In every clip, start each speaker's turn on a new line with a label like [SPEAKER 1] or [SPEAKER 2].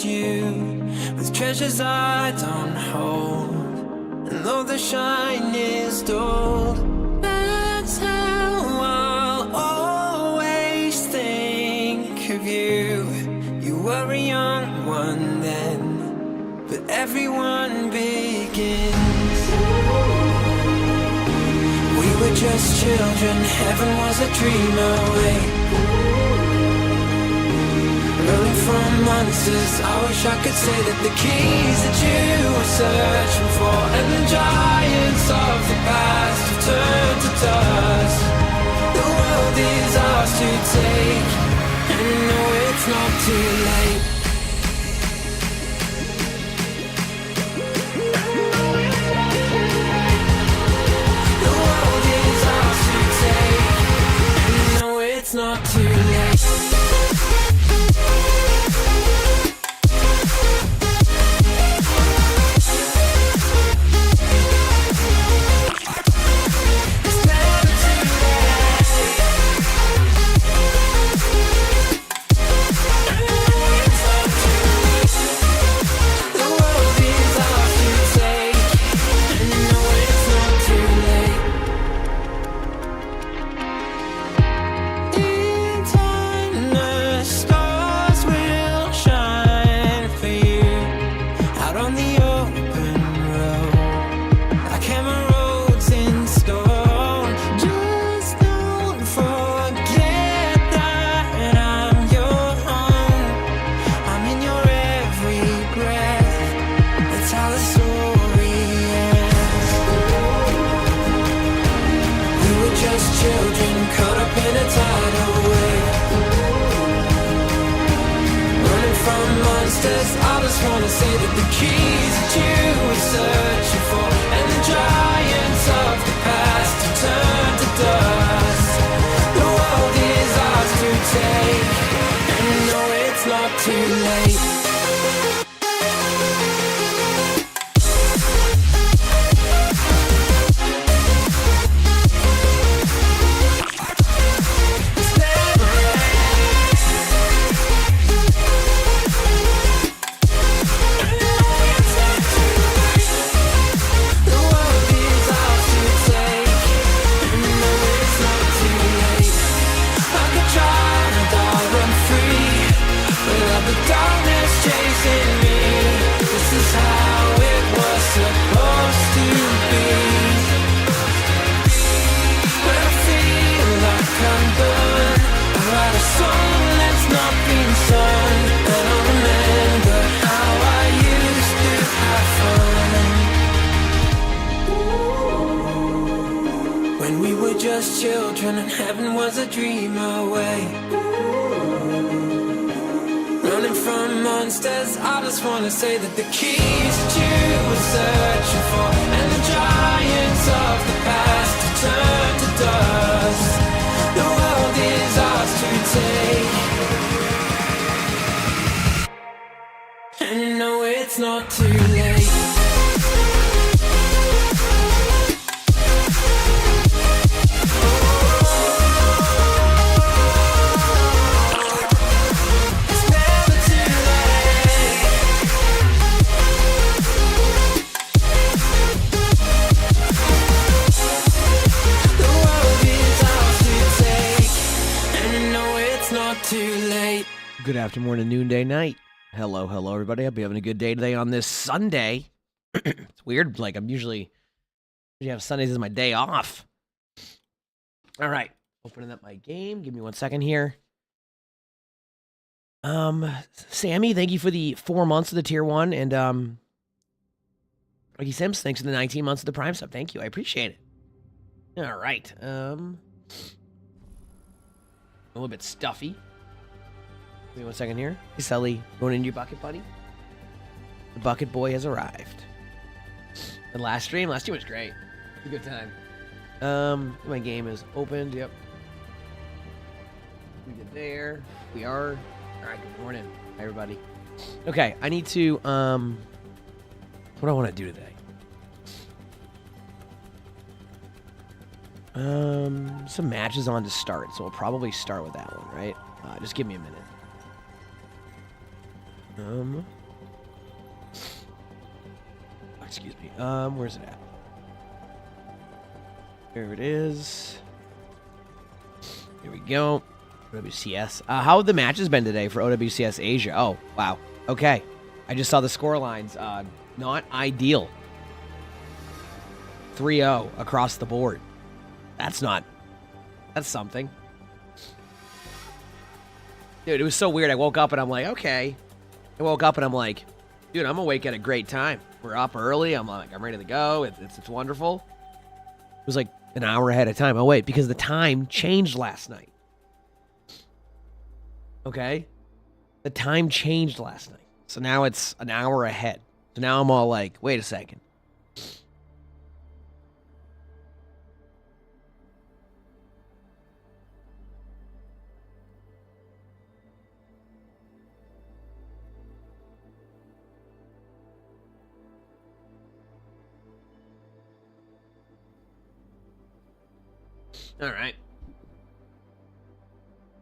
[SPEAKER 1] trust you with treasures I don't hold. And though the shine is dulled, that's how I'll always think of you. You were a young one then, but everyone begins. We were just children, heaven was a dream away. Running from monsters, I wish I could say that the keys that you were searching for and the giants of the past have turned to dust. The world is ours to take, and you know it's not too late. The world is ours to take, and you know it's not too late. Children and heaven was a dream away. Running from monsters, I just wanna say that the keys that you were searching for and the giants of the past have turned to dust. The world is ours to take, and you know it's not too late.
[SPEAKER 2] Good afternoon, noonday, night. Hello, everybody. I'll be having a good day today on this Sunday. It's weird. Like, I'm usually have Sundays as my day off. All right. Opening up my game. Give me 1 second here. Sammy, thank you for the 4 months of the tier 1. And, Ricky Sims, thanks for the 19 months of the Prime sub. Thank you. I appreciate it. All right. A little bit stuffy. Give me 1 second here. Hey, Sully, going into your bucket, buddy? The bucket boy has arrived. The last stream was great. It was a good time. My game is opened. Yep. We get there. We are. All right. Good morning, everybody. Okay, I need to. What do I want to do today? Some matches on to start, so we'll probably start with that one, right? Just give me a minute. Excuse me. Where's it at? There it is. Here we go. OWCS. How have the matches been today for OWCS Asia? Oh, wow. Okay. I just saw the score lines. Not ideal. 3-0 across the board. That's something. Dude, it was so weird. I woke up and I'm like, okay. I woke up and I'm like, dude, I'm awake at a great time. We're up early. I'm ready to go. It's wonderful. It was like an hour ahead of time. Oh, wait, because the time changed last night. Okay? The time changed last night. So now it's an hour ahead. So now I'm all like, wait a second. All right.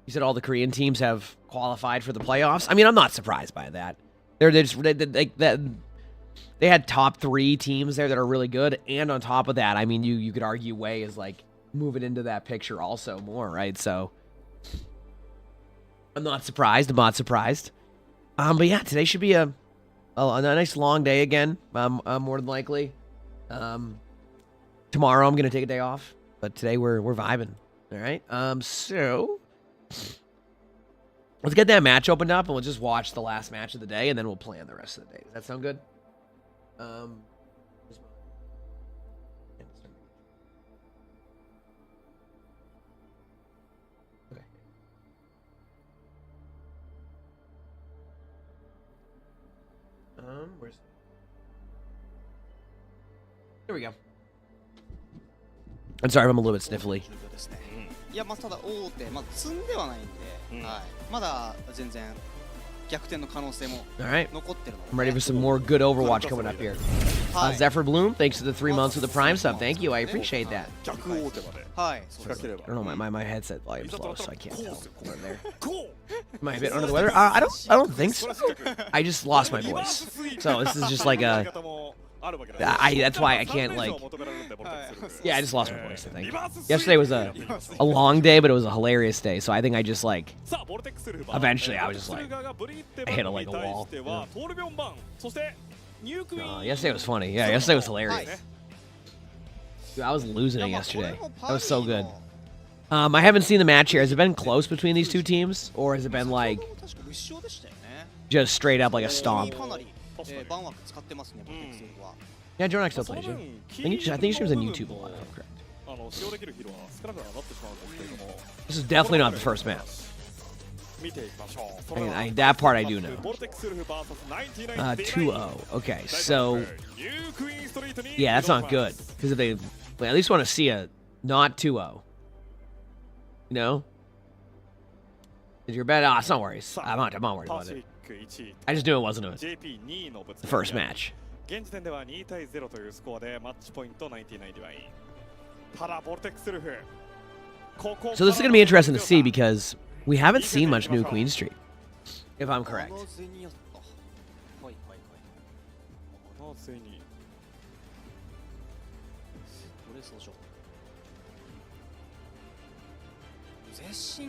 [SPEAKER 2] You said all the Korean teams have qualified for the playoffs. I mean, I'm not surprised by that. They had top 3 teams there that are really good, and on top of that, I mean, you could argue Wei is like moving into that picture also more, right? So I'm not surprised. But yeah, today should be a nice long day again. More than likely. Tomorrow I'm gonna take a day off. But today we're vibing. All right. So let's get that match opened up and we'll just watch the last match of the day and then we'll plan the rest of the day. Does that sound good? Okay. Where's Here we go. I'm sorry, I'm a little bit sniffly.
[SPEAKER 3] いや、まあ、ただ大手、まだ積んではないんで、はい、まだ全然逆転の可能性も
[SPEAKER 2] Alright.
[SPEAKER 3] 残ってるので、
[SPEAKER 2] I'm ready for some more good Overwatch coming up here. Zephyr Bloom, thanks to the 3 months with the Prime sub. Thank you, I appreciate that.
[SPEAKER 3] はい、そうです。
[SPEAKER 2] I don't know, my headset volume's low, so I can't tell over there. Am I a bit under the weather? I don't think so. I just lost my voice. So this is just like a... that's why I can't, like... Yeah, I just lost my voice, I think. Yesterday was a long day, but it was a hilarious day, so I think I just, like... Eventually, I was just like... I hit like a wall. Yeah. Yesterday was funny. Yeah, yesterday was hilarious. Dude, I was losing it yesterday. That was so good. I haven't seen the match here. Has it been close between these two teams? Or has it been, like... just straight up like a stomp? Yeah, Jornak still plays you. I think she was on YouTube a lot, if I'm correct. This is definitely not the first match. That part I do know. 2-0. Okay, so... Yeah, that's not good. Because if they at least want to see a not 2-0. You know? Is your bet? It's not worries. I'm not worried about it. I just knew it wasn't the first match. So this is going to be interesting to see because we haven't seen much new Queen Street, if I'm correct.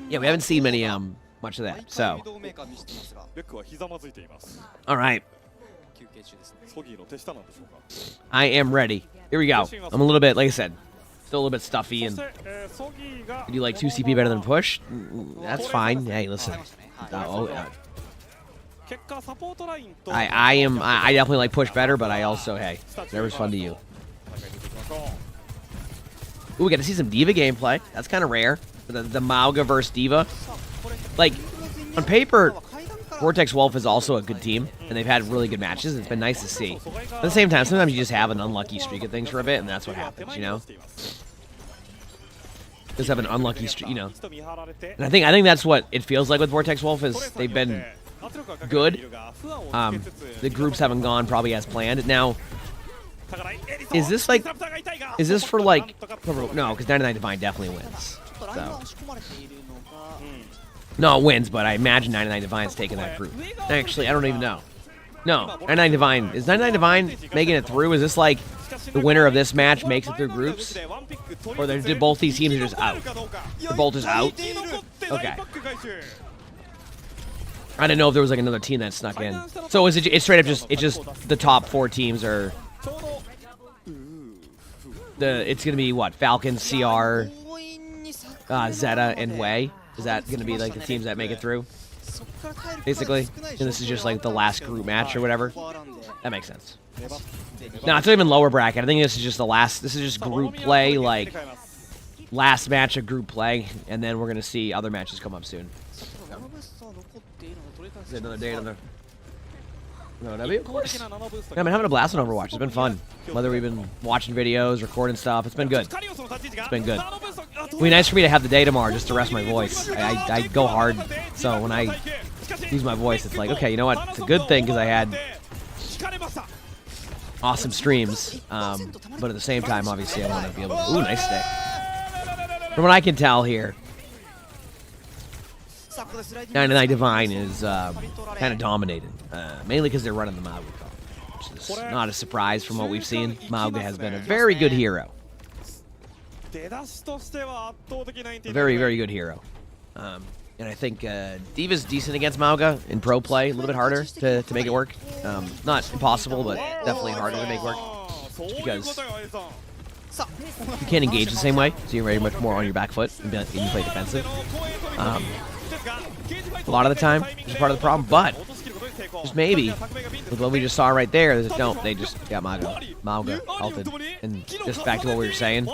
[SPEAKER 2] Yeah, we haven't seen many much of that. So, all right. I am ready. Here we go. I'm a little bit, like I said, still a little bit stuffy. And do you like 2CP better than push? That's fine. Hey, listen. I definitely like push better, but I also, hey, whatever's fun to you. Ooh, we got to see some Diva gameplay. That's kind of rare. The Mauga versus Diva. Like, on paper, Vortex Wolf is also a good team, and they've had really good matches. It's been nice to see. At the same time, sometimes you just have an unlucky streak of things for a bit, and that's what happens, you know? Just have an unlucky streak, you know? And I think that's what it feels like with Vortex Wolf, is they've been good. The groups haven't gone probably as planned. Now, is this for, like... No, because 99 Divine definitely wins. So. No, it wins, but I imagine 99 Divine's taking that group. Actually, I don't even know. No, 99 Divine. Is 99 Divine making it through? Is this like the winner of this match makes it through groups? Or did both these teams are just out? They're both just out? Okay. I didn't know if there was like another team that snuck in. So is it's straight up just the top 4 teams are it's gonna be what? Falcon, CR, Zeta, and Wei. Is that gonna be like the teams that make it through? Basically, and this is just like the last group match or whatever. That makes sense. No, it's not even lower bracket. I think this is just the last. This is just group play, like last match of group play, and then we're gonna see other matches come up soon. Is it another day, another W? Of course. Yeah, I've been having a blast on Overwatch. It's been fun. Whether we've been watching videos, recording stuff, it's been good. It's been good. It'll be nice for me to have the day tomorrow just to rest my voice. I go hard, so when I use my voice, it's like, okay, you know what? It's a good thing because I had awesome streams, but at the same time, obviously, I want to be able to... Ooh, nice stick. From what I can tell here, 99 Divine is kind of dominated, mainly because they're running the Mauga comp, which is not a surprise from what we've seen. Mauga has been a very good hero. A very, very good hero. And I think D.Va's decent against Mauga in pro play, a little bit harder to make it work. Not impossible, but definitely harder to make work. Just because you can't engage the same way, so you're very much more on your back foot and you play defensive. A lot of the time, which is part of the problem, but just maybe with what we just saw right there, they just got Mauga ulted. And just back to what we were saying,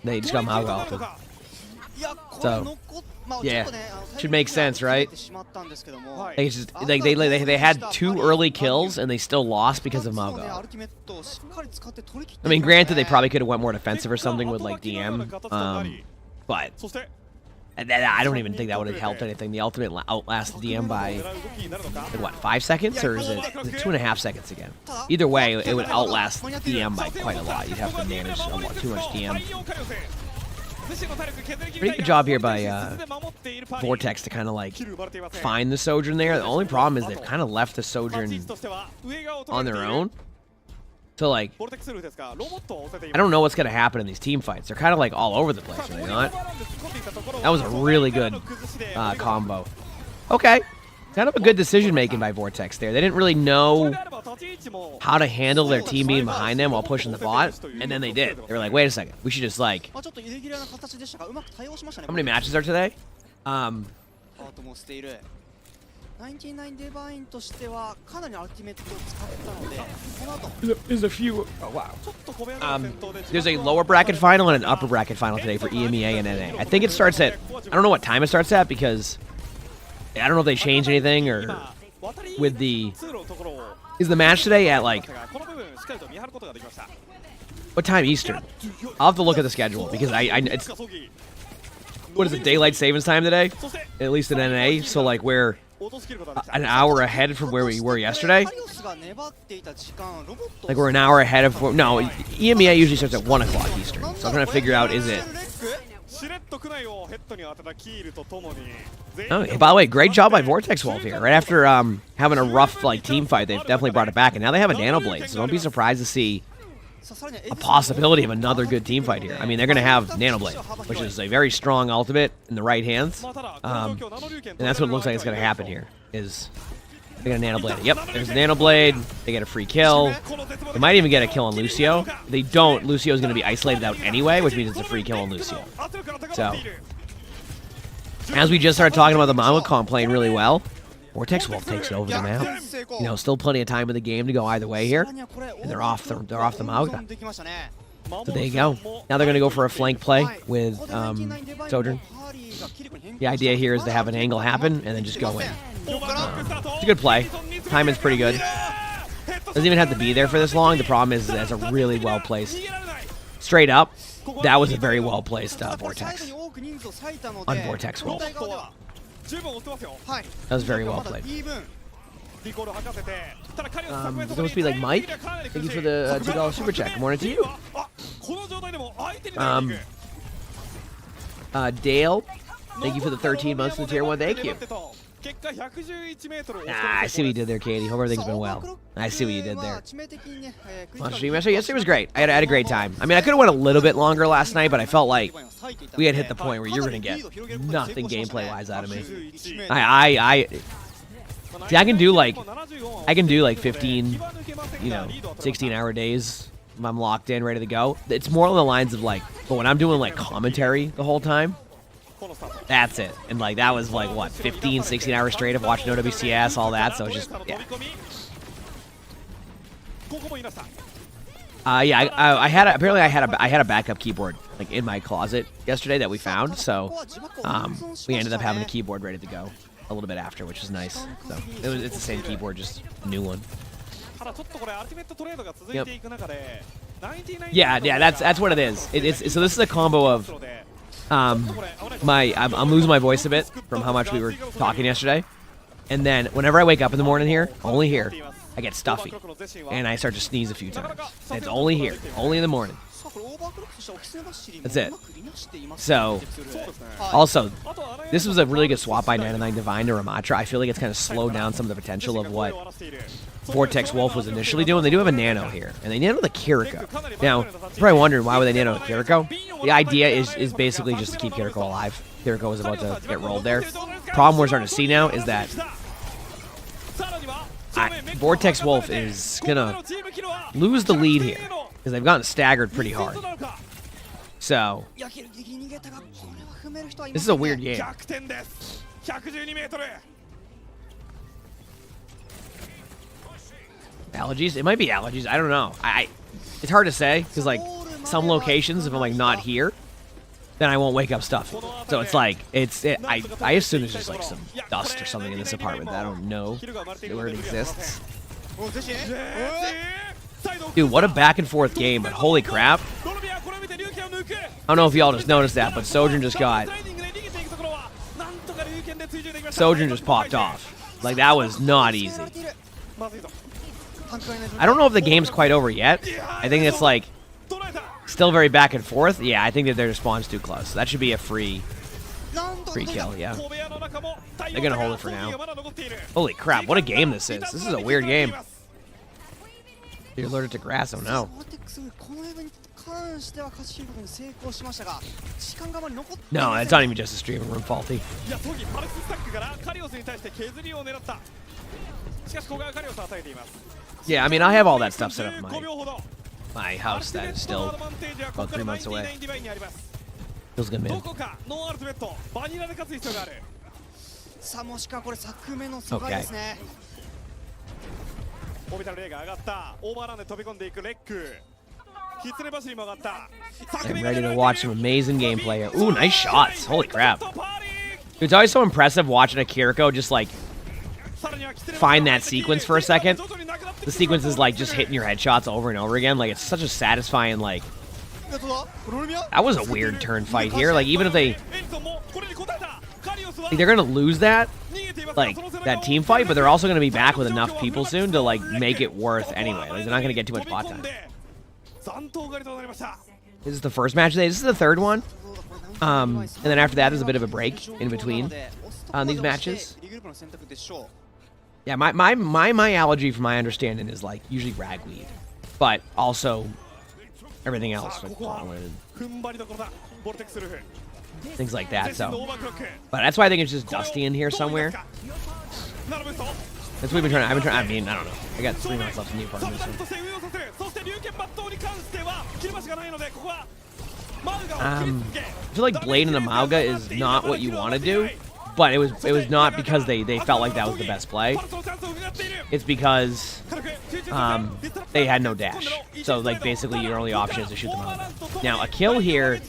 [SPEAKER 2] they just got Mauga ulted. So, yeah, should make sense, right? They just they had 2 early kills and they still lost because of Mauga. I mean, granted, they probably could have went more defensive or something with like DM, but I don't even think that would have helped anything. The ultimate outlasted DM by what, 5 seconds, or is it 2.5 seconds again? Either way, it would outlast DM by quite a lot. You'd have to manage a lot too much DM. Pretty good job here by Vortex to kind of like find the Sojourn there. The only problem is they've kind of left the Sojourn on their own. So like, I don't know what's gonna happen in these team fights. They're kind of like all over the place, are they not? That was a really good combo. Okay, kind of a good decision making by Vortex there. They didn't really know how to handle their team being behind them while pushing the bot, and then they did. They were like, wait a second, we should just like... How many matches are today? There's a few... Oh, wow. There's a lower bracket final and an upper bracket final today for EMEA and NA. I think it starts at... I don't know what time it starts at because... I don't know if they changed anything or... With the... Is the match today at like... What time Eastern? I'll have to look at the schedule because it's... What is it, daylight savings time today? At least in NA, so like we're... an hour ahead from where we were yesterday. Like we're an hour ahead of... No, EMEA usually starts at 1 o'clock Eastern. So I'm trying to figure out, is it... Oh, by the way, great job by Vortex Wolf here. Right after having a rough like team fight, they've definitely brought it back. And now they have a Nano Blade, so don't be surprised to see a possibility of another good team fight here. I mean, they're going to have Nano Blade, which is a very strong ultimate in the right hands. And that's what it looks like it's going to happen here, is they got a Nano Blade. Yep, there's a Nano Blade. They get a free kill. They might even get a kill on Lucio. If they don't, Lucio's going to be isolated out anyway, which means it's a free kill on Lucio. So, as we just started talking about the Mauga comp playing really well, Vortex Wolf takes over the map. You know, still plenty of time in the game to go either way here, and they're off the Mauga. So there you go. Now they're going to go for a flank play with Sojourn. The idea here is to have an angle happen and then just go in. It's a good play. Timing's pretty good. Doesn't even have to be there for this long. The problem is that's a really well placed. Straight up, that was a very well placed Vortex on Vortex Wolf. That was very well played. It's supposed to be like Mike. Thank you for the $2 super chat. Good morning to you. Dale Thank you for the 13 months to the tier 1. Thank you. Ah, I see what you did there, Katie. Hope everything's been well. I see what you did there. Yesterday was great. I had a great time. I mean, I could have went a little bit longer last night, but I felt like we had hit the point where you were going to get nothing gameplay-wise out of me. See, I can do like 15, 16-hour days if I'm locked in, ready to go. It's more along the lines of like, but when I'm doing like commentary the whole time, that's it. And like that was like what, 15, 16 hours straight of watching OWCS, all that. So it's just yeah. I had a backup keyboard like in my closet yesterday that we found. So we ended up having a keyboard ready to go a little bit after, which was nice. So it's the same keyboard, just a new one. Yep. Yeah, that's what it is. So this is a combo of I'm losing my voice a bit from how much we were talking yesterday, and then whenever I wake up in the morning here, only here, I get stuffy and I start to sneeze a few times. And it's only here, only in the morning. That's it. So, also, this was a really good swap by 99 Divine to Ramatra. I feel like it's kind of slowed down some of the potential of what Vortex Wolf was initially doing. They do have a nano here, and they nano the Kiriko. Now, you're probably wondering why would they nano the Kiriko? The idea is basically just to keep Kiriko alive. Kiriko is about to get rolled there. Problem we're starting to see now is that Vortex Wolf is gonna lose the lead here because they've gotten staggered pretty hard. So this is a weird game. Allergies? It might be allergies. I don't know. It's hard to say because like some locations, if I'm like not here, then I won't wake up stuffy. So it's like I assume there's just like some dust or something in this apartment that I don't know where it exists. Dude, what a back and forth game, but holy crap. I don't know if y'all just noticed that, but Sojourn just popped off. Like that was not easy. I don't know if the game's quite over yet. I think it's like still very back and forth. Yeah, I think that their respawn's too close. That should be a free kill, yeah. They're gonna hold it for now. Holy crap, what a game this is. This is a weird game. You're allergic to grass, oh no. No, it's not even just a streaming room faulty. Yeah, I mean, I have all that stuff set up in my house that is still about 3 months away. Feels good, man. Okay. I'm ready to watch some amazing gameplay here. Ooh, nice shots. Holy crap. It's always so impressive watching a Kiriko just like find that sequence for a second. The sequence is like just hitting your headshots over and over again. Like it's such a satisfying like. That was a weird turn fight here. Like even if they're gonna lose that, like that team fight, but they're also gonna be back with enough people soon to like make it worth anyway. Like they're not gonna get too much bot time. This is the first match today. This is the third one. And then after that, there's a bit of a break in between these matches. Yeah, my allergy, from my understanding, is like usually ragweed, but also everything else, like pollen, things like that. So, but that's why I think it's just dusty in here somewhere. That's what we've been trying. I mean, I don't know. I got 3 months left in the apartment. So. I feel like Blade and Emongg is not what you want to do, but it was not because they felt like that was the best play. It's because they had no dash. So like basically your only option is to shoot the Emongg. Now a kill here.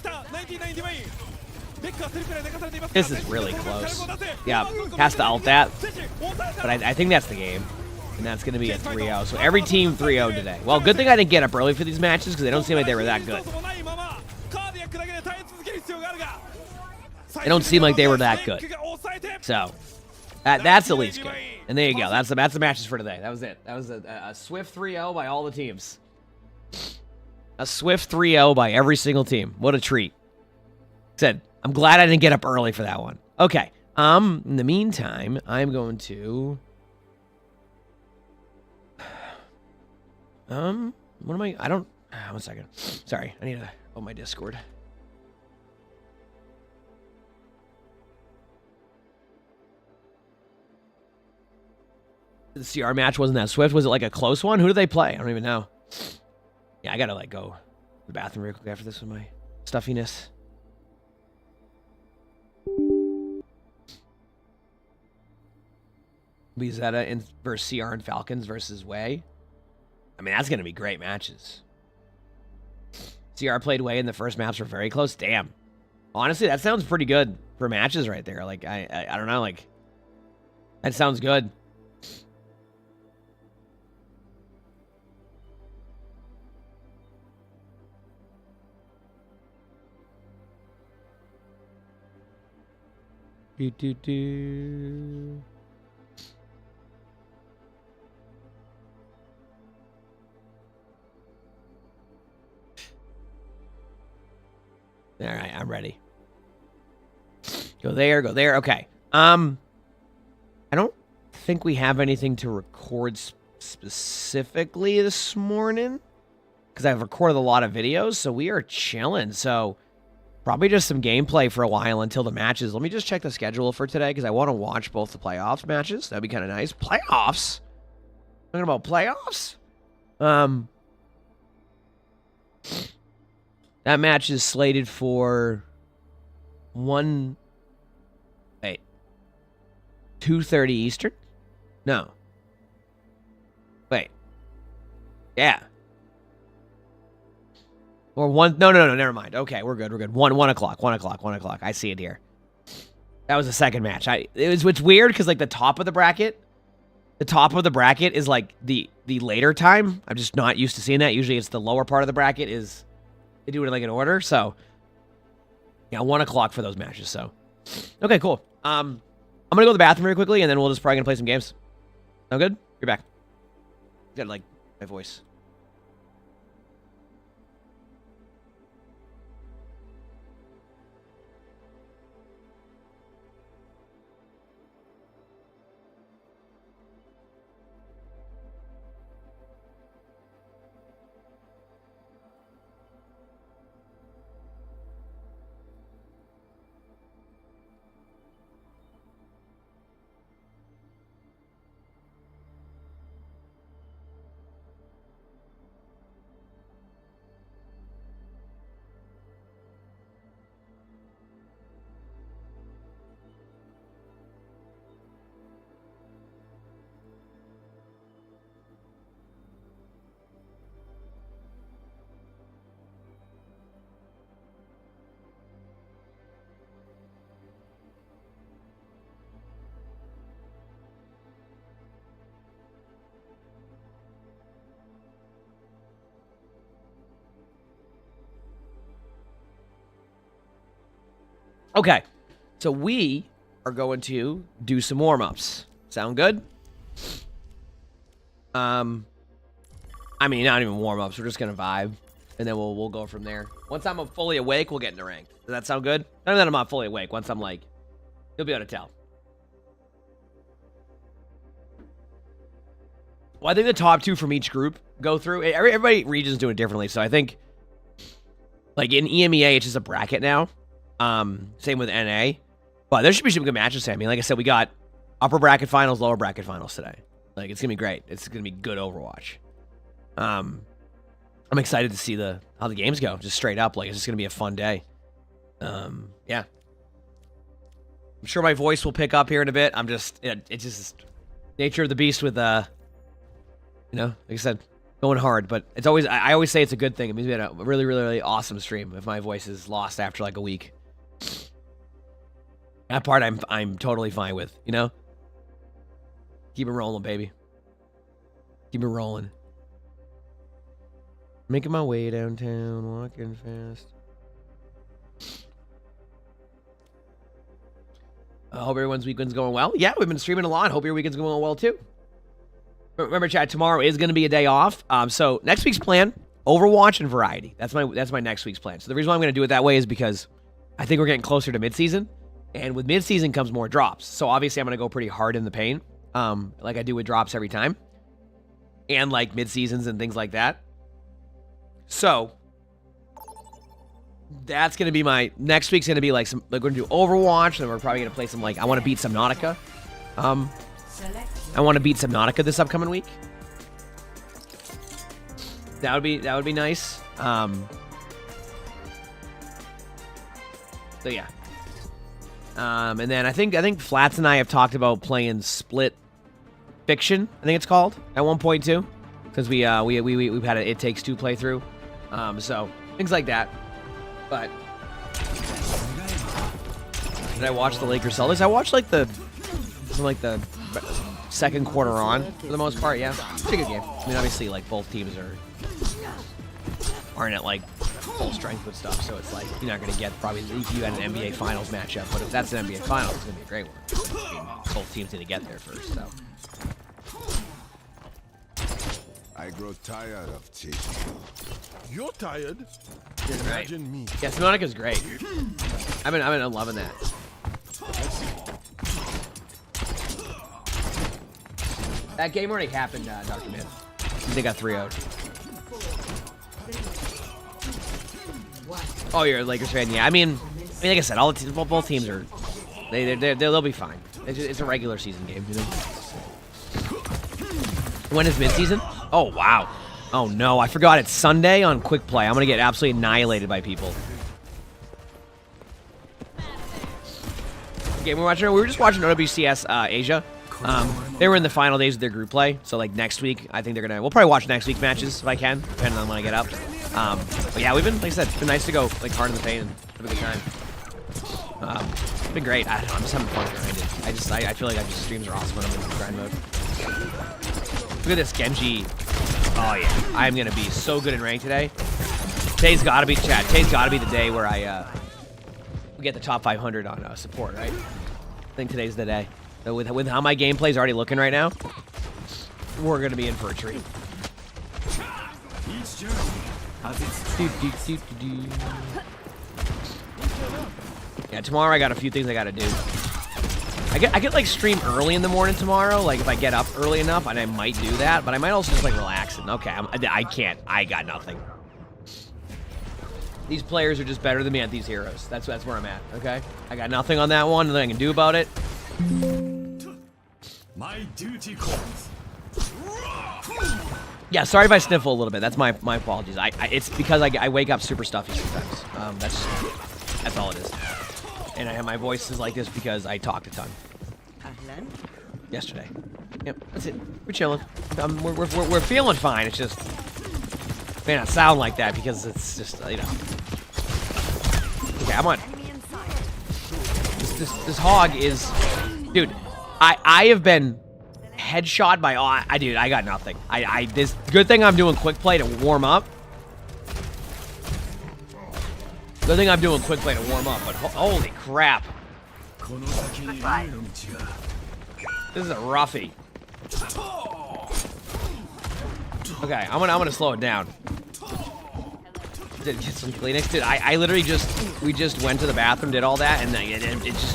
[SPEAKER 2] This is really close. Yeah, has to ult that. But I think that's the game. And that's going to be a 3-0. So every team 3-0 today. Well, good thing I didn't get up early for these matches because they don't seem like they were that good. They don't seem like they were that good. So that's at least good. And there you go. That's the matches for today. That was it. That was a swift 3-0 by all the teams. A swift 3-0 by every single team. What a treat. Said I'm glad I didn't get up early for that one. Okay. In the meantime, I'm going to... what am I don't... one second. Sorry, I need to open my Discord. The CR match wasn't that swift. Was it like a close one? Who did they play? I don't even know. Yeah, I gotta like go to the bathroom real quick after this with my stuffiness. Bizetta versus CR and Falcons versus Way. I mean, that's gonna be great matches. CR played Way in the first maps were very close. Damn. Honestly, that sounds pretty good for matches right there. Like I don't know, like that sounds good. Do, do, do. All right, I'm ready. Go there, go there. Okay. I don't think we have anything to record specifically this morning because I've recorded a lot of videos, so we are chilling. So probably just some gameplay for a while until the matches. Let me just check the schedule for today because I want to watch both the playoffs matches. That'd be kind of nice. Playoffs? Talking about playoffs? That match is slated for 2:30 Eastern? No. Wait. Yeah. Or one. No, never mind. Okay, we're good. 1 o'clock. 1 o'clock. I see it here. That was the second match. It's weird because like the top of the bracket is like the later time. I'm just not used to seeing that. Usually it's the lower part of the bracket is they do it in like an order. So yeah, 1 o'clock for those matches. So okay, cool. I'm gonna go to the bathroom really quickly and then we'll just probably gonna play some games. Sound good? You're back. Got like my voice. Okay, so we are going to do some warm-ups. Sound good? I mean, not even warm-ups. We're just gonna vibe, and then we'll go from there. Once I'm fully awake, we'll get into ranked. Does that sound good? Not that I'm not fully awake. Once I'm like, you'll be able to tell. Well, I think the top two from each group go through. Everybody regions doing it differently, so I think, like in EMEA, it's just a bracket now. Same with NA. But there should be some good matches, Sammy. Like I said, we got upper bracket finals, lower bracket finals today. Like, it's gonna be great. It's gonna be good Overwatch. I'm excited to see how the games go. Just straight up. Like, it's just gonna be a fun day. Yeah. I'm sure my voice will pick up here in a bit. It's just nature of the beast with, like I said, going hard. But it's always, I always say it's a good thing. It means we had a really, really, really awesome stream if my voice is lost after like a week. That part I'm totally fine with, you know? Keep it rolling, baby. Keep it rolling. Making my way downtown, walking fast. I hope everyone's weekend's going well. Yeah, we've been streaming a lot. Hope your weekend's going well too. Remember, chat, tomorrow is going to be a day off. So next week's plan, Overwatch and variety. That's my next week's plan. So the reason why I'm going to do it that way is because I think we're getting closer to midseason, and with midseason comes more drops. So obviously I'm gonna go pretty hard in the paint, like I do with drops every time, and like mid-seasons and things like that. So that's gonna be my next week's gonna be like some like we're gonna do Overwatch, and we're probably gonna play some like I want to beat Subnautica. I want to beat Subnautica this upcoming week. That would be nice. So yeah. And then I think Flats and I have talked about playing Split Fiction, I think it's called, at one point too, because we've had a It Takes Two playthrough. So things like that. But did I watch the Lakers Celtics? I watched like the second quarter on for the most part. Yeah, it's a good game. I mean, obviously, like both teams aren't at like full strength with stuff, so it's like you're not gonna get probably if you had an NBA Finals matchup. But if that's an NBA Finals, it's gonna be a great one. I mean, both teams need to get there first. So.
[SPEAKER 4] I grow tired of chasing.
[SPEAKER 5] You're tired?
[SPEAKER 2] Right.
[SPEAKER 5] Imagine me.
[SPEAKER 2] Yeah, Subnautica's great. I've been loving that. That game already happened, Dr. Mid. They got 3-0'd. Oh, you're a Lakers fan? Yeah. I mean, like I said, both teams are they'll be fine. It's a regular season game, you know. When is midseason? Oh wow. Oh no, I forgot it's Sunday on Quick Play. I'm gonna get absolutely annihilated by people. Okay, we were just watching OWCS Asia. They were in the final days of their group play, so like next week, I think we'll probably watch next week's matches if I can, depending on when I get up. But yeah, like I said, it's been nice to go like hard in the paint and have a good time. It's been great. I don't know, I'm just having fun grinding. I feel like streams are awesome when I'm in grind mode. Look at this Genji. Oh yeah, I'm gonna be so good in rank today. Today's gotta be the day where we get the top 500 on support, right? I think today's the day. So with how my gameplay's already looking right now, we're gonna be in for a treat. Yeah, tomorrow I got a few things I gotta do. I get like stream early in the morning tomorrow, like if I get up early enough, and I might do that, but I might also just like relax and okay, I got nothing. These players are just better than me at these heroes. That's where I'm at, okay? I got nothing on that one, nothing I can do about it.
[SPEAKER 5] My duty calls.
[SPEAKER 2] Yeah, sorry if I sniffle a little bit. That's my apologies. It's because I wake up super stuffy sometimes. That's all it is. And my voice is like this because I talked a ton. Yesterday. Yep, that's it. We're chilling. We're feeling fine. It's just may not sound like that because it's just you know. Okay, I'm on. This hog is, dude. I have been headshot by dude. I got nothing. This good thing I'm doing quick play to warm up. Good thing I'm doing quick play to warm up, but holy crap. This is a roughie. Okay, I'm gonna slow it down. Did get some Kleenex? Dude, I literally we just went to the bathroom, did all that, and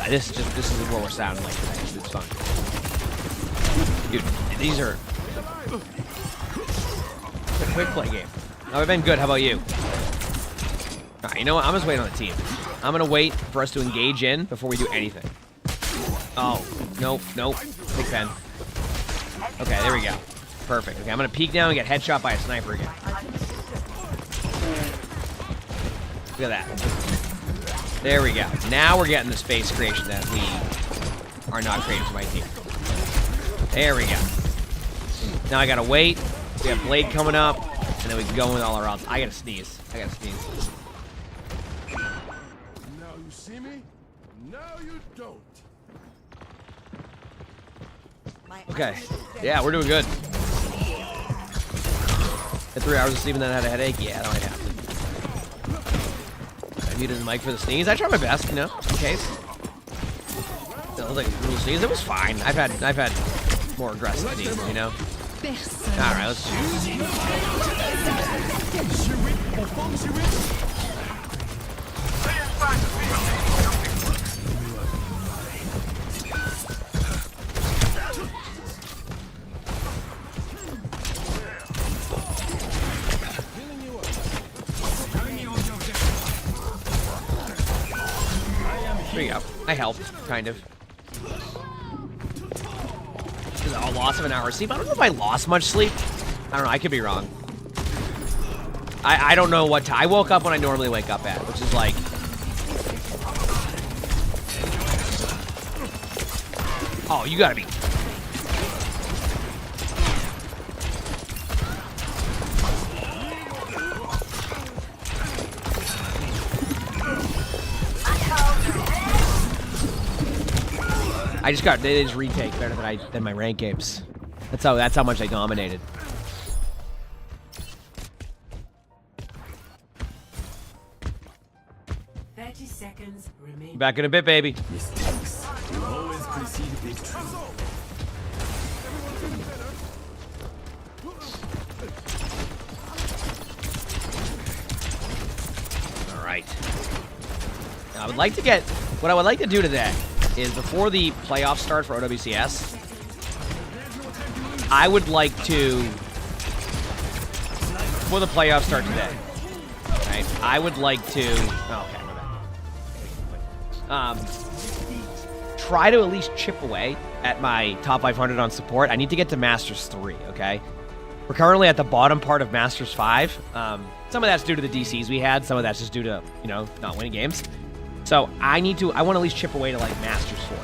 [SPEAKER 2] this is what we're sounding like today. It's fun. Dude, these are it's a quick play game. Oh, I've been good. How about you? Alright, you know what? I'm just waiting on the team. I'm gonna wait for us to engage in before we do anything. Oh, nope. Big pen. Okay, there we go. Perfect. Okay, I'm gonna peek down and get headshot by a sniper again. Look at that. There we go. Now we're getting the space creation that we are not creating for my team. There we go. Now I gotta wait. We have Blade coming up, and then we can go in with all our routes. I gotta sneeze.
[SPEAKER 5] Now you see me? Now you don't.
[SPEAKER 2] Okay. Yeah, we're doing good. Had 3 hours of sleep and then I had a headache. Yeah, I don't have to. I muted the mic for the sneeze. I tried my best, you know, in case. It was like a little sneeze. It was fine. I've had more aggressive sneezes, you know. All right, let's. There you go. I helped, kind of. A loss of an hour of sleep. I don't know if I lost much sleep. I don't know. I could be wrong. I don't know what time. I woke up when I normally wake up at, which is like... Oh, you gotta be... They just retake better than my rank games. That's how much I dominated. Back in a bit, baby.
[SPEAKER 5] Mistakes will always precede victory.
[SPEAKER 2] All right. Now, what I would like to do today is before the playoffs start for OWCS, I would like to, before the playoffs start today, right, I would like to, oh, okay, my bad. Try to at least chip away at my top 500 on support. I need to get to Masters 3, okay? We're currently at the bottom part of Masters 5. Some of that's due to the DCs we had. Some of that's just due to, not winning games. So I want to at least chip away to like Masters 4,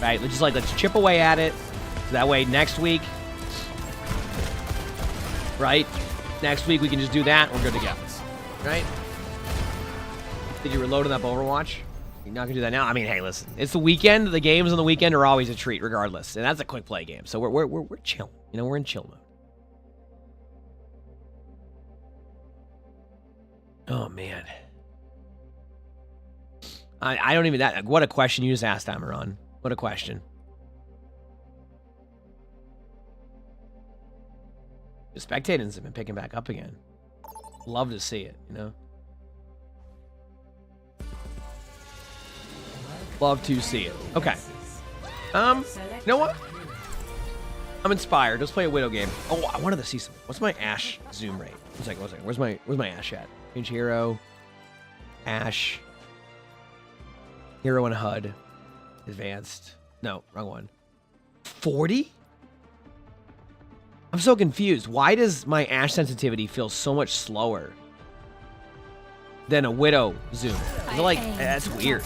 [SPEAKER 2] right? Let's chip away at it. So that way next week, right? Next week we can just do that. We're good to go, right? Did you reload on that Overwatch? You're not gonna do that now. I mean, hey, listen, it's the weekend. The games on the weekend are always a treat, regardless, and that's a quick play game. So we're chilling. We're in chill mode. Oh man. I don't even that. What a question you just asked, Amaron. What a question. The spectators have been picking back up again. Love to see it, Love to see it. Okay. You know what? I'm inspired. Let's play a Widow game. Oh, I wanted to see something. What's my Ashe zoom rate? One second. Where's my Ashe at? Range hero. Ashe. Hero and HUD. Advanced. No, wrong one. 40? I'm so confused. Why does my Ashe sensitivity feel so much slower than a Widow zoom? I feel like that's weird.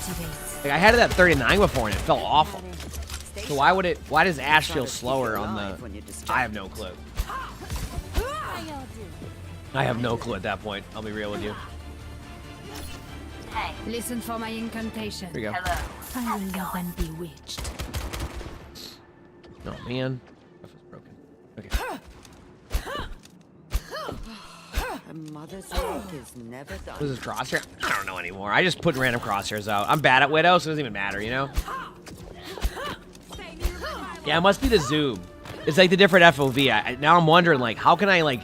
[SPEAKER 2] Like I had it at 39 before and it felt awful. So why does Ashe feel slower on the... I have no clue. I have no clue at that point. I'll be real with you.
[SPEAKER 6] Listen for my incantation.
[SPEAKER 2] Here we go.
[SPEAKER 6] I will go and bewitched.
[SPEAKER 2] Oh man. Stuff is broken. Okay.
[SPEAKER 7] A mother's work is never done.
[SPEAKER 2] What is this crosshair? I don't know anymore. I just put random crosshairs out. I'm bad at Widow, so it doesn't even matter, Yeah, it must be the zoom. It's like the different FOV. Now I'm wondering, like, how can I, like,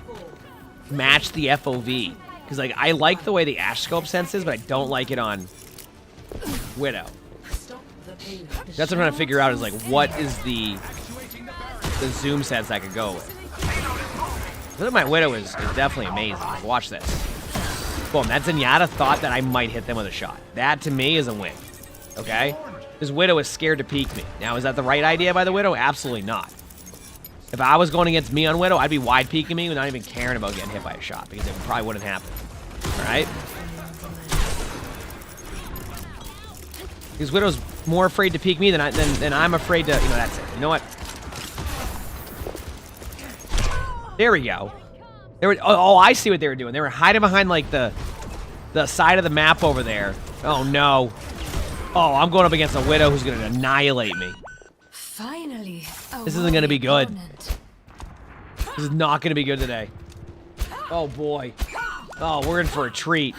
[SPEAKER 2] match the FOV? Because, like, I like the way the Ashe scope senses, but I don't like it on Widow. That's what I'm trying to figure out is, like, what is the zoom sense I could go with. I think my Widow is definitely amazing. Watch this. Boom, that Zenyatta thought that I might hit them with a shot. That, to me, is a win. Okay? This Widow is scared to peek me. Now, is that the right idea by the Widow? Absolutely not. If I was going against me on Widow, I'd be wide peeking me and not even caring about getting hit by a shot because it probably wouldn't happen. Alright? Because Widow's more afraid to peek me than I'm afraid to... that's it. You know what? There we go. I see what they were doing. They were hiding behind, like, the side of the map over there. Oh, no. Oh, I'm going up against a Widow who's going to annihilate me.
[SPEAKER 6] Finally,
[SPEAKER 2] this isn't going to be good. This is not going to be good today. Oh, boy. Oh, we're in for a treat.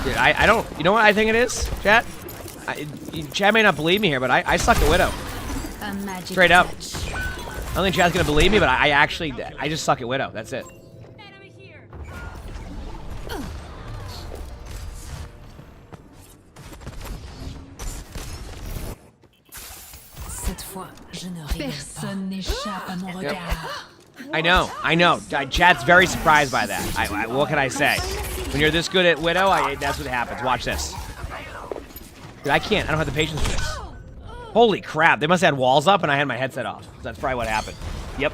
[SPEAKER 2] Dude, I don't... You know what I think it is, chat? Chat may not believe me here, but I suck at Widow.
[SPEAKER 6] A magic
[SPEAKER 2] Straight up.
[SPEAKER 6] touch.
[SPEAKER 2] I don't think chat's gonna believe me, but I just suck at Widow. That's it.
[SPEAKER 6] Cette fois, je ne rigole pas. Personne n'échappe à mon regard.
[SPEAKER 2] I know. Chat's very surprised by that. What can I say? When you're this good at Widow, that's what happens. Watch this. Dude, I don't have the patience for this. Holy crap, they must have had walls up and I had my headset off. That's probably what happened. Yep.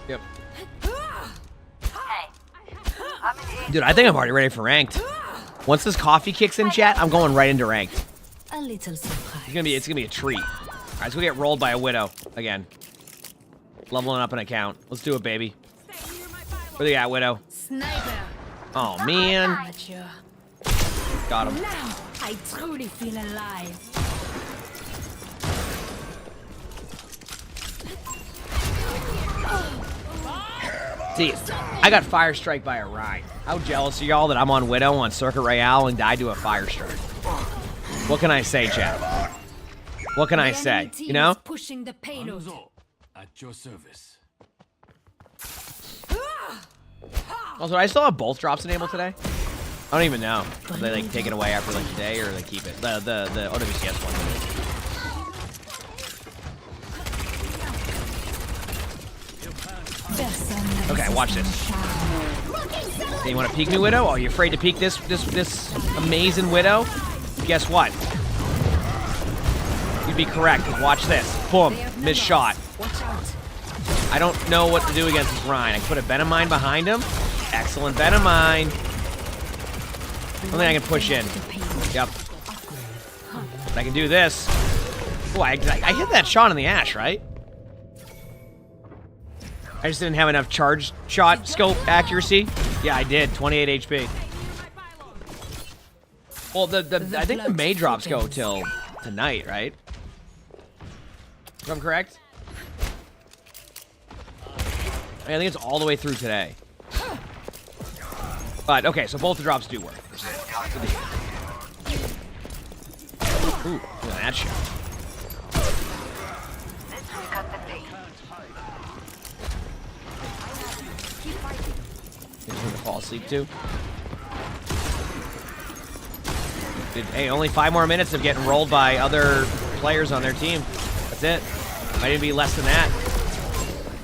[SPEAKER 2] Yep. Dude, I think I'm already ready for ranked. Once this coffee kicks in, chat, I'm going right into ranked.
[SPEAKER 6] A little surprise.
[SPEAKER 2] It's gonna be a treat. All right, so we get rolled by a Widow again. Leveling up an account. Let's do it, baby. Where they at, Widow?
[SPEAKER 6] Sniper.
[SPEAKER 2] Oh man,
[SPEAKER 6] Amateur.
[SPEAKER 2] got him.
[SPEAKER 6] Now I truly feel alive.
[SPEAKER 2] See, I got fire strike by a Rhine. How jealous are y'all that I'm on Widow on Circuit Royale and died to a fire strike? What can I say, chat? What can I
[SPEAKER 6] The
[SPEAKER 2] say?
[SPEAKER 6] enemy team
[SPEAKER 2] You know?
[SPEAKER 6] is pushing the payload.
[SPEAKER 5] Hanzo, at your service.
[SPEAKER 2] Also, I still have both drops enabled today. I don't even know. If they like take it away after like today or they keep it. The OWCS one. Okay, watch this. Hey, you want to peek me, Widow? Oh, you afraid to peek this amazing Widow? Guess what? You'd be correct. Watch this. Boom. Missed shot. I don't know what to do against this Rhine. I can put a Venomine behind him. Excellent Venomine. I think I can push in. Yep. But I can do this. Oh, I hit that shot in the ash, right? I just didn't have enough charge shot scope accuracy. Yeah, I did. 28 HP. Well, I think the May drops go till tonight, right? If I'm correct. I think it's all the way through today. But okay, so both the drops do work. Ooh, look at that shot. To fall asleep too. Hey, only 5 more minutes of getting rolled by other players on their team. That's it. Might even be less than that.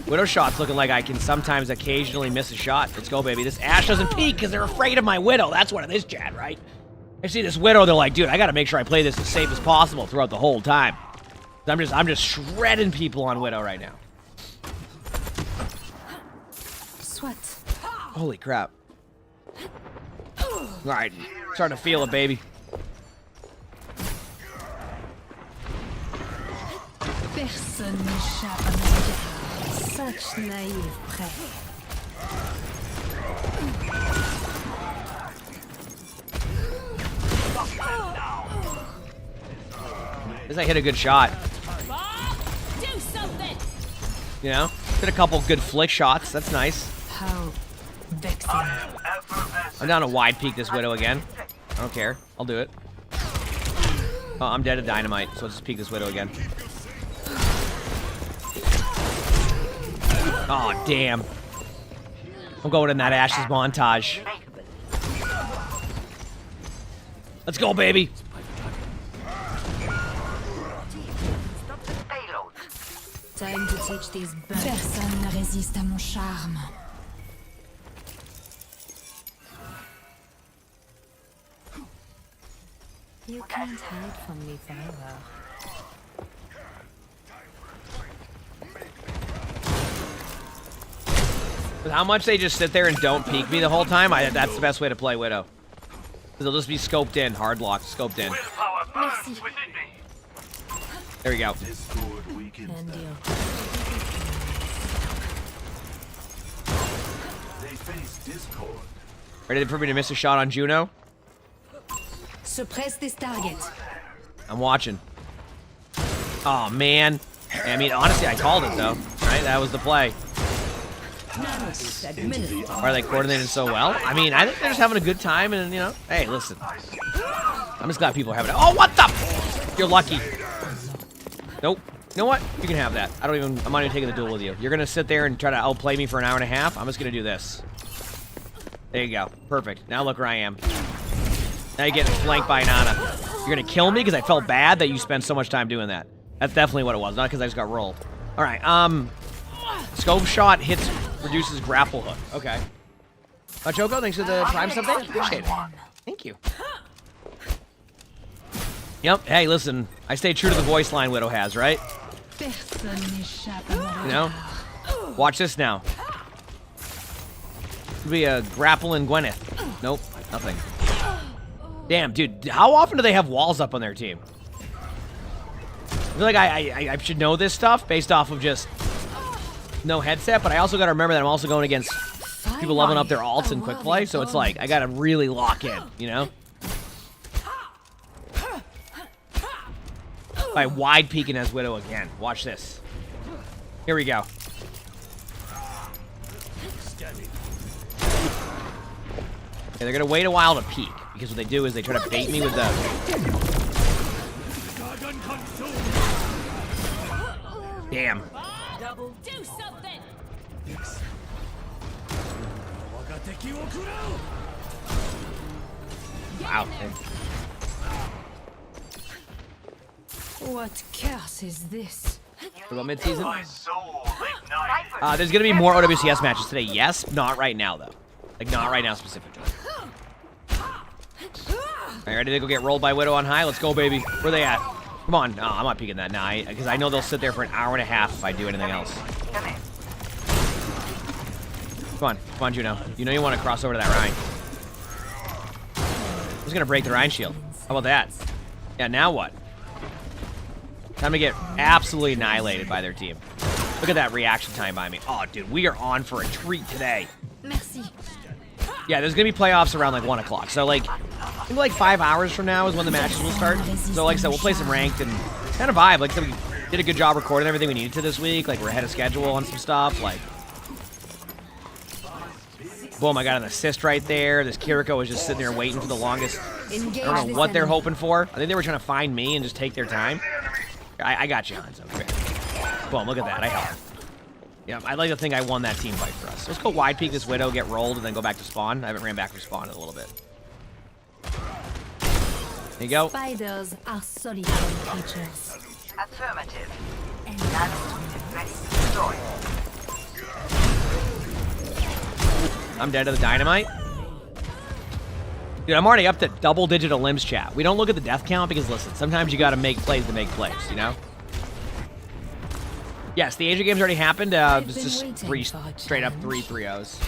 [SPEAKER 2] Widow shot's looking like I can sometimes occasionally miss a shot. Let's go, baby. This Ashe doesn't peek because they're afraid of my Widow. That's what it is, Chad, right? I see this Widow, they're like, dude, I gotta make sure I play this as safe as possible throughout the whole time. I'm just shredding people on Widow right now.
[SPEAKER 6] Swat.
[SPEAKER 2] Holy crap. Alright, starting to feel it, baby.
[SPEAKER 6] Personne n'échappe à mon regard. Such naive prey.
[SPEAKER 2] At least I hit a good shot.
[SPEAKER 6] Do something.
[SPEAKER 2] You know? Did a couple good flick shots. That's nice.
[SPEAKER 6] How vexing.
[SPEAKER 2] I'm down to wide peek this Widow again. I don't care. I'll do it. Oh, I'm dead to dynamite, so let's just peek this Widow again. Oh, damn. I'm going in that Ashes montage. Let's go, baby.
[SPEAKER 6] Time to teach these birds. Personne ne résiste à mon charme. You can't hide from me forever.
[SPEAKER 2] With how much they just sit there and don't peek me the whole time, that's the best way to play Widow. They'll just be scoped in, hard locked, scoped in.
[SPEAKER 6] Merci.
[SPEAKER 2] There we go.
[SPEAKER 6] And you.
[SPEAKER 2] Ready for me to miss a shot on Juno?
[SPEAKER 6] Suppress this target.
[SPEAKER 2] I'm watching. Oh, man. I mean, honestly, I called it, though. Right? That was the play. Why are they coordinated so well? I mean, I think they're just having a good time, and, you know, hey, listen. I'm just glad people are having it. Oh, what the? You're lucky. Nope. You know what? You can have that. I'm not even taking the duel with you. You're going to sit there and try to outplay me for an hour and a half. I'm just going to do this. There you go. Perfect. Now look where I am. Now you're getting flanked by Nana. You're going to kill me because I felt bad that you spent so much time doing that. That's definitely what it was, not because I just got rolled. All right, scope shot reduces grapple hook. Okay. Choco, thanks for the prime sub there. Appreciate it. Thank you. Yep. Hey, listen. I stay true to the voice line Widow has, right? You know? Watch this now. Could be a grappling Gwyneth. Nope. Nothing. Damn, dude. How often do they have walls up on their team? I feel like I should know this stuff based off of just no headset, but I also got to remember that I'm also going against people leveling up their alts in quick play, so it's like I got to really lock in, you know? By wide peeking as Widow again. Watch this. Here we go. Okay, they're going to wait a while to peek, because what they do is they try to bait me with the... Damn.
[SPEAKER 6] Do something.
[SPEAKER 2] Wow.
[SPEAKER 6] What chaos is this?
[SPEAKER 2] What about mid-season? There's going to be more OWCS matches today. Yes, not right now, though. Like, not right now specifically. Alright, ready to go get rolled by Widow on high? Let's go, baby. Where they at? Come on. No, I'm not peeking that now, because I know they'll sit there for an hour and a half if I do anything else. Come on, Juno. You know you want to cross over to that Rhine. I was going to break the Rhine shield. How about that? Yeah, now what? Time to get absolutely annihilated by their team. Look at that reaction time by me. Oh, dude, we are on for a treat today.
[SPEAKER 6] Merci.
[SPEAKER 2] Yeah, there's going to be playoffs around, like, 1 o'clock. So, like, I think, like, 5 hours from now is when the matches will start. So, like I said, we'll play some ranked and kind of vibe. Like I said, we did a good job recording everything we needed to this week. Like, we're ahead of schedule on some stuff. Like, boom, I got an assist right there. This Kiriko was just sitting there waiting for the longest. I don't know what they're hoping for. I think they were trying to find me and just take their time. I got you, Hanzo. Boom, look at that. I helped. Yeah, I'd like to think I won that team fight for us. Let's go wide peek this Widow, get rolled, and then go back to spawn. I haven't ran back from spawn in a little bit. There you go.
[SPEAKER 6] Spiders are solitary creatures.
[SPEAKER 8] Affirmative. And that's ready to destroy.
[SPEAKER 2] I'm dead to the dynamite. Dude, I'm already up to double-digit limbs chat. We don't look at the death count because, listen, sometimes you got to make plays to make plays, you know? Yes, the Asia games already happened. It's just straight-up 3-3-0s. So,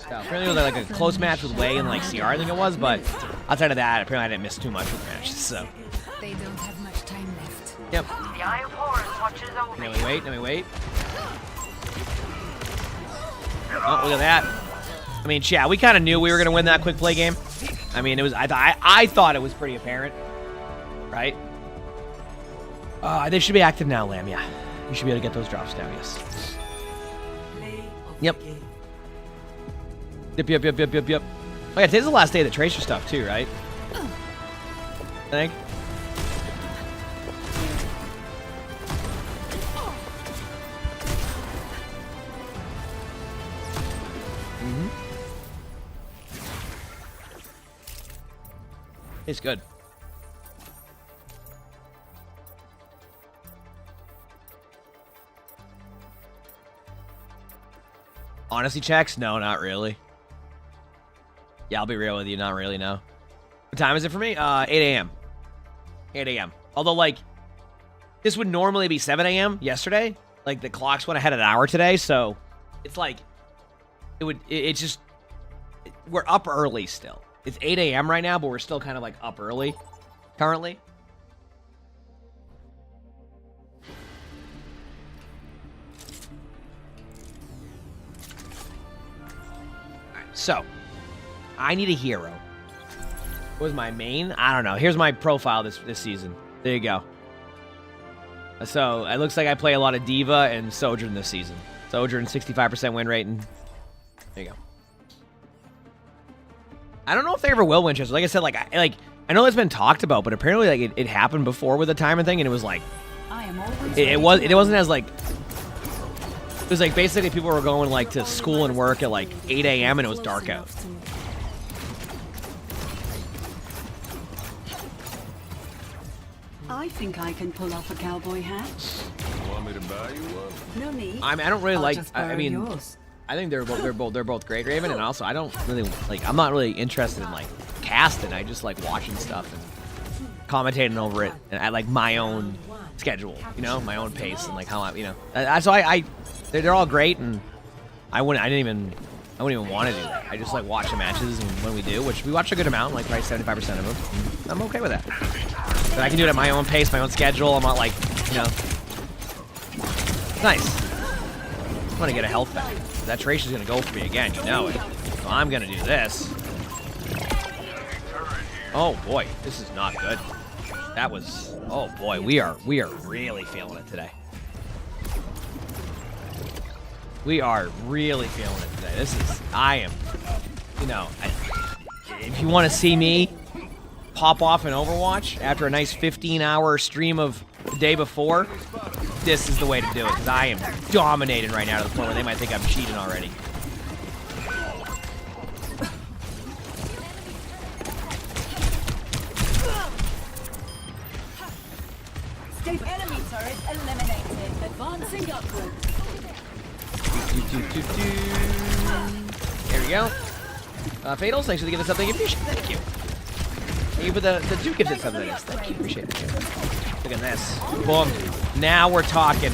[SPEAKER 2] apparently it was like a close match with Wei and like CR, I think it was, but outside of that, apparently I didn't miss too much with the matches, so.
[SPEAKER 6] They don't have much time left.
[SPEAKER 2] Yep.
[SPEAKER 8] The Eye of Horus watches over
[SPEAKER 2] Now we wait, now we wait. Oh, look at that. I mean, chat, we kind of knew we were going to win that quick play game. I mean, it was. I thought it was pretty apparent, right? They should be active now, Lamb. Yeah, you should be able to get those drops down. Yes. Yep. Yep. Oh yeah, today's the last day of the Tracer stuff too, right? I think. It's good. Honesty checks? No, not really. Yeah, I'll be real with you. Not really, no. What time is it for me? 8 a.m. 8 a.m. Although, like, this would normally be 7 a.m. yesterday. Like, the clocks went ahead an hour today, so it's like, it's just, we're up early still. It's 8 a.m. right now, but we're still kind of like up early currently. Alright, so I need a hero. What was my main? I don't know. Here's my profile this season. There you go. So it looks like I play a lot of Diva and Sojourn this season. Sojourn 65% win rate, and there you go. I don't know if they ever will win Chester. Like I said, I know it's been talked about, but apparently like it happened before with the timer thing, and it was like it wasn't as like it was like basically people were going like to school and work at like 8 a.m. and it was dark out.
[SPEAKER 6] I think I can pull off a cowboy hat.
[SPEAKER 5] Want me to buy you one?
[SPEAKER 6] No need.
[SPEAKER 2] I don't really
[SPEAKER 6] I'll
[SPEAKER 2] like.
[SPEAKER 6] just
[SPEAKER 2] I
[SPEAKER 6] borrow
[SPEAKER 2] mean,
[SPEAKER 6] yours.
[SPEAKER 2] I think they're both great, Raven, and also I don't really like. I'm not really interested in like casting. I just like watching stuff and commentating over it, and I like my own schedule, you know, my own pace, and like how I, you know. So they're all great, and I wouldn't even want to do that. I just like watch the matches, and when we do, which we watch a good amount, like probably 75% of them, I'm okay with that. But I can do it at my own pace, my own schedule. I'm not like, you know, nice. I want to get a health back. That Trace is gonna go for me again, you know it. So I'm gonna do this. Oh boy, this is not good. That was, oh boy, we are really feeling it today. We are really feeling it today. This is, I am, you know, if you want to see me pop off in Overwatch after a nice 15-hour stream of the day before, this is the way to do it, because I am dominating right now to the point where they might think I'm cheating already.
[SPEAKER 6] Enemy turret eliminated. Advancing upwards.
[SPEAKER 2] There we go. Fatals, thanks for the gift of something. Thank you. Thank you for the two gifted something. Thank you. Appreciate it. Look at this. Boom. Now we're talking.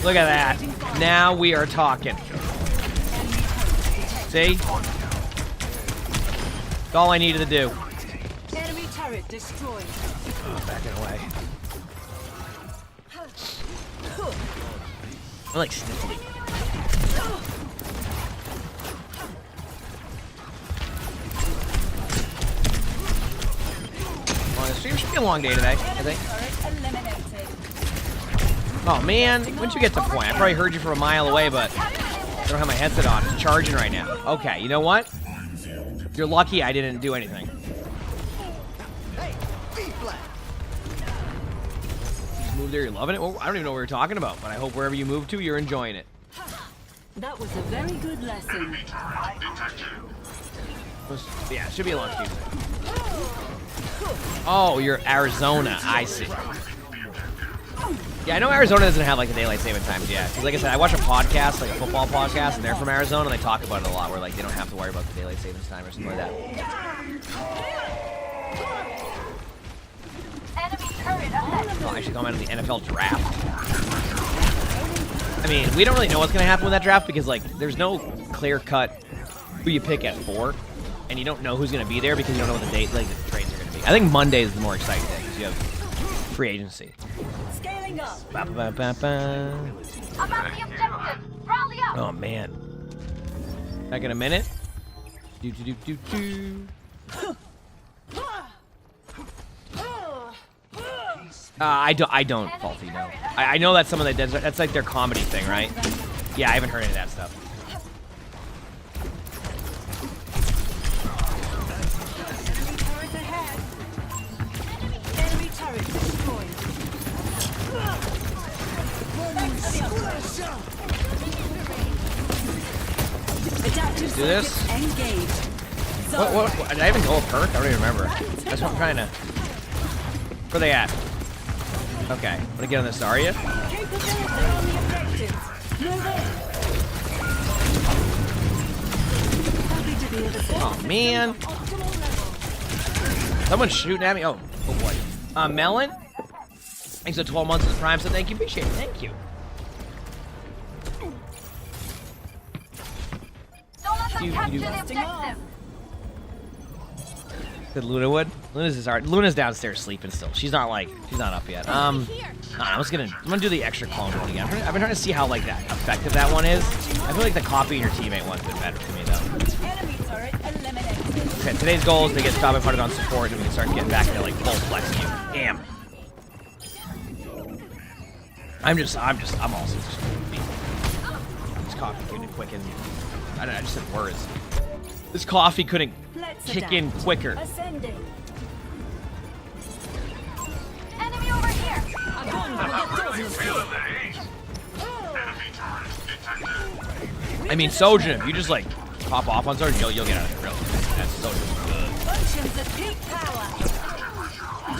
[SPEAKER 2] Look at that. Now we are talking. See? That's all I needed to do.
[SPEAKER 6] Enemy turret destroyed.
[SPEAKER 2] Backing away. I like sniffling. Well, the stream should be a long day today, I think. Oh man, when'd you get to point? I probably heard you from a mile away, but I don't have my headset on. It's charging right now. Okay, you know what? You're lucky I didn't do anything. Move there, you're loving it? Well, I don't even know what we're talking about, but I hope wherever you move to, you're enjoying it.
[SPEAKER 6] That was a very good lesson.
[SPEAKER 2] Yeah, it should be a long stream today. Oh, you're Arizona. I see. Yeah, I know Arizona doesn't have like the daylight saving times yet. Because like I said, I watch a podcast, like a football podcast, and they're from Arizona, and they talk about it a lot, where like they don't have to worry about the daylight savings time or something like that. Oh, I should come out of the NFL draft. I mean, we don't really know what's going to happen with that draft because, like, there's no clear-cut who you pick at 4, and you don't know who's going to be there because you don't know what the date, like, the trades are going to be. I think Monday is the more exciting day because you have free agency.
[SPEAKER 6] Scaling up.
[SPEAKER 2] Ba, ba, ba, ba.
[SPEAKER 8] About the objective. Rally up.
[SPEAKER 2] Oh, man. Back in a minute. Do, do, do, do, do. I don't faulty, no. I know that's some of the, that's like their comedy thing, right? Yeah, I haven't heard any of that stuff.
[SPEAKER 6] Enemy turret destroyed. Adaptive
[SPEAKER 2] Do this.
[SPEAKER 6] circuits engaged.
[SPEAKER 2] What, did I even go a perk? I don't even remember. That's what I'm trying to... Where they at? Okay, want to get on this Zarya?
[SPEAKER 6] Capability on the objectives. Move in. Happy to be of assistance.
[SPEAKER 2] Oh, man.
[SPEAKER 6] Optimal level.
[SPEAKER 2] Someone's shooting at me. Oh boy. Melon? Thanks for 12 months of the Prime, so thank you. Appreciate it. Thank you.
[SPEAKER 8] Don't let them
[SPEAKER 2] You-
[SPEAKER 8] capture
[SPEAKER 2] you-
[SPEAKER 8] the objective.
[SPEAKER 2] Did Luna would? Luna's downstairs sleeping still. She's not up yet. I'm gonna do the extra clone one again. I've been trying to see how like that effective that one is. I feel like the copying your teammate one's been better for me though.
[SPEAKER 6] Enemy turret eliminated.
[SPEAKER 2] Okay, today's goal is to get Stop and Put It on support and we can start getting back to like full flexing you. Damn. I'm also just this coffee couldn't quicken. I just said words. This coffee couldn't kick in quicker.
[SPEAKER 6] Ascending.
[SPEAKER 8] Enemy over here.
[SPEAKER 2] I mean, Sojin, if you just like pop off on Sojin, you'll get out of it real. That's Sojin.
[SPEAKER 6] Functions at peak power.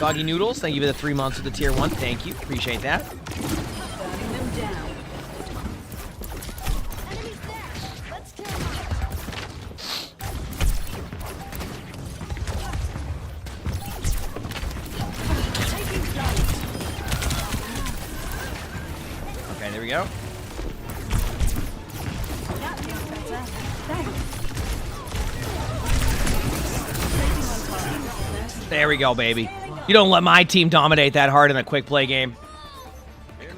[SPEAKER 2] Doggy Noodles, thank you for the 3 months with the tier 1. Thank you. Appreciate that.
[SPEAKER 6] Burning them down.
[SPEAKER 8] Enemies there. Let's kill them.
[SPEAKER 6] Taking flight.
[SPEAKER 2] Okay, there we go.
[SPEAKER 6] That feels better. Thanks.
[SPEAKER 2] There we go, baby. You don't let my team dominate that hard in a quick play game.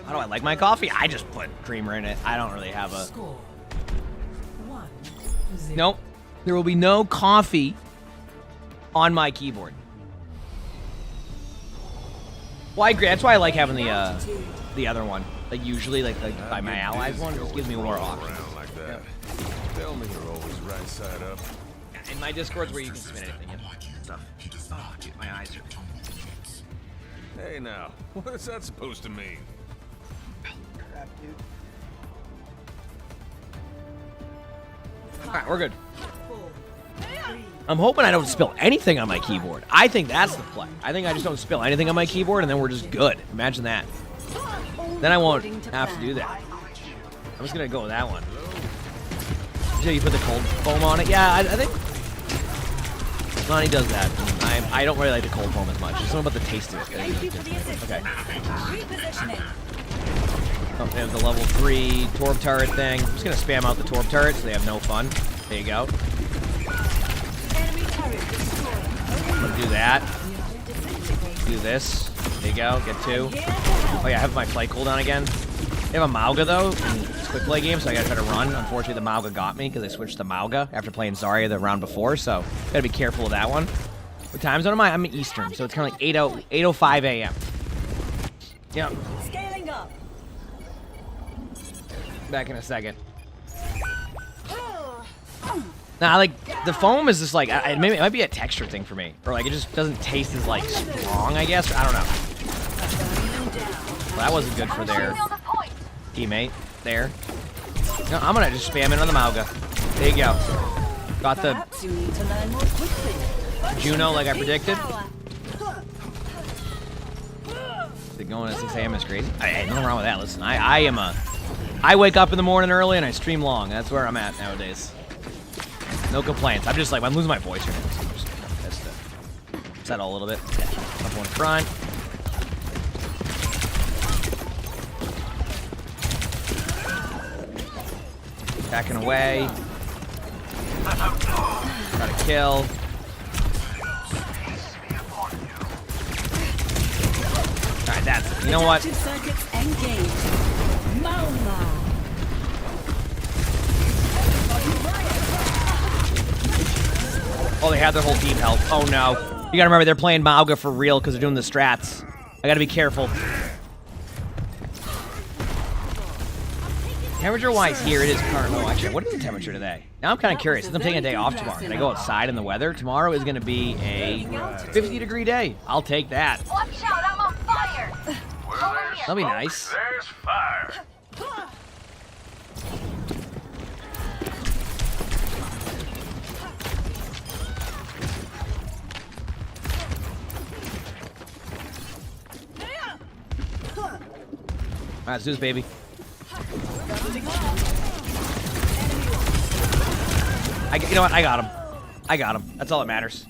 [SPEAKER 2] How do I like my coffee? I just put creamer in it. I don't really have a...
[SPEAKER 6] Score 1-0.
[SPEAKER 2] Nope. There will be no coffee on my keyboard. Well, I agree. That's why I like having the other one. Like usually, like by my allies one, it just gives me more options.
[SPEAKER 4] Around like that. Tell me you're always right side up.
[SPEAKER 2] In my Discord's where you can spin anything. Stuff. Oh, dude, my eyes are...
[SPEAKER 4] Hey now, what is that supposed to mean?
[SPEAKER 2] Alright, we're good. I'm hoping I don't spill anything on my keyboard. I think that's the play. I think I just don't spill anything on my keyboard and then we're just good. Imagine that. Then I won't have to do that. I'm just gonna go with that one. Until you put the cold foam on it. Yeah, I think Lonnie does that. I don't really like the cold foam as much. There's something about the taste of it.
[SPEAKER 6] Thank you for the assist.
[SPEAKER 2] Okay.
[SPEAKER 6] Repositioning.
[SPEAKER 2] Oh, they have the level 3 Torb turret thing. I'm just gonna spam out the Torb turret so they have no fun. There you go.
[SPEAKER 6] Enemy turret destroyed.
[SPEAKER 2] I'm gonna do that. Do this. There you go. Get 2. Oh yeah, I have my flight cooldown again. They have a Mauga though in this quick play game, so I gotta try to run. Unfortunately, the Mauga got me because I switched to Mauga after playing Zarya the round before, so gotta be careful of that one. What time zone am I? I'm in Eastern, so it's kind of like 8:05 a.m. Yep.
[SPEAKER 6] Scaling up.
[SPEAKER 2] Back in a second. Nah, like the foam is just like maybe it might be a texture thing for me, or like it just doesn't taste as like strong. I guess I don't know. Well, that wasn't good for their teammate there. No, I'm gonna just spam it on the Mauga. There you go. Got the
[SPEAKER 6] Perhaps you need to learn more quickly.
[SPEAKER 2] Juno like I predicted. The going at 6 a.m. is crazy. Hey, nothing wrong with that. Listen, I wake up in the morning early and I stream long. That's where I'm at nowadays. No complaints. I'm just like, I'm losing my voice right now. So I'm just pissed to settle a little bit. Yeah. Up one front. Backing away. Got a kill. Alright, that's it. You know what?
[SPEAKER 6] Adaptive circuits engaged. Mama.
[SPEAKER 2] Oh, they have their whole team health. Oh no. You gotta remember, they're playing Mauga for real because they're doing the strats. I gotta be careful. Temperature-wise here, it is current. Oh, actually, what is the temperature today? Now I'm kind of curious. Since I'm taking a day off tomorrow, can I go outside in the weather? Tomorrow is going to be a 50-degree day. I'll take that.
[SPEAKER 8] Watch out, I'm on fire.
[SPEAKER 2] That'll be nice.
[SPEAKER 5] There's fire.
[SPEAKER 2] All right, Zeus, baby. You know what? I got him. I got him. That's all that matters.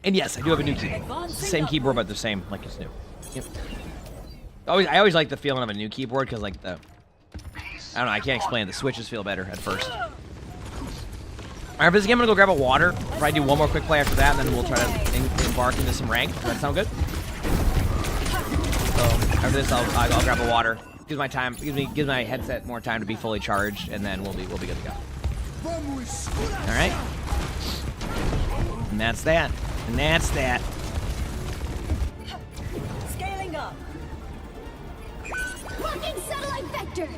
[SPEAKER 2] And yes, I do have a new keyboard. It's the same keyboard, but the same, like it's new. Yep. I always like the feeling of a new keyboard because, like, I don't know, I can't explain it. The switches feel better at first. All right, for this game, I'm gonna go grab a water. Probably do one more quick play after that, and then we'll try to embark into some rank. Does that sound good? So after this, I'll grab a water. Gives my headset more time to be fully charged, and then we'll be good to go. All right. And that's that. And that's that.
[SPEAKER 6] Scaling up.
[SPEAKER 9] Walking satellite vector.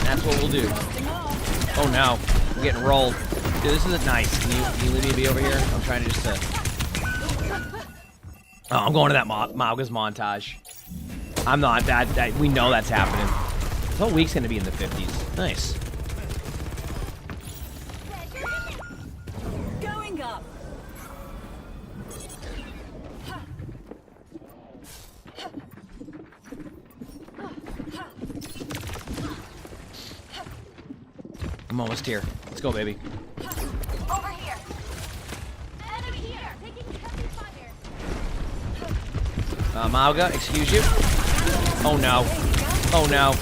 [SPEAKER 2] That's what we'll do. Oh no, we're getting rolled. Dude, this isn't nice. Can you leave me be over here? I'm trying to just Oh, I'm going to that Mauga's montage. I'm not. That we know that's happening. This whole week's gonna be in the 50s. Nice.
[SPEAKER 6] Going up.
[SPEAKER 2] I'm almost here. Let's go, baby.
[SPEAKER 9] Over here. Enemy here. Taking heavy fire.
[SPEAKER 2] Mauga, excuse you. Oh no. Oh no.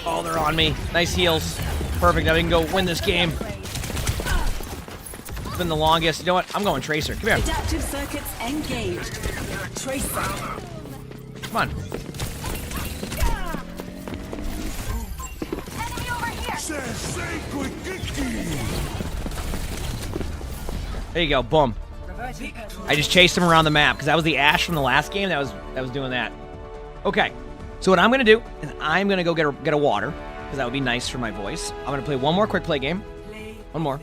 [SPEAKER 2] Oh, they're on me. Nice heals. Perfect. Now we can go win this game. It's been the longest. You know what? I'm going Tracer. Come here.
[SPEAKER 6] Adaptive circuits engaged. Tracer.
[SPEAKER 2] Come on.
[SPEAKER 9] Enemy over here.
[SPEAKER 2] There you go. Boom. I just chased him around the map because that was the Ashe from the last game that was doing that. Okay. So what I'm gonna do is I'm gonna go get a water because that would be nice for my voice. I'm gonna play one more quick play game. One more.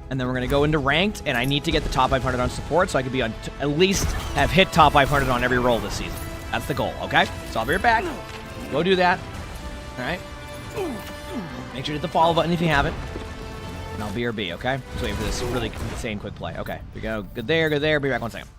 [SPEAKER 2] And then we're gonna go into ranked, and I need to get the top 500 on support so I can be on at least have hit top 500 on every role this season. That's the goal, okay? So I'll be right back. Go do that. All right. Make sure to hit the follow button if you haven't. And I'll BRB, okay? Just waiting for this really insane quick play. Okay, we go. Good there, good there. Be back 1 second.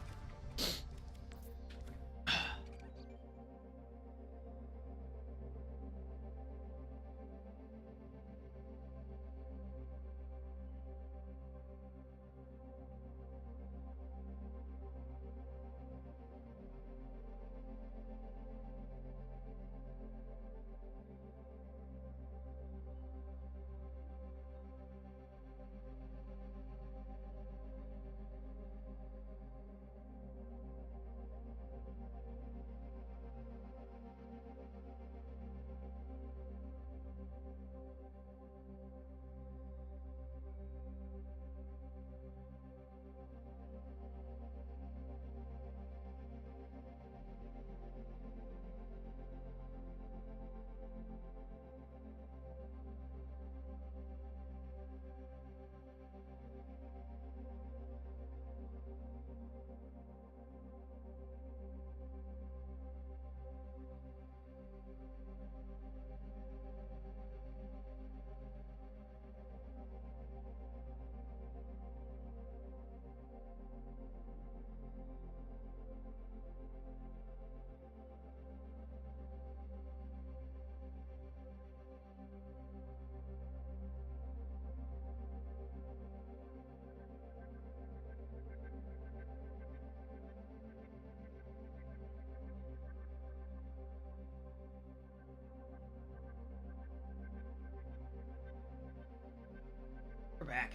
[SPEAKER 2] We're back.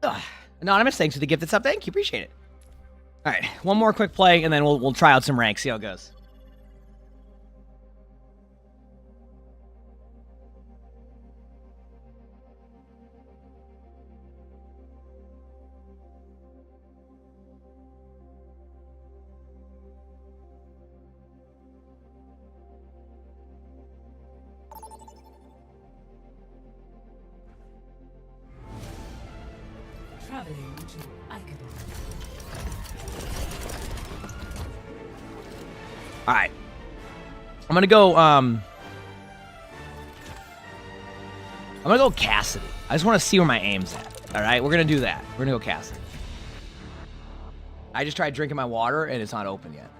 [SPEAKER 2] Ugh. Anonymous, thanks for the gifted sub. Thank you, appreciate it. All right, one more quick play, and then we'll try out some ranks, see how it goes.
[SPEAKER 6] Traveling to Icon.
[SPEAKER 2] All right, I'm gonna go. I'm gonna go Cassidy. I just want to see where my aim's at. All right, we're gonna do that. We're gonna go Cassidy. I just tried drinking my water and it's not open yet.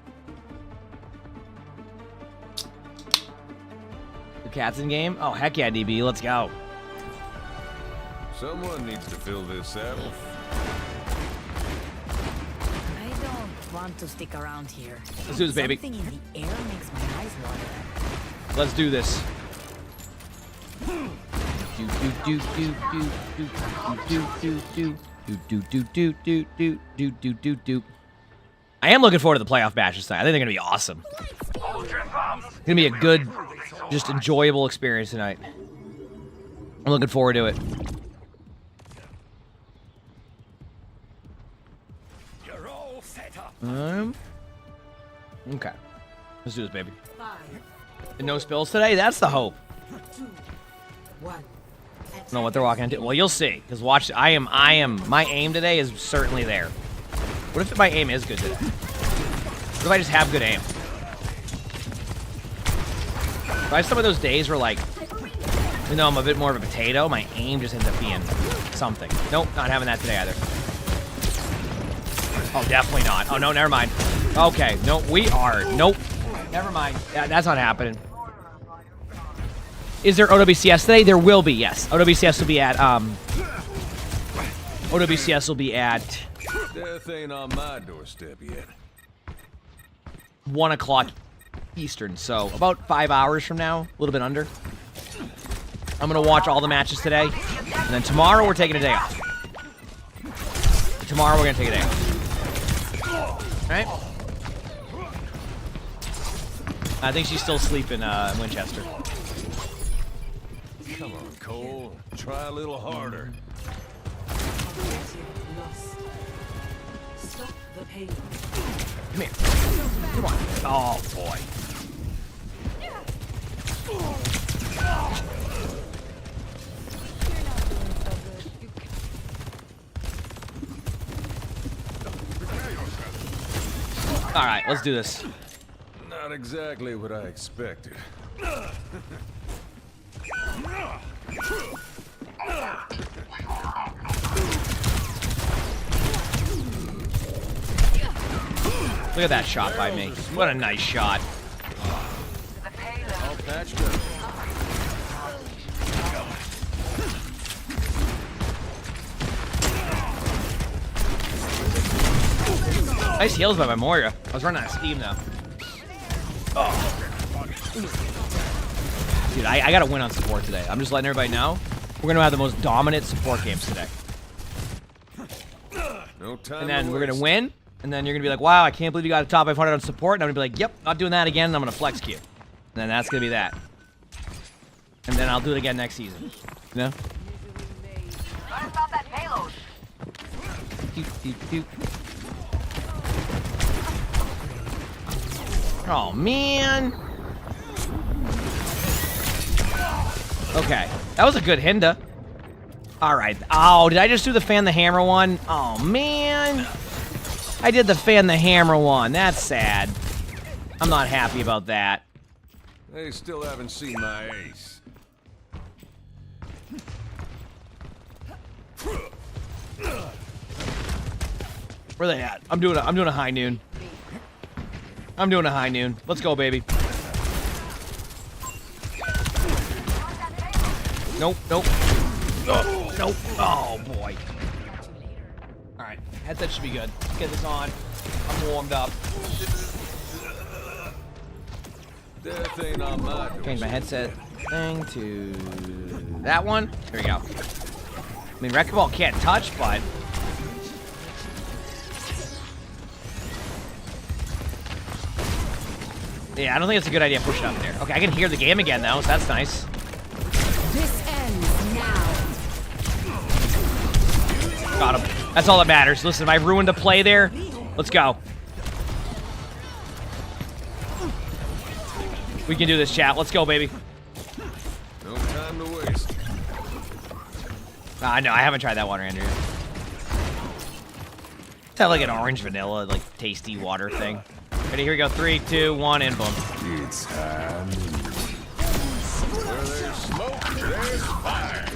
[SPEAKER 2] The cat's in game? Oh heck yeah, DB, let's go.
[SPEAKER 4] Someone needs to fill this saddle.
[SPEAKER 7] I don't want to stick around here.
[SPEAKER 2] Let's do this, baby.
[SPEAKER 7] Something in the air makes my eyes water.
[SPEAKER 2] Let's do this. I am looking forward to the playoff batches tonight. I think they're gonna be awesome. It's gonna be a good just enjoyable experience tonight. I'm looking forward to it.
[SPEAKER 5] You're all set up.
[SPEAKER 2] Okay. Let's do this, baby. And no spills today? That's the hope. I don't know what they're walking into. Well, you'll see. Because watch, my aim today is certainly there. What if my aim is good today? What if I just have good aim? Do I have some of those days where, like, even though I'm a bit more of a potato, my aim just ends up being something. Nope, not having that today either. Oh, definitely not. Oh, no, never mind. Okay, no, we are. Nope. Never mind. Yeah, that's not happening. Is there OWCS today? There will be, yes. OWCS will be at, OWCS will be at...
[SPEAKER 5] Death ain't on my doorstep yet.
[SPEAKER 2] 1 o'clock Eastern, so about 5 hours from now, a little bit under. I'm going to watch all the matches today, and then tomorrow we're taking a day off. Tomorrow we're going to take a day off. All right? I think she's still sleeping in Winchester.
[SPEAKER 5] Come on, Cole. Try a little harder.
[SPEAKER 7] Stop the pain.
[SPEAKER 2] Come here. Come on. Oh, boy. All right, let's do this.
[SPEAKER 5] Not exactly what I expected.
[SPEAKER 2] Look at that shot by me. What a nice shot.
[SPEAKER 5] All patched up.
[SPEAKER 2] Nice heals by my Moira. I was running out of steam though. Oh. Dude, I gotta win on support today. I'm just letting everybody know. We're gonna have the most dominant support games today.
[SPEAKER 5] No time
[SPEAKER 2] And then
[SPEAKER 5] to
[SPEAKER 2] we're gonna
[SPEAKER 5] waste.
[SPEAKER 2] win. And then you're gonna be like, wow, I can't believe you got a top 500 on support. And I'm gonna be like, yep, not doing that again. And I'm gonna flex queue. And then that's gonna be that. And then I'll do it again next season. You know?
[SPEAKER 8] Learn about that payload.
[SPEAKER 2] Doop, doop, doop. Oh, man. Okay. That was a good Hinda. All right. Oh, did I just do the fan the hammer one? Oh, man. I did the fan the hammer one. That's sad. I'm not happy about that.
[SPEAKER 5] They still haven't seen my ace.
[SPEAKER 2] Where they at? I'm doing a high noon. I'm doing a high noon. Let's go, baby. Nope, nope. Oh, nope. Oh, boy. All right. Headset should be good. Let's get this on. I'm warmed up.
[SPEAKER 5] Death ain't on my door.
[SPEAKER 2] Change my headset thing to that one. There we go. I mean, Wrecking Ball can't touch, but... yeah, I don't think it's a good idea pushing up there. Okay, I can hear the game again, though, so that's nice.
[SPEAKER 6] This ends now.
[SPEAKER 2] Got him. That's all that matters. Listen, if I ruined a play there, let's go. We can do this, chat. Let's go, baby.
[SPEAKER 5] No time to waste.
[SPEAKER 2] No, I haven't tried that water, Andrew. Let's have like an orange vanilla, like tasty water thing. Ready? Here we go. 3, 2, 1, and boom.
[SPEAKER 4] It's time.
[SPEAKER 5] Where there's smoke, there's fire.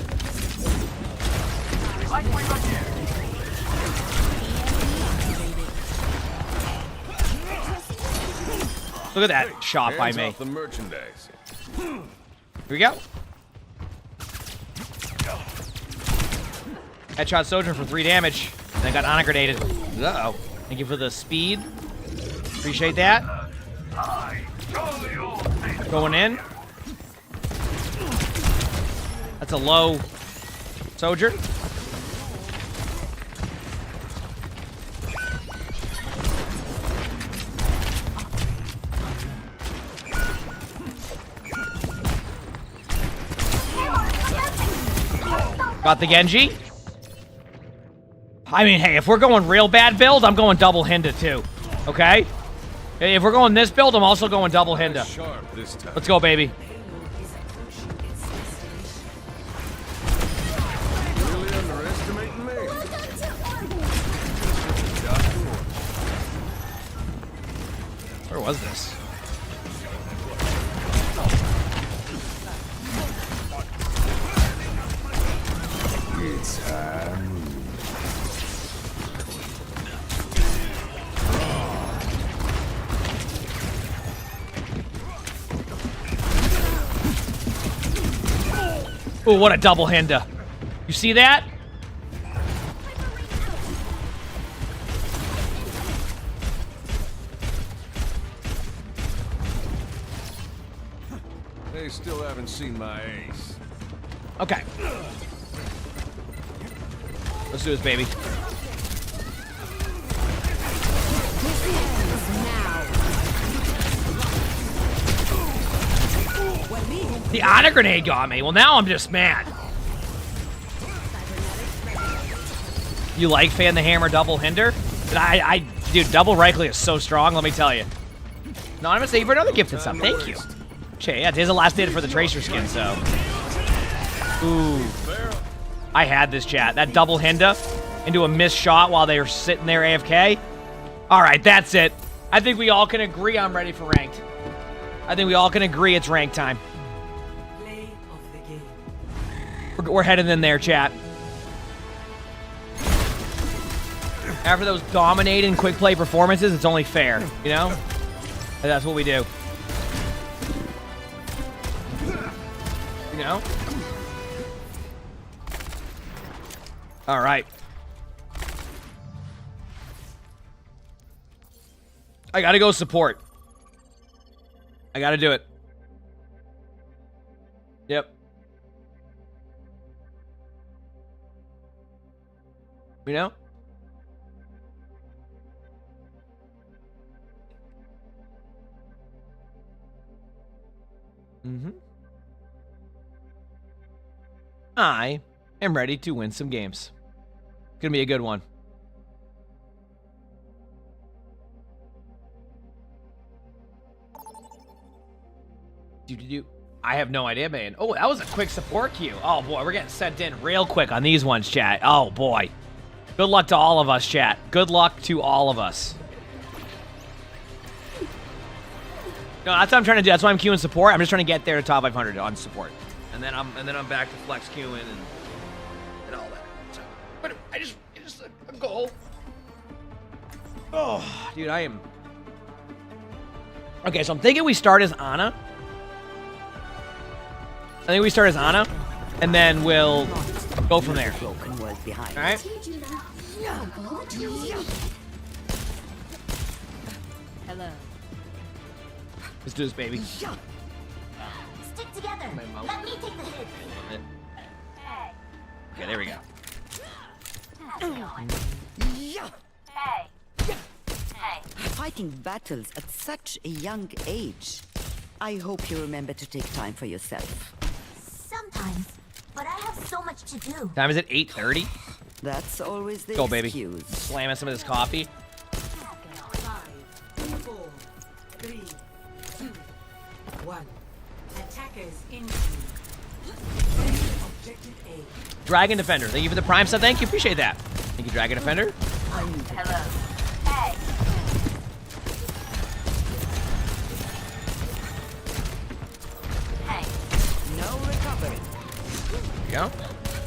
[SPEAKER 2] Look at that shot by
[SPEAKER 5] Hands
[SPEAKER 2] me.
[SPEAKER 5] off the merchandise.
[SPEAKER 2] Here we go. Headshot Sojourn for 3 damage. Then got Ana grenaded. Uh-oh. Thank you for the speed. Appreciate that. Going in. That's a low Sojourn. Got the Genji. I mean, hey, if we're going real bad build, I'm going double Hinda too. Okay? If we're going this build, I'm also going double Hinda.
[SPEAKER 5] Sharp this time.
[SPEAKER 2] Let's go, baby.
[SPEAKER 5] Really underestimating me?
[SPEAKER 2] Where was this?
[SPEAKER 4] It's time.
[SPEAKER 2] Oh, what a double Hinda. You see that?
[SPEAKER 5] They still haven't seen my ace.
[SPEAKER 2] Okay. Let's do this, baby. The honor grenade got me. Well, now I'm just mad. You like Fan the Hammer double hinder? Dude, double right click is so strong, let me tell you. Anonymous, thank you for another gifted sub. Thank you. Shit, yeah, today's the last day for the Tracer skin, so. Ooh. I had this, chat. That double Hinda into a missed shot while they were sitting there AFK. All right, that's it. I think we all can agree I'm ready for ranked. I think we all can agree it's rank time. We're heading in there, chat. After those dominating quick play performances, it's only fair, you know? And that's what we do. You know? All right. I gotta go support. I gotta do it. Yep. You know? Mm-hmm. I am ready to win some games. Gonna be a good one. I have no idea, man. Oh, that was a quick support queue. Oh boy, we're getting sent in real quick on these ones, chat. Oh boy. Good luck to all of us, chat. Good luck to all of us. No, that's what I'm trying to do. That's why I'm queuing support. I'm just trying to get there to top 500 on support, and then I'm back to flex queuing and all that. So, but it's just a goal. Oh, dude, I am. Okay, so I'm thinking we start as Ana. I think we start as Ana, and then we'll go from there. All right.
[SPEAKER 6] Hello.
[SPEAKER 2] Let's do this, baby.
[SPEAKER 9] Stick together. Let me take the hit.
[SPEAKER 2] Okay, there we go.
[SPEAKER 9] Hey.
[SPEAKER 7] Fighting battles at such a young age. I hope you remember to take time for yourself.
[SPEAKER 9] Sometimes, but I have so much to do.
[SPEAKER 2] Time is it 8:30?
[SPEAKER 7] That's always the
[SPEAKER 2] Go, baby.
[SPEAKER 7] excuse.
[SPEAKER 2] Slamming some of this coffee.
[SPEAKER 6] 5, 4, 3, 2, 1. Attackers incoming. Objective A.
[SPEAKER 2] Dragon Defender, thank you for the Prime sub. Thank you, appreciate that. Thank you, Dragon Defender.
[SPEAKER 9] Hello. Hey. Hey.
[SPEAKER 7] No recovery.
[SPEAKER 2] There you go.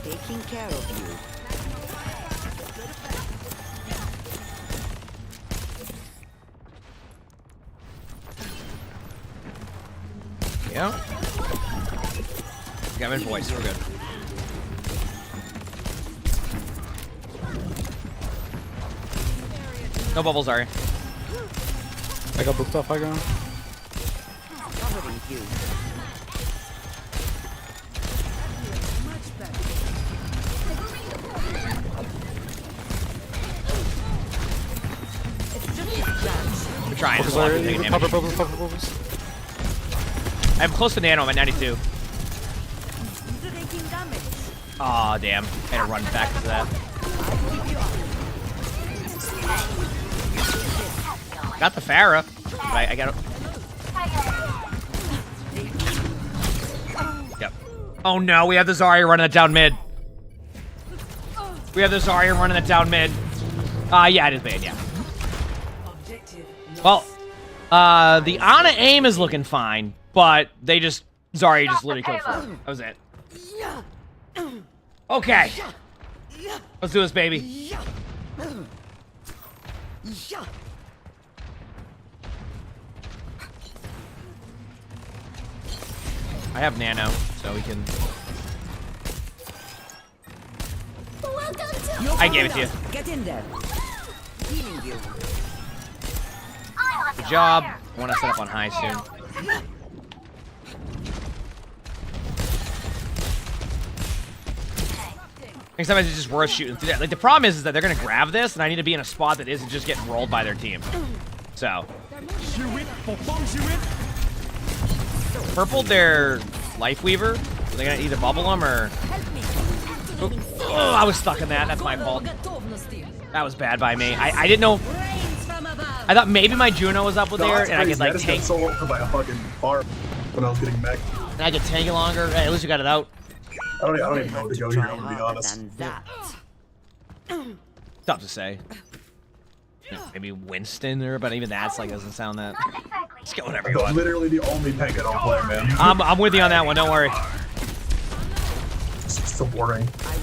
[SPEAKER 7] Taking care of you.
[SPEAKER 2] Yeah. Got him in voice. We're good. No bubbles, Ari.
[SPEAKER 10] I got booked off, I got.
[SPEAKER 7] Covering you.
[SPEAKER 2] We're trying.
[SPEAKER 10] Bubbles
[SPEAKER 2] Just
[SPEAKER 10] are
[SPEAKER 2] taking damage.
[SPEAKER 10] cover bubbles, cover bubbles.
[SPEAKER 2] I'm close to nano. I'm at 92. Aw, damn. I had to run back to that. Got the Pharah. But I got Yep. Oh no, we have the Zarya running it down mid. We have the Zarya running it down mid. Yeah, it is bad, yeah. Well, the Ana aim is looking fine, but they just... Zarya just literally killed 4. That was it. Okay. Let's do this, baby. I have Nano, so we can... I gave it to you.
[SPEAKER 7] Get in there. Healing you.
[SPEAKER 2] Good job. I want to set up on high soon. Next time it's just worth shooting through that. Like, the problem is that they're going to grab this, and I need to be in a spot that isn't just getting rolled by their team. So. Purpled their Life Weaver. Are they going to either bubble them or... Oh, I was stuck in that. That's my fault. That was bad by me. I didn't know... I thought maybe my Juno was up with there, and I could, like, tank...
[SPEAKER 11] by a fucking bar when I was getting mech.
[SPEAKER 2] And I could tank it longer. Hey, at least you got it out.
[SPEAKER 11] I don't even know where to go here, I'm gonna be honest.
[SPEAKER 2] Tough to say. Maybe Winston, but even that's like doesn't sound that. Let's go whatever you want.
[SPEAKER 11] Literally the only tank I don't play, man.
[SPEAKER 2] I'm with you on that one. Don't worry.
[SPEAKER 11] It's so boring.
[SPEAKER 2] I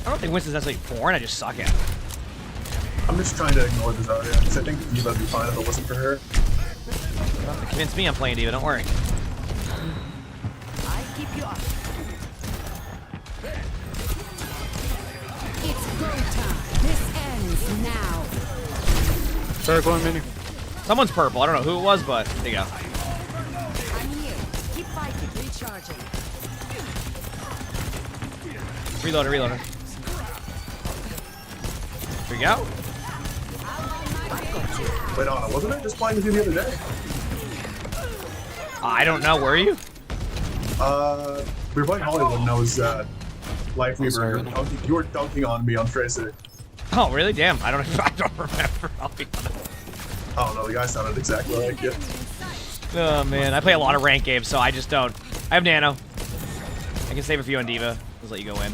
[SPEAKER 2] don't think Winston's necessarily foreign. I just suck at it.
[SPEAKER 11] I'm just trying to ignore the Zarya because I think D.Va would be fine if it wasn't for her.
[SPEAKER 2] You don't have to convince me I'm playing D.Va. Don't worry.
[SPEAKER 7] I keep you up.
[SPEAKER 6] It's go time. This ends now.
[SPEAKER 10] Sorry, going mini.
[SPEAKER 2] Someone's purple. I don't know who it was, but there you go.
[SPEAKER 6] I'm here. Keep fighting. Recharging.
[SPEAKER 2] Reloader. Here we go.
[SPEAKER 11] Wait, no, wasn't I just playing with you the other day?
[SPEAKER 2] I don't know. Were you?
[SPEAKER 11] We were playing Hollywood and I was, Life Weaver. You were dunking on me on Tracer.
[SPEAKER 2] Oh, really? Damn. I don't remember. I'll be honest.
[SPEAKER 11] I don't know, the guy sounded exactly like you.
[SPEAKER 2] Oh, man. I play a lot of ranked games, so I just don't. I have Nano. I can save a few on D.Va. Just let you go in.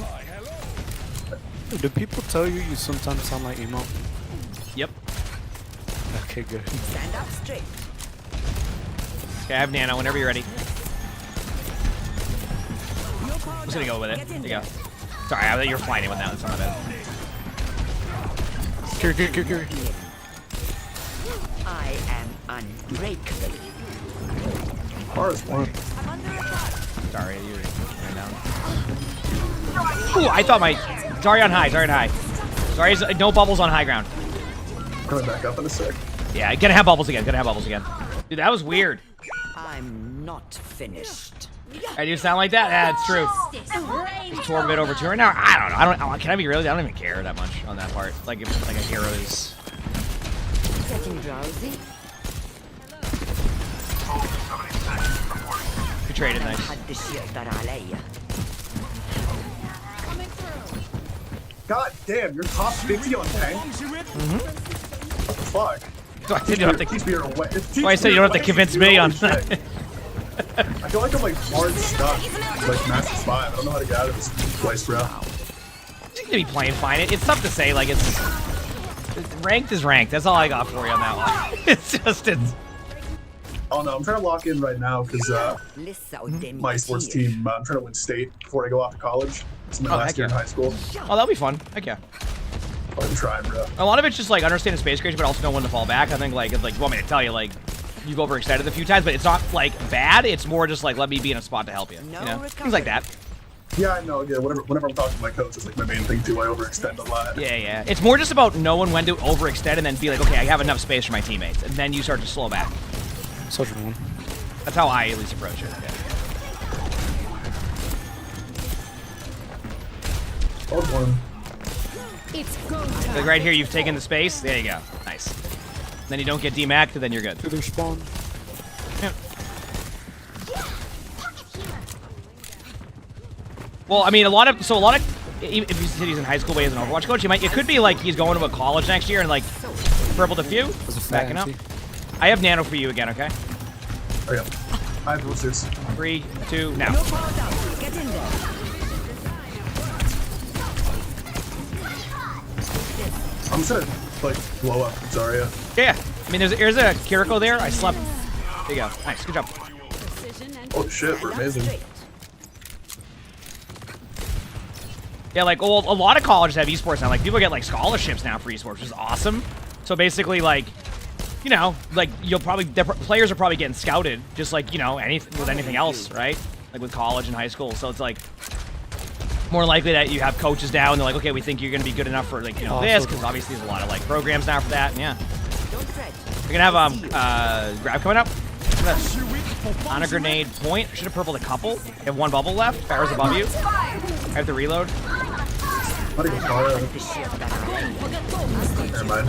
[SPEAKER 10] Do people tell you you sometimes sound like Emongg?
[SPEAKER 2] Yep.
[SPEAKER 10] Okay, good.
[SPEAKER 7] Stand up straight.
[SPEAKER 2] Okay, I have Nano whenever you're ready. I'm just gonna go with it. There you go. Sorry, I thought you were flying in with that. That's not bad.
[SPEAKER 10] Carry.
[SPEAKER 7] I am unbreakable.
[SPEAKER 11] Bars one.
[SPEAKER 2] Sorry, you ran down. Ooh, I thought my... Zarya on high. Zarya's no bubbles on high ground.
[SPEAKER 11] Coming back up in a sec.
[SPEAKER 2] Yeah, gonna have bubbles again. Dude, that was weird.
[SPEAKER 7] I'm not finished.
[SPEAKER 2] I do sound like that? Yeah, it's true. Tore a bit over 2 right now. I don't know. Can I be real? I don't even care that much on that part. Like, if like a hero is...
[SPEAKER 7] Getting drowsy?
[SPEAKER 2] You traded nice.
[SPEAKER 11] God damn, you're top 50 on tank?
[SPEAKER 2] Mm-hmm.
[SPEAKER 11] What the fuck?
[SPEAKER 2] So I said you don't have to...
[SPEAKER 11] Keeps me away.
[SPEAKER 2] Well, I said you don't have to convince me on that.
[SPEAKER 11] I feel like I'm like hard stuck. Like Master 5. I don't know how to get out of this place, bro.
[SPEAKER 2] You're gonna be playing fine. It's tough to say. Like, it's ranked is ranked. That's all I got for you on that one. It's.
[SPEAKER 11] Oh no, I'm trying to lock in right now because my sports team. I'm trying to win state before I go off to college. It's my last year in high school.
[SPEAKER 2] Oh, that'll be fun. Heck yeah.
[SPEAKER 11] I'm trying, bro.
[SPEAKER 2] A lot of it's just like understanding space creation, but also know when to fall back. I think like you want me to tell you like you've overextended a few times, but it's not like bad. It's more just like let me be in a spot to help you. You know, things like that.
[SPEAKER 11] Yeah, I know. Yeah, whenever I'm talking to my coach, it's like my main thing too. I overextend a lot.
[SPEAKER 2] Yeah. It's more just about knowing when to overextend and then be like, okay, I have enough space for my teammates, and then you start to slow back.
[SPEAKER 10] Such a one.
[SPEAKER 2] That's how I at least approach it. Yeah.
[SPEAKER 11] Oh, one.
[SPEAKER 6] It's go time.
[SPEAKER 2] Like right here, you've taken the space. There you go. Nice. Then you don't get demac'd, then you're good.
[SPEAKER 10] Do they spawn?
[SPEAKER 2] Yeah. Well, I mean, a lot of if you said he's in high school, but he's an Overwatch coach, it could be like he's going to a college next year and like purpled a few, backing up. I have Nano for you again, okay?
[SPEAKER 11] Oh yeah. I have boosters.
[SPEAKER 2] 3, 2, now.
[SPEAKER 7] Get in there.
[SPEAKER 11] I'm just gonna like blow up Zarya.
[SPEAKER 2] Yeah. I mean, there's a Kiriko there. I slept. There you go. Nice. Good job.
[SPEAKER 11] Oh shit, we're amazing.
[SPEAKER 2] Yeah, like, well, a lot of colleges have esports now. Like, people get like scholarships now for esports, which is awesome. So basically, like, you know, like the players are probably getting scouted, just like, you know, with anything else, right? Like with college and high school. So it's like more likely that you have coaches now and they're like, okay, we think you're gonna be good enough for like, you know, this, because obviously there's a lot of like programs now for that. And yeah, we're gonna have grab coming up. On a grenade point. Should have purpled a couple. You have one bubble left. Farrah's above you. I have to reload.
[SPEAKER 11] Never mind.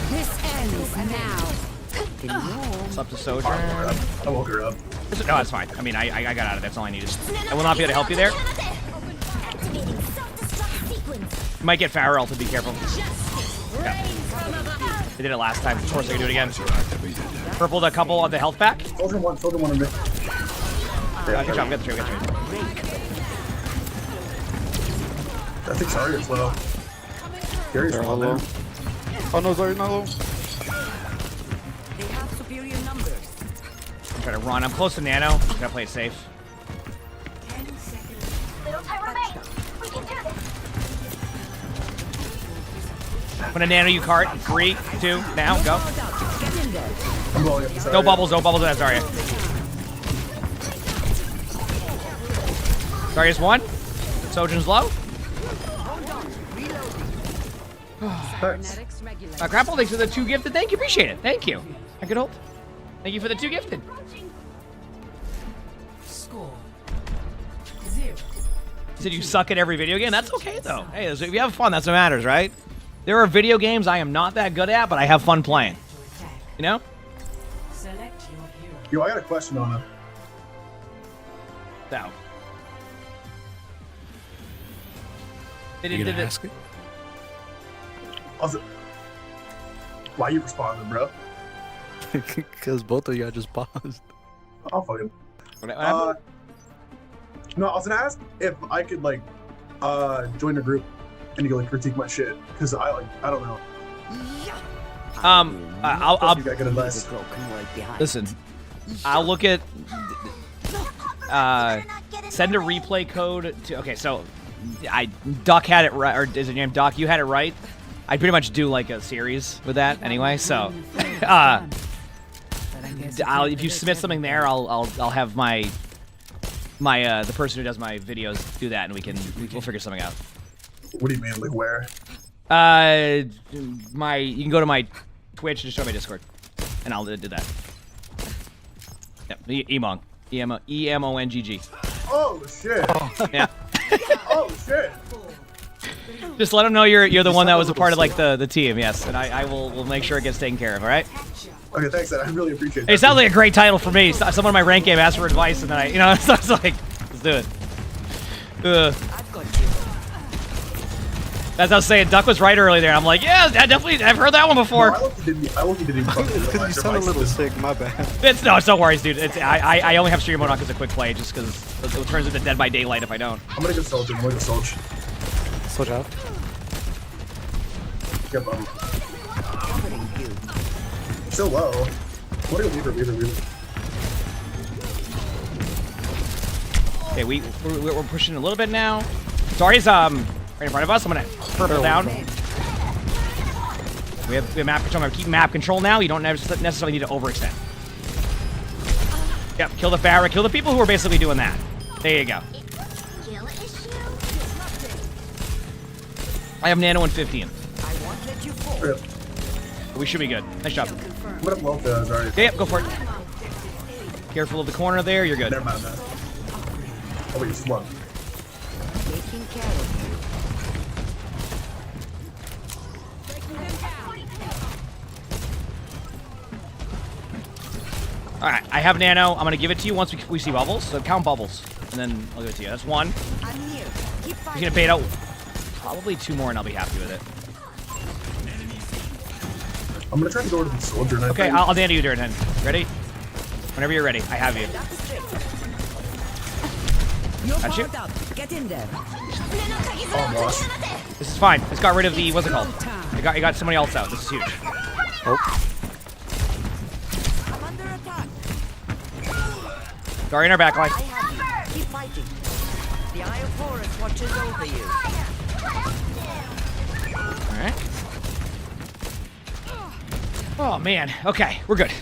[SPEAKER 6] This ends now.
[SPEAKER 2] It's up to Sojourn.
[SPEAKER 11] I woke her up.
[SPEAKER 2] No, that's fine. I mean, I got out of it. That's all I needed. I will not be able to help you there. You might get Farrah to be careful. Okay. I did it last time. Of course I can do it again. Purpled a couple on the health pack.
[SPEAKER 11] Soldier one on me.
[SPEAKER 2] Good job, get the trade, get the trade.
[SPEAKER 11] I think Zarya's low. Gary's
[SPEAKER 10] They're all
[SPEAKER 11] low.
[SPEAKER 10] low. Oh no, Zarya's not low.
[SPEAKER 7] They have superior numbers.
[SPEAKER 2] I'm trying to run. I'm close to Nano. Gotta play it safe.
[SPEAKER 9] Little time remains. We can do this.
[SPEAKER 2] I'm gonna Nano you cart. 3, 2, now, go.
[SPEAKER 11] I'm blowing up Zarya.
[SPEAKER 2] No bubbles on that Zarya. Zarya's 1. Sojourn's low. Grapple, thanks for the 2 gifted. Thank you, appreciate it. Thank you. I could hold. Thank you for the 2 gifted.
[SPEAKER 6] Score 0.
[SPEAKER 2] Said you suck at every video game? That's okay, though. Hey, if you have fun, that's what matters, right? There are video games I am not that good at, but I have fun playing. You know?
[SPEAKER 6] Select your hero.
[SPEAKER 11] Yo, I got a question on it.
[SPEAKER 2] So.
[SPEAKER 10] You gonna ask it?
[SPEAKER 11] Why you responding, bro?
[SPEAKER 10] Because both of y'all just paused.
[SPEAKER 11] I'll fucking.
[SPEAKER 2] What happened?
[SPEAKER 11] No, I was gonna ask if I could like join a group and you can like critique my shit because I don't know.
[SPEAKER 2] I'll
[SPEAKER 11] You got good advice.
[SPEAKER 2] listen. I'll look at send a replay code to. Okay, so Duck had it right, or is it named Duck? You had it right. I pretty much do like a series with that anyway. So, if you submit something there, I'll have the person who does my videos do that, and we'll figure something out.
[SPEAKER 11] What do you mean, like where?
[SPEAKER 2] You can go to my Twitch and just show my Discord, and I'll do that. Yep, Emongg, E-M-O-N-G-G.
[SPEAKER 11] Oh shit!
[SPEAKER 2] Yeah.
[SPEAKER 11] Oh shit!
[SPEAKER 2] Just let them know you're the one that was a part of like the team, yes, and I will make sure it gets taken care of. All right.
[SPEAKER 11] Okay, thanks. I really appreciate that.
[SPEAKER 2] It sounds like a great title for me. Someone in my rank game asked for advice, and then so it's like, let's do it. As I was saying, Duck was right earlier there. I'm like, yeah, I've heard that one before.
[SPEAKER 11] No, I looked didn't
[SPEAKER 10] It's because you sound a little sick, my bad.
[SPEAKER 2] It's no worries, dude. I only have stream mode on because a quick play, just because it turns into Dead by Daylight if I don't.
[SPEAKER 11] I'm gonna go Soldier.
[SPEAKER 10] Soldier out.
[SPEAKER 11] Yeah, buddy. So low. What are you leave her?
[SPEAKER 2] Okay, we're pushing a little bit now. Zarya's right in front of us. I'm gonna purple down. We have map control. I'm gonna keep map control now. You don't necessarily need to overextend. Yep, kill the Farrah. Kill the people who are basically doing that. There you go. I have Nano in 15. We should be good. Nice job.
[SPEAKER 11] I'm gonna blow up Zarya.
[SPEAKER 2] Okay, yep, go for it. Careful of the corner there. You're good.
[SPEAKER 11] Never mind that. Oh wait, it's one.
[SPEAKER 7] Taking care of you.
[SPEAKER 2] Alright, I have nano. I'm gonna give it to you once we see bubbles. So count bubbles. And then I'll give it to you. That's one.
[SPEAKER 7] I'm here. Keep
[SPEAKER 2] He's
[SPEAKER 7] fighting.
[SPEAKER 2] gonna bait out probably 2 more and I'll be happy with it.
[SPEAKER 11] I'm gonna try to go over to the soldier. And
[SPEAKER 2] Okay, I'll nano you, Durden. Ready? Whenever you're ready, I have you. Got you?
[SPEAKER 7] Get in there.
[SPEAKER 11] Almost.
[SPEAKER 2] This is fine. This got rid of the, what's it called? You got somebody else out. This is huge.
[SPEAKER 10] Oh.
[SPEAKER 7] I'm under attack.
[SPEAKER 2] Sorry, in our back line.
[SPEAKER 7] I have you. Keep fighting. The Eye of Horus watches over you.
[SPEAKER 2] Alright. Oh, man. Okay, we're good.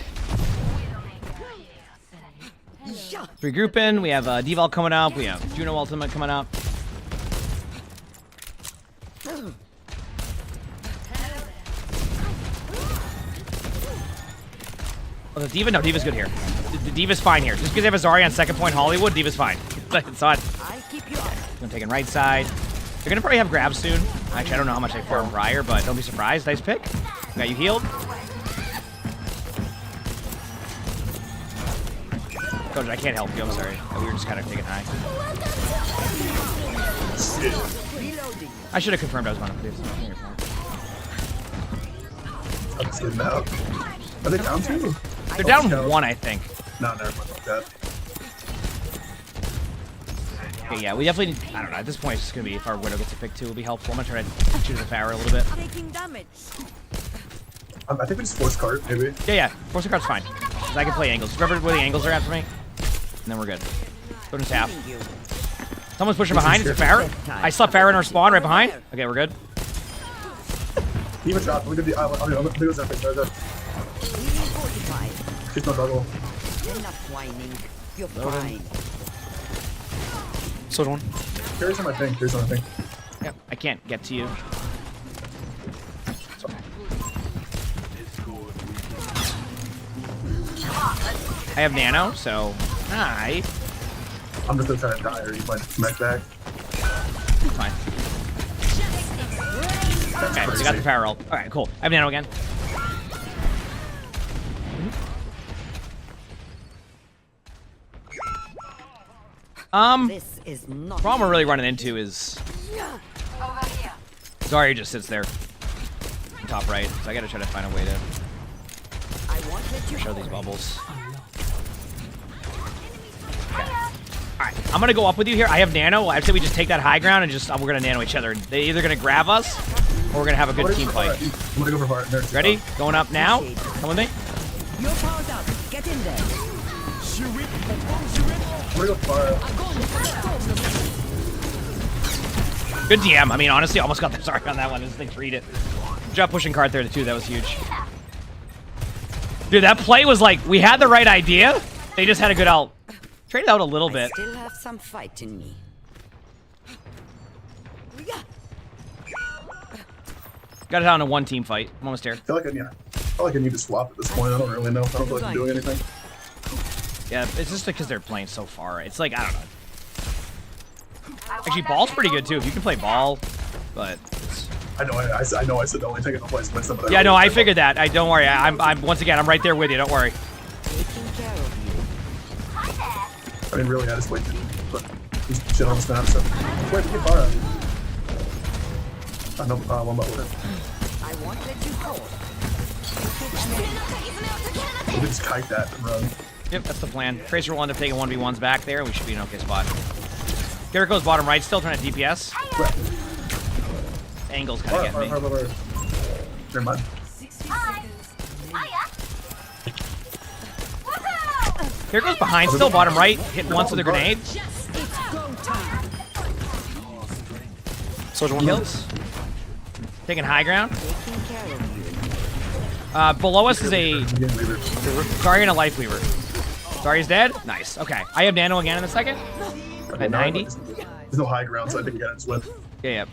[SPEAKER 2] Regrouping. We have Deval coming up. We have Juno Ultimate coming up. Oh, the Diva? No, Diva's good here. The Diva's fine here. Just because they have a Zarya on second point Hollywood, Diva's fine. It's on.
[SPEAKER 7] I'll keep you up.
[SPEAKER 2] I'm taking right side. They're gonna probably have grabs soon. Actually, I don't know how much they farm prior, but don't be surprised. Nice pick. Got you healed. Coach, I can't help you. I'm sorry. We were just kind of taking high. I should have confirmed I was going to do something.
[SPEAKER 11] I'm sitting out. Are they down 2?
[SPEAKER 2] They're down 1, I think.
[SPEAKER 11] No, never mind like that.
[SPEAKER 2] Okay, yeah, we definitely need, I don't know. At this point, it's just going to be if our Widow gets a pick 2, it'll be helpful. I'm going to try to shoot the Farah a little bit.
[SPEAKER 7] Taking damage.
[SPEAKER 11] I think we just force cart, maybe.
[SPEAKER 2] Yeah, force the card's fine. Because I can play angles. Remember where the angles are at for me? And then we're good. Go to tap. Someone's pushing behind. Is it Farah? I slept Farah in our spawn right behind. Okay, we're good.
[SPEAKER 11] Even shot. Look at the island. I'll do those epics. Right there. She's no double.
[SPEAKER 7] Enough whining. You're fine.
[SPEAKER 10] Soldier one.
[SPEAKER 11] Here's on my thing. Here's on my thing.
[SPEAKER 2] Yep, I can't get to you. I have nano, so hi.
[SPEAKER 11] I'm just gonna try to die or you might smack back.
[SPEAKER 2] Fine. Okay, so you got the power roll. Alright, cool. I have nano again.
[SPEAKER 7] This is not
[SPEAKER 2] problem we're really running into is Zarya just sits there. Top right. So I gotta try to find a way to show these bubbles. Alright, I'm gonna go up with you here. I have nano. I'd say we just take that high ground and just we're gonna nano each other. They're either gonna grab us or we're gonna have a good team fight.
[SPEAKER 11] I'm gonna go for far. There,
[SPEAKER 2] Ready? Going up now. Come with me.
[SPEAKER 7] You're powered up. Get in there.
[SPEAKER 11] I'm gonna go far.
[SPEAKER 2] Good DM. I mean, honestly, I almost got the sorry on that one. This thing treat it. Good job pushing card there too. That was huge. Dude, that play was like we had the right idea. They just had a good out. Traded out a little bit.
[SPEAKER 7] Still have some fight in me.
[SPEAKER 2] Got it down to 1 team fight. I'm almost there.
[SPEAKER 11] I feel like I need to swap at this point. I don't really know. I don't feel like I'm doing anything.
[SPEAKER 2] Yeah, it's just because they're playing so far. It's like, I don't know. Actually, ball's pretty good too. If you can play ball, but it's...
[SPEAKER 11] I know I said the only thing in the place against them. But
[SPEAKER 2] yeah, no, I figured that. Don't worry. I'm once again, I'm right there with you. Don't worry.
[SPEAKER 7] Taking care of you.
[SPEAKER 11] I mean, really, I just wait. But he's shit on the snap. So wait, get far out. I know. One bubble hit.
[SPEAKER 7] I won't let you go.
[SPEAKER 11] We can just kite that and run.
[SPEAKER 2] Yep, that's the plan. Tracer will end up taking 1v1s back there. We should be in an okay spot. Jericho's bottom right, still trying to DPS. Angle's kind of getting me.
[SPEAKER 11] Never mind.
[SPEAKER 2] Here goes behind, still bottom right. Hit once with a grenade.
[SPEAKER 10] Soldier one
[SPEAKER 2] kills. Taking high ground. Below us is a Zarya and a Life Weaver. Zarya's dead. Nice. Okay. I have nano again in a second.
[SPEAKER 11] Okay,
[SPEAKER 2] At 90.
[SPEAKER 11] There's no high ground, so I think you gotta just win.
[SPEAKER 2] Yeah.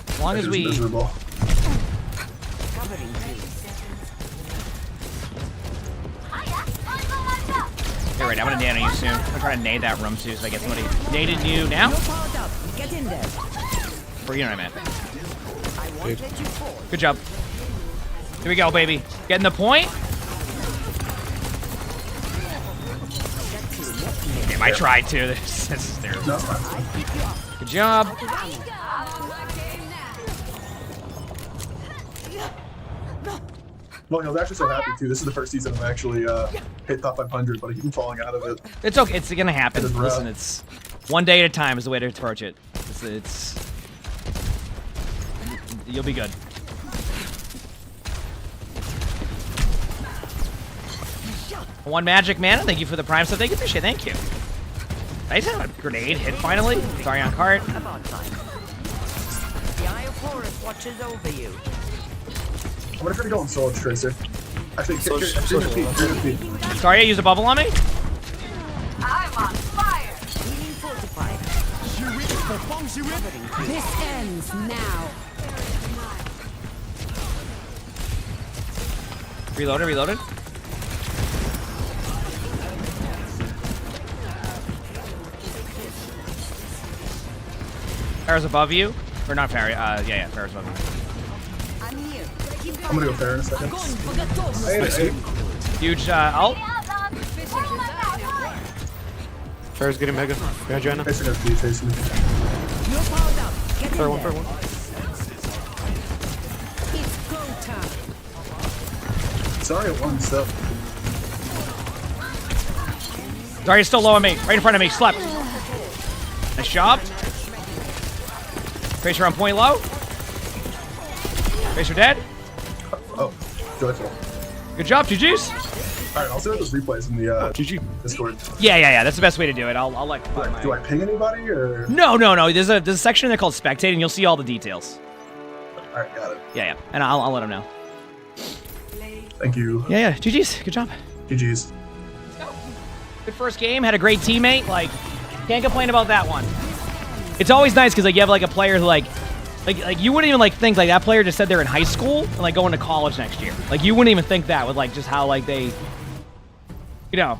[SPEAKER 2] As long as we.
[SPEAKER 11] Miserable.
[SPEAKER 2] You're right. I'm gonna nano you soon. I'm gonna try to nade that room too, so I get somebody naded you now.
[SPEAKER 7] Get in there.
[SPEAKER 2] For you know what I meant. Good job. Here we go, baby. Getting the point. Damn, I tried to. This is terrible.
[SPEAKER 11] No, it's fine.
[SPEAKER 2] Good job.
[SPEAKER 11] Well, I was actually so happy too. This is the first season I've actually hit top 500, but I keep falling out of it.
[SPEAKER 2] It's okay. It's gonna happen.
[SPEAKER 11] It is
[SPEAKER 2] Listen,
[SPEAKER 11] rough.
[SPEAKER 2] it's one day at a time is the way to approach it. You'll be good. One magic mana. Thank you for the prime stuff. Thank you, appreciate it. Thank you. Nice grenade hit finally. Sorry on cart.
[SPEAKER 7] About time. The Eye of Horus watches over you.
[SPEAKER 11] I'm gonna try to go on solo Tracer. Actually, get
[SPEAKER 2] Sorry, I used a bubble on me.
[SPEAKER 8] I'm on fire.
[SPEAKER 7] Healing fortified.
[SPEAKER 6] This ends now.
[SPEAKER 2] Reloaded. Farrah's above you. Or not Farrah, yeah, Farrah's above you.
[SPEAKER 7] I'm here.
[SPEAKER 11] I'm gonna go fair in a second.
[SPEAKER 2] Huge ult.
[SPEAKER 10] Farrah's getting mega. Behind you, Anna.
[SPEAKER 11] Tracer goes B, chasing me.
[SPEAKER 7] You're powered up. Get in
[SPEAKER 10] Fair
[SPEAKER 7] there.
[SPEAKER 10] one.
[SPEAKER 6] It's go time.
[SPEAKER 11] Sorry, at one step.
[SPEAKER 2] Zarya's still low on me. Right in front of me. Slept. Nice job. Tracer on point low. Tracer dead.
[SPEAKER 11] Oh, joyful.
[SPEAKER 2] Good job, GG's.
[SPEAKER 11] Alright, I'll see what those replays in the
[SPEAKER 10] GG.
[SPEAKER 11] Discord.
[SPEAKER 2] Yeah. That's the best way to do it. I'll like.
[SPEAKER 11] Do I ping anybody or?
[SPEAKER 2] No. There's a section in there called Spectate, and you'll see all the details.
[SPEAKER 11] Alright, got it.
[SPEAKER 2] Yeah. And I'll let them know.
[SPEAKER 11] Thank you.
[SPEAKER 2] Yeah. GG's. Good job.
[SPEAKER 11] GG's.
[SPEAKER 2] Good first game. Had a great teammate. Like, can't complain about that one. It's always nice because like you have like a player who like you wouldn't even like think like that player just said they're in high school and like going to college next year. Like you wouldn't even think that with like just how like they, you know,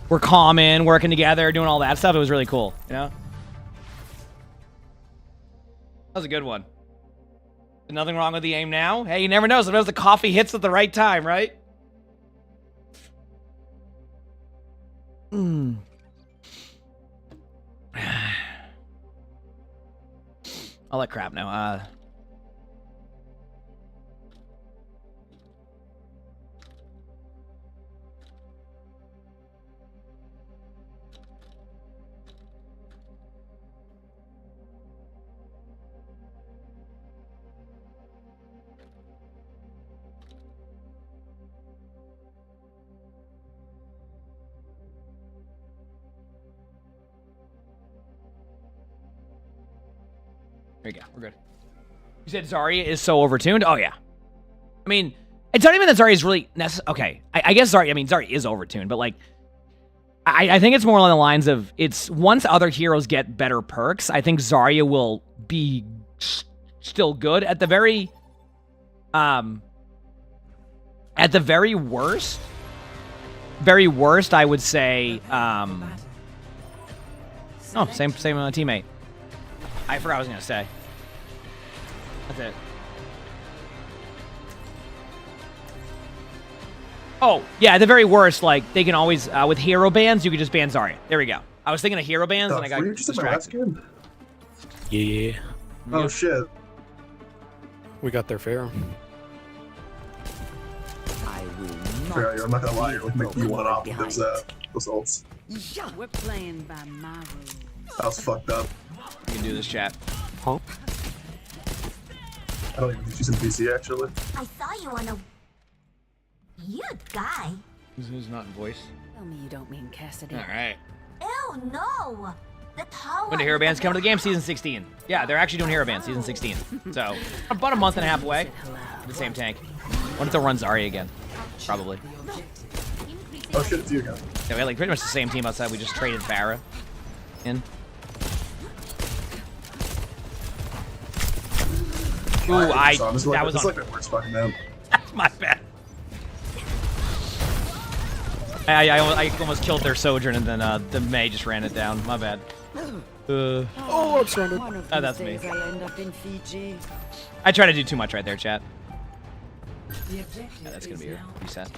[SPEAKER 2] were common, working together, doing all that stuff. It was really cool. You know, that was a good one. Nothing wrong with the aim now. Hey, you never know. Sometimes the coffee hits at the right time, right? I'll let crap now. There you go. We're good. You said Zarya is so overtuned? Oh, yeah. I mean, it's not even that Zarya is really necessary. Okay. I guess Zarya is overtuned, but like, I think it's more along the lines of it's once other heroes get better perks, I think Zarya will be still good. At the very worst, I would say, oh, same teammate. I forgot what I was going to say. That's it. Oh, yeah, at the very worst, like, they can always, with hero bans, you could just ban Zarya. There we go. I was thinking of hero bans, and I got
[SPEAKER 11] were you just in my last
[SPEAKER 2] distracted.
[SPEAKER 11] game?
[SPEAKER 10] Yeah.
[SPEAKER 11] Oh, shit.
[SPEAKER 10] We got there fair.
[SPEAKER 7] I will
[SPEAKER 11] Fair, I'm not gonna lie, you're like making you one off with those ults.
[SPEAKER 6] We're playing by my rules.
[SPEAKER 11] That was fucked up.
[SPEAKER 2] We can do this, chat.
[SPEAKER 10] Huh?
[SPEAKER 11] I don't even think she's in PC, actually.
[SPEAKER 9] I saw you on a weird guy.
[SPEAKER 2] Who's not in voice?
[SPEAKER 6] Tell me you don't mean Cassidy.
[SPEAKER 2] All right.
[SPEAKER 9] Ew, no. The tall
[SPEAKER 2] When do hero bans come to the game? Season 16. Yeah, they're actually doing hero bans, season 16. So, about a month and a half away. The same tank. What if they'll run Zarya again? Probably.
[SPEAKER 11] Oh shit, it's you again.
[SPEAKER 2] Yeah, we had like pretty much the same team outside. We just traded Farrah in. Ooh, that was
[SPEAKER 11] like my worst fucking man.
[SPEAKER 2] my bad. I almost killed their Sojourn and then the Mei just ran it down. My bad.
[SPEAKER 10] Oh, I'm surrounded.
[SPEAKER 2] Oh, that's me.
[SPEAKER 7] I'll end up in Fiji.
[SPEAKER 2] I try to do too much right there, chat. Yeah, that's gonna be a reset.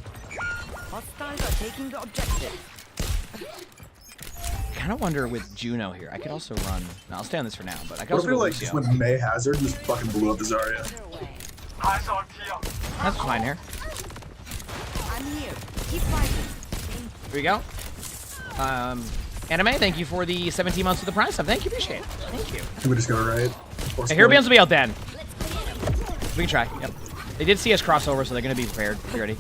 [SPEAKER 7] Hostiles are taking the objective.
[SPEAKER 2] kind of wonder with Juno here. I could also run. No, I'll stay on this for now, but I could
[SPEAKER 11] I
[SPEAKER 2] also
[SPEAKER 11] feel
[SPEAKER 2] go
[SPEAKER 11] like
[SPEAKER 2] Lucio.
[SPEAKER 11] just when May Hazard just fucking blew up the Zarya.
[SPEAKER 2] That's fine here.
[SPEAKER 7] I'm here. Keep fighting.
[SPEAKER 2] Here we go. Anime, thank you for the 17 months with the Prime sub. Thank you, appreciate it. Thank you.
[SPEAKER 11] Can we just go right?
[SPEAKER 2] Hey, Herobeams will be out then. We can try. Yep. They did see us crossover, so they're going to be prepared. Be ready.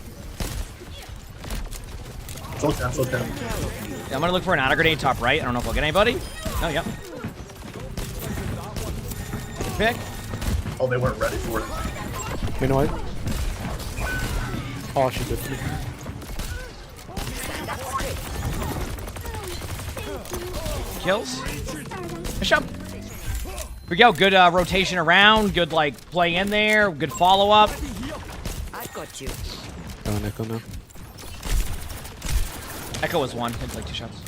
[SPEAKER 11] Slow down, slow down.
[SPEAKER 2] Yeah, I'm going to look for an auto grenade top right. I don't know if I'll get anybody. Oh, yep. Good pick.
[SPEAKER 11] Oh, they weren't ready for it.
[SPEAKER 10] You know what? Oh, she did.
[SPEAKER 2] Kills. Bishop. Here we go. Good rotation around. Good, like, play in there. Good follow-up.
[SPEAKER 7] I've got you.
[SPEAKER 10] Go on Echo now.
[SPEAKER 2] Echo was one. It's like 2 shots.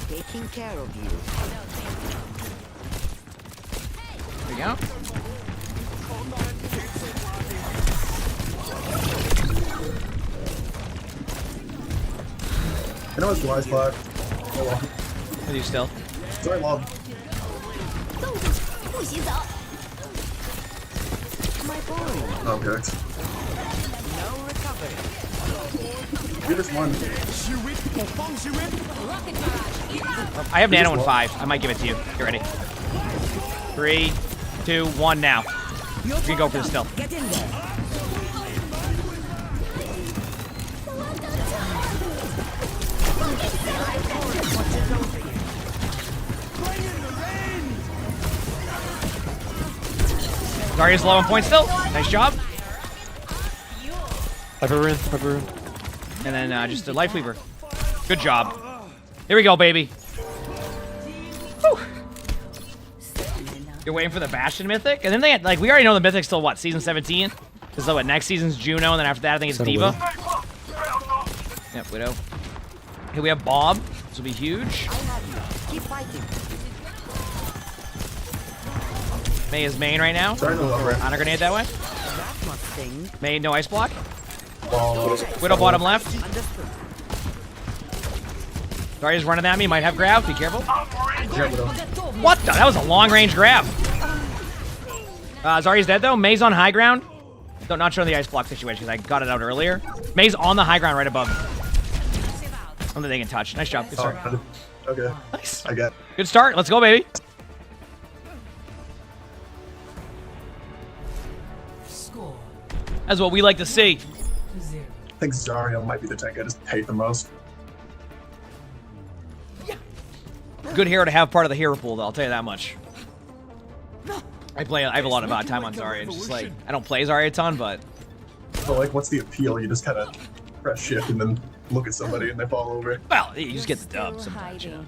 [SPEAKER 7] Taking care of you.
[SPEAKER 2] There we go.
[SPEAKER 11] I know it's wise block. Oh well.
[SPEAKER 2] Are you still?
[SPEAKER 11] Sorry, Log.
[SPEAKER 7] My boy.
[SPEAKER 11] Okay.
[SPEAKER 7] No recovery.
[SPEAKER 11] Give us one.
[SPEAKER 2] I have Nano in 5. I might give it to you. Get ready. 3, 2, 1 now. We can go for the still.
[SPEAKER 7] Get in there.
[SPEAKER 2] Zarya's low on points still. Nice job.
[SPEAKER 10] I've ruined.
[SPEAKER 2] And then just a Life Weaver. Good job. Here we go, baby. Whew. You're waiting for the Bastion Mythic? And then they had, like, we already know the Mythic's still, what, season 17? Because, what, next season's Juno, and then after that, I think it's Diva. Yep, Widow. Here we have Bob. This will be huge.
[SPEAKER 7] Keep fighting.
[SPEAKER 2] May is main right now.
[SPEAKER 11] Sorry, no lower.
[SPEAKER 2] Honor grenade that way.
[SPEAKER 7] That must sting.
[SPEAKER 2] May, no ice block.
[SPEAKER 11] Well,
[SPEAKER 2] Widow bottom left.
[SPEAKER 7] Understood.
[SPEAKER 2] Zarya's running at me. Might have grab. Be careful.
[SPEAKER 11] yeah, Widow.
[SPEAKER 2] What the? That was a long range grab. Zarya's dead though. May's on high ground. Though not sure on the ice block situation because I got it out earlier. May's on the high ground right above. Something they can touch. Nice job. Good start.
[SPEAKER 11] Okay.
[SPEAKER 2] Nice.
[SPEAKER 11] I get.
[SPEAKER 2] Good start. Let's go, baby.
[SPEAKER 6] Score
[SPEAKER 2] That's what we like to see.
[SPEAKER 6] 0.
[SPEAKER 11] I think Zarya might be the tank I just hate the most.
[SPEAKER 2] Good hero to have part of the hero pool, though. I'll tell you that much. I have a lot of time on Zarya. It's just like I don't play Zarya a ton, but
[SPEAKER 11] But like, what's the appeal? You just kind of press shift and then look at somebody and they fall over.
[SPEAKER 2] well, you just get the dub sometimes. You know?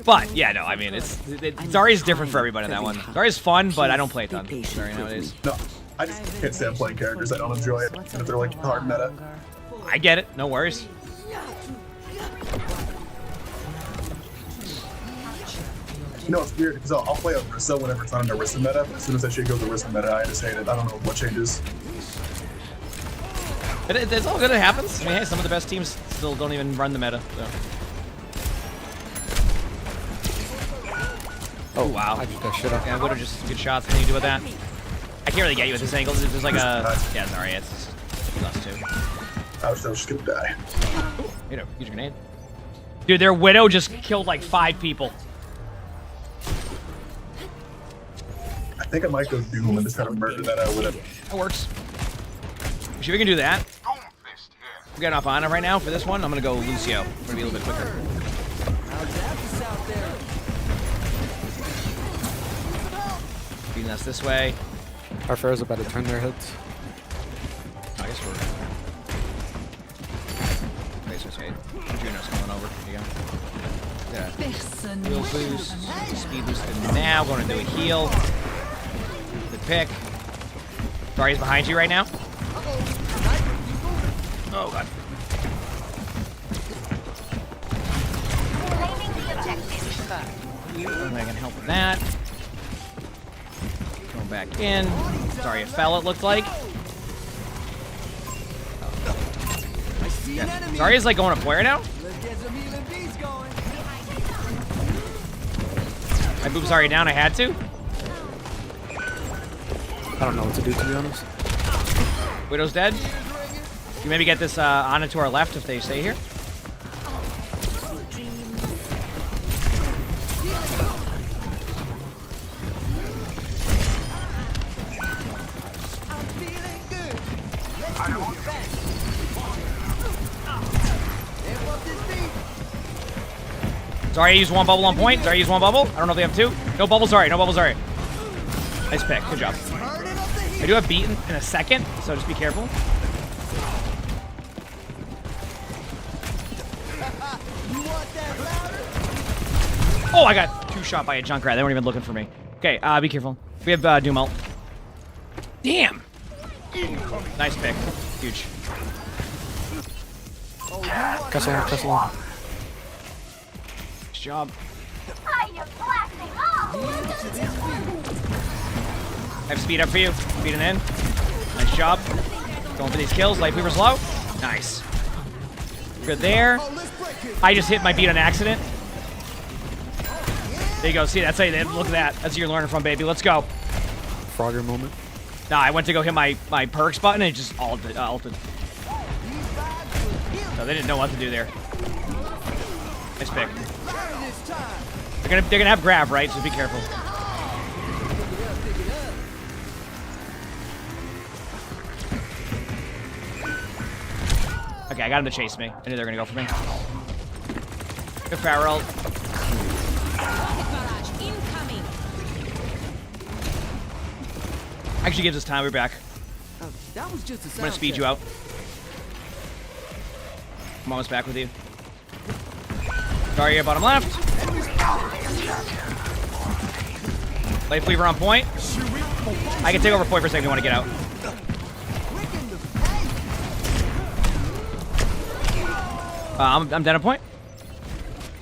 [SPEAKER 2] But yeah, no, I mean Zarya's different for everybody in that one. Zarya's fun, but I don't play a ton Zarya nowadays.
[SPEAKER 11] No, I just can't stand playing characters I don't enjoy it, and if they're like hard meta.
[SPEAKER 2] I get it. No worries.
[SPEAKER 11] You know, it's weird because I'll play Orisa whenever it's on an Orisa meta, but as soon as that shit goes Orisa meta, I just hate it. I don't know what changes.
[SPEAKER 2] It's all good. It happens. I mean, hey, some of the best teams still don't even run the meta. So. Oh wow!
[SPEAKER 10] I just got shit up.
[SPEAKER 2] Yeah, would have just good shots. What can you do with that? I can't really get you with this angle. There's like a yeah. Sorry, it's lost too.
[SPEAKER 11] I was just gonna die.
[SPEAKER 2] You know, use your grenade. Dude, their Widow just killed like 5 people.
[SPEAKER 11] I think I might go Doom and just kind of murder that out with it.
[SPEAKER 2] That works. See if we can do that. We got enough on him right now for this one. I'm gonna go Lucio. I'm gonna be a little bit quicker. Beating us this way.
[SPEAKER 10] Our Pharaoh's about to turn their heads.
[SPEAKER 2] I guess we're. Okay. Juno's coming over. Here you go. Yeah. Heal boost. Speed boosted now. Going to do a heal. Good pick. Zarya's behind you right now. Oh god. I can help with that. Going back in. Zarya fell, it looked like. Zarya's like going to Poyer now? I booped Zarya down, I had to.
[SPEAKER 10] I don't know what to do, to be honest.
[SPEAKER 2] Widow's dead. You maybe get this Ana to our left if they stay here. Zarya used one bubble on point. Zarya used one bubble. I don't know if they have two. No bubble Zarya. No bubble Zarya. Nice pick. Good job. I do have beat in a second, so just be careful. Oh, I got two shot by a Junkrat. They weren't even looking for me. Okay, be careful. We have Doom ult. Damn. Nice pick. Huge.
[SPEAKER 10] Castle, castle.
[SPEAKER 2] Nice job. I have speed up for you. Speeding in. Nice job. Going for these kills. Life Weaver's low. Nice. Good there. I just hit my beat on accident. There you go. See, that's how you look at that. That's what you're learning from, baby. Let's go.
[SPEAKER 10] Frogger moment.
[SPEAKER 2] Nah, I went to go hit my perks button and it just ulted. So they didn't know what to do there. Nice pick. They're gonna have grab, right? So be careful. Okay, I got him to chase me. I knew they were gonna go for me. Good Farrell. Actually gives us time. We're back. I'm gonna speed you out. I'm almost back with you. Zarya, bottom left. Life Weaver on point. I can take over point for a second if you want to get out. I'm dead at point.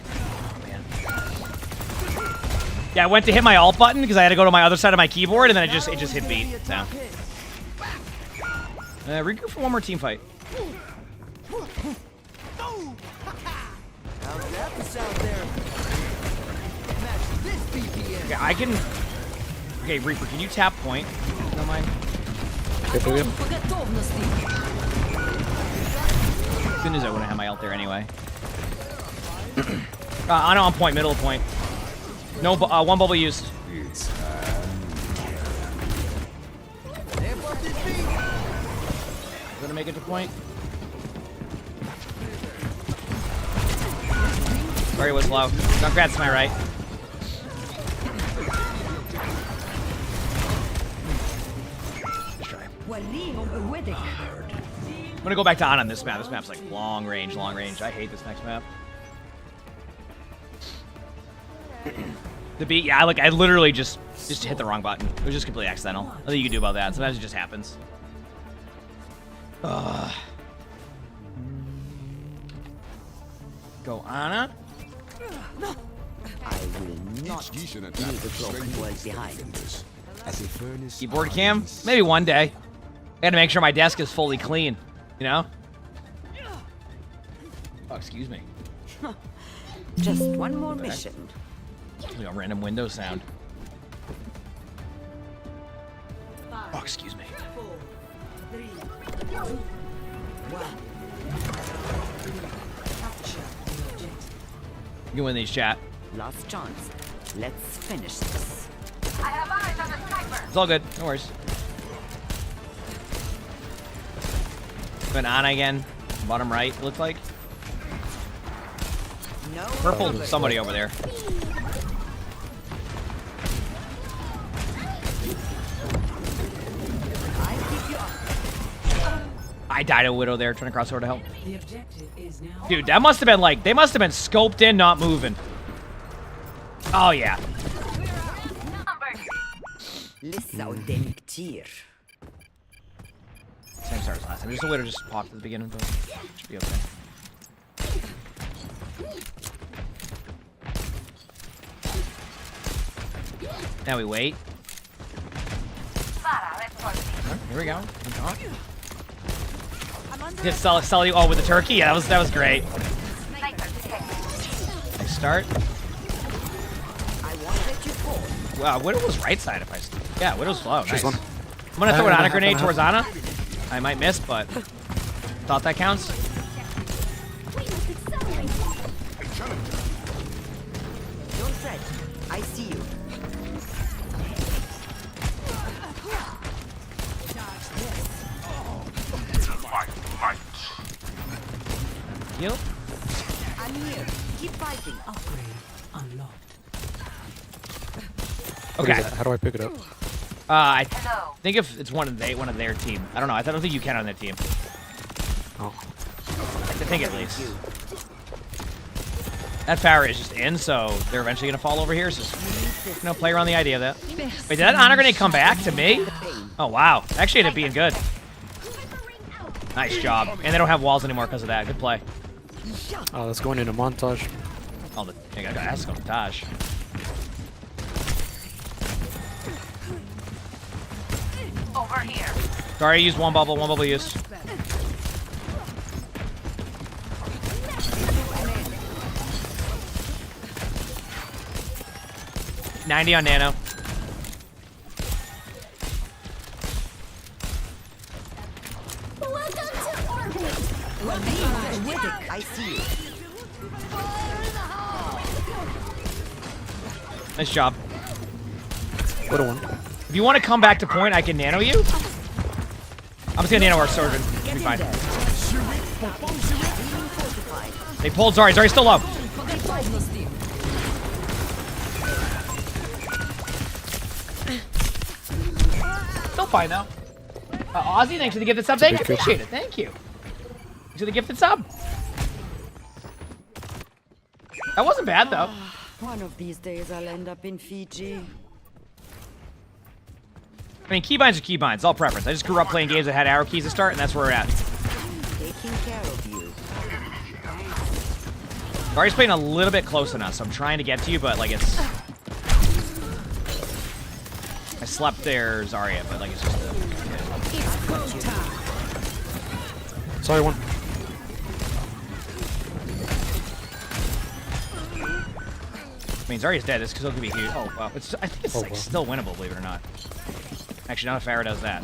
[SPEAKER 2] Oh, man. Yeah, I went to hit my alt button because I had to go to my other side of my keyboard, and then it just hit beat. So. Regroup for one more team fight. Okay, I can. Okay, Reaper, can you tap point? Don't mind.
[SPEAKER 10] Okay, for you.
[SPEAKER 2] Good news I wouldn't have my ult there anyway. Ana on point, middle of point. No, one bubble used. Gonna make it to point. Sorry, it was low. Junkrat's to my right. Let's try. I'm gonna go back to Ana on this map. This map's like long range, long range. I hate this next map. The beat, yeah, like I literally just hit the wrong button. It was just completely accidental. Nothing you can do about that. Sometimes it just happens. Go Ana.
[SPEAKER 7] I will not leave the broken world behind.
[SPEAKER 2] Keyboard cam? Maybe one day. I gotta make sure my desk is fully clean. You know? Oh, excuse me.
[SPEAKER 7] Just one more mission.
[SPEAKER 2] A random Windows sound. Oh, excuse me. You can win these, chat.
[SPEAKER 7] Last chance. Let's finish this.
[SPEAKER 8] I have eyes on the sniper.
[SPEAKER 2] It's all good. No worries. Went Ana again. Bottom right, it looks like.
[SPEAKER 7] No.
[SPEAKER 2] Purple, somebody over there. I died a Widow there trying to cross over to help. Dude, that must have been like, they must have been scoped in, not moving. Oh, yeah. Same start as last time. Just a Widow just popped at the beginning, but should be okay. Now we wait. Right, here we go. Did Sully all with the turkey? Yeah, that was great. Nice start. Wow, Widow was right side if I... Yeah, Widow's slow. Nice. I'm gonna throw an Ana grenade towards Ana. I might miss, but... Thought that counts.
[SPEAKER 7] Don't fret. I see you.
[SPEAKER 2] Heal.
[SPEAKER 7] I'm here. Keep fighting.
[SPEAKER 6] Upgrade unlocked.
[SPEAKER 2] Okay.
[SPEAKER 10] How do I pick it up?
[SPEAKER 2] I think if it's one of their team. I don't know. I don't think you can on their team.
[SPEAKER 10] Oh.
[SPEAKER 2] I think at least. That Farah is just in, so they're eventually gonna fall over here. So just, play around the idea of that. Wait, did that honor grenade come back to me? Oh wow, actually ended up being good. Nice job. And they don't have walls anymore because of that. Good play.
[SPEAKER 10] Oh, that's going into montage.
[SPEAKER 2] Oh, I gotta ask montage.
[SPEAKER 8] Over here.
[SPEAKER 2] Sorry, I used one bubble used. $90 on Nano.
[SPEAKER 7] I see you.
[SPEAKER 2] Nice job.
[SPEAKER 10] What a one.
[SPEAKER 2] If you want to come back to point, I can nano you. I'm just gonna nano our surgeon. We'll be fine. They pulled Zari. Zari's still low. Still fine though. Ozzy, thanks for the gifted sub. Thank you. Appreciate it. Thank you. Thanks for the gifted sub. That wasn't bad though.
[SPEAKER 7] One of these days I'll end up in Fiji.
[SPEAKER 2] I mean, keybinds are keybinds. It's all preference. I just grew up playing games that had arrow keys to start, and that's where we're at.
[SPEAKER 7] Taking care of you.
[SPEAKER 2] Zari's playing a little bit close enough, so I'm trying to get to you, but like it's... I slept there, Zarya, but like it's just...
[SPEAKER 10] Sorry, one.
[SPEAKER 2] I mean, Zarya's dead. This still could be huge. Oh, well, I think it's like still winnable, believe it or not. Actually, not if Farah does that.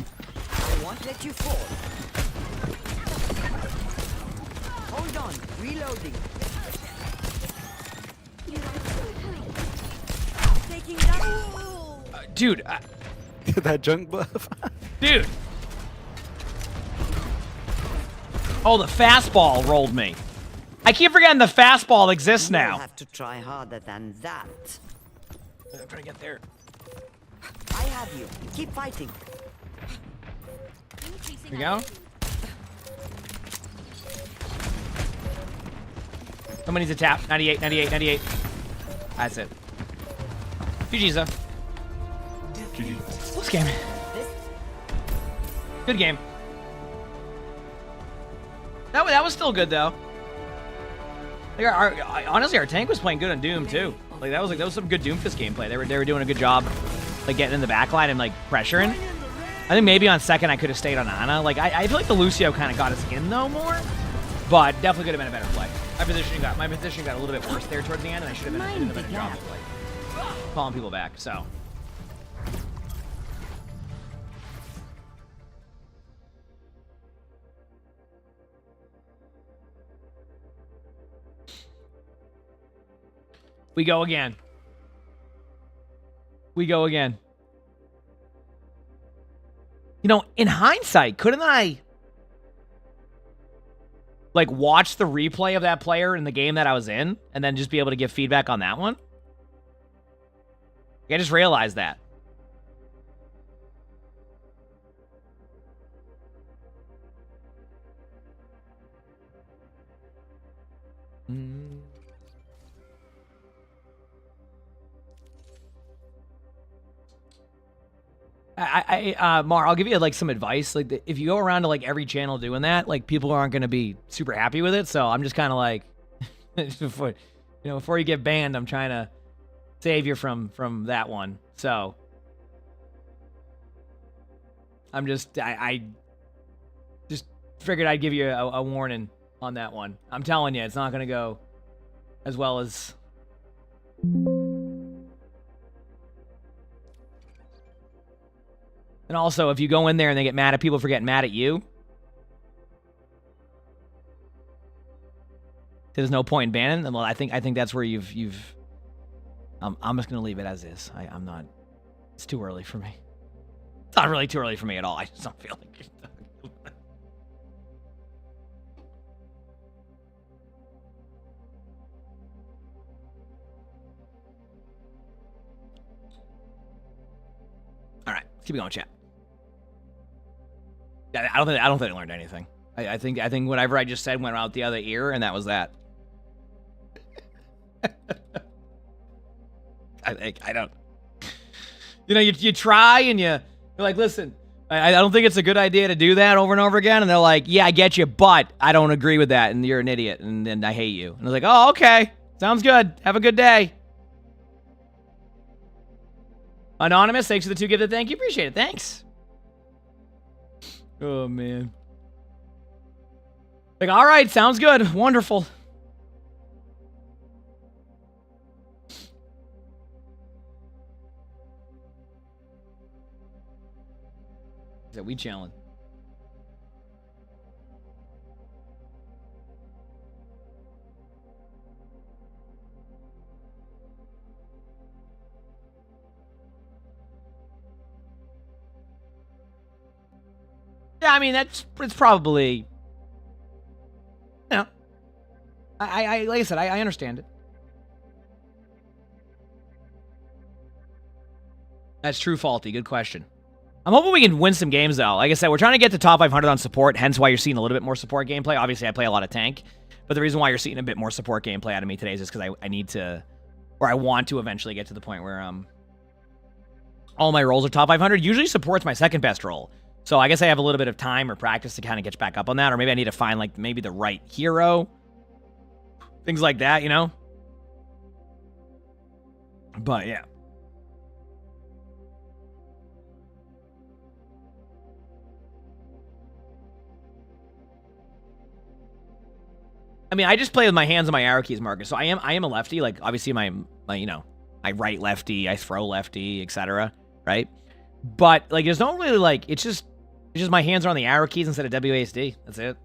[SPEAKER 7] I won't let you fall. Hold on, reloading. Taking down.
[SPEAKER 2] Dude,
[SPEAKER 10] That junk buff.
[SPEAKER 2] dude. Oh, the fastball rolled me. I keep forgetting the fastball exists now.
[SPEAKER 7] You'll have to try harder than that.
[SPEAKER 2] I'm trying to get there.
[SPEAKER 7] I have you. Keep fighting.
[SPEAKER 2] Here we go. Someone needs a tap. 98, 98, 98. That's it. GG's though. Close game. Good game. That was still good though. Like honestly, our tank was playing good on Doom too. Like that was some good Doomfist gameplay. They were doing a good job, like getting in the backline and like pressuring. I think maybe on second I could have stayed on Ana. Like I feel like the Lucio kind of got us in though more, but definitely could have been a better play. My position got a little bit worse there towards the end, and I should have been a better job of like calling people back. So. We go again. We go again. You know, in hindsight, couldn't I like watch the replay of that player in the game that I was in and then just be able to give feedback on that one? I just realized that. Mar, I'll give you like some advice. Like, if you go around to like every channel doing that, like people aren't going to be super happy with it. So I'm just kind of like, before you get banned, I'm trying to save you from that one. So I'm just, I just figured I'd give you a warning on that one. I'm telling you, it's not gonna go as well as. And also, if you go in there and they get mad at people for getting mad at you, there's no point in banning them. Well, I think that's where you've. I'm just gonna leave it as is. I'm not. It's too early for me. It's not really too early for me at all. I just don't feel like it. All right, let's keep going, chat. I don't think I learned anything. I think whatever I just said went out the other ear, and that was that. I don't. You know, you try and you're like, listen, I don't think it's a good idea to do that over and over again. And they're like, yeah, I get you, but I don't agree with that, and you're an idiot, and then I hate you. And I was like, oh, okay, sounds good. Have a good day. Anonymous, thanks for the 2 gifted. Thank you, appreciate it. Thanks. Oh man. Like, all right, sounds good, wonderful. Is that we challenge? Yeah, I mean it's probably, you know, I like I said, I understand it. That's true, Faulty. Good question. I'm hoping we can win some games, though. Like I said, we're trying to get to top 500 on support, hence why you're seeing a little bit more support gameplay. Obviously, I play a lot of tank, but the reason why you're seeing a bit more support gameplay out of me today is just because I need to, or I want to eventually get to the point where all my roles are top 500. Usually support's my second best role. So I guess I have a little bit of time or practice to kind of get back up on that, or maybe I need to find, like, maybe the right hero. Things like that, you know? But, yeah. I mean, I just play with my hands and my arrow keys, Marcus. So I am a lefty. Like, obviously, my you know, I right lefty, I throw lefty, etc. Right? But like, there's no really like. It's just my hands are on the arrow keys instead of WASD. That's it.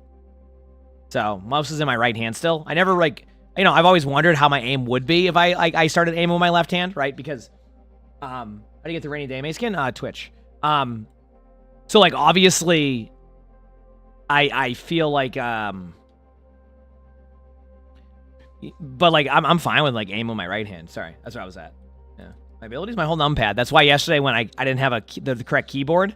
[SPEAKER 2] So mouse is in my right hand still. I never like. You know, I've always wondered how my aim would be if I started aiming with my left hand, right? Because how do you get the rainy day mace skin? Twitch. So like obviously, I feel like but like I'm fine with like aim with my right hand. Sorry, that's where I was at. Yeah, my ability is my whole numpad. That's why yesterday when I didn't have the correct keyboard,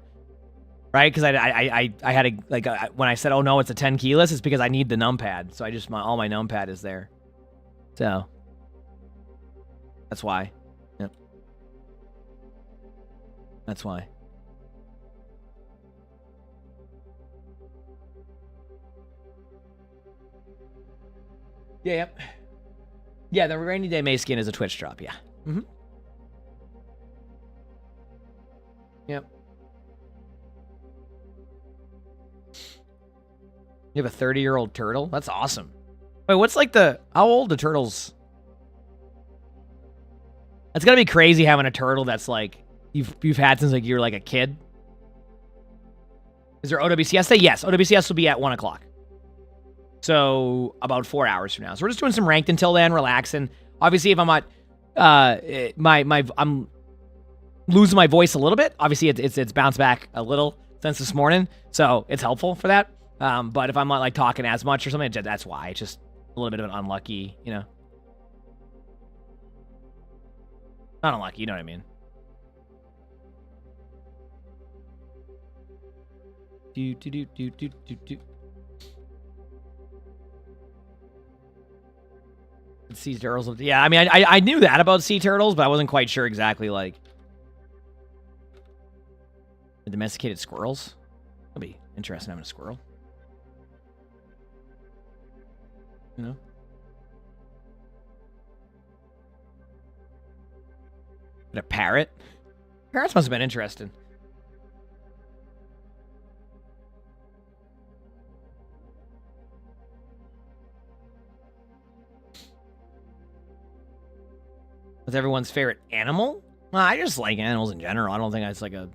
[SPEAKER 2] right? Because I had a like when I said, oh no, it's a 10 keyless, it's because I need the numpad. So I just all my numpad is there. So that's why. Yep. That's why. Yeah, yep. Yeah, the rainy day mace skin is a Twitch drop, yeah. Mm-hmm. Yep. You have a 30-year-old turtle? That's awesome. Wait, what's like how old the turtles? That's gotta be crazy having a turtle that's like, you've had since like you were like a kid. Is there OWCS day? Yes, OWCS will be at 1 o'clock. So about 4 hours from now. So we're just doing some ranked until then, relaxing. Obviously, if I'm not, I'm losing my voice a little bit. Obviously, it's bounced back a little since this morning, so it's helpful for that. But if I'm not like talking as much or something, that's why. It's just a little bit of an unlucky, you know. Not unlucky, you know what I mean. Do. Sea turtles. Yeah, I mean, I knew that about sea turtles, but I wasn't quite sure exactly, like... The domesticated squirrels? That'd be interesting having a squirrel. You know? And a parrot? Parrots must have been interesting. What's everyone's favorite animal? Well, I just like animals in general. I don't think it's like a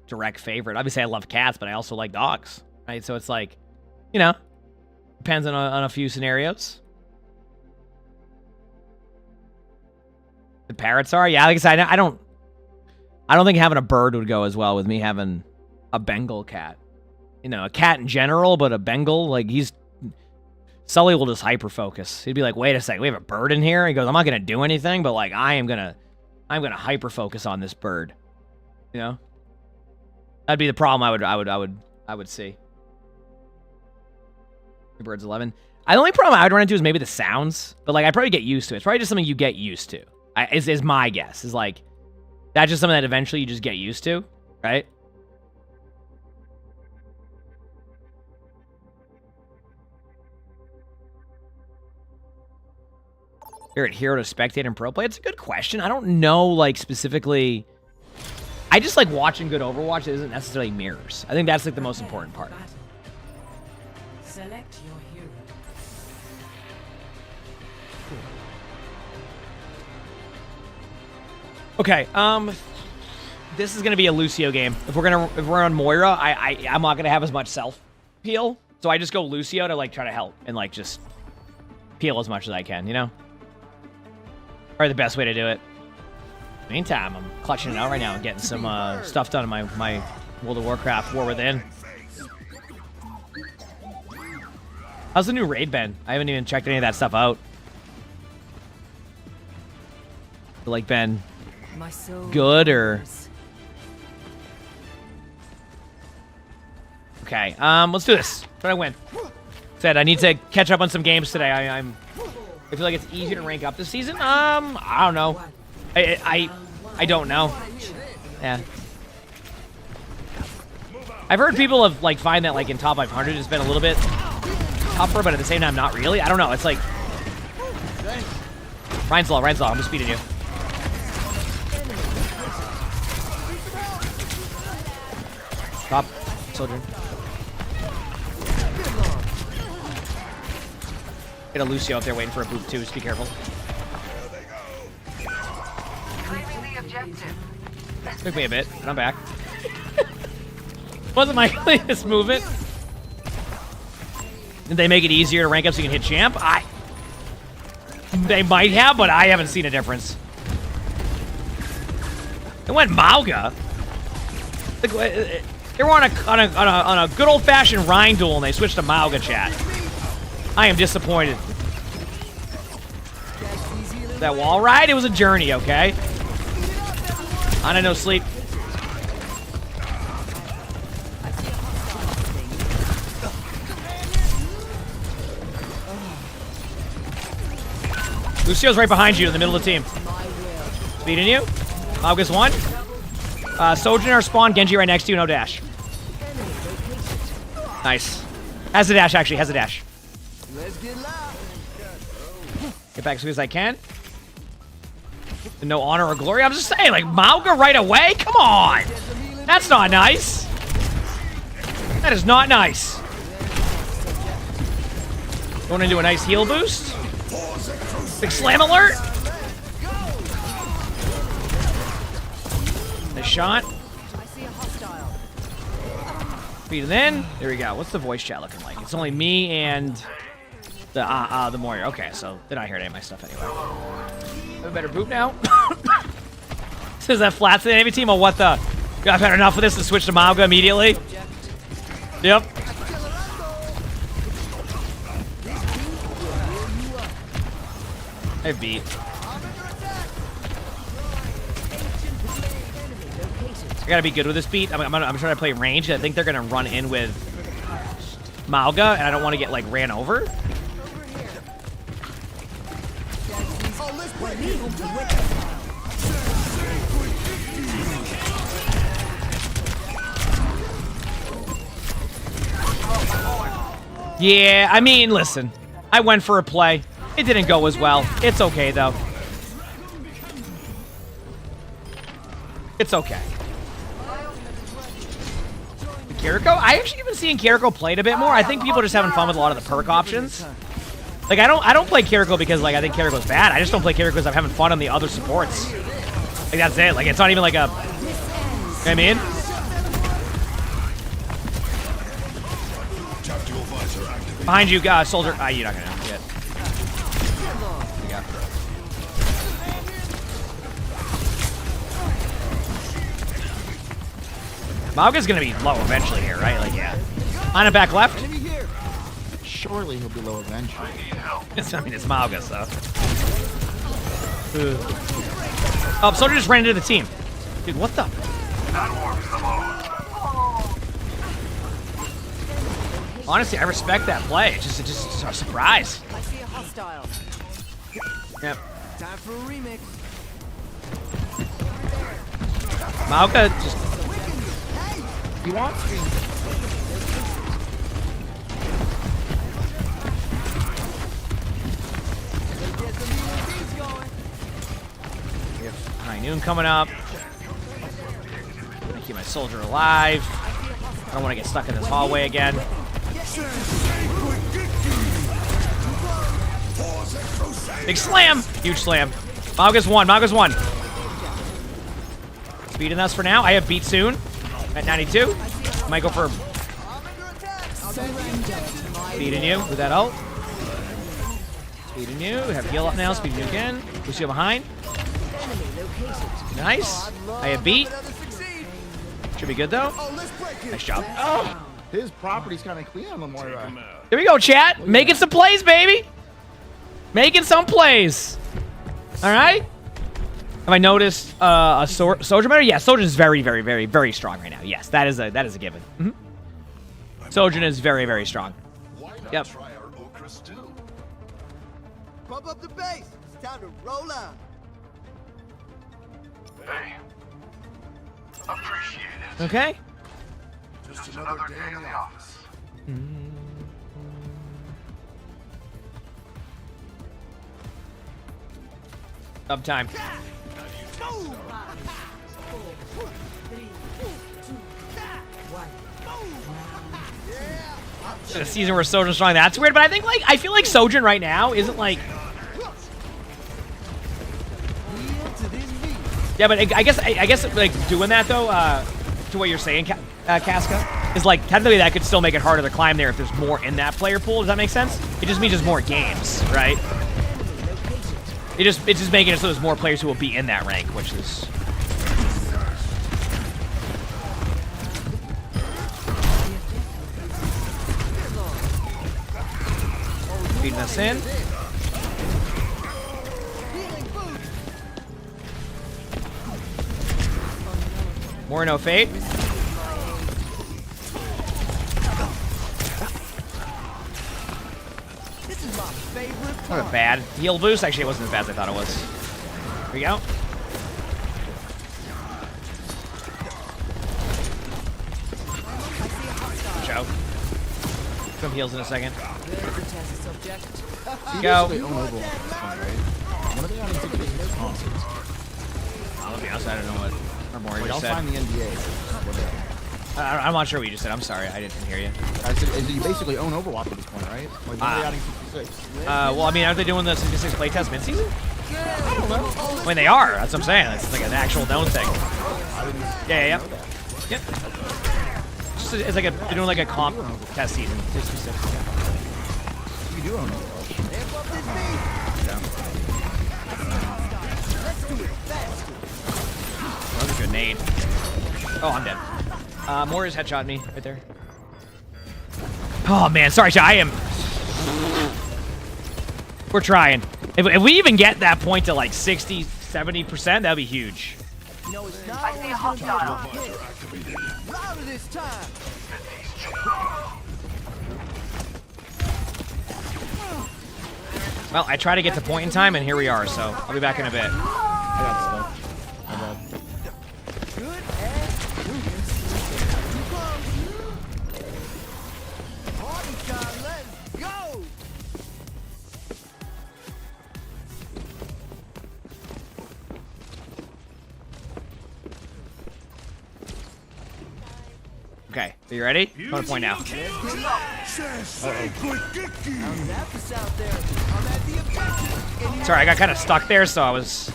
[SPEAKER 2] direct favorite. Obviously, I love cats, but I also like dogs, right? So it's like, you know, depends on a few scenarios. The parrots are, yeah. Like I said, I don't think having a bird would go as well with me having a Bengal cat. You know, a cat in general, but a Bengal, like Sully will just hyper focus. He'd be like, "Wait a second, we have a bird in here." He goes, "I'm not gonna do anything, but like I'm gonna hyper focus on this bird." You know, that'd be the problem. I would see. Two birds 11. The only problem I would run into is maybe the sounds, but like I'd probably get used to it. It's probably just something you get used to. Is my guess. Is like that's just something that eventually you just get used to, right? Favorite hero to spectate and pro play? It's a good question. I don't know, like, specifically. I just like watching good Overwatch that isn't necessarily mirrors. I think that's, like, the most important part.
[SPEAKER 6] Select your hero.
[SPEAKER 2] Okay, this is gonna be a Lucio game. If we're on Moira, I'm not gonna have as much self peel, so I just go Lucio to like try to help and like just peel as much as I can, you know? Probably the best way to do it. Meantime, I'm clutching it out right now and getting some stuff done in my World of Warcraft War Within. How's the new raid been? I haven't even checked any of that stuff out. Like been good or okay? Let's do this. Try to win. Said I need to catch up on some games today. I feel like it's easier to rank up this season. I don't know. I don't know. Yeah. I've heard people have like find that like in top 500 it's been a little bit tougher, but at the same time not really. I don't know. It's like Ryan's law. I'm just speeding you. Stop, soldier. Get a Lucio up there waiting for a boop too. Just be careful. Took me a bit, but I'm back. Wasn't my cleanest movement. Did they make it easier to rank up so you can hit champ? They might have, but I haven't seen a difference. It went Mauga. They were on a good old-fashioned Rhine duel, and they switched to Mauga chat. I am disappointed. That wall ride? It was a journey, okay? On a no sleep. Lucio's right behind you in the middle of the team. Beating you. August 1. Sojourn in our spawn. Genji right next to you. No dash. Nice. Has a dash, actually. Has a dash. Get back as soon as I can. And no honor or glory. I'm just saying, like, Mauga right away? Come on. That's not nice. That is not nice. Going into a nice heal boost. Big slam alert. Nice shot. Feed it in. There we go. What's the voice chat looking like? It's only me and the Moira. Okay, so they're not hearing any of my stuff anyway. I have a better boot now. Says that flats the enemy team. Oh, what the? I've had enough of this to switch to Mauga immediately. Yep. I beat. I gotta be good with this beat. I'm trying to play range. I think they're gonna run in with Mauga, and I don't want to get like ran over. Yeah, I mean, listen. I went for a play. It didn't go as well. It's okay, though. It's okay. Kiriko? I actually have been seeing Kiriko played a bit more. I think people are just having fun with a lot of the perk options. Like, I don't play Kiriko because, like, I think Kiriko's bad. I just don't play Kiriko because I'm having fun on the other supports. Like, that's it. Like, it's not even like a... You know what I mean? Behind you, soldier. You're not gonna get. Mauga's gonna be low eventually here, right? Like, yeah. On it back left.
[SPEAKER 12] Surely he'll be low eventually.
[SPEAKER 2] I mean, it's Mauga, so. Oh, soldier just ran into the team. Dude, what the? Honestly, I respect that play. It's just a surprise.
[SPEAKER 7] I see a hostile.
[SPEAKER 2] Yep.
[SPEAKER 12] Time for a remix.
[SPEAKER 2] Mauga just...
[SPEAKER 12] He wants me.
[SPEAKER 2] We have High Noon coming up. I'm gonna keep my soldier alive. I don't want to get stuck in this hallway again. Big slam! Huge slam. Mauga's one. Mauga's one. Speeding us for now. I have beat soon at 92. Might go for speeding you with that ult. Speeding you. We have heal up now. Speeding you again. Push you behind. Nice. I have beat. Should be good though. Nice job. Oh.
[SPEAKER 12] His property's kind of clean on the Moira.
[SPEAKER 2] There we go, chat. Making some plays, baby. Making some plays. All right. Have I noticed a soldier better? Yeah, Sojourn is very, very, very, very strong right now. Yes, that is a given. Sojourn is very, very strong. Yep.
[SPEAKER 12] Pump up the bass. It's time to roll out.
[SPEAKER 5] Hey. Appreciate it.
[SPEAKER 2] Okay.
[SPEAKER 5] Just another day in the office.
[SPEAKER 2] Uptime. A season where Sojourn's strong. That's weird, but I feel like Sojourn right now isn't like. Yeah, but I guess like doing that though, to what you're saying, Casca, is like technically that could still make it harder to climb there if there's more in that player pool. Does that make sense? It just means there's more games, right? It's just making it so there's more players who will be in that rank, which is. Feeding us in. More no fate. Not bad. Heal boost? Actually, it wasn't as bad as I thought it was. Here we go. Joe. Some heals in a second. Go. Let me honest, I don't know what Armori just said.
[SPEAKER 12] I'll find the NBA.
[SPEAKER 2] I'm not sure what you just said. I'm sorry. I didn't hear you.
[SPEAKER 12] I said, you basically own Overwatch at this point, right? Like, when are they adding 66?
[SPEAKER 2] Well, I mean, aren't they doing the 66 playtest mid-season? I don't know. I mean, they are. That's what I'm saying. It's like an actual known thing. Yeah. Yep. It's like they're doing like a comp test season. 66.
[SPEAKER 12] You do own Overwatch.
[SPEAKER 2] That was a good nade. Oh, I'm dead. Moira's headshot me right there. Oh man, sorry, I am. We're trying. If we even get that point to like 60, 70%, that'd be huge.
[SPEAKER 8] I see a hostile.
[SPEAKER 12] This time.
[SPEAKER 2] Well, I try to get to point in time, and here we are. So I'll be back in a bit.
[SPEAKER 12] I got stuff.
[SPEAKER 2] Okay, are you ready? I'm gonna point now.
[SPEAKER 12] How's that for South there?
[SPEAKER 2] Sorry, I got kind of stuck there, so I was...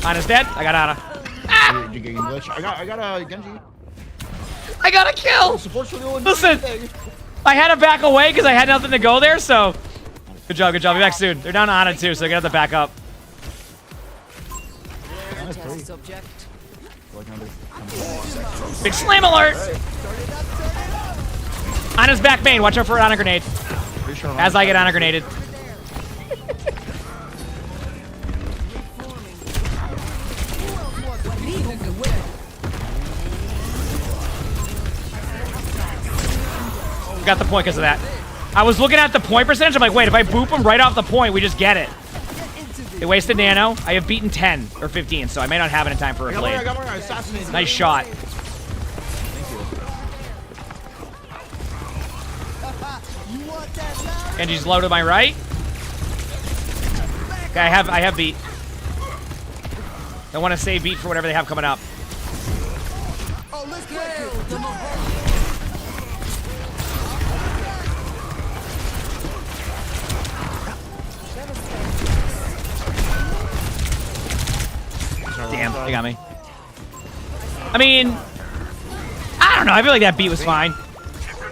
[SPEAKER 2] Ana's dead. I got Ana. Ah!
[SPEAKER 12] I got a Genji.
[SPEAKER 2] I got a kill! Listen, I had to back away because I had nothing to go there, so... Good job, good job. Be back soon. They're down to Ana too, so they're gonna have to back up. Big slam alert! Ana's back main. Watch out for Ana grenade. As I get Ana grenaded. Got the point because of that. I was looking at the point percentage. I'm like, wait, if I boop him right off the point, we just get it. They wasted nano. I have beaten 10 or 15, so I may not have it in time for a blade. Nice shot. Genji's low to my right. Okay, I have beat. I want to save beat for whatever they have coming up. Damn, they got me. I mean, I don't know. I feel like that beat was fine.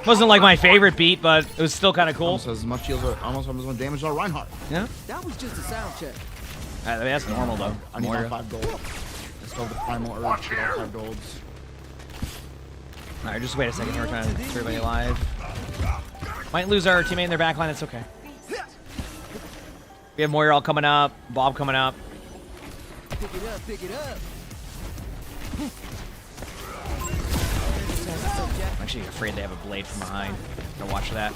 [SPEAKER 2] Wasn't like my favorite beat, but it was still kind of cool.
[SPEAKER 12] Almost as much shield, almost as much damage on Reinhardt.
[SPEAKER 2] Yeah.
[SPEAKER 12] That was just a sound check.
[SPEAKER 2] I mean, that's normal though.
[SPEAKER 12] I need all 5 gold. Let's go with the primal urge. Get all 5 golds.
[SPEAKER 2] All right, just wait a second. We're trying to keep everybody alive. Might lose our teammate in their backline. It's okay. We have Moira all coming up. Bob coming up.
[SPEAKER 12] Pick it up, pick it up.
[SPEAKER 2] I'm actually afraid they have a blade from behind. Gotta watch that.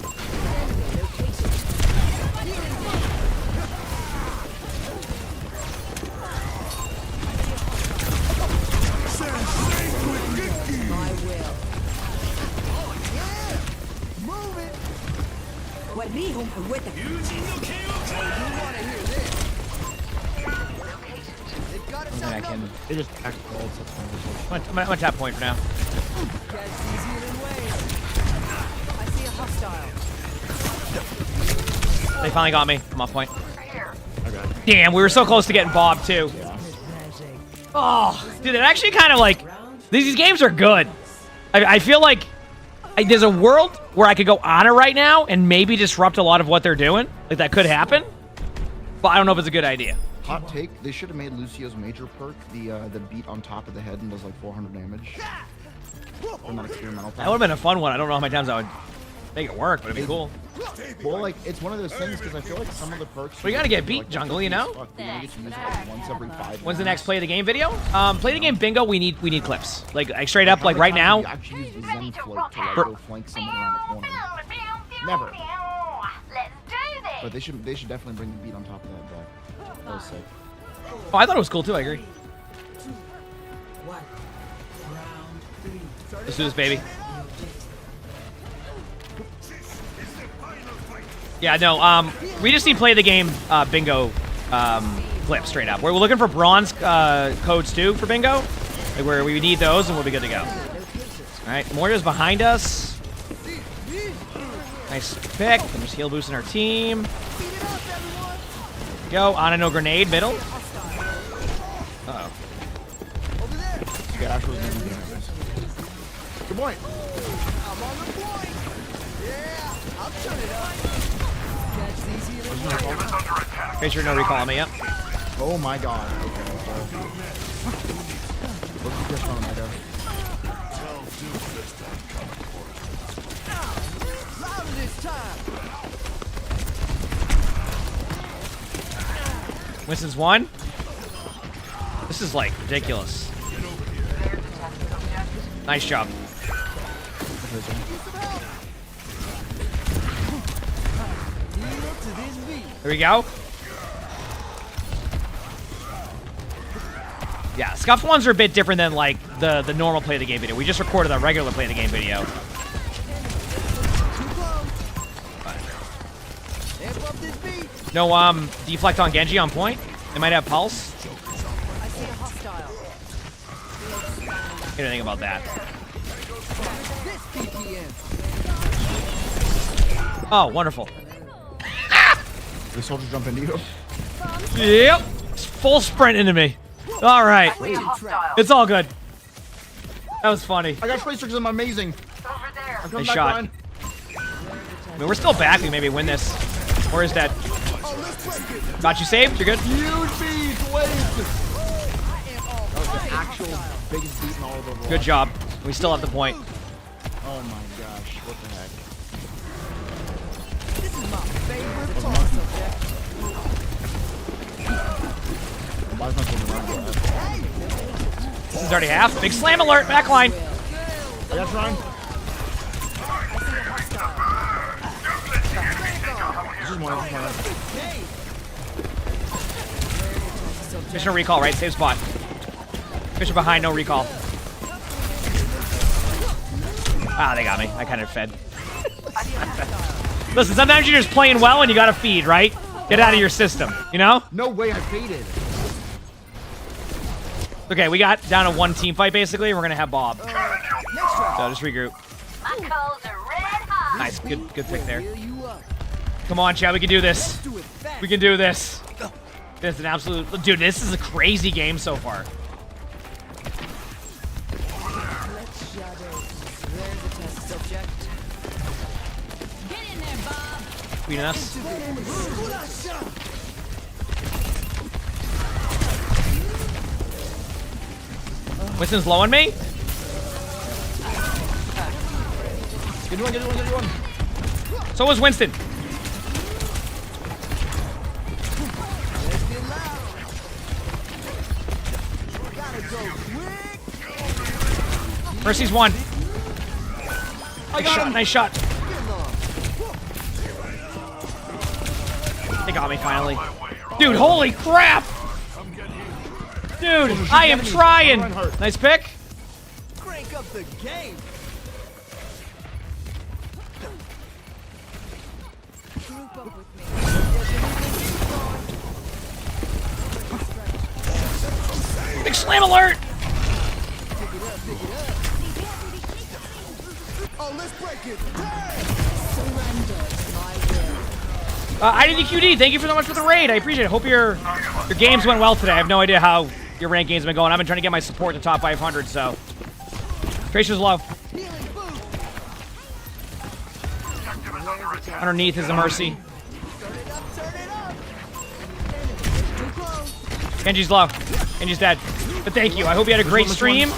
[SPEAKER 2] I can.
[SPEAKER 12] They just act gold.
[SPEAKER 2] I'm on top point for now. They finally got me. I'm off point.
[SPEAKER 12] Okay.
[SPEAKER 2] Damn, we were so close to getting Bob too.
[SPEAKER 12] Yeah.
[SPEAKER 2] Oh, dude, it actually kind of like these games are good. I feel like there's a world where I could go Ana right now and maybe disrupt a lot of what they're doing. Like that could happen, but I don't know if it's a good idea.
[SPEAKER 12] Hot take: they should have made Lucio's major perk the beat on top of the head and does like 400 damage. Or not experimental.
[SPEAKER 2] That would have been a fun one. I don't know how many times I would make it work, but it'd be cool.
[SPEAKER 12] Well, like it's one of those things because I feel like some of the perks.
[SPEAKER 2] Well, you gotta get beat,
[SPEAKER 12] like,
[SPEAKER 2] jungle, you know.
[SPEAKER 12] You're gonna get to use it like once every 5.
[SPEAKER 2] When's the next play of the game video? Play the game bingo. We need clips. Like straight up, like right now.
[SPEAKER 12] You actually use the Zen float to like go flank someone around the corner. Never.
[SPEAKER 9] Let's do this.
[SPEAKER 12] But they should definitely bring the beat on top of that deck. That was sick.
[SPEAKER 2] Oh, I thought it was cool too. I agree. Let's do this, baby. Yeah, no, we just need play the game bingo clip straight up. We're looking for bronze codes too for bingo, like where we need those and we'll be good to go. All right, Moira's behind us. Nice pick. I'm just heal boosting our team. Go on a no grenade middle. Uh-oh.
[SPEAKER 12] Yeah, good point.
[SPEAKER 3] I'm on the point. Yeah, I'll turn it up. Catch these healing.
[SPEAKER 2] Make sure no recall on me, yep.
[SPEAKER 12] Oh my god. Okay, look at this one, my guy.
[SPEAKER 3] Louder this time.
[SPEAKER 2] Winston's one. This is like ridiculous. Nice job. There we go. Yeah, scuffed ones are a bit different than like the normal play of the game video. We just recorded a regular play of the game video. No deflect on Genji on point. They might have pulse. Anything about that? Oh, wonderful. Ah!
[SPEAKER 12] The soldier jump into you.
[SPEAKER 2] Yep. Full sprint into me. All right. It's all good. That was funny.
[SPEAKER 12] I got tracer because I'm amazing.
[SPEAKER 2] Nice shot. I mean, we're still back. We maybe win this. Or is that? Got you saved? You're good?
[SPEAKER 12] Huge beat. Wait. That was the actual biggest beat in all of Overwatch.
[SPEAKER 2] Good job. We still have the point.
[SPEAKER 12] Oh my gosh. What the heck?
[SPEAKER 3] This is my favorite part, subject.
[SPEAKER 12] Why is my phone around that?
[SPEAKER 2] This is already half. Big slam alert. Backline.
[SPEAKER 12] I got Ryan. This is one.
[SPEAKER 2] Mission recall, right? Save spot. Mission behind, no recall. Ah, they got me. I kind of fed. Listen, sometimes you're just playing well and you gotta feed, right? Get out of your system, you know?
[SPEAKER 12] No way I faded.
[SPEAKER 2] Okay, we got down to one team fight basically. We're gonna have Bob. So just regroup. Nice, good pick there. Come on, Chad, we can do this. We can do this. This is an absolute... Dude, this is a crazy game so far. Beating us. Winston's low on me.
[SPEAKER 12] Good one, good one, good one.
[SPEAKER 2] So was Winston. Mercy's one. Nice shot. They got me finally. Dude, holy crap! Dude, I am trying. Nice pick.
[SPEAKER 3] Crank up the game.
[SPEAKER 2] Big slam alert!
[SPEAKER 3] Oh, let's break it.
[SPEAKER 2] IDDQD, thank you so much for the raid. I appreciate it. Hope your games went well today. I have no idea how your ranked games have been going. I've been trying to get my support to top 500, so. Tracer's low. Underneath is a Mercy. Genji's low. Genji's dead. But thank you. I hope you had a great stream.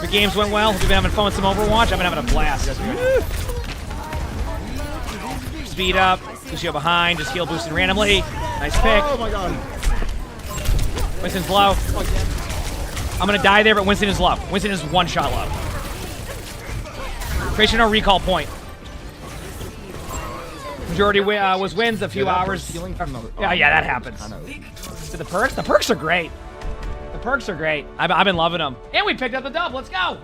[SPEAKER 2] Your games went well. Hope you've been having fun with some Overwatch. I've been having a blast. Speed up. Lucio behind. Just heal boosting randomly. Nice pick.
[SPEAKER 12] Oh my god.
[SPEAKER 2] Winston's low. I'm gonna die there, but Winston is low. Winston is one shot low. Creation no recall point. Majority was wins a few hours. Yeah, that happens. So the perks? The perks are great. The perks are great. I've been loving them. And we picked up the dub. Let's go.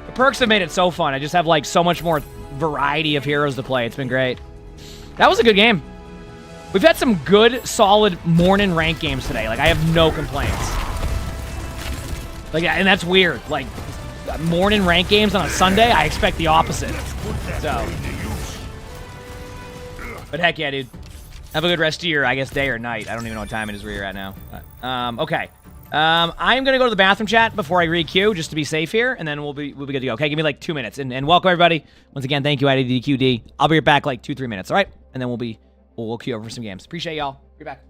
[SPEAKER 2] The perks have made it so fun. I just have like so much more variety of heroes to play. It's been great. That was a good game. We've had some good, solid morning rank games today. Like, I have no complaints. Like, and that's weird. Like, morning rank games on a Sunday, I expect the opposite. So. But heck yeah, dude. Have a good rest of your, I guess, day or night. I don't even know what time it is where you're at now. Okay. I'm gonna go to the bathroom chat before I re-queue, just to be safe here, and then we'll be good to go. Okay, give me like 2 minutes, and welcome everybody. Once again, thank you, IDDQD. I'll be back like 2-3 minutes, all right? And then we'll queue over for some games. Appreciate y'all. Be back.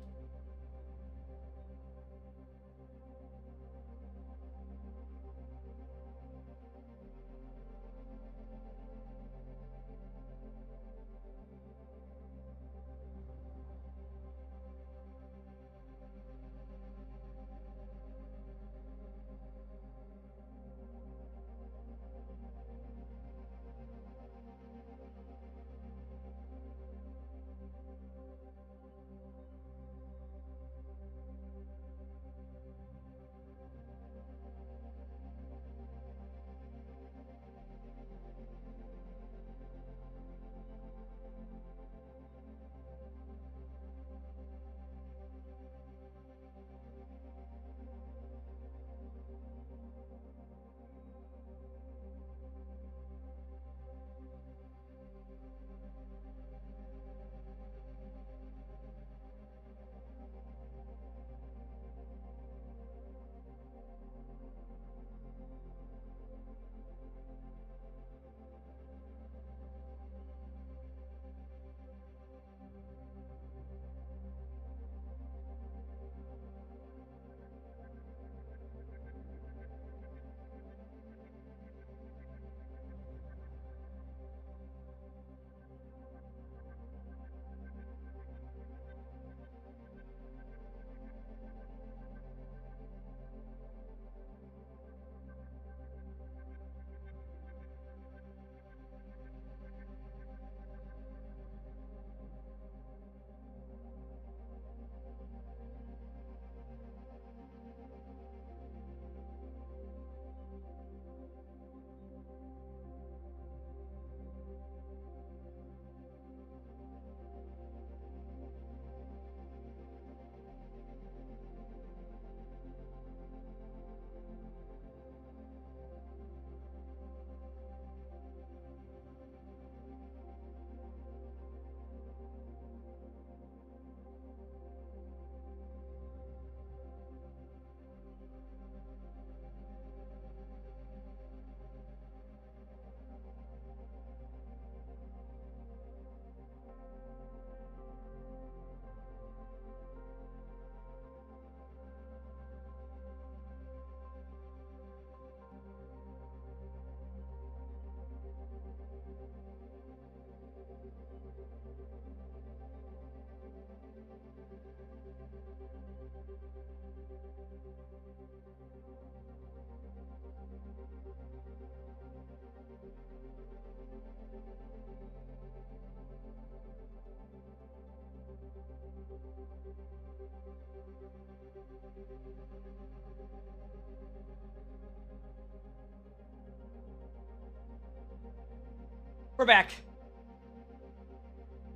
[SPEAKER 2] We're back.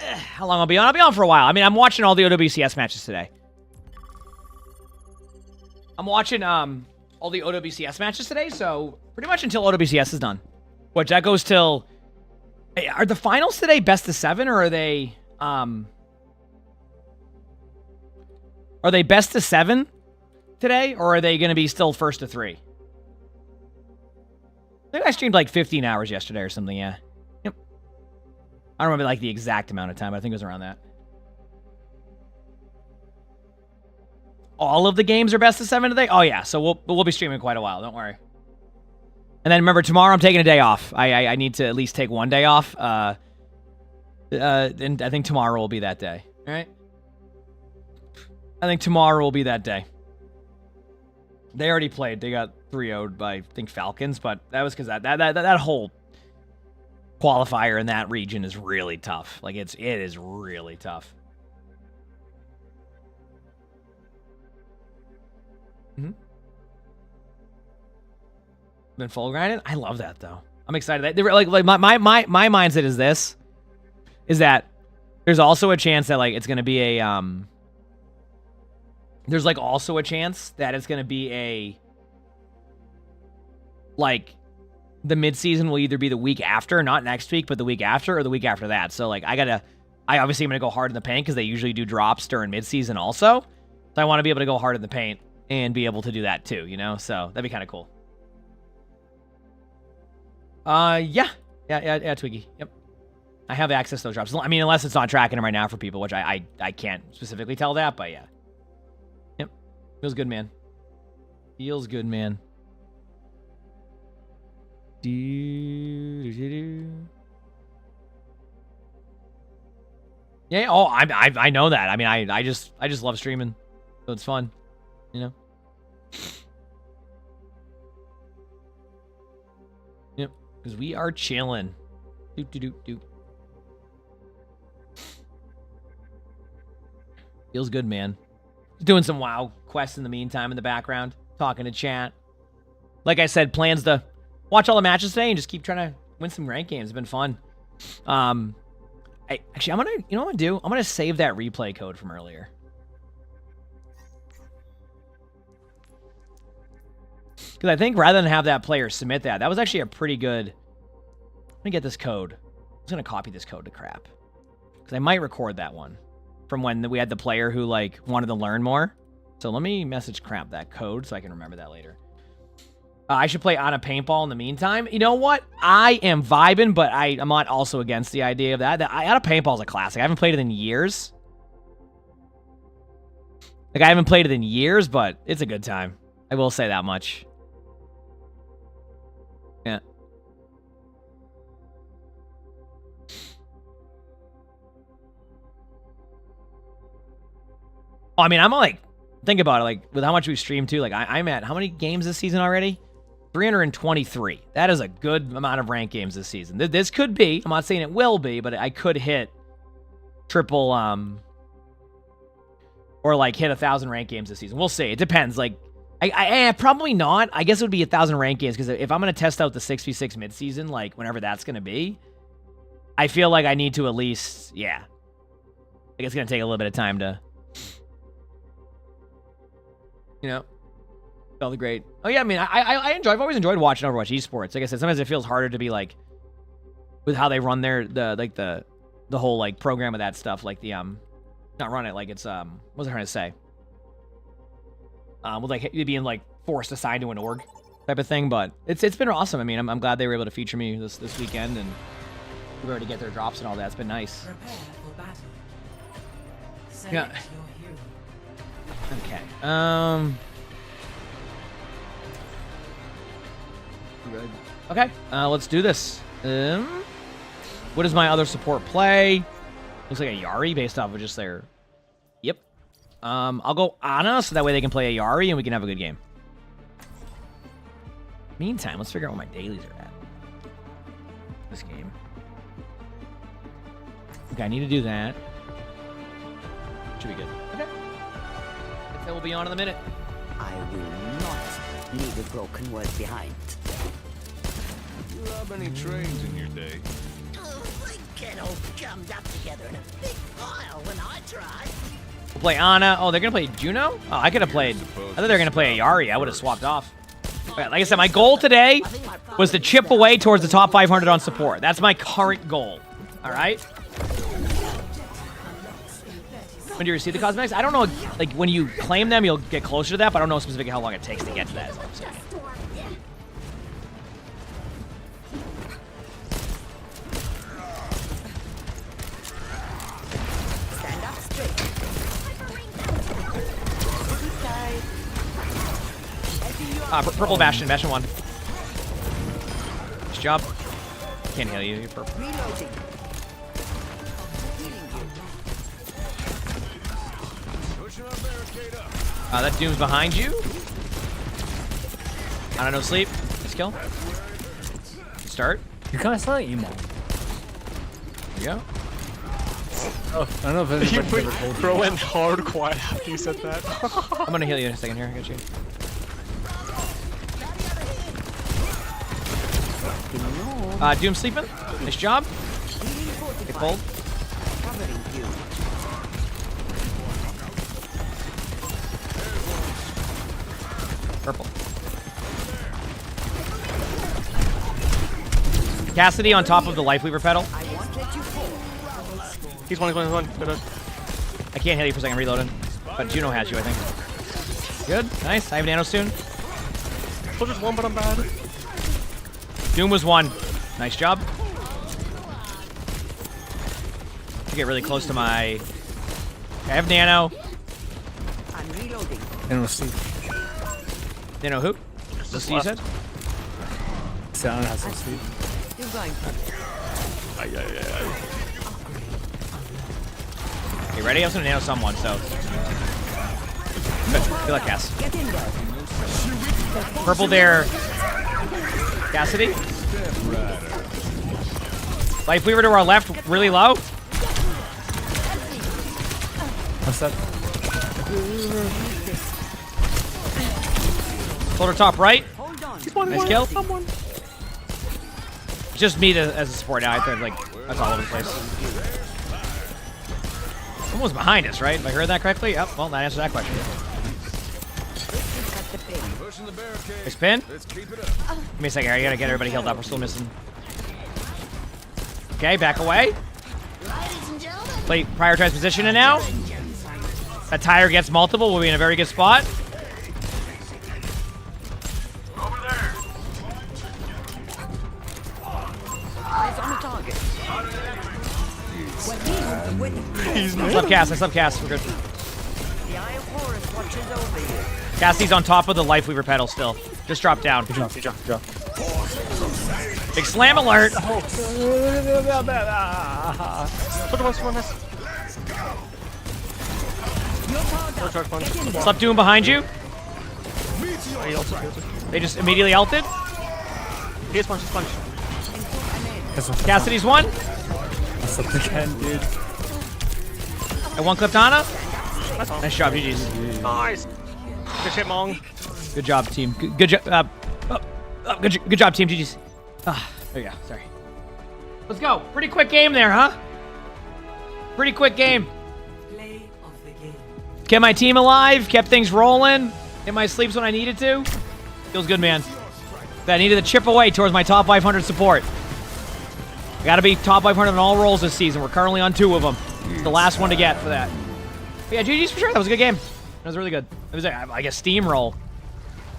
[SPEAKER 2] How long I'll be on? I'll be on for a while. I mean, I'm watching all the OWCS matches today. I'm watching all the OWCS matches today, so pretty much until OWCS is done. Which that goes till... Are the finals today best of 7, or are they best of 7 today, or are they going to be still first to 3? I think I streamed like 15 hours yesterday or something, yeah. Yep. I don't remember like the exact amount of time, but I think it was around that. All of the games are best of 7 today? Oh yeah, so we'll be streaming quite a while, don't worry. And then remember, tomorrow I'm taking a day off. I need to at least take one day off. And I think tomorrow will be that day. All right? I think tomorrow will be that day. They already played. They got 3-0'd by, I think, Falcons, but that was because that whole qualifier in that region is really tough. Like, it is really tough. Mm-hmm. Been full grinding. I love that though. I'm excited. Like my mindset is this, is that there's also a chance that like it's gonna be a there's like also a chance that it's gonna be a like the mid-season will either be the week after, not next week, but the week after, or the week after that. So like I obviously am gonna go hard in the paint because they usually do drops during mid-season also. So I want to be able to go hard in the paint and be able to do that too, you know. So that'd be kind of cool. Yeah, Twiggy. Yep. I have access to those drops. I mean, unless it's not tracking them right now for people, which I can't specifically tell that, but yeah. Yep. Feels good, man. Feels good, man. Yeah. Oh, I know that. I mean, I just love streaming, so it's fun, you know. Yep. Because we are chilling. Doop. Feels good, man. Doing some WoW quests in the meantime in the background. Talking to chat. Like I said, plans to watch all the matches today and just keep trying to win some ranked games. It's been fun. I'm gonna, you know what I'm gonna do? I'm gonna save that replay code from earlier. Because I think rather than have that player submit that was actually a pretty good... Let me get this code. I'm just going to copy this code to crap. Because I might record that one from when we had the player who, like, wanted to learn more. So let me message crap that code so I can remember that later. I should play on a paintball in the meantime. You know what? I am vibing, but I'm not also against the idea of that. On a paintball is a classic. I haven't played it in years. Like, I haven't played it in years, but it's a good time. I will say that much. Yeah. Oh, I mean, I'm like, think about it, like, with how much we streamed too, like, I'm at, how many games this season already? 323. That is a good amount of ranked games this season. This could be, I'm not saying it will be, but I could hit triple, or like hit 1,000 ranked games this season. We'll see. It depends. Like, I probably not. I guess it would be 1,000 ranked games, because if I'm going to test out the 6v6 mid-season, like, whenever that's going to be, I feel like I need to at least, yeah. Like, it's going to take a little bit of time to, you know, felt great. Oh, yeah, I mean, I've always enjoyed watching Overwatch Esports. Like I said, sometimes it feels harder to be, like, with how they run the whole, like, program of that stuff, like, the, not run it, like, it's, what was I trying to say? With like being like forced assigned to an org type of thing, but it's been awesome. I mean, I'm glad they were able to feature me this weekend, and we were able to get their drops and all that. It's been nice. Yeah. Okay. Okay. Let's do this. What does my other support play? Looks like a Yari based off of just their. Yep. I'll go Ana, so that way they can play a Yari and we can have a good game. Meantime, let's figure out what my dailies are at. This game. Okay, I need to do that. Should be good. Okay. Guess that will be on in a minute.
[SPEAKER 7] I will not leave a broken word behind.
[SPEAKER 4] You rob any trains in your day?
[SPEAKER 3] get all gummed up together in a big pile when I try.
[SPEAKER 2] We'll play Ana. Oh, they're gonna play Juno? Oh, I could have played. I thought they were gonna play Ayari. I would have swapped off. Okay, like I said, my goal today was to chip away towards the top 500 on support. That's my current goal. All right. When do you receive the cosmetics? I don't know. Like when you claim them, you'll get closer to that, but I don't know specifically how long it takes to get to that. Is what I'm saying. Purple Bastion, Bastion 1. Nice job. Can't heal you, you're purple. That Doom's behind you. I don't know, sleep. Nice kill. Start.
[SPEAKER 13] You kind of sound like Emongg.
[SPEAKER 2] There you go.
[SPEAKER 10] Oh, I don't know if anybody's ever told you.
[SPEAKER 14] Bro went hard quiet after you said that.
[SPEAKER 2] I'm gonna heal you in a second here. I got you. Doom sleeping. Nice job. Get cold. Purple. Cassidy on top of the Life Weaver pedal.
[SPEAKER 14] He's one.
[SPEAKER 2] I can't heal you for a second. I'm reloading. But Juno has you, I think. Good. Nice. I have nano soon.
[SPEAKER 14] Soldier's one, but I'm bad.
[SPEAKER 2] Doom was one. Nice job. You get really close to my... Okay, I have nano.
[SPEAKER 7] I'm reloading.
[SPEAKER 10] And we'll see.
[SPEAKER 2] Nano who? Let's see, you said?
[SPEAKER 10] Sound has some sleep.
[SPEAKER 7] You're going.
[SPEAKER 2] Okay, ready? I was gonna nano someone, so... Good. Good luck, Cass.
[SPEAKER 7] Get in there.
[SPEAKER 2] Purple there. Cassidy. Life Weaver to our left, really low.
[SPEAKER 10] What's that?
[SPEAKER 2] Hold her top right.
[SPEAKER 7] Hold on.
[SPEAKER 2] Nice kill. It's just me as a support now. I think like that's all over the place. Someone's behind us, right? If I heard that correctly? Yep. Well, that answers that question. Nice pin. Give me a second. I gotta get everybody healed up. We're still missing. Okay, back away. Wait, prioritize positioning now. That tire gets multiple. We'll be in a very good spot.
[SPEAKER 7] Eyes on the target.
[SPEAKER 2] I sub cast. I sub cast. We're good.
[SPEAKER 7] The Eye of Horus watches over you.
[SPEAKER 2] Cassie's on top of the Life Weaver pedal still. Just drop down.
[SPEAKER 10] Good job.
[SPEAKER 2] Big slam alert. Slept Doom behind you. They just immediately ulted.
[SPEAKER 14] Here's punch.
[SPEAKER 2] Cassidy's one.
[SPEAKER 10] That's up again, dude.
[SPEAKER 2] And one clipped Ana. Nice job, GG's.
[SPEAKER 14] Nice. Good shit, Mong.
[SPEAKER 2] Good job, team. Good job. Good job, team. GG's. There you go. Sorry. Let's go. Pretty quick game there, huh? Pretty quick game. Kept my team alive. Kept things rolling. Hit my sleeps when I needed to. Feels good, man. I needed to chip away towards my top 500 support. I gotta be top 500 on all roles this season. We're currently on 2 of them. It's the last one to get for that. But yeah, GG's for sure. That was a good game. That was really good. It was like a steamroll.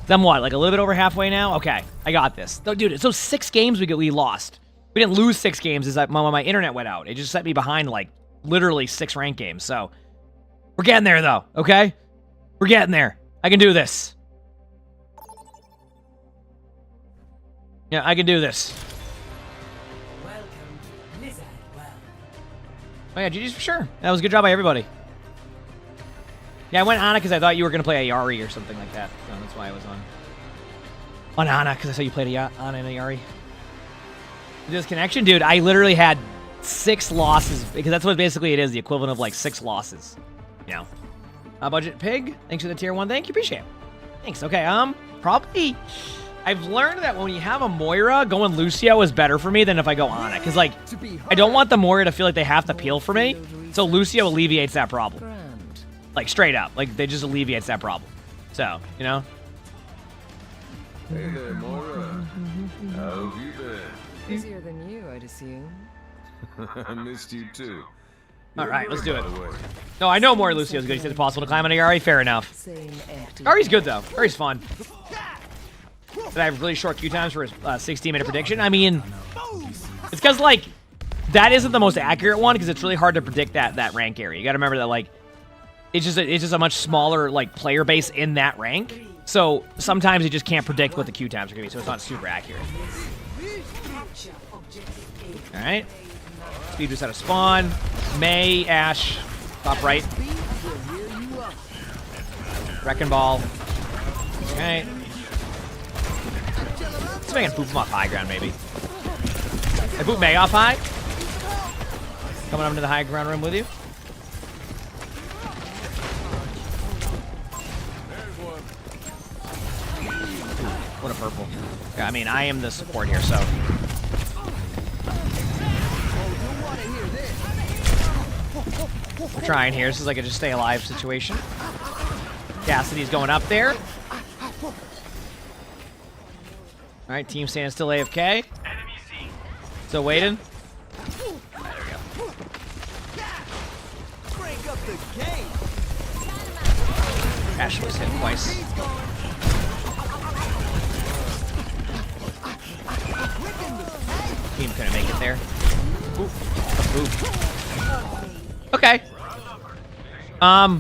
[SPEAKER 2] Then what? Like a little bit over halfway now? Okay, I got this. Dude, it's those 6 games we lost. We didn't lose 6 games. It's like my internet went out. It just set me behind like literally 6 ranked games. So we're getting there though. Okay, we're getting there. I can do this. Yeah, I can do this. Oh yeah, GG's for sure. That was a good job by everybody. Yeah, I went Ana because I thought you were going to play Ayari or something like that. So that's why I was on Ana, because I saw you played Ana and Ayari. This connection, dude, I literally had 6 losses, because that's what basically it is, the equivalent of like 6 losses. You know. Budget Pig, thanks for the tier 1. Thank you, appreciate it. Thanks. Okay, probably I've learned that when you have a Moira, going Lucio is better for me than if I go on it. Because, like, I don't want the Moira to feel like they have to peel for me. So Lucio alleviates that problem. Like, straight up. Like, they just alleviates that problem. So, you know?
[SPEAKER 4] Hey there, Moira. How have you been?
[SPEAKER 6] Busier than you, I'd assume.
[SPEAKER 4] I missed you too.
[SPEAKER 2] All right, let's do it. No, I know more Lucio's good. He said it's possible to climb on Agari. Fair enough. Agari's good, though. Agari's fun. Did I have really short queue times for his 16-minute prediction? I mean, it's because, like, that isn't the most accurate one because it's really hard to predict that rank area. You got to remember that, like, it's just a much smaller, like, player base in that rank. So sometimes you just can't predict what the queue times are going to be, so it's not super accurate. All right. Speed boost out of spawn. May, Ash, top right. Wrecking Ball. Okay. Let's see if I can boop him off high ground, maybe. I boop May off high. Coming up into the high ground room with you. What a purple. Yeah, I mean, I am the support here, so. We're trying here. This is like a just stay alive situation. Cassidy's going up there. All right, team standing still AFK. Still waiting. There we go. Ash was hit twice. Team couldn't make it there. Ooh. Okay. I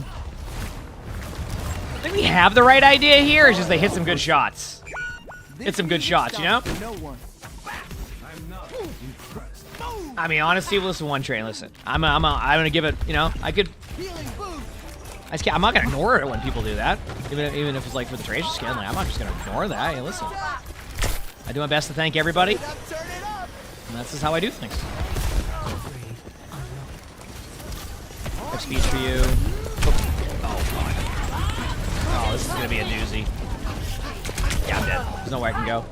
[SPEAKER 2] think we have the right idea here. It's just they hit some good shots. Hit some good shots, you know? I mean, honestly, listen, one train. Listen, I'm gonna give it. You know, I could. I'm not gonna ignore it when people do that, even if it's like for the Tracer skin. Like, I'm not just gonna ignore that. Hey, listen, I do my best to thank everybody, and that's just how I do things. I have speech for you. Oh, God. Oh, this is gonna be a doozy. Yeah, I'm dead. There's nowhere I can go.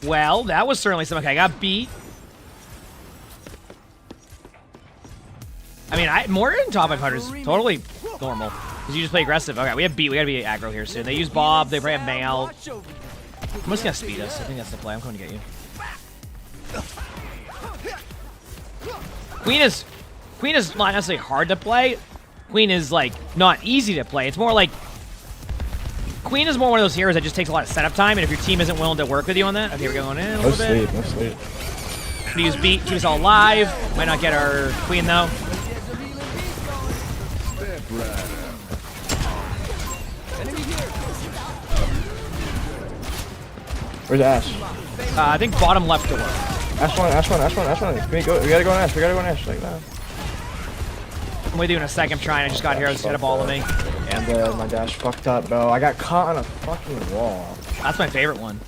[SPEAKER 2] Well, that was certainly something. Okay, I got beat. I mean, more in top 500 is totally normal. Because you just play aggressive. Okay, we have beat. We gotta be aggro here soon. They use Bob. They probably have Mail. I'm just gonna speed us. I think that's the play. I'm coming to get you. Queen is not necessarily hard to play. Queen is, like, not easy to play. It's more like... Queen is more one of those heroes that just takes a lot of setup time, and if your team isn't willing to work with you on that... Okay, we're going in a little bit.
[SPEAKER 10] No sleep.
[SPEAKER 2] We use beat, keep us all alive. Might not get our Queen, though.
[SPEAKER 10] Where's Ash?
[SPEAKER 2] I think bottom left door.
[SPEAKER 10] Ash one. We gotta go on Ash. Like that.
[SPEAKER 2] I'm with you in a second. I'm just got heroes hit a ball of me.
[SPEAKER 10] Yeah. And my dash fucked up, bro. I got caught on a fucking wall.
[SPEAKER 2] That's my favorite one.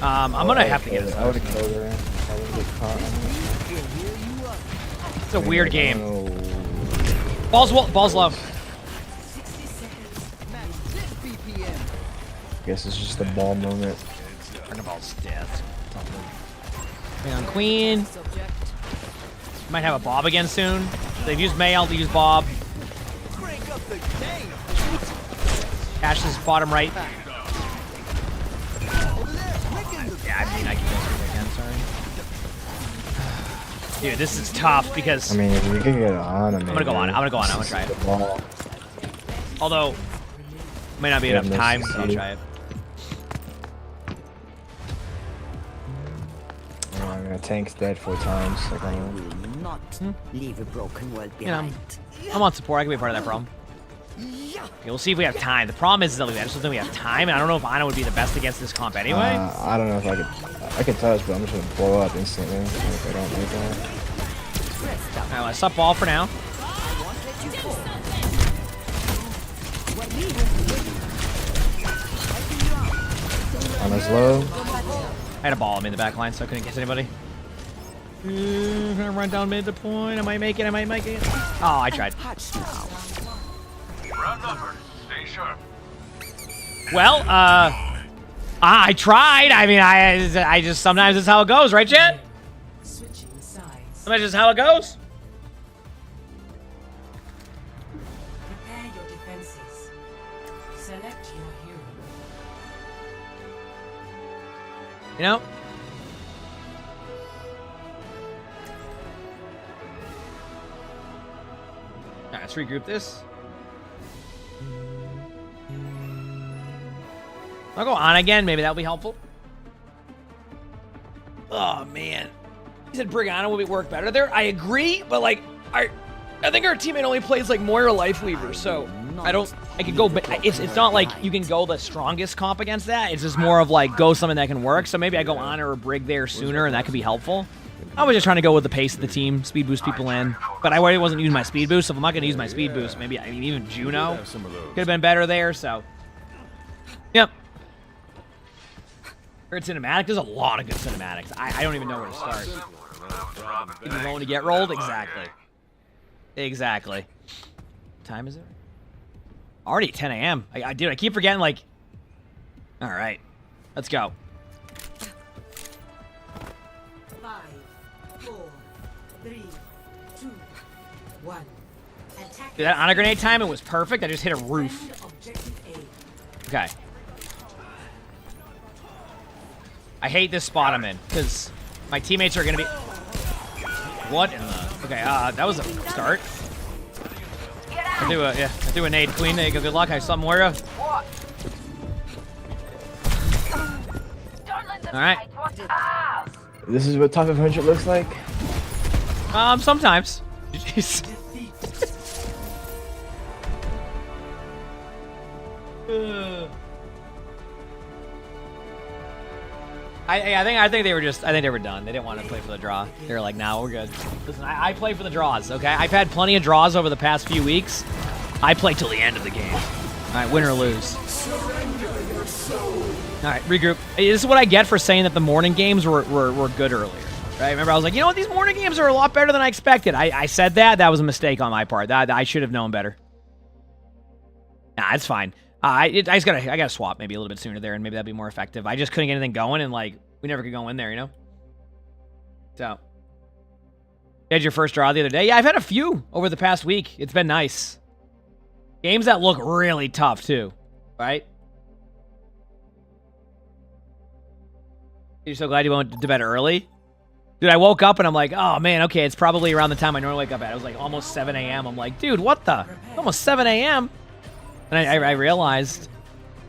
[SPEAKER 2] I'm gonna have to get it.
[SPEAKER 10] I would've killed her. I didn't get caught.
[SPEAKER 2] It's a weird game. Balls low.
[SPEAKER 10] Guess it's just a ball moment.
[SPEAKER 2] Ball's dead. Bring on Queen. Might have a Bob again soon. They've used May, I'll use Bob. Ash is bottom right. Yeah, I mean, I can go through again, sorry. Dude, this is tough because...
[SPEAKER 10] I mean, if you can get it on,
[SPEAKER 2] I'm gonna go on. I'm gonna try it. Although, may not be enough time, but I'll try it.
[SPEAKER 10] Tank's dead 4 times. Like, I
[SPEAKER 7] will not leave a broken world behind.
[SPEAKER 2] You know, I'm on support. I can be a part of that problem. Okay, we'll see if we have time. The problem is that I just don't think we have time, and I don't know if Ana would be the best against this comp anyway.
[SPEAKER 10] I don't know if I could. I can touch, but I'm just gonna blow up instantly if I don't do that.
[SPEAKER 2] Alright, let's stop ball for now.
[SPEAKER 10] Ana's low.
[SPEAKER 2] I had a ball on me in the back line, so I couldn't get anybody. I'm gonna run down mid the point. I might make it. Oh, I tried. Well, I tried. I mean, I just sometimes it's how it goes, right, Jet? Sometimes it's how it goes.
[SPEAKER 6] Prepare your defenses. Select your hero.
[SPEAKER 2] You know? Alright, let's regroup this. I'll go on again. Maybe that'll be helpful. Oh, man. He said Brigana will work better there. I agree, but, like, I think our teammate only plays, like, Moira Lifeweaver, so I could go, but it's not like you can go the strongest comp against that. It's just more of, like, go something that can work. So maybe I go on or a Brig there sooner, and that could be helpful. I was just trying to go with the pace of the team, speed boost people in. But I already wasn't using my speed boost, so if I'm not going to use my speed boost, maybe even Juno could have been better there, so. Yep. Good cinematic. There's a lot of good cinematics. I don't even know where to start. If you're going to get rolled? Exactly. Exactly. What time is it? Already 10 a.m. Dude, I keep forgetting, like... Alright. Let's go.
[SPEAKER 6] 5, 4, 3, 2, 1.
[SPEAKER 2] Dude, that honor grenade timing was perfect. I just hit a roof. Okay. I hate this spot I'm in, because my teammates are going to be... What in the... Okay, that was a start. I do a nade queen. There you go. Good luck. I saw Moira. Alright.
[SPEAKER 10] This is what top 500 looks like?
[SPEAKER 2] Sometimes. Jeez. I think they were just, I think they were done. They didn't want to play for the draw. They were like, nah, we're good. Listen, I play for the draws, okay? I've had plenty of draws over the past few weeks. I play till the end of the game. All right, win or lose. All right, regroup. This is what I get for saying that the morning games were good earlier. Right? Remember, I was like, you know what? These morning games are a lot better than I expected. I said that. That was a mistake on my part. I should have known better. Nah, it's fine. I gotta swap maybe a little bit sooner there, and maybe that'd be more effective. I just couldn't get anything going, and like we never could go in there, you know. So, you had your first draw the other day. Yeah, I've had a few over the past week. It's been nice. Games that look really tough too, right? You're so glad you went to bed early, dude. I woke up and I'm like, oh man, okay, it's probably around the time I normally wake up at. It was like almost 7 a.m. I'm like, dude, what the? Almost 7 a.m. And I realized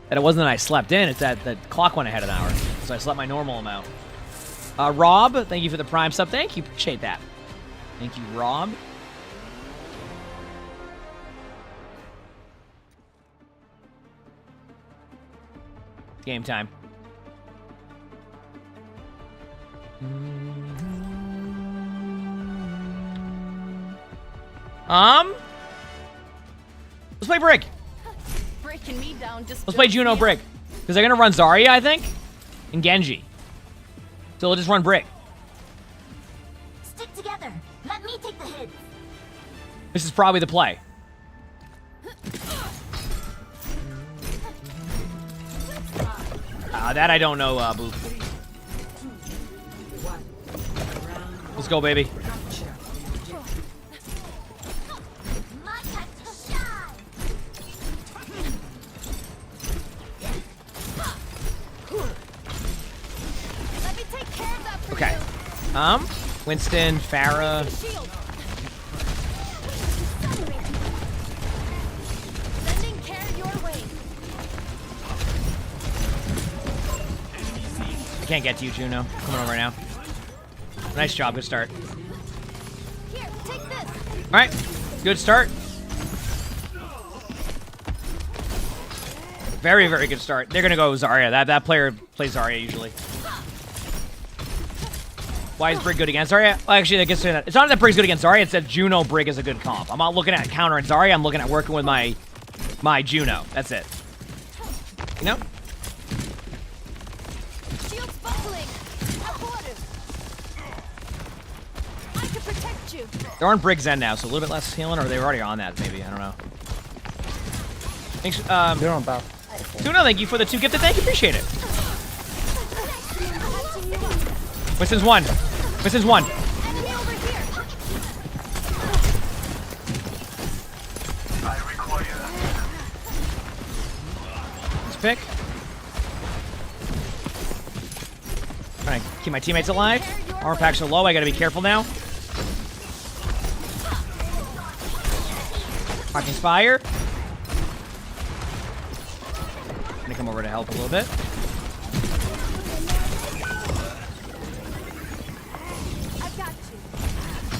[SPEAKER 2] that it wasn't that I slept in, it's that the clock went ahead an hour. So I slept my normal amount. Rob, thank you for the Prime sub. Thank you, appreciate that. Thank you, Rob. It's game time. Let's play Brig.
[SPEAKER 13] Me down just
[SPEAKER 2] Let's play Juno Brig. Because they're going to run Zarya, I think, and Genji. So we'll just run Brig.
[SPEAKER 9] Stick together. Let me take the hit.
[SPEAKER 2] This is probably the play. That I don't know, Boop. Let's go, baby. Okay. Winston, Farah. I can't get to you, Juno. Coming over right now. Nice job. Good start. All right. Good start. Very, very good start. They're going to go Zarya. That player plays Zarya usually. Why is Brig good against Zarya? Well, actually, I guess it's not that Brig's good against Zarya. It's that Juno Brig is a good comp. I'm not looking at countering Zarya. I'm looking at working with my Juno. That's it. You know?
[SPEAKER 13] Shield's buckling. I can protect you.
[SPEAKER 2] They're on Brig's end now, so a little bit less healing, or they were already on that, maybe. I don't know. Thanks,
[SPEAKER 10] They're on top.
[SPEAKER 2] Tuna, thank you for the 2 gifted. Thank you, appreciate it. Winston's 1. Winston's 1. Let's pick. Trying to keep my teammates alive. Armor packs are low. I gotta be careful now. Fucking Spire. Gonna come over to help a little bit.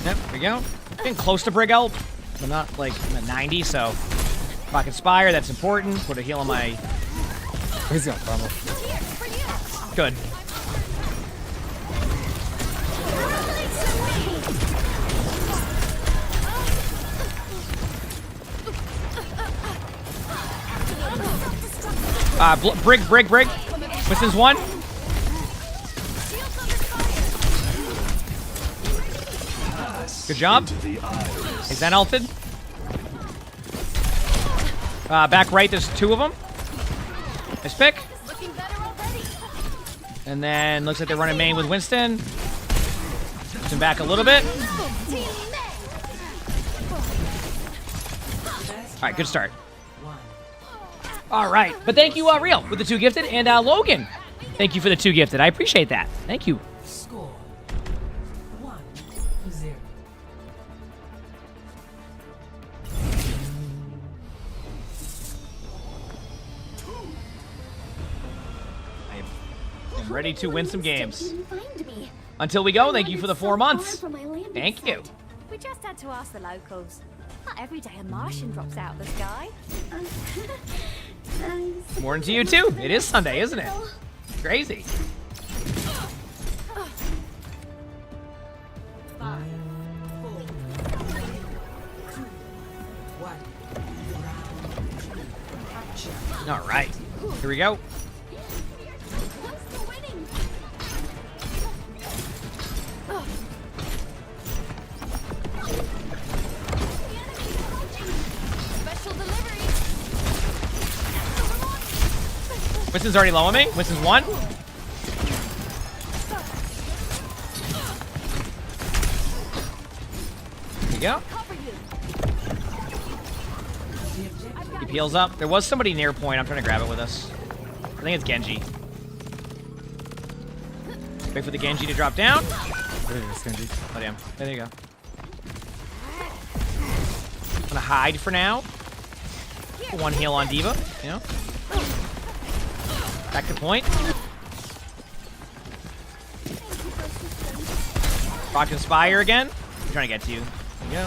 [SPEAKER 2] Yep, there we go. Getting close to Brig Elp. I'm not like I'm at 90, so fucking Spire, that's important. Put a heal on my.
[SPEAKER 10] He's gonna fumble.
[SPEAKER 2] Good. Brig. Winston's 1. Good job. Is that ulted? Back right, there's 2 of them. Nice pick. And then looks like they're running main with Winston. Push him back a little bit. Alright, good start. Alright, but thank you, Real, with the 2 gifted, and Logan, thank you for the 2 gifted. I appreciate that. Thank you.
[SPEAKER 6] Score 1-0.
[SPEAKER 2] I am ready to win some games. Until we go, thank you for the 4 months. Thank you.
[SPEAKER 13] We just had to ask the locals. Not every day a Martian drops out of the sky.
[SPEAKER 2] Morning to you too. It is Sunday, isn't it? Crazy.
[SPEAKER 6] 5, 4, 2, 1.
[SPEAKER 2] All right. Here we go. Winston's already low on me. Winston's 1. There you go. He peels up. There was somebody near point. I'm trying to grab it with us. I think it's Genji. Wait for the Genji to drop down.
[SPEAKER 10] There it is, Genji.
[SPEAKER 2] Oh, damn. There you go. I'm gonna hide for now. Put 1 heal on Diva, you know? Back to point. Rock and Spire again. I'm trying to get to you. There you go.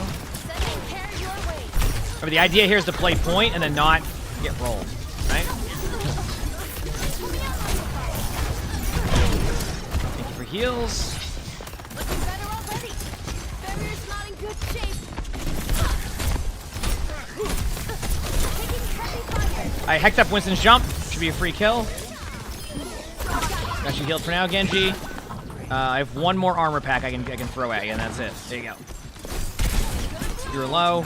[SPEAKER 2] Remember, the idea here is to play point and then not get rolled, right? Thank you for heals. I hecked up Winston's jump. Should be a free kill. Got you healed for now, Genji. I have 1 more armor pack I can throw at you, and that's it. There you go. You're low.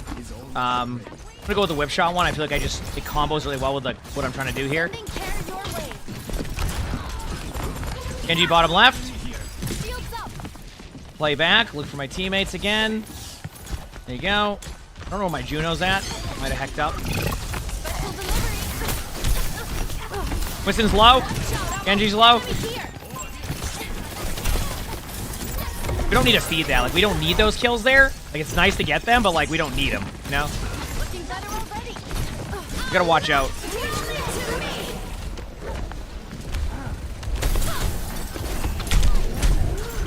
[SPEAKER 2] I'm gonna go with the whip shot one. I feel like it combos really well with what I'm trying to do here. Genji bottom left. Play back. Look for my teammates again. There you go. I don't know where my Juno's at. Might have hecked up. Winston's low. Genji's low. We don't need to feed that. Like, we don't need those kills there. Like, it's nice to get them, but, like, we don't need them, you know? You gotta watch out.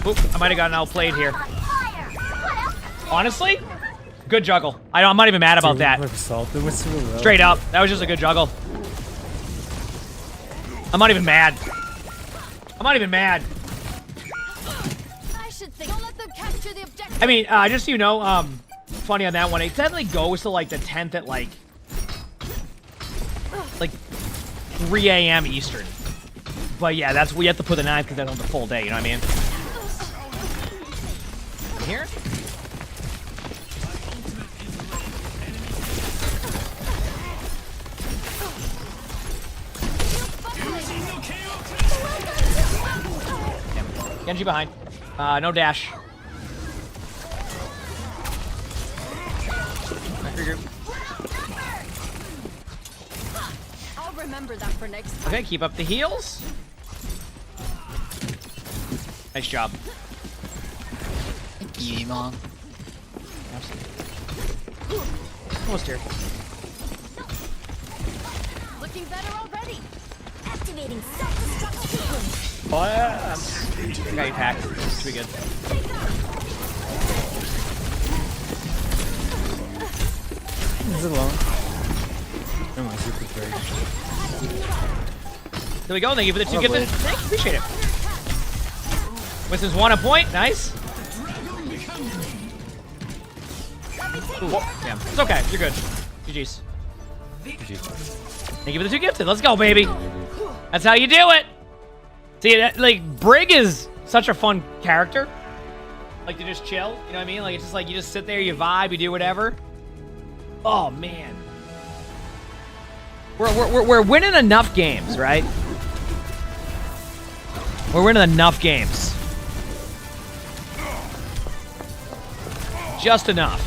[SPEAKER 2] Oop, I might have gotten outplayed here. Honestly, good juggle. I'm not even mad about that. Straight up. That was just a good juggle. I'm not even mad. I'm not even mad. I mean, just so you know, funny on that one, it definitely goes to like the 10th at like 3 a.m. Eastern. But yeah, we have to put the 9th because that's on the full day, you know what I mean? Here? Genji behind. No dash.
[SPEAKER 13] I'll remember that for next time.
[SPEAKER 2] Okay, keep up the heals. Nice job.
[SPEAKER 15] Thank you, Emongg.
[SPEAKER 2] Almost here.
[SPEAKER 13] Looking better already. Activating self-destruct sequence.
[SPEAKER 2] Oh, yeah. Got you packed. Should be good.
[SPEAKER 10] Is it long? Oh my super
[SPEAKER 2] There we go. Thank you for the 2 gifted. Thank you. Appreciate it. Winston's 1 a point. Nice. Ooh, damn. It's okay. You're good. GG's. Thank you for the 2 gifted. Let's go, baby. That's how you do it. See, like, Brig is such a fun character. Like, to just chill. You know what I mean? Like, it's just like, you just sit there, you vibe, you do whatever. Oh, man. We're winning enough games, right? We're winning enough games. Just enough.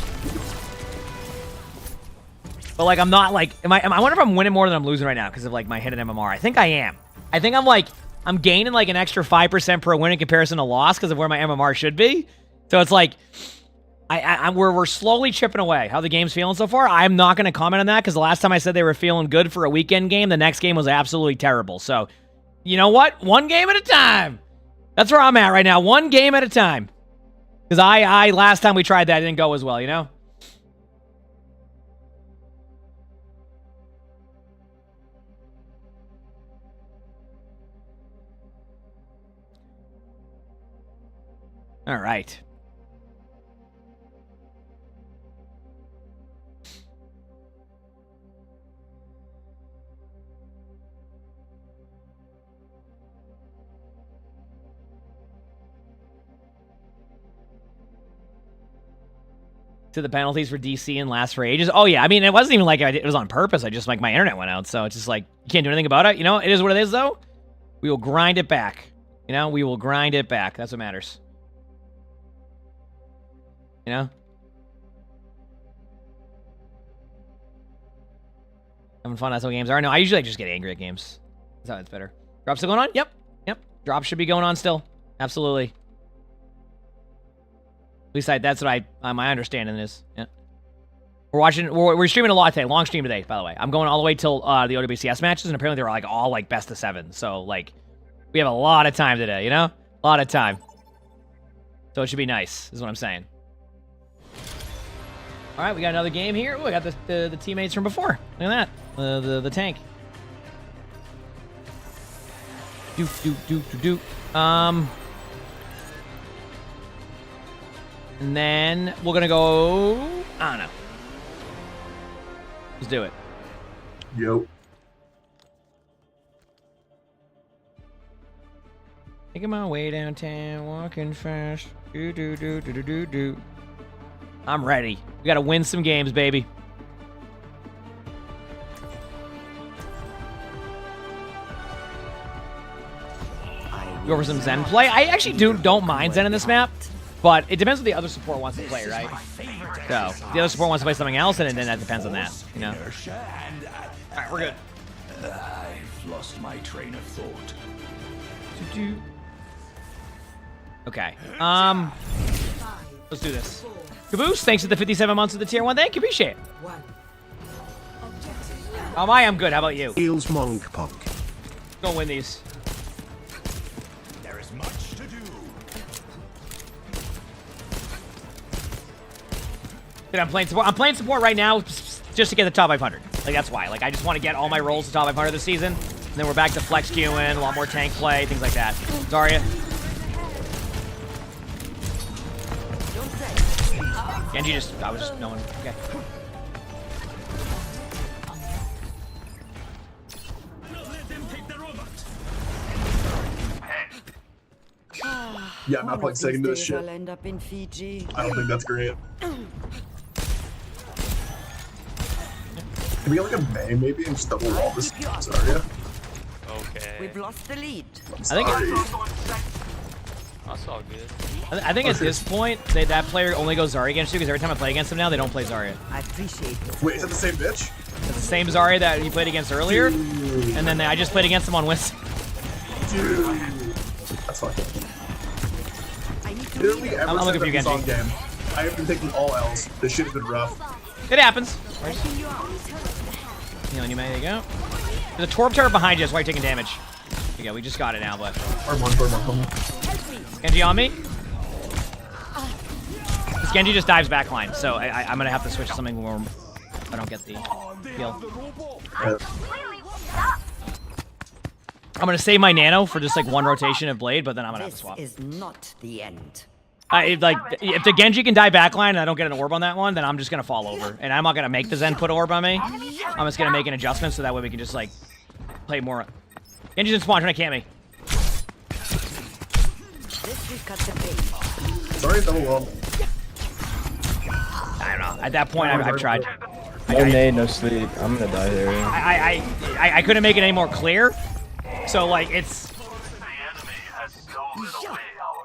[SPEAKER 2] But, like, I'm not, like... I wonder if I'm winning more than I'm losing right now because of, like, my hidden MMR. I think I am. I think I'm, like... I'm gaining, like, an extra 5% per win in comparison to loss because of where my MMR should be. So it's, like... we're slowly chipping away. How the game's feeling so far? I'm not going to comment on that because the last time I said they were feeling good for a weekend game, the next game was absolutely terrible. So, you know what? One game at a time. That's where I'm at right now. One game at a time. Because last time we tried that, it didn't go as well, you know? All right. To the penalties for DC and last for ages. Oh, yeah. I mean, it wasn't even like it was on purpose. I just, like, my internet went out. So it's just like, you can't do anything about it. You know, it is what it is, though. We will grind it back. You know, we will grind it back. That's what matters. You know? Having fun. That's what games are. No, I usually just get angry at games. That's how it's better. Drop still going on? Yep. Yep. Drop should be going on still. Absolutely. At least that's what my understanding is. Yeah. We're streaming a lot today. Long stream today, by the way. I'm going all the way till the OWCS matches, and apparently they're like all like best of 7. So like, we have a lot of time today. You know, a lot of time. So it should be nice, is what I'm saying. All right, we got another game here. Ooh, I got the teammates from before. Look at that, the tank. And then we're gonna go. I don't know. Let's do it.
[SPEAKER 11] Yo.
[SPEAKER 2] Making my way downtown, walking fast. Do. I'm ready. We gotta win some games, baby. Go over some Zen play. I actually don't mind Zen in this map, but it depends what the other support wants to play, right? So if the other support wants to play something else, and then that depends on that, you know. All right, we're good.
[SPEAKER 16] I've lost my train of thought.
[SPEAKER 2] Okay. Let's do this. Caboose, thanks for the 57 months of the tier 1. Thank you, appreciate it. I am good. How about you?
[SPEAKER 16] Eels Monk Punk.
[SPEAKER 2] Go win these.
[SPEAKER 16] There is much to do.
[SPEAKER 2] Dude, I'm playing support. I'm playing support right now just to get the top 500. Like, that's why. Like, I just want to get all my rolls to top 500 this season. And then we're back to flex queuing, a lot more tank play, things like that. Zarya. Genji I was just knowing. Okay.
[SPEAKER 11] Yeah, I'm not playing second to this shit.
[SPEAKER 7] I'll end up in Fiji.
[SPEAKER 11] I don't think that's great. Can we get like a May maybe and just double wall this? Sorry.
[SPEAKER 14] Okay.
[SPEAKER 7] We've lost the lead.
[SPEAKER 11] I'm sorry.
[SPEAKER 15] That's all good.
[SPEAKER 2] I think at this point, that player only goes Zarya against you because every time I play against them now, they don't play Zarya.
[SPEAKER 7] I appreciate it.
[SPEAKER 11] Wait, is that the same bitch?
[SPEAKER 2] It's the same Zarya that you played against earlier, and then I just played against them on Winston.
[SPEAKER 11] Dude. That's fucking. Literally ever
[SPEAKER 2] I'm looking for you,
[SPEAKER 11] since
[SPEAKER 2] Genji.
[SPEAKER 11] game, I have been taking all L's. This shit has been rough.
[SPEAKER 2] It happens. Healing you, man. There you go. There's a Torb turret behind you. That's why you're taking damage. There you go. We just got it now, but. Genji on me. This Genji just dives backline, so I'm gonna have to switch to something more. If I don't get the heal. I'm gonna save my nano for just like one rotation of blade, but then I'm gonna have to swap.
[SPEAKER 7] This is not the end.
[SPEAKER 2] Like, if the Genji can die backline and I don't get an orb on that one, then I'm just gonna fall over. And I'm not gonna make the Zen put orb on me. I'm just gonna make an adjustment so that way we can just like play more. Genji's in spawn trying to camp me.
[SPEAKER 11] Sorry, double wall.
[SPEAKER 2] I don't know. At that point, I've tried.
[SPEAKER 10] No nade, no sleep. I'm gonna die here.
[SPEAKER 2] I couldn't make it any more clear. So like it's.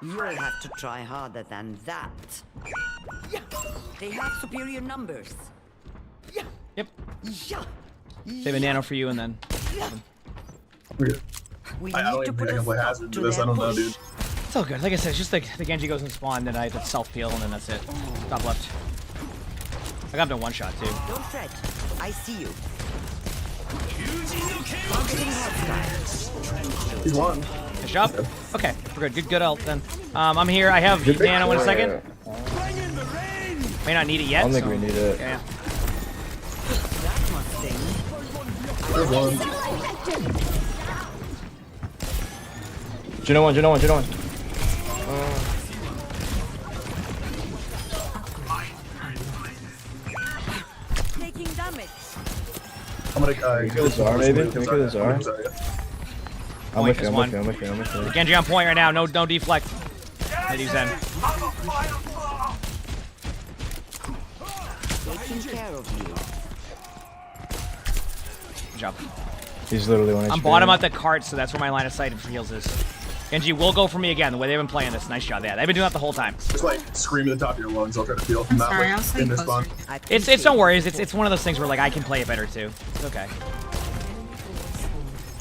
[SPEAKER 7] You'll have to try harder than that. They have superior numbers.
[SPEAKER 2] Yep. Save a nano for you and then.
[SPEAKER 11] I don't even think I can play Hazard for this. I don't know, dude.
[SPEAKER 2] It's all good. Like I said, it's just like the Genji goes in spawn, then I have to self-peel, and then that's it. Top left. I got him to one shot too.
[SPEAKER 7] Don't fret. I see you.
[SPEAKER 11] He's won.
[SPEAKER 2] Nice job. Okay, we're good. Good ult then. I'm here. I have nano in a second. May not need it yet.
[SPEAKER 10] I don't think we need it.
[SPEAKER 2] Yeah.
[SPEAKER 11] There's one.
[SPEAKER 10] Juno one.
[SPEAKER 7] Taking damage.
[SPEAKER 11] I'm gonna
[SPEAKER 10] kill the Zara, maybe? Can we kill the Zara? I'm with you.
[SPEAKER 2] The Genji on point right now. No deflect. Hit you, Zen.
[SPEAKER 7] Taking care of you.
[SPEAKER 2] Good job.
[SPEAKER 10] He's literally one.
[SPEAKER 2] I'm bottom at the cart, so that's where my line of sight for heals is. Genji will go for me again, the way they've been playing this. Nice job. Yeah, they've been doing that the whole time.
[SPEAKER 11] Just like scream at the top of your lungs. I'll try to feel from that like, in this spawn.
[SPEAKER 2] It's don't worry. It's one of those things where like I can play it better too. It's okay.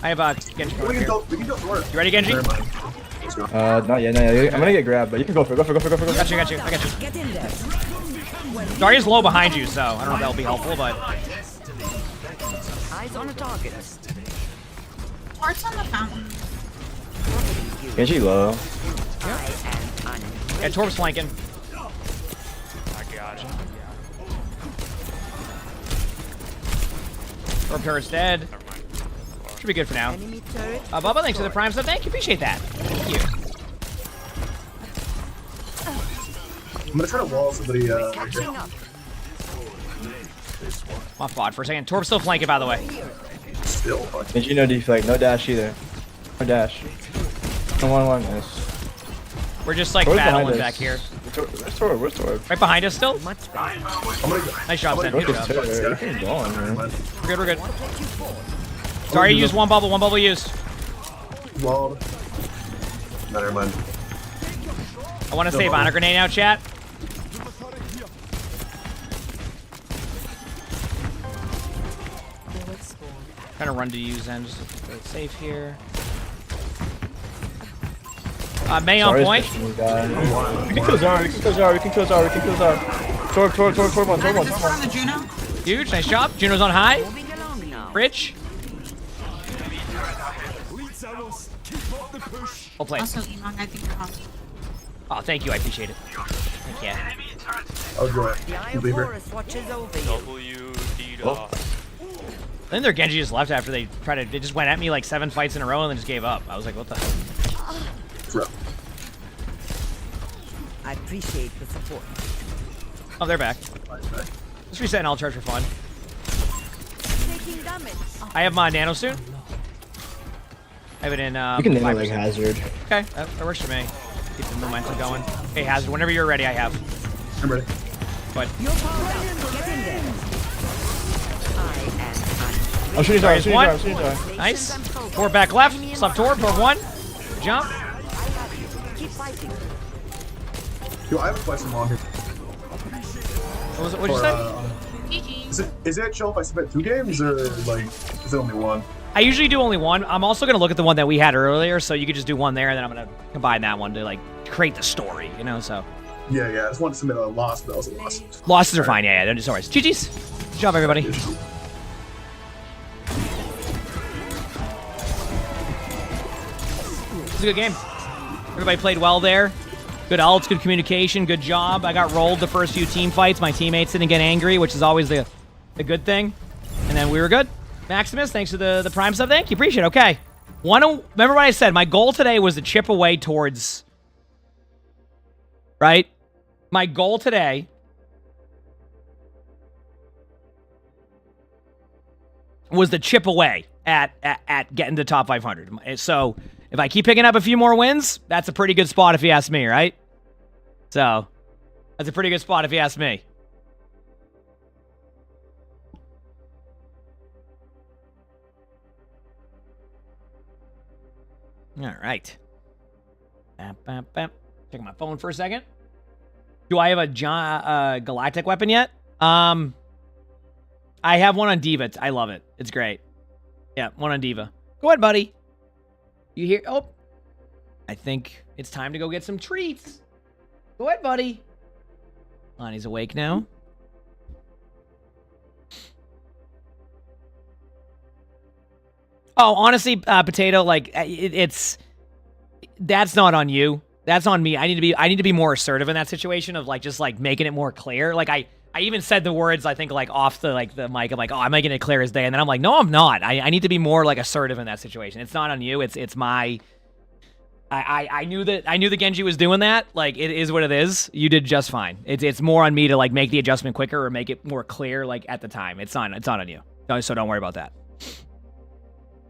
[SPEAKER 2] I have Genji.
[SPEAKER 11] We can go forward.
[SPEAKER 2] You ready, Genji?
[SPEAKER 10] Not yet. I'm gonna get grabbed, but you can go for it. Go for it.
[SPEAKER 2] Got you. I got you.
[SPEAKER 7] Get in there.
[SPEAKER 2] Zarya's low behind you, so I don't know if that'll be helpful, but.
[SPEAKER 7] Eyes on a target.
[SPEAKER 6] Hearts on the fountain.
[SPEAKER 10] Genji low.
[SPEAKER 2] Yeah, Torb's flanking.
[SPEAKER 15] I got you.
[SPEAKER 2] Torb turret's dead. Should be good for now. Bubba, thanks for the prime sub. Thank you, appreciate that. Thank you.
[SPEAKER 11] I'm gonna try to wall somebody. Right here.
[SPEAKER 2] Off bot for a second. Torb's still flanking, by the way.
[SPEAKER 11] Still fucking.
[SPEAKER 10] Genji no deflect, no dash either. No dash. No 1-1, nice.
[SPEAKER 2] We're just like
[SPEAKER 10] Torb's
[SPEAKER 2] battling back here.
[SPEAKER 10] Where's Torb?
[SPEAKER 2] Right behind us still. Nice job, Zen. Good job. We're good. Sorry, you used one bubble used.
[SPEAKER 11] Walled. No, never mind.
[SPEAKER 2] I want to save honor grenade now, chat. Trying to run to you, Zen. Just play it safe here. May on point.
[SPEAKER 10] We can kill Zara. Torb one.
[SPEAKER 2] Huge, nice job. Juno's on high. Bridge. Well played.
[SPEAKER 6] Also, Emongg, I think you're awesome.
[SPEAKER 2] Oh, thank you. I appreciate it. Thank you.
[SPEAKER 11] Oh, go ahead. Leave her.
[SPEAKER 2] Then their Genji just left after they they just went at me like 7 fights in a row and then just gave up. I was like, what the hell?
[SPEAKER 7] I appreciate the support.
[SPEAKER 2] Oh, they're back. Let's reset and I'll charge for fun.
[SPEAKER 7] Taking damage.
[SPEAKER 2] I have my nano soon. I have it in.
[SPEAKER 10] You can nano like Hazard.
[SPEAKER 2] Okay, that works for me. Keep the momentum going. Hey, Hazard, whenever you're ready, I have.
[SPEAKER 11] I'm ready.
[SPEAKER 2] But.
[SPEAKER 7] You're powered up. Get in there.
[SPEAKER 10] I'm shooting Zara.
[SPEAKER 2] Nice. Torb back left. Sub Torb. Torb one. Jump.
[SPEAKER 7] Keep fighting.
[SPEAKER 11] Yo, I have a question while I'm here.
[SPEAKER 2] What'd you say?
[SPEAKER 11] Is it chill if I submit 2 games, or like, is it only 1?
[SPEAKER 2] I usually do only 1. I'm also gonna look at the one that we had earlier, so you could just do 1 there, and then I'm gonna combine that one to like create the story, you know. So.
[SPEAKER 11] Yeah, I just wanted to submit a loss, but that was a loss.
[SPEAKER 2] Losses are fine. Yeah, don't just worries. GG's. Good job, everybody. It's a good game. Everybody played well there. Good ults, good communication, good job. I got rolled the first few team fights. My teammates didn't get angry, which is always the good thing. And then we were good. Maximus, thanks for the Prime sub. Thank you. Appreciate it. Okay. Remember what I said? My goal today was to chip away towards... Right? My goal today... was to chip away at getting to top 500. So, if I keep picking up a few more wins, that's a pretty good spot if you ask me, right? So, that's a pretty good spot if you ask me. All right. Checking my phone for a second. Do I have a galactic weapon yet? I have one on Diva. I love it. It's great. Yeah, one on Diva. Go ahead, buddy. You hear? Oh. I think it's time to go get some treats. Go ahead, buddy. Lonnie's awake now. Oh, honestly, Potato, like, that's not on you. That's on me. I need to be more assertive in that situation of, like, just, like, making it more clear. Like, I even said the words, I think, like, off the mic. I'm like, oh, I'm making it clear as day. And then I'm like, no, I'm not. I need to be more, like, assertive in that situation. It's not on you. It's my... I knew the Genji was doing that. Like, it is what it is. You did just fine. It's more on me to, like, make the adjustment quicker or make it more clear, like, at the time. It's not on you. So don't worry about that.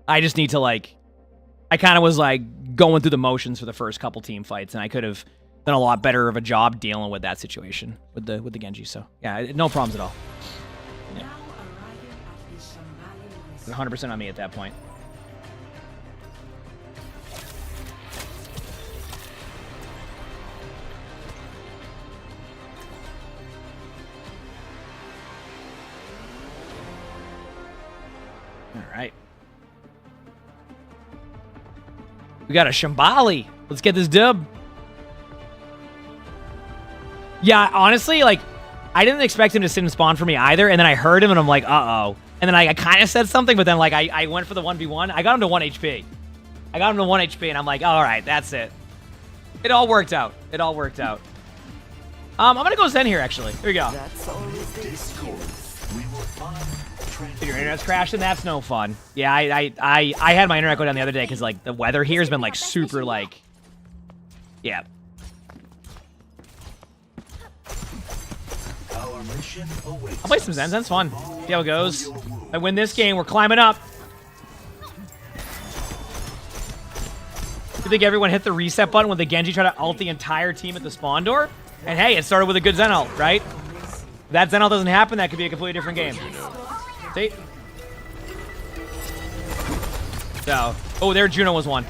[SPEAKER 2] I just need to, like... I kind of was, like, going through the motions for the first couple team fights, and I could have done a lot better of a job dealing with that situation with the Genji. So yeah, no problems at all. Yeah. 100% on me at that point. All right. We got a Shambali. Let's get this dub. Yeah, honestly, like, I didn't expect him to sit and spawn for me either, and then I heard him, and I'm like, uh-oh. And then I kind of said something, but then, like, I went for the 1v1. I got him to 1 HP. I got him to 1 HP, and I'm like, all right, that's it. It all worked out. It all worked out. I'm going to go Zen here, actually. Here we go. Your internet's crashing? That's no fun. Yeah, I had my internet go down the other day because, like, the weather here has been, like, super, like... Yeah. I'll play some Zen. Zen's fun. See how it goes. If I win this game, we're climbing up. You think everyone hit the reset button when the Genji tried to ult the entire team at the spawn door? And hey, it started with a good Zen ult, right? If that Zen ult doesn't happen, that could be a completely different game. See? So, oh, their Juno was one.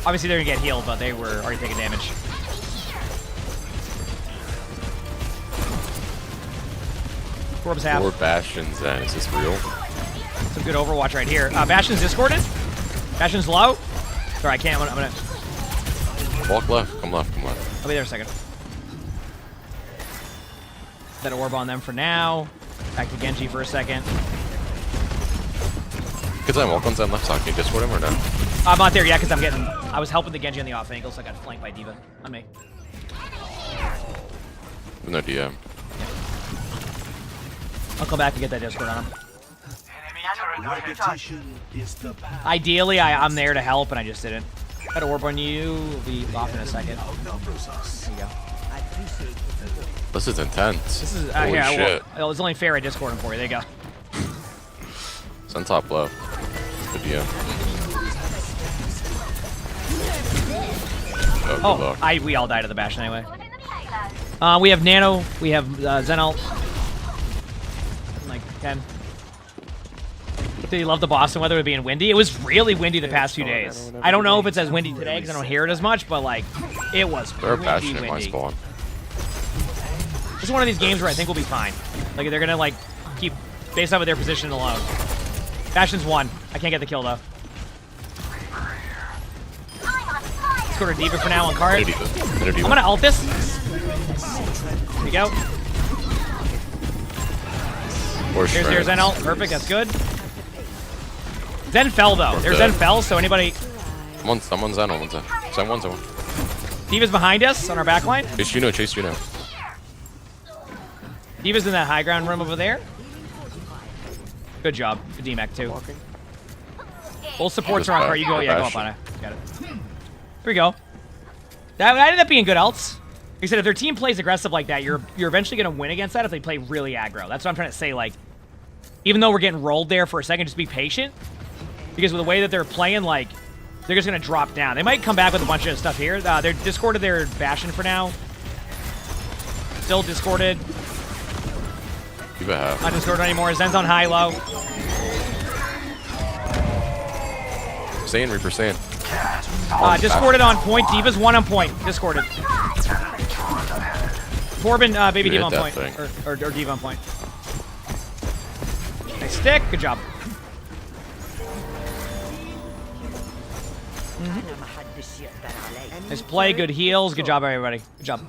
[SPEAKER 2] Obviously, they're gonna get healed, but they were already taking damage. Forbes half.
[SPEAKER 17] 4 Bastions, then. Is this real?
[SPEAKER 2] Some good Overwatch right here. Bastion's discorded. Bastion's low. Sorry, I can't. I'm gonna...
[SPEAKER 17] Walk left. Come left. Come left.
[SPEAKER 2] I'll be there in a second. That orb on them for now. Back to Genji for a second.
[SPEAKER 17] Because I'm walk on Zen left side. Can you discord him or no?
[SPEAKER 2] I'm not there yet because I was helping the Genji on the off angle, so I got flanked by Diva. On me.
[SPEAKER 17] No DM.
[SPEAKER 2] I'll come back and get that discord on him. Ideally, I'm there to help, and I just didn't. Got orb on you. We'll be off in a second. There you go.
[SPEAKER 17] This is intense.
[SPEAKER 2] This is
[SPEAKER 17] holy shit.
[SPEAKER 2] Well, it's only fair I discord him for you. There you go.
[SPEAKER 17] Zen top low. Good DM.
[SPEAKER 2] Oh, we all died at the Bastion anyway. We have Nano. We have Zen ult. Like 10.
[SPEAKER 18] Do you love the Boston weather being windy? It was really windy the past few days. I don't know if it's as windy today because I don't hear it as much, but like, it was
[SPEAKER 17] They're
[SPEAKER 18] windy,
[SPEAKER 17] passionate in my
[SPEAKER 18] windy.
[SPEAKER 17] spawn.
[SPEAKER 18] This is one of these games where I think we'll be fine. Like, they're gonna like keep based off of their position alone. Bastion's one. I can't get the kill though. Let's go to D.Va for now on cart. I'm gonna ult this. There you go. Here's Zen ult. Perfect, that's good. Zen fell though. There's Zen fell, so anybody...
[SPEAKER 17] Someone's Zen, one's Zen. Zen one.
[SPEAKER 18] D.Va's behind us on our backline.
[SPEAKER 17] Chase Juno.
[SPEAKER 18] D.Va's in that high ground room over there. Good job. Good D-Mac too. Full supports are on cart. You go, yeah, go up on it. Got it. Here we go. That ended up being good ults. Like I said, if their team plays aggressive like that, you're eventually going to win against that if they play really aggro. That's what I'm trying to say. Like, even though we're getting rolled there for a second, just be patient. Because with the way that they're playing, like, they're just going to drop down. They might come back with a bunch of stuff here. They're discorded their Bastion for now. Still discorded. Not discorded anymore. Zen's on high-low.
[SPEAKER 17] Reaper Saiyan.
[SPEAKER 18] Discorded on point. D.Va's one on point. Discorded. Corbin, baby D.Va on point. Or D.Va on point. Nice stick. Good job. Nice play. Good heals. Good job, everybody. Good job.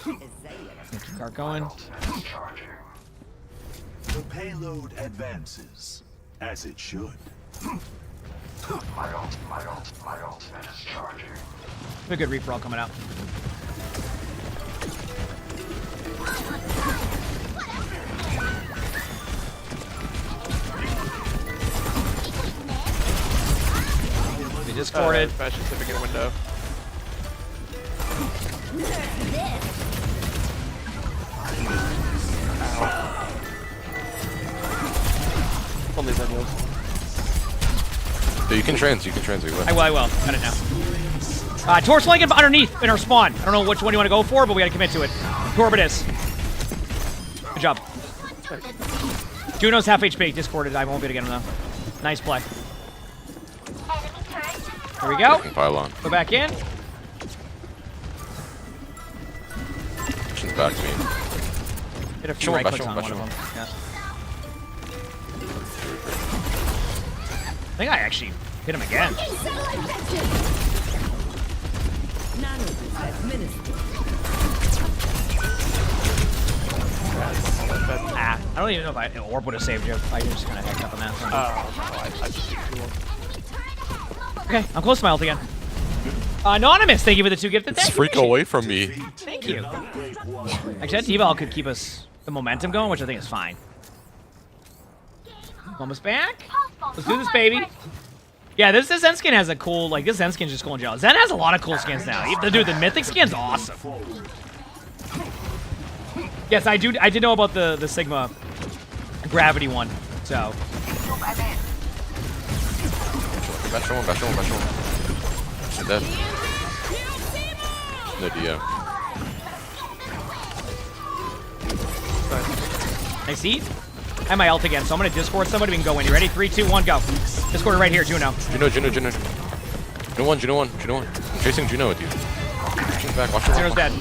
[SPEAKER 18] Keep cart going.
[SPEAKER 16] The payload advances, as it should. My ultimate is charging.
[SPEAKER 18] A good reap roll coming out. They discorded.
[SPEAKER 14] Fashion certificate window. Only Zen heals.
[SPEAKER 17] So you can trans.
[SPEAKER 18] I will. Got it now. Tor's flanking underneath in our spawn. I don't know which one you want to go for, but we got to commit to it. Torbitus. Good job. Juno's half HP. Discorded. I won't be able to get him though. Nice play. Here we go.
[SPEAKER 17] Pylon.
[SPEAKER 18] Go back in.
[SPEAKER 17] She's back to me.
[SPEAKER 18] Hit a few right clicks on one of them. Yeah. I think I actually hit him again. I don't even know if an orb would have saved you. I just kind of hecked up on that.
[SPEAKER 14] I just did too long.
[SPEAKER 18] Okay, I'm close to my ult again. Anonymous, thank you for the 2 gifted.
[SPEAKER 17] It's freak away from me.
[SPEAKER 18] Thank you. Actually, that D.Va ult could keep us the momentum going, which I think is fine. Almost back. Let's do this, baby. Yeah, this Zen skin has a cool, like, this Zen skin's just cool in general. Zen has a lot of cool skins now. Dude, the mythic skin's awesome. Yes, I did know about the Sigma gravity one, so.
[SPEAKER 17] Bash one. She's dead. No DM.
[SPEAKER 18] Nice eat. I have my ult again, so I'm gonna discord somebody. We can go in. You ready? 3, 2, 1, go. Discord right here, Juno.
[SPEAKER 17] Juno one. I'm chasing Juno with you. She's back. Watch her.
[SPEAKER 18] Juno's dead.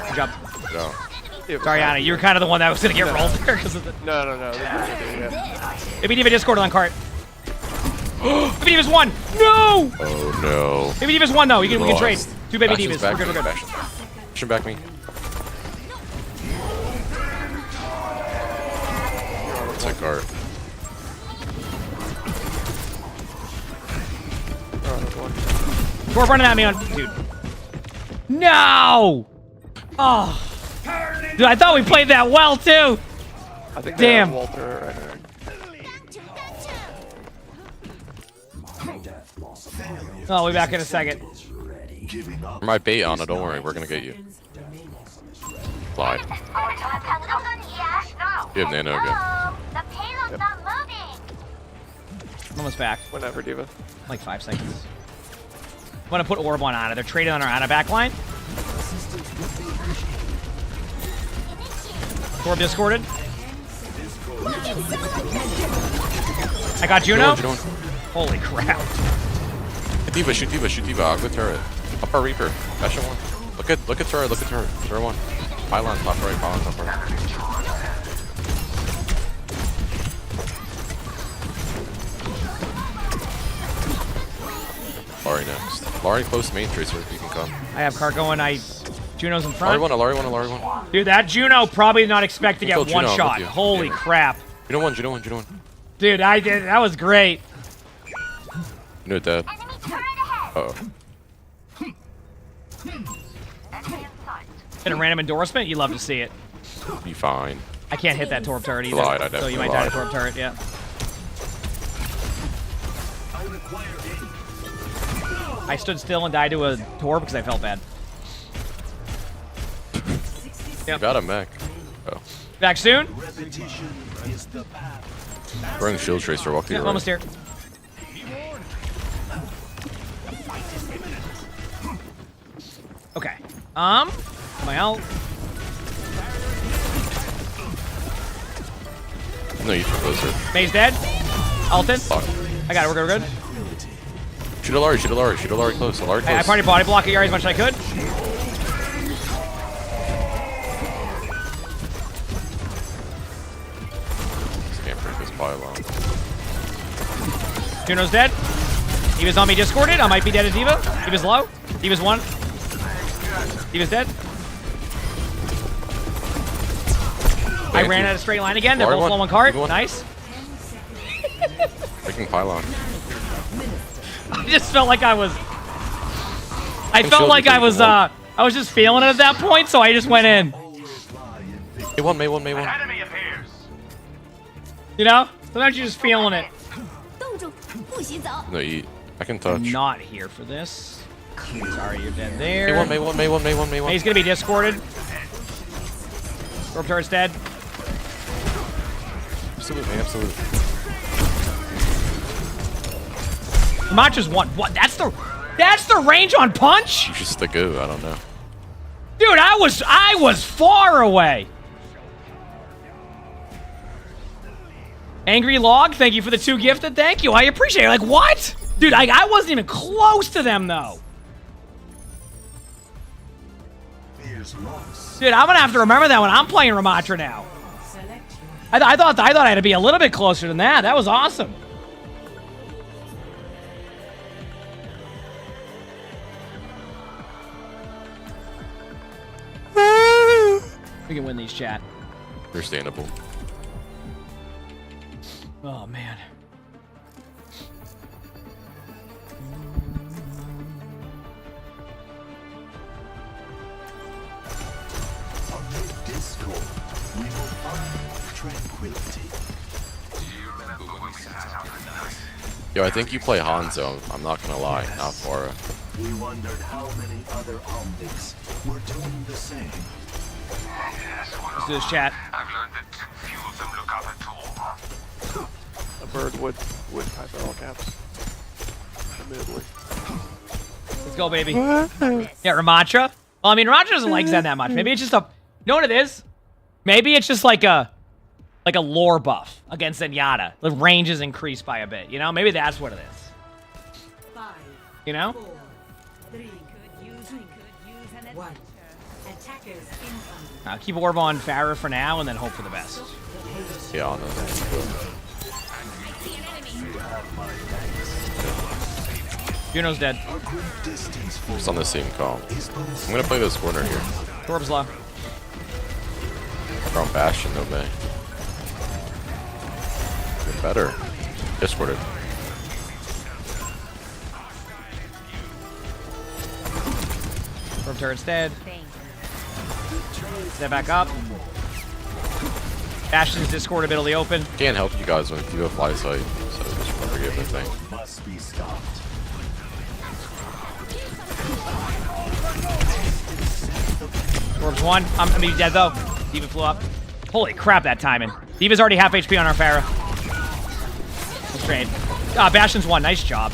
[SPEAKER 18] Good job.
[SPEAKER 17] No.
[SPEAKER 18] Sorry, Anna. You were kind of the one that was gonna get rolled there because of the.
[SPEAKER 14] No.
[SPEAKER 18] Maybe D.Va discord on cart. Baby D.Va's one. No.
[SPEAKER 17] Oh no.
[SPEAKER 18] Baby D.Va's one though. We can trade. 2 baby D.Vas.
[SPEAKER 17] We're
[SPEAKER 18] good.
[SPEAKER 17] Pushing back me. Take cart.
[SPEAKER 18] Tor running at me on, dude. No. Oh. Dude, I thought we played that well too.
[SPEAKER 14] I think
[SPEAKER 18] damn.
[SPEAKER 14] Walter right there.
[SPEAKER 18] Oh, we'll be back in a second.
[SPEAKER 17] My bait on it, don't worry, we're gonna get you. Lied. You have nano again.
[SPEAKER 9] The payload's not moving.
[SPEAKER 18] Almost back.
[SPEAKER 14] Whenever, D.Va.
[SPEAKER 18] Like 5 seconds. I'm gonna put orb on Ana. They're trading on our Ana backline. Orb discorded. I got Juno.
[SPEAKER 17] Juno.
[SPEAKER 18] Holy crap.
[SPEAKER 17] Shoot D.Va. I'll go turret. Upper Reaper. Bastion one. Look at turret. Turret one. Pylon top right. Pylon top right. Lari next. Lari close main Tracer if you can come.
[SPEAKER 18] I have cart going. Juno's in front.
[SPEAKER 17] Lari one.
[SPEAKER 18] Dude, that Juno probably did not expect to get one
[SPEAKER 17] Juno,
[SPEAKER 18] shot. Holy crap.
[SPEAKER 17] Juno one.
[SPEAKER 18] Dude, I did. That was great.
[SPEAKER 17] Juno dead. Uh-oh.
[SPEAKER 18] Get a random endorsement? You love to see it.
[SPEAKER 17] Be fine.
[SPEAKER 18] I can't hit that Torp turret either.
[SPEAKER 17] Lied,
[SPEAKER 18] so you might die to Torp turret, yeah. I stood still and died to a Torp because I felt bad.
[SPEAKER 17] Yep. Got a mech. Oh.
[SPEAKER 18] Back soon?
[SPEAKER 17] Wearing shield Tracer, walk through.
[SPEAKER 18] Yeah, almost here. Okay. My ult.
[SPEAKER 17] No, you should closer.
[SPEAKER 18] May's dead. Ulted. I got it. We're good.
[SPEAKER 17] Shoot a Lari close. A Lari close.
[SPEAKER 18] I party body block Yari as much as I could.
[SPEAKER 17] Can't break this pylon.
[SPEAKER 18] Juno's dead. He was on me discorded. I might be dead to D.Va. He was low. He was one. He was dead. I ran out of straight line again. They're both low on cart. Nice.
[SPEAKER 17] Breaking pylon.
[SPEAKER 18] I just felt like I was. I was just feeling it at that point, so I just went in.
[SPEAKER 17] May one.
[SPEAKER 18] You know? Sometimes you're just feeling it.
[SPEAKER 17] No, I can touch.
[SPEAKER 18] I'm not here for this. Sorry, you're dead there.
[SPEAKER 17] May one.
[SPEAKER 18] He's gonna be discorded. Torp turret's dead.
[SPEAKER 17] Absolutely.
[SPEAKER 18] Macha's one. What? That's the range on punch?
[SPEAKER 17] You should stick it. I don't know.
[SPEAKER 18] Dude, I was far away. Angry Log, thank you for the 2 gifted. Thank you. I appreciate it. Like, what? Dude, I wasn't even close to them, though. Dude, I'm gonna have to remember that when I'm playing Ramatra now. I thought I had to be a little bit closer than that. That was awesome. We can win these, chat.
[SPEAKER 17] Understandable.
[SPEAKER 18] Oh, man.
[SPEAKER 17] Yo, I think you play Hanzo. I'm not gonna lie, not Fara.
[SPEAKER 16] We wondered how many other Omnics were doing the same.
[SPEAKER 18] Let's do this, chat.
[SPEAKER 15] I've learned that few of them look up at all. A bird would type at all caps. Admittedly.
[SPEAKER 18] Let's go, baby. Yeah, Ramatra. Well, I mean, Ramatra doesn't like Zen that much. Maybe it's just a... You know what it is? Maybe it's just like a lore buff against Zenyatta. The range is increased by a bit, you know? Maybe that's what it is. You know? Keep Orb on Farah for now and then hope for the best.
[SPEAKER 17] Yeah, I'll know that.
[SPEAKER 18] Juno's dead.
[SPEAKER 17] Just on the same call. I'm gonna play this corner here.
[SPEAKER 18] Torb's low.
[SPEAKER 17] We're on Bastion, no May. Get better. Discorded.
[SPEAKER 18] Torb turret's dead. Step back up. Bastion's discorded, middle of the open.
[SPEAKER 17] Can't help you guys when you go fly sight, so just forgive the thing.
[SPEAKER 16] Must be stopped.
[SPEAKER 18] Torb's one. I'm gonna be dead though. D.Va flew up. Holy crap, that timing. D.Va's already half HP on our Farah. Let's trade. Bastion's one. Nice job.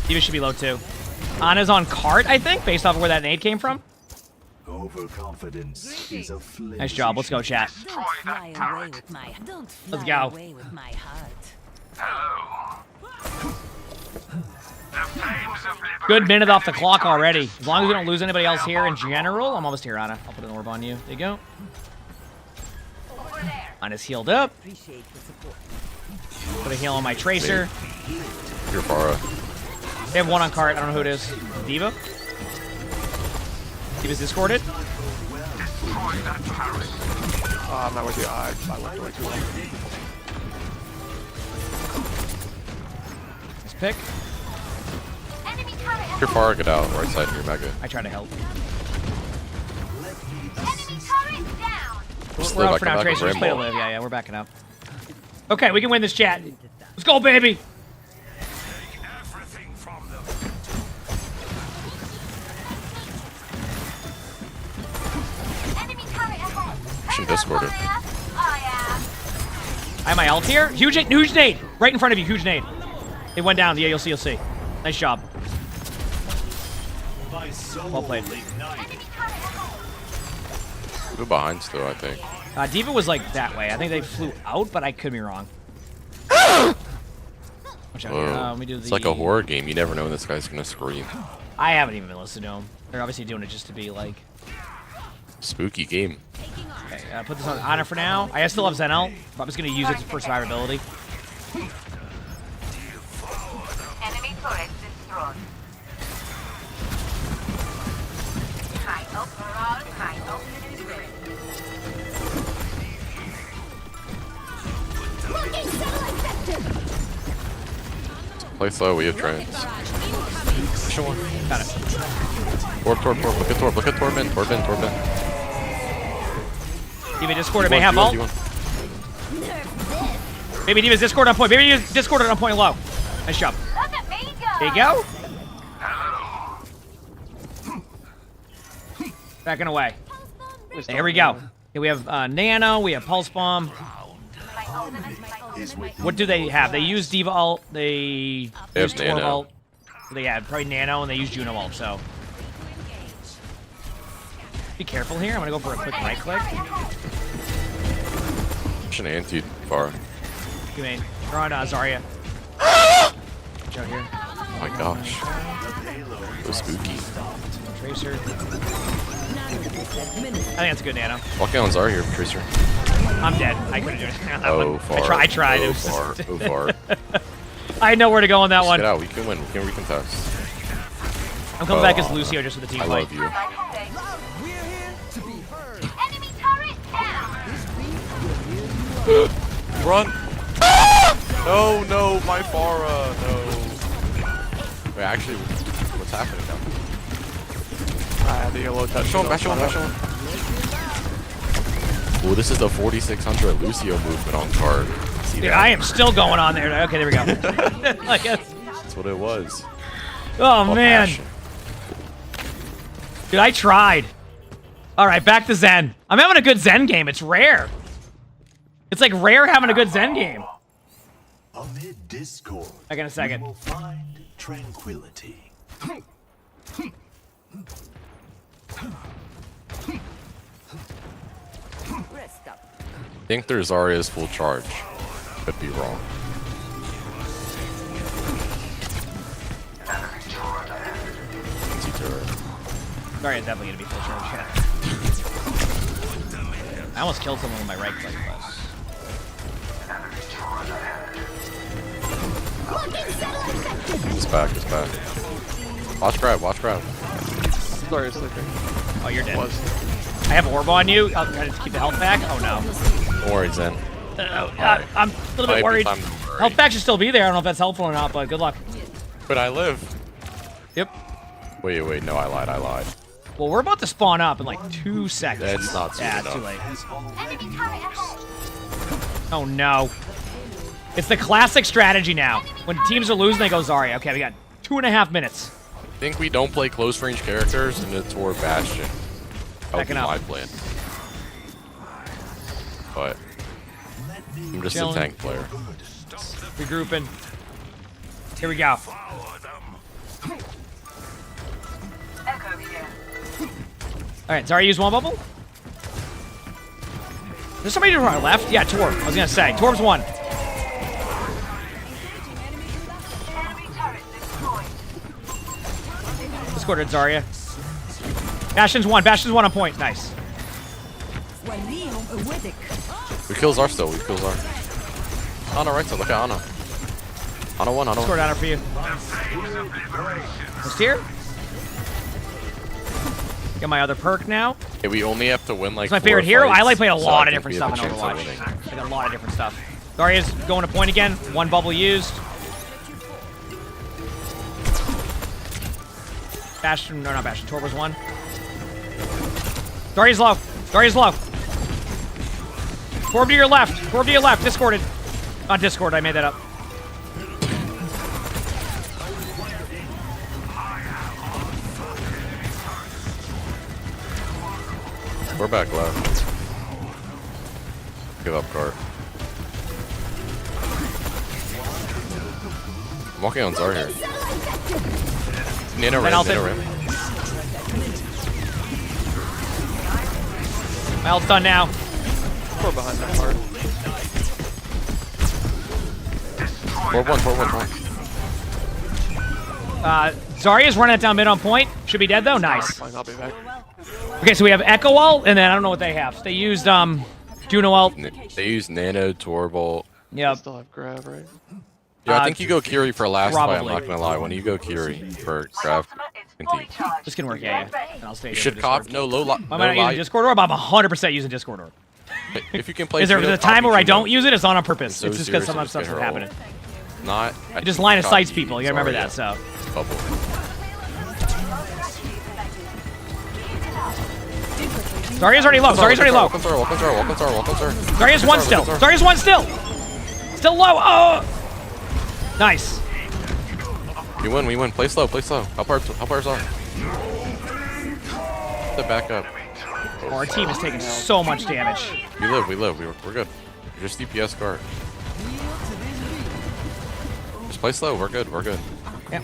[SPEAKER 18] D.Va should be low too. Ana's on cart, I think, based off of where that nade came from.
[SPEAKER 16] Overconfidence is a flimsy.
[SPEAKER 18] Nice job. Let's go, chat.
[SPEAKER 6] Don't fly away with my. Don't fly
[SPEAKER 18] Let's go.
[SPEAKER 6] away with my heart.
[SPEAKER 18] Good minute off the clock already. As long as we don't lose anybody else here in general. I'm almost here, Anna. I'll put an orb on you. There you go. Anna's healed up. Put a heal on my Tracer.
[SPEAKER 17] You're Farah.
[SPEAKER 18] They have one on cart. I don't know who it is. Diva? Diva's discorded.
[SPEAKER 15] I'm not with you. I went way too long.
[SPEAKER 18] Let's pick.
[SPEAKER 17] You're Farah, get out. Right side of your mega.
[SPEAKER 18] I try to help.
[SPEAKER 17] Just
[SPEAKER 18] We're
[SPEAKER 17] live,
[SPEAKER 18] out
[SPEAKER 17] I
[SPEAKER 18] for
[SPEAKER 17] come
[SPEAKER 18] now,
[SPEAKER 17] back with
[SPEAKER 18] Tracer. Just play to
[SPEAKER 17] Rainbow.
[SPEAKER 18] live. Yeah, we're backing up. Okay, we can win this chat. Let's go, baby.
[SPEAKER 17] Should Discord it.
[SPEAKER 18] I have my ult here. Huge nade. Right in front of you. Huge nade. It went down. Yeah, you'll see. Nice job. Well played.
[SPEAKER 17] We're behind still, I think.
[SPEAKER 18] Diva was like that way. I think they flew out, but I could be wrong. Watch out here. Let me do
[SPEAKER 17] It's like a horror game. You never know when this guy's gonna scream.
[SPEAKER 18] I haven't even been listening to him. They're obviously doing it just to be like...
[SPEAKER 17] Spooky game.
[SPEAKER 18] Okay, put this on Honor for now. I still have Zenel, but I'm just going to use it for survivability.
[SPEAKER 8] Enemy turret destroyed.
[SPEAKER 17] Play slow, we have trends.
[SPEAKER 18] Got it.
[SPEAKER 17] Torb. Look at Torb in.
[SPEAKER 18] Diva Discord may have ult. Maybe Diva's Discord on point. Maybe Diva's Discord on point low. Nice job. There you go. Backing away. There we go. Okay, we have Nano. We have Pulse Bomb. What do they have? They use Diva ult. They use Torb
[SPEAKER 17] Nano.
[SPEAKER 18] ult. They had probably Nano, and they use Juno ult, so... Be careful here. I'm going to go for a quick right click.
[SPEAKER 17] Should anti Farah.
[SPEAKER 18] You mean? We're on Zarya. Watch out here.
[SPEAKER 17] Oh my gosh. So spooky.
[SPEAKER 18] Tracer. I think that's a good Nano.
[SPEAKER 17] Walking on Zar here, Tracer.
[SPEAKER 18] I'm dead. I couldn't do it.
[SPEAKER 17] Oh, far.
[SPEAKER 18] I tried.
[SPEAKER 17] Oh,
[SPEAKER 18] It was
[SPEAKER 17] far.
[SPEAKER 18] just...
[SPEAKER 17] Oh, far.
[SPEAKER 18] I know where to go on that
[SPEAKER 17] Just
[SPEAKER 18] one.
[SPEAKER 17] get out. We can win. We can recontest.
[SPEAKER 18] I'm coming back as Lucio just for the team
[SPEAKER 17] I
[SPEAKER 18] fight.
[SPEAKER 17] love you. Run! No, my Farah, no. Wait, actually, what's happening now?
[SPEAKER 15] I had the yellow touch.
[SPEAKER 17] Show him. Well, this is the 4600 Lucio movement on card. See
[SPEAKER 18] Dude,
[SPEAKER 17] that?
[SPEAKER 18] I am still going on there. Okay, there we go. Like,
[SPEAKER 17] That's what it was.
[SPEAKER 18] oh,
[SPEAKER 17] All
[SPEAKER 18] man.
[SPEAKER 17] passion.
[SPEAKER 18] Dude, I tried. All right, back to Zen. I'm having a good Zen game. It's rare. It's like rare having a good Zen game.
[SPEAKER 16] Amid discord,
[SPEAKER 18] Back in a second.
[SPEAKER 16] we will find tranquility.
[SPEAKER 7] Rest up.
[SPEAKER 17] I think their Zarya is full charge. Could be wrong.
[SPEAKER 18] Sorry, it's definitely gonna be full charge. Yeah. I almost killed someone with my right click, but...
[SPEAKER 17] It's back. Watch grab.
[SPEAKER 15] Sorry, it's sleeping.
[SPEAKER 18] Oh, you're dead. I have orb on you. I'll try to keep the health back. Oh, no.
[SPEAKER 17] Don't worry, Zen.
[SPEAKER 18] I'm a little bit worried. Health back should still be there. I don't know if that's helpful or not, but good luck.
[SPEAKER 17] But I live.
[SPEAKER 18] Yep.
[SPEAKER 17] Wait, no, I lied.
[SPEAKER 18] Well, we're about to spawn up in like 2 seconds.
[SPEAKER 17] That's not soon
[SPEAKER 18] yeah,
[SPEAKER 17] enough.
[SPEAKER 18] too late. Oh, no. It's the classic strategy now. When teams are losing, they go Zarya. Okay, we got 2.5 minutes.
[SPEAKER 17] I think we don't play close range characters in the Tor Bastion. That would be my plan. But I'm just
[SPEAKER 18] Chilling.
[SPEAKER 17] a tank player.
[SPEAKER 18] Regrouping. Here we go. right, Zarya used one bubble. There's somebody to our left? Yeah, Torb. I was gonna say. Torb's one. Discorded Zarya. Bastion's one. Bastion's one on point. Nice.
[SPEAKER 17] We kill Zar still. We kill Zar. Ana right side. Look at Ana. Ana one. Ana
[SPEAKER 18] Discord
[SPEAKER 17] one.
[SPEAKER 18] Honor for you. What's here? Get my other perk now.
[SPEAKER 17] Okay, we only have to win like.
[SPEAKER 18] It's my favorite hero.
[SPEAKER 17] fights,
[SPEAKER 18] I like playing a
[SPEAKER 17] so
[SPEAKER 18] lot
[SPEAKER 17] I
[SPEAKER 18] of
[SPEAKER 17] think
[SPEAKER 18] different
[SPEAKER 17] we
[SPEAKER 18] stuff
[SPEAKER 17] have
[SPEAKER 18] in
[SPEAKER 17] a chance of
[SPEAKER 18] Overwatch.
[SPEAKER 17] winning.
[SPEAKER 18] Like a lot of different stuff. Zarya's going to point again. One bubble used. Bastion, no, not Bastion. Torb was one. Zarya's low. Zarya's low. Torb to your left. Torb to your left. Discorded. Not Discord. I made that up.
[SPEAKER 17] We're back left. Give up cart. I'm walking on Zar here. Nano ram, Nano ram.
[SPEAKER 18] My ult's done now.
[SPEAKER 15] We're behind that part.
[SPEAKER 17] 4-1.
[SPEAKER 18] Zarya's running it down mid on point. Should be dead though. Nice.
[SPEAKER 15] Fine, I'll be back.
[SPEAKER 18] Okay, so we have Echo Ult, and then I don't know what they have. They used Juno Ult.
[SPEAKER 17] They use Nano, Torval.
[SPEAKER 18] Yep.
[SPEAKER 15] Still have grab, right?
[SPEAKER 17] Yeah, I think you go Kiri for last fight, I'm
[SPEAKER 18] probably.
[SPEAKER 17] not gonna lie. When you go Kiri for grab,
[SPEAKER 18] This can work, yeah. And I'll stay
[SPEAKER 17] you
[SPEAKER 18] here
[SPEAKER 17] should
[SPEAKER 18] for
[SPEAKER 17] cop.
[SPEAKER 18] Discord.
[SPEAKER 17] No low li-
[SPEAKER 18] Am
[SPEAKER 17] no
[SPEAKER 18] I not using
[SPEAKER 17] light.
[SPEAKER 18] Discord Orb? I'm 100% using Discord Orb.
[SPEAKER 17] If you can play.
[SPEAKER 18] Is there
[SPEAKER 17] Juno,
[SPEAKER 18] a time where I
[SPEAKER 17] Juno.
[SPEAKER 18] don't use it? It's not on purpose.
[SPEAKER 17] So
[SPEAKER 18] It's just because
[SPEAKER 17] serious,
[SPEAKER 18] some
[SPEAKER 17] just
[SPEAKER 18] stuff's
[SPEAKER 17] get her
[SPEAKER 18] happening.
[SPEAKER 17] ult. Not.
[SPEAKER 18] It just line of sights people. You gotta remember that, so.
[SPEAKER 17] Bubble.
[SPEAKER 18] Zarya's already low. Zarya's already low.
[SPEAKER 17] Walk on Zar.
[SPEAKER 18] Zarya's one still. Zarya's one still. Still low. Oh! Nice.
[SPEAKER 17] We win. Play slow. Help our Zar. The back up.
[SPEAKER 18] Oh, our team is taking so much damage.
[SPEAKER 17] We live. We're good. You're just DPS guard. Just play slow. We're good.
[SPEAKER 18] Yep.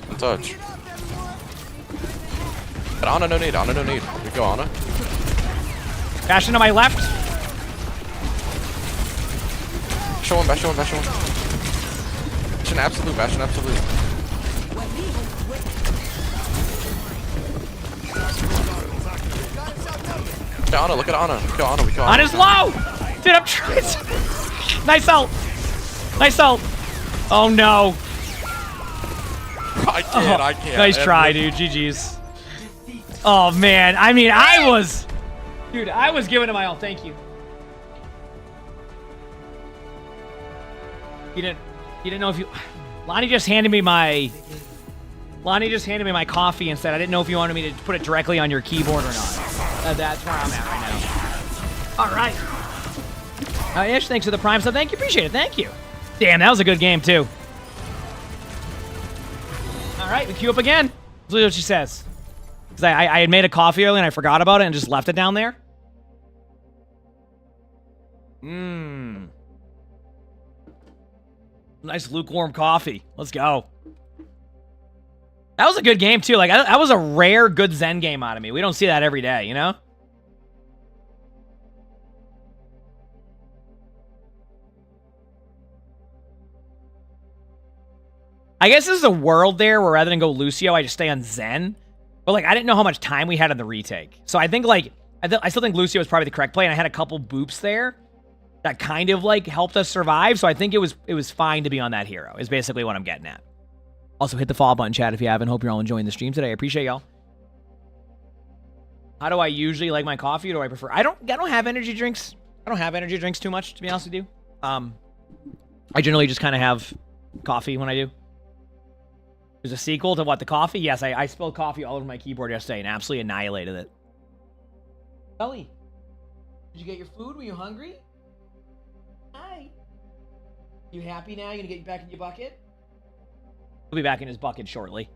[SPEAKER 17] Don't touch. But Ana no need. We go Ana.
[SPEAKER 18] Bastion to my left.
[SPEAKER 17] Bastion one. Bastion absolute. Ana, look at Ana. We kill Ana.
[SPEAKER 18] Ana's low! Dude, I'm trying. Nice ult. Oh no.
[SPEAKER 17] I can't.
[SPEAKER 18] Nice try, dude. GG's. Oh man. I mean, I was giving it my all. Thank you. You didn't know if you. Lonnie just handed me my coffee and said, I didn't know if you wanted me to put it directly on your keyboard or not. That's where I'm at right now. All right. Ish, thanks for the prime sub. Thank you. Appreciate it. Thank you. Damn, that was a good game, too. All right, we queue up again. Let's see what she says. Because I had made a coffee earlier and I forgot about it and just left it down there. Nice lukewarm coffee. Let's go. That was a good game, too. Like, that was a rare good Zen game out of me. We don't see that every day, you know? I guess this is a world there where rather than go Lucio, I just stay on Zen. But, like, I didn't know how much time we had in the retake. So I think, like, I still think Lucio was probably the correct play, and I had a couple boops there that kind of, like, helped us survive. So I think it was fine to be on that hero, is basically what I'm getting at. Also, hit the follow button, chat, if you haven't. Hope you're all enjoying the stream today. I appreciate y'all. How do I usually like my coffee, or do I prefer... I don't have energy drinks. I don't have energy drinks too much, to be honest with you. I generally just kind of have coffee when I do. There's a sequel to what, the coffee? Yes, I spilled coffee all over my keyboard yesterday and absolutely annihilated it. Ellie, did you get your food? Were you hungry? Hi. You happy now? You gonna get back in your bucket? He'll be back in his bucket shortly.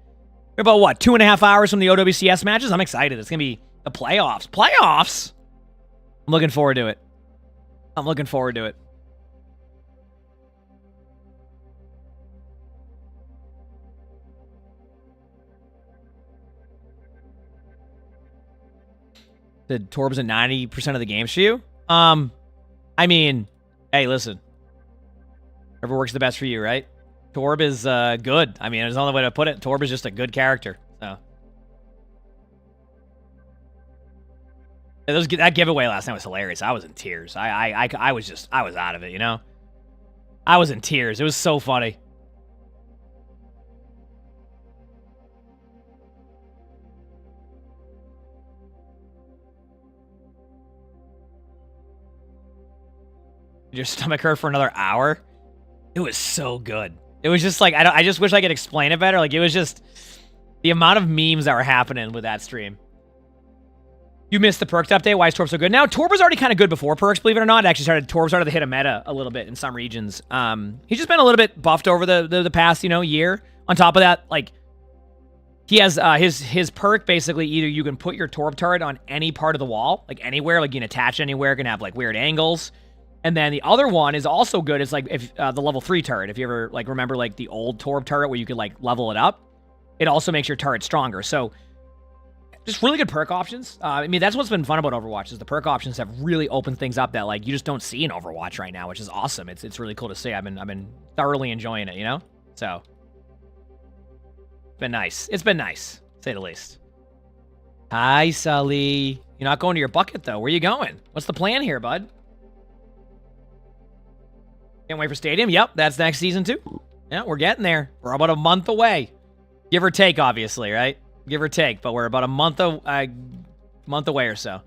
[SPEAKER 18] We're about, what, 2.5 hours from the OWCS matches? I'm excited. It's going to be the playoffs. Playoffs? I'm looking forward to it. The Torb's in 90% of the games for you? I mean, hey, listen. Whatever works the best for you, right? Torb is good. I mean, there's no other way to put it. Torb is just a good character. So that giveaway last night was hilarious. I was in tears. I was out of it, you know? I was in tears. It was so funny. Did your stomach hurt for another hour? It was so good. It was just like, I just wish I could explain it better. Like, it was just the amount of memes that were happening with that stream. You missed the perks update. Why is Torb so good? Now, Torb was already kind of good before perks, believe it or not. Torb started to hit a meta a little bit in some regions. He's just been a little bit buffed over the past, year. On top of that, like, he has his perk, basically, either you can put your Torb turret on any part of the wall, like anywhere, like you can attach anywhere, can have like weird angles. And then the other one is also good. It's like if the level 3 turret. If you ever like remember like the old Torb turret where you could like level it up, it also makes your turret stronger. So just really good perk options. I mean, that's what's been fun about Overwatch is the perk options have really opened things up that like you just don't see in Overwatch right now, which is awesome. It's really cool to see. I've been thoroughly enjoying it, you know? So it's been nice. It's been nice, to say the least. Hi, Sully. You're not going to your bucket though. Where are you going? What's the plan here, bud? Can't wait for Stadium. Yep, that's next season too. Yeah, we're getting there. We're about a month away. Give or take, obviously, right? Give or take, but we're about a month away or so.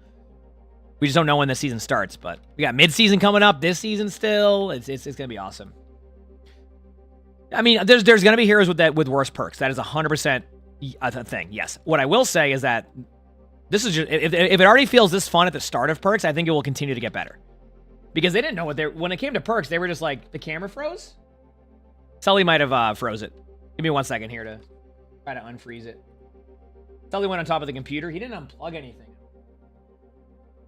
[SPEAKER 18] We just don't know when the season starts, but we got mid-season coming up. This season still. It's gonna be awesome. I mean, there's gonna be heroes with worse perks. That is 100% a thing. Yes. What I will say is that this is just if it already feels this fun at the start of perks, I think it will continue to get better. Because they didn't know when it came to perks, they were just like, the camera froze? Sully might have froze it. Give me 1 second here to try to unfreeze it. Sully went on top of the computer. He didn't unplug anything.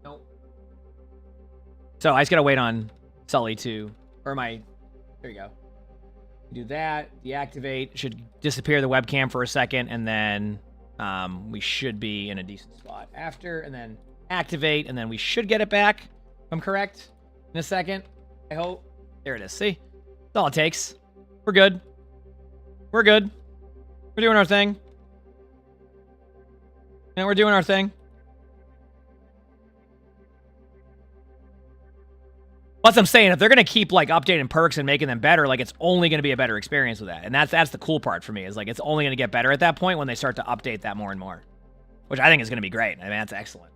[SPEAKER 18] Nope. So I just gotta wait on Sully to, there you go. Do that, deactivate, should disappear the webcam for a second, and then we should be in a decent spot after, and then activate, and then we should get it back, if I'm correct. In a second, I hope. There it is. See? That's all it takes. We're good. We're good. We're doing our thing. And we're doing our thing. Plus, I'm saying, if they're going to keep, like, updating perks and making them better, like, it's only going to be a better experience with that. And that's the cool part for me, is, like, it's only going to get better at that point when they start to update that more and more. Which I think is going to be great. I mean, that's excellent.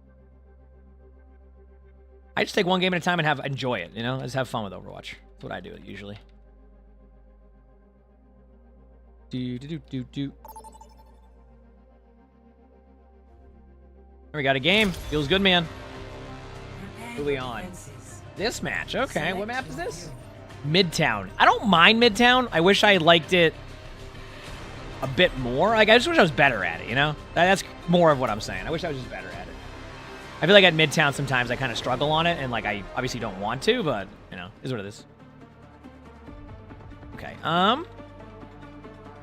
[SPEAKER 18] I just take one game at a time and enjoy it, you know? I just have fun with Overwatch. That's what I do usually. There we got a game. Feels good, man. Who we on? This match. Okay, what map is this? Midtown. I don't mind Midtown. I wish I liked it a bit more. Like, I just wish I was better at it, you know? That's more of what I'm saying. I wish I was just better at it. I feel like at Midtown sometimes I kind of struggle on it, and like I obviously don't want to, but you know, is what it is. Okay.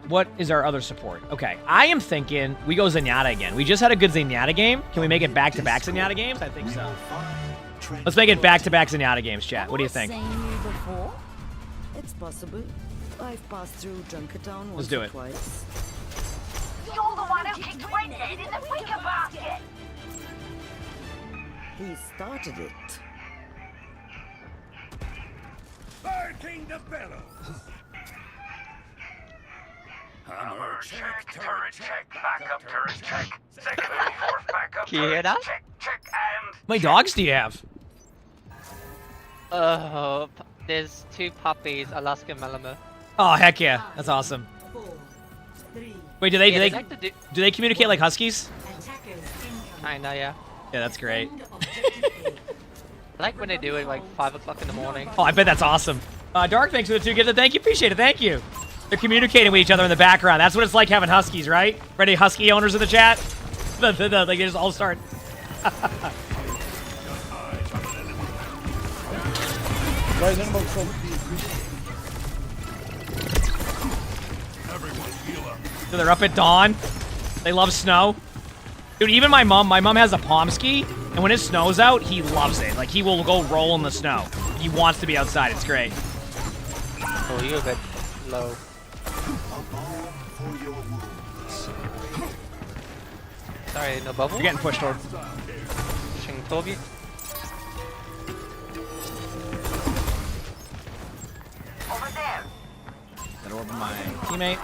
[SPEAKER 18] What is our other support? Okay, I am thinking we go Zenyatta again. We just had a good Zenyatta game. Can we make it back-to-back Zenyatta games? I think so. Let's make it back-to-back Zenyatta games, chat. What do you think?
[SPEAKER 7] It's possible. I've passed through Junkertown once
[SPEAKER 18] Let's do
[SPEAKER 7] or
[SPEAKER 18] it.
[SPEAKER 7] twice.
[SPEAKER 8] You're the one who kicked Redhead in the wicker basket!
[SPEAKER 7] He started it.
[SPEAKER 16] Barking the bellows.
[SPEAKER 15] Hammer check, turret check, backup turret check, second and fourth backup
[SPEAKER 19] Can you hear that?
[SPEAKER 15] check, and...
[SPEAKER 18] How many dogs do you have?
[SPEAKER 19] There's 2 puppies, Alaska and Malamute.
[SPEAKER 18] Oh, heck yeah. That's awesome. Wait, do they communicate like huskies?
[SPEAKER 19] Kinda, yeah.
[SPEAKER 18] Yeah, that's great.
[SPEAKER 19] I like when they do it like 5 o'clock in the morning.
[SPEAKER 18] Oh, I bet that's awesome. Dark, thanks for the 2 gifts. Thank you, appreciate it. Thank you. They're communicating with each other in the background. That's what it's like having huskies, right? Ready, husky owners in the chat? Like they just all start. So they're up at dawn. They love snow. Dude, even my mom has a Pomsky, And when it snows out, he loves it. Like, he will go roll in the snow. He wants to be outside. It's great.
[SPEAKER 19] Oh, you're a bit low. Sorry, no bubble?
[SPEAKER 18] You're getting pushed toward.
[SPEAKER 19] Pushing Togi.
[SPEAKER 8] Over there.
[SPEAKER 18] That'll open my teammate.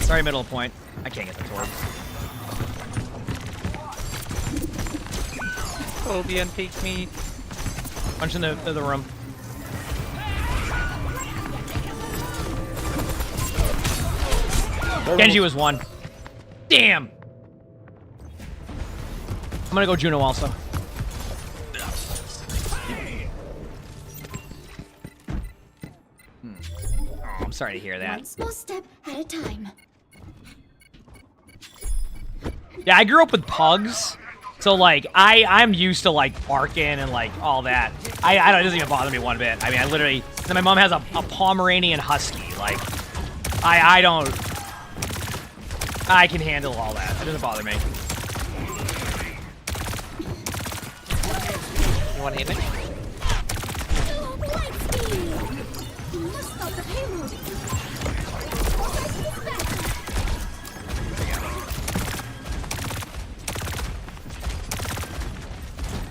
[SPEAKER 18] Sorry, middle of point. I can't get the torp.
[SPEAKER 19] Toby and peek me.
[SPEAKER 18] Punch in the room. Genji was one. Damn! I'm gonna go Juno also. Oh, I'm sorry to hear that.
[SPEAKER 9] One small step at a time.
[SPEAKER 18] Yeah, I grew up with pugs. So, like, I'm used to, like, barking and, like, all that. I don't, it doesn't even bother me one bit. I mean, I literally, my mom has a Pomeranian Husky. Like, I don't, I can handle all that. It doesn't bother me.
[SPEAKER 19] You want to hit me?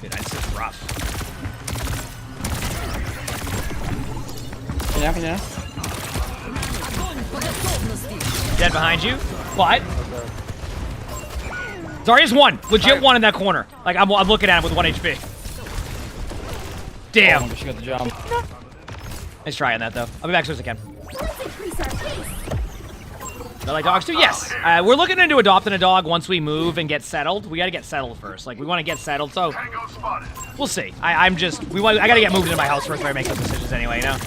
[SPEAKER 18] Dude, this is rough.
[SPEAKER 10] Yeah.
[SPEAKER 18] Dead behind you. What? Zarya's one. Legit one in that corner. Like, I'm looking at him with 1 HP. Damn.
[SPEAKER 10] Oh, she got the job.
[SPEAKER 18] Nice try on that, though. I'll be back as soon as I can. I like dogs too? Yes. We're looking into adopting a dog once we move and get settled. We got to get settled first. Like, we want to get settled, so we'll see. I got to get moved into my house first before I make those decisions anyway, you know?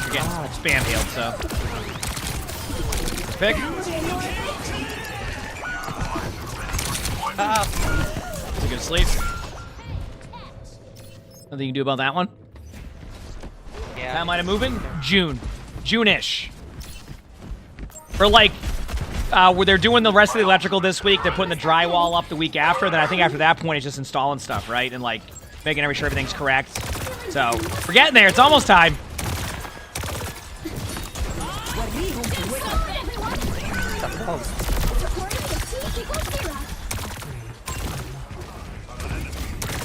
[SPEAKER 18] Again, spam healed, so. Pick. That's a good sleep. Nothing you can do about that one?
[SPEAKER 19] Yeah.
[SPEAKER 18] How am I moving? June-ish. Or like, where they're doing the rest of the electrical this week, they're putting the drywall up the week after, then I think after that point it's just installing stuff, right? And like, making sure everything's correct. So, we're getting there, it's almost time.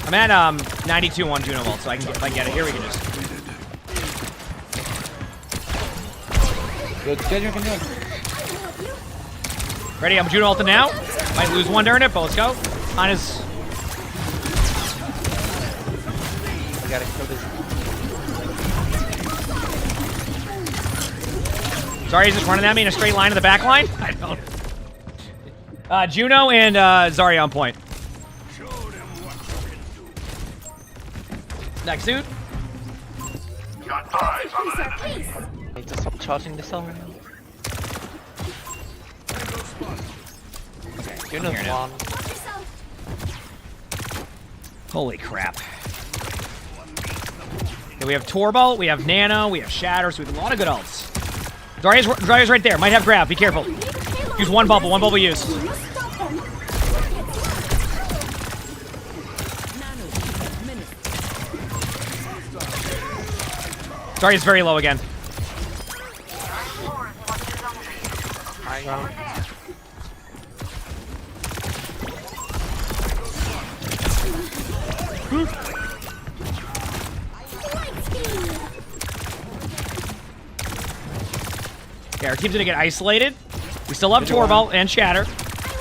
[SPEAKER 18] I'm at 92 on Juno Vault, so I can get, if I get it here, we can just.
[SPEAKER 10] Good, you can do it.
[SPEAKER 18] Ready? I'm Juno Ulta now. Might lose one during it, but let's go. On his.
[SPEAKER 19] I gotta kill this.
[SPEAKER 18] Sorry, he's just running at me in a straight line to the back line. I don't. Juno and Zarya on point. Next dude.
[SPEAKER 8] Got eyes on an enemy.
[SPEAKER 19] I need to stop charging this already. Okay, Juno's one.
[SPEAKER 18] Holy crap. Okay, we have Torbolt, we have Nano, we have Shatter, so we have a lot of good ults. Zarya's right there. Might have grab. Be careful. Use one bubble use. Zarya's very low again. Okay, our team's gonna get isolated. We still have Torbolt and Shatter.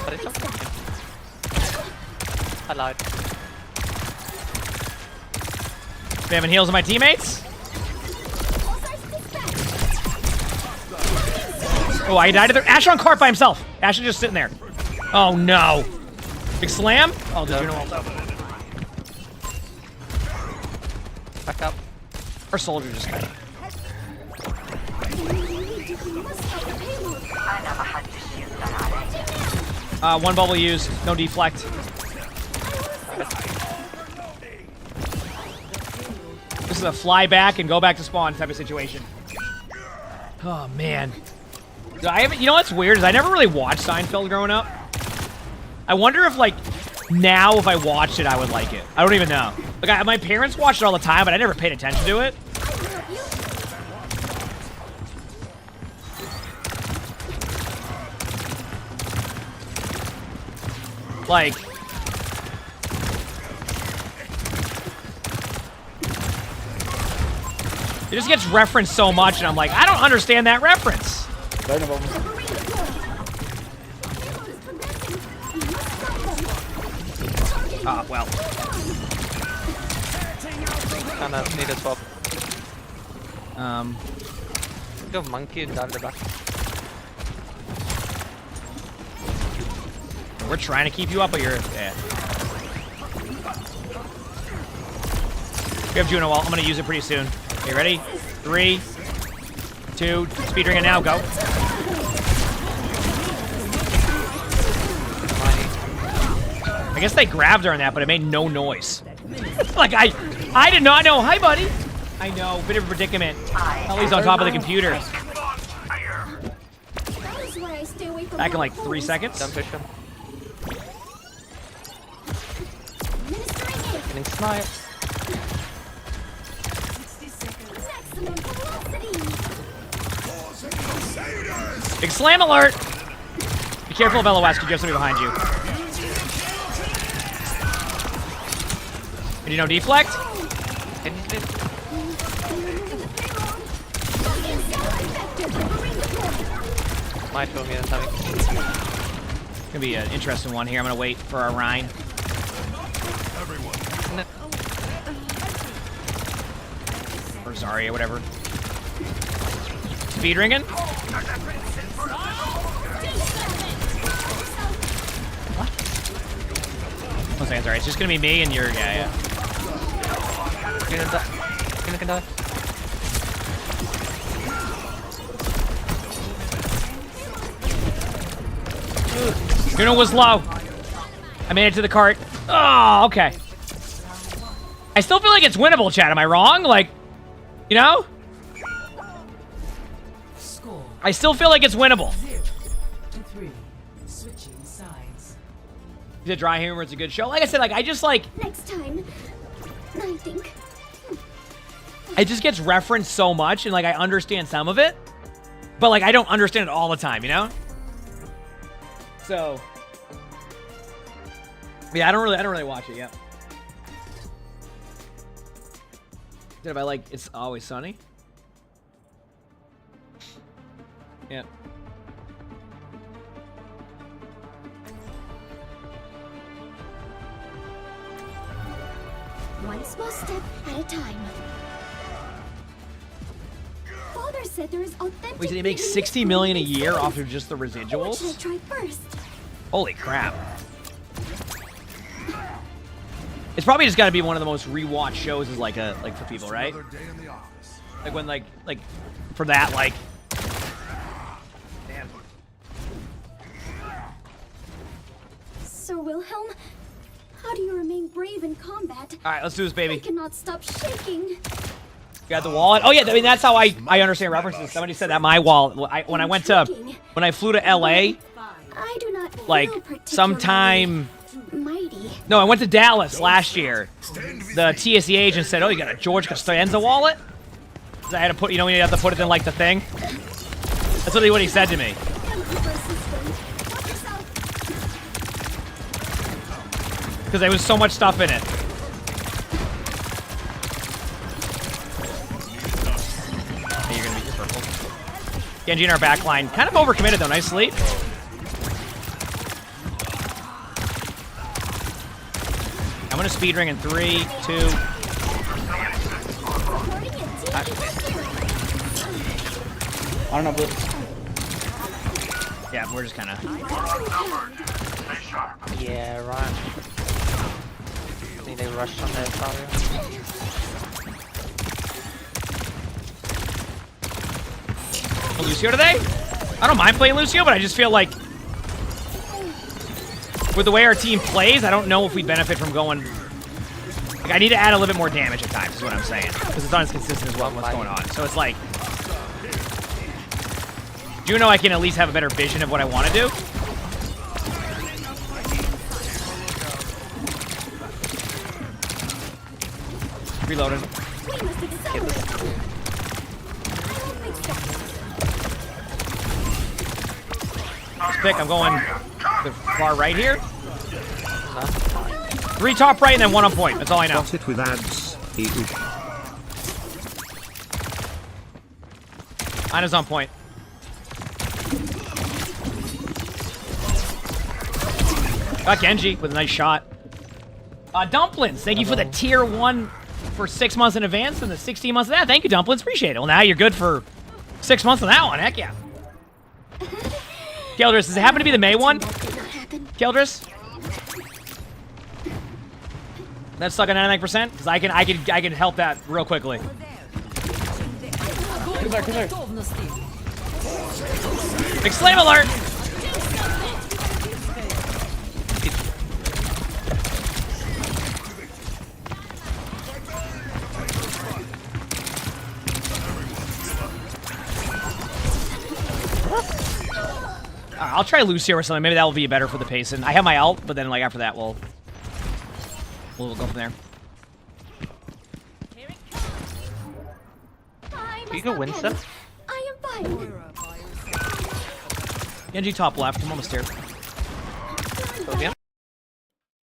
[SPEAKER 19] But it's okay. I lied.
[SPEAKER 18] Spamming heals on my teammates. Oh, I died to the Asher on cart by himself. Asher just sitting there. Oh no. Big slam? Oh, the Juno ult up.
[SPEAKER 19] Back up.
[SPEAKER 18] Our soldier just got it. One bubble used, no deflect. This is a fly back and go back to spawn type of situation. Oh man. I haven't. You know what's weird is I never really watched Seinfeld growing up. I wonder if like now if I watched it I would like it. I don't even know. Like my parents watched it all the time, but I never paid attention to it. Like, it just gets referenced so much, and I'm like, I don't understand that reference. Ah, well.
[SPEAKER 19] Kinda need a swap. Go monkey and dive the back.
[SPEAKER 18] We're trying to keep you up, but you're... Yeah. We have Juno wall. I'm going to use it pretty soon. Okay, ready? 3, 2, speed ring it now, go. I guess they grabbed her on that, but it made no noise. Like, I did not know. Hi, buddy. I know, bit of a predicament. Ellie's on top of the computer. Back in like 3 seconds.
[SPEAKER 19] Don't push him. Getting sniped.
[SPEAKER 18] Big slam alert! Be careful of LOS, because you have somebody behind you. And you know deflect?
[SPEAKER 19] Can you do? Might throw me in something.
[SPEAKER 18] Gonna be an interesting one here. I'm gonna wait for our Rhine. Or Zarya, whatever. Speed ringing? What? 1 second, sorry. It's just gonna be me and you're. Yeah.
[SPEAKER 19] Can die.
[SPEAKER 18] Juno was low. I made it to the cart. Oh, okay. I still feel like it's winnable, Chad. Am I wrong? Like, you know? I still feel like it's winnable.
[SPEAKER 6] 0-3. Switching sides.
[SPEAKER 18] The dry humor is a good show. Like I said, like I just like
[SPEAKER 13] Next time, I think.
[SPEAKER 18] it just gets referenced so much, and like I understand some of it, but like I don't understand it all the time, you know? So yeah, I don't really watch it yet. Did I like It's Always Sunny? Yeah.
[SPEAKER 13] One small step at a time. Father said there is authentic.
[SPEAKER 18] Wait, so they make 60 million a year off of just the
[SPEAKER 13] What should I
[SPEAKER 18] residuals?
[SPEAKER 13] try first?
[SPEAKER 18] Holy crap. It's probably just got to be one of the most rewatched shows is like for people, right? Like when like for that like damn.
[SPEAKER 13] Sir Wilhelm, how do you remain brave in combat?
[SPEAKER 18] All right, let's do this, baby.
[SPEAKER 13] I cannot stop shaking.
[SPEAKER 18] You got the wallet. Oh yeah, I mean that's how I understand references. Somebody said that my wallet. When I flew to LA,
[SPEAKER 13] I do not
[SPEAKER 18] like
[SPEAKER 13] feel
[SPEAKER 18] sometime.
[SPEAKER 13] mighty.
[SPEAKER 18] No, I went to Dallas last year. The TSE agent said, "Oh, you got a George Costanza wallet?" I had to put, you know, when you have to put it in like the thing. That's what he said to me. Because there was so much stuff in it. Hey, you're gonna be purple. Genji in our back line. Kind of overcommitted though. Nice sleep. I'm gonna speed ring in 3, 2.
[SPEAKER 10] I don't know, but
[SPEAKER 18] yeah, we're just kind of.
[SPEAKER 19] Yeah, right. I think they rushed on there, probably.
[SPEAKER 18] Lucio today? I don't mind playing Lucio, but I just feel like with the way our team plays, I don't know if we benefit from going. Like, I need to add a little bit more damage at times, is what I'm saying. Because it's not as consistent as what's going on. So it's like. Do know I can at least have a better vision of what I want to do. Reloading. Let's pick. I'm going the far right here. 3 top right and then 1 on point. That's all I know.
[SPEAKER 16] Got it with ads.
[SPEAKER 18] Ana's on point. Got Genji with a nice shot. Dumplings, thank you for the tier 1 for 6 months in advance and the 16 months of that. Thank you, Dumplings. Appreciate it. Well, now you're good for 6 months on that one. Heck yeah. Keldris, does it happen to be the May one? Keldris? That's stuck at 99%? Because I can help that real quickly. Big slam alert! I'll try Lucio or something. Maybe that will be better for the pacing. I have my ult, but then like after that we'll go from there.
[SPEAKER 19] You go Winston?
[SPEAKER 13] I am fine.
[SPEAKER 18] Genji top left. I'm almost here.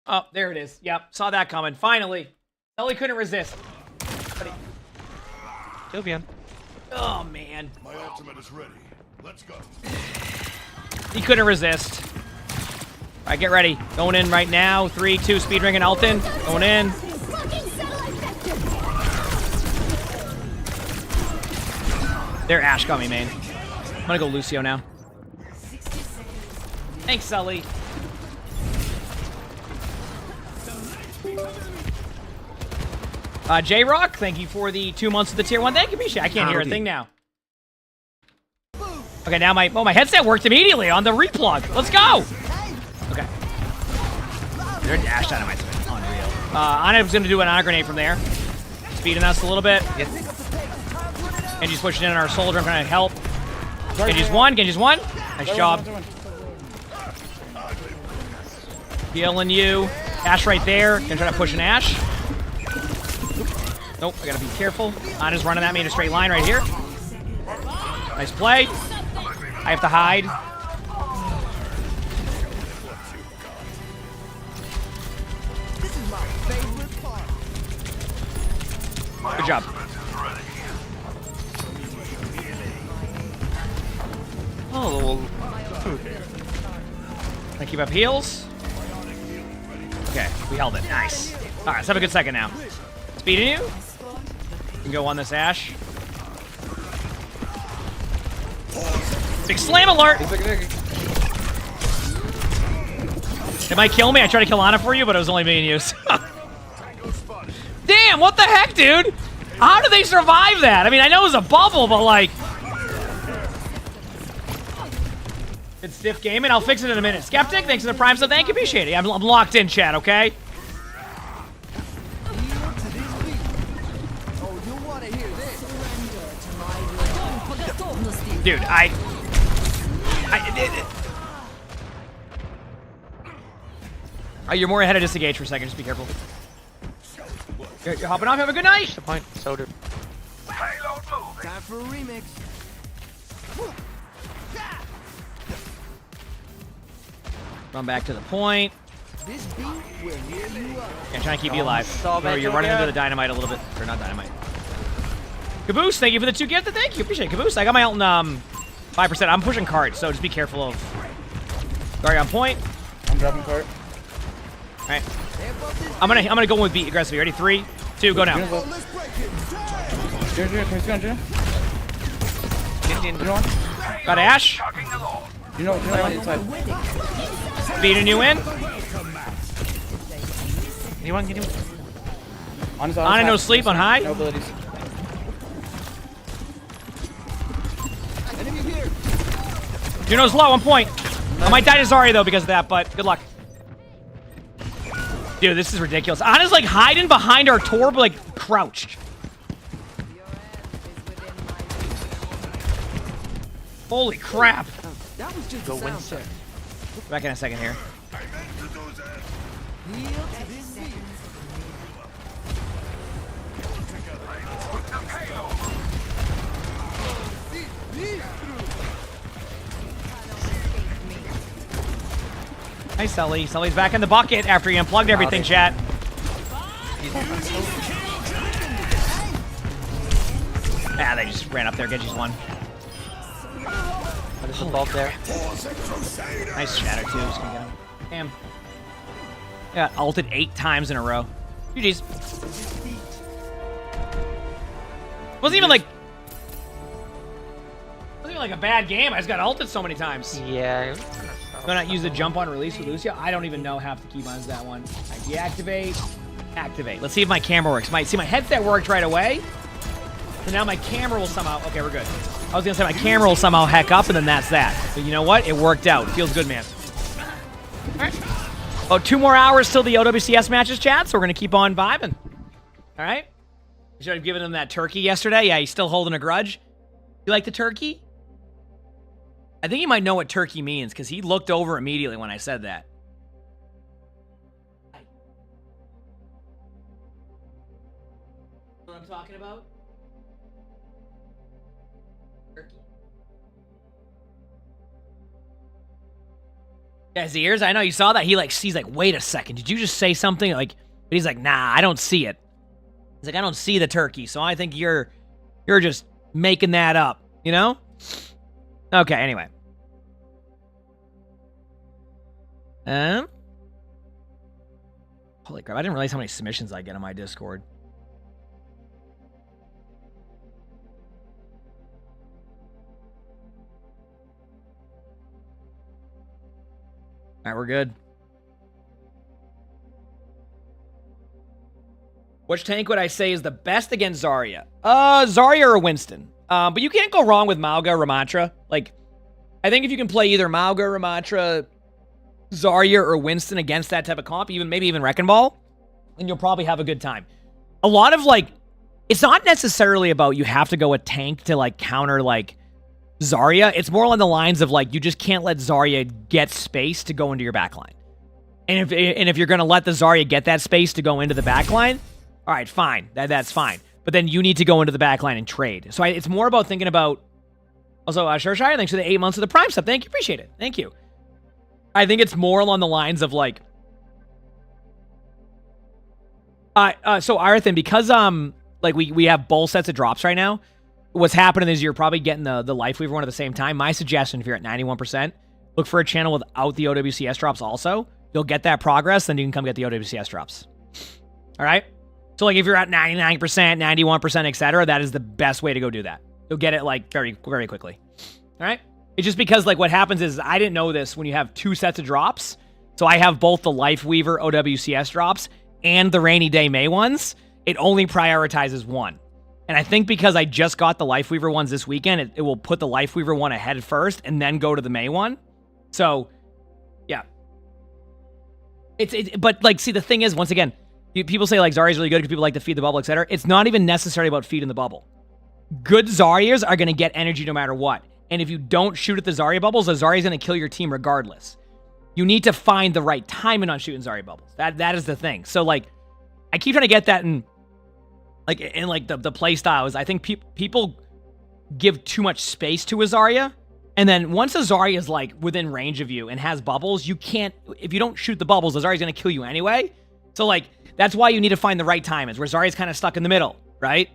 [SPEAKER 18] Oh, there it is. Yep, saw that coming. Finally. Sully couldn't resist.
[SPEAKER 19] Sylvian.
[SPEAKER 18] Oh, man.
[SPEAKER 5] My ultimate is ready. Let's go.
[SPEAKER 18] He couldn't resist. All right, get ready. Going in right now. 3, 2, speed ring and Alton. Going in. There, Ash got me, main. I'm gonna go Lucio now. Thanks, Sully. J-Rock, thank you for the 2 months of the tier 1. Thank you, Misha. I can't hear a thing now. Okay, now my headset worked immediately on the replug. Let's go. Okay. Their dash dynamite's been unreal. Ana's gonna do an Ana grenade from there. Speeding us a little bit. Genji's pushing in on our soldier. I'm trying to help. Genji's one. Nice job. Healing you. Ash right there. Gonna try to push an Ash. Nope, I gotta be careful. Ana's running at me in a straight line right here. Nice play. I have to hide. Good job. Oh, I keep up heals. Okay, we held it. Nice. All right, let's have a good second now. Speeding you. You can go on this Ash. Big slam alert! It might kill me. I tried to kill Ana for you, but it was only me and you. So. Damn, what the heck, dude? How did they survive that? I mean, I know it was a bubble, but like... It's stiff game, and I'll fix it in a minute. Skeptic, thanks for the prime, so thank you, appreciate it. I'm locked in, chat, okay? Dude, you're more ahead of Disengage for a second. Just be careful. You're hopping off. Have a good night.
[SPEAKER 19] The point. Soda.
[SPEAKER 3] Time for a remix.
[SPEAKER 18] Run back to the point.
[SPEAKER 3] This beat will hear you up.
[SPEAKER 18] I'm trying to keep you alive. Remember, you're running into the dynamite a little bit. Or not dynamite. Caboose, thank you for the 2 gifted. Thank you. Appreciate it. Caboose, I got my ult in 5%. I'm pushing cards, so just be careful of. Sorry, on point.
[SPEAKER 10] I'm dropping cart.
[SPEAKER 18] Alright. I'm gonna go with beat aggressively. Ready? 3, 2, go now. Got Ash.
[SPEAKER 10] You know inside.
[SPEAKER 18] Beating you in.
[SPEAKER 19] Anyone get him?
[SPEAKER 18] Ana no sleep on high.
[SPEAKER 10] No abilities.
[SPEAKER 18] Juno's low, 1 point. I might die to Zarya though because of that, but good luck. Dude, this is ridiculous. Ana's like hiding behind our torb, like crouched. Holy crap!
[SPEAKER 3] That was just
[SPEAKER 19] Go
[SPEAKER 3] a sound
[SPEAKER 19] Winston.
[SPEAKER 3] check.
[SPEAKER 18] Back in a second here.
[SPEAKER 3] Heel to this beat.
[SPEAKER 18] Nice, Sully. Sully's back in the bucket after he unplugged everything, chat. Ah, they just ran up there. Genji's one.
[SPEAKER 19] There's a bolt there.
[SPEAKER 18] Nice shatter, too. Just gonna get him. Damn. Yeah, ulted 8 times in a row. GG's. Wasn't even like a bad game. I just got ulted so many times.
[SPEAKER 19] Yeah.
[SPEAKER 18] Why not use the jump on release with Lucio? I don't even know half the keybinds that one. I deactivate, activate. Let's see if my camera works. See, my headset worked right away. So now my camera will somehow... Okay, we're good. I was going to say my camera will somehow heck up, and then that's that. But you know what? It worked out. It feels good, man. All right. About 2 more hours till the OWCS matches, chat, so we're going to keep on vibing. All right? Should I have given him that turkey yesterday? Yeah, he's still holding a grudge. You like the turkey? I think he might know what turkey means, because he looked over immediately when I said that. What I'm talking about? Turkey. Yeah, his ears. I know you saw that. He's like, wait a second. Did you just say something? Like, but he's like, nah, I don't see it. He's like, I don't see the turkey, so I think you're just making that up. You know? Okay. Anyway. Holy crap! I didn't realize how many submissions I get on my Discord. All right, we're good. Which tank would I say is the best against Zarya? Zarya or Winston. But you can't go wrong with Mauga or Ramattra. Like, I think if you can play either Mauga, Ramattra, Zarya, or Winston against that type of comp, maybe even Wrecking Ball, then you'll probably have a good time. A lot of, like, it's not necessarily about you have to go a tank to, like, counter, like, Zarya. It's more along the lines of, like, you just can't let Zarya get space to go into your backline. And if you're going to let the Zarya get that space to go into the backline, all right, fine. That's fine. But then you need to go into the backline and trade. So it's more about thinking about... Also, Shurshire, thanks for the 8 months of the Prime stuff. Thank you. Appreciate it. Thank you. I think it's more along the lines of, like... So, Arathan, because, like, we have both sets of drops right now, what's happening is you're probably getting the Life Weaver one at the same time. My suggestion, if you're at 91%, look for a channel without the OWCS drops also. You'll get that progress, then you can come get the OWCS drops. All right? So, like, if you're at 99%, 91%, etc., that is the best way to go do that. You'll get it, like, very, very quickly. All right? It's just because, like, what happens is, I didn't know this when you have 2 sets of drops. So I have both the Life Weaver OWCS drops and the Rainy Day May ones. It only prioritizes one. And I think because I just got the Life Weaver ones this weekend, it will put the Life Weaver one ahead first and then go to the May one. So, yeah. But, like, see, the thing is, once again, people say, like, Zarya's really good because people like to feed the bubble, etc. It's not even necessarily about feeding the bubble. Good Zaryas are going to get energy no matter what. And if you don't shoot at the Zarya bubbles, the Zarya's going to kill your team regardless. You need to find the right timing on shooting Zarya bubbles. That is the thing. So, like, I keep trying to get that in the play styles. I think people give too much space to a Zarya. And then once a Zarya is, like, within range of you and has bubbles, you can't... If you don't shoot the bubbles, the Zarya's going to kill you anyway. So, like, that's why you need to find the right timings, where Zarya's kind of stuck in the middle, right?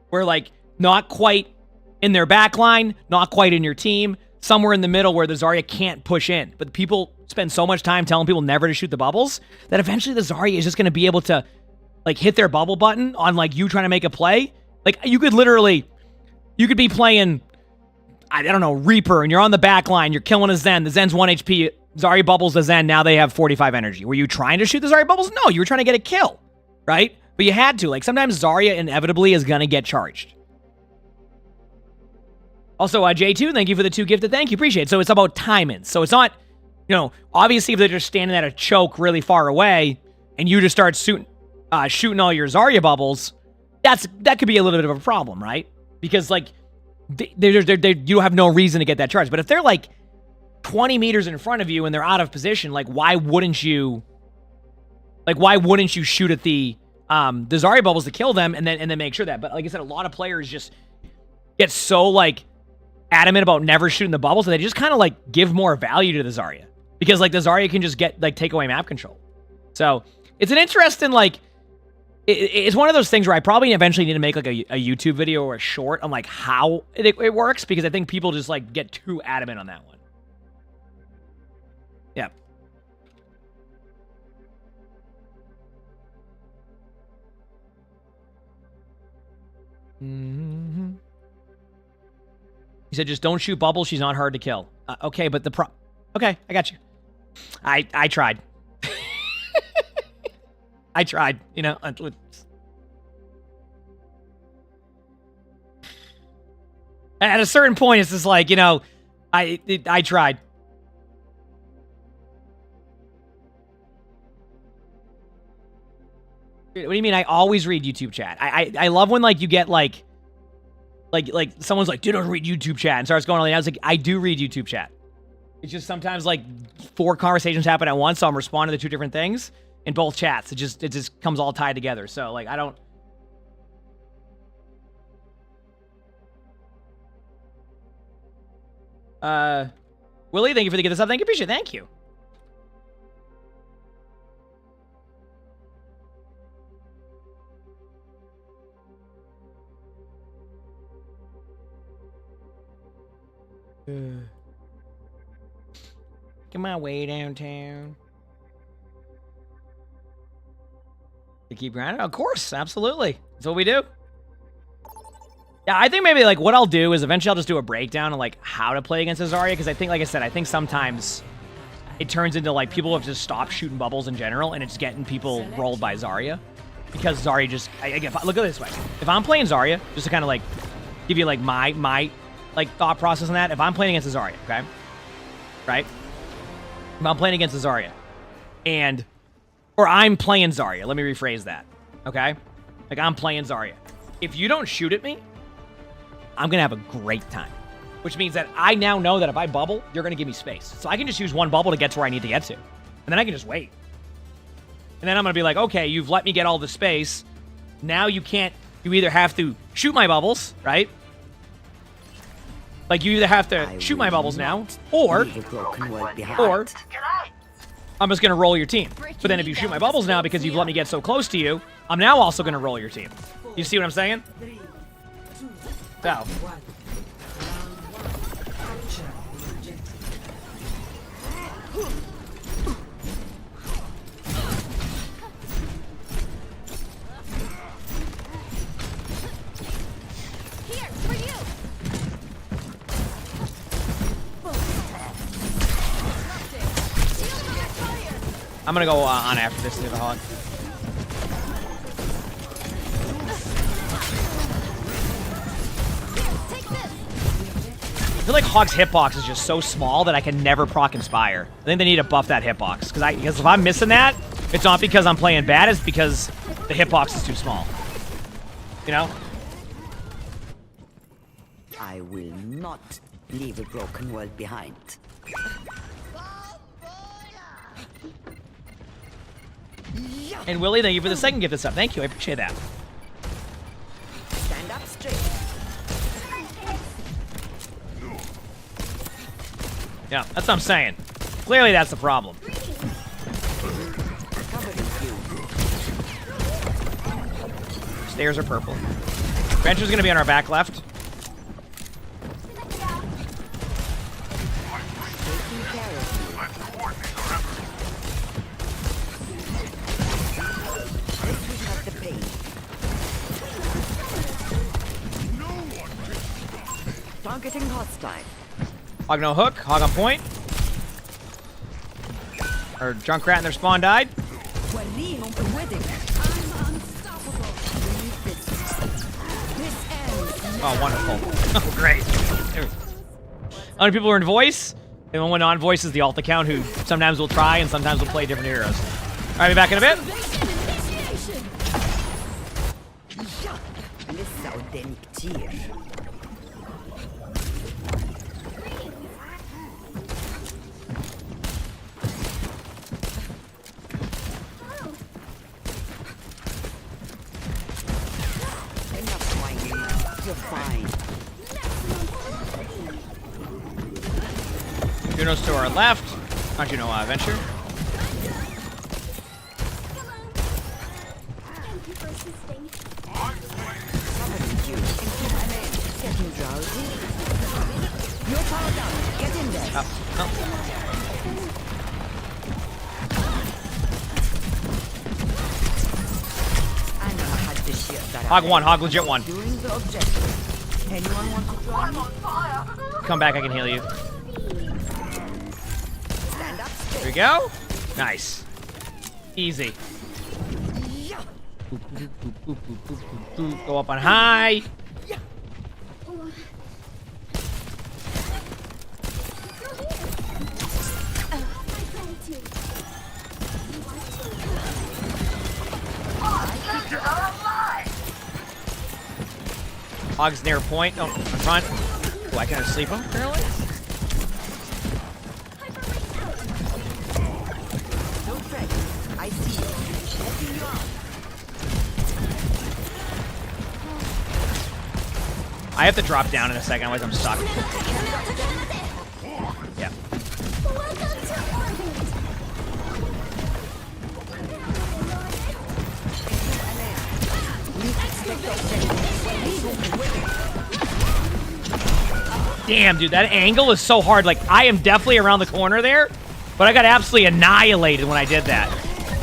[SPEAKER 18] Where, like, not quite in their backline, not quite in your team, somewhere in the middle where the Zarya can't push in. But people spend so much time telling people never to shoot the bubbles that eventually the Zarya is just going to be able to, like, hit their bubble button on, like, you trying to make a play. Like, you could be playing, I don't know, Reaper, and you're on the back line, you're killing a Zen, the Zen's 1 HP, Zarya bubbles the Zen, now they have 45 energy. Were you trying to shoot the Zarya bubbles? No, you were trying to get a kill, right? But you had to. Like, sometimes Zarya inevitably is going to get charged. Also, J2, thank you for the 2 gifted. Thank you, appreciate it. So it's about timing. So it's not, obviously if they're just standing at a choke really far away and you just start shooting all your Zarya bubbles, that could be a little bit of a problem, right? Because, like, you have no reason to get that charge. But if they're like 20 meters in front of you and they're out of position, like why wouldn't you shoot at the Zarya bubbles to kill them and then make sure that? But like I said, a lot of players just get so like adamant about never shooting the bubbles that they just kind of like give more value to the Zarya, because like the Zarya can just get like take away map control. So it's an interesting like it's one of those things where I probably eventually need to make like a YouTube video or a short on like how it works, because I think people just like get too adamant on that one. Yeah. Mm-hmm. He said, just don't shoot bubbles. She's not hard to kill. Okay, but okay, I got you. I tried. I tried, you know. At a certain point, it's just like, you know, I tried. What do you mean? I always read YouTube chat. I love when like you get like someone's like, dude, don't read YouTube chat, and starts going on. I was like, I do read YouTube chat. It's just sometimes like 4 conversations happen at once, so I'm responding to 2 different things in both chats. It just comes all tied together. So like I don't. Willie, thank you for the get this up. Thank you, appreciate it. Thank you. Get my way downtown. To keep grinding? Of course, absolutely. That's what we do. Yeah, I think maybe like what I'll do is eventually I'll just do a breakdown on like how to play against Zarya, because I think, like I said, I think sometimes it turns into like people have just stopped shooting bubbles in general, and it's getting people rolled by Zarya, because Zarya just look at it this way. If I'm playing Zarya, just to kind of like give you like my like thought process on that. If I'm playing against Zarya, okay, right? If I'm playing against Zarya, or I'm playing Zarya, let me rephrase that, okay? Like I'm playing Zarya. If you don't shoot at me, I'm gonna have a great time. Which means that I now know that if I bubble, you're gonna give me space. So I can just use one bubble to get to where I need to get to. And then I can just wait. And then I'm gonna be like, okay, you've let me get all the space. Now you either have to shoot my bubbles, right? Like you either have to shoot my bubbles now, or I'm just gonna roll your team. But then if you shoot my bubbles now because you've let me get so close to you, I'm now also gonna roll your team. You see what I'm saying? So. I'm gonna go on after this to the Hog. I feel like Hog's hitbox is just so small that I can never proc Inspire. I think they need to buff that hitbox, because if I'm missing that, it's not because I'm playing bad, it's because the hitbox is too small. You know?
[SPEAKER 7] I will not leave a broken world behind.
[SPEAKER 18] And Willie, thank you for the second gift this up. Thank you, I appreciate that.
[SPEAKER 7] Stand up straight.
[SPEAKER 18] Yeah, that's what I'm saying. Clearly that's the problem. Stairs are purple. Venture's gonna be on our back left.
[SPEAKER 7] Targeting hostile.
[SPEAKER 18] Hog no hook. Hog on point. Our Junkrat and their spawn died. Oh, wonderful. Oh, great. How many people are in voice? And when on voice is the alt account who sometimes will try and sometimes will play different heroes. All right, be back in a bit.
[SPEAKER 7] mine.
[SPEAKER 18] Juno's to our left. Not Juno, Venture.
[SPEAKER 7] Getting drowsy. You're powered down. Get in there.
[SPEAKER 18] Oh, no. Hog one, Hog legit one.
[SPEAKER 7] Anyone want to join me?
[SPEAKER 18] Come back, I can heal you.
[SPEAKER 7] Stand up.
[SPEAKER 18] There we go. Nice. Easy. Go up on high. Hog's near point. Oh, in front. Oh, I can sleep him, apparently.
[SPEAKER 7] Don't fret. I see you. Helping you out.
[SPEAKER 18] I have to drop down in a second, otherwise I'm stuck. Yeah. Damn, dude, that angle is so hard. Like, I am definitely around the corner there, but I got absolutely annihilated when I did that.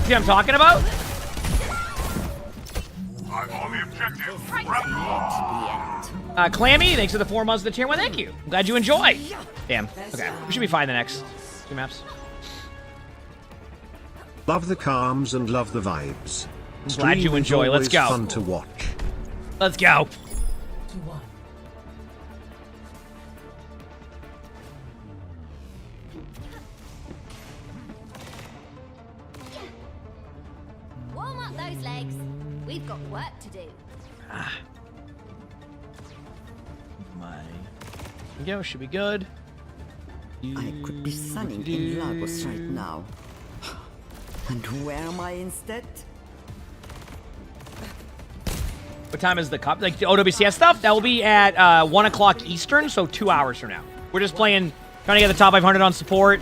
[SPEAKER 18] See what I'm talking about?
[SPEAKER 15] I'm on the objective.
[SPEAKER 18] Clammy, thanks for the 4 months of the tier 1. Thank you. I'm glad you enjoy. Damn. Okay, we should be fine the next 2 maps.
[SPEAKER 20] Love the calms and love the vibes.
[SPEAKER 18] Glad you enjoy. Let's go.
[SPEAKER 20] Fun to watch.
[SPEAKER 18] Let's go.
[SPEAKER 9] Warm up those legs. We've got work to do.
[SPEAKER 18] Go, should be good.
[SPEAKER 7] I could be sunning in Lagos right now. And where am I instead?
[SPEAKER 18] What time is the cup? Like the OWCS stuff? That will be at 1 o'clock Eastern, so 2 hours from now. We're just playing, trying to get the top 500 on support.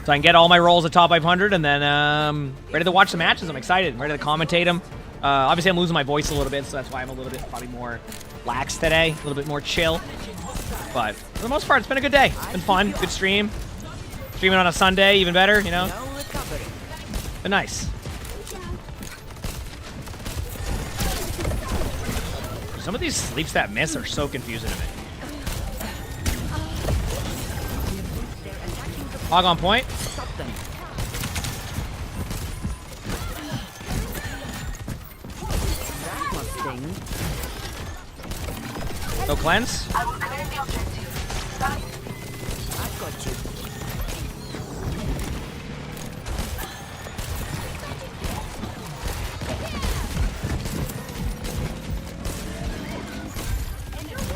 [SPEAKER 18] So I can get all my rolls at top 500 and then ready to watch the matches. I'm excited. I'm ready to commentate them. Obviously, I'm losing my voice a little bit, so that's why I'm a little bit probably more lax today. A little bit more chill. But for the most part, it's been a good day. It's been fun. Good stream. Streaming on a Sunday, even better, you know? Been nice. Some of these sleeps that miss are so confusing to me. Hog on point. No cleanse.
[SPEAKER 8] I will clear the objective.
[SPEAKER 7] I've got you.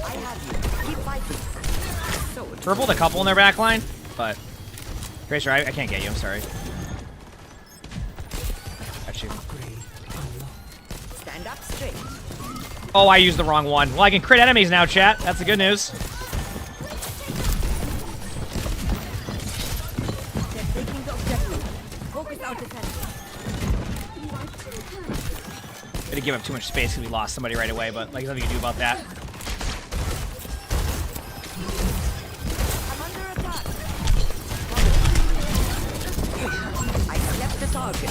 [SPEAKER 7] I have you. Keep fighting.
[SPEAKER 18] Purpled a couple in their back line, but Tracer, I can't get you. I'm sorry. Got you.
[SPEAKER 7] Stand up straight.
[SPEAKER 18] Oh, I used the wrong one. Well, I can crit enemies now, chat. That's the good news. Didn't give up too much space because we lost somebody right away, but like, there's nothing you can do about that.
[SPEAKER 7] I left the target.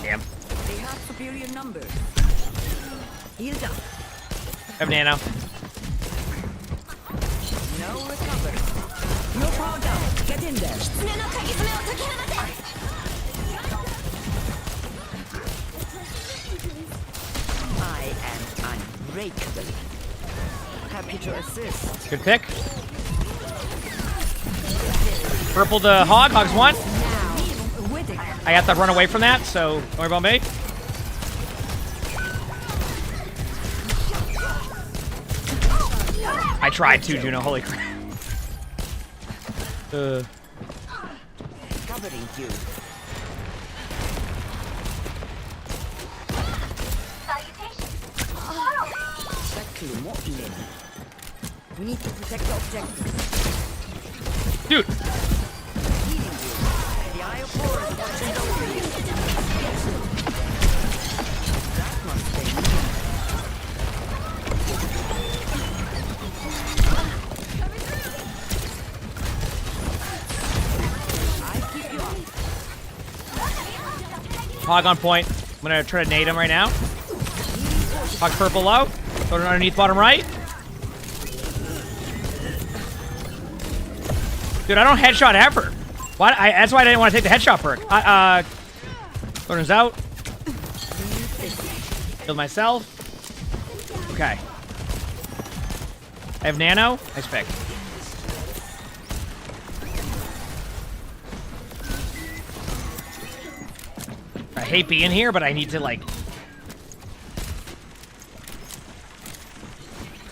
[SPEAKER 18] Damn.
[SPEAKER 7] They have superior numbers. Healed up.
[SPEAKER 18] Have nano.
[SPEAKER 7] No recovery. No power down. Get in there. I am unbreakable. Happy to assist.
[SPEAKER 18] Good pick. Purple to Hog. Hog's one. I have to run away from that, so don't worry about me. I tried to, Juno. Holy crap.
[SPEAKER 7] Covering you. We need to protect the objective.
[SPEAKER 18] Dude.
[SPEAKER 7] The Eye of Horror is watching over you. That must be
[SPEAKER 18] Hog on point. I'm gonna try to nade him right now. Hog purple low. Throw it underneath bottom right. Dude, I don't headshot ever. Why? That's why I didn't want to take the headshot perk. Throws out. Killed myself. Okay. I have nano. Nice pick. I hate being here, but I need to, like...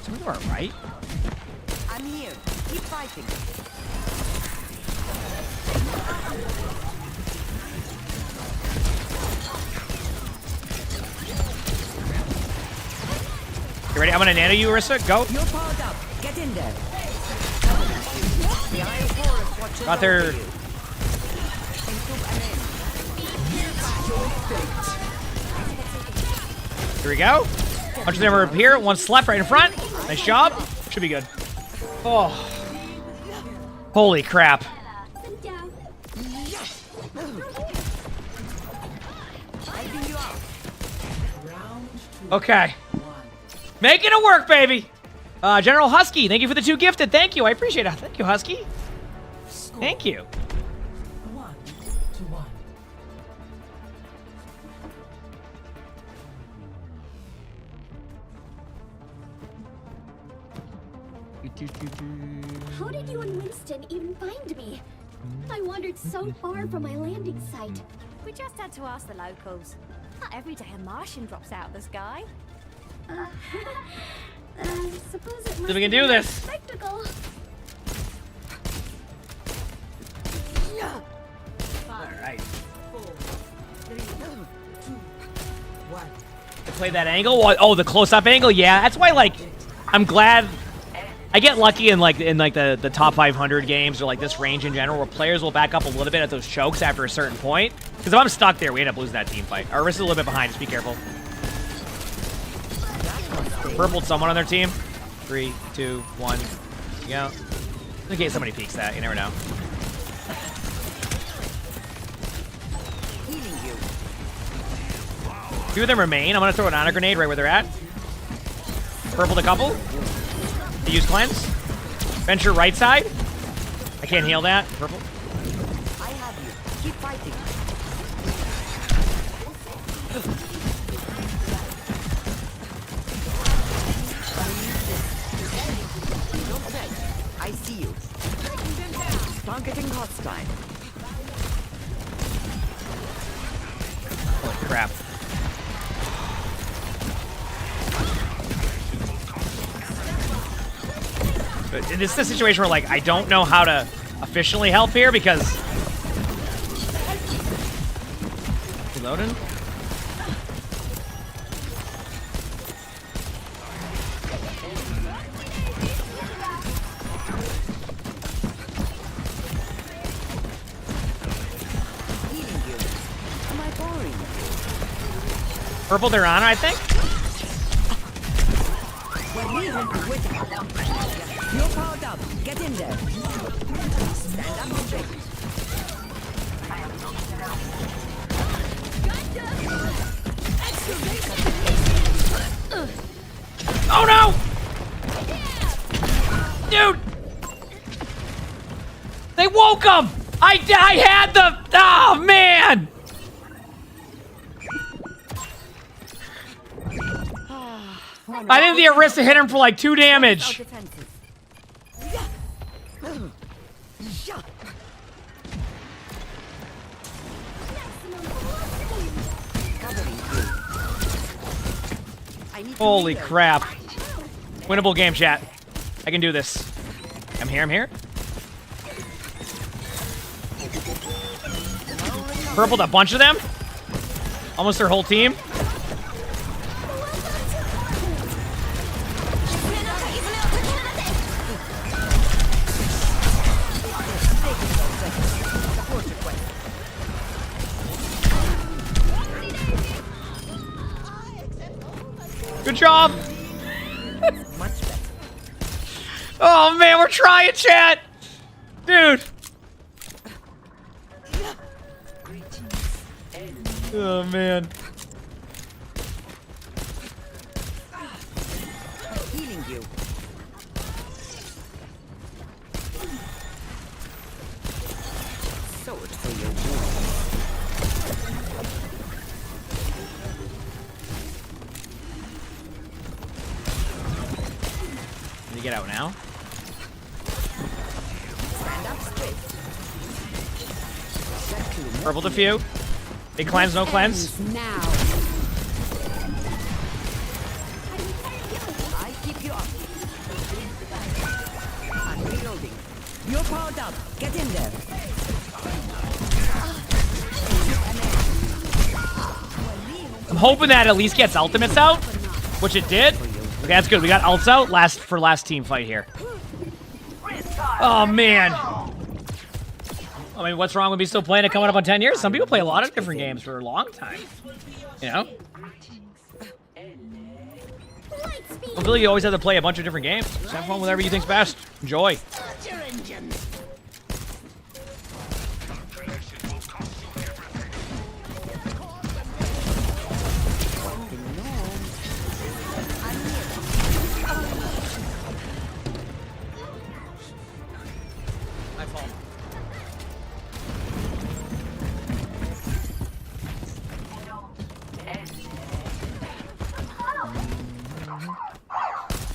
[SPEAKER 18] Someone to our right?
[SPEAKER 7] I'm here. Keep fighting.
[SPEAKER 18] You ready? I'm gonna nano you, Arissa. Go.
[SPEAKER 7] You're powered up. Get in there. The Eye of Horror is watching
[SPEAKER 18] Got there.
[SPEAKER 7] over you.
[SPEAKER 18] Here we go. Bunch of them are up here. One left right in front. Nice job. Should be good. Oh. Holy crap. Okay. Making it work, baby. General Husky, thank you for the 2 gifted. Thank you. I appreciate it. Thank you, Husky. Thank you.
[SPEAKER 6] 1-1.
[SPEAKER 13] How did you and Winston even find me? I wandered so far from my landing site.
[SPEAKER 9] We just had to ask the locals. Not every day a Martian drops out of the sky.
[SPEAKER 13] Suppose it
[SPEAKER 18] So
[SPEAKER 13] must
[SPEAKER 18] we can
[SPEAKER 13] be
[SPEAKER 18] do
[SPEAKER 13] a
[SPEAKER 18] this.
[SPEAKER 13] spectacle.
[SPEAKER 18] Alright.
[SPEAKER 6] 4, 3, 2, 1.
[SPEAKER 18] Play that angle. Oh, the close-up angle. Yeah, that's why. Like, I'm glad I get lucky in the top 500 games or like this range in general, where players will back up a little bit at those chokes after a certain point. Because if I'm stuck there, we end up losing that team fight. Our wrist is a little bit behind. Just be careful. Purpled someone on their team. 3, 2, 1. Yeah. In case somebody peeks that, you never know. Two of them remain. I'm gonna throw an honor grenade right where they're at. Purpled a couple. They use cleanse. Venture right side. I can't heal that. Purple.
[SPEAKER 7] I have you. Keep fighting. I see you. Targeting hostile.
[SPEAKER 18] Holy crap. This is a situation where, like, I don't know how to efficiently help here because... Reloading? Purple, they're on, I think.
[SPEAKER 7] You're powered up. Get in there. Stand up straight.
[SPEAKER 18] Oh no! Dude! They woke him! I had the... Oh, man! I think the Arista hit him for like 2 damage. Holy crap. Winnable game, chat. I can do this. I'm here, I'm here. Purpled a bunch of them. Almost their whole team. Good job. Oh man, we're trying, chat. Dude. Oh man.
[SPEAKER 7] Healing you. Sword for your wounds.
[SPEAKER 18] Can you get out now?
[SPEAKER 7] Stand up straight.
[SPEAKER 18] Purple to few. Big cleanse, no cleanse.
[SPEAKER 7] Now. I keep you up. I'm reloading. You're powered up. Get in there.
[SPEAKER 18] I'm hoping that at least gets ultimates out, which it did. Okay, that's good. We got ults out for last team fight here. Oh man. I mean, what's wrong with me still playing it coming up on 10 years? Some people play a lot of different games for a long time. You know? I feel like you always have to play a bunch of different games. Just have fun with whatever you think's best. Enjoy. My fault.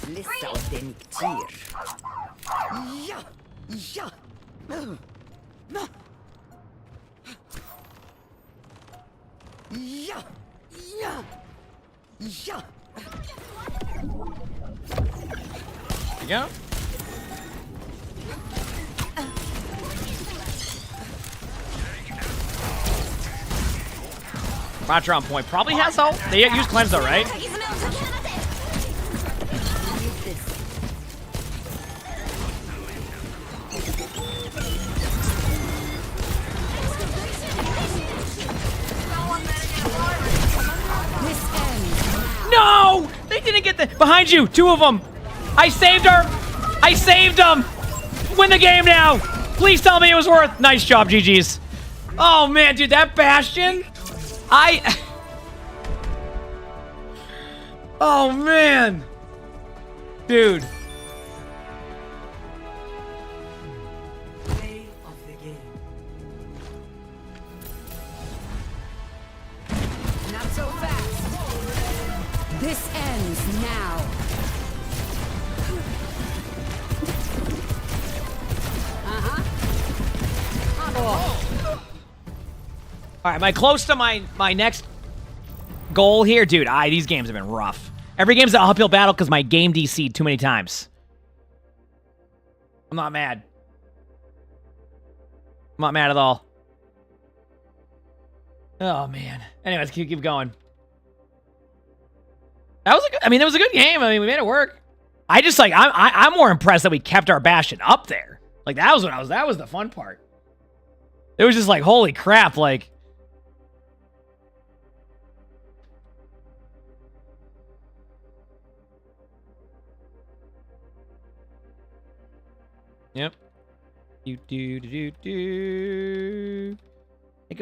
[SPEAKER 7] Lissa och den tir. Ja! Ja! Ja! Ja! Ja!
[SPEAKER 18] Yeah. Roger on point. Probably has ult. They use cleanse though, right? No! They didn't get the... Behind you! Two of them! I saved her! I saved them! Win the game now! Please tell me it was worth... Nice job, GG's. Oh, man, dude, that Bastion... Oh, man! Dude.
[SPEAKER 7] Not so fast. This ends now.
[SPEAKER 18] All right, am I close to my next goal here? Dude, these games have been rough. Every game's an uphill battle because my game DC'd too many times. I'm not mad. I'm not mad at all. Oh, man. Anyways, keep going. That was a good, I mean, it was a good game. I mean, we made it work. I just, like, I'm more impressed that we kept our Bastion up there. Like, that was the fun part. It was just like, holy crap, like... Yep. Making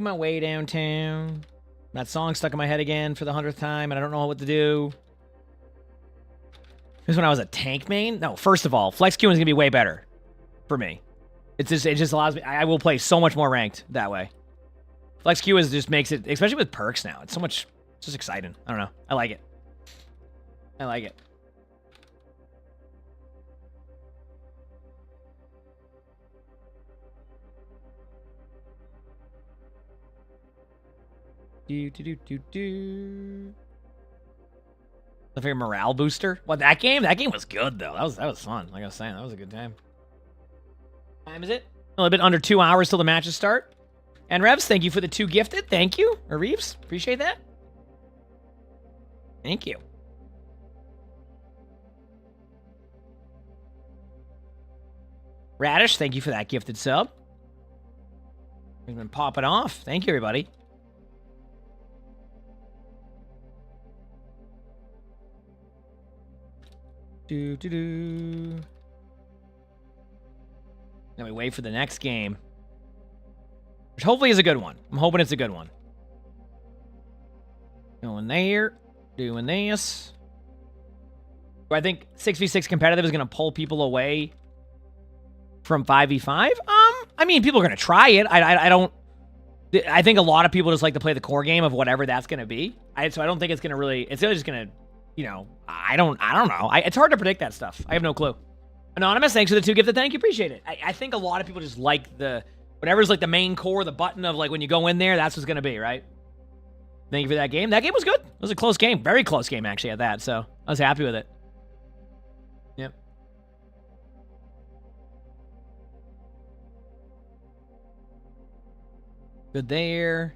[SPEAKER 18] my way downtown. That song stuck in my head again for the 100th time, and I don't know what to do. This is when I was a tank main? No, first of all, flex queuing is going to be way better for me. It just allows me... I will play so much more ranked that way. Flex queue just makes it... Especially with perks now. It's so much... It's just exciting. I don't know. I like it. I like it. The favorite morale booster? What, that game? That game was good though. That was fun. Like I was saying, that was a good time. What time is it? A little bit under 2 hours till the matches start. And Revs, thank you for the 2 gifted. Thank you. Or Reeves, appreciate that. Thank you. Radish, thank you for that gifted sub. We've been popping off. Thank you, everybody. Then we wait for the next game, which hopefully is a good one. I'm hoping it's a good one. Going there, doing this. Do I think 6v6 competitive is going to pull people away from 5v5? I mean, people are going to try it. I don't. I think a lot of people just like to play the core game of whatever that's going to be. So I don't think it's going to really. It's just going to, you know. I don't know. It's hard to predict that stuff. I have no clue. Anonymous, thanks for the 2 gifted. Thank you, appreciate it. I think a lot of people just like the whatever's like the main core, the button of like when you go in there, that's what's going to be, right? Thank you for that game. That game was good. It was a close game, very close game actually at that. So I was happy with it. Yep. Good there.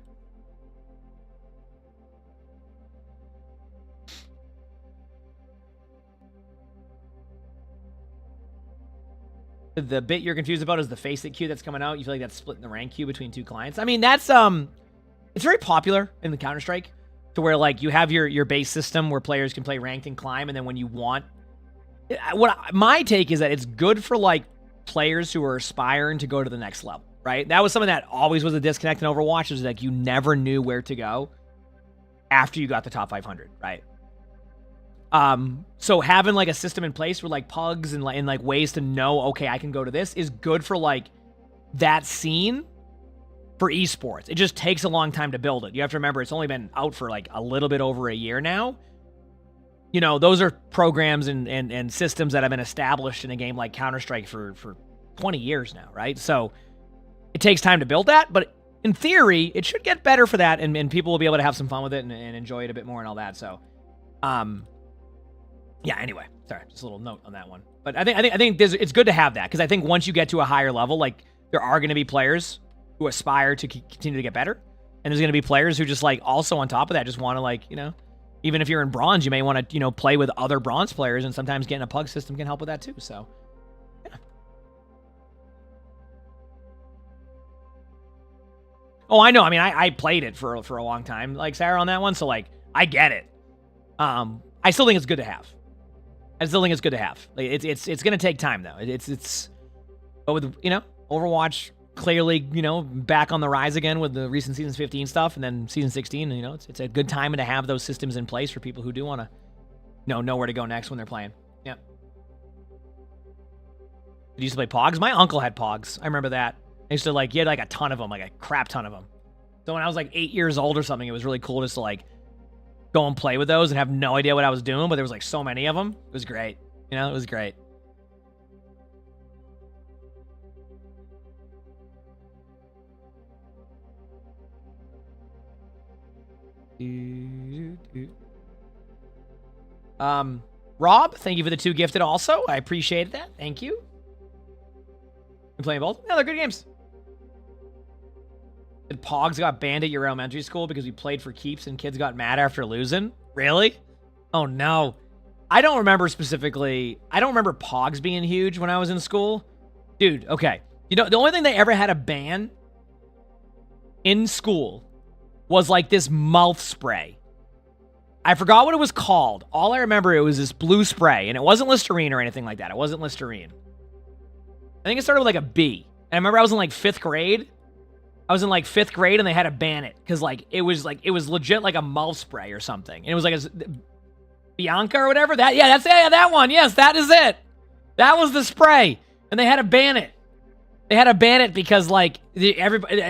[SPEAKER 18] The bit you're confused about is the face it queue that's coming out. You feel like that's splitting the rank queue between 2 clients. I mean, that's it's very popular in the Counter-Strike to where like you have your base system where players can play ranked and climb, and then when you want, my take is that it's good for like players who are aspiring to go to the next level, right? That was something that always was a disconnect in Overwatch, is like you never knew where to go after you got the top 500, right? So having like a system in place where like pugs and like ways to know, okay, I can go to this is good for like that scene for esports. It just takes a long time to build it. You have to remember it's only been out for like a little bit over a year now. You know, those are programs and systems that have been established in a game like Counter-Strike for 20 years now, right? So it takes time to build that, but in theory, it should get better for that, and people will be able to have some fun with it and enjoy it a bit more and all that. So, yeah, anyway, sorry, just a little note on that one. But I think it's good to have that, because I think once you get to a higher level, like there are going to be players who aspire to continue to get better, and there's going to be players who just like also on top of that just want to like, you know, even if you're in bronze, you may want to, you know, play with other bronze players, and sometimes getting a pug system can help with that too. So, yeah. Oh, I know. I mean, I played it for a long time, like Sarah on that one, so like I get it. I still think it's good to have. Like, it's going to take time though. But with, you know, Overwatch clearly, you know, back on the rise again with the recent Season 15 stuff, and then Season 16, you know, it's a good time to have those systems in place for people who do want to, know where to go next when they're playing. Yeah. Did you used to play Pogs? My uncle had Pogs. I remember that. I used to like, he had like a ton of them, like a crap ton of them. So when I was like 8 years old or something, it was really cool just to like go and play with those and have no idea what I was doing, but there was like so many of them. It was great. You know, it was great. Rob, thank you for the 2 gifted also. I appreciate that. Thank you. You playing both? Yeah, they're good games. And Pogs got banned at your elementary school because we played for keeps and kids got mad after losing? Really? Oh, no. I don't remember specifically. I don't remember Pogs being huge when I was in school. Dude, okay. You know, the only thing they ever had a ban in school was like this mouth spray. I forgot what it was called. All I remember, it was this blue spray, and it wasn't Listerine or anything like that. It wasn't Listerine. I think it started with like a B. And I remember I was in like 5th grade. And they had to ban it because like it was legit like a mouth spray or something. And it was like a Bianca or whatever. That one. Yes, that is it. That was the spray, and they had to ban it. They had to ban it because like everybody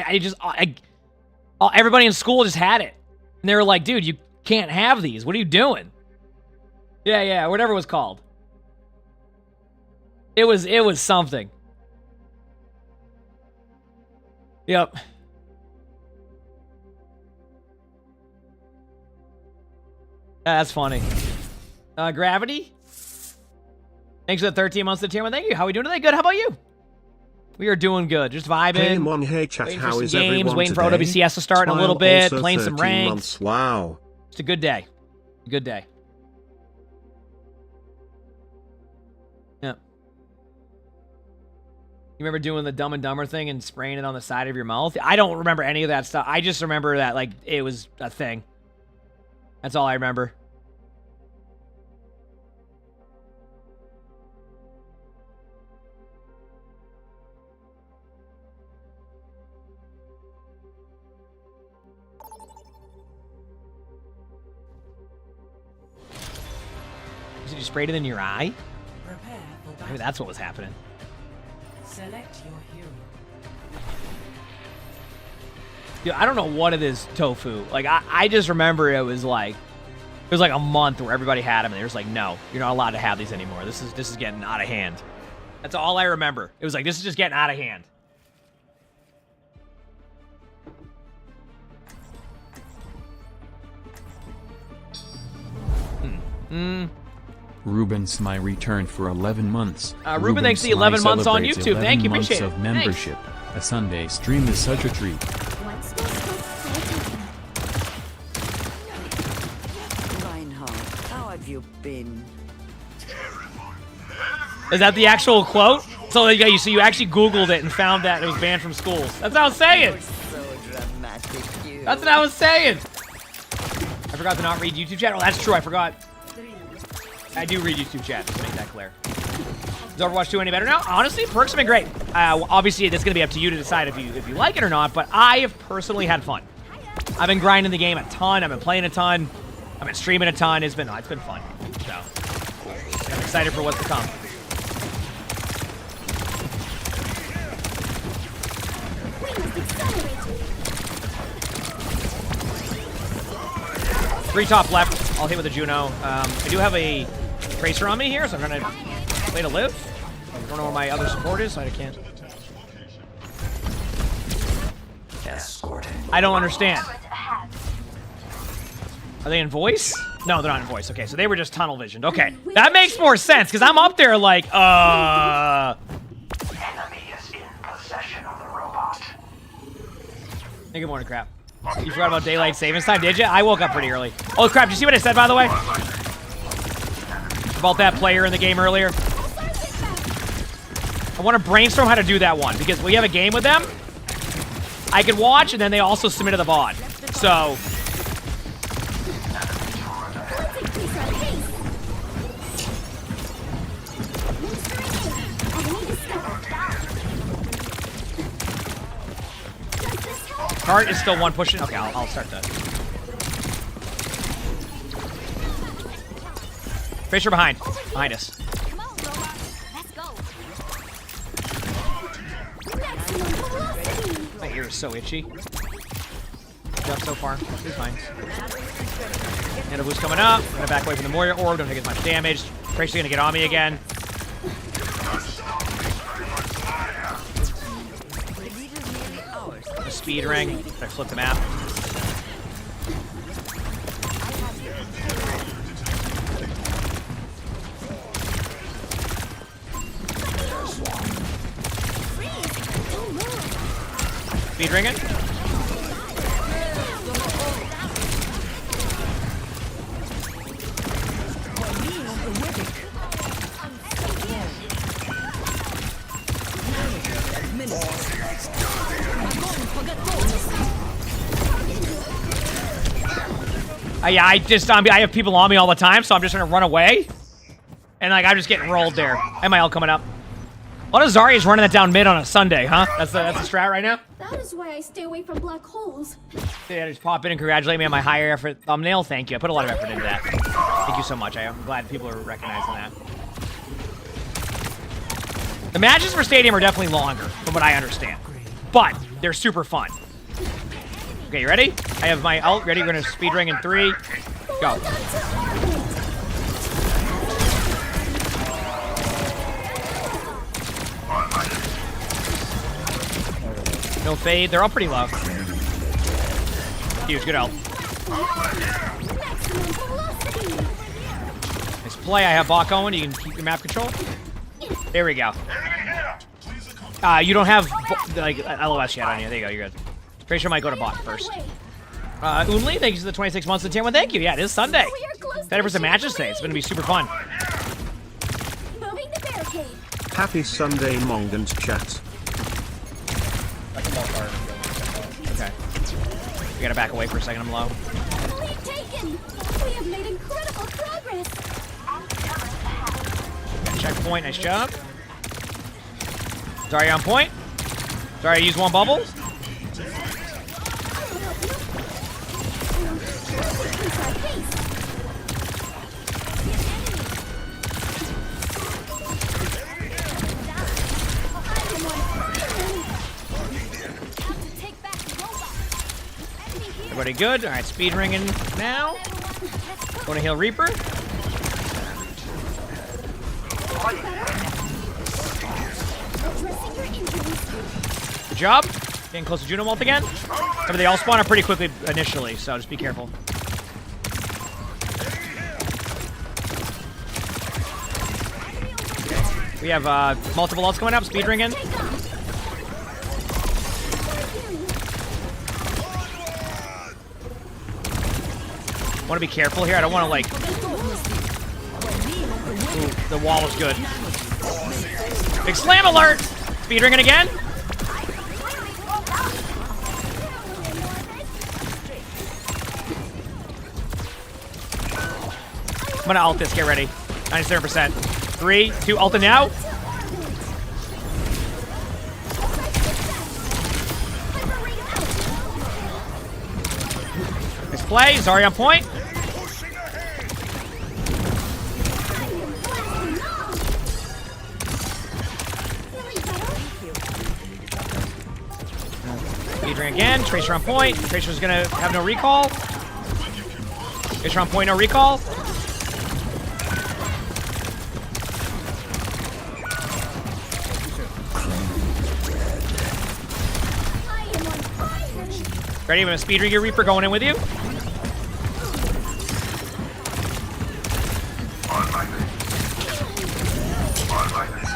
[SPEAKER 18] in school just had it, and they were like, "Dude, you can't have these. What are you doing?" Yeah, whatever it was called. It was something. Yep. That's funny. Gravity? Thanks for the 13 months of the tier 1. Thank you. How are we doing today? Good. How about you? We are doing good. Just vibing.
[SPEAKER 20] Hey, Emongg, hey, chat.
[SPEAKER 18] Waiting
[SPEAKER 20] How
[SPEAKER 18] for
[SPEAKER 20] is
[SPEAKER 18] some games.
[SPEAKER 20] everyone
[SPEAKER 18] Waiting
[SPEAKER 20] today?
[SPEAKER 18] for OWCS to start in a little bit. Playing some ranked.
[SPEAKER 20] Months. Wow.
[SPEAKER 18] It's a good day. Good day. Yeah. You remember doing the Dumb and Dumber thing and spraying it on the side of your mouth? I don't remember any of that stuff. I just remember that like it was a thing. That's all I remember. You sprayed it in your eye? Maybe that's what was happening.
[SPEAKER 6] Select your hero.
[SPEAKER 18] Dude, I don't know what it is, Tofu. Like, I just remember it was like a month where everybody had them, and they were just like, no, you're not allowed to have these anymore. This is getting out of hand. That's all I remember. It was like, this is just getting out of hand.
[SPEAKER 21] Ruben Smai returned for 11 months.
[SPEAKER 18] Ruben, thanks for the 11 months on YouTube. Thank you, appreciate it.
[SPEAKER 21] Of membership. A Sunday stream is such a treat.
[SPEAKER 7] Reinhardt, how have you been?
[SPEAKER 18] Is that the actual quote? So you actually Googled it and found that it was banned from schools. That's what I was saying.
[SPEAKER 7] So dramatic, you.
[SPEAKER 18] That's what I was saying. I forgot to not read YouTube chat. Oh, that's true. I forgot. I do read YouTube chat. Just to make that clear. Is Overwatch 2 any better now? Honestly, perks have been great. Obviously, it's going to be up to you to decide if you like it or not, but I have personally had fun. I've been grinding the game a ton. I've been playing a ton. I've been streaming a ton. It's been fun. So, I'm excited for what's to come. Three top left. I'll hit with a Juno. I do have a Tracer on me here, so I'm trying to play to live. I don't know where my other support is, so I can't. Yes. I don't understand. Are they in voice? No, they're not in voice. Okay, so they were just tunnel visioned. Okay, that makes more sense, because I'm up there like,
[SPEAKER 16] Enemy is in possession of the robot.
[SPEAKER 18] Hey, good morning, crap. You forgot about daylight savings time, did you? I woke up pretty early. Oh, crap, did you see what I said, by the way? About that player in the game earlier? I want to brainstorm how to do that one, because we have a game with them. I could watch, and then they also submitted the VOD. So... Cart is still one pushing. Okay, I'll start that. Fisher behind us. My ear is so itchy. Jump so far. He's fine. And a boost coming up. I'm gonna back away from the Warrior Orb. Don't take as much damage. Tracer's gonna get on me again. A speed ring. I flip the map. Speed ringing. Yeah, I have people on me all the time, so I'm just gonna run away. And like, I'm just getting rolled there. MIL coming up. A lot of Zarya's running that down mid on a Sunday, huh? That's the strat right now?
[SPEAKER 13] That is why I stay away from black holes.
[SPEAKER 18] Yeah, just pop in and congratulate me on my higher effort thumbnail. Thank you. I put a lot of effort into that. Thank you so much. I'm glad people are recognizing that. The matches for Stadium are definitely longer, from what I understand. But they're super fun. Okay, you ready? I have my ult ready. We're gonna speed ring in 3. Go. No fade. They're all pretty low. Huge. Good ult. Nice play. I have bot going. You can keep your map control. There we go. You don't have like LOS yet on you. There you go. You're good. Pretty sure I might go to bot first. Unli, thank you for the 26 months of tier 1. Thank you. Yeah, it is Sunday. Better for some matches today. It's going to be super fun.
[SPEAKER 20] Happy Sunday, Emongg and chat.
[SPEAKER 18] Okay. We gotta back away for a second. I'm low.
[SPEAKER 13] We have made incredible progress.
[SPEAKER 18] Checkpoint. Nice job. Zarya on point. Zarya use one bubble. Everybody good? All right, speed ringing now. Going to heal Reaper. Good job. Getting close to Juno ult again. Remember, they all spawn up pretty quickly initially, so just be careful. We have multiple ults coming up. Speed ringing. Want to be careful here. I don't want to like. Ooh, the wall is good. Big slam alert. Speed ringing again. I'm gonna ult this. Get ready. 97%. 3, 2, ulting now. Nice play. Zarya on point. Adrian again. Tracer on point. Tracer's gonna have no recall. Tracer on point, no recall. Ready? I'm gonna speed ring your Reaper going in with you.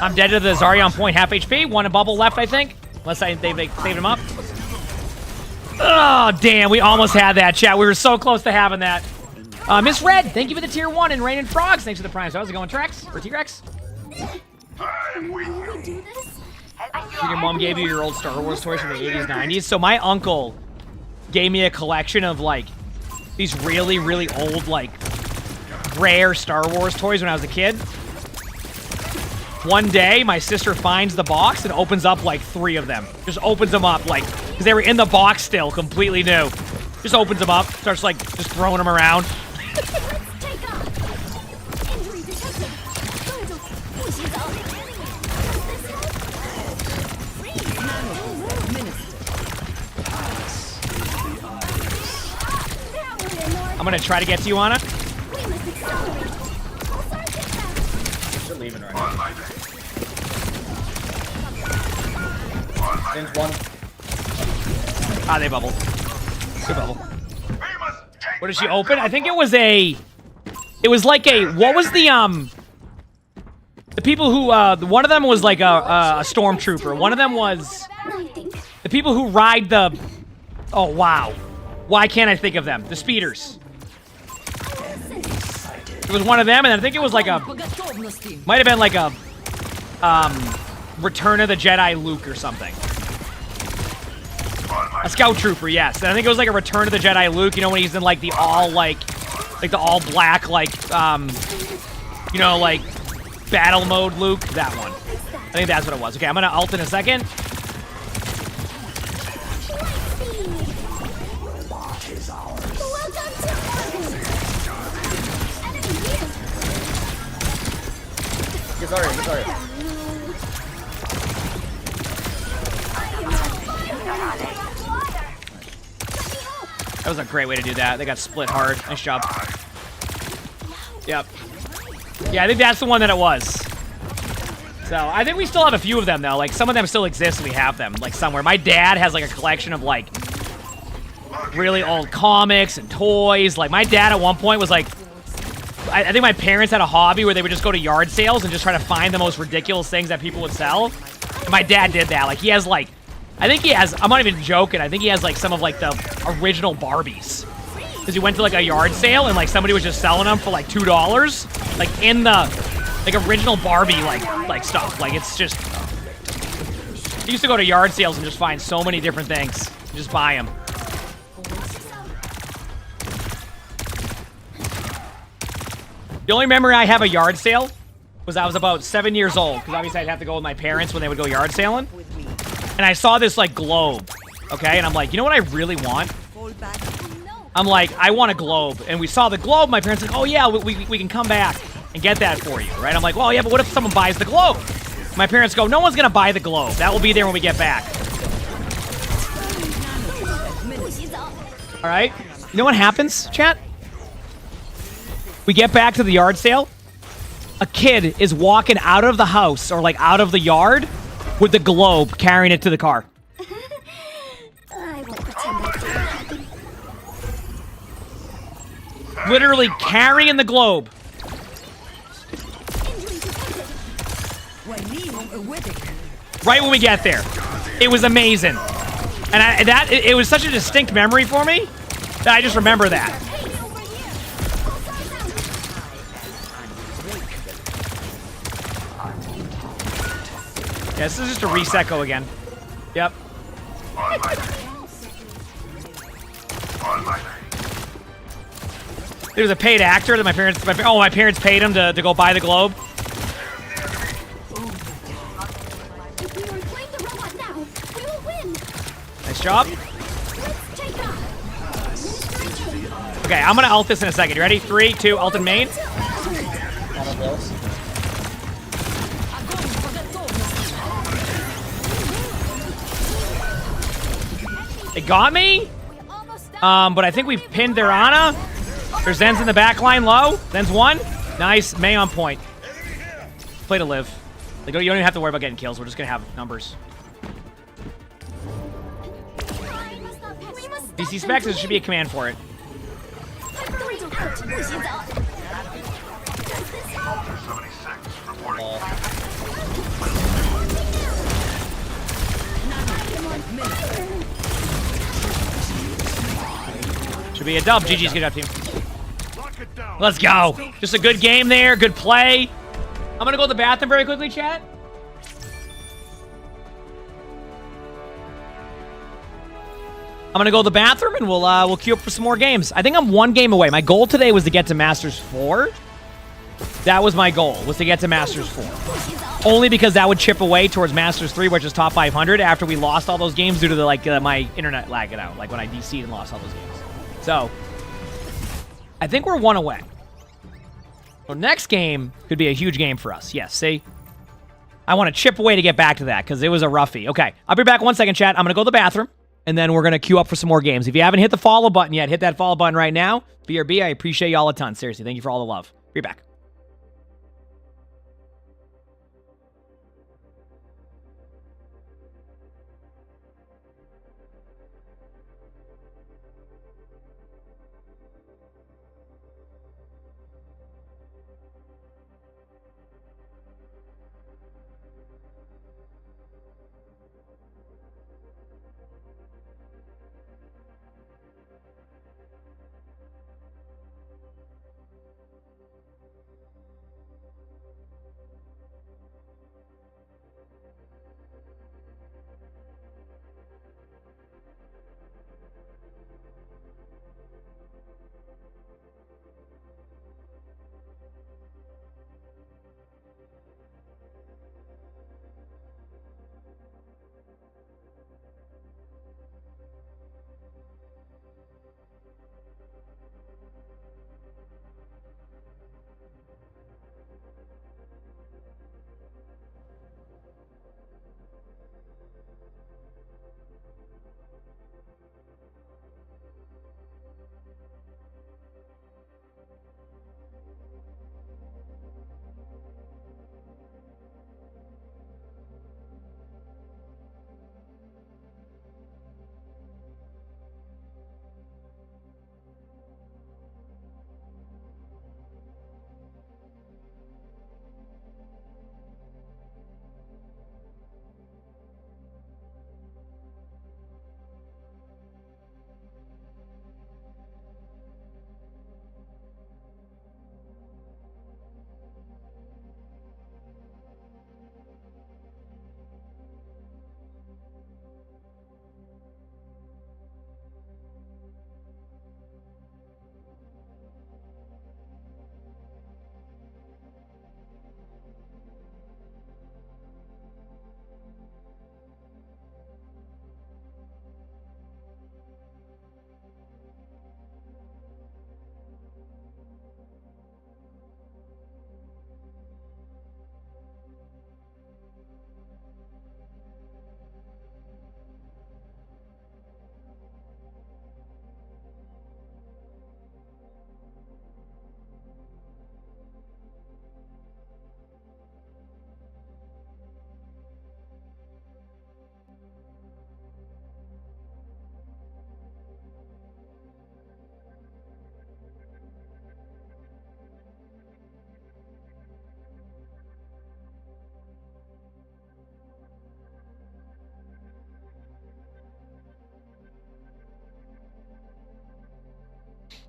[SPEAKER 18] I'm dead to the Zarya on point, half HP. One bubble left, I think. Unless they saved him up. Oh, damn. We almost had that, chat. We were so close to having that. Miss Red, thank you for the tier 1 and Rain and Frogs. Thanks for the prime. So how's it going, Trex? Or T-Rex? Your mom gave you your old Star Wars toys from the 80s, 90s. So my uncle gave me a collection of, like, these really, really old, like, rare Star Wars toys when I was a kid. One day, my sister finds the box and opens up, like, 3 of them. Just opens them up, like, because they were in the box still, completely new. Just opens them up, starts, like, just throwing them around. I'm gonna try to get to you, Anna.
[SPEAKER 10] They're leaving right now. There's one.
[SPEAKER 18] Ah, they bubbled. Good bubble. What did she open? I think it was a... It was like a... What was the, The people who, one of them was like a stormtrooper. One of them was... The people who ride the... Oh, wow. Why can't I think of them? The speeders. It was one of them, and I think it was like a... Might have been like a... Return of the Jedi Luke or something. A scout trooper, yes. And I think it was like a Return of the Jedi Luke, you know, when he's in like the all, like the all black, like, you know, like battle mode Luke. That one. I think that's what it was. Okay, I'm gonna ult in a second.
[SPEAKER 10] Sorry.
[SPEAKER 18] That was a great way to do that. They got split hard. Nice job. Yep. Yeah, I think that's the one that it was. So, I think we still have a few of them, though. Like, some of them still exist and we have them, like, somewhere. My dad has, like, a collection of, like, really old comics and toys. Like, my dad at one point was, like... I think my parents had a hobby where they would just go to yard sales and just try to find the most ridiculous things that people would sell. And my dad did that. Like, he has, like... I think he has... I'm not even joking. I think he has, like, some of, like, the original Barbies. Because he went to, like, a yard sale and, like, somebody was just selling them for, like, $2. Like, in the... Like, original Barbie, like stuff. Like, it's just... He used to go to yard sales and just find so many different things. And just buy them. The only memory I have a yard sale was I was about 7 years old. Because obviously I'd have to go with my parents when they would go yard sailing. And I saw this, like, globe. Okay? And I'm like, you know what I really want? I'm like, I want a globe. And we saw the globe. My parents were like, oh, yeah, we can come back and get that for you, right? I'm like, well, yeah, but what if someone buys the globe? My parents go, no one's going to buy the globe. That will be there when we get back. All right. You know what happens, chat? We get back to the yard sale. A kid is walking out of the house or like out of the yard with the globe, carrying it to the car.
[SPEAKER 13] I won't pretend that didn't happen.
[SPEAKER 18] Literally carrying the globe. Right when we get there. It was amazing. And it was such a distinct memory for me that I just remember that. Yeah, this is just a reset go again. Yep. There's a paid actor that my parents paid him to go buy the globe.
[SPEAKER 13] If we reclaim the robot now, we will win.
[SPEAKER 18] Nice job.
[SPEAKER 13] Let's take off.
[SPEAKER 18] Okay, I'm gonna ult this in a second. You ready? 3, 2, ult in main. It got me, but I think we pinned their Ana. There's Zen's in the back line low. Zen's 1. Nice. May on point. Play to live. Like, you don't even have to worry about getting kills. We're just going to have numbers. DC specs, there should be a command for it. Should be a dub. GG's, good job, team. Let's go. Just a good game there. Good play. I'm going to go to the bathroom very quickly, chat. I'm going to go to the bathroom, and we'll queue up for some more games. I think I'm 1 game away. My goal today was to get to Masters 4. That was my goal, was to get to Masters 4. Only because that would chip away towards Masters 3, which is top 500, after we lost all those games due to the, my internet lagging out, like when I DC'd and lost all those games. So, I think we're 1 away. So next game could be a huge game for us. Yes, see? I want to chip away to get back to that, because it was a roughie. Okay, I'll be back 1 second, chat. I'm going to go to the bathroom, and then we're going to queue up for some more games. If you haven't hit the follow button yet, hit that follow button right now. BRB, I appreciate y'all a ton. Seriously, thank you for all the love. Be back.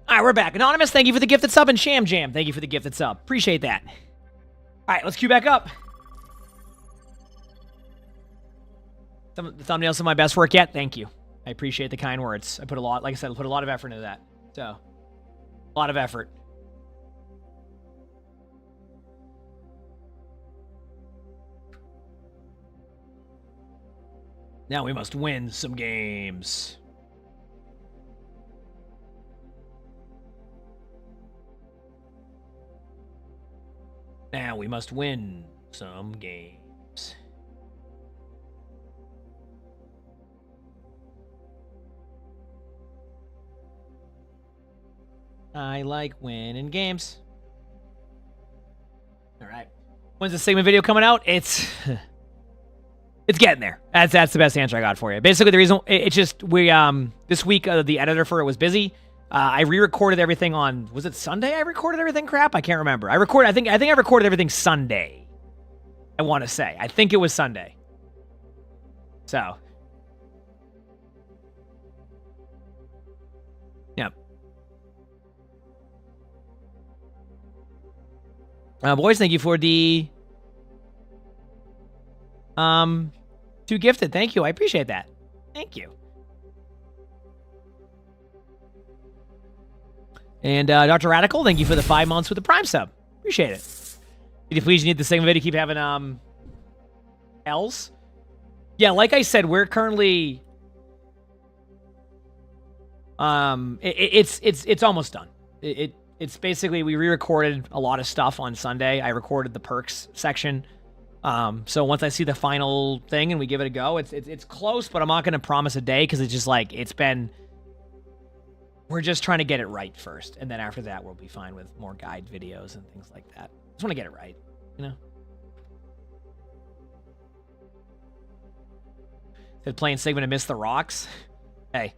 [SPEAKER 18] All right, we're back. Anonymous, thank you for the gifted sub, and Sham Jam, thank you for the gifted sub. Appreciate that. All right, let's queue back up. The thumbnails of my best work yet. Thank you. I appreciate the kind words. I put a lot, like I said, I put a lot of effort into that. So, a lot of effort. Now we must win some games. Now we must win some games. I like winning games. All right. When's the segment video coming out? It's getting there. That's the best answer I got for you. Basically, the reason it's just we this week the editor for it was busy. I re-recorded everything on, was it Sunday? I recorded everything. Crap, I can't remember. I think I recorded everything Sunday. I want to say. I think it was Sunday. So. Yep. Boys, thank you for the 2 gifted. Thank you. I appreciate that. Thank you. And Dr. Radical, thank you for the 5 months with the Prime sub. Appreciate it. Could you please need the same video keep having L's? Yeah, like I said, we're currently it's almost done. It's basically we re-recorded a lot of stuff on Sunday. I recorded the perks section. So once I see the final thing and we give it a go, it's close, but I'm not going to promise a day because it's just like we're just trying to get it right first, and then after that we'll be fine with more guide videos and things like that. Just want to get it right, you know. Said playing Sigma to miss the rocks. Hey, at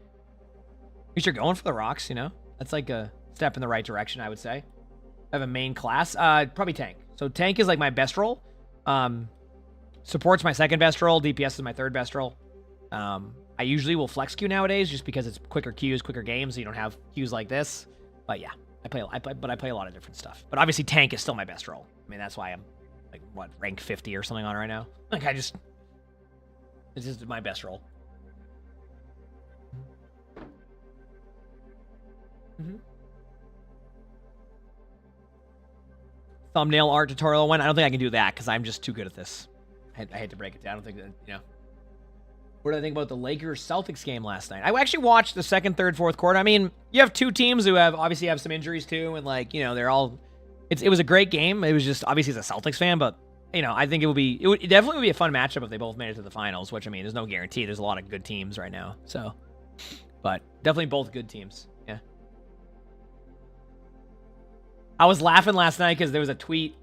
[SPEAKER 18] least you're going for the rocks, you know. That's like a step in the right direction, I would say. I have a main class, probably tank. So tank is like my best role. Support's my second best role. DPS is my third best role. I usually will flex queue nowadays just because it's quicker queues, quicker games, so you don't have queues like this. But yeah, I play a lot of different stuff. But obviously tank is still my best role. I mean, that's why I'm like what, rank 50 or something on right now. Like it's just my best role. Thumbnail art tutorial one. I don't think I can do that because I'm just too good at this. I hate to break it down. I don't think that, you know. What do I think about the Lakers-Celtics game last night? I actually watched the second, third, fourth quarter. I mean, you have two teams who obviously have some injuries too, and like, you know, they're all. It was a great game. It was just obviously as a Celtics fan, but you know, I think it would definitely be a fun matchup if they both made it to the finals. Which I mean, there's no guarantee. There's a lot of good teams right now, so. But definitely both good teams. Yeah. I was laughing last night because there was a tweet.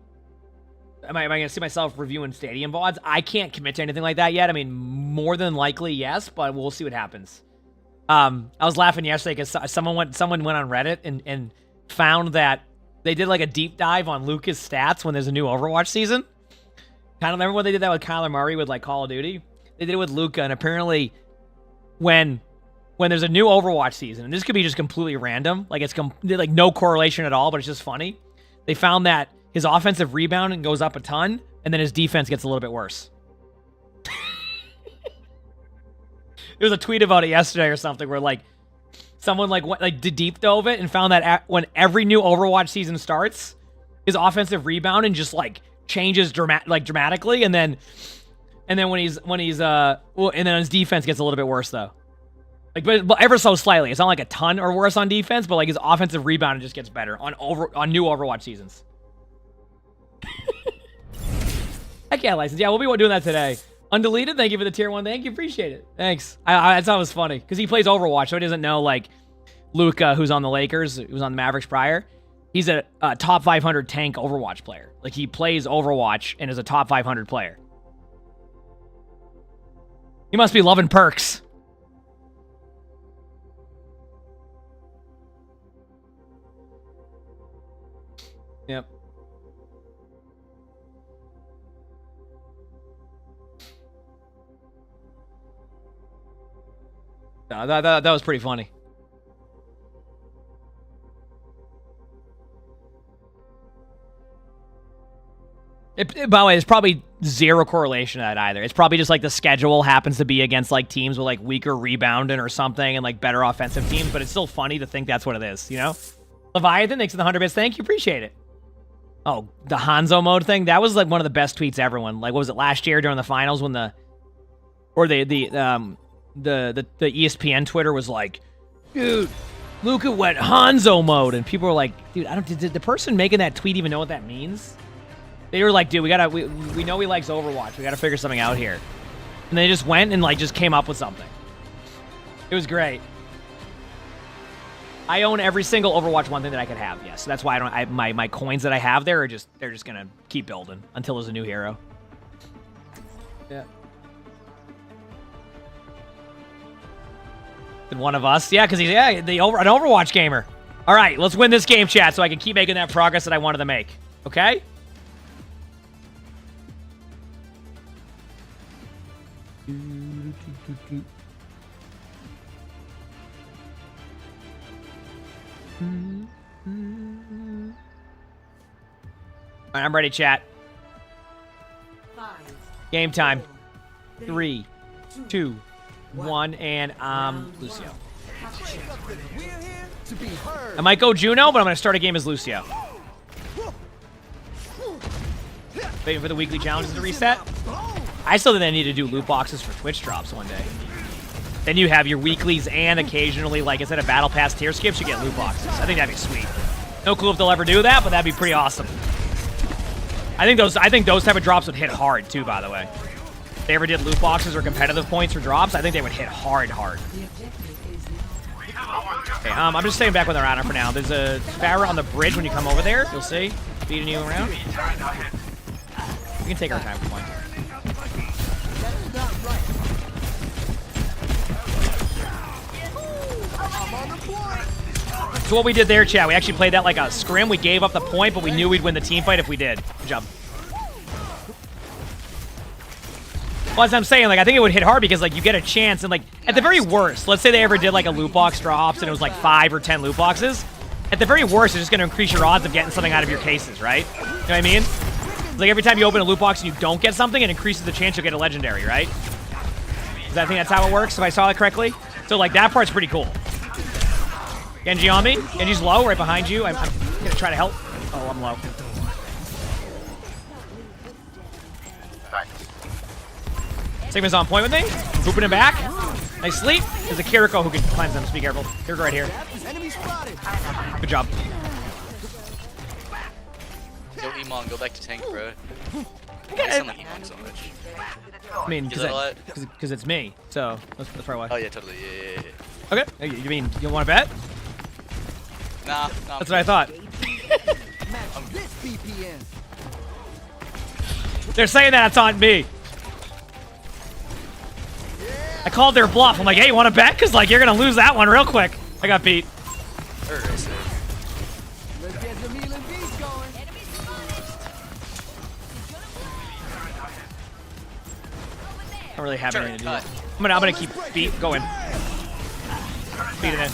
[SPEAKER 18] Am I going to see myself reviewing stadium VODs? I can't commit to anything like that yet. I mean, more than likely, yes, but we'll see what happens. I was laughing yesterday because someone went on Reddit and found that they did like a deep dive on Luka's stats when there's a new Overwatch season. Kind of remember when they did that with Kyler Murray with like Call of Duty? They did it with Luka, and apparently when there's a new Overwatch season, and this could be just completely random, like it's like no correlation at all, but it's just funny. They found that his offensive rebounding goes up a ton, and then his defense gets a little bit worse. There was a tweet about it yesterday or something where like someone like deep dove it and found that when every new Overwatch season starts, his offensive rebounding just like changes dramatically, and then when he's and then his defense gets a little bit worse though. Like, but ever so slightly. It's not like a ton or worse on defense, but like his offensive rebounding just gets better on new Overwatch seasons. I can't license. Yeah, we'll be doing that today. Undeleted, thank you for the tier 1. Thank you, appreciate it. Thanks. I thought it was funny because he plays Overwatch, so he doesn't know like Luka, who's on the Lakers, who's on the Mavericks prior. He's a top 500 tank Overwatch player. Like he plays Overwatch and is a top 500 player. He must be loving perks. Yep. No, that was pretty funny. By the way, there's probably zero correlation to that either. It's probably just like the schedule happens to be against like teams with like weaker rebounding or something and like better offensive teams, but it's still funny to think that's what it is, you know? Leviathan, thanks for the 100 bits. Thank you, appreciate it. Oh, the Hanzo mode thing, that was like one of the best tweets ever. When like, what was it, last year during the finals when the ESPN Twitter was like, dude, Luka went Hanzo mode, and people were like, dude, did the person making that tweet even know what that means? They were like, dude, we know he likes Overwatch. We gotta figure something out here. And they just went and like just came up with something. It was great. I own every single Overwatch 1 thing that I could have. Yes, so that's why my coins that I have there are they're just gonna keep building until there's a new hero. Yeah. And one of us, yeah, because he's an Overwatch gamer. All right, let's win this game, chat, so I can keep making that progress that I wanted to make. Okay. All right, I'm ready, chat. Game time. 3, 2, 1, and Lucio. I might go Juno, but I'm gonna start a game as Lucio. Waiting for the weekly challenges to reset. I still think I need to do loot boxes for Twitch drops one day. Then you have your weeklies and occasionally, like, instead of battle pass tier skips, you get loot boxes. I think that'd be sweet. No clue if they'll ever do that, but that'd be pretty awesome. I think those type of drops would hit hard too, by the way. If they ever did loot boxes or competitive points for drops, I think they would hit hard. Okay, I'm just staying back with our honor for now. There's a Pharah on the bridge when you come over there. You'll see. Beating you around. We can take our time for points. So what we did there, chat, we actually played that like a scrim. We gave up the point, but we knew we'd win the team fight if we did. Good job. Well, as I'm saying, like, I think it would hit hard because, like, you get a chance, and, like, at the very worst, let's say they ever did, like, a loot box drops and it was, like, 5 or 10 loot boxes. At the very worst, it's just going to increase your odds of getting something out of your cases, right? You know what I mean? It's like every time you open a loot box and you don't get something, it increases the chance you'll get a legendary, right? Does that think that's how it works, if I saw it correctly? So, like, that part's pretty cool. Genji on me. Genji's low, right behind you. I'm going to try to help. Oh, I'm low. Sigma's on point with me. Hooping him back. Nice sleep. There's a Kiriko who can cleanse them, so be careful. Kiriko right here. Good job.
[SPEAKER 1] Yo, Emongg, go back to tank, bro.
[SPEAKER 18] Okay.
[SPEAKER 1] I sound like Emongg so much.
[SPEAKER 18] I mean, because it's me, so that's probably why.
[SPEAKER 1] Oh, yeah, totally. Yeah.
[SPEAKER 18] Okay. You mean, you want to bet?
[SPEAKER 1] Nah.
[SPEAKER 18] That's what I thought. They're saying that it's on me. I called their bluff. I'm like, hey, you want to bet? Because, like, you're going to lose that one real quick. I got beat. I don't really have anything to do. I'm gonna keep going. Beating it.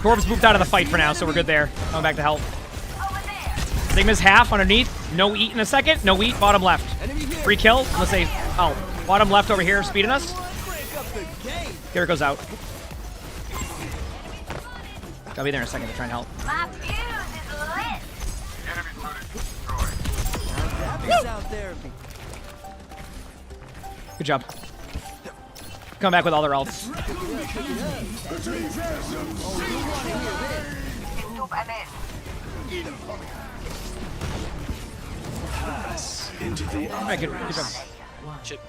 [SPEAKER 18] Corb's moved out of the fight for now, so we're good there. Going back to help. Sigma's half underneath. No eat in a second. No eat. Bottom left. Free kill. Let's say, oh, bottom left over here, speeding us. Here it goes out. I'll be there in a second to try and help. Good job. Come back with all their ults. Alright, good job.
[SPEAKER 1] Chip.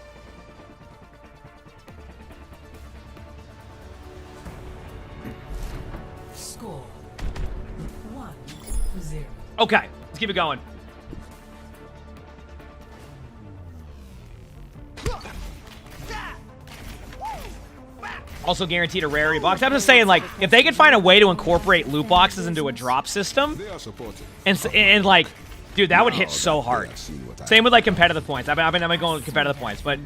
[SPEAKER 6] Score 1-0.
[SPEAKER 18] Okay, let's keep it going. Also guaranteed a rarity box. I'm just saying, like, if they could find a way to incorporate loot boxes into a drop system, and like, dude, that would hit so hard. Same with like competitive points. I've been going with competitive points, but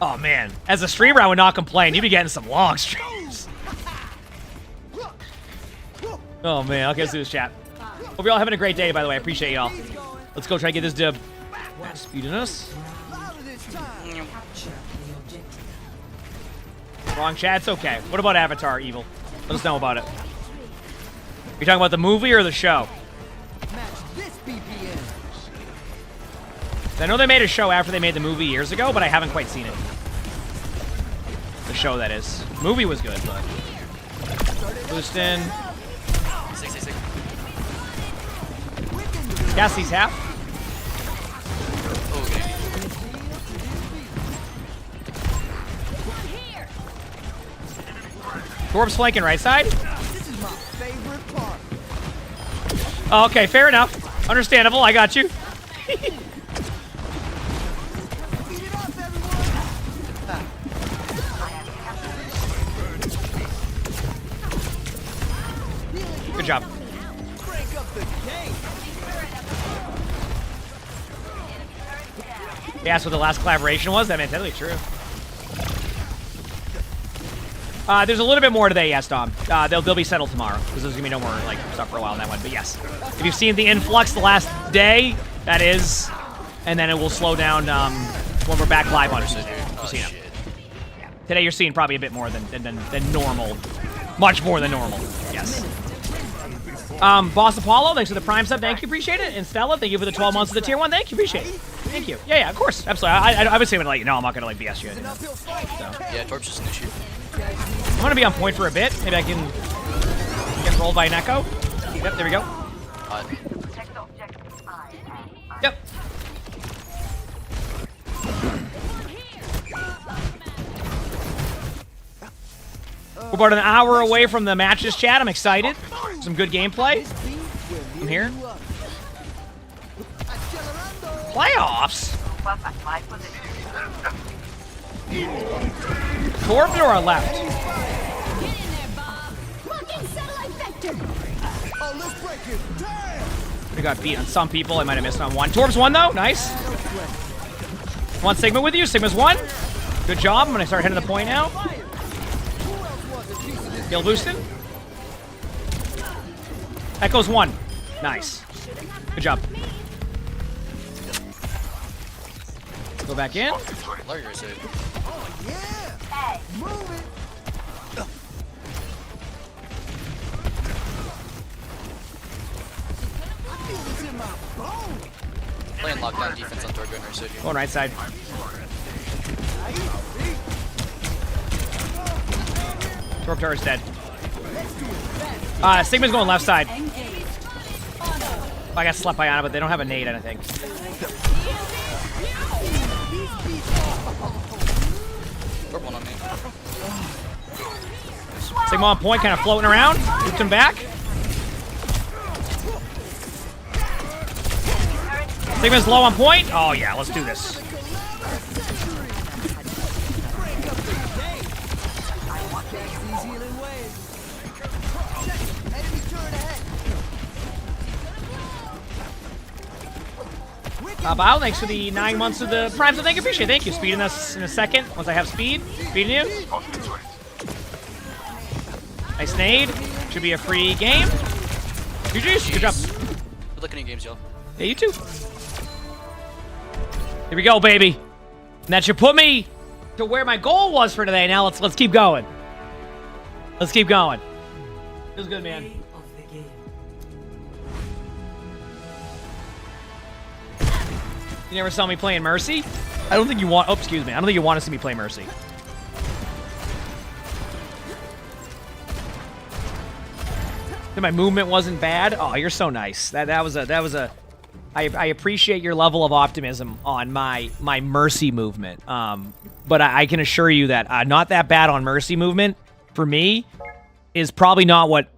[SPEAKER 18] oh man, as a streamer, I would not complain. You'd be getting some long streams. Oh man, okay, let's do this, chat. Hope you're all having a great day, by the way. I appreciate y'all. Let's go try to get this dub. Speeding us. Wrong chat. It's okay. What about Avatar, Evil? Let us know about it. You talking about the movie or the show? I know they made a show after they made the movie years ago, but I haven't quite seen it. The show, that is. Movie was good, but... Boostin. Cassie's half. Dwarf's flanking right side.
[SPEAKER 3] This is my favorite part.
[SPEAKER 18] Oh, okay, fair enough. Understandable, I got you. Good job.
[SPEAKER 3] Break up the game.
[SPEAKER 18] They asked what the last collaboration was. That meant totally true. There's a little bit more today, yes, Dom. They'll be settled tomorrow because there's gonna be no more like stuff for a while on that one. But yes, if you've seen the influx the last day, that is, and then it will slow down when we're back live on Tuesday. Yeah. Today you're seeing probably a bit more than normal, much more than normal. Yes. Boss Apollo, thanks for the Prime sub. Thank you, appreciate it. And Stella, thank you for the 12 months of the tier 1. Thank you, appreciate it. Thank you. Yeah, of course, absolutely. I would say, like, you know, I'm not gonna like BS you. So.
[SPEAKER 1] Yeah, Torp's just an issue.
[SPEAKER 18] I'm gonna be on point for a bit. Maybe I can get rolled by an echo. Yep, there we go. Yep. We're about an hour away from the matches, chat. I'm excited. Some good gameplay. I'm here. Playoffs? Torp to our left. We got beat on some people. I might have missed on one. Torp's one, though. Nice. Want Sigma with you? Sigma's one. Good job. I'm going to start heading to the point now. Skill boosting. Echo's one. Nice. Good job. Go back in.
[SPEAKER 1] Playing lockdown defense on Torgo and Ursudio.
[SPEAKER 18] Going right side. Torp turret's dead. Sigma's going left side. I got slept by Ana, but they don't have a nade, I don't think.
[SPEAKER 1] One on me.
[SPEAKER 18] Sigma on point, kind of floating around. Looped him back. Sigma's low on point. Oh yeah, let's do this. Bao, thanks for the 9 months of the Prime, so thank you, appreciate it. Thank you. Speeding us in a second, once I have speed. Speeding you. Nice nade. Should be a free game. GG's. Good job.
[SPEAKER 1] Good looking at games, y'all.
[SPEAKER 18] Yeah, you too. Here we go, baby. And that should put me to where my goal was for today. Now let's keep going. Let's keep going. Feels good, man. You never saw me playing Mercy? I don't think you want... Oh, excuse me. I don't think you want to see me play Mercy. That my movement wasn't bad? Oh, you're so nice. That was a... I appreciate your level of optimism on my Mercy movement. But I can assure you that not that bad on Mercy movement, for me, is probably not what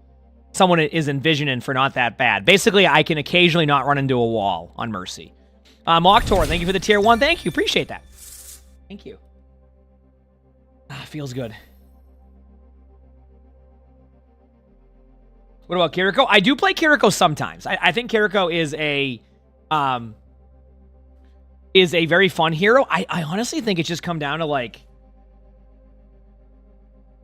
[SPEAKER 18] someone is envisioning for not that bad. Basically, I can occasionally not run into a wall on Mercy. Mocktor, thank you for the tier 1. Thank you. Appreciate that. Thank you. Feels good. What about Kiriko? I do play Kiriko sometimes. I think Kiriko is a very fun hero. I honestly think it just comes down to like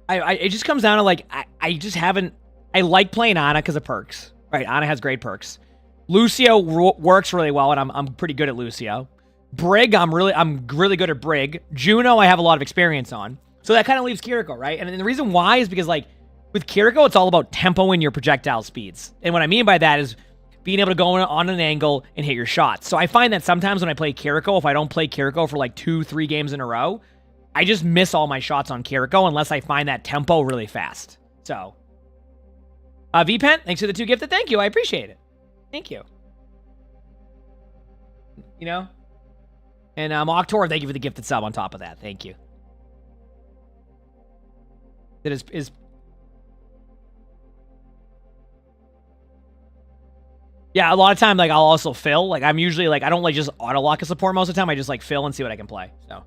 [SPEAKER 18] it just comes down to like I just haven't. I like playing Ana because of perks. Right, Ana has great perks. Lucio works really well, and I'm pretty good at Lucio. Brig, I'm really good at Brig. Juno, I have a lot of experience on. So that kind of leaves Kiriko, right? And the reason why is because, like, with Kiriko, it's all about tempoing your projectile speeds. And what I mean by that is being able to go on an angle and hit your shots. So I find that sometimes when I play Kiriko, if I don't play Kiriko for like 2-3 games in a row, I just miss all my shots on Kiriko unless I find that tempo really fast. So, VPent, thanks for the 2 gifted. Thank you. I appreciate it. Thank you. You know? And Octor, thank you for the gifted sub on top of that. Thank you. That is yeah, a lot of time, like, I'll also fill. Like, I'm usually, like, I don't, like, just auto-lock a support most of the time. I just, like, fill and see what I can play. So,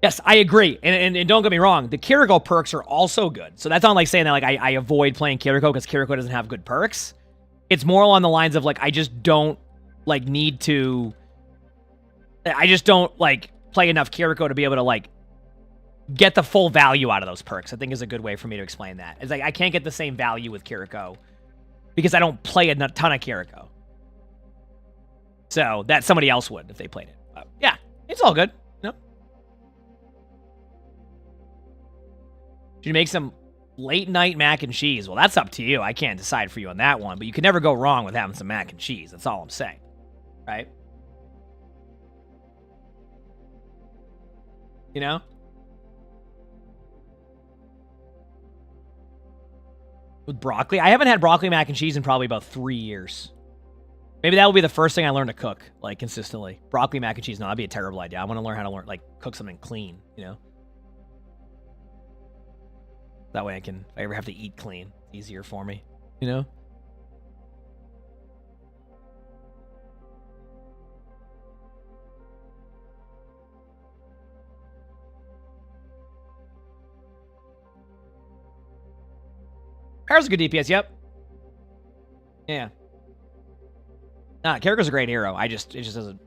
[SPEAKER 18] yes, I agree. And don't get me wrong, the Kiriko perks are also good. So that's not, like, saying that, like, I avoid playing Kiriko because Kiriko doesn't have good perks. It's more along the lines of, like, I just don't, like, need to... I just don't, like, play enough Kiriko to be able to, like, get the full value out of those perks, I think is a good way for me to explain that. It's like, I can't get the same value with Kiriko because I don't play a ton of Kiriko. So, that somebody else would if they played it. But, yeah, it's all good. You know? Should you make some late-night mac and cheese? Well, that's up to you. I can't decide for you on that one, but you can never go wrong with having some mac and cheese. That's all I'm saying. Right? You know? With broccoli? I haven't had broccoli mac and cheese in probably about 3 years. Maybe that will be the first thing I learn to cook, like, consistently. Broccoli mac and cheese, no, that'd be a terrible idea. I want to learn how to like, cook something clean, you know? That way I can, if I ever have to eat clean, it's easier for me, you know? Kara's a good DPS, yep. Yeah. Nah, Kiriko's a great hero. It just doesn't...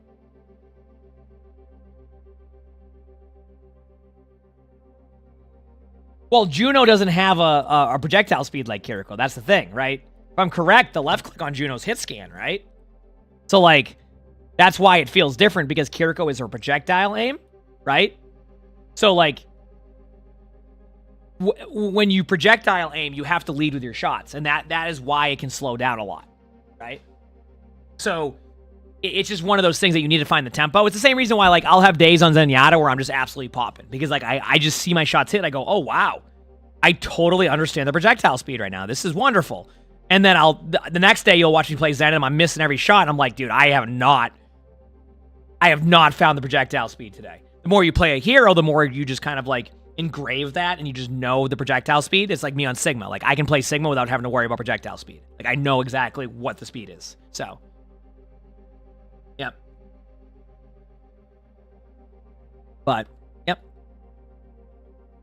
[SPEAKER 18] Well, Juno doesn't have a projectile speed like Kiriko. That's the thing, right? If I'm correct, the left click on Juno's hit scan, right? So, like, that's why it feels different, because Kiriko is her projectile aim, right? So, like... when you projectile aim, you have to lead with your shots, and that is why it can slow down a lot, right? So it's just one of those things that you need to find the tempo. It's the same reason why, like, I'll have days on Zenyatta where I'm just absolutely popping, because, like, I just see my shots hit, I go, oh wow, I totally understand the projectile speed right now. This is wonderful. And then the next day you'll watch me play Zen, and I'm missing every shot, and I'm like, dude, I have not found the projectile speed today. The more you play a hero, the more you just kind of, like, engrave that, and you just know the projectile speed. It's like me on Sigma. Like, I can play Sigma without having to worry about projectile speed. Like, I know exactly what the speed is. So, yep. But, yep.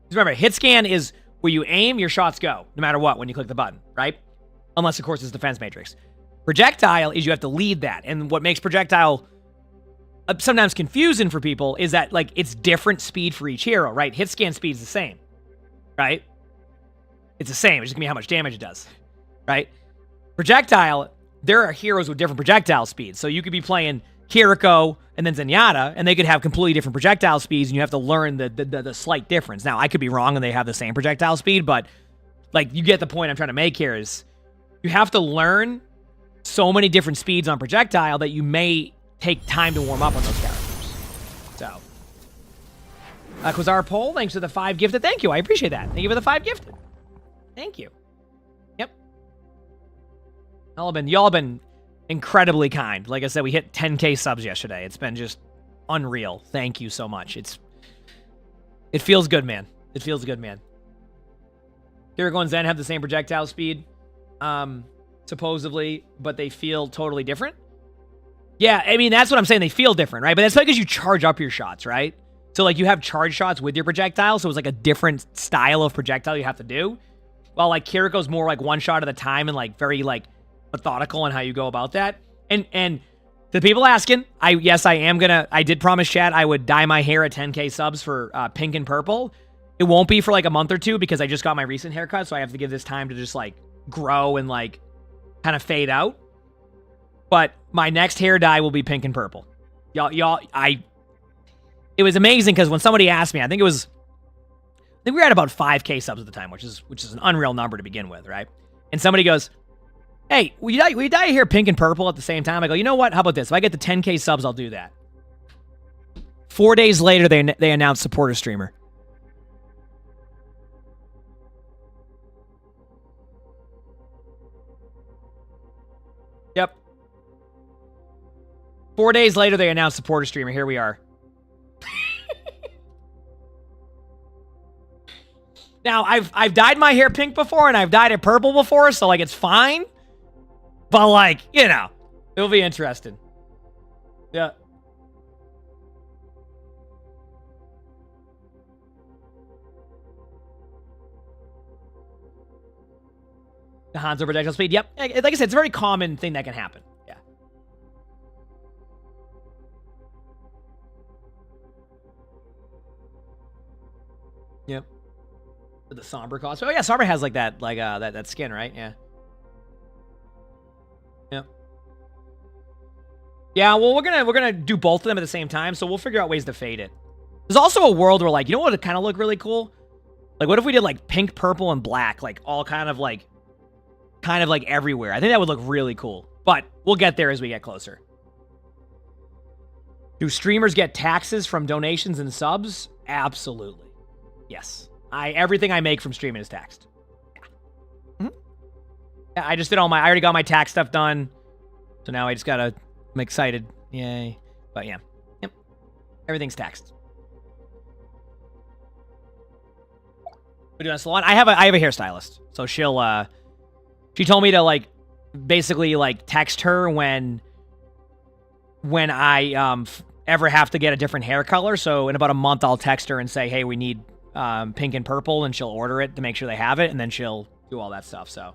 [SPEAKER 18] Just remember, hit scan is where you aim, your shots go, no matter what, when you click the button, right? Unless, of course, it's defense matrix. Projectile is you have to lead that, and what makes projectile sometimes confusing for people is that, like, it's different speed for each hero, right? Hit scan speed is the same, right? It's the same. It's just gonna be how much damage it does, right? Projectile, there are heroes with different projectile speeds. So you could be playing Kiriko and then Zenyatta, and they could have completely different projectile speeds, and you have to learn the slight difference. Now, I could be wrong and they have the same projectile speed, but, like, you get the point I'm trying to make here is you have to learn so many different speeds on projectile that you may take time to warm up on those characters. So, Quasar Poll, thanks for the 5 gifted. Thank you, I appreciate that. Thank you for the 5 gifted. Thank you. Yep. Y'all have been incredibly kind. Like I said, we hit 10K subs yesterday. It's been just unreal. Thank you so much. It feels good, man. It feels good, man. Kiriko and Zen have the same projectile speed, supposedly, but they feel totally different. Yeah, I mean, that's what I'm saying. They feel different, right? But that's because you charge up your shots, right? So, like, you have charge shots with your projectile, so it's like a different style of projectile you have to do. While, like, Kiriko's more like one shot at a time and, like, very, like, methodical in how you go about that. And the people asking, I did promise chat I would dye my hair at 10K subs for pink and purple. It won't be for, like, a month or two because I just got my recent haircut, so I have to give this time to just, like, grow and, like, kind of fade out. But my next hair dye will be pink and purple. It was amazing because when somebody asked me, I think we were at about 5K subs at the time, which is an unreal number to begin with, right? And somebody goes, hey, will you dye your hair pink and purple at the same time? I go, you know what? How about this? If I get the 10K subs, I'll do that. 4 days later, they announced supporter streamer. Yep. 4 days later, they announced supporter streamer. Here we are. Now, I've dyed my hair pink before, and I've dyed it purple before, so, like, it's fine. But, like, you know, it'll be interesting. Yeah. The Hanzo projectile speed. Yep. Like I said, it's a very common thing that can happen. Yeah. Yep. The Sombra cost. Oh yeah, Sombra has like that, that skin, right? Yeah. Yep. Yeah. Well, we're gonna do both of them at the same time, so we'll figure out ways to fade it. There's also a world where, like, you know what would kind of look really cool? Like, what if we did like pink, purple, and black, like all kind of like everywhere? I think that would look really cool. But we'll get there as we get closer. Do streamers get taxes from donations and subs? Absolutely. Yes. Everything I make from streaming is taxed. Yeah. Yeah, I just did I already got my tax stuff done. So now I'm excited. Yay. But yeah. Yep. Everything's taxed. We do a salon. I have a hairstylist. So she told me to, like, basically, like, text her when I ever have to get a different hair color. So in about a month, I'll text her and say, hey, we need pink and purple, and she'll order it to make sure they have it, and then she'll do all that stuff. So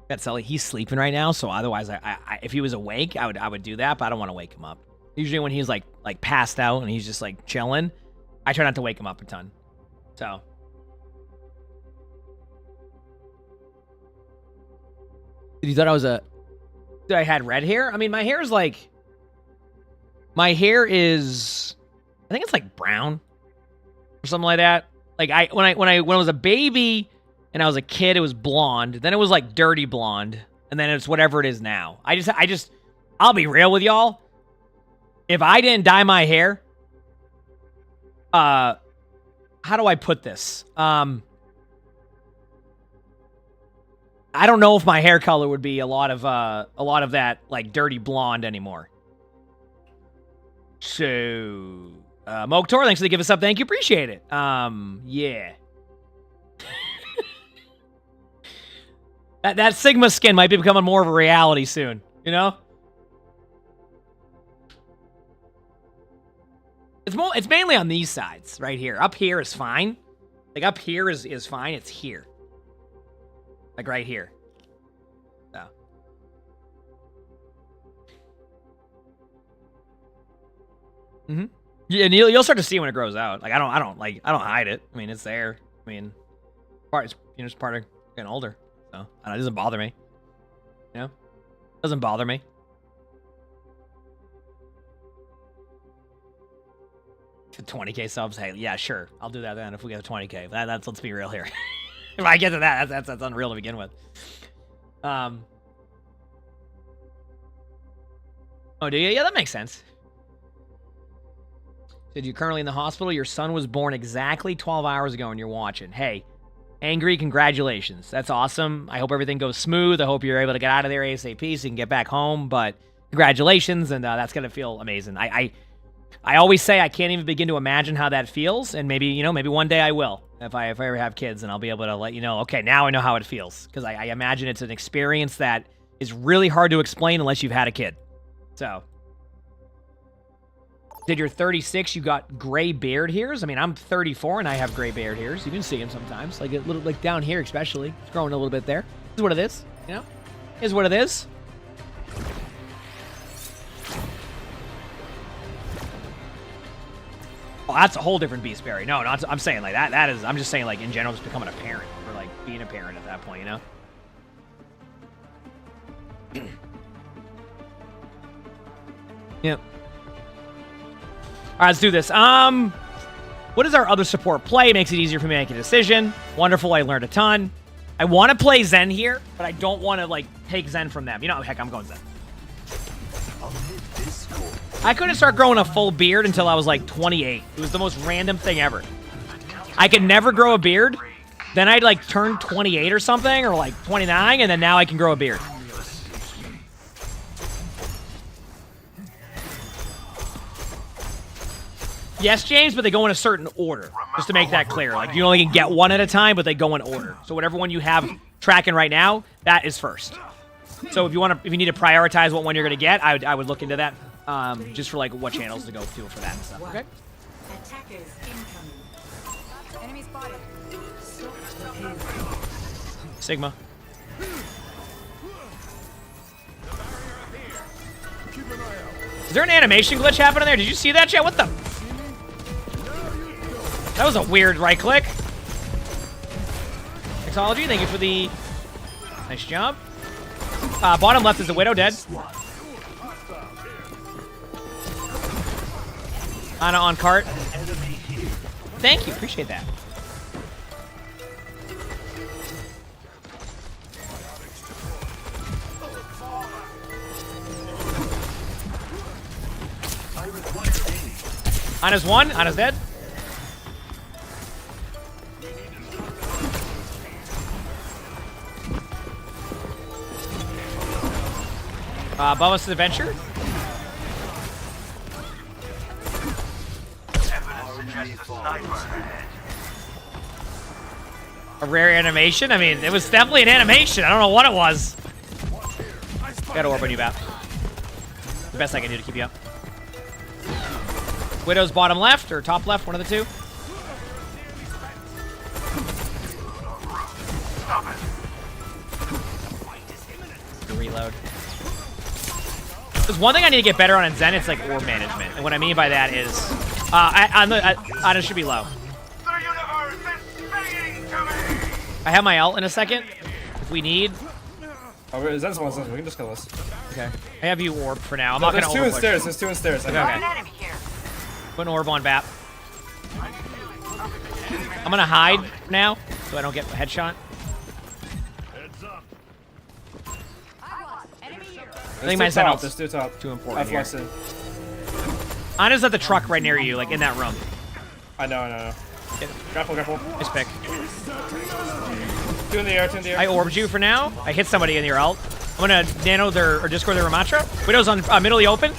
[SPEAKER 18] Got Sully. He's sleeping right now, so otherwise, if he was awake, I would do that, but I don't want to wake him up. Usually when he's like passed out and he's just like chilling, I try not to wake him up a ton. So you thought that I had red hair? I mean, my hair is I think it's like brown or something like that. Like when I was a baby and I was a kid, it was blonde. Then it was like dirty blonde, and then it's whatever it is now. I'll be real with y'all. If I didn't dye my hair, how do I put this? I don't know if my hair color would be a lot of that like dirty blonde anymore. So, Moktor, thanks for the give us up. Thank you, appreciate it. Yeah. That Sigma skin might be becoming more of a reality soon, you know? It's mainly on these sides, right here. Up here is fine. Like, up here is fine. It's here. Like, right here. So. Yeah, and you'll start to see when it grows out. Like, I don't hide it. I mean, it's there. I mean, it's part of getting older. So, it doesn't bother me. You know? It doesn't bother me. To 20K subs, hey, yeah, sure. I'll do that then if we get to 20K. That's let's be real here. If I get to that, that's unreal to begin with. Oh, do you? Yeah, that makes sense. Said you're currently in the hospital. Your son was born exactly 12 hours ago and you're watching. Hey, Angry, congratulations. That's awesome. I hope everything goes smooth. I hope you're able to get out of there ASAP so you can get back home. But congratulations, and that's going to feel amazing. I always say I can't even begin to imagine how that feels, and maybe one day I will. If I ever have kids, and I'll be able to let you know, okay, now I know how it feels. Because I imagine it's an experience that is really hard to explain unless you've had a kid. So. Did you're 36, you got gray beard hairs? I mean, I'm 34 and I have gray beard hairs. You can see them sometimes, like a little, like down here especially. It's growing a little bit there. This is what it is, you know? Is what it is. Oh, that's a whole different beast, Barry. No, not. I'm saying like that. That is. I'm just saying like in general, just becoming a parent or like being a parent at that point, you know. Yep. All right, let's do this. What is our other support play? Makes it easier for me to make a decision. Wonderful. I learned a ton. I want to play Zen here, but I don't want to like take Zen from them. You know, heck, I'm going Zen. I couldn't start growing a full beard until I was like 28. It was the most random thing ever. I could never grow a beard. Then I'd like turn 28 or something, or like 29, and then now I can grow a beard. Yes, James, but they go in a certain order. Just to make that clear. Like, you only can get one at a time, but they go in order. So whatever one you have tracking right now, that is first. So if you need to prioritize what one you're going to get, I would look into that. Just for like what channels to go to for that and stuff. Okay.
[SPEAKER 6] Attackers incoming. Enemy spotted.
[SPEAKER 18] Sigma. Is there an animation glitch happening there? Did you see that, chat? What the? That was a weird right click. Mixology, thank you for the nice job. Bottom left is the Widow dead. Ana on cart. Thank you, appreciate that. Ana's one, Ana's dead. Above us to the venture. A rare animation? I mean, it was definitely an animation. I don't know what it was. Got orb on you, Bap. The best I can do to keep you up. Widow's bottom left or top left, one of the two. Reload. There's one thing I need to get better on in Zen, it's like orb management. And what I mean by that is, Ana should be low. I have my ult in a second, if we need.
[SPEAKER 10] Oh, Zen's one second, we can just kill this.
[SPEAKER 18] Okay. I have you orb for now. I'm not gonna overpush.
[SPEAKER 10] There's two in stairs.
[SPEAKER 18] Okay. Put an orb on Bap. I'm gonna hide now, so I don't get a headshot. I think my Zen's too important here. Ana's at the truck right near you, like in that room.
[SPEAKER 10] I know. Grapple.
[SPEAKER 18] Nice pick.
[SPEAKER 10] Two in the air.
[SPEAKER 18] I orbed you for now. I hit somebody in your ult. I'm gonna nano their, or discord their Ramatra. Widow's on middle open.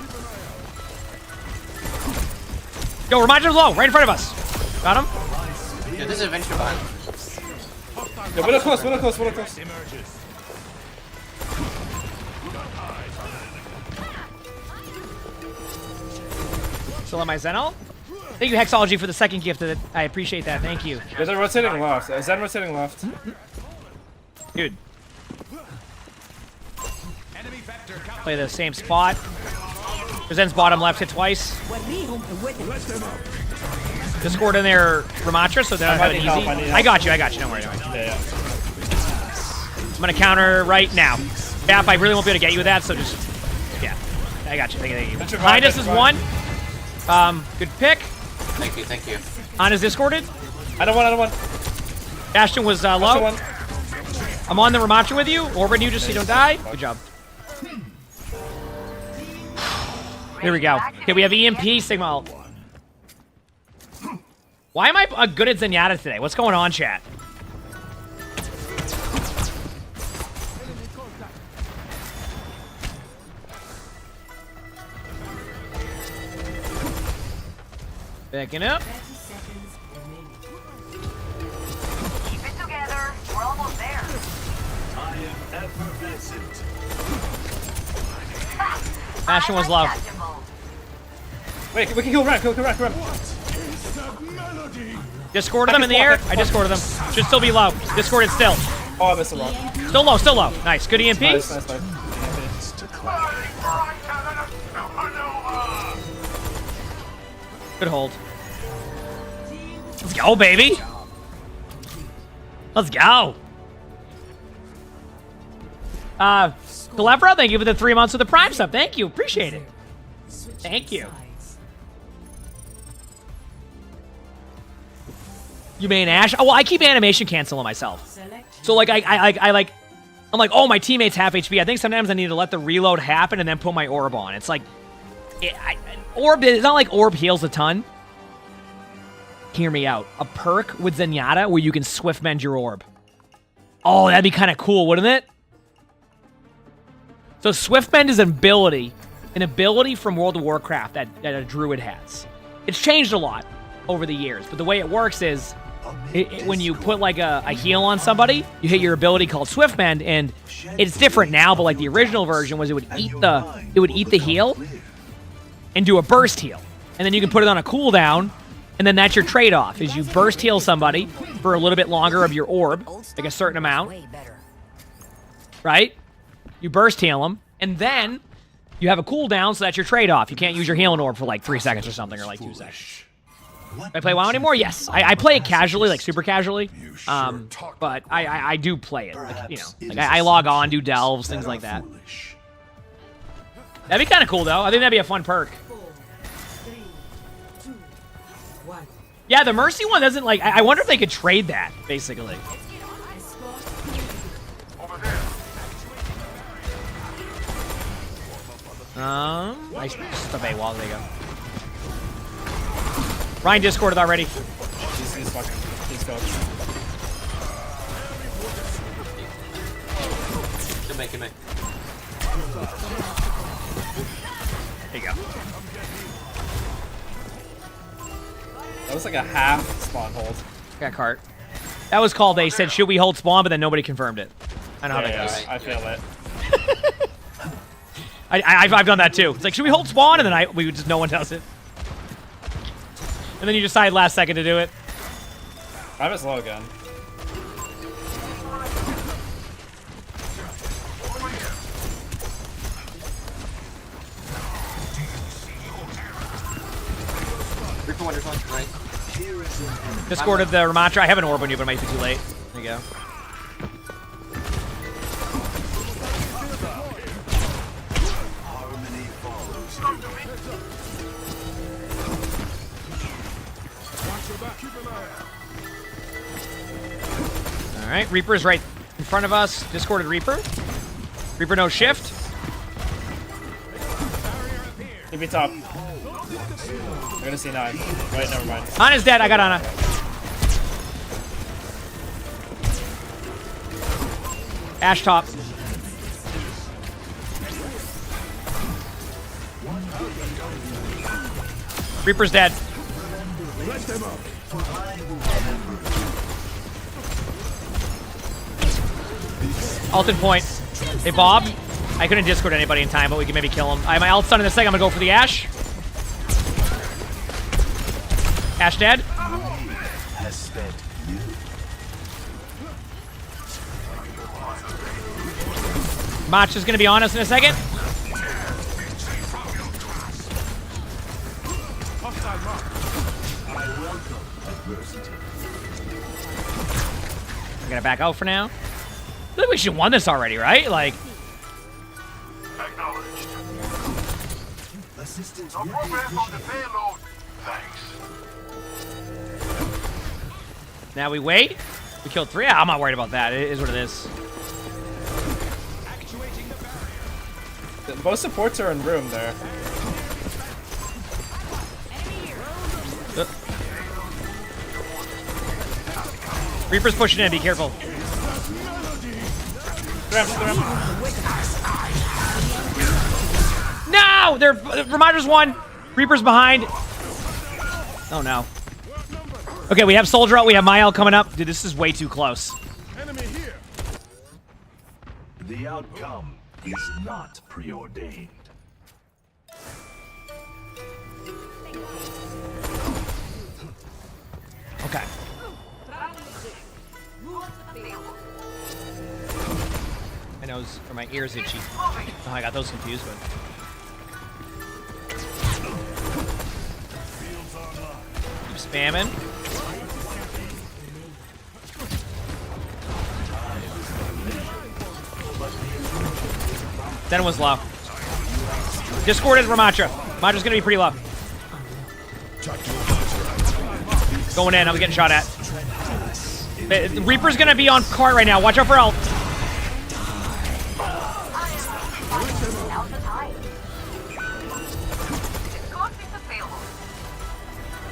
[SPEAKER 18] Yo, Ramatra's low, right in front of us. Got him?
[SPEAKER 1] Yeah, this is a venture behind.
[SPEAKER 10] Yeah, Widow close.
[SPEAKER 18] Still on my Zen ult. Thank you, Hexology, for the second gift. I appreciate that. Thank you.
[SPEAKER 10] There's a rotating left. Zen rotating left.
[SPEAKER 18] Dude. Play the same spot. Zen's bottom left hit twice. Discord in there, Ramatra, so they don't have it easy. I got you. Don't worry.
[SPEAKER 10] Yeah.
[SPEAKER 18] I'm gonna counter right now. Bap, I really won't be able to get you with that, so just yeah. I got you. Thank you. Behind us is one. Good pick.
[SPEAKER 1] Thank you.
[SPEAKER 18] Ana's discorded.
[SPEAKER 10] I don't want.
[SPEAKER 18] Ashton was low. I'm on the Ramatra with you. Orbit you just so you don't die. Good job. There we go. Okay, we have EMP, Sigma ult. Why am I good at Zenyatta today? What's going on, chat? Backing up.
[SPEAKER 8] Keep it together. We're almost there.
[SPEAKER 16] I am effervescent.
[SPEAKER 18] Ashton was low.
[SPEAKER 10] Wait, we can kill Ren.
[SPEAKER 18] Discorded them in the air. I discorded them. Should still be low. Discorded still.
[SPEAKER 10] Oh, I missed the rock.
[SPEAKER 18] Still low. Nice. Good EMP.
[SPEAKER 10] Nice.
[SPEAKER 18] Good hold. Let's go, baby. Let's go. Calevra, thank you for the 3 months of the Prime sub. Thank you. Appreciate it. Thank you. You main Ash? Oh, well, I keep animation canceling myself. So, like, I'm like, oh, my teammate's half HP. I think sometimes I need to let the reload happen and then put my orb on. It's like, orb, it's not like orb heals a ton. Hear me out. A perk with Zenyatta where you can swift mend your orb. Oh, that'd be kind of cool, wouldn't it? So swift mend is an ability from World of Warcraft that a druid has. It's changed a lot over the years, but the way it works is when you put like a heal on somebody, you hit your ability called swift mend, and it's different now, but like the original version was it would eat the heal and do a burst heal. And then you can put it on a cooldown, and then that's your trade-off, is you burst heal somebody for a little bit longer of your orb, like a certain amount, right? You burst heal them, and then you have a cooldown, so that's your trade-off. You can't use your healing orb for like 3 seconds or something, or like 2 seconds. Do I play WoW anymore? Yes. I play it casually, like super casually, but I do play it. Like, you know, like I log on, do delves, things like that. That'd be kind of cool, though. I think that'd be a fun perk. Yeah, the Mercy one doesn't, like, I wonder if they could trade that, basically. Nice obey wall, there you go. Ryan discorded already.
[SPEAKER 10] He's fucking, he's cooked.
[SPEAKER 1] Good mate.
[SPEAKER 18] There you go.
[SPEAKER 10] That was like a half spawn hold.
[SPEAKER 18] Got cart. That was called, they said, should we hold spawn, but then nobody confirmed it. I know how that goes.
[SPEAKER 10] I feel it.
[SPEAKER 18] I've done that too. It's like, should we hold spawn? And then no one does it. And then you decide last second to do it.
[SPEAKER 10] I have a slow gun.
[SPEAKER 1] Right.
[SPEAKER 18] Discorded the Ramatra. I have an orb on you, but it might be too late. There you go. Alright, Reaper's right in front of us. Discorded Reaper. Reaper no shift.
[SPEAKER 10] He'll be top. We're gonna see 9. Wait, never mind.
[SPEAKER 18] Ana's dead. I got Ana. Ash top. Reaper's dead. Ulted point. Hey, Bob. I couldn't discord anybody in time, but we can maybe kill him. I have my ult stun in a second. I'm gonna go for the Ash. Ash dead. Mach is gonna be on us in a second. I'm gonna back out for now. I feel like we should have won this already, right? Like,
[SPEAKER 16] Assistance.
[SPEAKER 5] No progress on the payload. Thanks.
[SPEAKER 18] now we wait. We killed 3. I'm not worried about that. It is what it is.
[SPEAKER 10] Both supports are in room there.
[SPEAKER 18] Reaper's pushing in. Be careful. No! Reminder's won. Reaper's behind. Oh, no. Okay, we have Soldier out. We have Mael coming up. Dude, this is way too close.
[SPEAKER 5] Enemy here.
[SPEAKER 16] The outcome is not preordained.
[SPEAKER 18] Okay. My nose, or my ears itchy. Oh, I got those confused, but... Keep spamming. Then was low. Discorded Ramacha. Ramacha's gonna be pretty low. Going in, I'm getting shot at. The Reaper's gonna be on cart right now. Watch out for ult.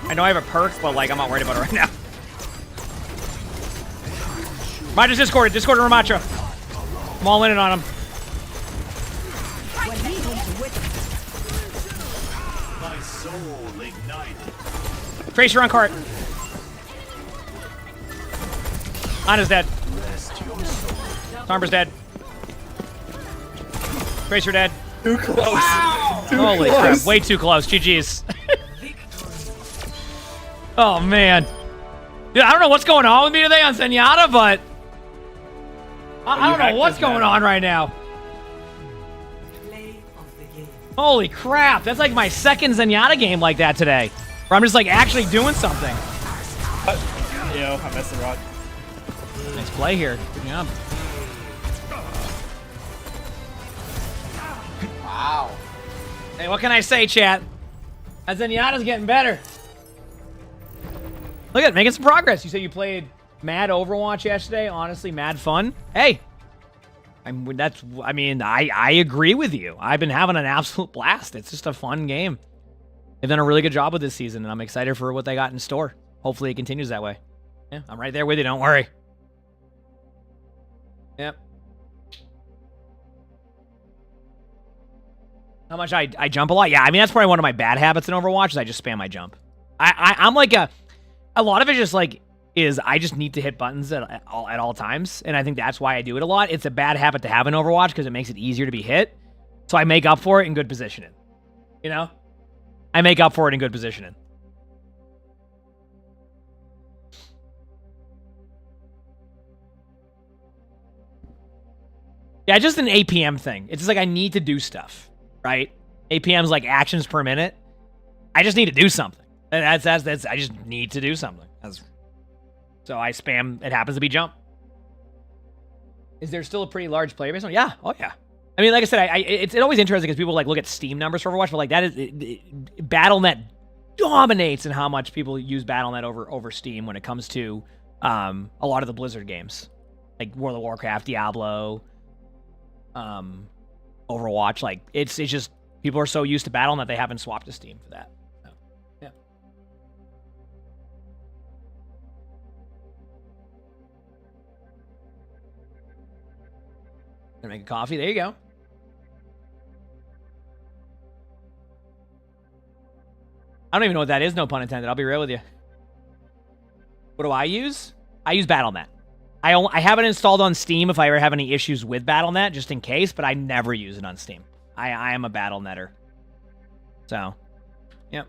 [SPEAKER 18] I know I have a perk, but like I'm not worried about it right now. Ramacha's discorded. Discorded Ramacha. I'm all in on him.
[SPEAKER 16] My soul ignited.
[SPEAKER 18] Tracer on cart. Ana's dead. Armor's dead. Tracer dead.
[SPEAKER 10] Too close. Wow.
[SPEAKER 18] Holy crap. Way too close. GG's. Oh, man. Dude, I don't know what's going on with me today on Zenyatta, but... I don't know what's going on right now. Holy crap. That's like my second Zenyatta game like that today. Where I'm just like actually doing something.
[SPEAKER 10] Yo, I messed the rock.
[SPEAKER 18] Nice play here. Good job.
[SPEAKER 1] Wow.
[SPEAKER 18] Hey, what can I say, chat? That Zenyatta's getting better. Look at it, making some progress. You said you played mad Overwatch yesterday. Honestly, mad fun. Hey, I agree with you. I've been having an absolute blast. It's just a fun game. They've done a really good job with this season, and I'm excited for what they got in store. Hopefully, it continues that way. Yeah, I'm right there with you. Don't worry. Yep. How much I jump a lot? Yeah, I mean, that's probably one of my bad habits in Overwatch is I just spam my jump. I'm like a lot of it just like is I just need to hit buttons at all times, and I think that's why I do it a lot. It's a bad habit to have in Overwatch because it makes it easier to be hit, so I make up for it in good positioning. You know? I make up for it in good positioning. Yeah, just an APM thing. It's just like I need to do stuff, right? APM's like actions per minute. I just need to do something. That's I just need to do something. So I spam. It happens to be jump. Is there still a pretty large player base? Yeah. Oh yeah. I mean, like I said, it's always interesting because people like look at Steam numbers for Overwatch, but like that is BattleNet dominates in how much people use BattleNet over Steam when it comes to a lot of the Blizzard games, like World of Warcraft, Diablo, Overwatch. Like it's just people are so used to BattleNet they haven't swapped to Steam for that. So, yeah. Gonna make a coffee. There you go. I don't even know what that is, no pun intended. I'll be real with you. What do I use? I use BattleNet. I have it installed on Steam if I ever have any issues with BattleNet, just in case, but I never use it on Steam. I am a BattleNetter. So, yep.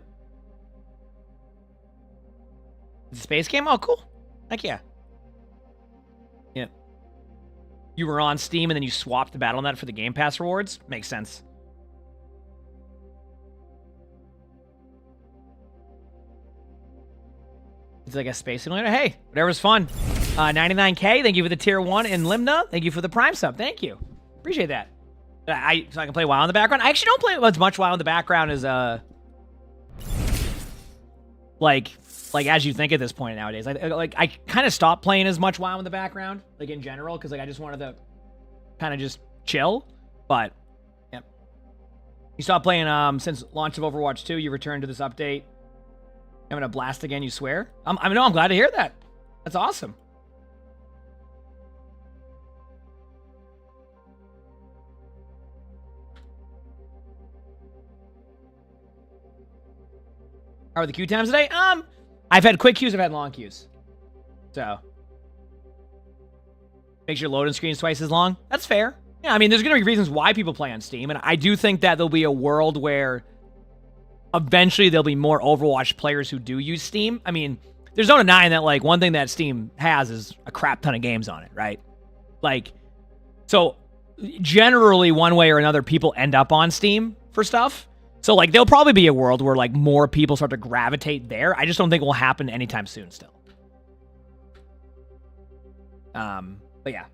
[SPEAKER 18] It's a space game? Oh, cool. Heck yeah. Yep. You were on Steam and then you swapped the BattleNet for the Game Pass rewards? Makes sense. It's like a space simulator. Hey, whatever's fun. 99K, thank you for the tier 1. And Limna, thank you for the Prime sub. Thank you. Appreciate that. So I can play WoW in the background. I actually don't play as much WoW in the background as like as you think at this point nowadays. I kind of stopped playing as much WoW in the background, like in general, because like I just wanted to kind of just chill. But yep. You stopped playing since launch of Overwatch 2. You returned to this update. Having a blast again, you swear? I'm glad to hear that. That's awesome. How are the queue times today? I've had quick queues, I've had long queues. So. Makes your loading screens twice as long. That's fair. Yeah, I mean, there's going to be reasons why people play on Steam, and I do think that there'll be a world where eventually there'll be more Overwatch players who do use Steam. I mean, there's no denying that, like, one thing that Steam has is a crap ton of games on it, right? Like, so generally one way or another people end up on Steam for stuff. So, like, there'll probably be a world where, like, more people start to gravitate there. I just don't think it will happen anytime soon still. But yeah.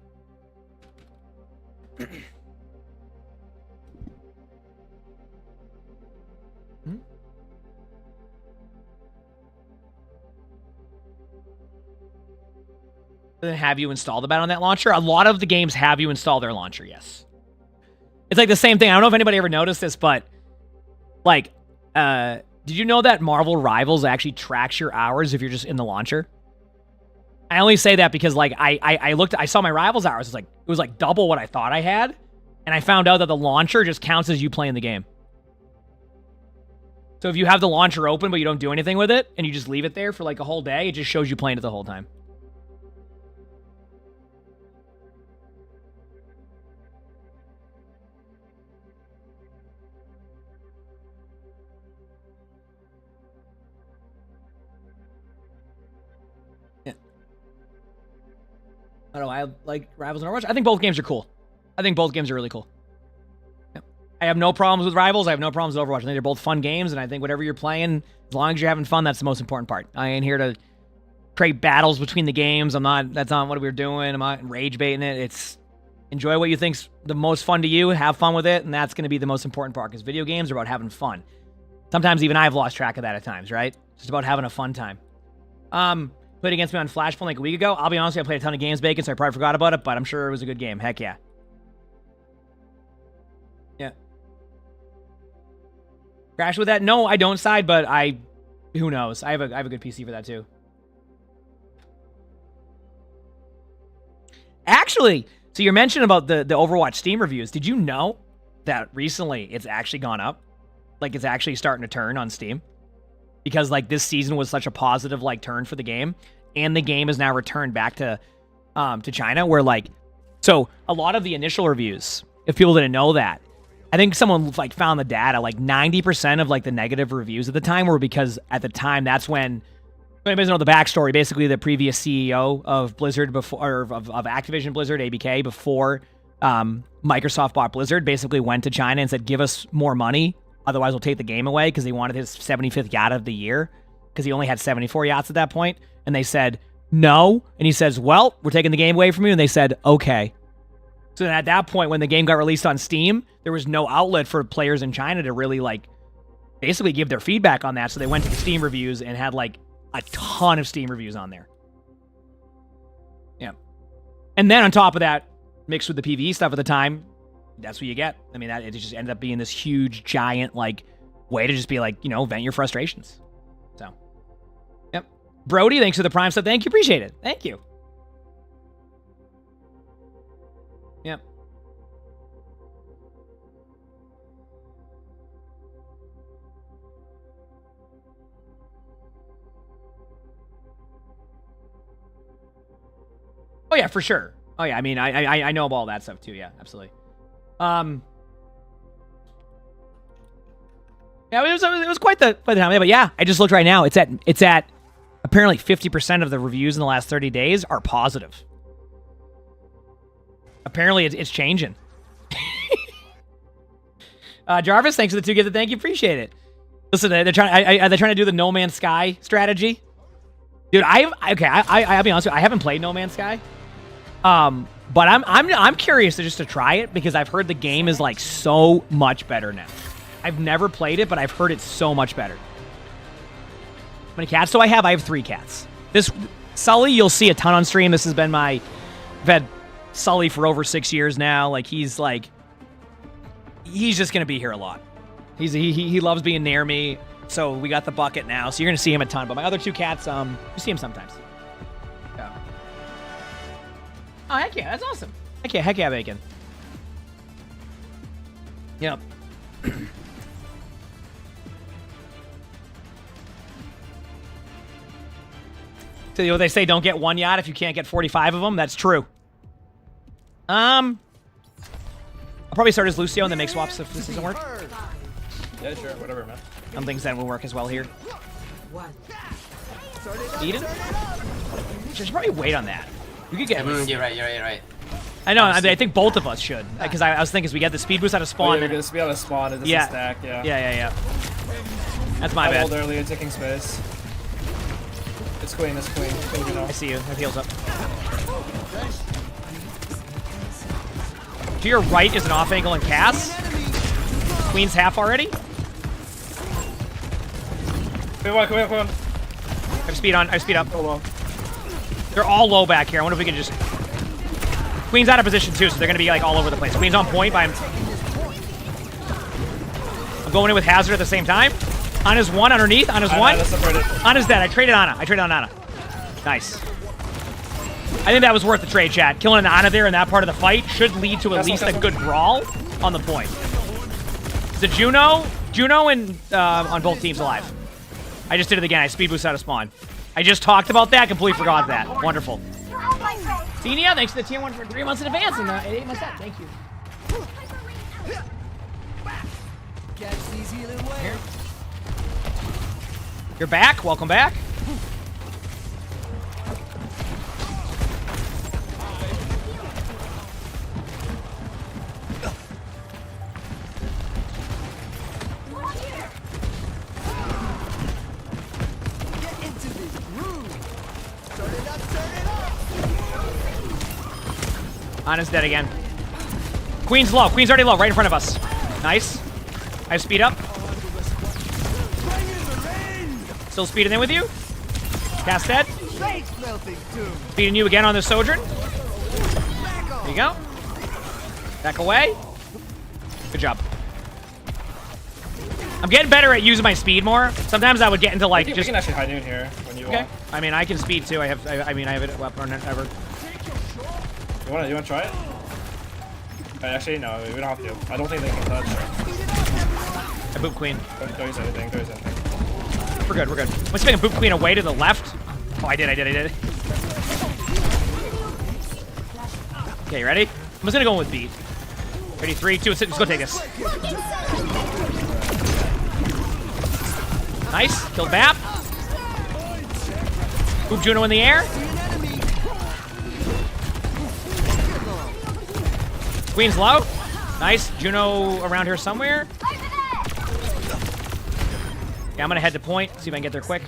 [SPEAKER 18] Then have you install the bat on that launcher? A lot of the games have you install their launcher, yes. It's like the same thing. I don't know if anybody ever noticed this, but like, did you know that Marvel Rivals actually tracks your hours if you're just in the launcher? I only say that because like I saw my Rivals hours. It was like double what I thought I had, and I found out that the launcher just counts as you playing the game. So if you have the launcher open but you don't do anything with it and you just leave it there for like a whole day, it just shows you playing it the whole time. I don't know, I like Rivals and Overwatch. I think both games are cool. I think both games are really cool. Yep. I have no problems with Rivals. I have no problems with Overwatch. I think they're both fun games, and I think whatever you're playing, as long as you're having fun, that's the most important part. I ain't here to create battles between the games. That's not what we're doing. I'm not rage baiting it. It's enjoy what you think's the most fun to you, have fun with it, and that's going to be the most important part, because video games are about having fun. Sometimes even I've lost track of that at times, right? It's just about having a fun time. Played against me on Flashpoint like a week ago. I'll be honest with you, I played a ton of games, Bacon, so I probably forgot about it, but I'm sure it was a good game. Heck yeah. Yeah. Crash with that? No, I don't side, but who knows? I have a good PC for that too. Actually, so you're mentioning about the Overwatch Steam reviews. Did you know that recently it's actually gone up? Like it's actually starting to turn on Steam? Because like this season was such a positive like turn for the game, and the game is now returned back to China, where like, so a lot of the initial reviews, if people didn't know that, I think someone like found the data, like 90% of like the negative reviews at the time were because at the time that's when, anybody doesn't know the backstory, basically the previous CEO of Blizzard before, or of Activision Blizzard, ABK, before Microsoft bought Blizzard, basically went to China and said, give us more money, otherwise we'll take the game away, because they wanted his 75th yacht of the year, because he only had 74 yachts at that point. And they said, no. And he says, well, we're taking the game away from you. And they said, okay. So then at that point, when the game got released on Steam, there was no outlet for players in China to really like basically give their feedback on that. So they went to the Steam reviews and had like a ton of Steam reviews on there. Yeah. And then on top of that, mixed with the PvE stuff at the time, that's what you get. I mean, it just ended up being this huge, giant, like, way to just be like, you know, vent your frustrations. So, yep. Brody, thanks for the Prime sub. Thank you. Appreciate it. Thank you. Yep. Oh, yeah, for sure. Oh, yeah, I mean, I know about all that stuff, too. Yeah, absolutely. Yeah, it was quite the time. Yeah, but yeah, I just looked right now. It's at apparently 50% of the reviews in the last 30 days are positive. Apparently, it's changing. Jarvis, thanks for the 2 gifted. Thank you, appreciate it. Listen, they're trying to do the No Man's Sky strategy, dude. I'll be honest with you, I haven't played No Man's Sky. But I'm curious to try it, because I've heard the game is like so much better now. I've never played it, but I've heard it's so much better. How many cats do I have? I have 3 cats. This Sully, you'll see a ton on stream. This has been I've had Sully for over 6 years now. Like he's just gonna be here a lot. He loves being near me. So we got the bucket now. So you're gonna see him a ton. But my other 2 cats, you see him sometimes. Yeah. Oh, heck yeah, that's awesome. Heck yeah, Bacon. Yep. So you know what they say, don't get 1 yacht if you can't get 45 of them? That's true. I'll probably start as Lucio and then make swaps if this doesn't work.
[SPEAKER 10] Yeah, sure, whatever, man.
[SPEAKER 18] Some things that will work as well here. Eden? Should probably wait on that. We could get.
[SPEAKER 1] You're right.
[SPEAKER 18] I know. I think both of us should, because I was thinking as we get the speed boost out of spawn.
[SPEAKER 10] Oh, yeah, we got a spawn. It doesn't stack. Yeah.
[SPEAKER 18] That's my bad.
[SPEAKER 10] I rolled earlier, taking space. It's queen. It's queen.
[SPEAKER 18] I see you. That heals up. To your right is an off angle and Cass. Queen's half already.
[SPEAKER 10] Come on.
[SPEAKER 18] I have speed on. I have speed up.
[SPEAKER 10] Oh, well.
[SPEAKER 18] They're all low back here. I wonder if we can just... Queen's out of position too, so they're going to be like all over the place. Queen's on point by him. I'm going in with Hazard at the same time. Ana's one underneath. Ana's one. Ana's dead. I traded Ana. Nice. I think that was worth the trade, chat. Killing an Ana there in that part of the fight should lead to at least a good brawl on the point. The Juno and on both teams alive. I just did it again. I speed boost out of spawn. I just talked about that. Completely forgot that. Wonderful. Tina, thanks to the tier 1 for 3 months in advance and 8 months out. Thank you. You're back. Welcome back. Ana's dead again. Queen's low. Queen's already low. Right in front of us. Nice. I have speed up. Still speeding in with you. Cast dead. Speeding you again on the Sojourn. There you go. Back away. Good job. I'm getting better at using my speed more. Sometimes I would get into like
[SPEAKER 10] we can actually high noon here when you want.
[SPEAKER 18] I mean, I can speed too. I have it weapon ever.
[SPEAKER 10] You wanna try it? Actually, no, we don't have to. I don't think they can touch.
[SPEAKER 18] I boop Queen.
[SPEAKER 10] Don't use anything.
[SPEAKER 18] We're good. I'm just making boop Queen away to the left. Oh, I did. Okay, you ready? I'm just gonna go in with beat. Ready? 3, 2, let's go take this. Nice. Killed Bap. Boop Juno in the air. Queen's low. Nice. Juno around here somewhere. Yeah, I'm gonna head to point, see if I can get there quick.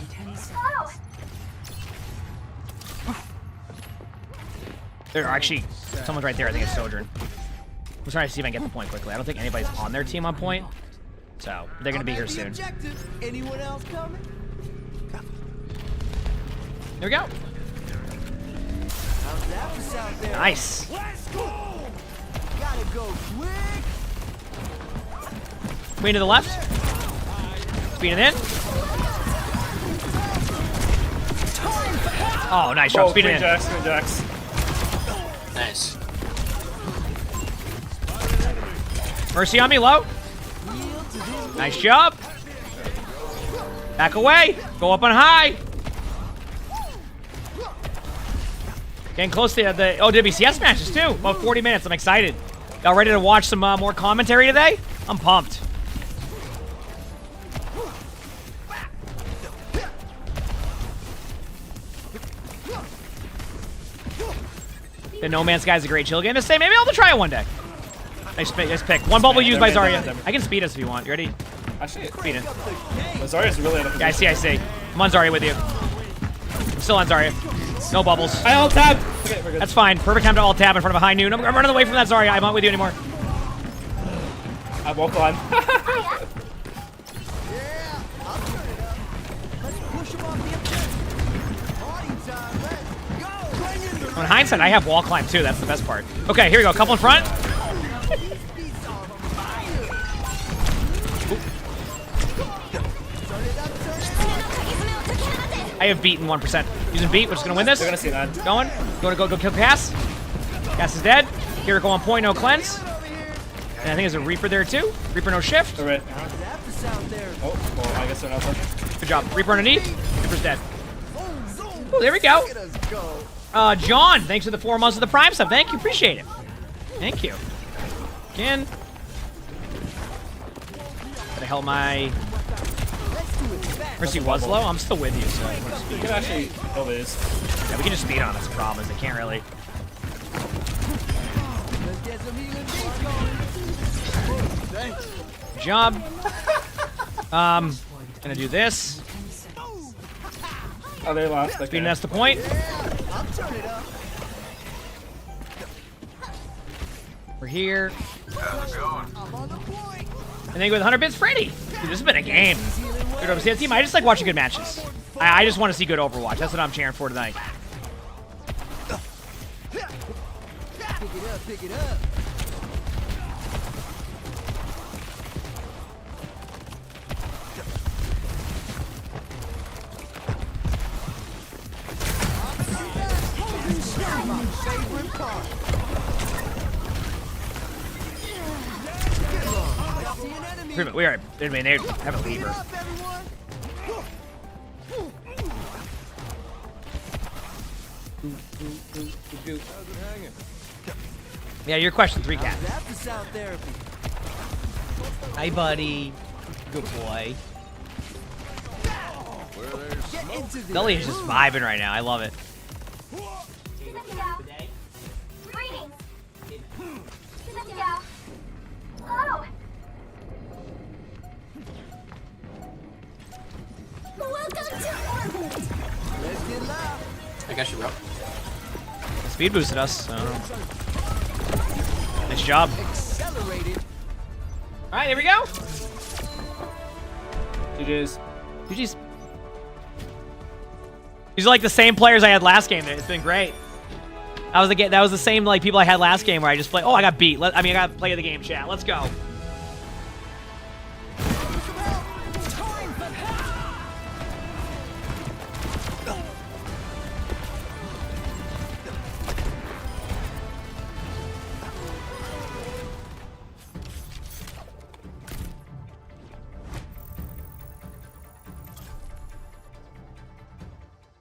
[SPEAKER 18] There are actually someone's right there. I think it's Sojourn. I'm trying to see if I can get the point quickly. I don't think anybody's on their team on point, so they're gonna be here soon.
[SPEAKER 3] Anyone else coming?
[SPEAKER 18] There we go.
[SPEAKER 3] How's that for South there?
[SPEAKER 18] Nice.
[SPEAKER 3] Gotta go quick.
[SPEAKER 18] Queen to the left. Speeding in. Oh, nice job. Speeding in.
[SPEAKER 10] Jax.
[SPEAKER 1] Nice.
[SPEAKER 18] Mercy on me, low. Nice job. Back away. Go up on high. Getting close to the OWCS matches too. About 40 minutes. I'm excited. Y'all ready to watch some more commentary today? I'm pumped. The No Man's Sky is a great chill game to say. Maybe I'll try it one day. Nice pick. One bubble used by Zarya. I can speed us if you want. You ready?
[SPEAKER 10] Actually,
[SPEAKER 18] speed it.
[SPEAKER 10] Zarya's really
[SPEAKER 18] Yeah, I see. I'm on Zarya with you. I'm still on Zarya. No bubbles.
[SPEAKER 10] I alt tab. Okay, we're good.
[SPEAKER 18] That's fine. Perfect time to alt tab in front of a high noon. I'm running away from that Zarya. I'm not with you anymore.
[SPEAKER 10] I won't climb.
[SPEAKER 18] In hindsight, I have wall climb too. That's the best part. Okay, here we go. Couple in front. I have beat in 1%. Using beat, we're just gonna win this.
[SPEAKER 10] They're gonna see that.
[SPEAKER 18] Going. Go kill Cass. Cass is dead. Here go on point, no cleanse. And I think there's a Reaper there too. Reaper no shift.
[SPEAKER 10] All right. Oh, well, I guess they're not touching.
[SPEAKER 18] Good job. Reaper underneath. Reaper's dead. Oh, there we go. John, thanks for the 4 months of the Prime sub. Thank you, appreciate it. Thank you. Again. Gotta help my... Mercy was low. I'm still with you, so I want to speed.
[SPEAKER 10] You can actually kill these.
[SPEAKER 18] Yeah, we can just speed on. That's the problem, is they can't really... Good job. Gonna do this.
[SPEAKER 10] Oh, they lost. Okay.
[SPEAKER 18] Speeding, that's the point. We're here. And then with 100 bits, Freddy. Dude, this has been a game. Good OWCS team. I just like watching good matches. I just want to see good Overwatch. That's what I'm cheering for tonight.
[SPEAKER 3] it up, pick it up. My favorite part.
[SPEAKER 18] We are. I mean, they have a lever. Yeah, your question 3, Cat.
[SPEAKER 3] After sound therapy.
[SPEAKER 18] Hi, buddy. Good boy. Gully is just vibing right now. I love it.
[SPEAKER 8] Greetings. Oh.
[SPEAKER 13] Welcome to orbit.
[SPEAKER 3] Let's get loud.
[SPEAKER 1] I got you, bro.
[SPEAKER 18] Speed boosted us. So. Nice job.
[SPEAKER 3] Accelerated.
[SPEAKER 18] All right, here we go. GG's. GG's. These are like the same players I had last game. It's been great. That was the same like people I had last game where I just play. Oh, I got beat. I got to play the game, chat. Let's go.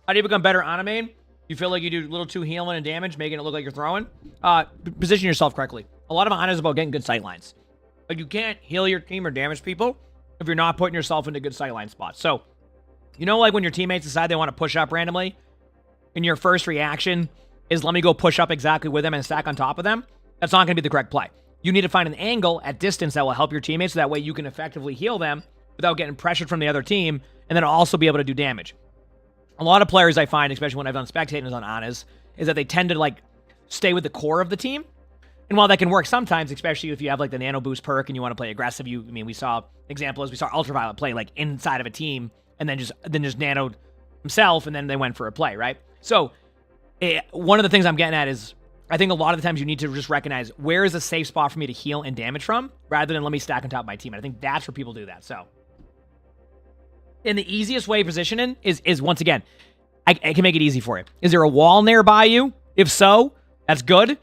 [SPEAKER 18] How do you become better on a main? You feel like you do a little too healing and damage, making it look like you're throwing? Position yourself correctly. A lot of Ana is about getting good sightlines. Like, you can't heal your team or damage people if you're not putting yourself into good sightline spots. So, you know, like when your teammates decide they want to push up randomly, and your first reaction is let me go push up exactly with them and stack on top of them? That's not going to be the correct play. You need to find an angle at distance that will help your teammates so that way you can effectively heal them without getting pressured from the other team, and then also be able to do damage. A lot of players I find, especially when I've done spectators on Anas, is that they tend to like stay with the core of the team. And while that can work sometimes, especially if you have like the nano boost perk and you want to play aggressive, we saw examples, we saw Ultraviolet play like inside of a team and then just nanoed himself and then they went for a play, right? So one of the things I'm getting at is I think a lot of the times you need to just recognize where is a safe spot for me to heal and damage from rather than let me stack on top of my team. And I think that's where people do that. So. And the easiest way positioning is once again, I can make it easy for you. Is there a wall nearby you? If so, that's good.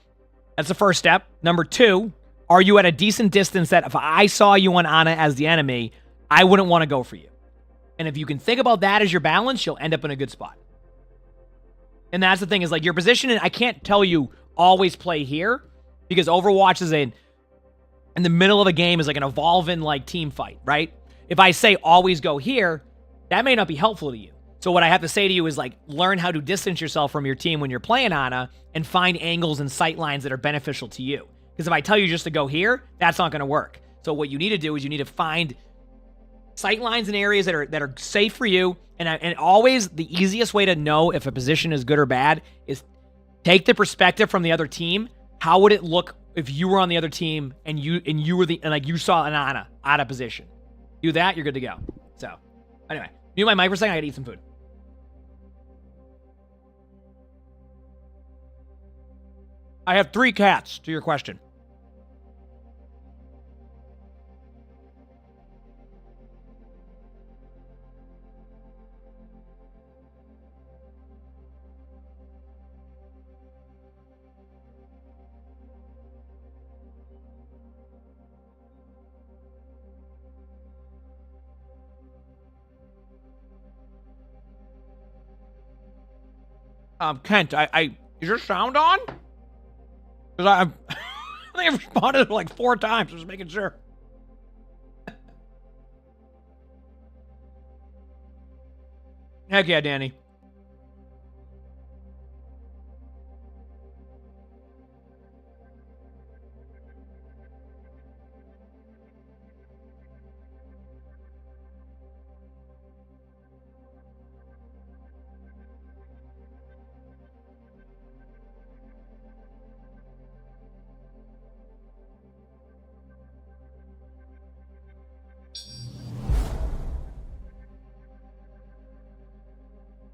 [SPEAKER 18] That's the first step. Number 2, are you at a decent distance that if I saw you on Ana as the enemy, I wouldn't want to go for you? And if you can think about that as your balance, you'll end up in a good spot. And that's the thing is like your positioning, I can't tell you always play here because Overwatch is in the middle of a game is like an evolving like team fight, right? If I say always go here, that may not be helpful to you. So what I have to say to you is like learn how to distance yourself from your team when you're playing Ana and find angles and sight lines that are beneficial to you. Because if I tell you just to go here, that's not going to work. So what you need to do is you need to find sight lines in areas that are safe for you. And always the easiest way to know if a position is good or bad is take the perspective from the other team. How would it look if you were on the other team and you were like you saw an Ana out of position? Do that, you're good to go. So, anyway, mute my mic for a second. I gotta eat some food. I have 3 cats to your question. Kent, is your sound on? Because I think I've responded like 4 times. Just making sure. Heck yeah, Danny.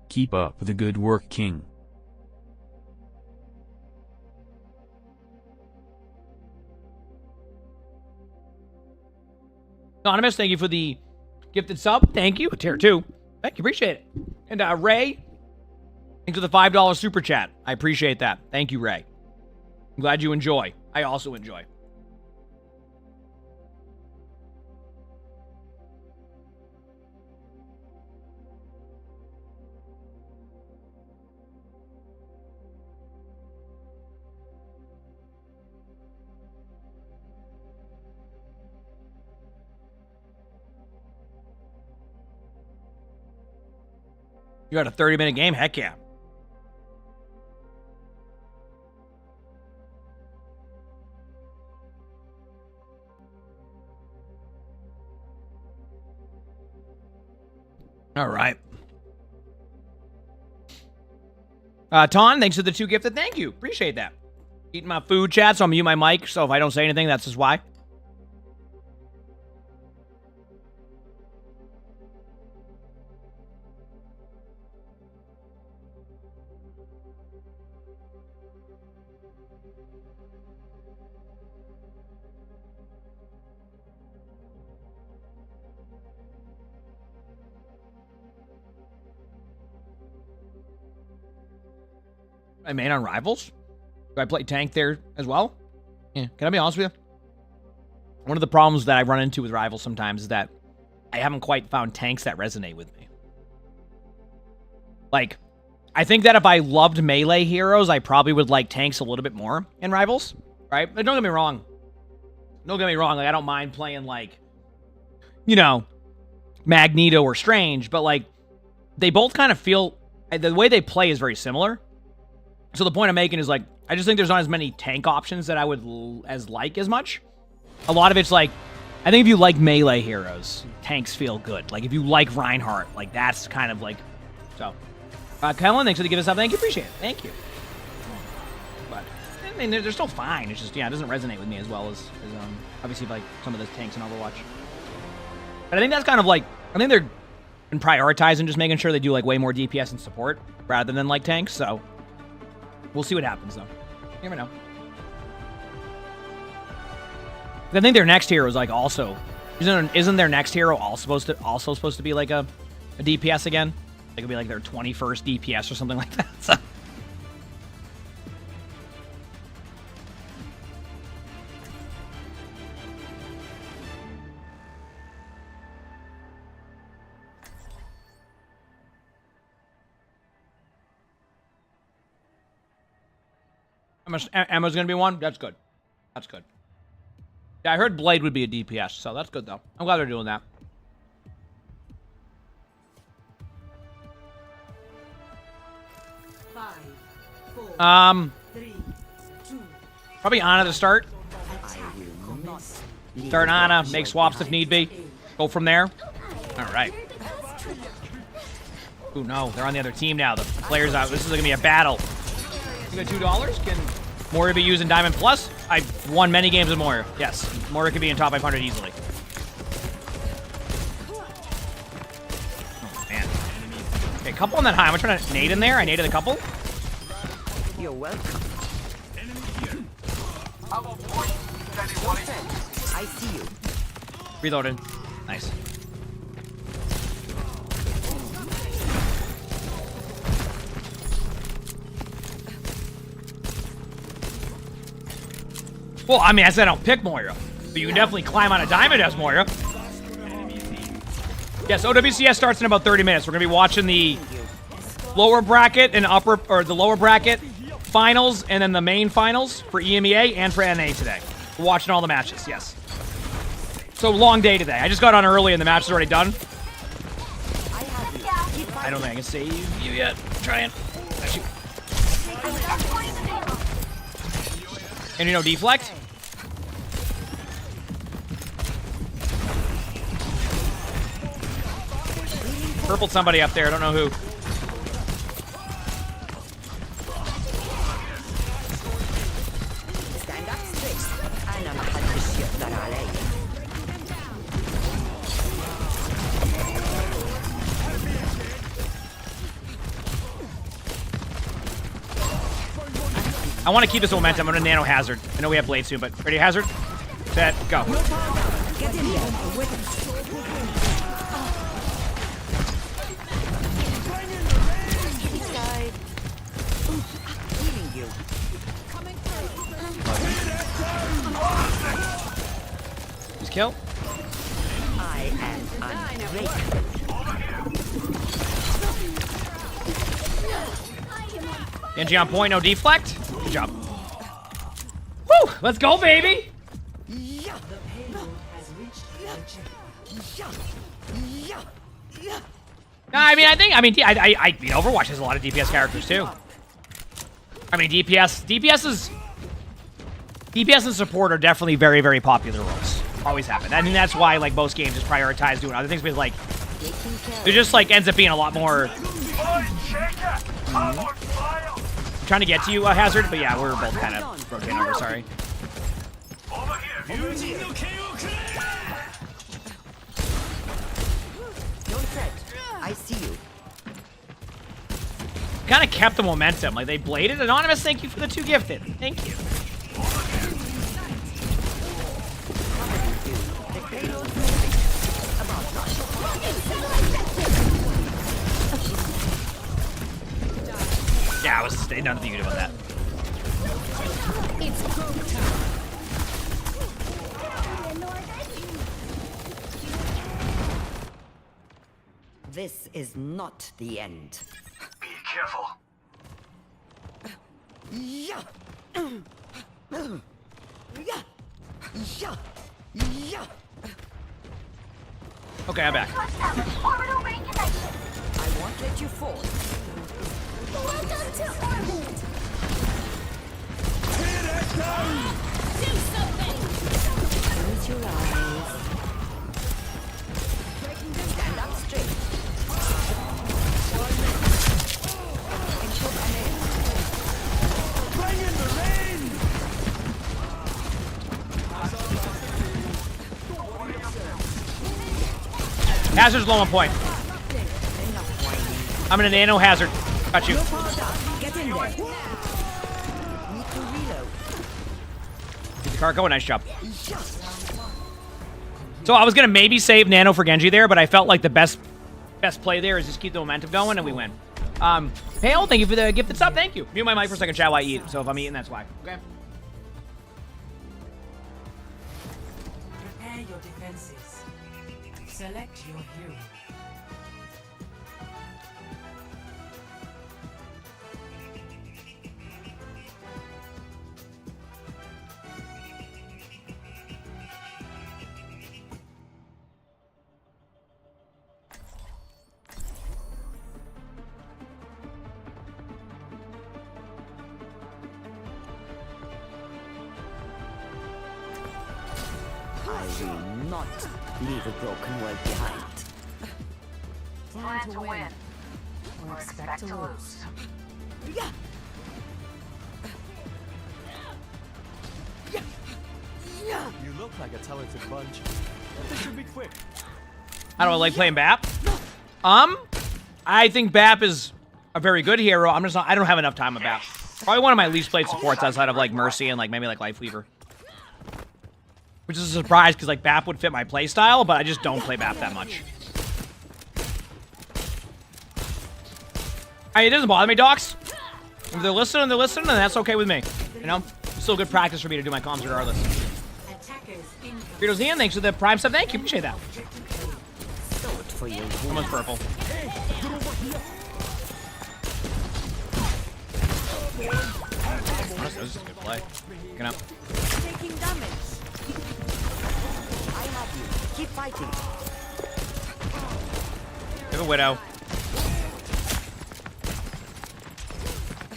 [SPEAKER 21] Keep up the good work, King.
[SPEAKER 18] Anonymous, thank you for the gifted sub. Thank you. A tier 2. Thank you. Appreciate it. And Ray, thanks for the $5 super chat. I appreciate that. Thank you, Ray. I'm glad you enjoy. I also enjoy. You got a 30-minute game? Heck yeah. All right. Ton, thanks for the 2 gifted. Thank you. Appreciate that. Eating my food, chat, so I'm mute my mic, so if I don't say anything, that's just why. I main on Rivals? Do I play tank there as well? Yeah. Can I be honest with you? One of the problems that I run into with Rivals sometimes is that I haven't quite found tanks that resonate with me. Like, I think that if I loved melee heroes, I probably would like tanks a little bit more in Rivals, right? But don't get me wrong. Don't get me wrong. Like, I don't mind playing, like, you know, Magneto or Strange, but, like, they both kind of feel... The way they play is very similar. So the point I'm making is, like, I just think there's not as many tank options that I would like as much. A lot of it's like, I think if you like melee heroes, tanks feel good. Like, if you like Reinhardt, like, that's kind of like, so. Kellen, thanks for giving us up. Thank you, appreciate it. Thank you. But, I mean, they're still fine. It's just, yeah, it doesn't resonate with me as well as obviously, like, some of the tanks in Overwatch. But I think that's kind of like, I think they're prioritizing just making sure they do, like, way more DPS and support rather than, like, tanks, so. We'll see what happens, though. You never know. I think their next hero is, like, also... Isn't their next hero also supposed to be, like, a DPS again? Like, it'll be, like, their 21st DPS or something like that, so... Emma's gonna be one? That's good. That's good. Yeah, I heard Blade would be a DPS, so that's good, though. I'm glad they're doing that. Probably Ana to start. Start Ana, make swaps if need be. Go from there. Alright. Ooh, no, they're on the other team now. The player's out. This is gonna be a battle. You got $2? Can Moira be using Diamond Plus? I've won many games with Moira. Yes, Moira could be in top 500 easily. Oh, man. Okay, couple on that high. I'm trying to nade in there. I naded a couple.
[SPEAKER 7] You're welcome. I see you.
[SPEAKER 18] Reloaded. Nice. Well, I mean, I said I don't pick Moira, but you can definitely climb on a diamond as Moira. Yes, OWCS starts in about 30 minutes. We're gonna be watching the lower bracket and the lower bracket finals, and then the main finals for EMEA and for NA today. We're watching all the matches. Yes. So long day today. I just got on early and the match is already done. I don't think I can save you yet. I'm trying. Actually. And you know, deflect. Purpled somebody up there. I don't know who. I want to keep this momentum. I'm going to nano hazard. I know we have blade soon, but ready hazard? Set, go.
[SPEAKER 7] Get in there. With it. This side. Healing you.
[SPEAKER 18] Just kill.
[SPEAKER 7] I am ungrateful.
[SPEAKER 18] Genji on point, no deflect. Good job. Woo! Let's go, baby! No, I mean, I mean, Overwatch has a lot of DPS characters too. I mean, DPS and support are definitely very, very popular roles. Always happen. I mean, that's why like most games just prioritize doing other things, because like it just like ends up being a lot more. Trying to get to you, Hazard, but yeah, we're both kind of rotating over. Sorry.
[SPEAKER 7] Don't fret. I see you.
[SPEAKER 18] Kind of kept the momentum. Like they bladed. Anonymous, thank you for the 2 gifted. Thank you. Yeah, I was nothing you could do about that.
[SPEAKER 13] It's go time.
[SPEAKER 7] This is not the end.
[SPEAKER 16] Be careful.
[SPEAKER 7] Yeah. Yeah. Yeah. Yeah.
[SPEAKER 18] Okay, I'm back.
[SPEAKER 7] I won't let you fall.
[SPEAKER 13] Welcome to orbit. Do something.
[SPEAKER 7] Close your eyes. Stand up straight.
[SPEAKER 3] Bring in the rain.
[SPEAKER 18] Hazard's low on point. I'm in a nano hazard. Got you.
[SPEAKER 7] Get in there. Need to reload.
[SPEAKER 18] Get the car going. Nice job. So I was gonna maybe save nano for Genji there, but I felt like the best play there is just keep the momentum going and we win. Pale, thank you for the gifted sub. Thank you. Mute my mic for a second, chat while I eat. So if I'm eating, that's why. Okay.
[SPEAKER 6] Prepare your defenses. Select your hero.
[SPEAKER 7] I will not leave a broken world behind.
[SPEAKER 8] Plan to win. Or expect to lose.
[SPEAKER 7] Yeah.
[SPEAKER 3] You look like a talented bunch. This should be quick.
[SPEAKER 18] How do I like playing BAP? I think BAP is a very good hero. I don't have enough time with BAP. Probably one of my least played supports outside of like Mercy and like maybe like Lifeweaver. Which is a surprise because like BAP would fit my playstyle, but I just don't play BAP that much. Hey, it doesn't bother me, docs. If they're listening, and that's okay with me. You know? It's still good practice for me to do my comms regardless. Fritos Ian, thanks for the prime sub. Thank you, appreciate that.
[SPEAKER 7] For you.
[SPEAKER 18] Someone's purple. Honestly, this is a good play. Picking up.
[SPEAKER 7] Taking damage. I have you. Keep fighting.
[SPEAKER 18] We have a Widow.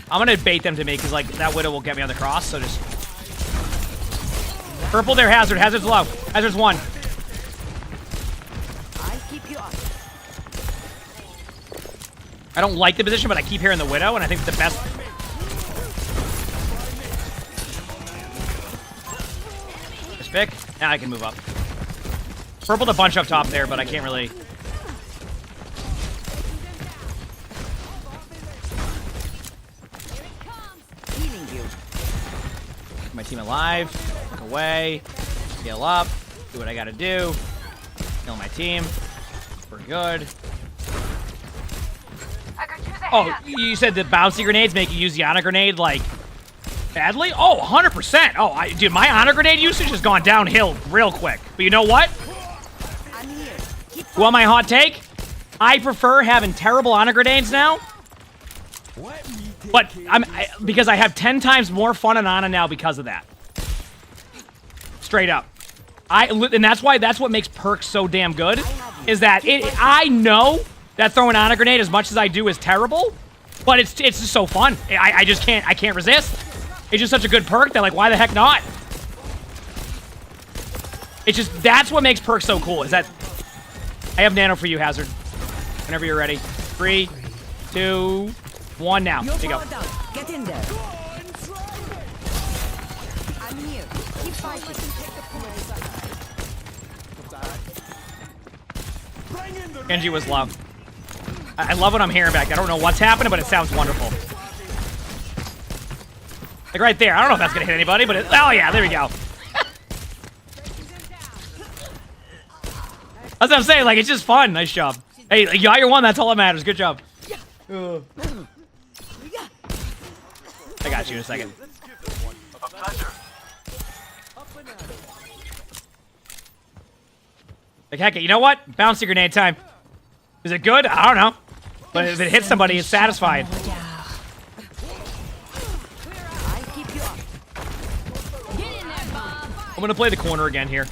[SPEAKER 18] I'm gonna bait them to me because like that Widow will get me on the cross, so just purple there, Hazard. Hazard's low. Hazard's 1.
[SPEAKER 7] I keep you up.
[SPEAKER 18] I don't like the position, but I keep hearing the Widow, and I think it's the best. Just pick. Now I can move up. Purple to bunch up top there, but I can't really.
[SPEAKER 7] Healing you.
[SPEAKER 18] My team alive. Look away. Heal up. Do what I gotta do. Kill my team. We're good. Oh, you said the bouncy grenades make you use the honor grenade, like, badly? Oh, 100%. Oh, dude, my honor grenade usage has gone downhill real quick. But you know what? You want my hot take? I prefer having terrible honor grenades now. But because I have 10 times more fun on Ana now because of that. Straight up. And that's what makes perks so damn good, is that I know that throwing on a grenade as much as I do is terrible, but it's just so fun. I can't resist. It's just such a good perk that, like, why the heck not? It's just, that's what makes perks so cool, is that I have nano for you, Hazard. Whenever you're ready. 3, 2, 1 now. There you go.
[SPEAKER 7] Get in there. I'm here. Keep fighting.
[SPEAKER 18] Genji was low. I love what I'm hearing back. I don't know what's happening, but it sounds wonderful. Like right there. I don't know if that's gonna hit anybody, but oh yeah, there we go. That's what I'm saying. Like, it's just fun. Nice job. Hey, you got your one. That's all that matters. Good job. I got you in a second. Like, heck, you know what? Bouncy grenade time. Is it good? I don't know. But if it hits somebody, it's satisfying. I'm gonna play the corner again here.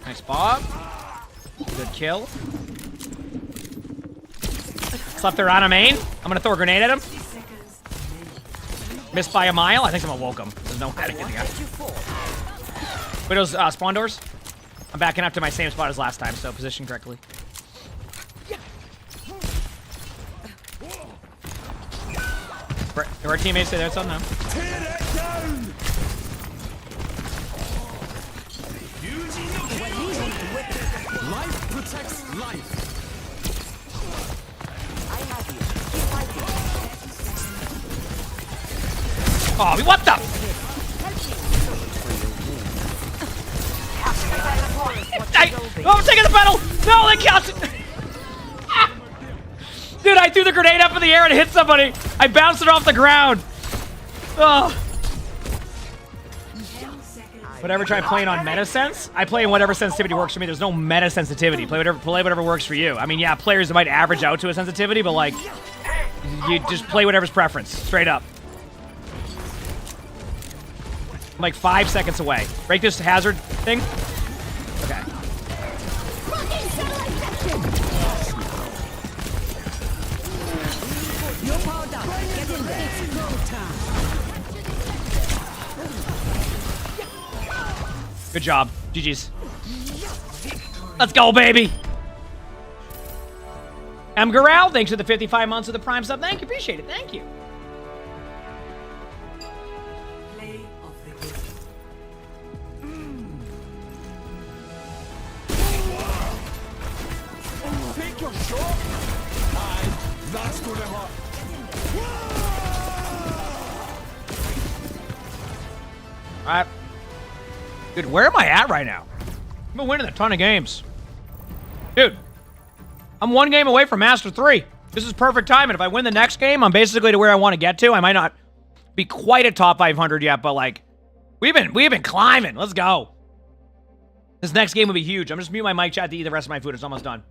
[SPEAKER 18] Nice Bob. Good kill. Slept there on a main. I'm gonna throw a grenade at him. Missed by a mile. I think someone woke him. There's no way to get the guy. Widow's spawn doors. I'm backing up to my same spot as last time, so position correctly. Do our teammates say there's something now?
[SPEAKER 3] Life protects life.
[SPEAKER 18] Oh, what the? I'm taking the battle! No, they counts it! Dude, I threw the grenade up in the air and it hit somebody. I bounced it off the ground. Oh. Whatever, try playing on meta sense. I play in whatever sensitivity works for me. There's no meta sensitivity. Play whatever works for you. I mean, yeah, players that might average out to a sensitivity, but like, you just play whatever's preference. Straight up. I'm like 5 seconds away. Break this hazard thing. Okay.
[SPEAKER 7] You're powered up. Get in there. It's go time.
[SPEAKER 18] Good job. GG's. Let's go, baby. M. Garel, thanks for the 55 months of the Prime sub. Thank you. Appreciate it. Thank you.
[SPEAKER 3] Take your shot. Aye, that's gonna hurt.
[SPEAKER 18] Alright. Dude, where am I at right now? I've been winning a ton of games. Dude, I'm 1 game away from Master 3. This is perfect timing. If I win the next game, I'm basically to where I want to get to. I might not be quite at top 500 yet, but like, we've been climbing. Let's go. This next game will be huge. I'm just mute my mic chat to eat the rest of my food. It's almost done.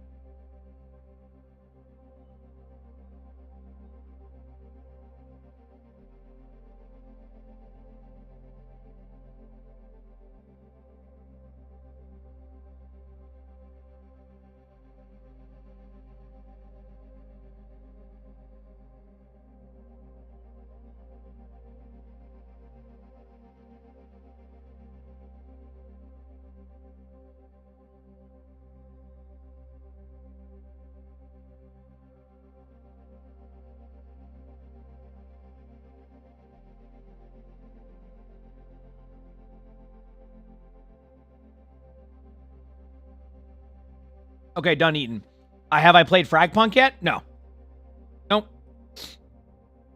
[SPEAKER 18] Okay, done eating. Have I played Fragpunk yet? No. Nope.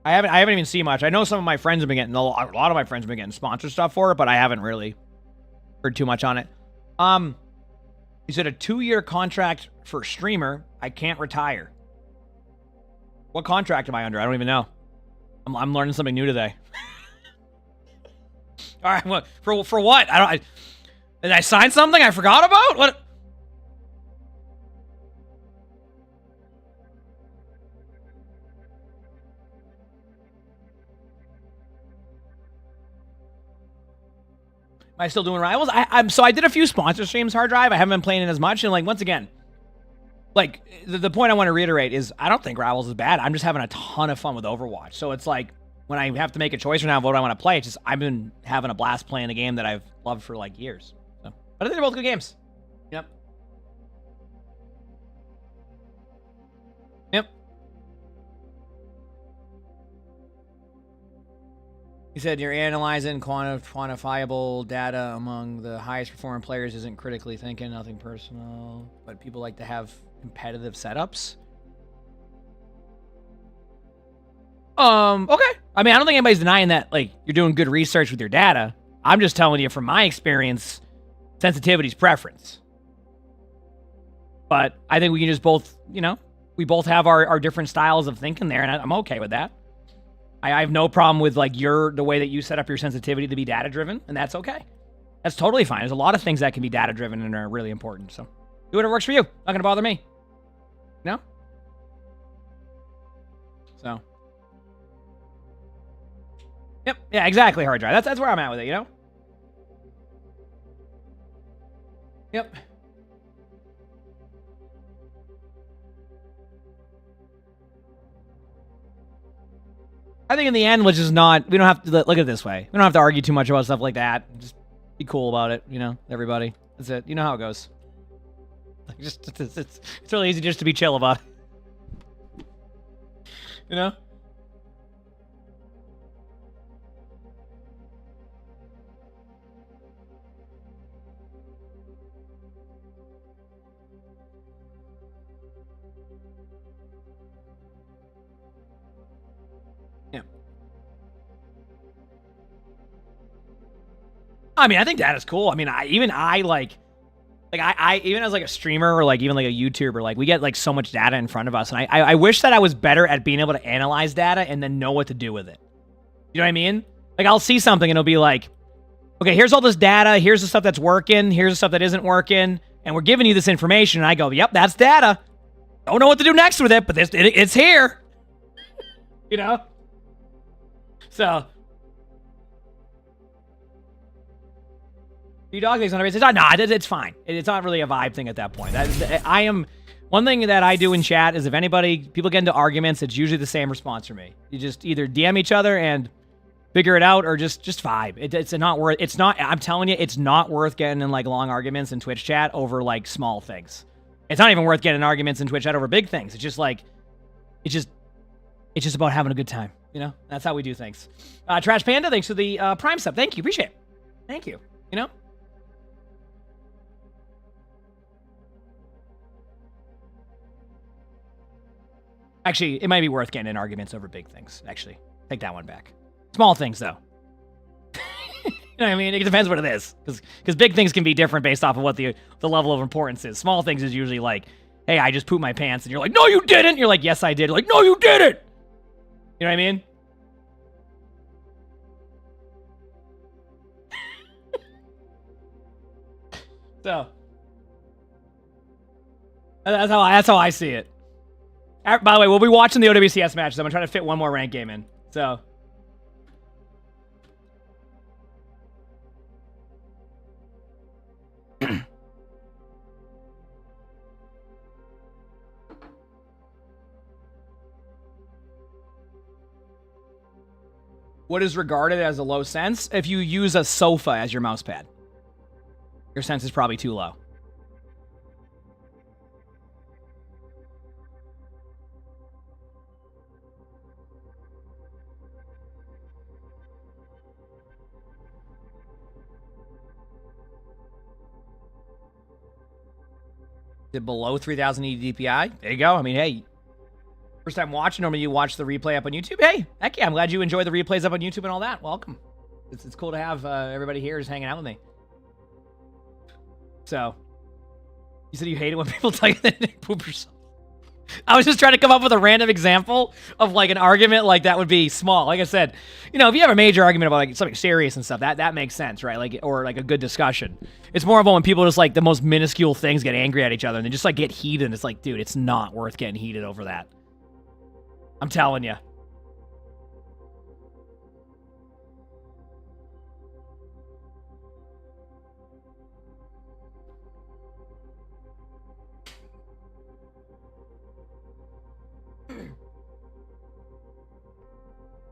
[SPEAKER 18] I haven't even seen much. I know some of my friends have been getting a lot of my friends have been getting sponsored stuff for it, but I haven't really heard too much on it. He said a 2-year contract for streamer. I can't retire. What contract am I under? I don't even know. I'm learning something new today. All right, what for what? Did I sign something I forgot about? What? Am I still doing Rivals? So I did a few sponsor streams, Hard Drive. I haven't been playing it as much. And like, once again, like the point I want to reiterate is I don't think Rivals is bad. I'm just having a ton of fun with Overwatch. So it's like when I have to make a choice right now of what I want to play, it's just I've been having a blast playing a game that I've loved for like years. So, but I think they're both good games. Yep. Yep. He said you're analyzing quantifiable data among the highest performing players isn't critically thinking, nothing personal, but people like to have competitive setups. Okay. I mean, I don't think anybody's denying that, like, you're doing good research with your data. I'm just telling you from my experience, sensitivity's preference. But I think we can just both, you know, we both have our different styles of thinking there, and I'm okay with that. I have no problem with, like, the way that you set up your sensitivity to be data-driven, and that's okay. That's totally fine. There's a lot of things that can be data-driven and are really important, so do whatever works for you. Not gonna bother me. You know? So. Yep. Yeah, exactly, Hard Drive. That's where I'm at with it, you know? Yep. I think in the end, which is not, we don't have to, look at it this way. We don't have to argue too much about stuff like that. Just be cool about it, you know, everybody. That's it. You know how it goes. Like, just, it's really easy just to be chill about it. You know? I mean, I think that is cool. I mean, even as like a streamer or like even like a YouTuber, like we get like so much data in front of us, and I wish that I was better at being able to analyze data and then know what to do with it. You know what I mean? Like I'll see something and it'll be like, okay, here's all this data, here's the stuff that's working, here's the stuff that isn't working, and we're giving you this information, and I go, yep, that's data. Don't know what to do next with it, but it's here. You know? So. Dog thinks it's nah, it's fine. It's not really a vibe thing at that point. One thing that I do in chat is if people get into arguments, it's usually the same response for me. You just either DM each other and figure it out, or just vibe. I'm telling you, it's not worth getting in like long arguments in Twitch chat over like small things. It's not even worth getting in arguments in Twitch chat over big things. It's just about having a good time. You know, that's how we do things. Trash Panda, thanks for the Prime sub. Thank you, appreciate it. Thank you. You know. Actually, it might be worth getting in arguments over big things, actually. Take that one back. Small things, though. You know what I mean? It depends what it is. Because big things can be different based off of what the level of importance is. Small things is usually like, hey, I just pooped my pants. And you're like, no, you didn't. You're like, yes, I did. You're like, no, you didn't. You know what I mean? So. That's how I see it. By the way, we'll be watching the OWCS matches. I'm going to try to fit one more rank game in. So. What is regarded as a low sense? If you use a sofa as your mouse pad, your sense is probably too low. Below 3000 DPI. There you go. I mean, hey, First time watching. Normally you watch the replay up on YouTube. Hey, heck yeah, I'm glad you enjoy the replays up on YouTube and all that. Welcome. It's cool to have everybody here just hanging out with me. So, you said you hate it when people tell you that they poop yourself. I was just trying to come up with a random example of like an argument like that would be small. Like I said, you know, if you have a major argument about like something serious and stuff, that makes sense, right? Like, or like a good discussion. It's more of when people just like the most minuscule things get angry at each other and they just like get heated. And it's like, dude, it's not worth getting heated over that. I'm telling you.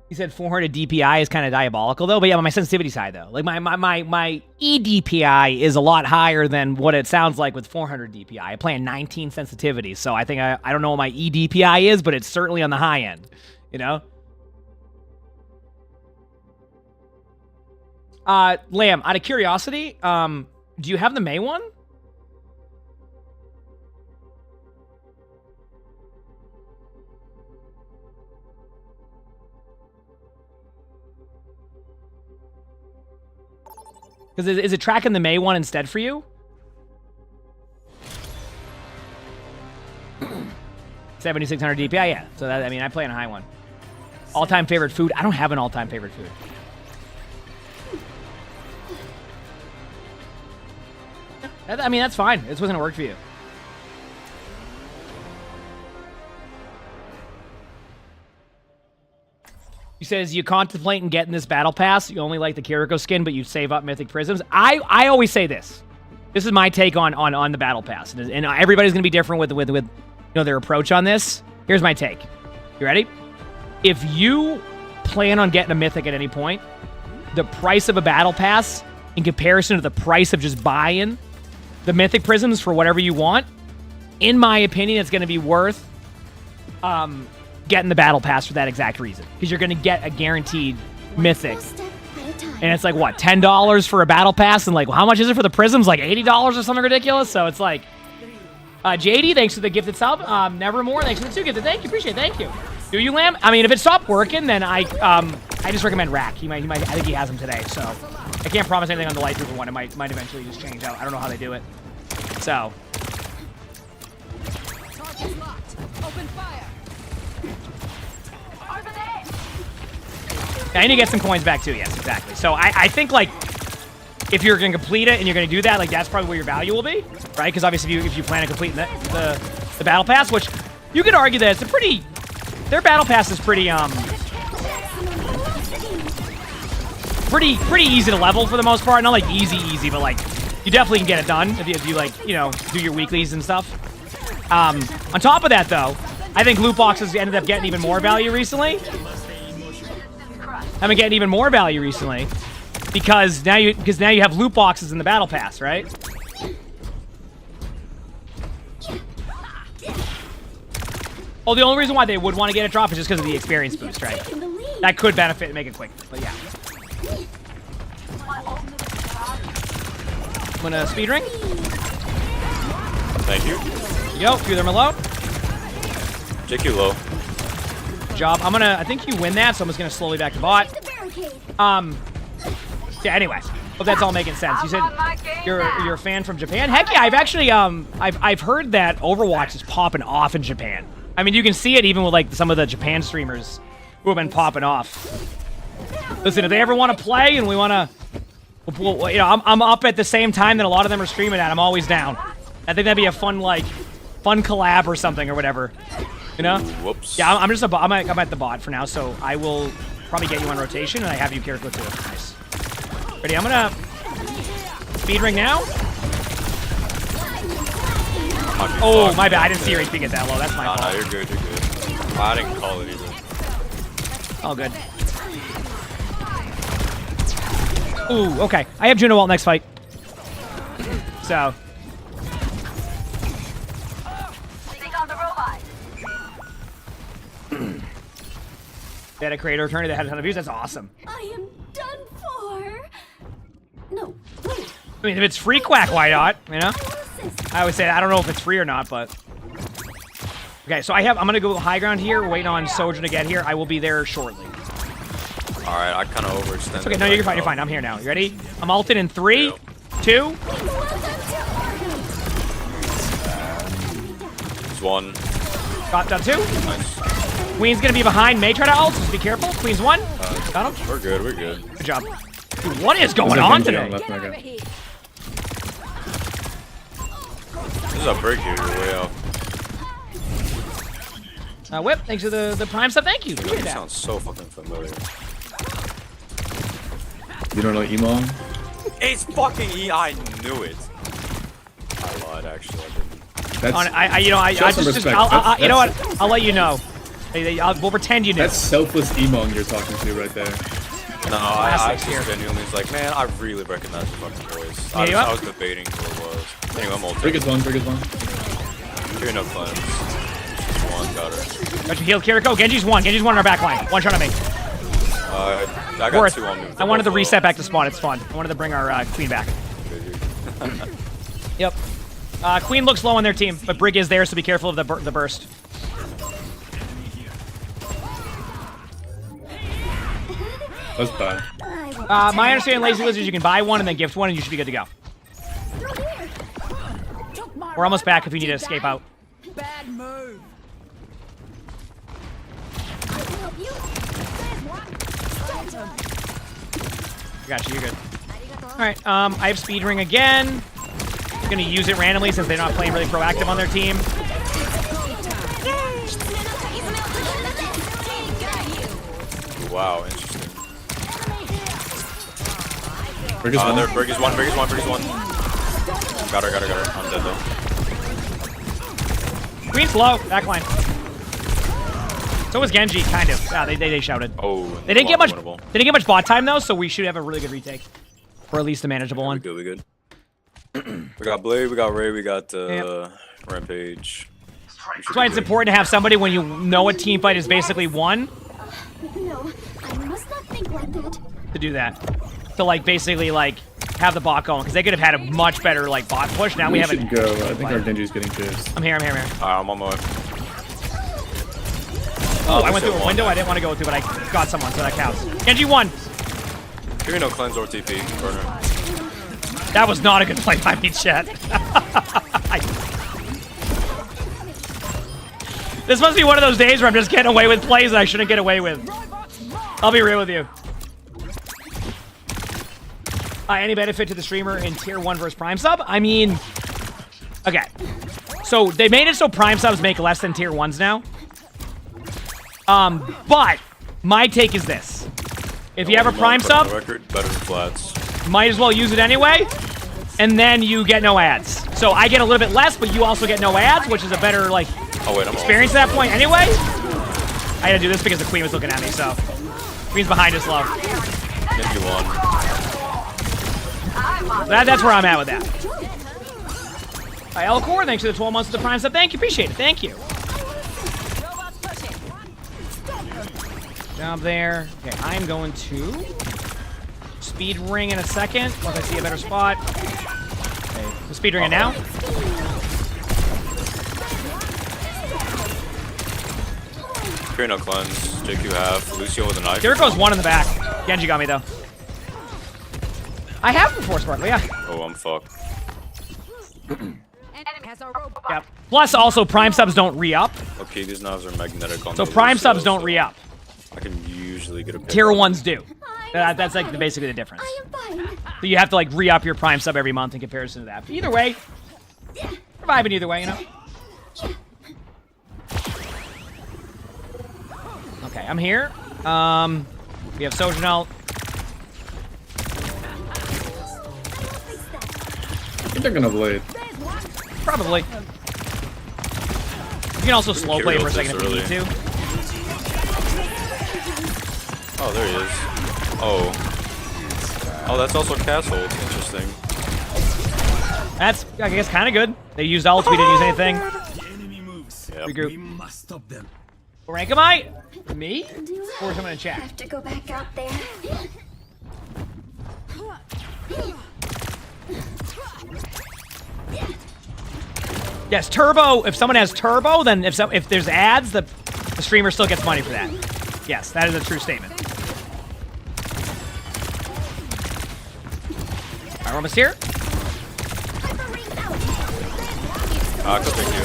[SPEAKER 18] He said 400 DPI is kind of diabolical, though. But yeah, my sensitivity's high, though. Like, my eDPI is a lot higher than what it sounds like with 400 DPI. I play in 19 sensitivities, so I think I don't know what my eDPI is, but it's certainly on the high end, you know? Lamb, out of curiosity, do you have the May one? Because is it tracking the May one instead for you? 7600 DPI, yeah. So that, I mean, I play on a high one. All-time favorite food? I don't have an all-time favorite food. I mean, that's fine. This wasn't gonna work for you. He says, you contemplating getting this battle pass. You only like the Kiriko skin, but you save up Mythic Prisms. I always say this. This is my take on the battle pass. And everybody's going to be different with you know, their approach on this. Here's my take. You ready? If you plan on getting a Mythic at any point, the price of a battle pass in comparison to the price of just buying the Mythic Prisms for whatever you want, in my opinion, it's going to be worth getting the battle pass for that exact reason, because you're going to get a guaranteed Mythic, and it's like what, $10 for a battle pass, and like, well, how much is it for the Prisms? Like $80 or something ridiculous. So it's like, JD, thanks for the gifted sub. Nevermore, thanks for the 2 gifted. Thank you, appreciate it. Thank you. Do you, Lamb? I mean, if it stopped working, then I just recommend Rack. He might. I think he has them today, so I can't promise anything on the Light Trooper one. It might eventually just change out. I don't know how they do it. So.
[SPEAKER 3] Open fire.
[SPEAKER 18] I need to get some coins back too, yes, exactly. So I think, like, if you're going to complete it and you're going to do that, like, that's probably where your value will be, right? Because obviously if you plan on completing the battle pass, which you could argue that it's a pretty, their battle pass is pretty easy to level for the most part. Not like easy, but like you definitely can get it done if you like, you know, do your weeklies and stuff. On top of that, though, I think loot boxes ended up getting even more value recently. I've been getting even more value recently because now you have loot boxes in the battle pass, right? Well, the only reason why they would want to get a drop is just because of the experience boost, right? That could benefit and make it quicker, but yeah. I'm gonna speed ring.
[SPEAKER 17] Thank you.
[SPEAKER 18] Yo, few of them are low.
[SPEAKER 17] Take you low.
[SPEAKER 18] Good job. I think you win that, so I'm just gonna slowly back the bot. Yeah, anyway. Hope that's all making sense. You said you're a fan from Japan? Heck yeah, I've actually, I've heard that Overwatch is popping off in Japan. I mean, you can see it even with, like, some of the Japan streamers who have been popping off. Listen, if they ever want to play and we want to, you know, I'm up at the same time that a lot of them are streaming at. I'm always down. I think that'd be a fun collab or something or whatever. You know?
[SPEAKER 17] Whoops.
[SPEAKER 18] Yeah, I'm at the bot for now, so I will probably get you on rotation, and I have you Kiriko too. Nice. Ready? I'm gonna speed ring now. Oh, my bad. I didn't see your HP get that low. That's my fault.
[SPEAKER 17] No, you're good. You're good. I didn't call it either.
[SPEAKER 18] All good. Ooh, okay. I have Juno ult next fight. So. They had a creator attorney that had a ton of views. That's awesome.
[SPEAKER 13] I am done for. No, wait.
[SPEAKER 18] I mean, if it's free, quack, why not? You know? I always say, I don't know if it's free or not, but. Okay, Okay, so I'm gonna go high ground here, waiting on Sojourn to get here. I will be there shortly.
[SPEAKER 17] Alright, I kind of overextended.
[SPEAKER 18] It's okay, no, you're fine, you're fine. I'm here now. You ready? I'm ulted in 3, 2.
[SPEAKER 17] There's one.
[SPEAKER 18] Got 2.
[SPEAKER 17] Nice.
[SPEAKER 18] Queen's gonna be behind. May try to ult, so be careful. Queen's 1. Got him.
[SPEAKER 17] We're good, we're good.
[SPEAKER 18] Good job. Dude, what is going on today?
[SPEAKER 17] This is a break here, you're way out.
[SPEAKER 18] Whip, thanks for the prime sub. Thank you. Appreciate
[SPEAKER 17] You
[SPEAKER 18] that.
[SPEAKER 17] sound so fucking familiar.
[SPEAKER 10] You don't know Emongg?
[SPEAKER 17] It's fucking E. I knew it. I lied, actually. I didn't.
[SPEAKER 18] You know what? I'll let you know. We'll pretend you knew.
[SPEAKER 12] That's selfless Emongg you're talking to right there.
[SPEAKER 17] No, I just genuinely was like, man, I really recognize the fucking voice. I was debating who it was. Anyway, I'm ultimate.
[SPEAKER 12] Brig is one.
[SPEAKER 17] You're no cleanse. One, got her.
[SPEAKER 18] Got you healed, Kiriko. Genji's 1 in our back line. One shot on me.
[SPEAKER 17] I got 2 on me.
[SPEAKER 18] I wanted to reset back to spawn. It's fun. I wanted to bring our Queen back. Yep. Queen looks low on their team, but Brig is there, so be careful of the burst.
[SPEAKER 12] That's bad.
[SPEAKER 18] My understanding, Lazy Lizards, you can buy one and then gift one, and you should be good to go. We're almost back if you need to escape out.
[SPEAKER 3] Bad move.
[SPEAKER 18] Got you, you're good. Alright, I have speed ring again. I'm gonna use it randomly since they're not playing really proactive on their team.
[SPEAKER 17] Wow, interesting.
[SPEAKER 12] Brig is one.
[SPEAKER 17] Brig is one. Got her. I'm dead though.
[SPEAKER 18] Queen's low, backline. So was Genji, kind of. Yeah, they shouted.
[SPEAKER 17] Oh,
[SPEAKER 18] they didn't get much. They didn't get much bot time though, so we should have a really good retake, or at least a manageable one.
[SPEAKER 17] We good. We got Blade, we got Ray, we got Rampage.
[SPEAKER 18] That's why it's important to have somebody when you know a team fight is basically won.
[SPEAKER 13] No, I must not think like that.
[SPEAKER 18] To do that, to like basically like have the bot going, because they could have had a much better like bot push. Now we haven't.
[SPEAKER 12] Should go. I think our Genji's getting chased.
[SPEAKER 18] I'm here.
[SPEAKER 17] Alright, I'm on my way.
[SPEAKER 18] Oh, I went through a window I didn't want to go through, but I got someone, so that counts. Genji 1.
[SPEAKER 17] Give me no cleanse or TP, burner.
[SPEAKER 18] That was not a good play by me, chat. This must be one of those days where I'm just getting away with plays that I shouldn't get away with. I'll be real with you. Any benefit to the streamer in tier 1 versus prime sub? I mean, okay. So they made it so prime subs make less than tier 1s now. But my take is this: if you have a prime sub,
[SPEAKER 17] better than flats.
[SPEAKER 18] might as well use it anyway, and then you get no ads. So I get a little bit less, but you also get no ads, which is a better like experience at that point anyway. I had to do this because the Queen was looking at me, so Queen's behind us low. That's where I'm at with that. Elcor, thanks for the 12 months of the prime sub. Thank you, appreciate it. Thank you. Job there. Okay, I'm going to speed ring in a second once I see a better spot. Okay, we'll speed ring it now.
[SPEAKER 17] Here no cleanse. JQ half. Lucio with a knife.
[SPEAKER 18] There goes 1 in the back. Genji got me though. I have before Sparkle, yeah.
[SPEAKER 17] Oh, I'm fucked.
[SPEAKER 18] Yep. Plus, also prime subs don't re-up.
[SPEAKER 17] Okay, these knobs are magnetic on
[SPEAKER 18] So
[SPEAKER 17] the
[SPEAKER 18] prime
[SPEAKER 17] Lucio,
[SPEAKER 18] subs don't re-up.
[SPEAKER 17] I can usually get a pick
[SPEAKER 18] Tier
[SPEAKER 17] on
[SPEAKER 18] 1s do. That's like basically the difference. So you have to like re-up your prime sub every month in comparison to that. But either way, we're vibing either way, you know. Okay, I'm here. We have Sojourn ult.
[SPEAKER 12] I think they're gonna Blade.
[SPEAKER 18] Probably. You can also slow play for a second if you need to.
[SPEAKER 17] Oh, there he is. Oh. Oh, that's also castle. Interesting.
[SPEAKER 18] That's, I guess, kind of good. They used ult, we didn't use anything.
[SPEAKER 17] Yep.
[SPEAKER 18] Regroup.
[SPEAKER 16] Must stop them.
[SPEAKER 18] What rank am I? Me? Or someone in chat?
[SPEAKER 13] Have to go back out there.
[SPEAKER 18] Yes, turbo. If someone has turbo, then if there's ads, the streamer still gets money for that. Yes, that is a true statement. All right, we're almost here.
[SPEAKER 17] Go take you.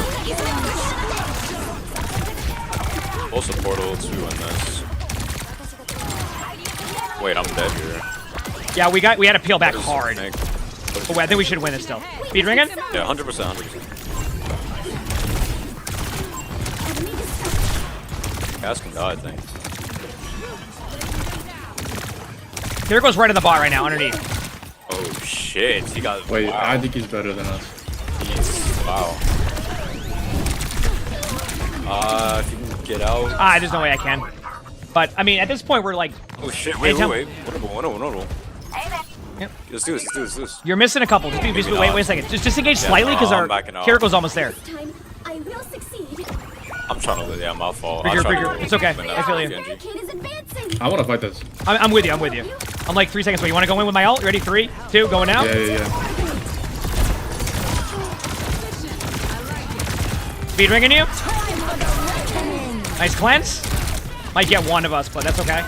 [SPEAKER 17] We'll support ult to win this. Wait, I'm dead here.
[SPEAKER 18] Yeah, we had to peel back hard. Oh, wait, I think we should win it still. Speed ringing?
[SPEAKER 17] Yeah, 100%, 100%. Gas can die, I think.
[SPEAKER 18] Here goes right in the bar right now, underneath.
[SPEAKER 17] Oh shit, he got.
[SPEAKER 12] Wait,
[SPEAKER 17] wow.
[SPEAKER 12] I think he's better than us.
[SPEAKER 17] Wow. If you can get out.
[SPEAKER 18] There's no way I can. But I mean, at this point, we're like.
[SPEAKER 17] Oh shit! Wait. Winnable.
[SPEAKER 18] Yep.
[SPEAKER 17] Let's do this.
[SPEAKER 18] You're missing a couple. Just wait a second. Just disengage slightly because our Kiriko's almost there.
[SPEAKER 13] I will succeed.
[SPEAKER 17] I'm trying to. Yeah, my fault.
[SPEAKER 18] It's okay. I feel you.
[SPEAKER 12] I want to fight this.
[SPEAKER 18] I'm with you. I'm like 3 seconds away. You want to go in with my ult? You ready? 3, 2, going now?
[SPEAKER 12] Yeah.
[SPEAKER 18] Speed ringing you. Nice cleanse. Might get one of us, but that's okay.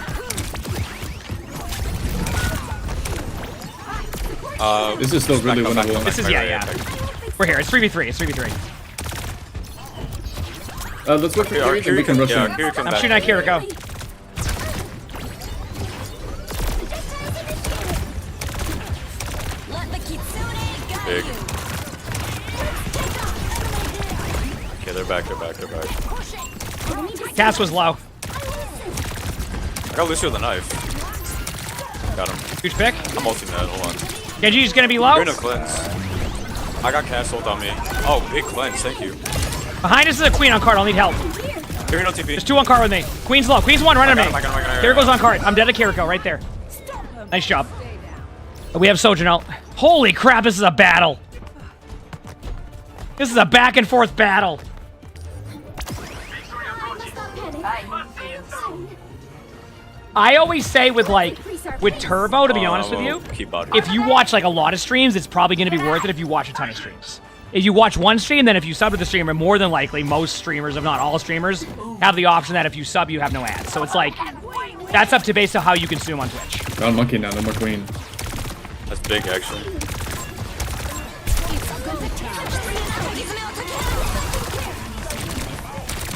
[SPEAKER 12] This is still really winnable.
[SPEAKER 18] This is, yeah. We're here. It's 3v3.
[SPEAKER 12] Let's look for Kiriko and we can rush him.
[SPEAKER 18] I'm shooting at Kiriko.
[SPEAKER 17] Big. Okay, they're back.
[SPEAKER 18] Cass was low.
[SPEAKER 17] I got Lucio with a knife. Got him.
[SPEAKER 18] Huge pick.
[SPEAKER 17] I'm ulting that, hold on.
[SPEAKER 18] Genji's gonna be low.
[SPEAKER 17] You're in a cleanse. I got cast ult on me. Oh, big cleanse, thank you.
[SPEAKER 18] Behind us is a queen on card, I'll need help.
[SPEAKER 17] You're no TP.
[SPEAKER 18] There's 2 on card with me. Queen's low. Queen's 1, right on me. Kiriko's on card. I'm dead to Kiriko, right there. Nice job. We have Sojourn ult. Holy crap, this is a battle. This is a back and forth battle. I always say with Turbo, to be honest with you, if you watch like a lot of streams, it's probably going to be worth it if you watch a ton of streams. If you watch one stream, then if you sub to the streamer, more than likely, most streamers, if not all streamers, have the option that if you sub, you have no ads. So it's like, that's up to based on how you consume on Twitch.
[SPEAKER 12] They're on monkey now, no more queen.
[SPEAKER 17] That's big, actually.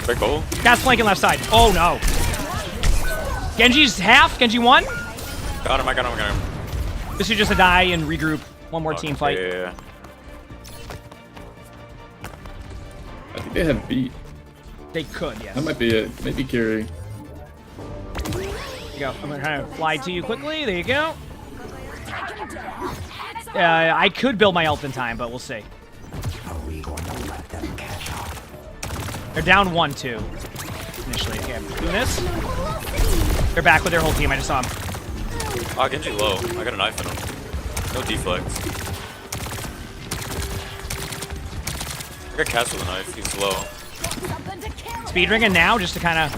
[SPEAKER 17] Big goal.
[SPEAKER 18] That's flanking left side. Oh no. Genji's half. Genji 1.
[SPEAKER 17] Got him.
[SPEAKER 18] This is just a die and regroup. One more team fight.
[SPEAKER 17] Yeah.
[SPEAKER 12] I think they have beat.
[SPEAKER 18] They could, yes.
[SPEAKER 12] That might be it. Maybe Kiri.
[SPEAKER 18] There you go. I'm gonna try to fly to you quickly. There you go. I could build my ult in time, but we'll see. They're down 1-2 initially. Okay, I'm doing this. They're back with their whole team. I just saw them.
[SPEAKER 17] Oh, Genji low. I got a knife in him. No deflect. I got Cass with a knife. He's low.
[SPEAKER 18] Speed ringing now, just to kind of.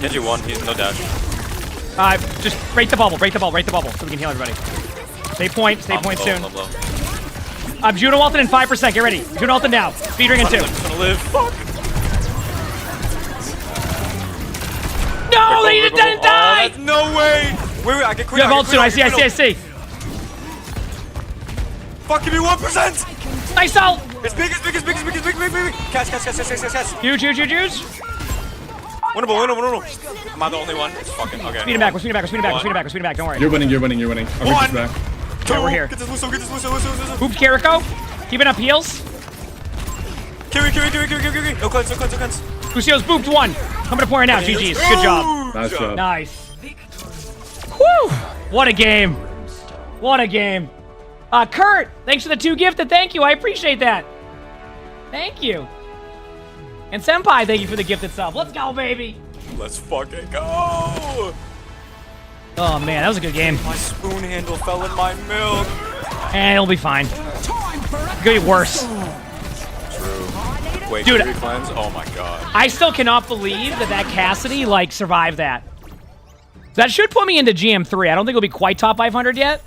[SPEAKER 17] Genji 1. He's no dash.
[SPEAKER 18] Just break the bubble, so we can heal everybody. Stay point soon.
[SPEAKER 17] I'm low.
[SPEAKER 18] I'm Juno ulting in 5%. Get ready. Juno ulting now. Speed ringing 2.
[SPEAKER 17] I'm gonna live. Fuck.
[SPEAKER 18] No, they didn't die.
[SPEAKER 17] Oh, no way. Wait, I get queen.
[SPEAKER 18] You have ult soon. I see.
[SPEAKER 17] Fuck, give me 1%.
[SPEAKER 18] Nice ult.
[SPEAKER 17] It's big. Catch.
[SPEAKER 18] Huge.
[SPEAKER 17] Winnable. Am I the only one? It's fucking okay.
[SPEAKER 18] Speeding back. We're speeding back. Don't worry.
[SPEAKER 12] You're winning. Our Reach is back.
[SPEAKER 18] Yeah, we're here.
[SPEAKER 17] Get this Lucio.
[SPEAKER 18] Hooped Kiriko. Keeping up heals.
[SPEAKER 17] Kiri. No cleanse.
[SPEAKER 18] Lucio's booped 1. Coming to point right now. GG's. Good job.
[SPEAKER 12] Nice job.
[SPEAKER 18] Nice. Whew. What a game. Kurt, thanks for the 2 gifted. Thank you. I appreciate that. Thank you. And Senpai, thank you for the gifted sub. Let's go, baby.
[SPEAKER 17] Let's fucking go.
[SPEAKER 18] Oh, man, that was a good game.
[SPEAKER 17] My spoon handle fell in my milk.
[SPEAKER 18] It'll be fine. Could be worse.
[SPEAKER 17] True. Wait,
[SPEAKER 18] dude,
[SPEAKER 17] cleanse? Oh my god.
[SPEAKER 18] I still cannot believe that Cassidy, survived that. That should put me into GM3. I don't think it'll be quite top 500 yet.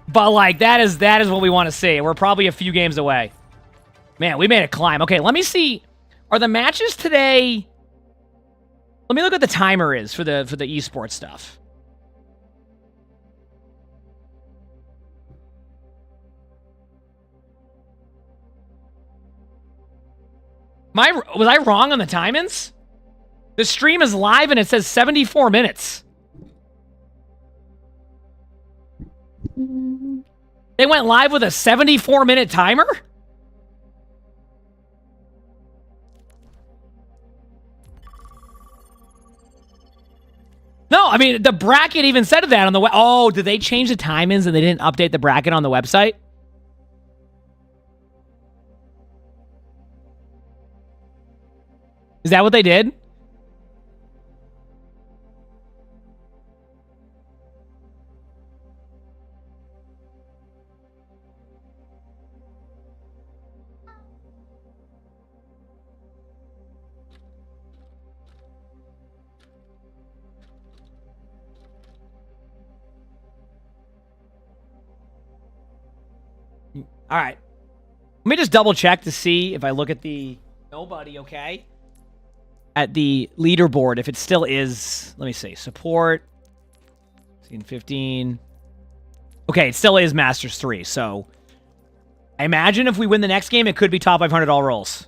[SPEAKER 18] But like that is what we want to see. We're probably a few games away. Man, we made a climb. Okay, let me see. Are the matches today? Let me look what the timer is for the esports stuff. Was I wrong on the timings? The stream is live and it says 74 minutes. They went live with a 74-minute timer? No, I mean, the bracket even said that on the Oh, did they change the timings and they didn't update the bracket on the website? Is that what they did? All right. Let me just double check to see if I look at the nobody, okay? At the leaderboard, if it still is, let me see, support, 15. Okay, it still is Masters 3, so I imagine if we win the next game, it could be top 500 all rolls.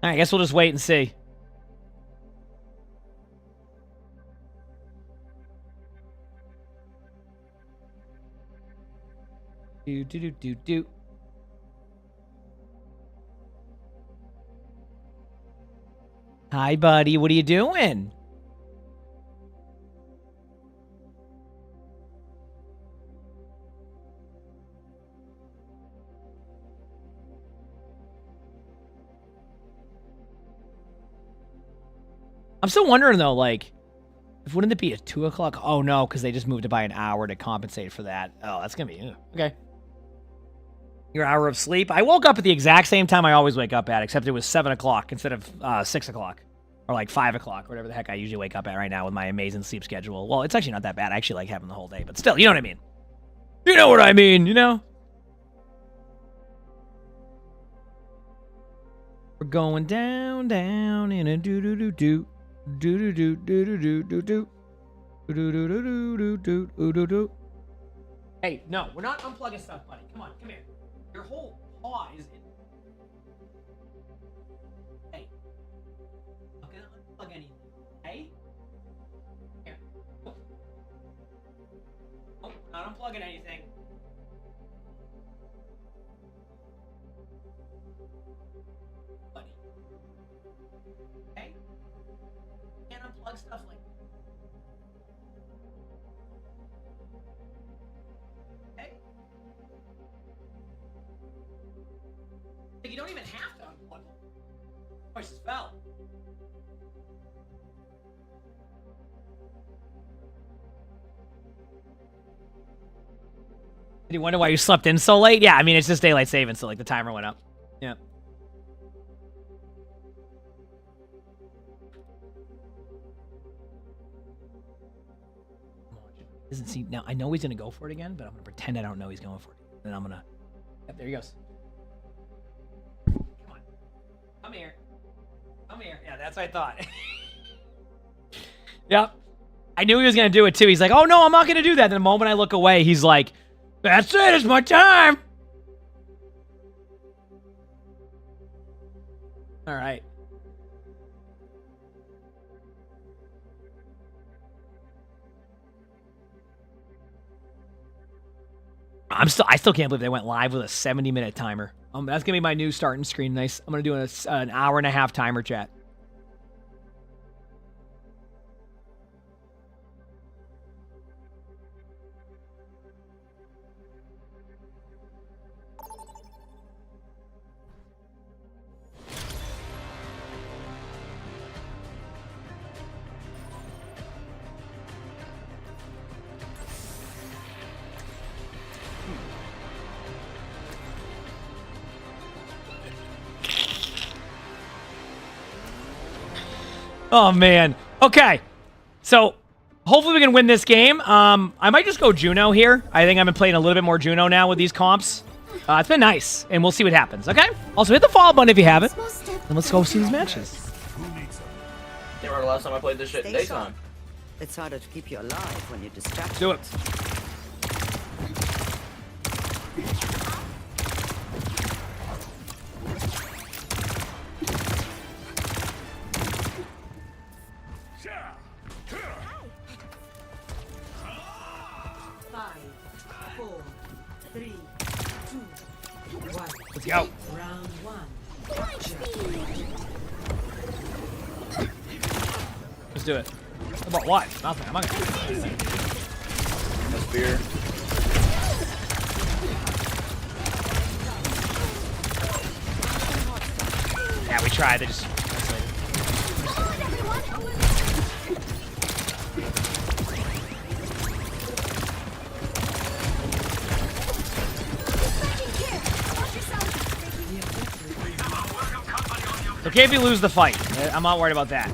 [SPEAKER 18] All right, I guess we'll just wait and see. Do. Hi, buddy. What are you doing? I'm still wondering, though, like, wouldn't it be at 2 o'clock? Oh, no, because they just moved it by an hour to compensate for that. Oh, that's going to be... Okay. Your hour of sleep? I woke up at the exact same time I always wake up at, except it was 7 o'clock instead of 6 o'clock. Or like 5 o'clock, whatever the heck I usually wake up at right now with my amazing sleep schedule. Well, it's actually not that bad. I actually like having the whole day, but still, you know what I mean. You know what I mean, you know? We're going down, down in a do-do-do-do. Do-do-do-do-do-do-do. Do-do-do-do-do-do-do-do-do. Hey, no, we're not unplugging stuff, buddy. Come on, come here. Your whole paw is in. Hey. I'm not gonna unplug anything. Hey? Here. Oh, not unplugging anything. Buddy. Hey? Can't unplug stuff like you don't even have to unplug them. Voices fell. Did you wonder why you slept in so late? Yeah, I mean, it's just daylight savings, so like the timer went up. Yeah. Doesn't seem... Now, I know he's going to go for it again, but I'm going to pretend I don't know he's going for it. Then I'm going to... Yep, there he goes. Come here. Come here. Yeah, that's what I thought. Yep. I knew he was going to do it, too. He's like, oh, no, I'm not going to do that. And the moment I look away, he's like, that's it. It's my time. All right. I still can't believe they went live with a 70-minute timer. That's gonna be my new starting screen. Nice. I'm gonna do an hour and a half timer chat. Oh, man. Okay. So, hopefully we can win this game. I might just go Juno here. I think I've been playing a little bit more Juno now with these comps. It's been nice, and we'll see what happens, okay? Also, hit the follow button if you haven't. And let's go see these matches.
[SPEAKER 10] Can't remember the last time I played this shit in daytime.
[SPEAKER 7] It's harder to keep you alive when you're distracted.
[SPEAKER 18] Do it. Let's go.
[SPEAKER 6] Round 1.
[SPEAKER 18] Let's do it. About what? Nothing. I'm not gonna.
[SPEAKER 10] That's beer.
[SPEAKER 18] Yeah, we tried. They just. It's okay if you lose the fight. I'm not worried about that.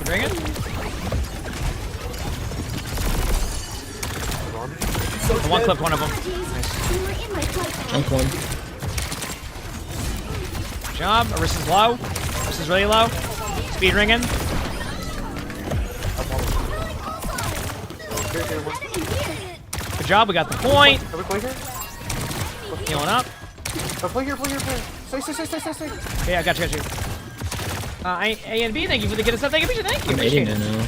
[SPEAKER 18] Bring it. One clip, one of them. Nice.
[SPEAKER 10] Junk one.
[SPEAKER 18] Good job. Arissa's low. Arissa's really low. Speed ringing. Good job. We got the point. Healing up.
[SPEAKER 10] Play here. Stay.
[SPEAKER 18] Okay, I got you. A and B, thank you for the get us up. Thank you.
[SPEAKER 10] I'm 80 now.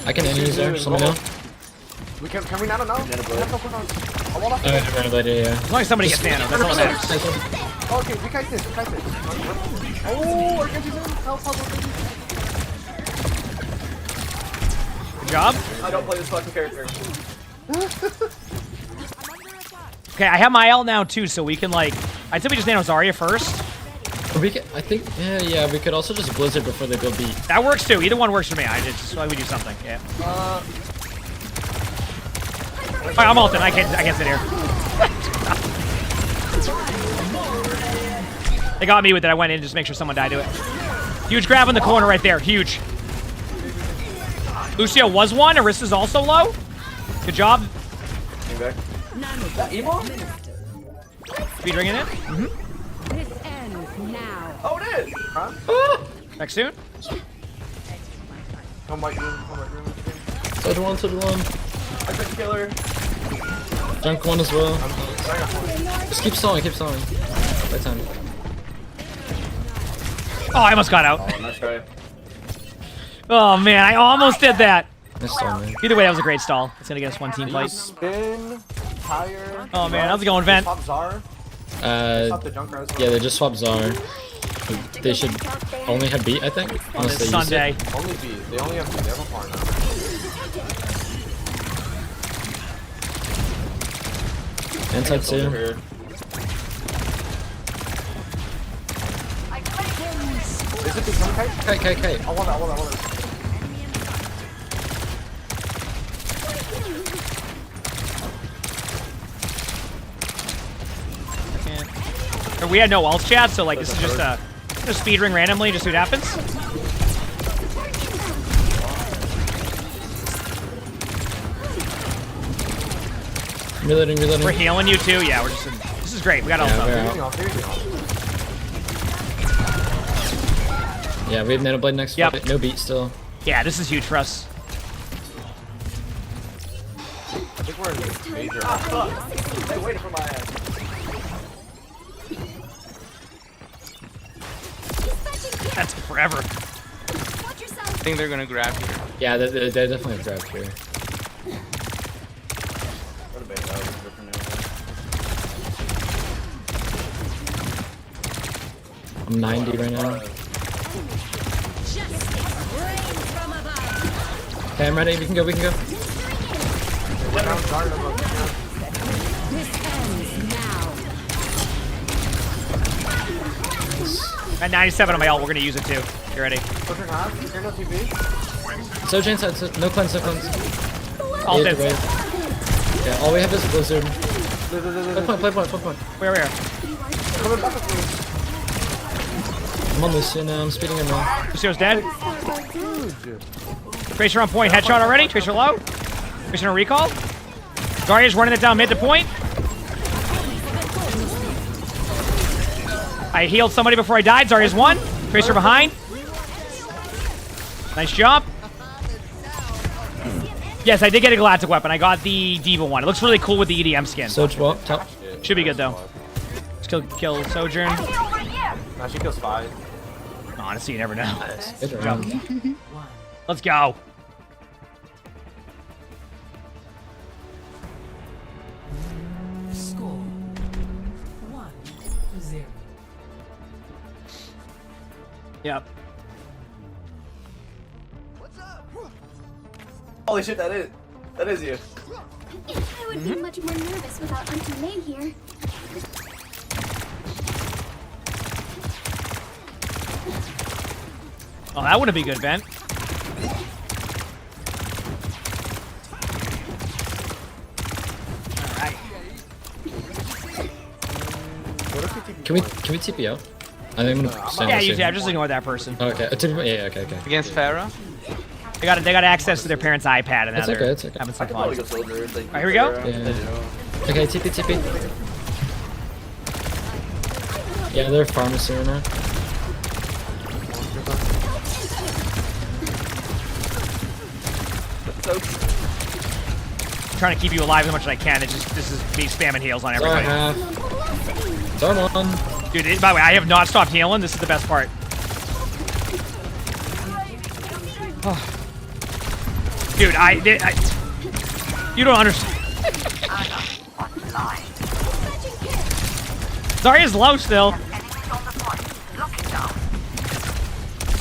[SPEAKER 10] I can end user, just let me know.
[SPEAKER 15] Can we not know?
[SPEAKER 10] I never had that idea, yeah.
[SPEAKER 18] As long as somebody gets nano, that's all that matters.
[SPEAKER 15] Okay, we kite this. Oh, our Genji's in. Help.
[SPEAKER 18] Good job.
[SPEAKER 10] I don't play this fucking character.
[SPEAKER 18] Okay, I have my ult now too, so we can like. I'd say we just nano Zarya first.
[SPEAKER 10] We can, I think, yeah, we could also just Blizzard before they go beat.
[SPEAKER 18] That works too. Either one works for me. I just like we do something. Yeah. Alright, I'm ulting. I can't sit here. They got me with it. I went in just to make sure someone died to it. Huge grab in the corner right there. Huge. Lucio was one. Arissa's also low. Good job.
[SPEAKER 10] Emongg?
[SPEAKER 18] Speed ringing it.
[SPEAKER 6] This ends now.
[SPEAKER 10] Oh, it is! Huh?
[SPEAKER 18] Back soon.
[SPEAKER 10] Come right room. Touch one. I could kill her. Junk one as well. Just keep stalling. Right time.
[SPEAKER 18] Oh, I almost got out.
[SPEAKER 10] Oh, nice try.
[SPEAKER 18] Oh man, I almost did that.
[SPEAKER 10] Nice stall, man.
[SPEAKER 18] Either way, that was a great stall. It's gonna get us one team fight.
[SPEAKER 15] Spin, tire.
[SPEAKER 18] Oh man, how's it going, Vent?
[SPEAKER 15] Swap Zar.
[SPEAKER 10] Yeah, they just swapped Zar. They should only have beat, I think.
[SPEAKER 18] On this Sunday.
[SPEAKER 15] Only beat. They only have beat. They have a farm now.
[SPEAKER 10] Inside two.
[SPEAKER 15] Is it become kite?
[SPEAKER 10] Kite.
[SPEAKER 15] I want it.
[SPEAKER 18] We had no ults, chat, so like this is just a speed ring randomly, just see what happens.
[SPEAKER 10] Reloading.
[SPEAKER 18] We're healing you too. Yeah, we're just. This is great. We got ults up.
[SPEAKER 10] Yeah, we have Nano Blade next fight. No beat still.
[SPEAKER 18] Yeah, this is huge for us.
[SPEAKER 15] I think we're in major. Hey, wait for my ass.
[SPEAKER 18] That's forever.
[SPEAKER 19] I think they're gonna grab here.
[SPEAKER 10] Yeah, they definitely have grabbed here. I'm 90 right now. Okay, I'm ready. We can go.
[SPEAKER 6] This ends now.
[SPEAKER 18] At 97 on my ult, we're gonna use it too. You ready?
[SPEAKER 10] Sojourn inside, no cleanse, no cleanse.
[SPEAKER 18] All dead.
[SPEAKER 10] Yeah, all we have is Blizzard. Play point.
[SPEAKER 18] Where?
[SPEAKER 10] I'm on Lucio now, I'm speeding him now.
[SPEAKER 18] Lucio's dead. Tracer on point, headshot already. Tracer low. Tracer on recall. Zarya's running it down mid to point. I healed somebody before I died. Zarya's one. Tracer behind. Nice job. Yes, I did get a Galactic weapon. I got the Diva one. It looks really cool with the EDM skin.
[SPEAKER 10] Sojourn, top.
[SPEAKER 18] Should be good though. Just kill Sojourn.
[SPEAKER 14] Nah, she kills 5.
[SPEAKER 18] Honestly, you never know.
[SPEAKER 10] Good round.
[SPEAKER 18] Let's go.
[SPEAKER 6] Score 1-0.
[SPEAKER 18] Yep.
[SPEAKER 14] Holy shit, that is you.
[SPEAKER 13] I would be much more nervous without Auntie May here.
[SPEAKER 18] Oh, that wouldn't be good, Ben. Alright.
[SPEAKER 10] Can we TP out? I think I'm gonna stand
[SPEAKER 18] Yeah,
[SPEAKER 10] this
[SPEAKER 18] you
[SPEAKER 10] here.
[SPEAKER 18] just ignore that person.
[SPEAKER 10] Okay, yeah, okay.
[SPEAKER 19] Against Pharah?
[SPEAKER 18] They got access to their parents' iPad and now
[SPEAKER 10] It's
[SPEAKER 18] they're
[SPEAKER 10] okay, it's okay.
[SPEAKER 18] having
[SPEAKER 14] I
[SPEAKER 18] some
[SPEAKER 14] can
[SPEAKER 18] fun.
[SPEAKER 14] probably go soldier. Like,
[SPEAKER 18] Alright, here we go.
[SPEAKER 10] Yeah. Okay, TP. Yeah, they're pharmacy right now.
[SPEAKER 18] I'm trying to keep you alive as much as I can. This is me spamming heals on everybody.
[SPEAKER 10] Someone.
[SPEAKER 18] Dude, by the way, I have not stopped healing. This is the best part. Oh. Dude, you don't understand. Zarya's low still.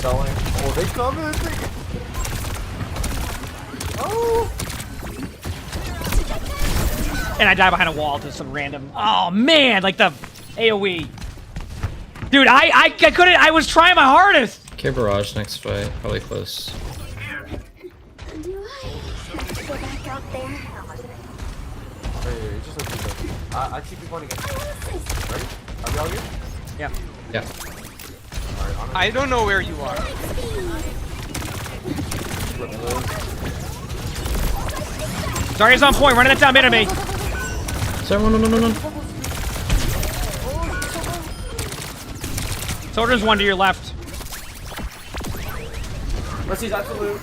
[SPEAKER 14] selling. Oh, they coming. Oh.
[SPEAKER 18] And I die behind a wall to some random. Oh man, like the AOE. Dude, I couldn't. I was trying my hardest.
[SPEAKER 10] Okay, barrage next fight, probably close.
[SPEAKER 13] Do I have to go back out there?
[SPEAKER 14] Wait, just like I keep you pointing again. Ready? Are we all good?
[SPEAKER 18] Yeah.
[SPEAKER 10] Yeah.
[SPEAKER 19] I don't know where you are.
[SPEAKER 18] Zarya's on point, running it down mid of me.
[SPEAKER 10] Sorry, no.
[SPEAKER 18] Soldier's one to your left.
[SPEAKER 14] Let's see absolute.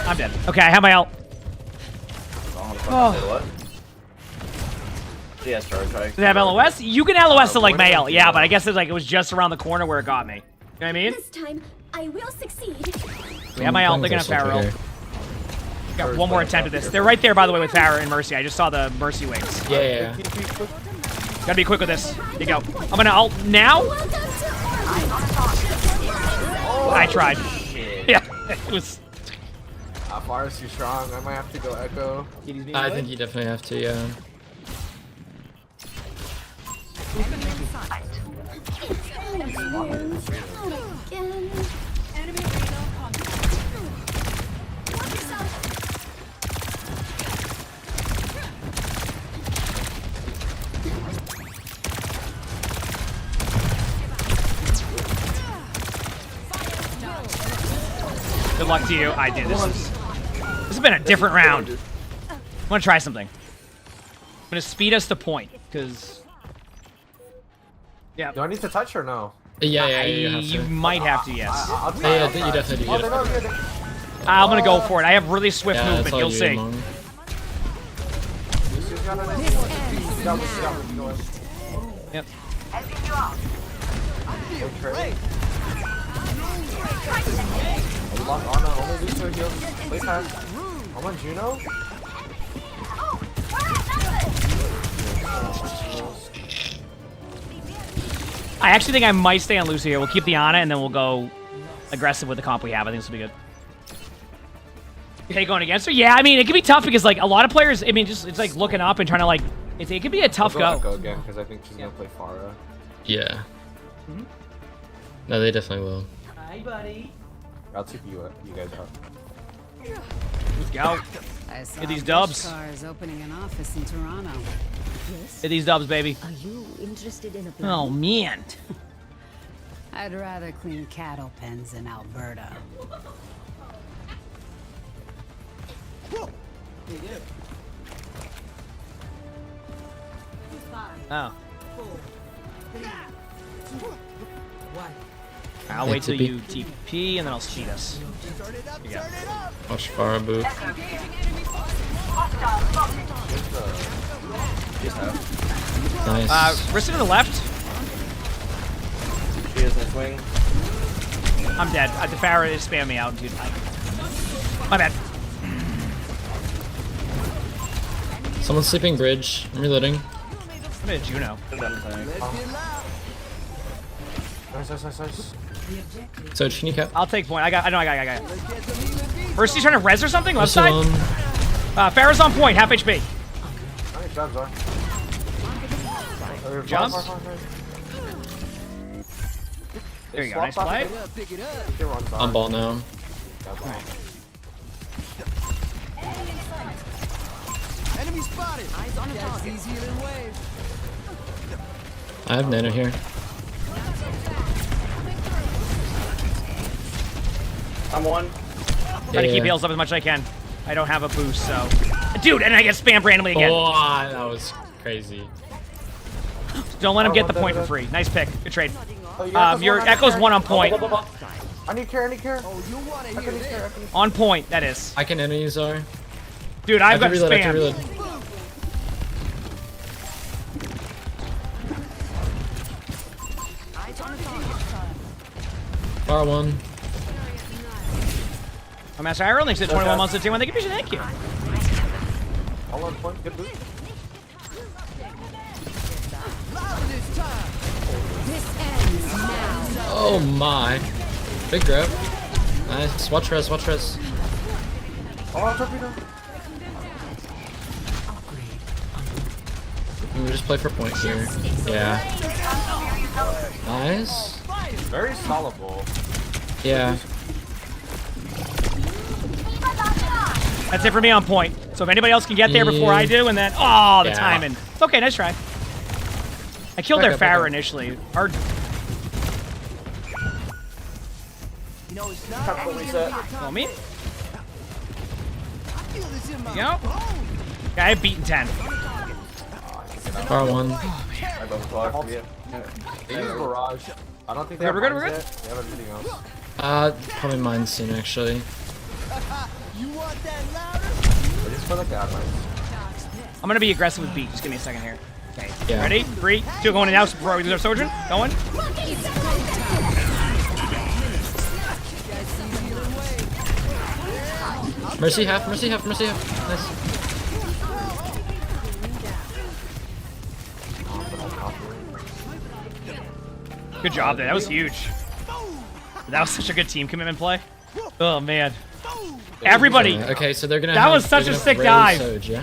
[SPEAKER 18] I'm dead. Okay, I have my ult. Oh.
[SPEAKER 14] What? Yeah, charge, right?
[SPEAKER 18] Does it have LOS? You can LOS to like Mail, yeah, but I guess it's like it was just around the corner where it got me. You know what I mean?
[SPEAKER 13] This time, I will succeed.
[SPEAKER 18] We have my ult, they're gonna have Pharaoh. Got one more attempt at this. They're right there, by the way, with Pharaoh and Mercy. I just saw the Mercy wings.
[SPEAKER 10] Yeah.
[SPEAKER 18] Gotta be quick with this. Here you go. I'm gonna ult now. I tried. Yeah, it was.
[SPEAKER 14] Far is too strong. I might have to go Echo.
[SPEAKER 10] I think you definitely have to, yeah.
[SPEAKER 18] Good luck to you. I did. This has been a different round. I'm gonna try something. I'm gonna speed us to point, because... Yeah.
[SPEAKER 14] Do I need to touch or no?
[SPEAKER 10] Yeah, you have to.
[SPEAKER 18] You might have to, yes.
[SPEAKER 10] I think you definitely do.
[SPEAKER 18] I'm gonna go for it. I have really swift
[SPEAKER 10] Yeah,
[SPEAKER 18] movement. You'll see. Yep.
[SPEAKER 14] I'm on Juno.
[SPEAKER 18] I actually think I might stay on Lucy here. We'll keep the Ana, and then we'll go aggressive with the comp we have. I think this will be good. You hate going against her? Yeah, I mean, it can be tough because, like, a lot of players, I mean, just it's like looking up and trying to, like, it can be a tough
[SPEAKER 14] I'll
[SPEAKER 18] go.
[SPEAKER 14] Echo again, because I think she's going to play Pharah.
[SPEAKER 10] Yeah. No, they definitely will.
[SPEAKER 18] Hi, buddy.
[SPEAKER 14] I'll take you guys out.
[SPEAKER 18] Let's go. Get these dubs.
[SPEAKER 6] Is opening an office in Toronto. Yes.
[SPEAKER 18] Get these dubs, baby.
[SPEAKER 6] Are you interested in a
[SPEAKER 18] plan? Oh, man.
[SPEAKER 6] I'd rather clean cattle pens in Alberta.
[SPEAKER 18] Oh. I'll wait till you TP and then I'll cheat us. Here you go.
[SPEAKER 10] Watch Pharah boot. Nice.
[SPEAKER 18] Wrist to the left.
[SPEAKER 14] She is in swing.
[SPEAKER 18] I'm dead. The Pharah is spamming me out, dude. My bad.
[SPEAKER 10] Someone's sleeping bridge. I'm reloading.
[SPEAKER 18] I'm in Juno.
[SPEAKER 14] Nice.
[SPEAKER 10] So can you cap?
[SPEAKER 18] I'll take point. I got it. First, he's trying to res or something? Left side? Pharah's on point. Half HP. Jumps. There you go. Nice play.
[SPEAKER 10] On ball now.
[SPEAKER 3] Enemy spotted. Eyes on a target. Easier than wave.
[SPEAKER 10] I have Nano here.
[SPEAKER 14] I'm one.
[SPEAKER 18] Try to keep heals up as much as I can. I don't have a boost, so. Dude, and I get spammed randomly again.
[SPEAKER 10] Oh, that was crazy.
[SPEAKER 18] Don't let him get the point for free. Nice pick. Good trade. Your Echo's one on point.
[SPEAKER 14] I need care.
[SPEAKER 3] Oh, you want to hear this?
[SPEAKER 18] On point, that is.
[SPEAKER 10] I can enemies are.
[SPEAKER 18] Dude, I've got
[SPEAKER 10] reload,
[SPEAKER 18] spam.
[SPEAKER 10] Far one.
[SPEAKER 18] Oh, Master Iron links at 21 months to T1. Thank you. Thank you.
[SPEAKER 14] All on point. Good boot.
[SPEAKER 10] Oh my. Big grab. Nice. Watch res.
[SPEAKER 14] Oh, torpedo.
[SPEAKER 10] We just play for point here. Yeah. Nice.
[SPEAKER 14] Very soluble.
[SPEAKER 10] Yeah.
[SPEAKER 18] That's it for me on point. So if anybody else can get there before I do, and then the timing. It's okay. Nice try. I killed their Pharah initially. Hard.
[SPEAKER 3] You know, it's not
[SPEAKER 18] Follow me. Go. Yeah, I've beaten 10.
[SPEAKER 10] Far one.
[SPEAKER 14] I go far. They use barrage. I don't think they have
[SPEAKER 18] We're good.
[SPEAKER 14] They have everything else.
[SPEAKER 10] Probably mine soon actually.
[SPEAKER 3] You want that louder?
[SPEAKER 14] I just feel like they have mines.
[SPEAKER 18] I'm gonna be aggressive with beat. Just give me a second here. Okay.
[SPEAKER 10] Yeah.
[SPEAKER 18] Ready? 3, 2, going in now. Before we lose our Sojourn. Going.
[SPEAKER 10] Mercy half. Nice.
[SPEAKER 18] Good job there. That was huge. That was such a good team commitment play. Oh man. Everybody.
[SPEAKER 10] Okay, so they're gonna.
[SPEAKER 18] That was such a sick dive.
[SPEAKER 10] Soj, yeah?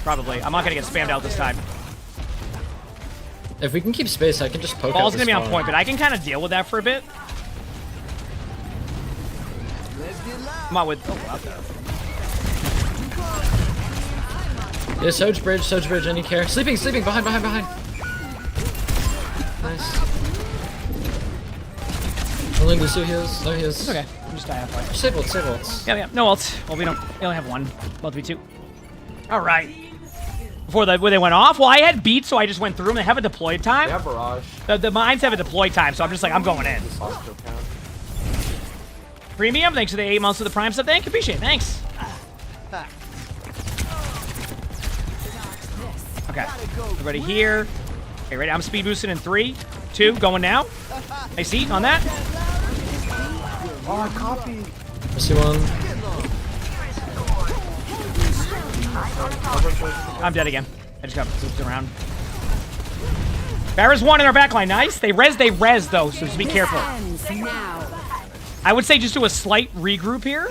[SPEAKER 18] Probably. I'm not gonna get spammed out this time.
[SPEAKER 10] If we can keep space, I can just poke.
[SPEAKER 18] Ball's gonna be on point, but I can kind of deal with that for a bit. Come on with. Oh, wow.
[SPEAKER 10] Yeah, Soj bridge, any care? Sleeping, behind. Nice. Only Lucio heals, no heals.
[SPEAKER 18] It's okay. I'm just dying halfway.
[SPEAKER 10] Save ults.
[SPEAKER 18] Yeah, no ults. Well, we only have one. About to be 2. All right. Before they went off, well, I had beat, so I just went through them. They have a deployed time.
[SPEAKER 14] They have barrage.
[SPEAKER 18] The mines have a deployed time, so I'm just like, I'm going in. Premium, thanks for the 8 months of the Prime sub. Thank you, appreciate it. Thanks. Okay, everybody here. Okay, ready? I'm speed boosting in 3, 2, going now. Nice heat on that.
[SPEAKER 14] Oh, I copied.
[SPEAKER 10] Mercy one.
[SPEAKER 18] I'm dead again. I just got booped around. Pharah's one in our backline. Nice. They res though, so just be careful. I would say just do a slight regroup here.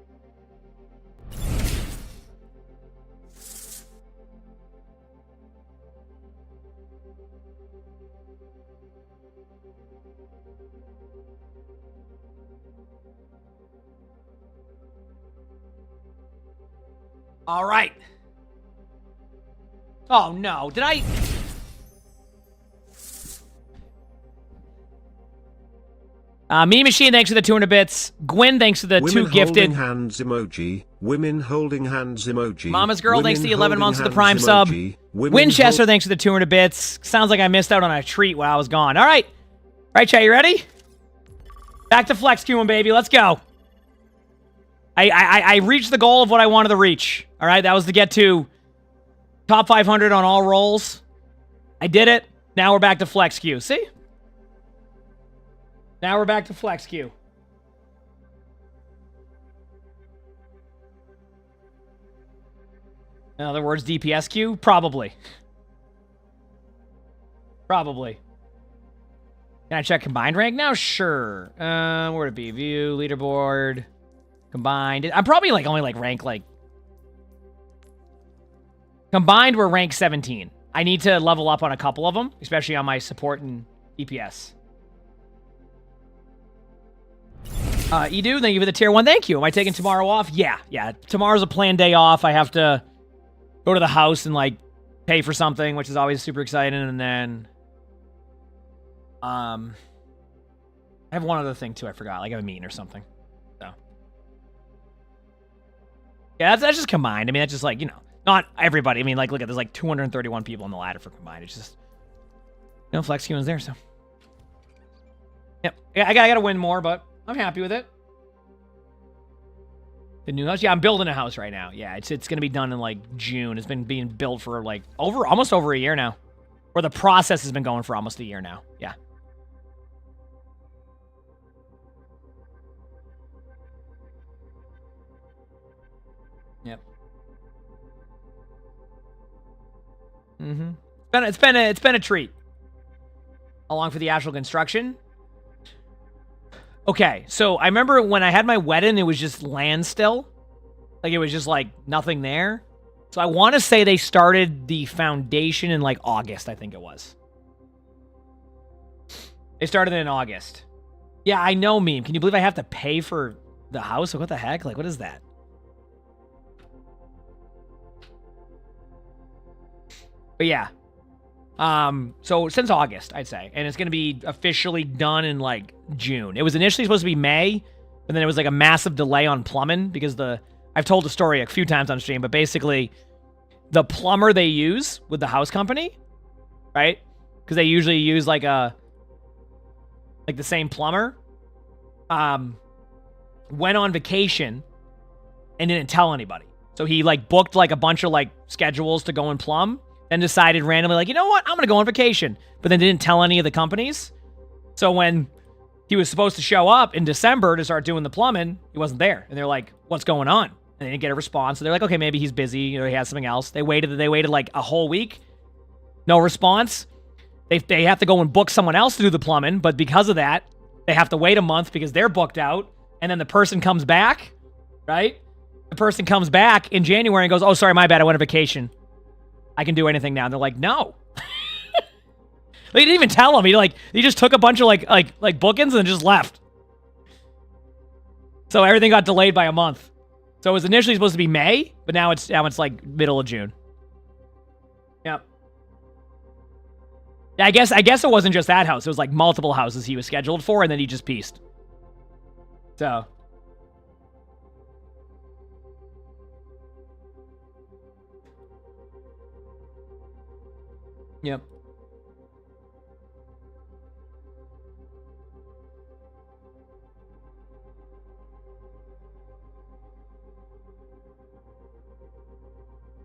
[SPEAKER 18] All right. Oh, no. Did I... Mean Machine, thanks for the 200 bits. Gwen, thanks for the
[SPEAKER 20] Women
[SPEAKER 18] 2 gifted.
[SPEAKER 20] Holding hands emoji. Women holding hands emoji.
[SPEAKER 18] Mama's Girl, thanks for the 11 months of the
[SPEAKER 20] holding
[SPEAKER 18] Prime
[SPEAKER 20] hands
[SPEAKER 18] sub.
[SPEAKER 20] emoji. Women
[SPEAKER 18] Winchester, thanks for the 200 bits. Sounds like I missed out on a treat while I was gone. All right. All right, chat, you ready? Back to flex queuing, baby. Let's go. I reached the goal of what I wanted to reach. All right, that was to get to top 500 on all rolls. I did it. Now we're back to flex queue. See? Now we're back to flex queue. In other words, DPS queue? Probably. Probably. Can I check combined rank now? Sure. Where'd it be? View, leaderboard, combined. I'm probably like only like rank like... Combined, we're rank 17. I need to level up on a couple of them, especially on my support and DPS. Edu, thank you for the tier 1. Thank you. Am I taking tomorrow off? Yeah. Tomorrow's a planned day off. I have to go to the house and, like, pay for something, which is always super exciting. And then, I have one other thing, too. I forgot. Like, I have a meeting or something. So. Yeah, that's just combined. I mean, that's just, like, you know, not everybody. I mean, like, look at, there's, like, 231 people on the ladder for combined. It's just, you know, flex queuing's there, so. Yep. I gotta win more, but I'm happy with it. The new house? Yeah, I'm building a house right now. Yeah, it's going to be done in, like, June. It's been being built for, like, almost over a year now. Or the process has been going for almost a year now. Yeah. Yep. It's been a treat. Along for the actual construction. Okay, so I remember when I had my wedding, it was just land still. Like, it was just, like, nothing there. So I want to say they started the foundation in, like, August, I think it was. They started it in August. Yeah, I know, Meme. Can you believe I have to pay for the house? Like, what the heck? Like, what is that? But yeah. So since August, I'd say. And it's going to be officially done in, like, June. It was initially supposed to be May, but then it was, like, a massive delay on plumbing because I've told the story a few times on stream, but basically the plumber they use with the house company, right? Because they usually use, like, the same plumber, went on vacation and didn't tell anybody. So he, like, booked, like, a bunch of, like, schedules to go and plumb. Then decided randomly, like, you know what? I'm going to go on vacation. But then didn't tell any of the companies. So when he was supposed to show up in December to start doing the plumbing, he wasn't there. And they're like, what's going on? And they didn't get a response. So they're like, okay, maybe he's busy. You know, he has something else. They waited like a whole week. No response. They have to go and book someone else to do the plumbing. But because of that, they have to wait a month because they're booked out. And then the person comes back, right? The person comes back in January and goes, oh, sorry, my bad. I went on vacation. I can do anything now. And they're like, no. They didn't even tell him. He just took a bunch of like bookings and just left. So everything got delayed by a month. So it was initially supposed to be May, but now it's like middle of June. Yep. Yeah, I guess it wasn't just that house. It was like multiple houses he was scheduled for, and then he just pieced. So. Yep.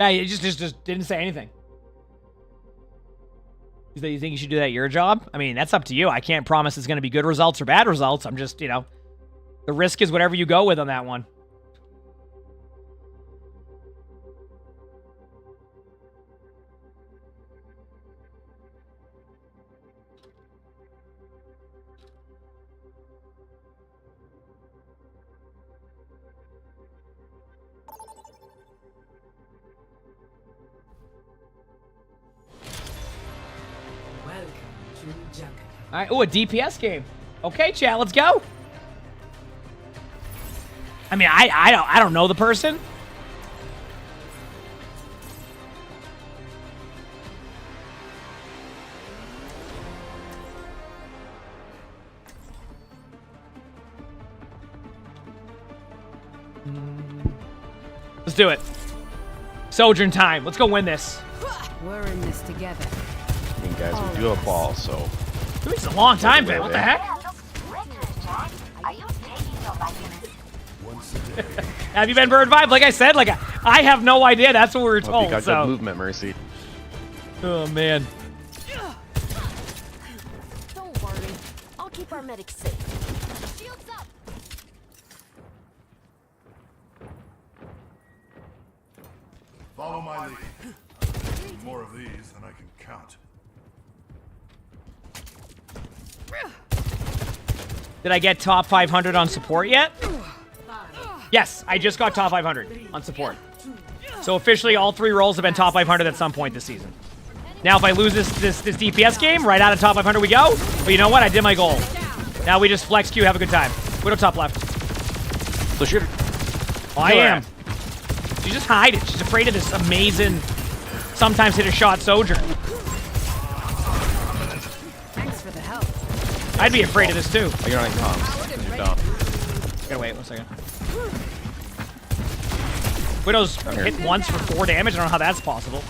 [SPEAKER 18] Yeah, he just didn't say anything. You think you should do that at your job? I mean, that's up to you. I can't promise it's going to be good results or bad results. I'm just, you know, the risk is whatever you go with on that one. All right. Oh, a DPS game. Okay, chat, let's go. I mean, I don't know the person. Let's do it. Sojourn time. Let's go win this.
[SPEAKER 4] We're in this together.
[SPEAKER 15] I mean, guys, we do have ball, so.
[SPEAKER 18] Dude, it's a long time, Ben. What the heck? Have you been bird vibe? Like I said, like I have no idea. That's what we were told.
[SPEAKER 15] You got good movement, Mercy.
[SPEAKER 18] Oh man.
[SPEAKER 9] Don't worry. I'll keep our medics safe. Shields up.
[SPEAKER 5] Follow my lead. More of these than I can count.
[SPEAKER 18] Did I get top 500 on support yet? Yes, I just got top 500 on support. So officially, all 3 roles have been top 500 at some point this season. Now, if I lose this DPS game, right out of top 500 we go. But you know what? I did my goal. Now we just flex Q, have a good time. Widow top left.
[SPEAKER 15] So shooter.
[SPEAKER 18] Oh, I am. She's just hiding. She's afraid of this amazing, sometimes hit a shot Sojourn.
[SPEAKER 4] Thanks for the help.
[SPEAKER 18] I'd be afraid of this too.
[SPEAKER 15] Oh, you're not in comms. You're dumb.
[SPEAKER 18] Gotta wait 1 second. Widow's hit once for 4 damage. I don't know how that's possible.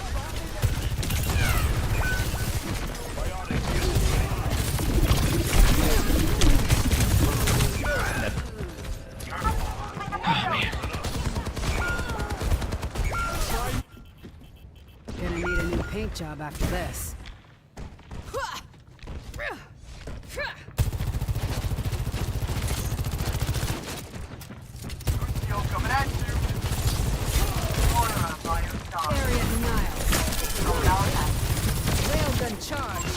[SPEAKER 18] Oh, man.
[SPEAKER 4] Gonna need a new paint job after this. Area denial. Railgun charge.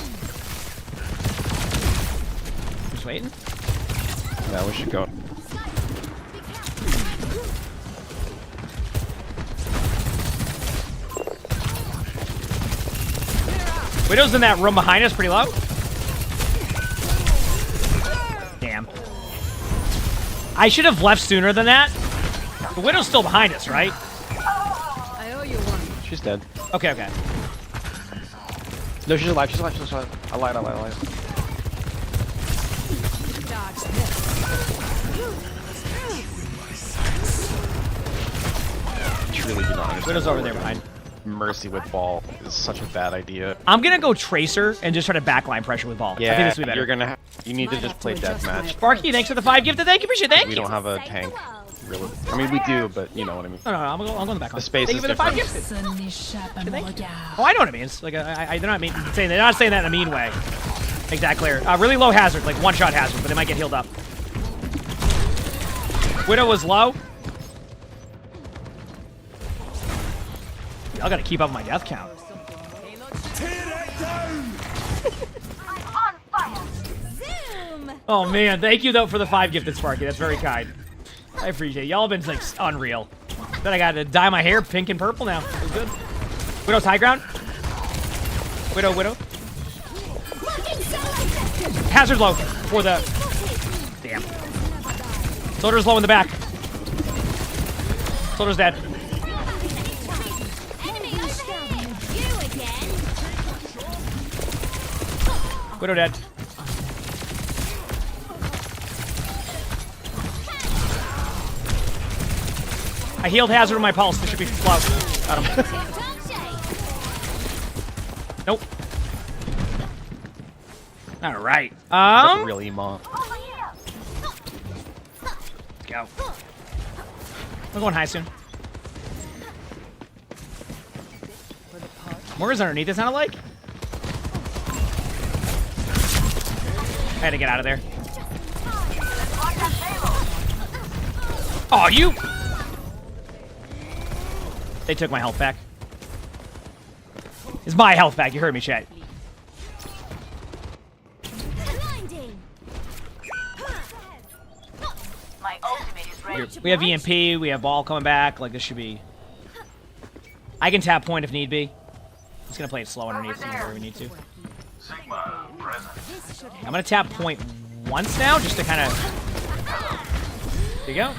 [SPEAKER 18] Just waiting.
[SPEAKER 15] Yeah, we should go.
[SPEAKER 18] Widow's in that room behind us, pretty low. Damn. I should have left sooner than that. The Widow's still behind us, right?
[SPEAKER 4] I owe you one.
[SPEAKER 15] She's dead.
[SPEAKER 18] Okay, okay.
[SPEAKER 15] No, she's alive. She's alive. She's alive. I lied.
[SPEAKER 4] Dodge this.
[SPEAKER 15] Truly do not understand.
[SPEAKER 18] Widow's over there behind.
[SPEAKER 15] Mercy with ball is such a bad idea.
[SPEAKER 18] I'm gonna go Tracer and just try to backline pressure with ball.
[SPEAKER 15] Yeah,
[SPEAKER 18] I think this will be better.
[SPEAKER 15] you need to just play deathmatch.
[SPEAKER 18] Sparky, thanks for the 5 gifted. Thank you, appreciate it. Thank you.
[SPEAKER 15] We don't have a tank, really. I mean, we do, but you know what I mean.
[SPEAKER 18] No, I'm going the backline.
[SPEAKER 15] The space
[SPEAKER 18] Thank
[SPEAKER 15] is
[SPEAKER 18] you for the 5
[SPEAKER 15] different.
[SPEAKER 18] gifted. Thank you. Oh, I know what it means. Like, they're not saying that in a mean way. Make that clear. Really low hazard, like 1-shot hazard, but they might get healed up. Widow was low. Y'all gotta keep up my death count. Oh man, thank you though for the 5 gifted, Sparky. That's very kind. I appreciate it. Y'all have been like unreal. Then I gotta dye my hair pink and purple now. It was good. Widow's high ground. Widow. Hazard low for the. Damn. Soldier's low in the back. Soldier's dead. Widow dead. I healed hazard with my pulse. This should be flow. Got him. Nope. All right.
[SPEAKER 15] Real emo.
[SPEAKER 18] Let's go. I'm going high soon. Mortar's underneath. It sounded like. I had to get out of there. Oh, you! They took my health back. It's my health back. You heard me, chat. We have EMP. We have ball coming back. Like, this should be... I can tap point if need be. I'm just going to play it slow underneath where we need to. I'm going to tap point once now, just to kind of... There you go.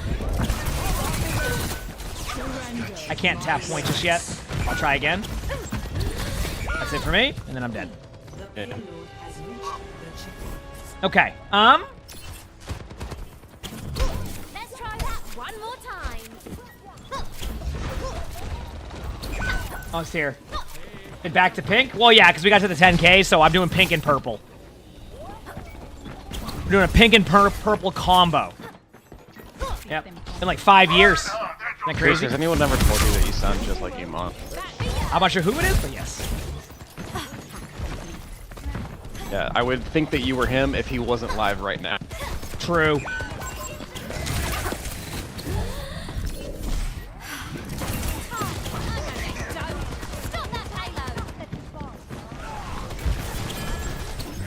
[SPEAKER 18] I can't tap point just yet. I'll try again. That's it for me, and then I'm dead.
[SPEAKER 17] Yeah.
[SPEAKER 18] Okay.
[SPEAKER 9] Let's try that one more time.
[SPEAKER 18] Oh, it's here. And back to pink? Well, yeah, because we got to the 10K, so I'm doing pink and purple. We're doing a pink and purple combo. Yep. In like 5 years. Isn't that crazy?
[SPEAKER 11] Has anyone ever told you that you sound just like Emongg?
[SPEAKER 18] I'm not sure who it is, but yes.
[SPEAKER 11] Yeah, I would think that you were him if he wasn't live right now.
[SPEAKER 18] True.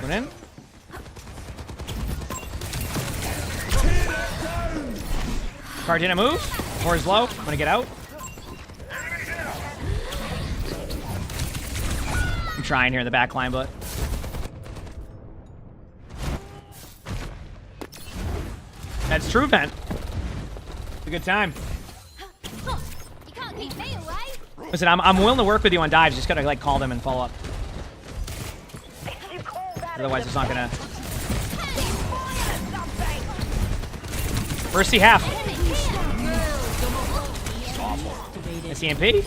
[SPEAKER 18] Going in. Card didn't move. Core is low. I'm gonna get out. I'm trying here in the back line, but that's true, Vent. It's a good time.
[SPEAKER 9] You can't keep me away.
[SPEAKER 18] Listen, I'm willing to work with you on dives. Just gotta like call them and follow up. Otherwise, it's not gonna. Mercy half. It's awful. It's EMP.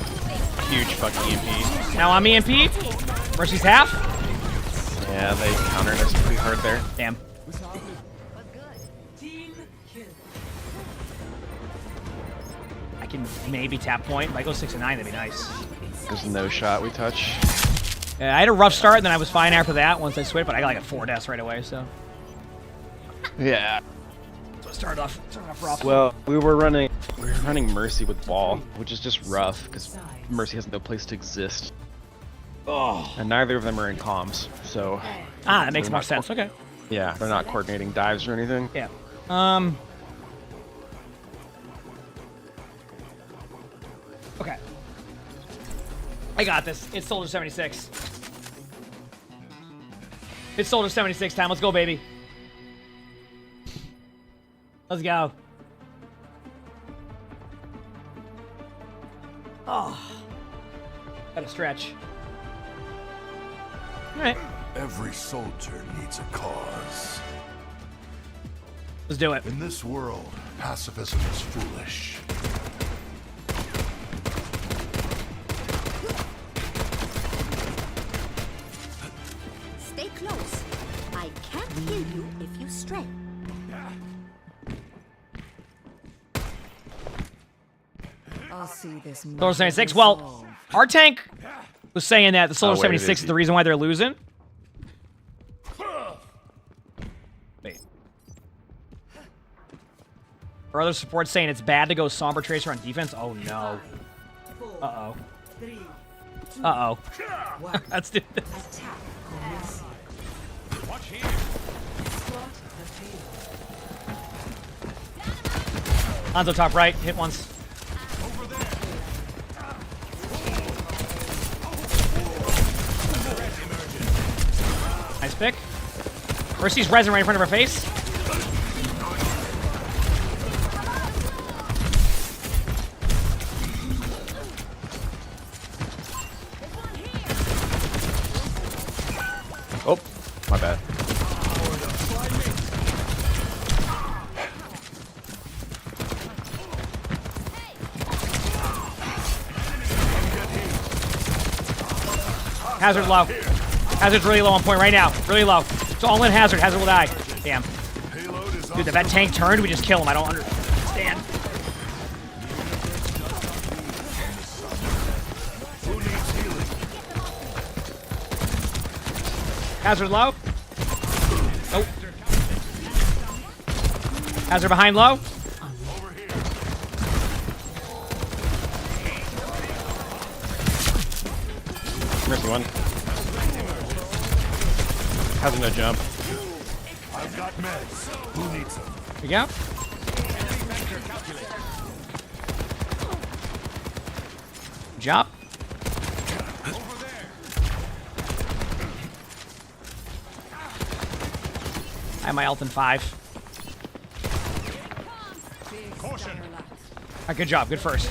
[SPEAKER 11] Huge fucking EMP.
[SPEAKER 18] Now I'm EMP. Mercy's half.
[SPEAKER 11] Yeah, they countered us pretty hard there.
[SPEAKER 18] Damn. I can maybe tap point. If I go 6 and 9, that'd be nice.
[SPEAKER 11] There's no shot we touch.
[SPEAKER 18] Yeah, I had a rough start, and then I was fine after that once I switched, but I got like a 4 deaths right away, so.
[SPEAKER 11] Yeah.
[SPEAKER 18] So it started off rough.
[SPEAKER 11] Well, we were running Mercy with ball, which is just rough because Mercy has no place to exist.
[SPEAKER 18] Oh.
[SPEAKER 11] And neither of them are in comms, so.
[SPEAKER 18] Ah, that makes more sense. Okay.
[SPEAKER 11] Yeah, they're not coordinating dives or anything.
[SPEAKER 18] Yeah. Okay. I got this. It's Soldier 76. It's Soldier 76 time. Let's go, baby. Let's go. Oh. Gotta stretch. All right.
[SPEAKER 5] Every soldier needs a cause.
[SPEAKER 18] Let's do it.
[SPEAKER 5] In this world, pacifism is foolish.
[SPEAKER 9] Stay close. I can't hear you if you stray.
[SPEAKER 6] I'll see this.
[SPEAKER 18] Soldier 76. Well, our tank was saying that the Soldier 76 is the reason why they're losing. Wait. Are other supports saying it's bad to go Somber Tracer on defense? Oh no. Uh-oh. Uh-oh. Let's do this. Hanzo top right. Hit once. Nice pick. Mercy's resin right in front of her face.
[SPEAKER 11] Oh, my bad.
[SPEAKER 18] Hazard low. Hazard's really low on point right now. Really low. It's all in Hazard. Hazard will die. Damn. Dude, if that tank turned, we just kill him. I don't understand. Hazard low. Nope. Hazard behind low.
[SPEAKER 11] Mercy one. Has no jump.
[SPEAKER 5] I've got meds. Who needs them?
[SPEAKER 18] Here we go. Good job. I have my ult in 5. Alright, good job. Good first.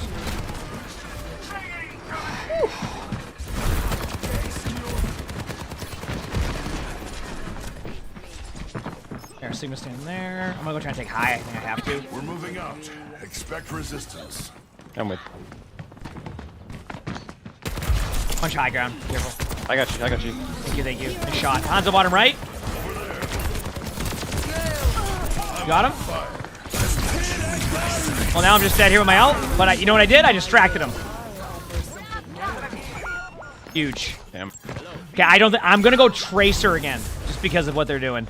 [SPEAKER 18] Sigma stand there. I'm gonna go try and take high. I think I have to.
[SPEAKER 5] We're moving out. Expect resistance.
[SPEAKER 11] I'm with.
[SPEAKER 18] Punch high ground. Careful.
[SPEAKER 11] I got you. I got you.
[SPEAKER 18] Thank you. Thank you. Nice shot. Hanzo bottom right. Got him. Well, now I'm just dead here with my ult. But you know what I did? I distracted him. Huge.
[SPEAKER 11] Damn.
[SPEAKER 18] Okay, I'm gonna go Tracer again, just because of what they're doing.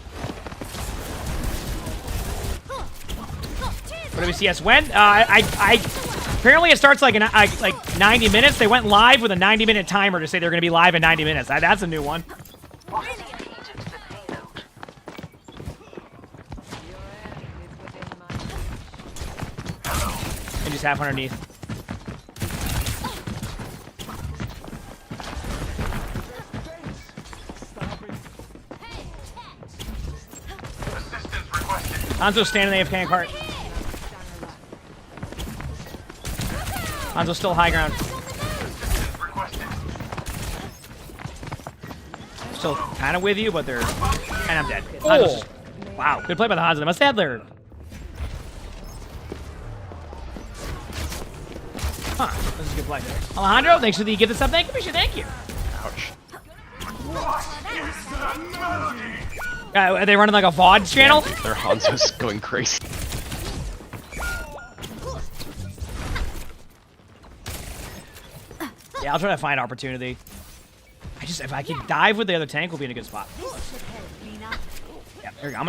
[SPEAKER 18] OWCS when? Apparently it starts like 90 minutes. They went live with a 90-minute timer to say they're gonna be live in 90 minutes. That's a new one. And just half underneath. Hanzo's standing in the AFK cart. Hanzo's still high ground. Still kind of with you, but they're... And I'm dead. Oh. Wow, good play by the Hanzo. They must have their... Huh, this is a good play. Alejandro, thanks for the gift sub. Thank you, Misha. Thank you.
[SPEAKER 11] Ouch.
[SPEAKER 18] Are they running like a VODs channel?
[SPEAKER 11] Yeah, their Hanzo's going crazy.
[SPEAKER 18] Yeah, I'll try to find opportunity. If I can dive with the other tank, we'll be in a good spot. Yeah, there we go. I'm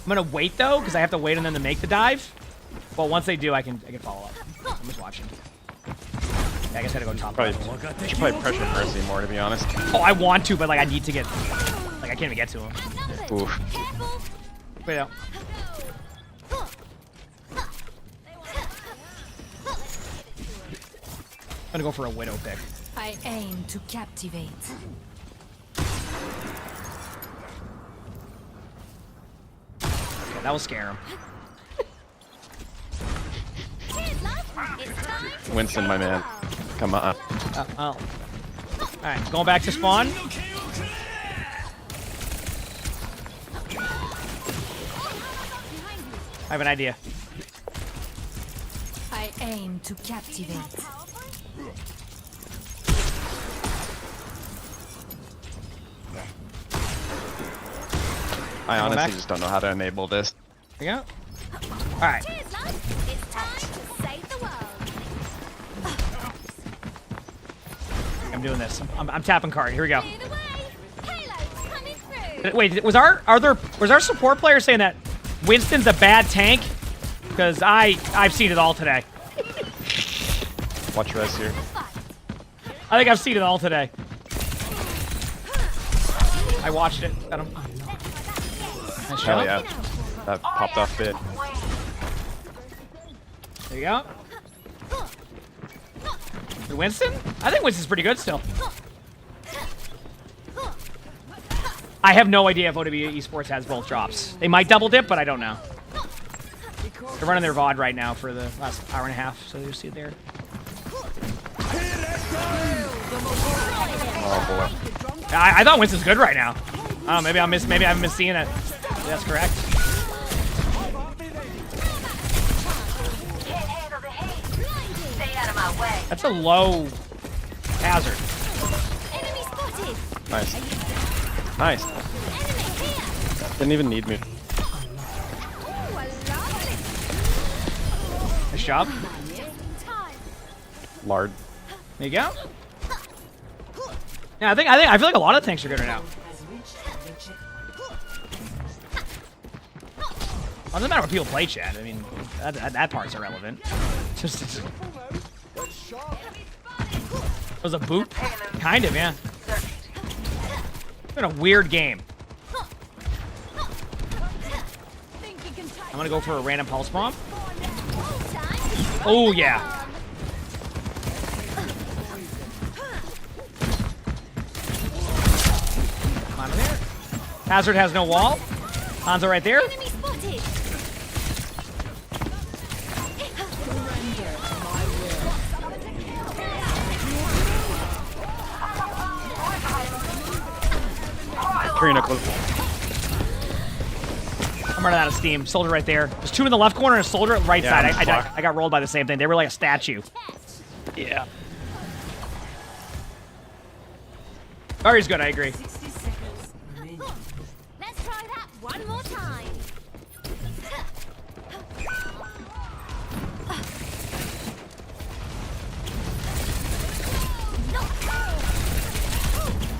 [SPEAKER 18] gonna wait though, because I have to wait on them to make the dive. But once they do, I can follow up. I'm just watching. Yeah, I guess I gotta go top.
[SPEAKER 11] You should probably pressure Mercy more, to be honest.
[SPEAKER 18] Oh, I want to, but like I need to get. Like I can't even get to him.
[SPEAKER 11] Oof.
[SPEAKER 18] Wait out. I'm gonna go for a Widow pick.
[SPEAKER 6] I aim to captivate.
[SPEAKER 18] Okay, that will scare him.
[SPEAKER 11] Winston, my man. Come on.
[SPEAKER 18] Oh. Alright, going back to spawn. I have an idea.
[SPEAKER 6] I aim to captivate.
[SPEAKER 11] I honestly just don't know how to enable this.
[SPEAKER 18] There you go. Alright. I'm doing this. I'm tapping card. Here we go. Wait, was our support player saying that Winston's a bad tank? Because I've seen it all today.
[SPEAKER 11] Watch res here.
[SPEAKER 18] I think I've seen it all today. I watched it. Got him. Nice
[SPEAKER 11] Hell
[SPEAKER 18] shot.
[SPEAKER 11] yeah. That popped off bit.
[SPEAKER 18] There you go. Winston? I think Winston's pretty good still. I have no idea if Esports has both drops. They might double dip, but I don't know. They're running their VOD right now for the last hour and a half, so you'll see it there.
[SPEAKER 11] Oh boy.
[SPEAKER 18] I thought Winston's good right now. Oh, maybe I'm misseeing it. That's correct. That's a low hazard.
[SPEAKER 11] Nice. Nice. Didn't even need me.
[SPEAKER 18] Nice job.
[SPEAKER 11] Lard.
[SPEAKER 18] There you go. Yeah, I feel like a lot of tanks are good right now. Well, it doesn't matter what people play, chat. I mean, that part's irrelevant. Just it was a boot? Kind of, yeah. It's been a weird game. I'm gonna go for a random pulse bomb. Oh, yeah. Come on in there. Hazard has no wall. Hanzo right there.
[SPEAKER 11] Karina close.
[SPEAKER 18] I'm running out of steam. Soldier right there. There's two in the left corner and a soldier right
[SPEAKER 11] Yeah,
[SPEAKER 18] side.
[SPEAKER 11] I'm
[SPEAKER 18] I got rolled by the same thing. They were like a statue.
[SPEAKER 11] Yeah.
[SPEAKER 18] Ari's good, I agree.
[SPEAKER 9] Let's try that one more time.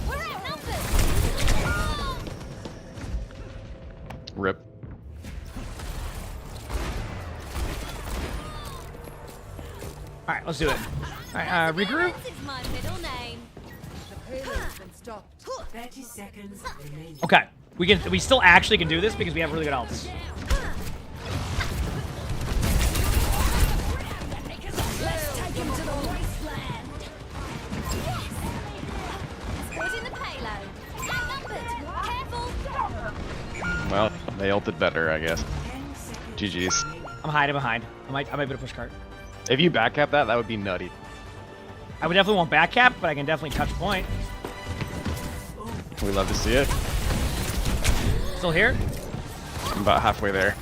[SPEAKER 9] We're outnumbered.
[SPEAKER 11] Rip.
[SPEAKER 18] All right, let's do it. All right, regroup.
[SPEAKER 9] This is my middle name.
[SPEAKER 3] The payload's been stopped.
[SPEAKER 4] 30 seconds remaining.
[SPEAKER 18] Okay, we still actually can do this because we have really good ults.
[SPEAKER 9] Let's take him to the wasteland. Yes. Spotting the payload. Outnumbered. Careful.
[SPEAKER 11] Well, they ulted better, I guess. GG's.
[SPEAKER 18] I'm hiding behind. I might be able to push cart.
[SPEAKER 11] If you backcap that, that would be nutty.
[SPEAKER 18] I would definitely want back cap, but I can definitely touch point.
[SPEAKER 11] We love to see it.
[SPEAKER 18] Still here?
[SPEAKER 11] I'm about halfway there.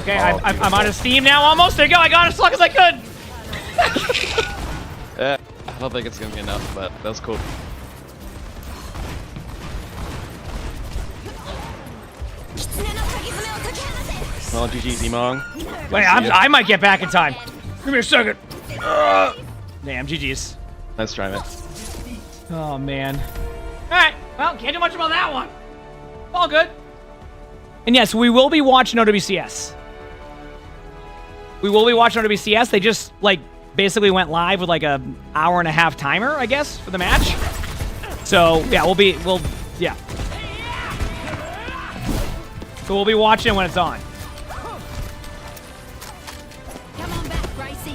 [SPEAKER 18] Okay, I'm out of steam now almost. There you go. I got as long as I could.
[SPEAKER 11] I don't think it's gonna be enough, but that was cool. Well, GG's Emongg.
[SPEAKER 18] Wait, I might get back in time. Give me a second. Damn, GG's.
[SPEAKER 11] Nice try, man.
[SPEAKER 18] Oh, man. All right. Well, can't do much about that one. All good. And yes, we will be watching OWCS. We will be watching OWCS. They just, like, basically went live with, like, a hour-and-a-half timer, I guess, for the match. So, yeah, yeah. So we'll be watching when it's on.
[SPEAKER 9] Come on back, Gracie.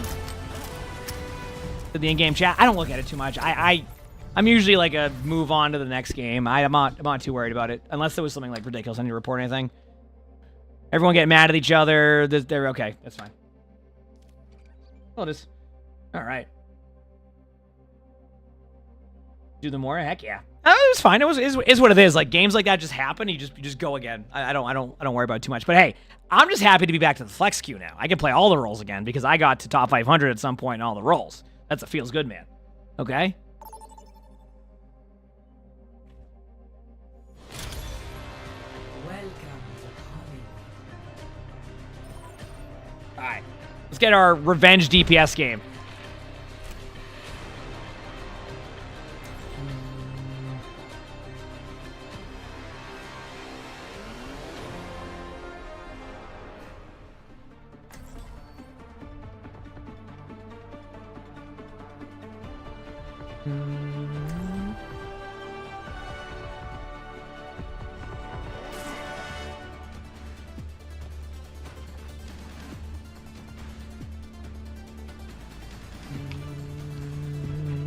[SPEAKER 18] The in-game chat, I don't look at it too much. I'm usually like a move on to the next game. I'm not too worried about it unless there was something like ridiculous. I need to report anything. Everyone getting mad at each other. They're okay. That's fine. Oh, it is. All right. Do the more? Heck yeah. It was fine. It is what it is. Like games like that just happen. You just go again. I don't worry about it too much. But hey, I'm just happy to be back to the flex queue now. I can play all the roles again because I got to top 500 at some point in all the roles. That's a feels good, man. Okay. All right. Let's get our revenge DPS game.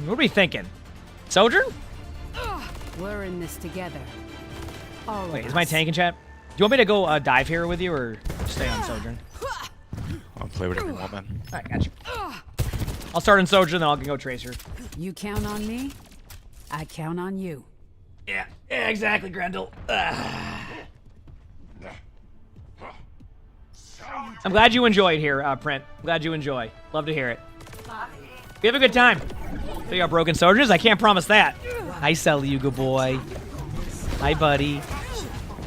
[SPEAKER 18] What are we thinking? Sojourn?
[SPEAKER 4] We're in this together.
[SPEAKER 18] Wait, is my tank in chat? Do you want me to go dive here with you or stay on Sojourn?
[SPEAKER 17] I'll play whatever you want, man.
[SPEAKER 18] Alright, got you. I'll start on Sojourn, then I'll go Tracer.
[SPEAKER 4] You count on me, I count on you.
[SPEAKER 18] Yeah, exactly, Grendel. I'm glad you enjoyed here, Print. Glad you enjoy. Love to hear it. We have a good time. So you got broken soldiers? I can't promise that. Hi, Saluga boy. Hi, buddy.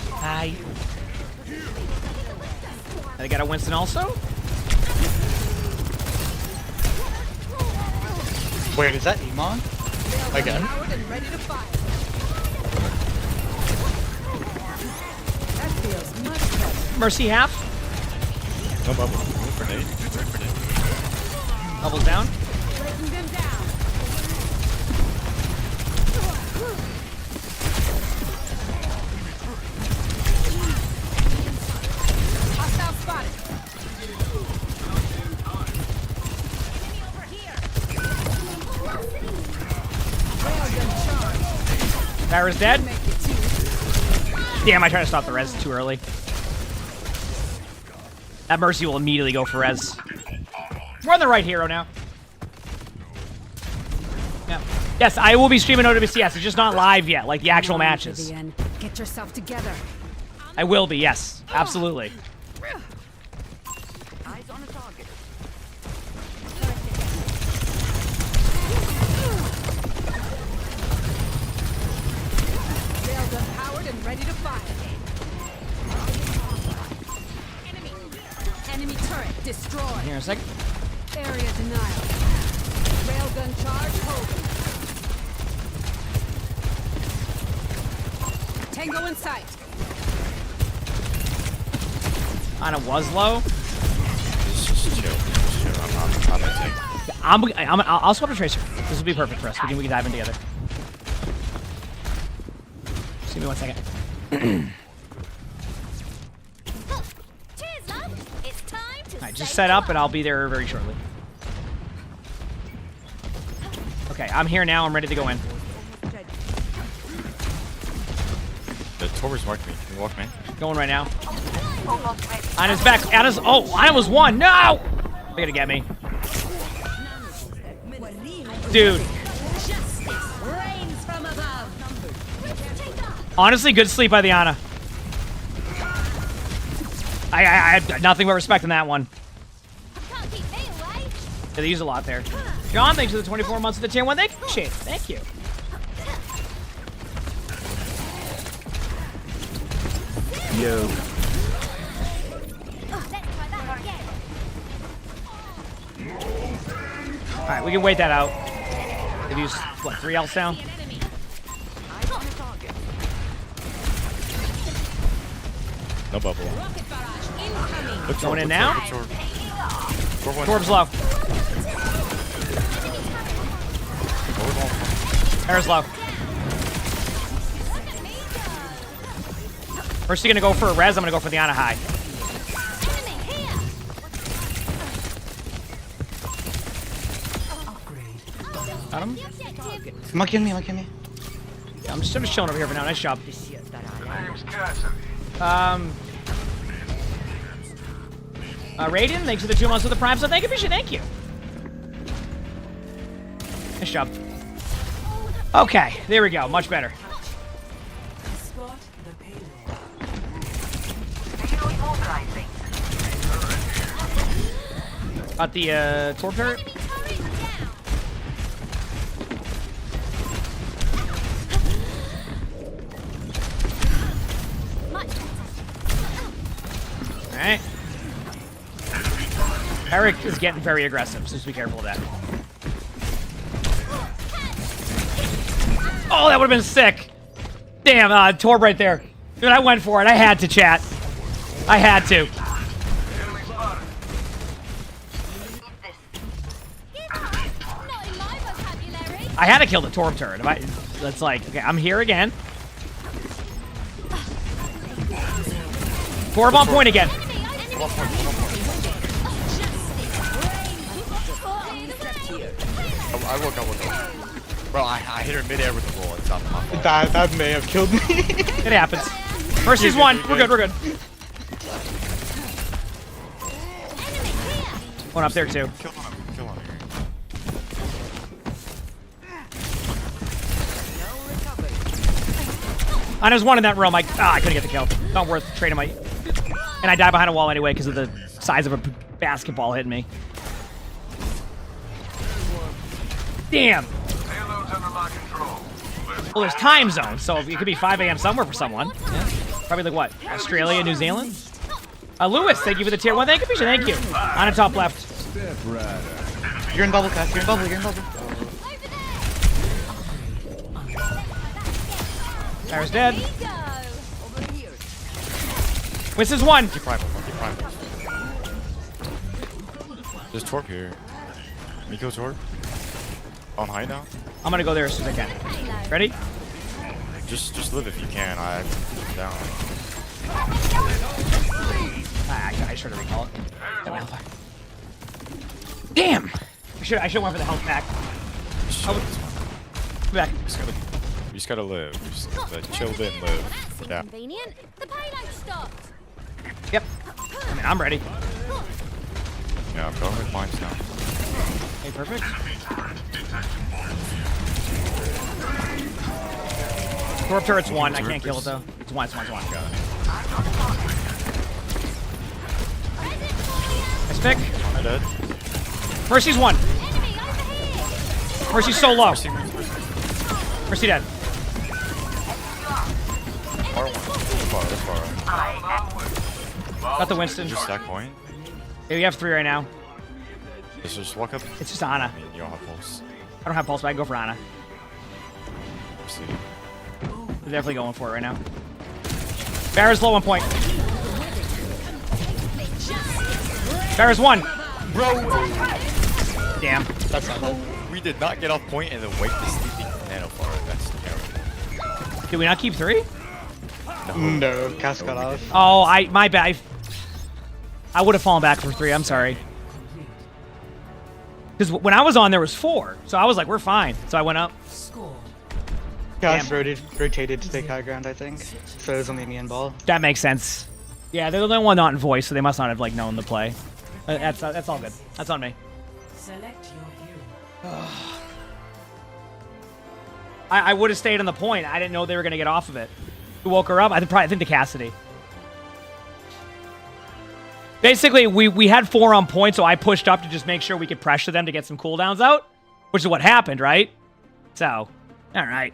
[SPEAKER 18] Hi. I got a Winston also?
[SPEAKER 2] Wait, is that Emongg? Again?
[SPEAKER 18] Mercy half.
[SPEAKER 17] No bubble. Grenade.
[SPEAKER 18] Bubbles down.
[SPEAKER 4] Breaking them down. Hostile spotted.
[SPEAKER 18] Barra's dead. Damn, I tried to stop the res too early. That Mercy will immediately go for res. We're on the right hero now. Yeah. Yes, I will be streaming OWCS. It's just not live yet, like the actual matches.
[SPEAKER 4] Get yourself together.
[SPEAKER 18] I will be, yes. Absolutely.
[SPEAKER 7] Eyes on a target.
[SPEAKER 4] Railgun powered and ready to fire. Enemy turret destroyed.
[SPEAKER 18] Here in a sec.
[SPEAKER 4] Area denial. Railgun charge holding. Tango in sight.
[SPEAKER 18] Ana was low.
[SPEAKER 17] Just chill. I'm gonna take.
[SPEAKER 18] I'll swap to Tracer. This will be perfect for us. We can dive in together. Just give me 1 second.
[SPEAKER 9] Cheers, love. It's time to
[SPEAKER 18] Alright, just set up and I'll be there very shortly. Okay, I'm here now. I'm ready to go in.
[SPEAKER 17] The Torber's marked me. Can you walk me?
[SPEAKER 18] Going right now. Ana's back. Oh, Ana was one. No! They're gonna get me. Dude. Honestly, good sleep by the Ana. I had nothing but respect in that one. Yeah, they use a lot there. John, thanks for the 24 months of the tier 1. Thank you. Appreciate it. Thank you.
[SPEAKER 20] Yo.
[SPEAKER 18] Alright, we can wait that out. They've used, what, 3 else now?
[SPEAKER 17] No bubble.
[SPEAKER 18] Going in now? Torb's low. Air's low. First, you're gonna go for a res. I'm gonna go for the Ana high. Got him?
[SPEAKER 2] Monkey on me, monkey on me.
[SPEAKER 18] Yeah, I'm just sort of chilling over here for now. Nice job. Raiden, thanks for the 2 months of the Prime, so thank you, Fishy, thank you. Nice job. Okay, there we go. Much better. Got the Torp turret. Alright. Eric is getting very aggressive, so just be careful of that. Oh, that would have been sick. Damn, Torb right there. Dude, I went for it. I had to, chat. I had to. I had to kill the Torb turret. That's like, okay, I'm here again. Torb on point again.
[SPEAKER 17] I woke up. Bro, I hit her midair with the roll. It's not my fault.
[SPEAKER 2] That may have killed me.
[SPEAKER 18] It happens. First is one. We're good, we're good. One up there too.
[SPEAKER 17] Kill on her.
[SPEAKER 18] There's one in that room. I couldn't get the kill. Not worth trading my... And I die behind a wall anyway because of the size of a basketball hitting me. Damn. Well, there's time zones, so it could be 5 a.m. somewhere for someone. Yeah. Probably like what? Australia, New Zealand? Lewis, thank you for the tier 1. Thank you, Fisher. Thank you. On the top left.
[SPEAKER 2] You're in bubble, Cass. You're in bubble. You're in bubble.
[SPEAKER 18] Tyra's dead. Wiss is one.
[SPEAKER 17] Keep primal. There's Torp here. Miko Torp. On high now.
[SPEAKER 18] I'm gonna go there as soon as I can. Ready?
[SPEAKER 17] Just live if you can. I'm down.
[SPEAKER 18] I should have recalled it. Damn! I should went for the health pack. Back.
[SPEAKER 17] You just gotta live. Just chill in, live.
[SPEAKER 9] That's inconvenient. The payload stopped.
[SPEAKER 18] Yep. I mean, I'm ready.
[SPEAKER 17] Yeah, I'm going with mines now.
[SPEAKER 18] Okay, perfect. Torp turret's one. I can't kill it though. It's one. Go. Nice pick.
[SPEAKER 17] I'm dead.
[SPEAKER 18] Mercy's one. Mercy's so low. Mercy dead. Got the Winston.
[SPEAKER 17] Just stack point.
[SPEAKER 18] Yeah, we have 3 right now.
[SPEAKER 17] Let's just walk up.
[SPEAKER 18] It's just Ana.
[SPEAKER 17] I mean, you don't have pulse.
[SPEAKER 18] I don't have pulse, but I can go for Ana.
[SPEAKER 17] See.
[SPEAKER 18] We're definitely going for it right now. Barra's low 1 point. Barra's 1.
[SPEAKER 11] Bro.
[SPEAKER 18] Damn.
[SPEAKER 11] That's not good. We did not get off point and then wake the sleeping nanoflower. That's terrible.
[SPEAKER 18] Did we not keep 3?
[SPEAKER 2] No, cast got off.
[SPEAKER 18] Oh, my bad. I would have fallen back for 3. I'm sorry. Because when I was on, there was 4. So I was like, we're fine. So I went up.
[SPEAKER 2] Cast rotated to take high ground, I think. So it was only me and Ball.
[SPEAKER 18] That makes sense. Yeah, they're the only one not in voice, so they must not have like known the play. That's all good. That's on me.
[SPEAKER 4] Select your hero.
[SPEAKER 18] I would have stayed on the point. I didn't know they were gonna get off of it. Who woke her up? I think the Cassidy. Basically, we had 4 on point, so I pushed up to just make sure we could pressure them to get some cooldowns out, which is what happened, right? So, all right.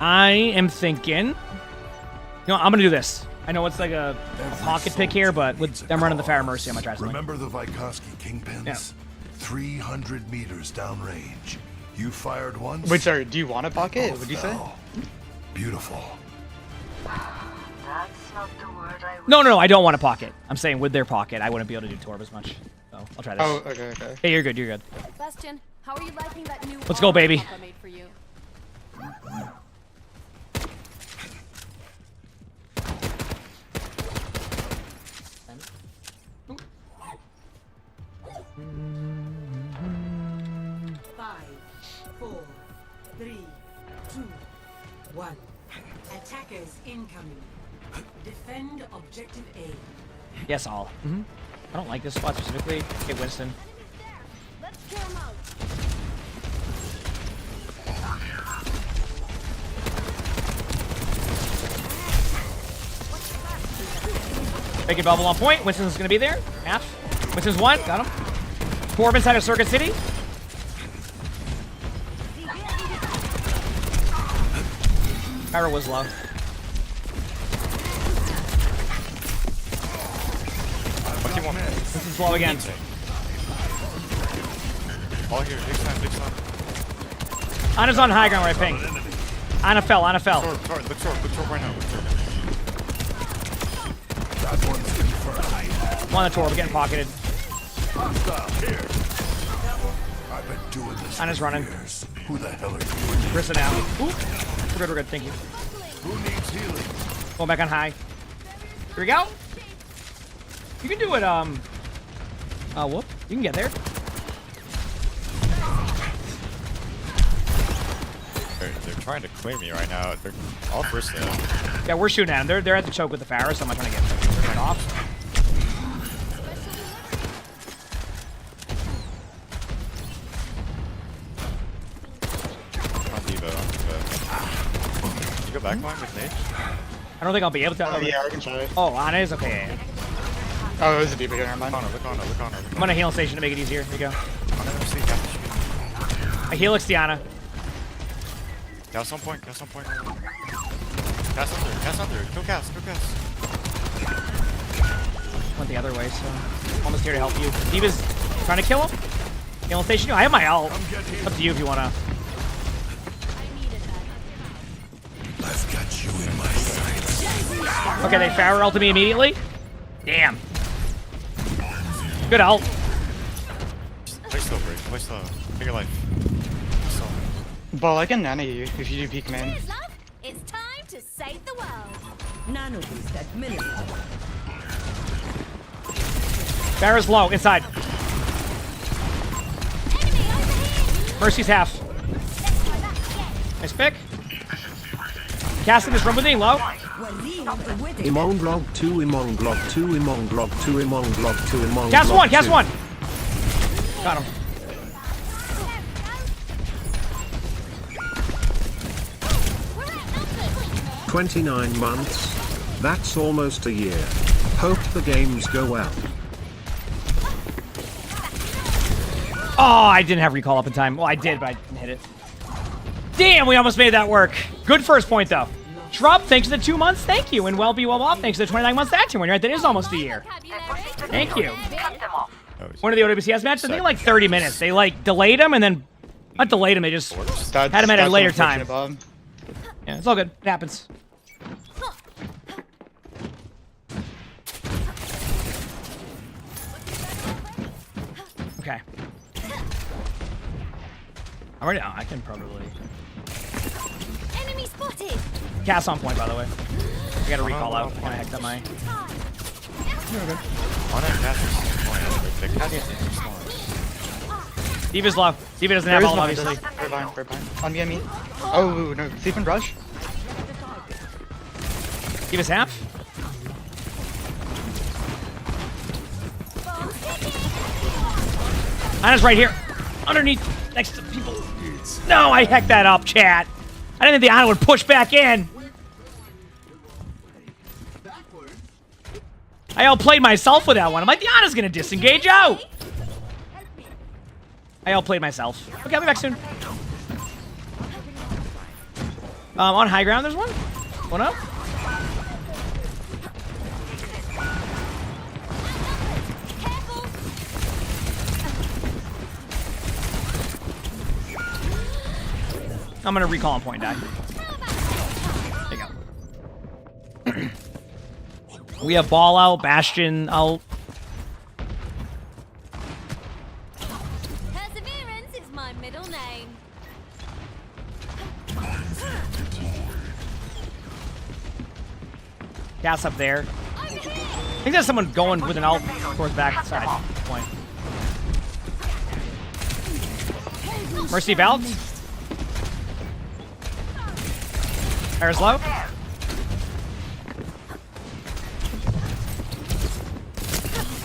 [SPEAKER 18] I am thinking, I'm gonna do this. I know it's like a pocket pick here, but with them running the Pharah Mercy, I'm gonna try something.
[SPEAKER 5] Remember the Vykovsky Kingpins?
[SPEAKER 18] Yeah.
[SPEAKER 5] 300 meters downrange. You fired once.
[SPEAKER 2] Wait, sorry. Do you want a pocket? What did you say?
[SPEAKER 5] Beautiful.
[SPEAKER 8] That's not the word I would.
[SPEAKER 18] No, I don't want a pocket. I'm saying with their pocket, I wouldn't be able to do Torb as much. So I'll try this.
[SPEAKER 2] Oh, okay.
[SPEAKER 18] Hey, you're good.
[SPEAKER 9] Bastion, how are you liking that new
[SPEAKER 18] Let's go, baby.
[SPEAKER 9] I made for you?
[SPEAKER 4] Attackers incoming. Defend objective A.
[SPEAKER 18] Yes, all. I don't like this spot specifically. Okay, Winston.
[SPEAKER 9] Let's kill him out.
[SPEAKER 18] Make it bubble on point. Winston's gonna be there. Half. Winston's 1. Got him. Torb inside of Circuit City. Pyro was low. This is low again.
[SPEAKER 17] All here, big time.
[SPEAKER 18] Ana's on high ground where I ping. Ana fell.
[SPEAKER 17] Look short right now.
[SPEAKER 18] I'm on the Torb, getting pocketed.
[SPEAKER 5] I've been doing this
[SPEAKER 18] Ana's running.
[SPEAKER 5] years. Who the hell are you?
[SPEAKER 18] Rissa down. Ooh. We're good, thank you.
[SPEAKER 5] Who needs healing?
[SPEAKER 18] Going back on high. Here we go. You can do it, whoop. You can get there.
[SPEAKER 11] They're trying to clear me right now. They're all first there.
[SPEAKER 18] Yeah, we're shooting at them. They're at the choke with the Pharah, so I'm not trying to get them off.
[SPEAKER 11] You go back line with Nate?
[SPEAKER 18] I don't think I'll be able to.
[SPEAKER 2] Oh, yeah, I can try.
[SPEAKER 18] Oh, Ana is okay.
[SPEAKER 2] Oh, it was a deeper never mind.
[SPEAKER 17] Look on her.
[SPEAKER 18] I'm on a healing station to make it easier. Here you go. I heal Diana.
[SPEAKER 17] Cast on point. Cast under. Kill cast.
[SPEAKER 18] Went the other way, so almost here to help you. D.Va's trying to kill him. Healing station. I have my ult. Up to you if you wanna.
[SPEAKER 5] I've got you in my sights.
[SPEAKER 18] Okay, they Pharah ulted me immediately. Damn. Good ult.
[SPEAKER 17] Play slow, break. Play slow. Take your life.
[SPEAKER 2] Ball, I can nano you if you do peek man.
[SPEAKER 9] It's time to save the world.
[SPEAKER 7] Nano boost at minimum.
[SPEAKER 18] Pharah's low, inside. Mercy's half. Nice pick. Casting this run with me, low.
[SPEAKER 20] Emongg blog 2, Emongg blog 2, Emongg blog 2, Emongg blog 2, Emongg
[SPEAKER 18] Cast
[SPEAKER 20] blog
[SPEAKER 18] 1,
[SPEAKER 20] 2.
[SPEAKER 18] cast 1. Got him.
[SPEAKER 20] 29 months. That's almost a year. Hope the games go well.
[SPEAKER 18] Oh, I didn't have recall up in time. Well, I did, but I didn't hit it. Damn, we almost made that work. Good first point, though. Shrub, thanks for the 2 months. Thank you. And well off, thanks for the 29 months action. When you're right, that is almost a year. Thank you. One of the OWCS matches, I think like 30 minutes. They like delayed them and then, not delayed them, they just had them at a later time. Yeah, it's all good. It happens. Okay. Already, I can probably.
[SPEAKER 9] Enemy spotted.
[SPEAKER 18] Cast on point, by the way. I got a recall out. I hecked up my. Diva's low. Diva doesn't have all, obviously.
[SPEAKER 2] We're fine. On me. Oh, no. Sleep and rush.
[SPEAKER 18] Diva's half. Ana's right here. Underneath. Next to people. No, I hecked that up, chat. I didn't think the Ana would push back in. I outplayed myself with that one. I'm like, the Ana's gonna disengage out. I outplayed myself. Okay, I'll be back soon. On high ground, there's one. One up. I'm gonna recall on point die. There you go. We have ball out, Bastion out.
[SPEAKER 9] Perseverance is my middle name.
[SPEAKER 18] Gas up there. I think there's someone going with an ult towards back side point. Mercy belt. Air's low.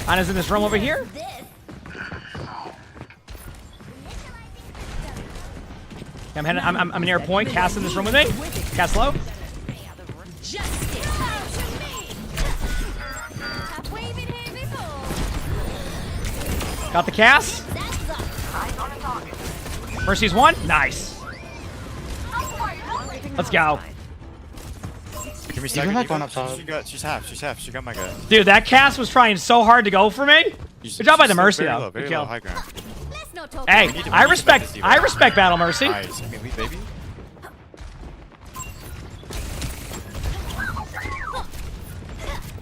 [SPEAKER 18] Ana's in this room over here. I'm heading. I'm near a point. Cass in this room with me. Cass low. Got the Cass. Mercy's one. Nice. Let's go.
[SPEAKER 1] Can we stack it? She's half. She got my guy.
[SPEAKER 18] Dude, that Cass was trying so hard to go for me. Good job by the Mercy, though. Good kill.
[SPEAKER 1] High ground.
[SPEAKER 18] Hey, I respect Battle Mercy.
[SPEAKER 1] Nice. Can we leave, baby?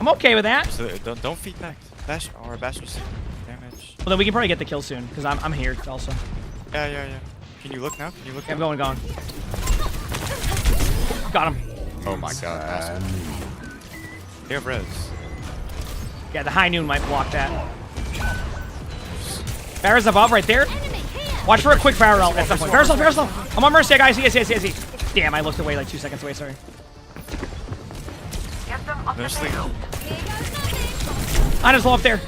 [SPEAKER 18] I'm okay with that.
[SPEAKER 1] So don't feed back. Bash or bash was damage.
[SPEAKER 18] Well, then we can probably get the kill soon because I'm here also.
[SPEAKER 1] Yeah. Can you look now? Can you look?
[SPEAKER 18] Yeah, I'm going. Got him.
[SPEAKER 1] Oh my god. Awesome. They have res.
[SPEAKER 18] Yeah, the high noon might block that. Barra's above right there. Watch for a quick Barra at some point. Barra's low. I'm on Mercy, guys. I see. Damn, I looked away like 2 seconds away. Sorry. Ana's low up there.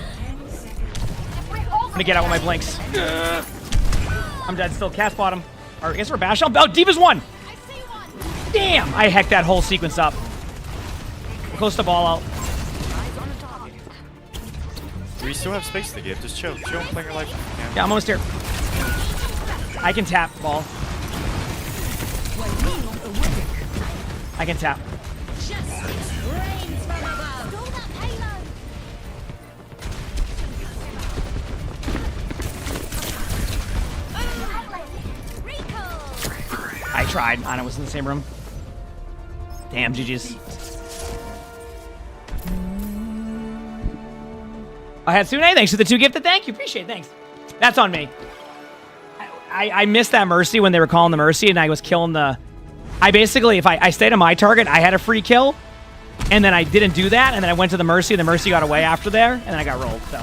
[SPEAKER 18] I'm gonna get out with my blinks. I'm dead still. Cast bottom. Or I guess we're bash. Oh, Diva's one. Damn, I hecked that whole sequence up. We're close to ball out.
[SPEAKER 1] We still have space to give. Just chill and play your life.
[SPEAKER 18] Yeah, I'm almost here. I can tap ball. I can tap. I tried. Ana was in the same room. Damn, GG's. Hatsune, thanks for the 2 gifted. Thank you. Appreciate it. Thanks. That's on me. I missed that Mercy when they were calling the Mercy, and I was killing the... I basically, if I stayed on my target, I had a free kill, and then I didn't do that, and then I went to the Mercy, and the Mercy got away after there, and then I got rolled, so...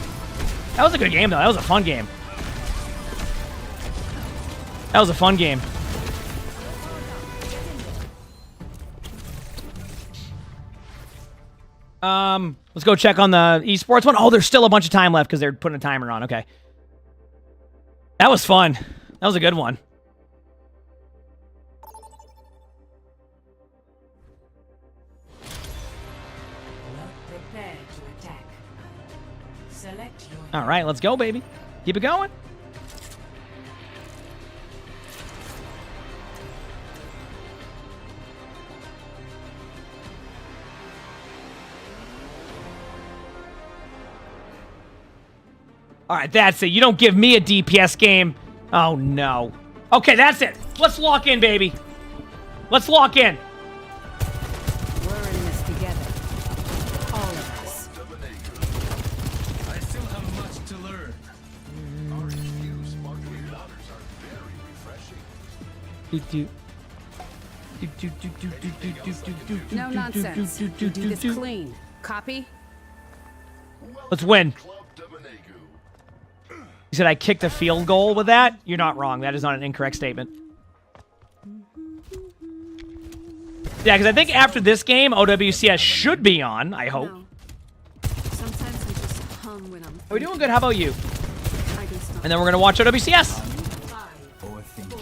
[SPEAKER 18] That was a good game, though. That was a fun game. That was a fun game. Let's go check on the esports one. Oh, there's still a bunch of time left because they're putting a timer on. Okay. That was fun. That was a good one. All right, let's go, baby. Keep it going. All right, that's it. You don't give me a DPS game. Oh, no. Okay, that's it. Let's lock in, baby. Let's lock in.
[SPEAKER 4] We're in this together. All of us.
[SPEAKER 16] I still have much to learn.
[SPEAKER 4] No nonsense. We do this clean. Copy?
[SPEAKER 18] Let's win. You said I kicked a field goal with that? You're not wrong. That is not an incorrect statement. Yeah, because I think after this game, OWCS should be on, I hope.
[SPEAKER 4] No. Sometimes I just hum when I'm...
[SPEAKER 18] Are we doing good? How about you?
[SPEAKER 4] I can stop.
[SPEAKER 18] And then we're going to watch OWCS.
[SPEAKER 16] Or thinking.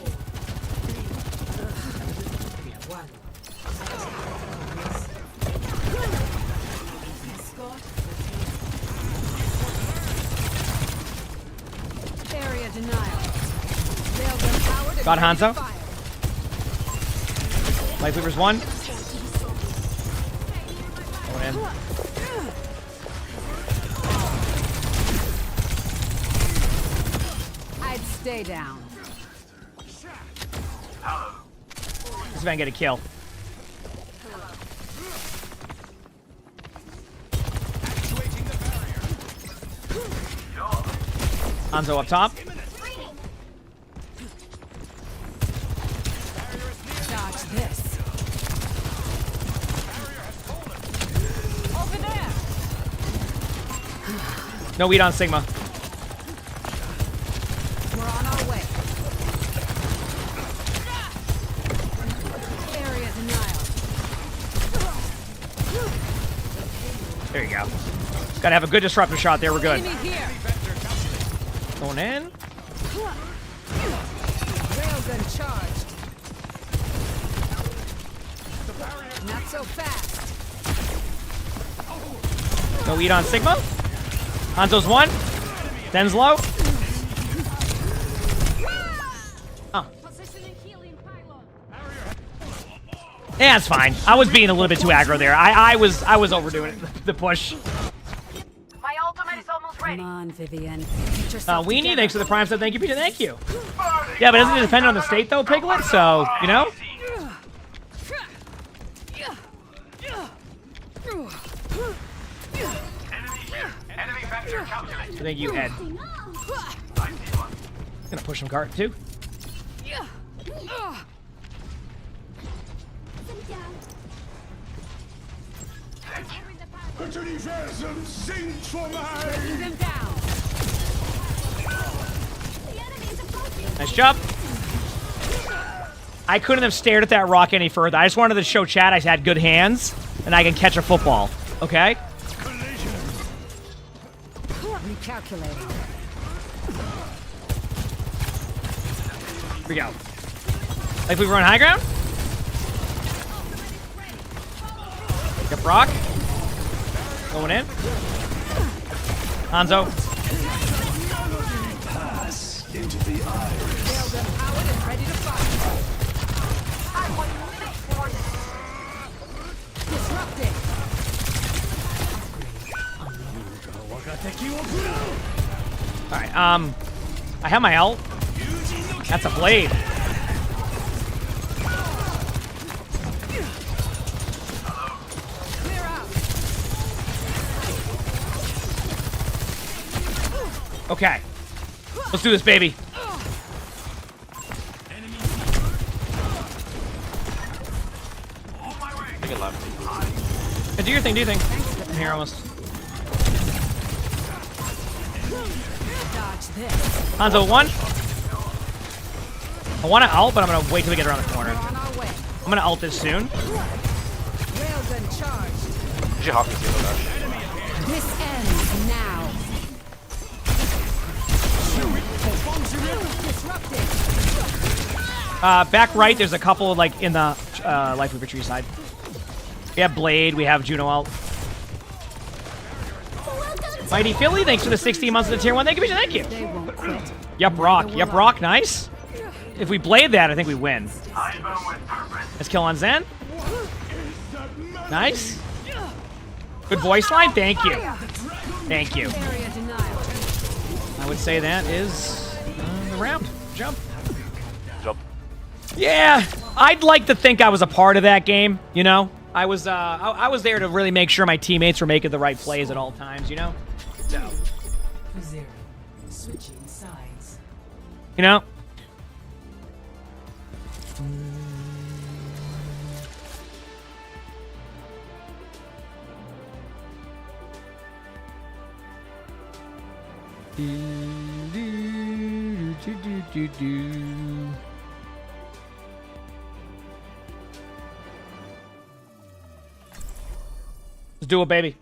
[SPEAKER 4] Area denial. Railgun powered.
[SPEAKER 18] Got Hanzo. Light Weaver's one. Going in.
[SPEAKER 4] I'd stay down.
[SPEAKER 18] This man get a kill. Hanzo up top.
[SPEAKER 4] Dodge this. Over there.
[SPEAKER 18] No weed on Sigma.
[SPEAKER 4] We're on our way. Area denial.
[SPEAKER 18] There you go. Gotta have a good disruptor shot there. We're good.
[SPEAKER 4] Enemy here.
[SPEAKER 18] Going in.
[SPEAKER 4] Railgun charged. Not so fast.
[SPEAKER 18] No weed on Sigma. Hanzo's one. Den's low. Oh. Yeah, it's fine. I was being a little bit too aggro there. I was overdoing it. The push.
[SPEAKER 8] My ultimate is almost ready.
[SPEAKER 4] Come on, Vivian.
[SPEAKER 18] Weenie, thanks for the prime sub. Thank you, Peter. Thank you. Yeah, but doesn't it depend on the state though, Piglet? So, you know? Thank you, Ed. Gonna push some cart too.
[SPEAKER 16] Het universum zingt voor mij.
[SPEAKER 4] Breaking them down.
[SPEAKER 18] Nice job. I couldn't have stared at that rock any further. I just wanted to show chat I had good hands and I can catch a football. Okay?
[SPEAKER 4] Recalculating.
[SPEAKER 18] Here we go. Like we run high ground. Pick up Brock. Going in. Hanzo.
[SPEAKER 16] Pass into the iris.
[SPEAKER 4] Powered and ready to fire. Disrupting.
[SPEAKER 18] Alright, I have my ult. That's a blade. Okay. Let's do this, baby. Yeah, do your thing, do your thing. I'm here almost.
[SPEAKER 4] Dodge this.
[SPEAKER 18] Hanzo, one. I want to ult, but I'm going to wait till we get around the corner.
[SPEAKER 4] We're on our way.
[SPEAKER 18] I'm going to ult this soon.
[SPEAKER 4] Railgun charged. This ends now. Disrupting.
[SPEAKER 18] Back right, there's a couple like in the Life Weaver tree side. We have Blade, we have Juno ult. Mighty Philly, thanks for the 16 months of the tier 1. Thank you, thank you.
[SPEAKER 4] They won't quit.
[SPEAKER 18] Yup, Rock. Yup, Rock. Nice. If we blade that, I think we win. Let's kill on Zen. Nice. Good voice line. Thank you. Thank you. I would say that is the round. Jump.
[SPEAKER 15] Jump.
[SPEAKER 18] Yeah, I'd like to think I was a part of that game, you know? I was there to really make sure my teammates were making the right plays at all times, you know? So.
[SPEAKER 6] Switching sides.
[SPEAKER 18] You know? Let's do it, baby.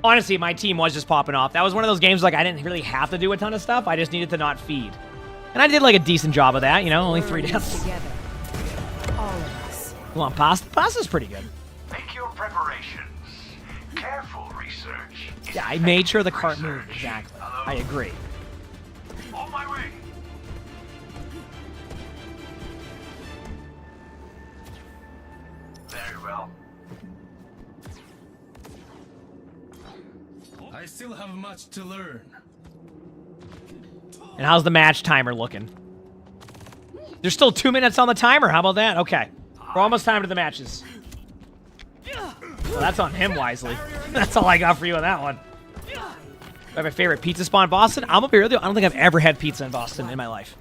[SPEAKER 18] Honestly, my team was just popping off. That was one of those games like I didn't really have to do a ton of stuff. I just needed to not feed. And I did like a decent job of that, you know, only 3 deaths.
[SPEAKER 4] Together. All of us.
[SPEAKER 18] Come on, pasta. Pasta's pretty good.
[SPEAKER 16] Make your preparations. Careful research.
[SPEAKER 18] Yeah, I made sure the cart moved. Exactly. I agree.
[SPEAKER 16] On my way. Very well.
[SPEAKER 21] I still have much to learn.
[SPEAKER 18] And how's the match timer looking? There's still 2 minutes on the timer. How about that? Okay. We're almost time to the matches. Well, that's on him wisely. That's all I got for you on that one. I have a favorite pizza spot in Boston. I'm gonna be real. I don't think I've ever had pizza in Boston in my life.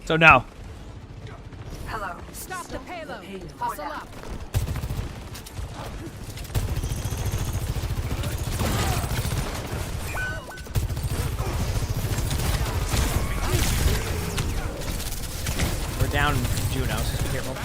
[SPEAKER 18] So no.
[SPEAKER 8] Hello.
[SPEAKER 4] Stop the payload. Hustle up.
[SPEAKER 18] We're down Juno, so be careful.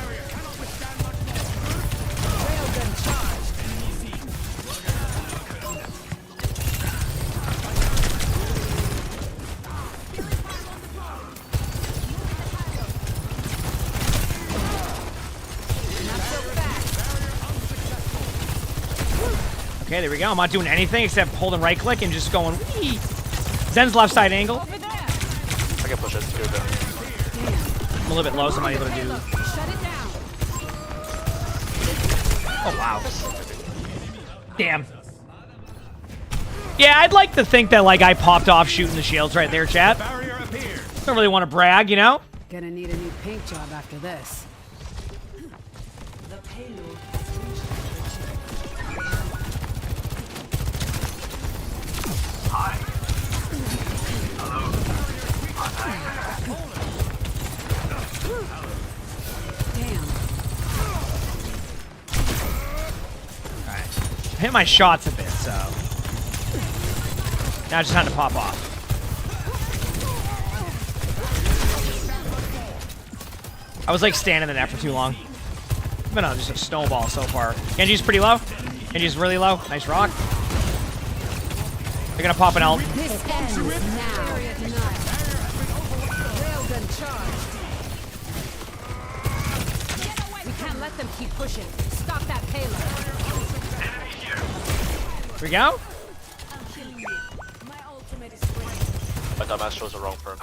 [SPEAKER 18] Okay, there we go. I'm not doing anything except holding right click and just going wee. Zen's left side angle.
[SPEAKER 15] I can push it. Do it.
[SPEAKER 18] I'm a little bit low, so I'm not able to do. Oh wow. Damn. Yeah, I'd like to think that like I popped off shooting the shields right there, chat. Don't really want to brag, you know?
[SPEAKER 4] Gonna need a new paint job after this.
[SPEAKER 6] The payload.
[SPEAKER 18] Hit my shots a bit, so now it's just time to pop off. I was like standing in that for too long. It's been just a snowball so far. Genji's pretty low. Genji's really low. Nice rock. They're gonna pop an ult.
[SPEAKER 4] This ends now. Railgun charge. We can't let them keep pushing. Stop that payload.
[SPEAKER 18] Here we go.
[SPEAKER 15] My dumbass chose the wrong firm.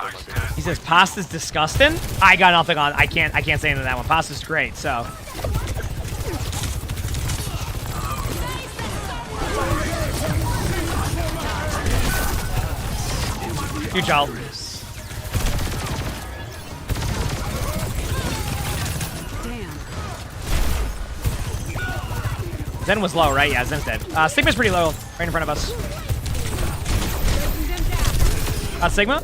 [SPEAKER 18] He says pasta's disgusting. I got nothing on. I can't say anything to that one. Pasta's great. So. Huge ult. Zen was low, right? Yeah, Zen's dead. Sigma's pretty low, right in front of us. Sigma.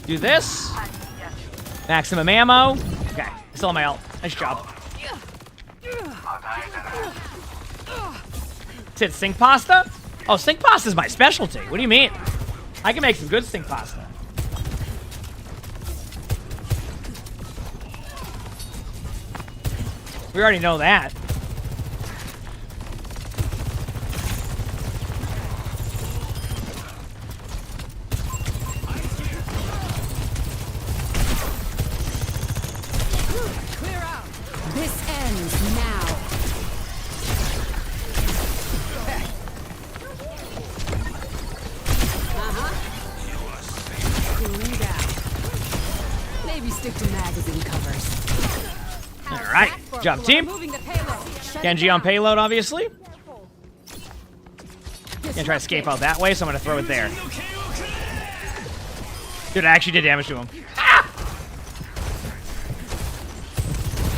[SPEAKER 18] Do this. Maximum ammo. Okay, still on my ult. Nice job. Did sink pasta? Oh, sink pasta is my specialty. What do you mean? I can make some good sink pasta. We already know that.
[SPEAKER 4] 50 magazine covers.
[SPEAKER 18] All right, good job, team. Genji on payload, obviously. Gonna try to escape out that way, so I'm gonna throw it there. Dude, I actually did damage to him. Ah!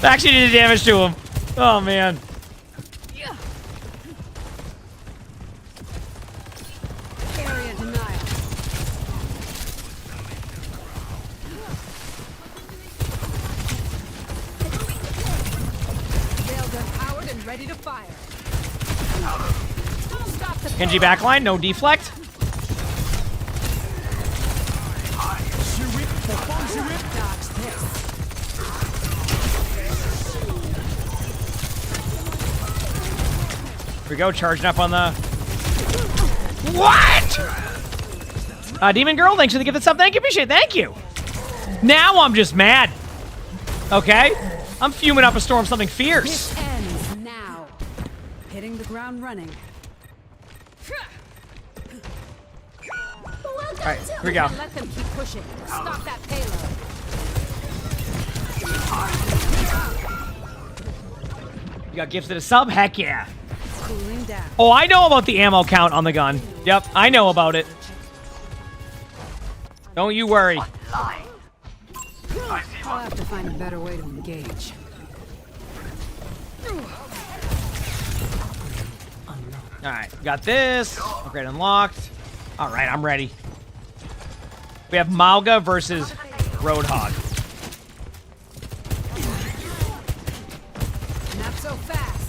[SPEAKER 18] I actually did damage to him. Oh man.
[SPEAKER 4] Area denial. Railgun powered and ready to fire. Stop the
[SPEAKER 18] Genji backline, no deflect.
[SPEAKER 4] dodge this.
[SPEAKER 18] Here we go, charging up on the... What? Demon Girl, thanks for the gift sub. Thank you, appreciate it. Thank you. Now I'm just mad. Okay? I'm fuming up a storm something fierce.
[SPEAKER 4] This ends now. Hitting the ground running.
[SPEAKER 18] All right, here we go.
[SPEAKER 4] Let them keep pushing. Stop that payload.
[SPEAKER 18] You got gifted a sub? Heck yeah.
[SPEAKER 4] Cooling down.
[SPEAKER 18] Oh, I know about the ammo count on the gun. Yep, I know about it. Don't you worry.
[SPEAKER 4] I'll have to find a better way to engage.
[SPEAKER 18] Alright, got this. Upgrade unlocked. Alright, I'm ready. We have Mauga versus Roadhog.
[SPEAKER 4] Not so fast.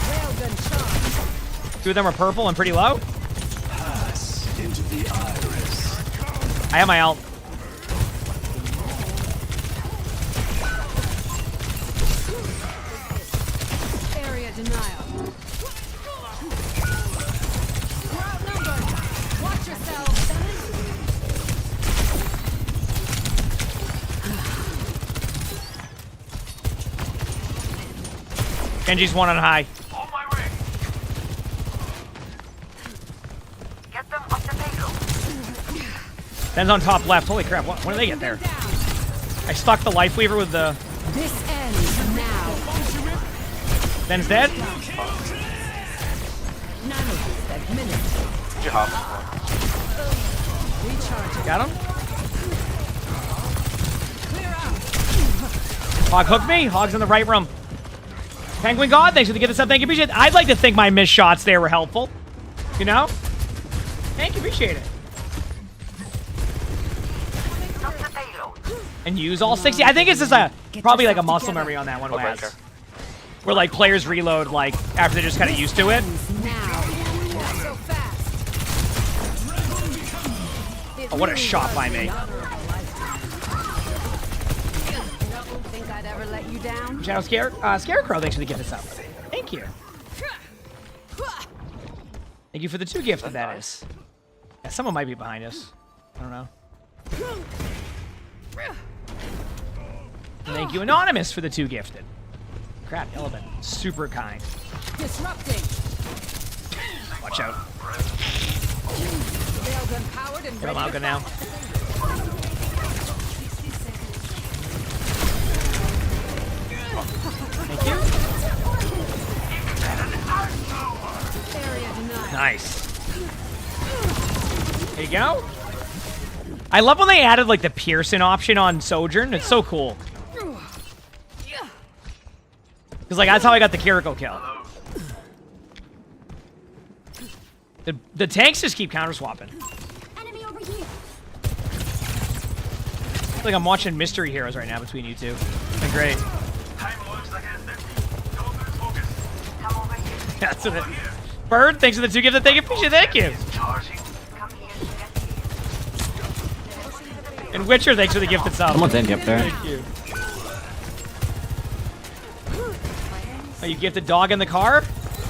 [SPEAKER 4] Railgun charge.
[SPEAKER 18] Two of them are purple and pretty low.
[SPEAKER 16] Pass into the iris.
[SPEAKER 18] I have my ult.
[SPEAKER 4] Area denial. We're outnumbered. Watch yourselves.
[SPEAKER 18] Genji's one on high.
[SPEAKER 8] On my way. Get them up the payload.
[SPEAKER 18] Ben's on top left. Holy crap, when did they get there? I stuck the Life Weaver with the...
[SPEAKER 4] This ends now.
[SPEAKER 18] Ben's dead? Got him? Hog hooked me. Hog's in the right room. Penguin God, thanks for the gift sub. Thank you, appreciate it. I'd like to think my missed shots there were helpful. You know? Thank you, appreciate it. And use all 60. I think it's just a probably like a muscle memory on that one, Waz. Where like players reload like after they're just kind of used to it. Oh, what a shot by me.
[SPEAKER 4] Think I'd ever let you down?
[SPEAKER 18] Shadow Scarecrow, thanks for the gift sub. Thank you. Thank you for the 2 gifted, that is. Yeah, someone might be behind us. I don't know. Thank you, Anonymous, for the 2 gifted. Crap, Elephant. Super kind.
[SPEAKER 4] Disrupting.
[SPEAKER 18] Watch out.
[SPEAKER 4] Railgun powered and
[SPEAKER 18] Get him
[SPEAKER 4] ready
[SPEAKER 18] out
[SPEAKER 4] to
[SPEAKER 18] now. Thank you.
[SPEAKER 4] Area denied.
[SPEAKER 18] Nice. There you go. I love when they added like the Pearson option on Sojourn. It's so cool. Because like that's how I got the Kiriko kill. The tanks just keep counter swapping.
[SPEAKER 13] Enemy over here.
[SPEAKER 18] I feel like I'm watching Mystery Heroes right now between you two. It's been great. That's what it. Bird, thanks for the 2 gifts. Thank you, appreciate it. Thank you. And Witcher, thanks for the gift itself.
[SPEAKER 11] Someone's in up there.
[SPEAKER 18] Thank you. Oh, you gifted dog in the car?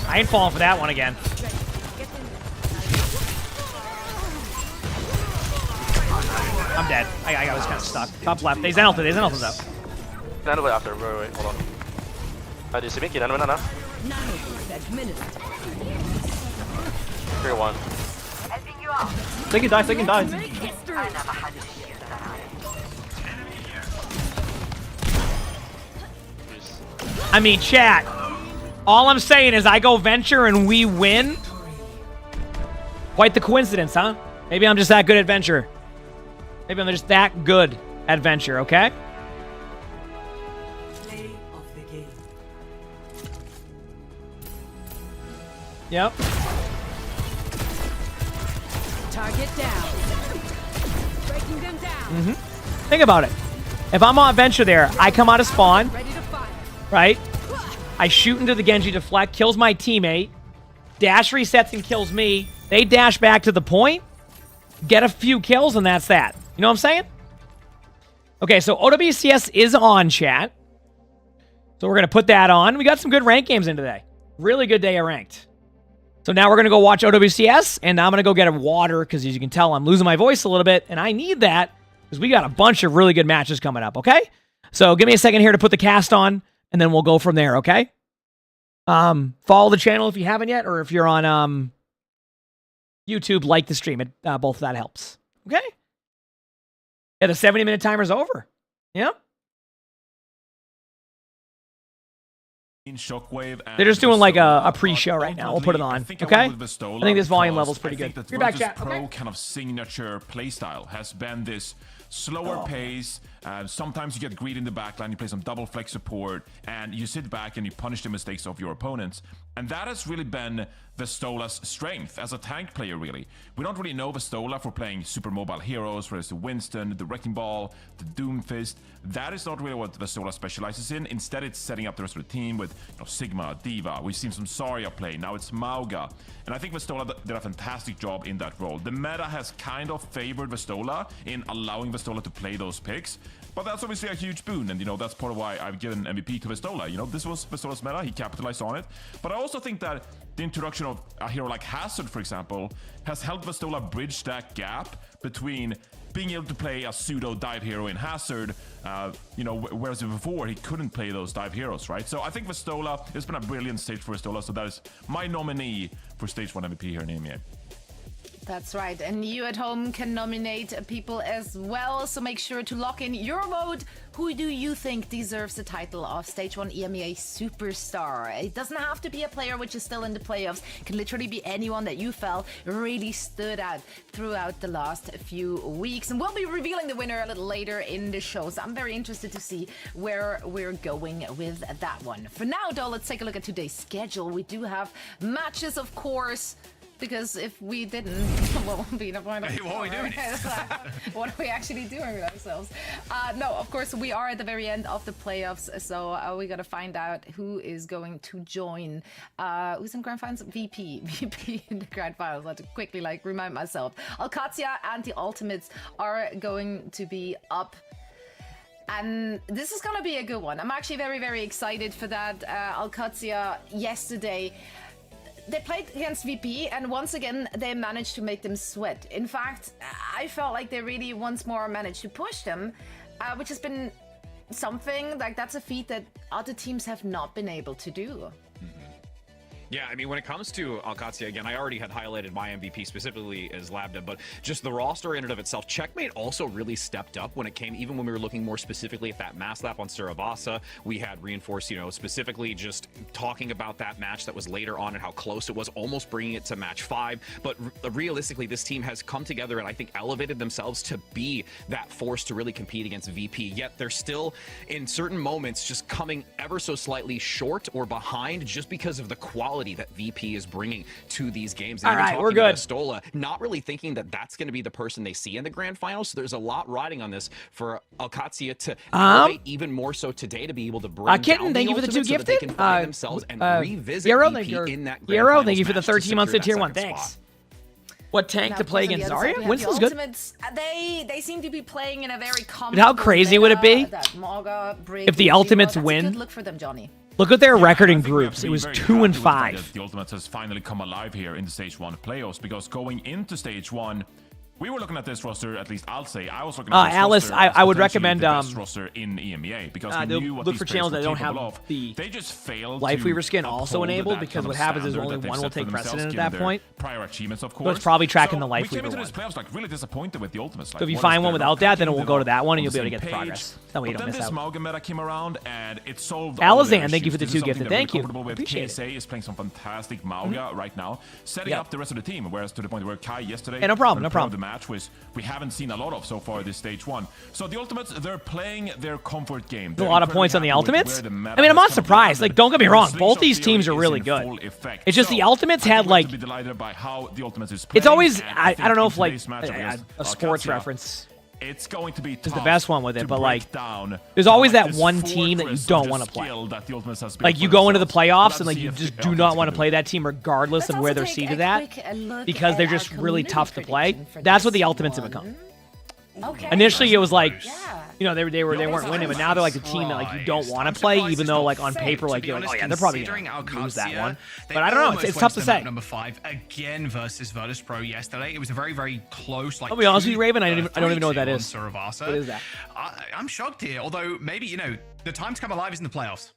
[SPEAKER 18] I ain't falling for that one again. I'm dead. I was kind of stuck. Top left. They Zenalted. They Zenalted up.
[SPEAKER 15] Nano way after. Wait, hold on. Do you see me? Nano, nano. 3-1.
[SPEAKER 11] They can die, they can die.
[SPEAKER 18] I mean, chat. All I'm saying is I go venture and we win. Quite the coincidence, huh? Maybe I'm just that good at venture. Maybe I'm just that good at venture, okay? Yep.
[SPEAKER 4] Target down. Breaking them down.
[SPEAKER 18] Think about it. If I'm on venture there, I come out of spawn, right? I shoot into the Genji deflect, kills my teammate, dash resets and kills me. They dash back to the point, get a few kills, and that's that. You know what I'm saying? Okay, so OWCS is on, chat. So we're going to put that on. We got some good ranked games in today. Really good day of ranked. So now we're going to go watch OWCS, and I'm going to go get a water, because as you can tell, I'm losing my voice a little bit, and I need that, because we got a bunch of really good matches coming up, okay? So give me a second here to put the cast on, and then we'll go from there, okay? Follow the channel if you haven't yet, or if you're on YouTube, like the stream. Both of that helps, okay? Yeah, the 70-minute timer's over. Yeah. They're just doing like a pre-show right now. We'll put it on, okay? I think this volume level's pretty good. You're back, chat. Okay.
[SPEAKER 12] Kind of signature playstyle has been this slower pace. Sometimes you get greedy in the backline, you play some double flex support, and you sit back and you punish the mistakes of your opponents. And that has really been Vestola's strength as a tank player, really. We don't really know Vestola for playing super mobile heroes, whether it's the Winston, the Wrecking Ball, the Doomfist. That is not really what Vestola specializes in. Instead, it's setting up the rest of the team with Sigma, D.Va. We've seen some Zarya play. Now it's Mauga. And I think Vestola did a fantastic job in that role. The meta has kind of favored Vestola in allowing Vestola to play those picks. But that's obviously a huge boon, and that's part of why I've given MVP to Vestola. This was Vestola's meta, he capitalized on it. But I also think that the introduction of a hero like Hazard, for example, has helped Vestola bridge that gap between being able to play a pseudo dive hero in Hazard, whereas before he couldn't play those dive heroes, right? So I think Vestola, it's been a brilliant stage for Vestola, so that is my nominee for Stage 1 MVP here in EMEA.
[SPEAKER 6] That's right, and you at home can nominate people as well, so make sure to lock in your vote. Who do you think deserves the title of Stage 1 EMEA Superstar? It doesn't have to be a player which is still in the playoffs. It can literally be anyone that you felt really stood out throughout the last few weeks. And we'll be revealing the winner a little later in the show, so I'm very interested to see where we're going with that one. For now, though, let's take a look at today's schedule. We do have matches, of course, because if we didn't, what would be the point of
[SPEAKER 1] what are we doing?
[SPEAKER 6] What are we actually doing with ourselves? No, of course, we are at the very end of the playoffs, so we got to find out who is going to join. Who's in Grand Finals? VP in the Grand Finals. I have to quickly remind myself. OWCS and the Ultimates are going to be up. And this is going to be a good one. I'm actually very, very excited for that. OWCS yesterday, they played against VP, and once again, they managed to make them sweat. In fact, I felt like they really once more managed to push them, which has been something, that's a feat that other teams have not been able to do.
[SPEAKER 22] Yeah, I mean, when it comes to OWCS, again, I already had highlighted my MVP specifically as Labda, but just the roster in and of itself, Checkmate also really stepped up when it came, even when we were looking more specifically at that mass lap on Saravasa. We had reinforced, specifically just talking about that match that was later on and how close it was, almost bringing it to match 5. But realistically, this team has come together and I think elevated themselves to be that force to really compete against VP. Yet they're still, in certain moments, just coming ever so slightly short or behind just because of the quality that VP is bringing to these games. And
[SPEAKER 18] all right, we're good.
[SPEAKER 22] Vestola, not really thinking that that's going to be the person they see in the grand final. So there's a lot riding on this for OWCS to elevate even more so today to be able to bring
[SPEAKER 18] Kitten, thank you for the 2 gifted.
[SPEAKER 22] So they can find themselves and revisit VP in that grand
[SPEAKER 18] Hero, thank you for the 13 months to tier 1. Thanks. What tank to play against Zarya? Winston's good.
[SPEAKER 6] They seem to be playing in a very
[SPEAKER 18] But how crazy would it be if the Ultimates win?
[SPEAKER 6] Look for them, Johnny.
[SPEAKER 18] Look at their record in groups. It was 2-5.
[SPEAKER 12] The Ultimates has finally come alive here in the Stage 1 playoffs, because going into Stage 1, we were looking at this roster, at least I'll say. I was looking at this
[SPEAKER 18] Alice,
[SPEAKER 12] roster
[SPEAKER 18] I would recommend
[SPEAKER 12] the best roster in EMEA, because we knew what
[SPEAKER 18] look
[SPEAKER 12] these
[SPEAKER 18] for channels that don't have
[SPEAKER 12] of.
[SPEAKER 18] the
[SPEAKER 12] they just failed
[SPEAKER 18] Life
[SPEAKER 12] to
[SPEAKER 18] Weaver skin also enabled, because what happens is only one will take precedent at that point.
[SPEAKER 12] Prior achievements, of course.
[SPEAKER 18] So it's probably tracking the Life
[SPEAKER 12] we
[SPEAKER 18] Weaver
[SPEAKER 12] came into
[SPEAKER 18] one.
[SPEAKER 12] this playoffs really disappointed with the Ultimates.
[SPEAKER 18] So if you find one without that, then it will go to that one and you'll be able to get the progress. That way you
[SPEAKER 12] But
[SPEAKER 18] don't
[SPEAKER 12] then
[SPEAKER 18] miss
[SPEAKER 12] this
[SPEAKER 18] out.
[SPEAKER 12] Mauga meta came around and it solved
[SPEAKER 18] Alazan,
[SPEAKER 12] all of their
[SPEAKER 18] thank you for the
[SPEAKER 12] issues. This
[SPEAKER 18] 2
[SPEAKER 12] is
[SPEAKER 18] gifted.
[SPEAKER 12] something they're
[SPEAKER 18] Thank you.
[SPEAKER 12] really comfortable with.
[SPEAKER 18] Appreciate
[SPEAKER 12] KSA is playing some fantastic Mauga right now, setting
[SPEAKER 18] Yep.
[SPEAKER 12] up the rest of the team. Whereas to the point where Kai yesterday,
[SPEAKER 18] Yeah, no problem,
[SPEAKER 12] for
[SPEAKER 18] no
[SPEAKER 12] the play of
[SPEAKER 18] problem.
[SPEAKER 12] the match, which we haven't seen a lot of so far this stage 1. So the Ultimates, they're playing their comfort game.
[SPEAKER 18] There's a lot of points on the Ultimates. I mean, I'm not surprised. Like, don't get me wrong. Both these teams are really good. It's just the Ultimates had like. It's always I don't know if like a sports reference.
[SPEAKER 12] It's going to be
[SPEAKER 18] is the best one with it, but like
[SPEAKER 12] down
[SPEAKER 18] there's always that one team that you don't want to play. Like you go into the playoffs and like you just do not want to play that team regardless of where they're seated at because they're just really tough to play. That's what the Ultimates have become.
[SPEAKER 6] Okay.
[SPEAKER 18] Initially, it was like, you know, they weren't winning, but now they're like the team that like you don't want to play, even though like on paper, like you're like, oh yeah, they're probably gonna lose that one. But I don't know, it's tough to say.
[SPEAKER 10] Number 5 again versus Virtus Pro yesterday. It was a very, very close. Like,
[SPEAKER 18] I'll be honest with you, Raven, I don't even know what that is.
[SPEAKER 10] What
[SPEAKER 18] is that?
[SPEAKER 10] I'm shocked here. Although maybe the time to come alive is in the playoffs.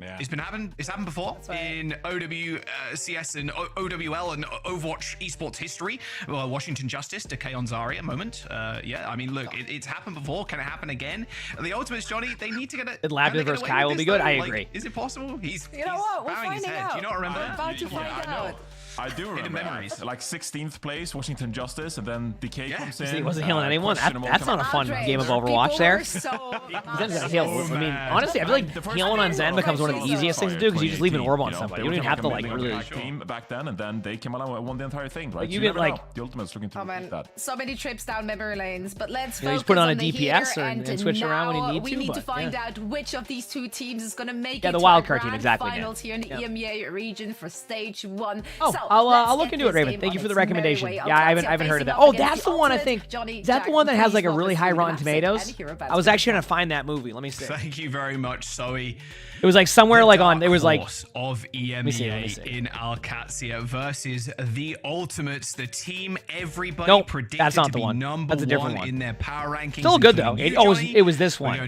[SPEAKER 12] Yeah.
[SPEAKER 10] It's happened before in OWCS and OWL and Overwatch Esports history. Washington Justice, Decay on Zarya moment. Yeah, I mean, look, it's happened before. Can it happen again? The Ultimates, Johnny, they need to get it.
[SPEAKER 18] Labda versus Kai will be good. I agree.
[SPEAKER 10] Is it possible?
[SPEAKER 6] You know what? We're finding out.
[SPEAKER 10] Do you not remember?
[SPEAKER 6] We're about to find out.
[SPEAKER 12] I do remember that. Like 16th place, Washington Justice, and then Decay comes in.
[SPEAKER 18] He wasn't healing anyone. That's not a fun game of Overwatch there. Zen's heal. I mean, honestly, I feel like healing on Zen becomes one of the easiest things to do because you just leave an orb on somebody. You don't even have to like really.
[SPEAKER 12] Team back then, and then they came along and won the entire thing, right?
[SPEAKER 18] You get like
[SPEAKER 12] the Ultimates looking to repeat that.
[SPEAKER 6] So many trips down memory lanes, but let's
[SPEAKER 18] you
[SPEAKER 6] focus
[SPEAKER 18] just put on a
[SPEAKER 6] the
[SPEAKER 18] DPS
[SPEAKER 6] here
[SPEAKER 18] and switch around when you need to.
[SPEAKER 6] We need to find out which of these two teams is going to make it
[SPEAKER 18] the
[SPEAKER 6] to
[SPEAKER 18] wild
[SPEAKER 6] our
[SPEAKER 18] card team,
[SPEAKER 6] grand
[SPEAKER 18] exactly.
[SPEAKER 6] finals here in the EMEA region for stage 1.
[SPEAKER 18] Oh,
[SPEAKER 6] so,
[SPEAKER 18] I'll look into it, Raven. Thank you for the recommendation. Yeah, I haven't heard of that. Oh, that's the one I think. Is that the one that has like a really high Rotten Tomatoes? I was actually gonna find that movie. Let me see.
[SPEAKER 10] Thank you very much, Zoe.
[SPEAKER 18] It was like somewhere like on. It was like
[SPEAKER 10] of EMEA in Alcatia versus the Ultimates, the team everybody predicted
[SPEAKER 18] that's not
[SPEAKER 10] to
[SPEAKER 18] the
[SPEAKER 10] be
[SPEAKER 18] one.
[SPEAKER 10] number
[SPEAKER 18] That's a different one
[SPEAKER 10] in their power rankings.
[SPEAKER 18] Still good though. It was this one.
[SPEAKER 10] We're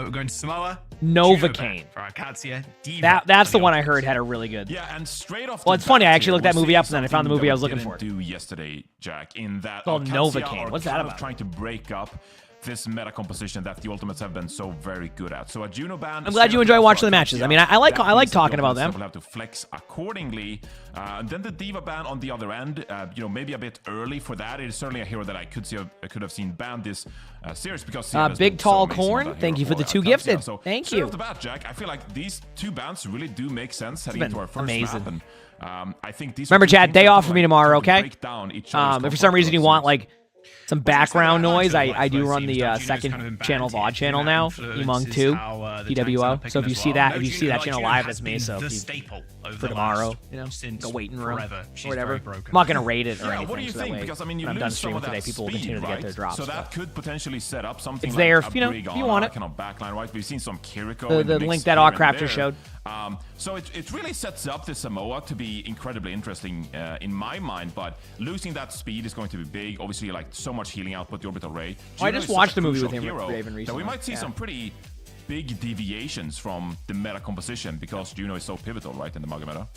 [SPEAKER 10] going to Samoa.
[SPEAKER 18] Novocaine.
[SPEAKER 10] For Alcatia.
[SPEAKER 18] That's the one I heard had a really good.
[SPEAKER 12] Yeah, and straight off.
[SPEAKER 18] Well, it's funny. I actually looked that movie up and then I found the movie I was looking for.
[SPEAKER 12] Do yesterday, Jack, in that
[SPEAKER 18] called Novocaine. What's that about?
[SPEAKER 12] Trying to break up this meta composition that the Ultimates have been so very good at. So a Juno ban.
[SPEAKER 18] I'm glad you enjoy watching the matches. I mean, I like talking about them.
[SPEAKER 12] We'll have to flex accordingly. And then the Diva ban on the other end, maybe a bit early for that. It is certainly a hero that I could have seen banned this series because
[SPEAKER 18] Big Tall Corn. Thank you for the 2 gifted. Thank you.
[SPEAKER 12] Off the bat, Jack, I feel like these 2 bans really do make sense heading into our first map. And, I think these.
[SPEAKER 18] Remember, Chad, day off for me tomorrow. Okay. If for some reason you want like some background noise, I do run the second channel VOD channel now, Emongg 2, TWO. So if you see that channel live, that's me. So for tomorrow, the waiting room or whatever. I'm not gonna rate it or anything.
[SPEAKER 12] What do you think? Because I mean,
[SPEAKER 18] I'm done streaming today. People will continue to get their drops.
[SPEAKER 12] So that could potentially set up something.
[SPEAKER 18] It's there,
[SPEAKER 12] like
[SPEAKER 18] if you want it.
[SPEAKER 12] Kind of backline, right? We've seen some Kiriko.
[SPEAKER 18] The link that Awcrafter showed.
[SPEAKER 12] So it really sets up the Samoa to be incredibly interesting in my mind, but losing that speed is going to be big. Obviously, like so much healing output, the Orbital Ray.
[SPEAKER 18] I just watched the movie with him, Raven, recently.
[SPEAKER 12] That we might see some pretty big deviations from the meta composition because Juno is so pivotal, right, in the Mauga meta.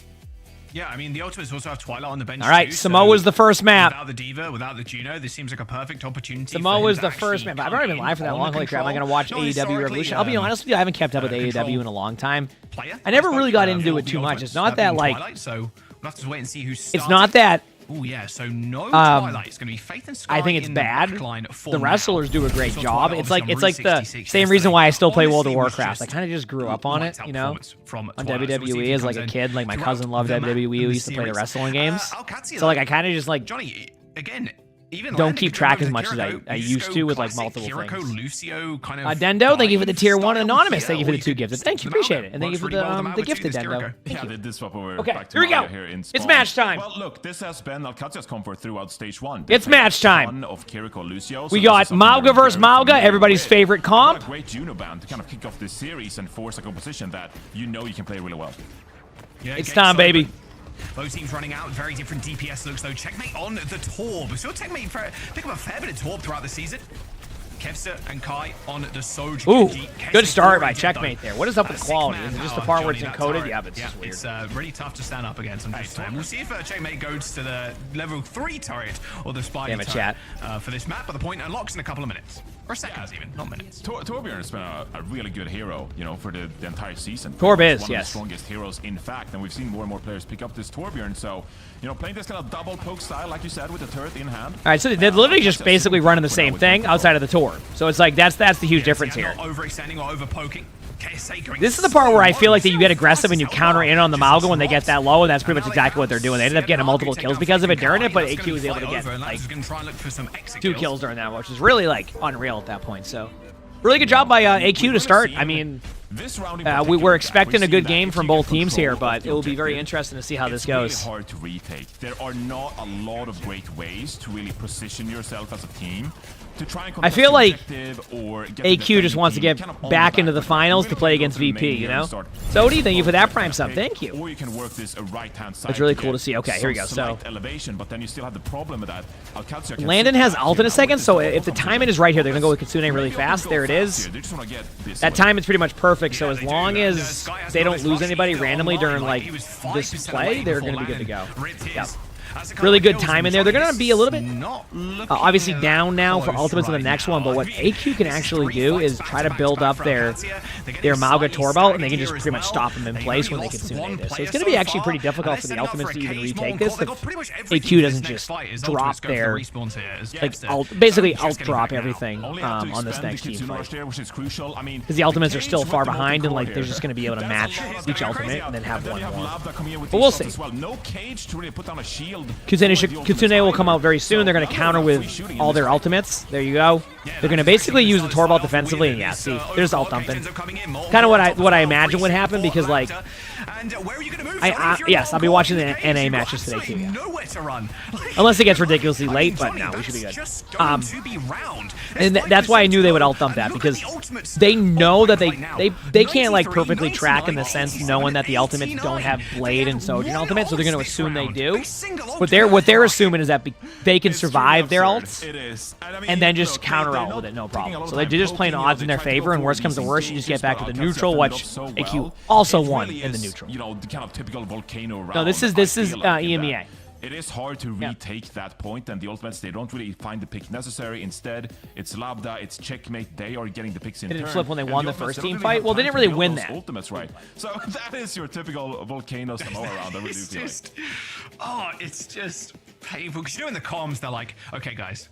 [SPEAKER 10] Yeah, I mean, the Ultimates also have Twilight on the bench.
[SPEAKER 18] All right, Samoa's the first map.
[SPEAKER 10] Without the Diva, without the Juno, this seems like a perfect opportunity.
[SPEAKER 18] Samoa's the first map. I've already been live for that long. Holy crap, am I going to watch AEW Revolution? I'll be honest with you, I haven't kept up with AEW in a long time. I never really got into it too much. It's not that, like...
[SPEAKER 10] So we'll have to wait and see who starts.
[SPEAKER 18] It's not that...
[SPEAKER 10] Oh, yeah, so no Twilight. It's going to be Faith and Sky.
[SPEAKER 18] I think it's bad. The wrestlers do a great
[SPEAKER 10] So
[SPEAKER 18] job.
[SPEAKER 10] Twilight
[SPEAKER 18] It's like
[SPEAKER 10] obviously
[SPEAKER 18] the
[SPEAKER 10] on Route 66
[SPEAKER 18] same reason why I still play World of
[SPEAKER 10] Honestly, was
[SPEAKER 18] Warcraft. I
[SPEAKER 10] just
[SPEAKER 18] kind of just grew up on it, you know,
[SPEAKER 10] from
[SPEAKER 18] on
[SPEAKER 10] Twilight. So we'll see if
[SPEAKER 18] WWE
[SPEAKER 10] he
[SPEAKER 18] as like
[SPEAKER 10] comes
[SPEAKER 18] a
[SPEAKER 10] in
[SPEAKER 18] kid. Like my
[SPEAKER 10] throughout
[SPEAKER 18] cousin loved
[SPEAKER 10] the map
[SPEAKER 18] WWE. We
[SPEAKER 10] and the
[SPEAKER 18] used to play the
[SPEAKER 10] series.
[SPEAKER 18] wrestling games.
[SPEAKER 10] Alcatia,
[SPEAKER 18] So like I kind of just like
[SPEAKER 10] Johnny, again, even
[SPEAKER 18] don't keep track as much as I used to with like multiple
[SPEAKER 10] Kiriko,
[SPEAKER 18] things.
[SPEAKER 10] Lucio, kind of
[SPEAKER 18] Dendo, thank you for the tier 1. Anonymous, thank you for the 2 gifted. Thank you, appreciate it. And thank you for the gifted, Dendo.
[SPEAKER 12] Yeah, they did swap over.
[SPEAKER 18] Okay,
[SPEAKER 12] back to
[SPEAKER 18] here we go.
[SPEAKER 12] Maya in
[SPEAKER 18] It's
[SPEAKER 12] Spawn.
[SPEAKER 18] match time.
[SPEAKER 12] Well, look, this has been Alcatia's comfort throughout stage 1.
[SPEAKER 18] It's match time.
[SPEAKER 12] Of Kiriko, Lucio.
[SPEAKER 18] We got Mauga versus Mauga, everybody's favorite comp.
[SPEAKER 12] What a great Juno band to kind of kick off this series and force a composition that you can play really well.
[SPEAKER 10] Yeah,
[SPEAKER 18] it's time, baby.
[SPEAKER 10] Both teams running out. Very different DPS looks, though. Checkmate on the Torb. We saw Checkmate pick up a fair bit of Torb throughout the season. Kevster and Kai on the Soji.
[SPEAKER 18] Ooh, good start by Checkmate there. What is up with the quality? Is it just the part where it's encoded? Yeah, but it's just weird.
[SPEAKER 10] It's really tough to stand up against. We'll see if Checkmate goes to the level 3 turret or the spider turret for this map, but the point unlocks in a couple of minutes. Or seconds even, not minutes.
[SPEAKER 12] Torbjorn has been a really good hero, you know, for the entire season.
[SPEAKER 18] Torb is,
[SPEAKER 12] one of
[SPEAKER 18] yes.
[SPEAKER 12] the strongest heroes, in fact, and we've seen more and more players pick up this Torbjorn. So, you know, playing this kind of double poke style, like you said, with the turret in hand.
[SPEAKER 18] All right, so they're literally just basically running the same thing outside of the Torb. So it's like that's the huge difference here.
[SPEAKER 10] Not overextending or over poking.
[SPEAKER 18] This is the part where I feel like that you get aggressive and you counter in on the Malga when they get that low, and that's pretty much exactly what they're doing. They ended up getting multiple kills because of it during it, but AQ was able to get like 2 kills during that, which is really like unreal at that point. So really good job by AQ to start. I mean, we were expecting a good game from both teams here, but it will be very interesting to see how this goes.
[SPEAKER 12] It's really hard to retake. There are not a lot of great ways to really position yourself as a team. To try and
[SPEAKER 18] I feel like
[SPEAKER 12] or
[SPEAKER 18] AQ just wants to get back into the finals to play against VP, you know? So what do you think for that prime sub? Thank you.
[SPEAKER 12] Or you can work this right-hand side.
[SPEAKER 18] It's really cool to see. Okay, here we go. So
[SPEAKER 12] elevation, but then you still have the problem with that.
[SPEAKER 18] Landon has ult in a second, so if the timing is right here, they're gonna go with Kitsune really fast. There it is. That time is pretty much perfect. So as long as they don't lose anybody randomly during like this play, they're gonna be good to go. Yep. Really good time in there. They're going to be a little bit obviously down now for ultimates in the next one, but what AQ can actually do is try to build up their Malga Torbo, and they can just pretty much stop them in place when they Kitsune this. So it's going to be actually pretty difficult for the ultimates to even retake this if AQ doesn't just drop their, like, basically out-drop everything on this next team fight. Because the ultimates are still far behind, and like they're just going to be able to match each ultimate and then have one more. But we'll see. Kitsune will come out very soon. They're going to counter with all their ultimates. There you go. They're going to basically use the Torb defensively, and yeah, see, there's ult dumping. Kind of what I imagine would happen, because like, yes, I'll be watching the NA matches today too. Yeah. Unless it gets ridiculously late, but no, we should be good. And that's why I knew they would ult dump that, because they know that they can't like perfectly track in the sense knowing that the ultimates don't have Blade and Sojourn ultimate, so they're going to assume they do. What they're assuming is that they can survive their ults and then just counter ult with it, no problem. So they're just playing odds in their favor, and worst comes to worst, you just get back to the neutral, which AQ also won in the neutral.
[SPEAKER 12] You know, the kind of typical volcano round.
[SPEAKER 18] No, this is EMEA.
[SPEAKER 12] It is hard to retake that point, and the ultimates, they don't really find the pick necessary. Instead, it's Labda, it's checkmate. They are getting the picks in turn.
[SPEAKER 18] They didn't flip when they won the first team fight. Well, they didn't really win that.
[SPEAKER 12] Ultimates, right? So that is your typical volcano Samoa round. I really do feel like.
[SPEAKER 10] It's just painful. Because you know in the comms, they're like, okay, guys,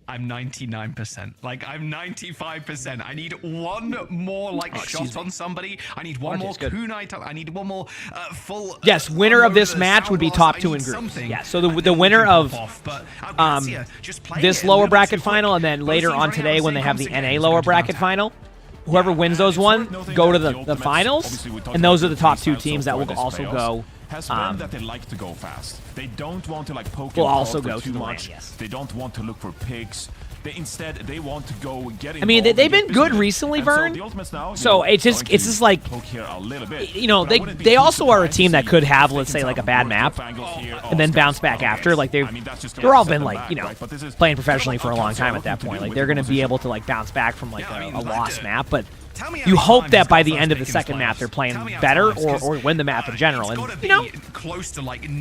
[SPEAKER 10] I'm 99%. Like, I'm 95%. I need one more, like, shot on somebody. I need one more kunai. I need one more full...
[SPEAKER 18] Yes, winner of this match would be top 2 in groups. Yeah, so the winner of this lower bracket final, and then later on today when they have the NA lower bracket final, whoever wins those one, go to the finals, and those are the top 2 teams that will also go...
[SPEAKER 12] Has been that they like to go fast. They don't want to like poke
[SPEAKER 18] will also go too much.
[SPEAKER 12] Yes. They don't want to look for picks. Instead, they want to go get involved.
[SPEAKER 18] I mean, they've been good recently, Vern. So it's just like, you know, they also are a team that could have, let's say, like a bad map and then bounce back after. Like they're all been like, you know, playing professionally for a long time at that point. Like they're going to be able to like bounce back from like a lost map, but you hope that by the end of the second map they're playing better or win the map in general. And, you know,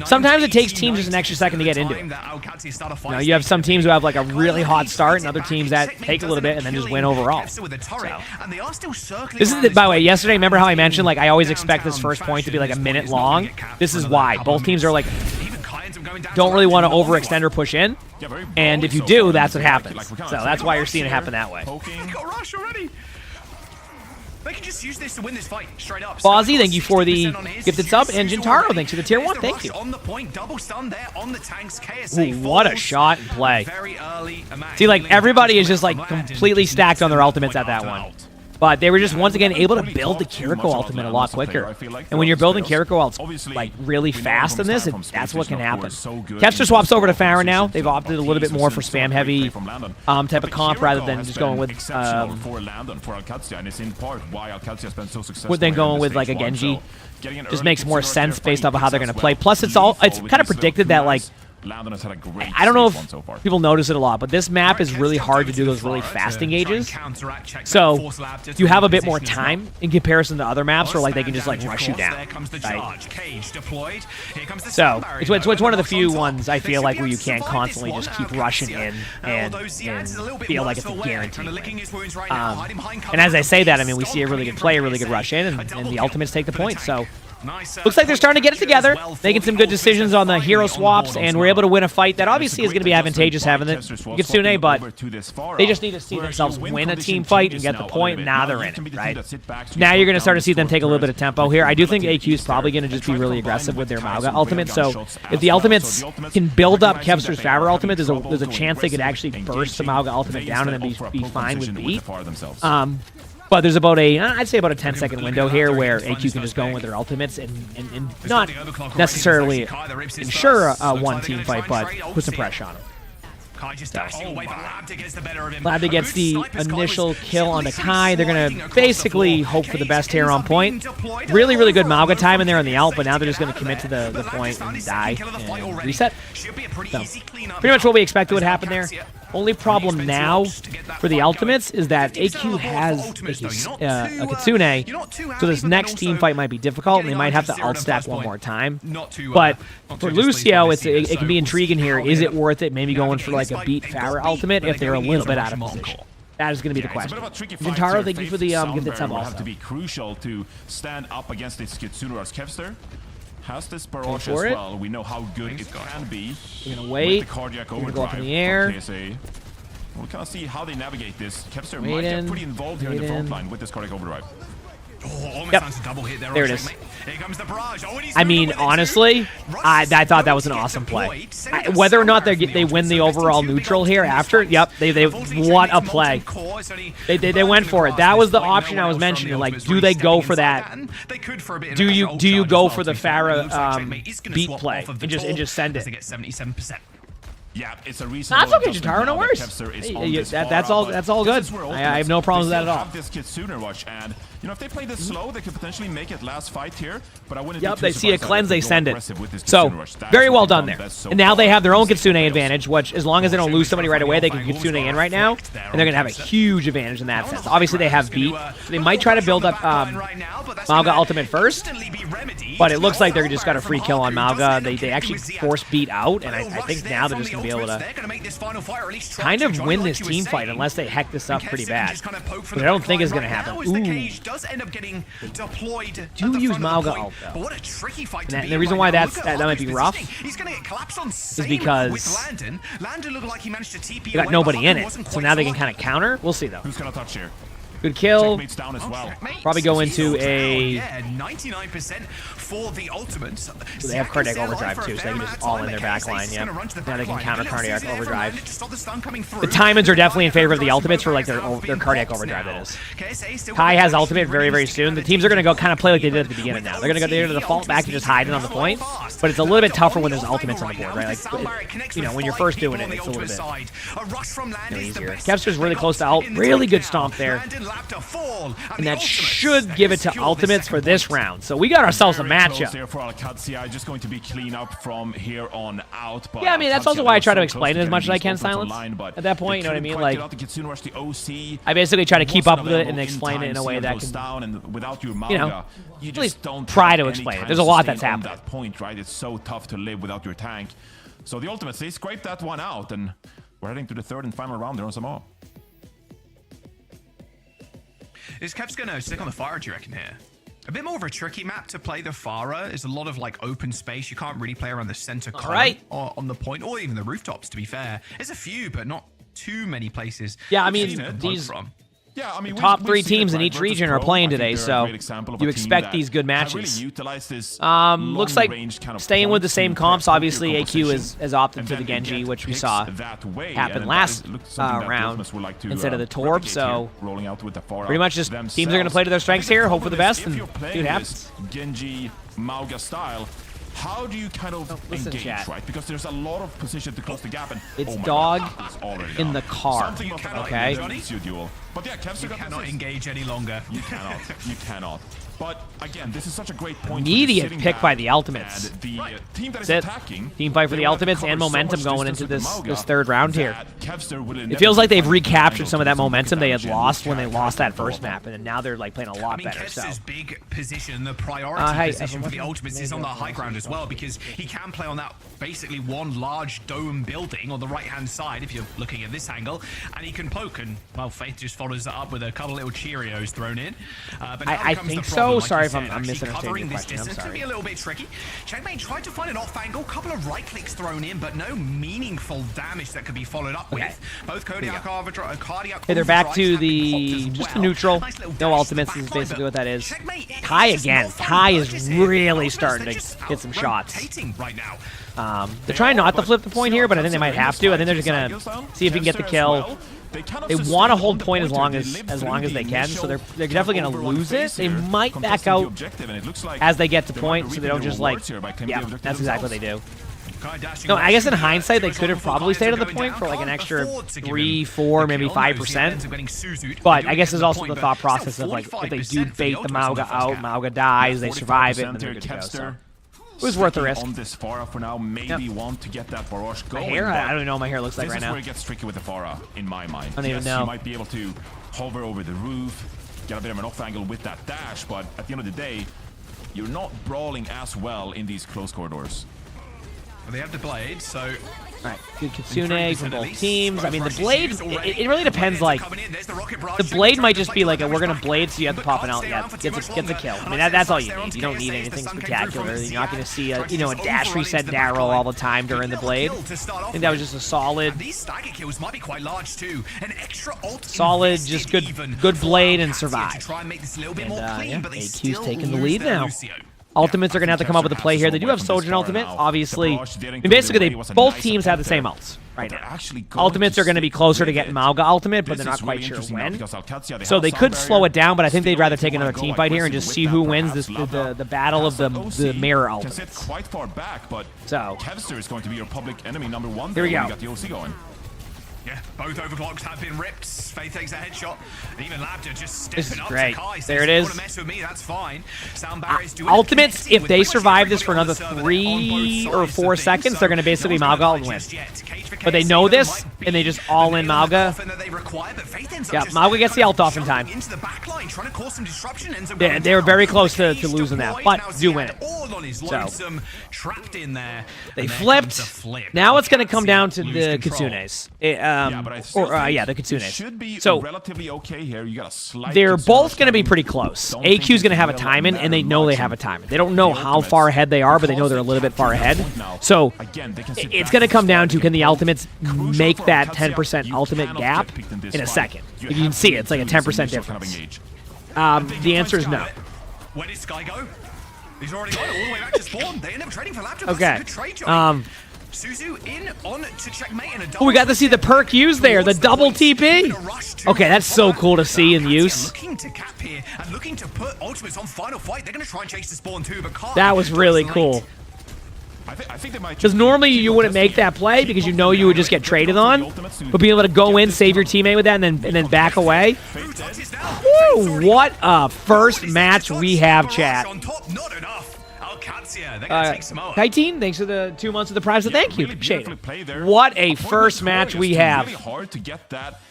[SPEAKER 18] sometimes it takes teams just an extra second to get into it. You know, you have some teams who have like a really hot start and other teams that take a little bit and then just win overall. So. This is, by the way, yesterday, remember how I mentioned, like, I always expect this first point to be like a minute long? This is why. Both teams are like, don't really want to overextend or push in. And if you do, that's what happens. So that's why you're seeing it happen that way.
[SPEAKER 10] They can just use this to win this fight straight up.
[SPEAKER 18] Bozzy, thank you for the gifted sub, and Jintaro, thanks for the tier 1. Thank you.
[SPEAKER 10] On the point, double stun there on the tanks.
[SPEAKER 18] Ooh, what a shot and play. See, like everybody is just like completely stacked on their ultimates at that one. But they were just once again able to build the Kiriko ultimate a lot quicker. And when you're building Kiriko ults like really fast in this, that's what can happen. Kepster swaps over to Farah now. They've opted a little bit more for spam heavy type of comp rather than just going with going with like a Genji. Just makes more sense based off of how they're going to play. Plus, it's kind of predicted that like
[SPEAKER 12] Landon has had a great
[SPEAKER 18] I don't know
[SPEAKER 12] stage one so far.
[SPEAKER 18] if people notice it a lot, but this map is really hard to do those really fast engages. So you have a bit more time in comparison to other maps where like they can just like rush you down. Right? So it's one of the few ones I feel like where you can't constantly just keep rushing in and feel like it's a guarantee. And as I say that, I mean we see a really good play, a really good rush in, and the ultimates take the point. So. Looks like they're starting to get it together, making some good decisions on the hero swaps, and we're able to win a fight that obviously is going to be advantageous having the Kitsune, but they just need to see themselves win a team fight and get the point. Now they're in it, right? Now you're going to start to see them take a little bit of tempo here. I do think AQ is probably going to just be really aggressive with their Mauga ultimate, so if the ultimates can build up Kevster's Favor ultimate, there's a chance they could actually burst the Mauga ultimate down and then be fine with beat. But there's about I'd say about a 10-second window here where AQ can just go in with their ultimates and not necessarily ensure a one-team fight, but put some pressure on them. Labda gets the initial kill onto Kai. They're going to basically hope for the best here on point. Really, really good Mauga time in there on the ult, but now they're just going to commit to the point and die and reset. So, pretty much what we expected would happen there. Only problem now for the ultimates is that AQ has a Kitsune, so this next team fight might be difficult, and they might have to ult stack one more time. But for Lucio, it can be intriguing here. Is it worth it? Maybe going for like a beat Farah ultimate if they're a little bit out of position. That is going to be the question. Gintaro, thank you for the gifted sub also.
[SPEAKER 12] Have to be crucial to stand up against this Kitsune as Kevster has this barrage as well. We know how good it can be.
[SPEAKER 18] We're going to wait. We're going to go up in the air.
[SPEAKER 12] We'll kind of see how they navigate this. Kevster might get pretty involved here in the front line with this cardiac overdrive.
[SPEAKER 18] Yep. There it is. I mean, honestly, I thought that was an awesome play. Whether or not they win the overall neutral here after, yep, they what a play. They went for it. That was the option I was mentioning. Like, do they go for that? Do you go for the Farah beat play and just send it?
[SPEAKER 12] Yeah, it's a reasonable.
[SPEAKER 18] That's okay, Gintaro, no worries. That's all good. I have no problems with that at all.
[SPEAKER 12] This Kitsune watch, and you know if they play this slow, they could potentially make it last fight here. But I wouldn't.
[SPEAKER 18] Yep, they see a cleanse, they send it. So very well done there. And now they have their own Kitsune advantage, which as long as they don't lose somebody right away, they can Kitsune in right now, and they're gonna have a huge advantage in that sense. Obviously, they have beat. So they might try to build up Mauga ultimate first, but it looks like they're just got a free kill on Mauga. They actually force beat out, and I think now they're just gonna be able to kind of win this team fight unless they heck this up pretty bad. But I don't think it's going to happen. Ooh. Do use Mauga ult, though. And the reason why that might be rough is because they got nobody in it. So now they can kind of counter. We'll see, though.
[SPEAKER 12] Who's going to touch here?
[SPEAKER 18] Good kill.
[SPEAKER 12] Down as well.
[SPEAKER 18] Probably go into a...
[SPEAKER 10] 99% for the ultimate.
[SPEAKER 18] So they have cardiac overdrive too, so they can just all in their back line, yeah. Now they can counter cardiac overdrive. The timings are definitely in favor of the ultimates for like their cardiac overdrive, that is. Kai has ultimate very, very soon. The teams are going to go kind of play like they did at the beginning now. They're going to go there to the default back and just hide it on the point, but it's a little bit tougher when there's ultimates on the board, right? Like, you know, when you're first doing it, it's a little bit easier. Kevster's really close to ult. Really good stomp there. And that should give it to ultimates for this round. So we got ourselves a matchup.
[SPEAKER 12] Just going to be clean up from here on out. But
[SPEAKER 18] yeah, I mean that's also why I try to explain it as much as I can, Silence. At that point, you know what I mean? Like, I basically try to keep up with it and explain it in a way that can, you know, at least try to explain it. There's a lot that's happening.
[SPEAKER 12] That point, right? It's so tough to live without your tank. So the ultimates, they scraped that one out, and we're heading to the third and final round there on Samoa.
[SPEAKER 10] Is Kev's going to stick on the Farah, do you reckon, here? A bit more of a tricky map to play the Farah. There's a lot of like open space. You can't really play around the center column or on the point, or even the rooftops, to be fair. There's a few, but not too many places.
[SPEAKER 18] Yeah, I mean, these top three teams in each region are playing today, so you expect these good matches. Looks like staying with the same comps. Obviously, AQ has opted for the Genji, which we saw happen last round instead of the Torb. So pretty much just teams are going to play to their strengths here, hope for the best, and see what happens.
[SPEAKER 12] Genji Mauga style. How do you kind of engage, right? Because there's a lot of position to close the gap, and
[SPEAKER 18] it's dog in the car. Okay.
[SPEAKER 12] But yeah,
[SPEAKER 10] you cannot engage any longer.
[SPEAKER 12] You cannot. You cannot. But again, this is such a great point.
[SPEAKER 18] Immediate pick by the Ultimates.
[SPEAKER 12] And the team that is
[SPEAKER 18] That's it.
[SPEAKER 12] attacking,
[SPEAKER 18] Team fight for the Ultimates and momentum going into this third round here.
[SPEAKER 12] Kevster will
[SPEAKER 18] It feels like they've recaptured some of that momentum they had lost when they lost that first map, and then now they're like playing a lot better. So
[SPEAKER 10] Kevster's big position, the priority position for the Ultimates is on the high ground as well, because he can play on that basically one large dome building on the right-hand side if you're looking at this angle, and he can poke, and well, Faith just follows that up with a couple little Cheerios thrown in. But now
[SPEAKER 18] I
[SPEAKER 10] comes the
[SPEAKER 18] think
[SPEAKER 10] problem,
[SPEAKER 18] so.
[SPEAKER 10] like
[SPEAKER 18] Sorry
[SPEAKER 10] you
[SPEAKER 18] if I'm
[SPEAKER 10] said, actually
[SPEAKER 18] misunderstanding
[SPEAKER 10] covering
[SPEAKER 18] your
[SPEAKER 10] this
[SPEAKER 18] question. I'm
[SPEAKER 10] distance could be
[SPEAKER 18] sorry.
[SPEAKER 10] a little bit tricky. Checkmate tried to find an off angle, couple of right clicks thrown in, but no meaningful damage that could be followed up with. Both cardiac
[SPEAKER 18] Okay, they're back to the just the neutral. No ultimates is basically what that is. Kai again. Kai is really starting to get some shots.
[SPEAKER 10] Right now.
[SPEAKER 18] They're trying not to flip the point here, but I think they might have to. I think they're just gonna see if we can get the kill. They want to hold point as long as they can, so they're definitely gonna lose it. They might back out as they get to point, so they don't just like. Yeah, that's exactly what they do. No, I guess in hindsight they could have probably stayed at the point for like an extra 3, 4, maybe 5%. But I guess there's also the thought process of like if they do bait the Mauga out, Mauga dies, they survive it, and then they're good to go. So it was worth the risk.
[SPEAKER 12] On this Pharah for now, maybe want to get that barrage going.
[SPEAKER 18] My hair? I don't even know what my hair looks like right now.
[SPEAKER 12] This is where it gets tricky with the Pharah, in my mind.
[SPEAKER 18] I don't even know.
[SPEAKER 12] You might be able to hover over the roof, get a bit of an off angle with that dash, but at the end of the day, you're not brawling as well in these close corridors.
[SPEAKER 10] Well, they have the blade, so...
[SPEAKER 18] Alright, good Kitsune from both teams. I mean, the blade, it really depends, like, the blade might just be like, we're going to blade so you have to pop an out, yeah, gets a kill. I mean, that's all you need. You don't need anything spectacular. You're not going to see, a dash reset Daryl all the time during the blade. I think that was just a solid, just good blade and survive. And, yeah, AQ's taking the lead now. Ultimates are going to have to come up with a play here. They do have Sojourn Ultimate, obviously. I mean, basically, both teams have the same ults right now. Ultimates are going to be closer to getting Mauga Ultimate, but they're not quite sure when. So they could slow it down, but I think they'd rather take another team fight here and just see who wins the battle of the mirror ultimates.
[SPEAKER 12] Quite far back, but
[SPEAKER 18] so
[SPEAKER 12] Kevster is going to be your public enemy number 1.
[SPEAKER 18] Here we go.
[SPEAKER 12] Got the OC going.
[SPEAKER 10] Yeah, both overclocks have been ripped. Faith takes a headshot. And even Labda just
[SPEAKER 18] this is
[SPEAKER 10] stepping up
[SPEAKER 18] great.
[SPEAKER 10] to Kai.
[SPEAKER 18] There it is.
[SPEAKER 10] Want to mess with me, that's fine. Sound barriers doing
[SPEAKER 18] Ultimates, if they survive this for another 3 or 4 seconds, they're going to basically Mauga and win. But they know this, and they just all in Mauga. Yeah, Mauga gets the ult off in time. Yeah, they were very close to losing that, but do win it. So they flipped. Now it's going to come down to the Kitsunes. The Kitsunes.
[SPEAKER 12] Should be
[SPEAKER 18] so
[SPEAKER 12] relatively okay here. You got a slight
[SPEAKER 18] they're both going to be pretty close. AQ's going to have a timing, and they know they have a timing. They don't know how far ahead they are, but they know they're a little bit far ahead. So it's going to come down to, can the Ultimates make that 10% ultimate gap in a second? You can see it. It's like a 10% difference. The answer is no.
[SPEAKER 10] Where did Sky go? He's already gone all the way back to spawn. They end up trading for Laptop.
[SPEAKER 18] Okay.
[SPEAKER 10] Good trade, Joey. Suzu in on to checkmate and a double.
[SPEAKER 18] Oh, we got to see the perk used there, the double TP. Okay, that's so cool to see in use.
[SPEAKER 10] Looking to cap here and looking to put ultimates on final fight. They're going to try and chase the spawn too, but can't.
[SPEAKER 18] That was really cool.
[SPEAKER 12] I think they might.
[SPEAKER 18] Because normally you wouldn't make that play because you know you would just get traded on. But being able to go in, save your teammate with that, and then back away. Woo, what a first match we have, chat. Kaiteen, thanks for the 2 months of the prize. So thank you. Appreciate it. What a first match we have.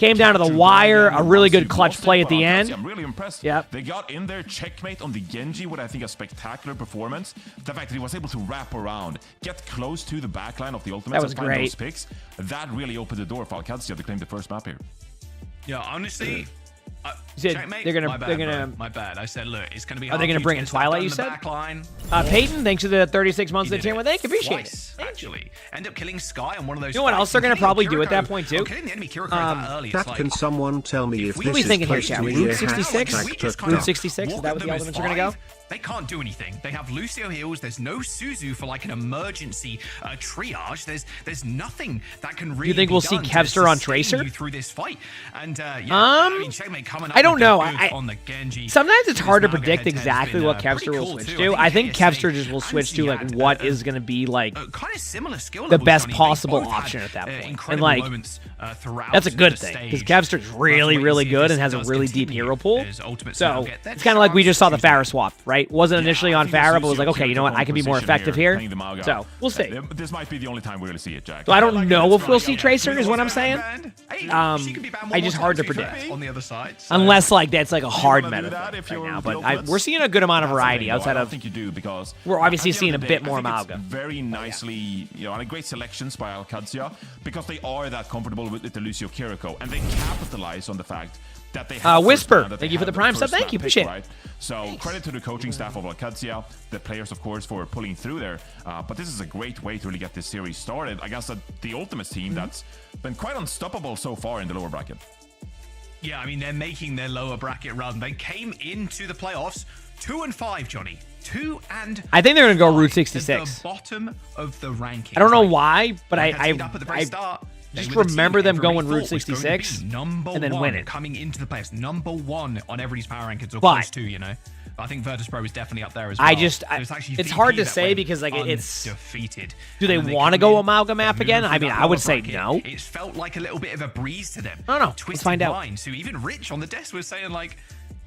[SPEAKER 18] Came down to the wire. A really good clutch play at the end.
[SPEAKER 12] I'm really impressed.
[SPEAKER 18] Yep.
[SPEAKER 12] They got in there, checkmate on the Genji with, I think, a spectacular performance. The fact that he was able to wrap around, get close to the backline of the Ultimates.
[SPEAKER 18] That was great.
[SPEAKER 12] Those picks. That really opened the door for Alcatia to claim the first map here.
[SPEAKER 10] Yeah, honestly.
[SPEAKER 18] They're gonna.
[SPEAKER 10] My bad. I said, look, it's gonna be.
[SPEAKER 18] Are they gonna bring in Twilight? You said. Peyton, thanks for the 36 months of the tier. Well, thank you. Appreciate it.
[SPEAKER 10] Actually, end up killing Sky on one of those.
[SPEAKER 18] You know what else they're gonna probably do at that point too?
[SPEAKER 20] Can someone tell me if
[SPEAKER 18] what are we thinking here, chat? Route 66? Route 66? Is that what the Ultimates are gonna go?
[SPEAKER 10] They can't do anything. They have Lucio heals. There's no Suzu for like an emergency triage. There's nothing that can really.
[SPEAKER 18] You think we'll see Kevster on Tracer
[SPEAKER 10] through this fight? And
[SPEAKER 18] I don't know. Sometimes it's hard to predict exactly what Kevster will switch to. I think Kevster just will switch to like what is going to be like
[SPEAKER 10] kind of similar skill
[SPEAKER 18] the best possible option at that point. And like
[SPEAKER 10] throughout.
[SPEAKER 18] That's a good
[SPEAKER 10] the
[SPEAKER 18] thing,
[SPEAKER 10] stage.
[SPEAKER 18] because Kevster's really,
[SPEAKER 10] Let's wait
[SPEAKER 18] really
[SPEAKER 10] and see if
[SPEAKER 18] good
[SPEAKER 10] this
[SPEAKER 18] and has a
[SPEAKER 10] does
[SPEAKER 18] really deep
[SPEAKER 10] continue
[SPEAKER 18] hero pool.
[SPEAKER 10] as Ultimates
[SPEAKER 18] So
[SPEAKER 10] now get their
[SPEAKER 18] it's kind of like we
[SPEAKER 10] chance
[SPEAKER 18] just saw the
[SPEAKER 10] to
[SPEAKER 18] Pharah swap, right? Wasn't initially on Pharah, but was like, okay, you know what? I can be more effective here. So we'll see.
[SPEAKER 12] This might be the only time we're gonna see it, Jack.
[SPEAKER 18] So I don't know if we'll see Tracer, is what I'm saying. I just hard to predict.
[SPEAKER 10] on the other side. So.
[SPEAKER 18] Unless like that's like a hard meta thing right now, but we're seeing a good amount of variety outside of.
[SPEAKER 12] I think you do, because
[SPEAKER 18] we're obviously
[SPEAKER 12] at the
[SPEAKER 18] seeing
[SPEAKER 12] end
[SPEAKER 18] a
[SPEAKER 12] of the
[SPEAKER 18] bit
[SPEAKER 12] day,
[SPEAKER 18] more
[SPEAKER 12] I think it's
[SPEAKER 18] amalgam.
[SPEAKER 12] Very nicely, you know, and great selections by Alcancia, because they are that comfortable with the Lucio Kiriko, and they capitalize on the fact that they have
[SPEAKER 18] Whisper,
[SPEAKER 12] that
[SPEAKER 18] thank
[SPEAKER 12] they
[SPEAKER 18] you for
[SPEAKER 12] have
[SPEAKER 18] the prime sub.
[SPEAKER 12] first
[SPEAKER 18] Thank you,
[SPEAKER 12] round
[SPEAKER 18] appreciate
[SPEAKER 12] pick,
[SPEAKER 18] it.
[SPEAKER 12] right? So credit to the coaching staff of Alcancia, the players, of course, for pulling through there. But this is a great way to really get this series started against the Ultimates team that's been quite unstoppable so far in the lower bracket.
[SPEAKER 10] Yeah, I mean, they're making their lower bracket run. They came into the playoffs 2-5, Johnny. 2 and
[SPEAKER 18] I think they're gonna go Route
[SPEAKER 10] at
[SPEAKER 18] 66.
[SPEAKER 10] the bottom of the rankings.
[SPEAKER 18] I don't know
[SPEAKER 10] Like,
[SPEAKER 18] why, but
[SPEAKER 10] like
[SPEAKER 18] I
[SPEAKER 10] teed up at the very start, they
[SPEAKER 18] just
[SPEAKER 10] were the team
[SPEAKER 18] remember them
[SPEAKER 10] everybody
[SPEAKER 18] going Route
[SPEAKER 10] thought was going to
[SPEAKER 18] 66
[SPEAKER 10] be number
[SPEAKER 18] and then
[SPEAKER 10] one
[SPEAKER 18] winning.
[SPEAKER 10] coming into the playoffs. Number 1 on everybody's power rankings, or
[SPEAKER 18] But-
[SPEAKER 10] close to, you know. But I think Virtus Pro is definitely up there as well.
[SPEAKER 18] It's hard to say because like it's
[SPEAKER 10] defeated.
[SPEAKER 18] Do they want to go amalgam map again? I mean, I would say no.
[SPEAKER 10] It's felt like a little bit of a breeze to them.
[SPEAKER 18] No, let's
[SPEAKER 10] Twisted
[SPEAKER 18] find out.
[SPEAKER 10] minds. So even Rich on the desk was saying like,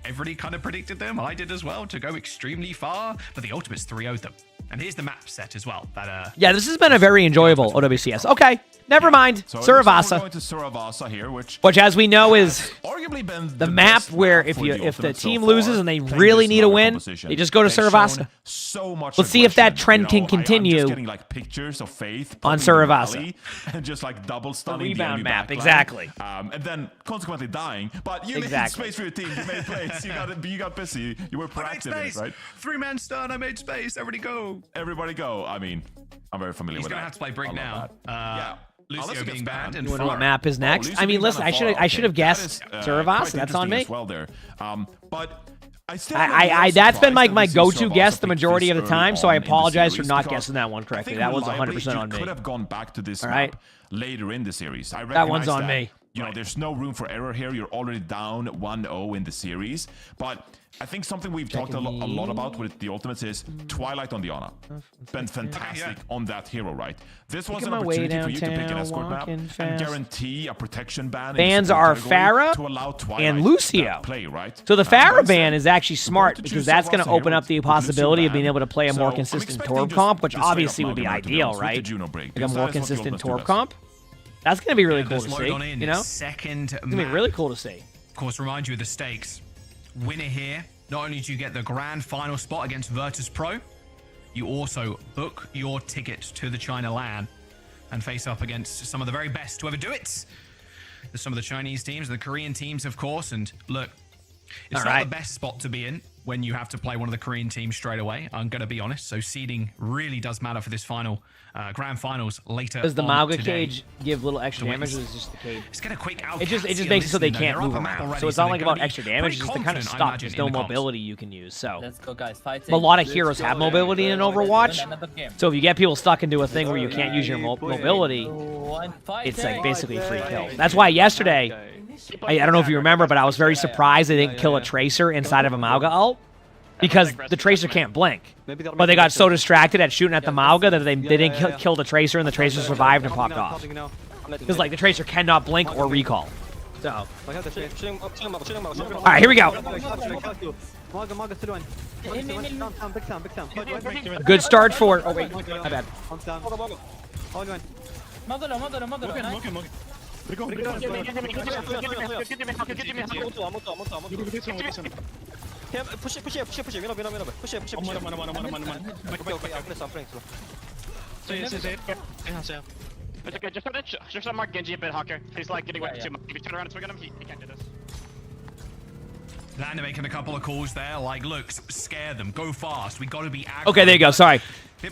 [SPEAKER 10] everybody kind of predicted them. I did as well, to go extremely far, but the Ultimates 3-0'd them. And here's the map set as well. That
[SPEAKER 18] Yeah, this has been a very enjoyable OWCS. Okay, never mind.
[SPEAKER 12] So we're going
[SPEAKER 18] Suravasa,
[SPEAKER 12] to Suravasa here, which
[SPEAKER 18] as we know is
[SPEAKER 12] arguably been
[SPEAKER 18] the map where if the team loses and they really need a win, they just go to Suravasa.
[SPEAKER 12] So much
[SPEAKER 18] Let's see if that
[SPEAKER 12] aggression,
[SPEAKER 18] trend
[SPEAKER 12] you
[SPEAKER 18] can
[SPEAKER 12] know, I'm
[SPEAKER 18] continue
[SPEAKER 12] just getting like pictures of Faith
[SPEAKER 18] on
[SPEAKER 12] popping in the
[SPEAKER 18] Suravasa.
[SPEAKER 12] valley and just like double stunning the
[SPEAKER 18] rebound
[SPEAKER 12] enemy
[SPEAKER 18] map,
[SPEAKER 12] backline,
[SPEAKER 18] exactly.
[SPEAKER 12] And then consequently dying. But you
[SPEAKER 18] Exactly.
[SPEAKER 12] made space for your team. You made plays. You got busy. You were
[SPEAKER 10] I made
[SPEAKER 12] proactive in it,
[SPEAKER 10] space.
[SPEAKER 12] right?
[SPEAKER 10] 3-man stun. I made space. Everybody go.
[SPEAKER 12] Everybody go. I mean, I'm very familiar
[SPEAKER 10] He's
[SPEAKER 12] with
[SPEAKER 10] gonna
[SPEAKER 12] that.
[SPEAKER 10] have to play Brig
[SPEAKER 12] I love
[SPEAKER 10] now.
[SPEAKER 12] that.
[SPEAKER 10] Lucio
[SPEAKER 12] Unless it
[SPEAKER 10] being
[SPEAKER 12] gets
[SPEAKER 10] banned and
[SPEAKER 18] You wonder what
[SPEAKER 10] Far.
[SPEAKER 18] map is next?
[SPEAKER 12] Lucio
[SPEAKER 18] I mean,
[SPEAKER 12] being
[SPEAKER 18] listen,
[SPEAKER 12] banned
[SPEAKER 18] I
[SPEAKER 12] and
[SPEAKER 18] should
[SPEAKER 12] Far,
[SPEAKER 18] have
[SPEAKER 12] okay,
[SPEAKER 18] guessed
[SPEAKER 12] that is,
[SPEAKER 18] Suravasa.
[SPEAKER 12] quite
[SPEAKER 18] That's on
[SPEAKER 12] interesting
[SPEAKER 18] me.
[SPEAKER 12] as well there. But I still
[SPEAKER 18] That's been like my go-to
[SPEAKER 12] Suravasa
[SPEAKER 18] guess the
[SPEAKER 12] pick
[SPEAKER 18] majority
[SPEAKER 12] this
[SPEAKER 18] of the time,
[SPEAKER 12] early
[SPEAKER 18] so I
[SPEAKER 12] on in the
[SPEAKER 18] apologize for
[SPEAKER 12] series
[SPEAKER 18] not
[SPEAKER 12] because
[SPEAKER 18] guessing that one
[SPEAKER 12] I
[SPEAKER 18] correctly.
[SPEAKER 12] think
[SPEAKER 18] That one's
[SPEAKER 12] reliably
[SPEAKER 18] 100% on
[SPEAKER 12] you
[SPEAKER 18] me.
[SPEAKER 12] could have gone back to this
[SPEAKER 18] All right.
[SPEAKER 12] map later in the series. I
[SPEAKER 18] That one's
[SPEAKER 12] recognize
[SPEAKER 18] on me.
[SPEAKER 12] You know, there's no room for error here. You're already down 1-0 in the series. But I think something we've talked a lot about with the Ultimates is Twilight on Diana. Been fantastic on that hero, right? This was
[SPEAKER 18] Making
[SPEAKER 12] an
[SPEAKER 18] my way
[SPEAKER 12] opportunity for you to pick an
[SPEAKER 18] downtown,
[SPEAKER 12] escort map
[SPEAKER 18] walking
[SPEAKER 12] and
[SPEAKER 18] fast.
[SPEAKER 12] guarantee a protection ban. in the
[SPEAKER 18] Bans
[SPEAKER 12] support
[SPEAKER 18] are
[SPEAKER 12] category
[SPEAKER 18] Pharah
[SPEAKER 12] to allow Twilight
[SPEAKER 18] and
[SPEAKER 12] to
[SPEAKER 18] Lucio.
[SPEAKER 12] play, right?
[SPEAKER 18] So the
[SPEAKER 12] But
[SPEAKER 18] Pharah
[SPEAKER 12] instead,
[SPEAKER 18] ban is actually smart
[SPEAKER 12] to
[SPEAKER 18] because
[SPEAKER 12] choose
[SPEAKER 18] that's going to
[SPEAKER 12] Suravasa
[SPEAKER 18] open
[SPEAKER 12] here
[SPEAKER 18] up the
[SPEAKER 12] with Lucio
[SPEAKER 18] possibility of being
[SPEAKER 12] ban.
[SPEAKER 18] able to play a
[SPEAKER 12] So
[SPEAKER 18] more
[SPEAKER 12] I'm
[SPEAKER 18] consistent
[SPEAKER 12] expecting
[SPEAKER 18] Torb
[SPEAKER 12] just
[SPEAKER 18] comp, which
[SPEAKER 12] the straight
[SPEAKER 18] obviously
[SPEAKER 12] up
[SPEAKER 18] would be
[SPEAKER 12] Amalgam, to be
[SPEAKER 18] ideal,
[SPEAKER 12] honest, with the
[SPEAKER 18] right?
[SPEAKER 12] Juno break,
[SPEAKER 18] Like a
[SPEAKER 12] because
[SPEAKER 18] more
[SPEAKER 12] that is what the
[SPEAKER 18] consistent
[SPEAKER 12] Ultimates do
[SPEAKER 18] Torb
[SPEAKER 12] best.
[SPEAKER 18] comp. That's going to be really cool
[SPEAKER 10] There's
[SPEAKER 18] to
[SPEAKER 10] load
[SPEAKER 18] see,
[SPEAKER 10] on in
[SPEAKER 18] you know?
[SPEAKER 10] second
[SPEAKER 18] It's going to be
[SPEAKER 10] map.
[SPEAKER 18] really cool to see.
[SPEAKER 10] Of course, remind you of the stakes. Winner here, not only do you get the grand final spot against Virtus Pro, you also book your ticket to the China LAN and face up against some of the very best to ever do it. There's some of the Chinese teams, the Korean teams, of course, and look, it's
[SPEAKER 18] All
[SPEAKER 10] not
[SPEAKER 18] right.
[SPEAKER 10] the best spot to be in when you have to play one of the Korean teams straight away. I'm going to be honest. So seeding really does matter for this final grand finals later.
[SPEAKER 18] Does the
[SPEAKER 10] on
[SPEAKER 18] Malga
[SPEAKER 10] today.
[SPEAKER 18] cage give little extra
[SPEAKER 10] The
[SPEAKER 18] damage, or
[SPEAKER 10] wins.
[SPEAKER 18] is it just the cage?
[SPEAKER 10] It's gonna quick out.
[SPEAKER 18] It just makes it so they can't move around. So it's not like about
[SPEAKER 10] be
[SPEAKER 18] extra damage, it's just to kind of
[SPEAKER 10] pretty
[SPEAKER 18] stop.
[SPEAKER 10] confident, I
[SPEAKER 18] There's
[SPEAKER 10] imagine,
[SPEAKER 18] no
[SPEAKER 10] in the comps.
[SPEAKER 18] mobility you can use. So
[SPEAKER 14] Let's go, guys. Fighting.
[SPEAKER 18] a lot of
[SPEAKER 14] Let's
[SPEAKER 18] heroes
[SPEAKER 14] go.
[SPEAKER 18] have mobility in Overwatch. So if you get people stuck into a thing where you can't use your mobility, it's like basically free kill. That's why yesterday, I don't know if you remember, but I was very surprised they didn't kill a Tracer inside of a Malga ult. Because the Tracer can't blink. But they got so distracted at shooting at the Malga that they didn't kill the Tracer, and the Tracer survived and popped off. Because like the Tracer cannot blink or recall. So. Alright, here we go. A good start for... Oh wait, my bad.
[SPEAKER 14] Push it. Win up. Push it.
[SPEAKER 19] It's okay, just mark Genji a bit, Hawker. He's like getting away too much. If you turn around and swing at him, he can't do this.
[SPEAKER 10] Lander making a couple of calls there, like, look, scare them, go fast, we gotta be aggro.
[SPEAKER 18] Okay, there you go, sorry.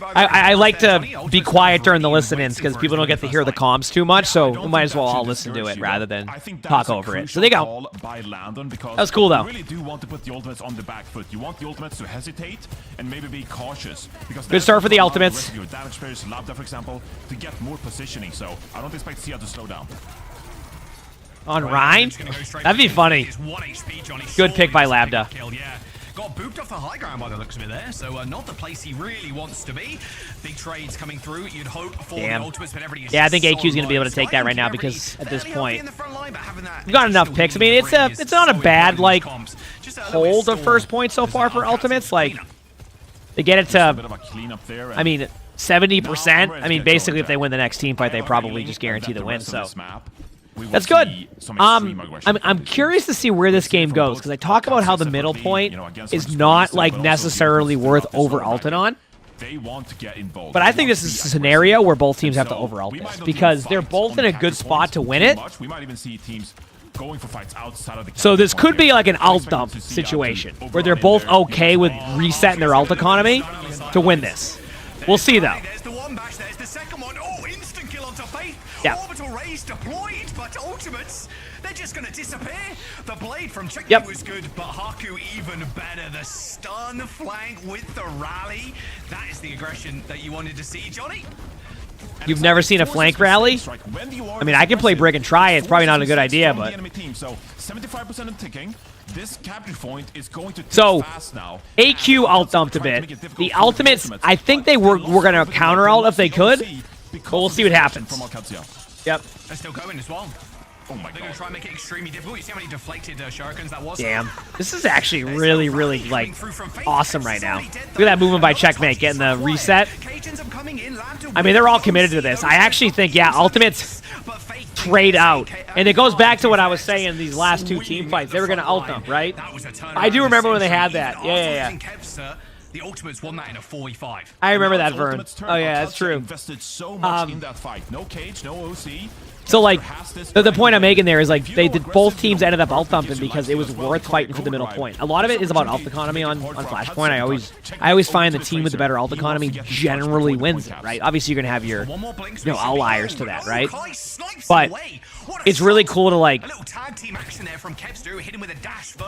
[SPEAKER 18] I like to be quiet during the listen-ins because people don't get to hear the comms too much, so we might as well all listen to it rather than talk over it. So there you go. That was cool, though.
[SPEAKER 12] You really do want to put the Ultimates on the back foot. You want the Ultimates to hesitate and maybe be cautious. Because
[SPEAKER 18] Good start for the Ultimates.
[SPEAKER 12] Your damage players, Labda, for example, to get more positioning. So I don't expect Sia to slow down.
[SPEAKER 18] On Rhine? That'd be funny. Good pick by Labda.
[SPEAKER 10] got booped off the high ground by the looks of it there, so not the place he really wants to be. Big trades coming through, you'd hope for the Ultimates, but everybody is
[SPEAKER 18] Yeah, I think AQ's going to be able to take that right now because at this point, we've got enough picks. I mean, it's not a bad, like, hold of first point so far for Ultimates. Like, they get it to, I mean, 70%. I mean, basically, if they win the next team fight, they probably just guarantee the win, so that's good. I'm curious to see where this game goes, because I talk about how the middle point is not, like, necessarily worth over-ulting on.
[SPEAKER 12] They want to get involved.
[SPEAKER 18] But I think this is a scenario where both teams have to over-ult this, because they're both in a good spot to win it.
[SPEAKER 12] We might even see teams going for fights outside of the
[SPEAKER 18] So this could be like an ult dump situation, where they're both okay with resetting their ult economy to win this. We'll see, though.
[SPEAKER 10] There's the one bash, there's the second one. Oh, instant kill onto Faith.
[SPEAKER 18] Yeah.
[SPEAKER 10] Orbital raise deployed, but Ultimates, they're just going to disappear. The blade from Checkmate was good, but Haku even better. The stun flank with the rally. That is the aggression that you wanted to see, Johnny.
[SPEAKER 18] You've never seen a flank rally? I mean, I can play Brig and try it. It's probably not a good idea, but...
[SPEAKER 12] So 75% of ticking. This capture point is going to tick fast now.
[SPEAKER 18] AQ ult dumped a bit. The Ultimates, I think they were going to counter ult if they could, but we'll see what happens. Yep.
[SPEAKER 10] They're still going as well.
[SPEAKER 12] Oh my God.
[SPEAKER 10] They're going to try and make it extremely difficult. You see how many deflected shurikens that was?
[SPEAKER 18] Damn. This is actually really, really, like, awesome right now. Look at that movement by Checkmate, getting the reset. I mean, they're all committed to this. I actually think, yeah, Ultimates trade out. And it goes back to what I was saying in these last two team fights. They were going to ult them, right? I do remember when they had that. Yeah.
[SPEAKER 10] The Ultimates won that in a 4v5.
[SPEAKER 18] I remember that, Vern. Oh, yeah, that's true.
[SPEAKER 12] Invested so much in that fight. No cage, no OC.
[SPEAKER 18] So, like, the point I'm making there is, like, both teams ended up ult dumping because it was worth fighting for the middle point. A lot of it is about ult economy on Flashpoint. I always find the team with the better ult economy generally wins it, right? Obviously, you're going to have your, outliers to that, right? But it's really cool to, like,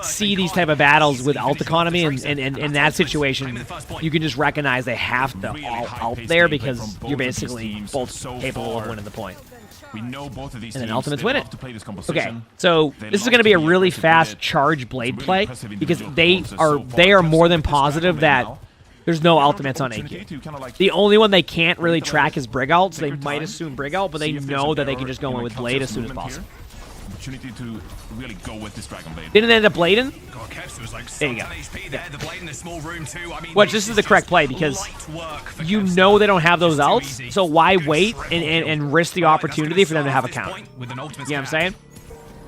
[SPEAKER 18] see these type of battles with ult economy, and in that situation, you can just recognize they have to all ult there because you're basically both capable of winning the point.
[SPEAKER 12] We know both of these
[SPEAKER 18] and then
[SPEAKER 12] teams,
[SPEAKER 18] Ultimates win it.
[SPEAKER 12] Okay,
[SPEAKER 18] so this is going to be a really fast charge blade play because they are more than positive that there's no Ultimates on AQ. The only one they can't really track is Brig ult, so they might assume Brig ult, but they know that they can just go in with Blade as soon as possible.
[SPEAKER 12] Opportunity to really go with this Dragon Blade.
[SPEAKER 18] Didn't end up blading? There you go. Which this is the correct play because you know they don't have those ults, so why wait and risk the opportunity for them to have a counter? You know what I'm saying?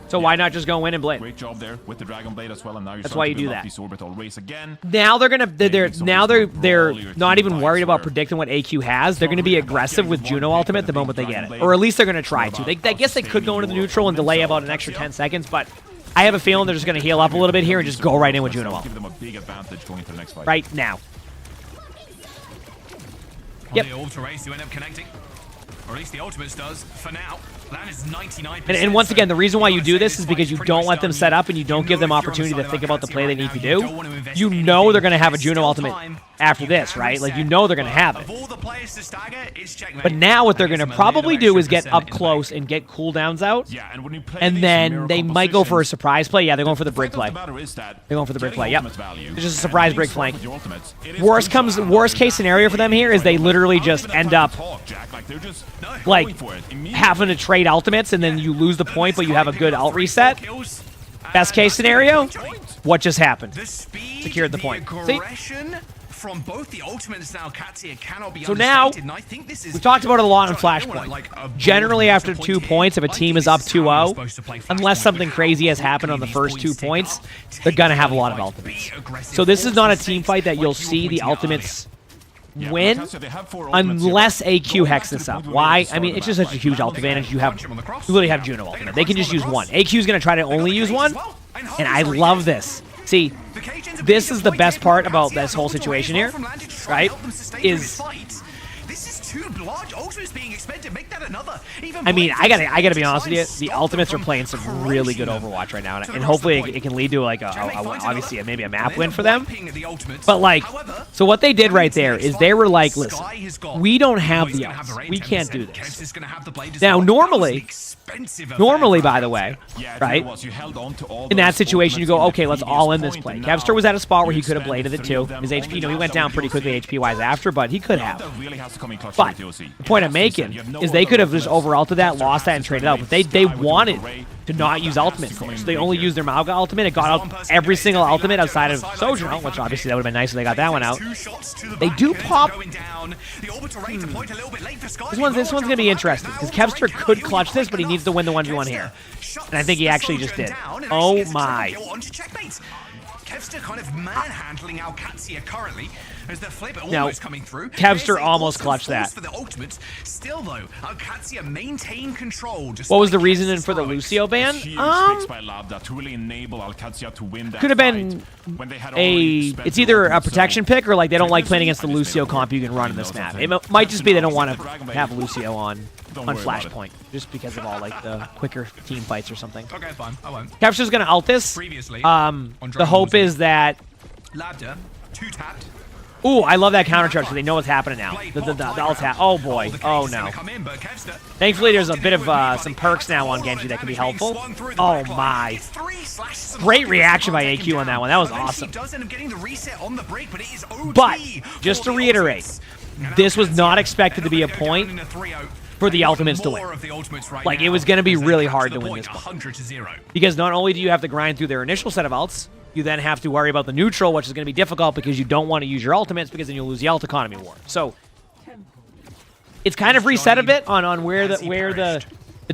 [SPEAKER 18] So why not just go in and blade?
[SPEAKER 12] Great job there with the Dragon Blade as well, and now you're
[SPEAKER 18] That's why you do that.
[SPEAKER 12] This orbital race again.
[SPEAKER 18] Now they're not even worried about predicting what AQ has. They're gonna be aggressive with Juno ultimate the moment they get it, or at least they're gonna try to. I guess they could go into the neutral and delay about an extra 10 seconds, but I have a feeling they're just gonna heal up a little bit here and just go right in with Juno ult.
[SPEAKER 12] Give them a big advantage going into the next fight.
[SPEAKER 18] Right now.
[SPEAKER 10] Yep. The ultra race, you end up connecting. Or at least the Ultimates does, for now. That is 99%.
[SPEAKER 18] And once again, the reason why you do this is because you don't let them set up and you don't give them opportunity to think about the play they need to do. You know they're going to have a Juno ultimate after this, right? Like, you know they're going to have it. But now what they're going to probably do is get up close and get cooldowns out. And then they might go for a surprise play. Yeah, they're going for the Brig play. They're going for the Brig play, yep. It's just a surprise Brig flank. Worst case scenario for them here is they literally just end up like having to trade ultimates and then you lose the point but you have a good ult reset. Best case scenario, what just happened? Secured the point. See?
[SPEAKER 10] From both the ultimates now, Katsia cannot be
[SPEAKER 18] so now,
[SPEAKER 10] and I think this is
[SPEAKER 18] we talked about it a lot on Flashpoint. Generally, after 2 points, if a team is up 2-0, unless something crazy has happened on the first 2 points, they're going to have a lot of ultimates. So this is not a team fight that you'll see the ultimates win unless AQ hex this up. Why? I mean, it's just such a huge ult advantage. You literally have Juno ultimate. They can just use one. AQ is going to try to only use one, and I love this. See, this is the best part about this whole situation here, right? Is
[SPEAKER 10] this is too large. Ultimates being expected. Make that another.
[SPEAKER 18] I mean, I gotta be honest with you. The Ultimates are playing some really good Overwatch right now, and hopefully it can lead to like obviously maybe a map win for them. But like, so what they did right there is they were like, listen, we don't have the ice. We can't do this. Now, normally, by the way, right? In that situation, you go, okay, let's all in this play. Kevster was at a spot where he could have bladed it too. His HP, he went down pretty quickly HP-wise after, but he could have. But the point I'm making is they could have just over-ulted that, lost that, and traded out. But they wanted to not use ultimates there. So they only used their Mauga ultimate. It got out every single ultimate outside of Sojourner, which obviously that would have been nice if they got that one out. They do pop. This one's going to be interesting, because Kevster could clutch this, but he needs to win the 1v1 here. And I think he actually just did. Oh my.
[SPEAKER 10] Kevster kind of manhandling OWCS currently as the flip
[SPEAKER 18] almost
[SPEAKER 10] coming through.
[SPEAKER 18] Kevster almost clutched that.
[SPEAKER 10] For the ultimates. Still though, OWCS maintain control.
[SPEAKER 18] What was the reason for the Lucio ban? Could have been it's either a protection pick or like they don't like playing against the Lucio comp you can run in this map. It might just be they don't want to have Lucio on Flashpoint just because of all like the quicker team fights or something.
[SPEAKER 10] Okay, fine. I won't.
[SPEAKER 18] Kevster's gonna ult this. The hope is that
[SPEAKER 10] Labda, 2-tapped.
[SPEAKER 18] Ooh, I love that counter charge because they know what's happening now. The ult oh boy. Oh no. Thankfully, there's a bit of some perks now on Genji that can be helpful. Oh my. Great reaction by AQ on that one. That was awesome. But, just to reiterate, this was not expected to be a point for the Ultimates to win. Like, it was going to be really hard to win this point. Because not only do you have to grind through their initial set of ults, you then have to worry about the neutral, which is going to be difficult because you don't want to use your ultimates because then you'll lose the ult economy war. So, it's kind of reset a bit on where the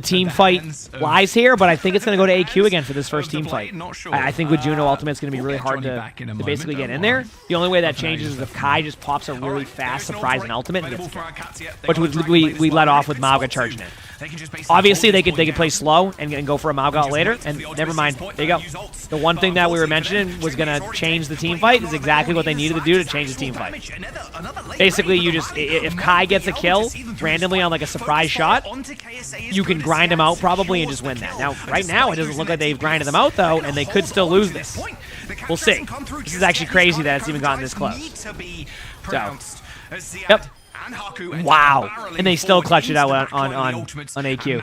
[SPEAKER 18] team fight lies here, but I think it's going to go to AQ again for this first team fight. I think with Juno Ultimate, it's going to be really hard to basically get in there. The only way that changes is if Kai just pops a really fast surprising ultimate and gets killed, which we let off with Mauga charging it. Obviously, they could play slow and go for a Mauga ult later, and never mind. There you go. The one thing that we were mentioning was going to change the team fight is exactly what they needed to do to change the team fight. Basically, you just if Kai gets a kill randomly on like a surprise shot, you can grind them out probably and just win that. Now, right now, it doesn't look like they've grinded them out though, and they could still lose this. We'll see. This is actually crazy that it's even gotten this close. So, yep. Wow, and they still clutched it out on AQ.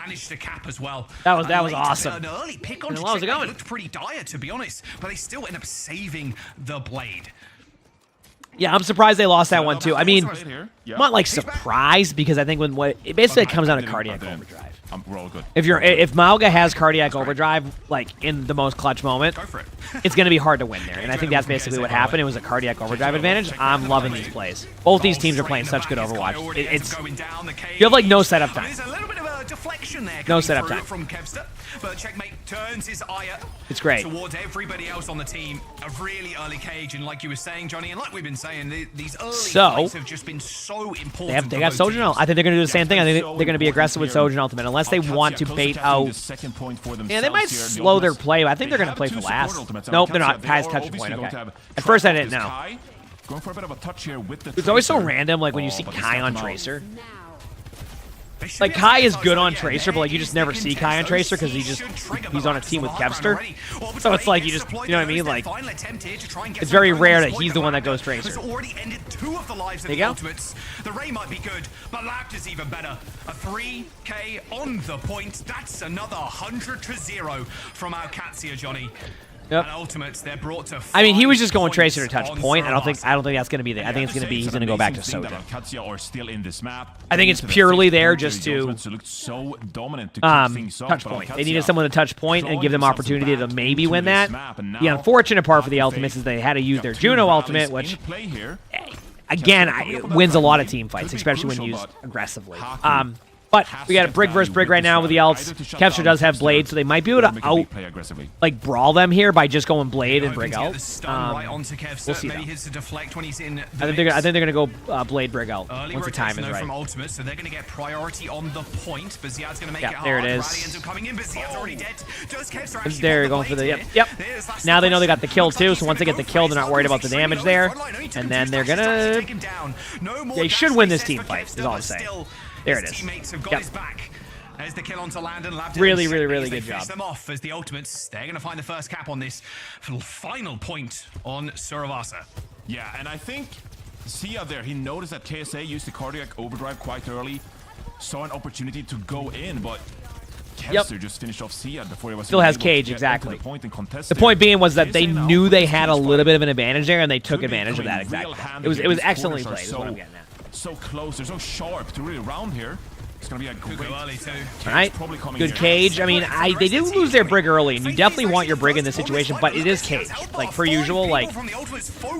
[SPEAKER 18] That was awesome.
[SPEAKER 10] How
[SPEAKER 18] was it going?
[SPEAKER 10] Looked pretty dire, to be honest, but they still end up saving the blade.
[SPEAKER 18] Yeah, I'm surprised they lost that one too. I mean, I'm not like surprised because I think it basically comes down to cardiac overdrive.
[SPEAKER 12] We're all good.
[SPEAKER 18] If Mauga has cardiac overdrive, like in the most clutch moment, it's going to be hard to win there. And I think that's basically what happened. It was a cardiac overdrive advantage. I'm loving these plays. Both these teams are playing such good Overwatch. You have like no setup time. No setup time.
[SPEAKER 10] From Kevster, but Checkmate turns his eye
[SPEAKER 18] it's great
[SPEAKER 10] towards everybody else on the team. A really early cage, and like you were saying, Johnny, and like we've been saying, these early fights have just been so important.
[SPEAKER 18] They got Sojourner. I think they're going to do the same thing. I think they're going to be aggressive with Sojourner Ultimate, unless they want to bait out. Yeah, they might slow their play, but I think they're going to play for last. Nope, they're not. Kai's touch point. Okay. At first, I didn't know. It's always so random, like when you see Kai on Tracer. Like, Kai is good on Tracer, but like you just never see Kai on Tracer because he's on a team with Kevster. So it's like you know what I mean? Like, it's very rare that he's the one that goes Tracer. There you go.
[SPEAKER 10] The Ray might be good, but Lapta's even better. A 3K on the point. That's another 100-0 from OWCS, Johnny.
[SPEAKER 18] Yep.
[SPEAKER 10] And ultimates, they're brought to
[SPEAKER 18] I mean, he was just going Tracer to touch point. I don't think that's going to be there. I think it's going to be he's going to go back to Soda. I think it's purely there just to touch point. They needed someone to touch point and give them opportunity to maybe win that. The unfortunate part for the Ultimates is they had to use their Juno Ultimate, which again wins a lot of team fights, especially when used aggressively. But we got a Brig versus Brig right now with the ults. Kevster does have Blade, so they might be able to brawl them here by just going Blade and Brig out. We'll see though. I think they're gonna go Blade Brig out once the time is right.
[SPEAKER 10] From Ultimate, so they're gonna get priority on the point. But Ziad's gonna make it hard.
[SPEAKER 18] There it is.
[SPEAKER 10] Rally ends up coming in, but Ziad's already dead. Does Kevster actually
[SPEAKER 18] they're going for the yep. Now they know they got the kill too, so once they get the kill, they're not worried about the damage there. And then they're gonna. They should win this team fight. Is all I'm saying. There it is.
[SPEAKER 10] Teammates have got his back. There's the kill onto Landon.
[SPEAKER 18] Really good job.
[SPEAKER 10] Them off as the ultimates. They're going to find the first cap on this final point on Suravasa.
[SPEAKER 12] Yeah, and I think Sia there, he noticed that KSA used the cardiac overdrive quite early, saw an opportunity to go in, but Kester just finished off Sia before he was
[SPEAKER 18] still has
[SPEAKER 12] able to
[SPEAKER 18] Cage,
[SPEAKER 12] get
[SPEAKER 18] exactly.
[SPEAKER 12] into the point and contest
[SPEAKER 18] The
[SPEAKER 12] there.
[SPEAKER 18] point being was that they
[SPEAKER 12] KSA now
[SPEAKER 18] knew they
[SPEAKER 12] puts
[SPEAKER 18] had a
[SPEAKER 12] Cage
[SPEAKER 18] little
[SPEAKER 12] fight.
[SPEAKER 18] bit of an advantage there, and they took
[SPEAKER 12] Could be
[SPEAKER 18] advantage of that
[SPEAKER 12] coming real
[SPEAKER 18] exactly.
[SPEAKER 12] handy
[SPEAKER 18] It was
[SPEAKER 12] because these
[SPEAKER 18] excellently
[SPEAKER 12] corners
[SPEAKER 18] played.
[SPEAKER 12] are
[SPEAKER 18] Is what I'm getting at.
[SPEAKER 12] So close, they're so sharp to really round here. It's gonna be a great.
[SPEAKER 10] Early too.
[SPEAKER 18] All right, good Cage. I mean, they did lose their Brig early, and you definitely want your Brig in this situation, but it is Cage. Like, per usual, like,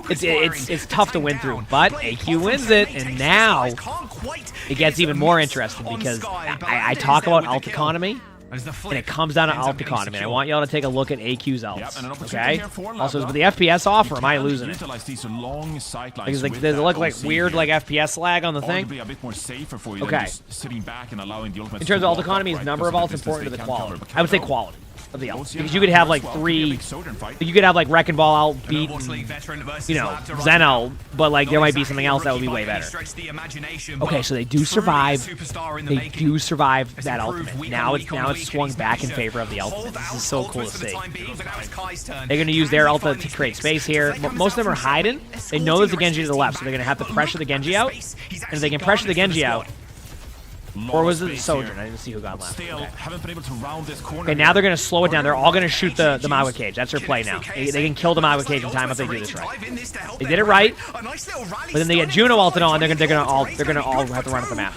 [SPEAKER 18] it's tough to win through, but AQ wins it, and now it gets even more interesting because I talk about ult economy, and it comes down to ult economy. And I want y'all to take a look at AQ's ults, okay? Also, is the FPS off, or am I losing it? Because like, there's like weird like FPS lag on the thing. Okay. In terms of ult economy, is number of ults important to the quality? I would say quality of the ults, because you could have like 3, you could have like Wrecking Ball out beat, you know, Zen ult, but like there might be something else that would be way better. Okay, so they do survive. They do survive that ultimate. Now it's swung back in favor of the ultimate. This is so cool to see. They're going to use their ultimate to create space here. Most of them are hiding. They know there's a Genji to the left, so they're going to have to pressure the Genji out. And if they can pressure the Genji out, or was it the Sojourn? I didn't see who got left. Okay, now they're going to slow it down. They're all going to shoot the Mawa Cage. That's their play now. They can kill the Mawa Cage in time if they do this right. They did it right, but then they get Juno ulted on. They're going to all have to run up the map.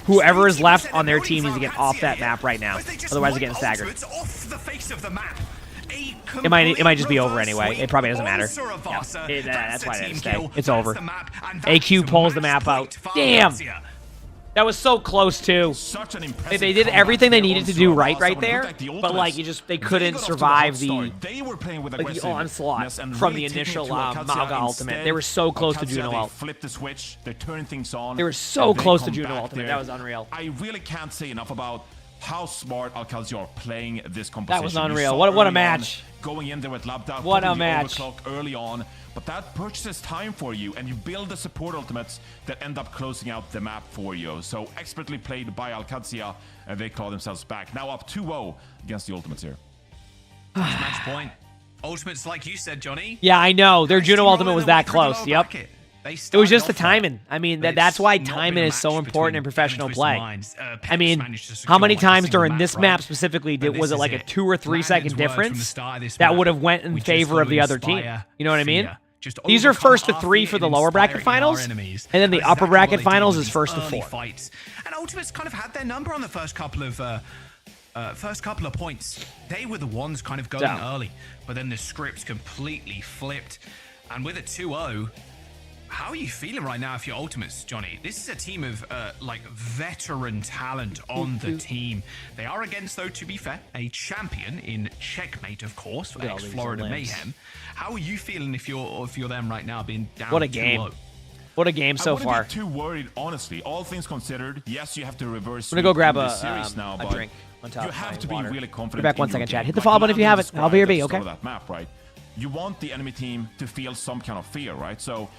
[SPEAKER 18] Whoever is left on their team needs to get off that map right now. Otherwise, they're getting staggered. It might just be over anyway. It probably doesn't matter. Yeah. That's why they didn't stay. It's over. AQ pulls the map out. Damn! That was so close too. They did everything they needed to do right there, but like they couldn't survive the onslaught from the initial Mauga ultimate. They were so close to Juno ult. They were so close to Juno ultimate. That was unreal.
[SPEAKER 12] I really can't say enough about how smart Alcalzi are playing this composition.
[SPEAKER 18] That was unreal. What a match.
[SPEAKER 12] Going in there with Labda.
[SPEAKER 18] What a match.
[SPEAKER 12] Early on, but that purchases time for you, and you build the support ultimates that end up closing out the map for you. So expertly played by Alcazia, and they claw themselves back. Now up 2-0 against the ultimates here.
[SPEAKER 10] Match point. Ultimates, like you said, Johnny.
[SPEAKER 18] Yeah, I know. Their Juno ultimate was that close. Yep. It was just the timing. I mean, that's why timing is so important in professional play. I mean, how many times during this map specifically was it like a 2 or 3 second difference that would have went in favor of the other team? You know what I mean? These are 1st to 3 for the lower bracket finals, and then the upper bracket finals is 1st to 4.
[SPEAKER 10] And Ultimates kind of had their number on the first couple of points. They were the ones kind of going early, but then the script completely flipped. And with a 2-0, how are you feeling right now if you're Ultimates, Johnny? This is a team of like veteran talent on the team. They are against, though, to be fair, a champion in Checkmate, of course, for ex-Florida Mayhem. How are you feeling if you're them right now, being down 2-0?
[SPEAKER 18] What a game. What a game so far.
[SPEAKER 12] I wouldn't be too worried, honestly. All things considered, yes, you have to reverse.
[SPEAKER 18] I'm gonna go grab a drink on top.
[SPEAKER 12] You have to be really confident.
[SPEAKER 18] Be back 1 second, chat. Hit the follow button if you haven't. I'll be your B, okay?
[SPEAKER 12] That map, right? You want the enemy team to feel some kind of fear, right? So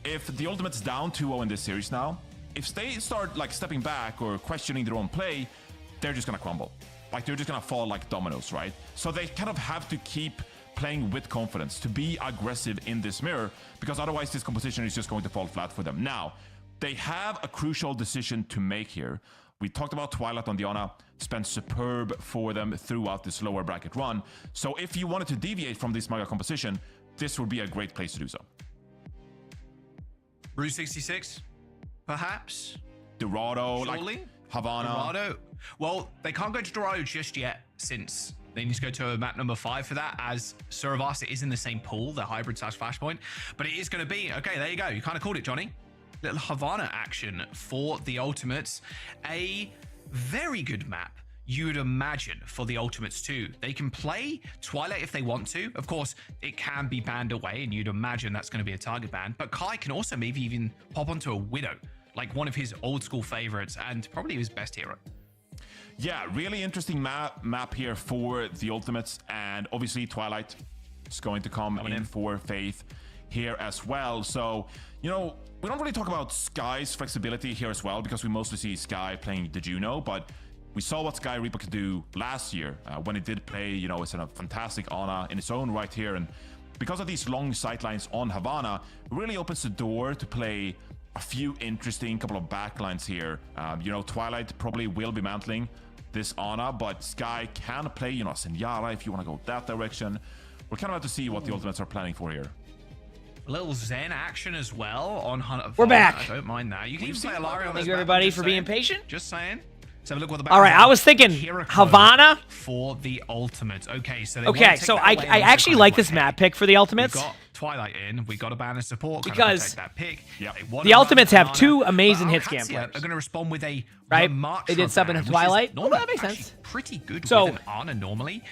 [SPEAKER 12] if the Ultimate's down 2-0 in this series now, if they start like stepping back or questioning their own play, they're just gonna crumble. Like they're just gonna fall like dominoes, right? So they kind of have to keep playing with confidence to be aggressive in this mirror, because otherwise this composition is just going to fall flat for them. Now, they have a crucial decision to make here. We talked about Twilight on Diana, spent superb for them throughout this lower bracket run. So if you wanted to deviate from this mega composition, this would be a great place to do so.
[SPEAKER 10] Route 66, perhaps?
[SPEAKER 12] Dorado,
[SPEAKER 10] Surely?
[SPEAKER 12] like Havana.
[SPEAKER 10] Dorado. Well, they can't go to Dorado just yet, since they need to go to map number 5 for that, as Suravasa is in the same pool, the hybrid / flashpoint. But it is going to be, okay, there you go. You kind of called it, Johnny. Little Havana action for the Ultimates. A very good map, you would imagine, for the Ultimates too. They can play Twilight if they want to. Of course, it can be banned away, and you'd imagine that's going to be a target ban. But Kai can also maybe even pop onto a Widow, like one of his old school favorites, and probably his best hero.
[SPEAKER 12] Yeah, really interesting map here for the Ultimates, and obviously Twilight is going to come in for Faith here as well. So, you know, we don't really talk about Sky's flexibility here as well, because we mostly see Sky playing the Juno, but We saw what Sky Reaper could do last year when it did play, you know, it's a fantastic Ana in its own right here. And because of these long sightlines on Havana, it really opens the door to play a few interesting couple of backlines here. You know, Twilight probably will be mantling this Ana, but Sky can play, you know, Senyara if you want to go that direction. We're kind of about to see what the Ultimates are planning for here.
[SPEAKER 10] A little Zen action as well on Hunter.
[SPEAKER 18] We're back.
[SPEAKER 10] I don't mind that. You can even play Alaria on
[SPEAKER 18] Thank you, everybody, for being patient.
[SPEAKER 10] Just saying. Let's have a look what the
[SPEAKER 18] All right, I was thinking Havana
[SPEAKER 10] for the Ultimates. Okay, so
[SPEAKER 18] I actually like this map pick for the Ultimates.
[SPEAKER 10] We got Twilight in. We got a banner support
[SPEAKER 18] because
[SPEAKER 10] that pick.
[SPEAKER 18] The Ultimates have two amazing hit scan players.
[SPEAKER 10] Are going to respond with a
[SPEAKER 18] right. They did sub in Twilight. Well, that makes sense.
[SPEAKER 10] Pretty good
[SPEAKER 18] so,
[SPEAKER 10] with an Ana normally.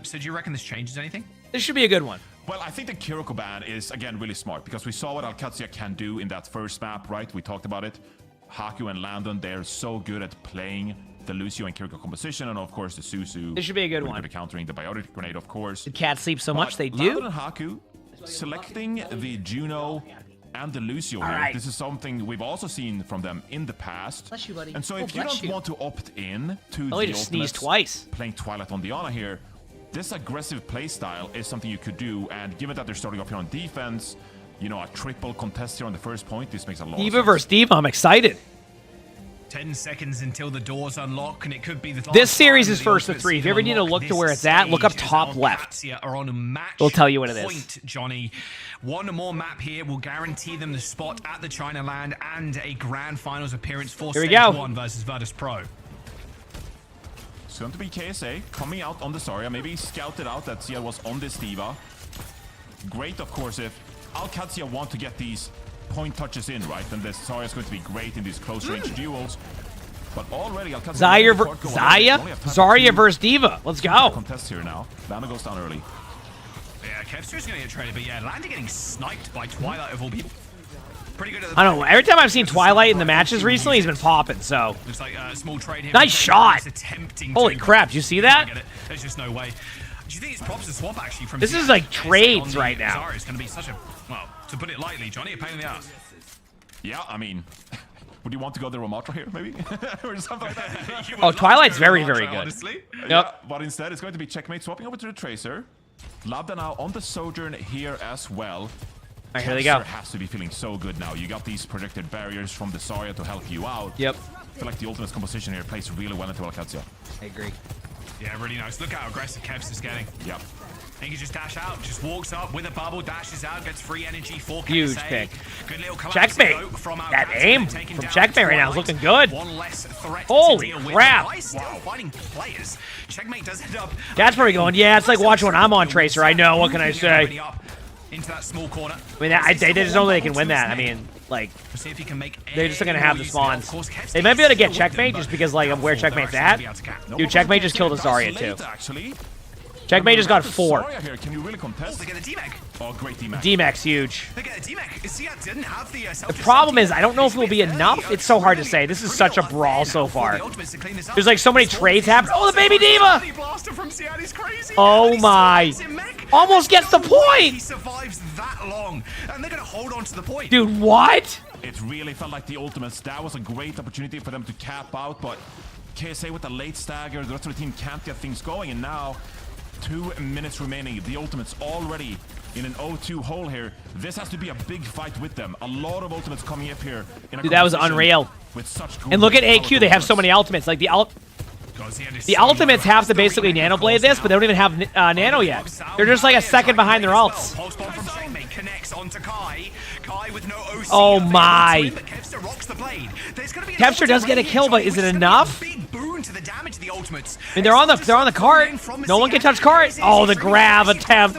[SPEAKER 10] So do you reckon this changes anything?
[SPEAKER 18] This should be a good one.
[SPEAKER 12] Well, I think the Kiriko ban is, again, really smart because we saw what Alcazia can do in that first map, right? We talked about it. Haku and Landon, they're so good at playing the Lucio and Kiriko composition, and of course the Suzu.
[SPEAKER 18] This should be a good one.
[SPEAKER 12] Countering the Biotic Grenade, of course.
[SPEAKER 18] The cat sleep so much they
[SPEAKER 12] Landon
[SPEAKER 18] do.
[SPEAKER 12] and Haku selecting the Juno and the Lucio here.
[SPEAKER 18] Right.
[SPEAKER 12] This is something we've also seen from them in the past.
[SPEAKER 18] Bless you, buddy.
[SPEAKER 12] And so if you don't want to opt in to
[SPEAKER 18] the
[SPEAKER 12] just
[SPEAKER 18] sneezed twice.
[SPEAKER 12] Playing Twilight on the Ana here, this aggressive playstyle is something you could do, and given that they're starting off here on defense, you know, a triple contest here on the first point, this makes a lot of sense.
[SPEAKER 18] Diva versus Diva, I'm excited.
[SPEAKER 10] 10 seconds until the doors unlock, and it could be the
[SPEAKER 18] this series is first to 3. If you ever need to look to where it's at, look up top left. We'll tell you what it is.
[SPEAKER 10] Johnny, one more map here will guarantee them the spot at the China Land and a grand finals appearance for Stage 1 versus Virtus Pro.
[SPEAKER 12] It's going to be KSA coming out on the Zarya. Maybe scouted out that Zia was on this Diva. Great, of course, if Alcazia want to get these point touches in, right? Then the Zarya is going to be great in these close range duels. But already Alcazia...
[SPEAKER 18] Zarya versus Diva. Let's go.
[SPEAKER 12] Contest here now. Landa goes down early.
[SPEAKER 10] Yeah, Kevster's going to get traded, but yeah, Landa getting sniped by Twilight of all people. Pretty good at the
[SPEAKER 18] I don't know. Every time I've seen Twilight in the matches recently, he's been popping, so...
[SPEAKER 10] Looks like a small trade here.
[SPEAKER 18] Nice shot! Holy crap, did you see that?
[SPEAKER 10] There's just no way. Do you think it's props to swap, actually, from...
[SPEAKER 18] This is like trades right now.
[SPEAKER 10] It's going to be such a... Well, to put it lightly, Johnny, a pain in the ass.
[SPEAKER 12] Yeah, I mean... Would you want to go the Ramatra here, maybe? Or something like that?
[SPEAKER 18] Oh, Twilight's very, very good.
[SPEAKER 10] Honestly.
[SPEAKER 18] Yep.
[SPEAKER 12] Yeah, but instead, it's going to be Checkmate swapping over to the Tracer. Labda now on the Sojourn here as well.
[SPEAKER 18] Alright, here they go.
[SPEAKER 12] Has to be feeling so good now. You got these projected barriers from the Zarya to help you out.
[SPEAKER 18] Yep.
[SPEAKER 12] I feel like the Ultimate's composition here plays really well into Alcazia.
[SPEAKER 18] I agree.
[SPEAKER 10] Yeah, really nice. Look how aggressive Kevs is getting.
[SPEAKER 12] Yep.
[SPEAKER 10] He can just dash out, just walks up with a bubble, dashes out, gets free energy for KSA.
[SPEAKER 18] Huge pick.
[SPEAKER 10] Good little
[SPEAKER 18] Checkmate. That aim from Checkmate right now is looking good.
[SPEAKER 10] One less threat
[SPEAKER 18] Holy
[SPEAKER 10] to deal
[SPEAKER 18] crap.
[SPEAKER 10] With. Still fighting players. Checkmate does end up.
[SPEAKER 18] That's probably going, yeah, it's like watching when I'm on Tracer. I know, what can I say?
[SPEAKER 10] Into that small corner.
[SPEAKER 18] I mean, they just know they can win that. I mean, like,
[SPEAKER 10] see if he can make
[SPEAKER 18] they're just going to have the spawns. They might be able to get Checkmate just because, like, of where Checkmate's at. Dude, Checkmate just killed a Zarya, too. Checkmate just got 4.
[SPEAKER 12] Can you really contest?
[SPEAKER 10] They get a D-Mac.
[SPEAKER 12] Oh, great D-Mac.
[SPEAKER 18] D-Mac's huge.
[SPEAKER 10] They get a D-Mac. Didn't have
[SPEAKER 18] the problem is, I don't know if it will be enough. It's so hard to say. This is such a brawl so far. There's like so many trades happening. Oh, the baby Diva! Oh my. Almost gets the point!
[SPEAKER 10] He survives that long, and they're going to hold on to the point.
[SPEAKER 18] Dude, what?
[SPEAKER 12] It really felt like the Ultimates. That was a great opportunity for them to cap out, but KSA with the late stagger, the rest of the team can't get things going, and now 2 minutes remaining. The Ultimates already in an 0-2 hole here. This has to be a big fight with them. A lot of Ultimates coming up here.
[SPEAKER 18] Dude, that was unreal.
[SPEAKER 12] With such
[SPEAKER 18] and look at AQ, they have so many Ultimates. Like the Ultimates have to basically Nano Blade this, but they don't even have Nano yet. They're just like a second behind their ults. Oh my. Kevster does get a kill, but is it enough? I mean, they're on the cart. No one can touch cart. Oh, the grab attempt.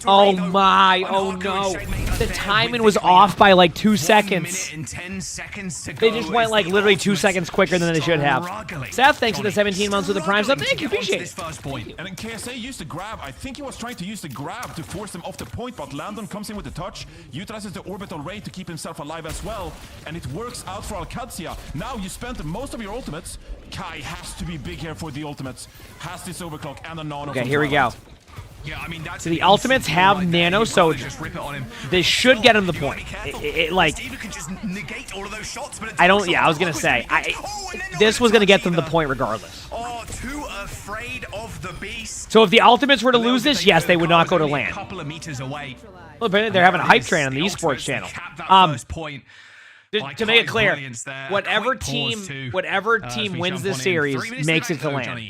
[SPEAKER 18] Oh my, oh no. The timing was off by like 2 seconds. They just went like literally 2 seconds quicker than they should have. Seth, thanks for the 17 months with the Prime sub. Thank you, appreciate it.
[SPEAKER 12] And then KSA used the grab. I think he was trying to use the grab to force them off the point, but Landon comes in with the touch, utilizes the orbital ray to keep himself alive as well, and it works out for Alcazia. Now you spent most of your ultimates. Kai has to be big here for the ultimates. Has this overclock and a nano.
[SPEAKER 18] Okay, here we go.
[SPEAKER 10] Yeah, I mean, that's
[SPEAKER 18] So the ultimates have nano, so they should get him the point. Like, I don't. Yeah, I was gonna say, this was gonna get them the point regardless.
[SPEAKER 10] Oh, too afraid of the beast.
[SPEAKER 18] So if the ultimates were to lose this, yes, they would not go to land.
[SPEAKER 10] A couple of meters away.
[SPEAKER 18] Well, but they're having a hype train on the esports channel. To make it clear, whatever team wins this series makes it to land.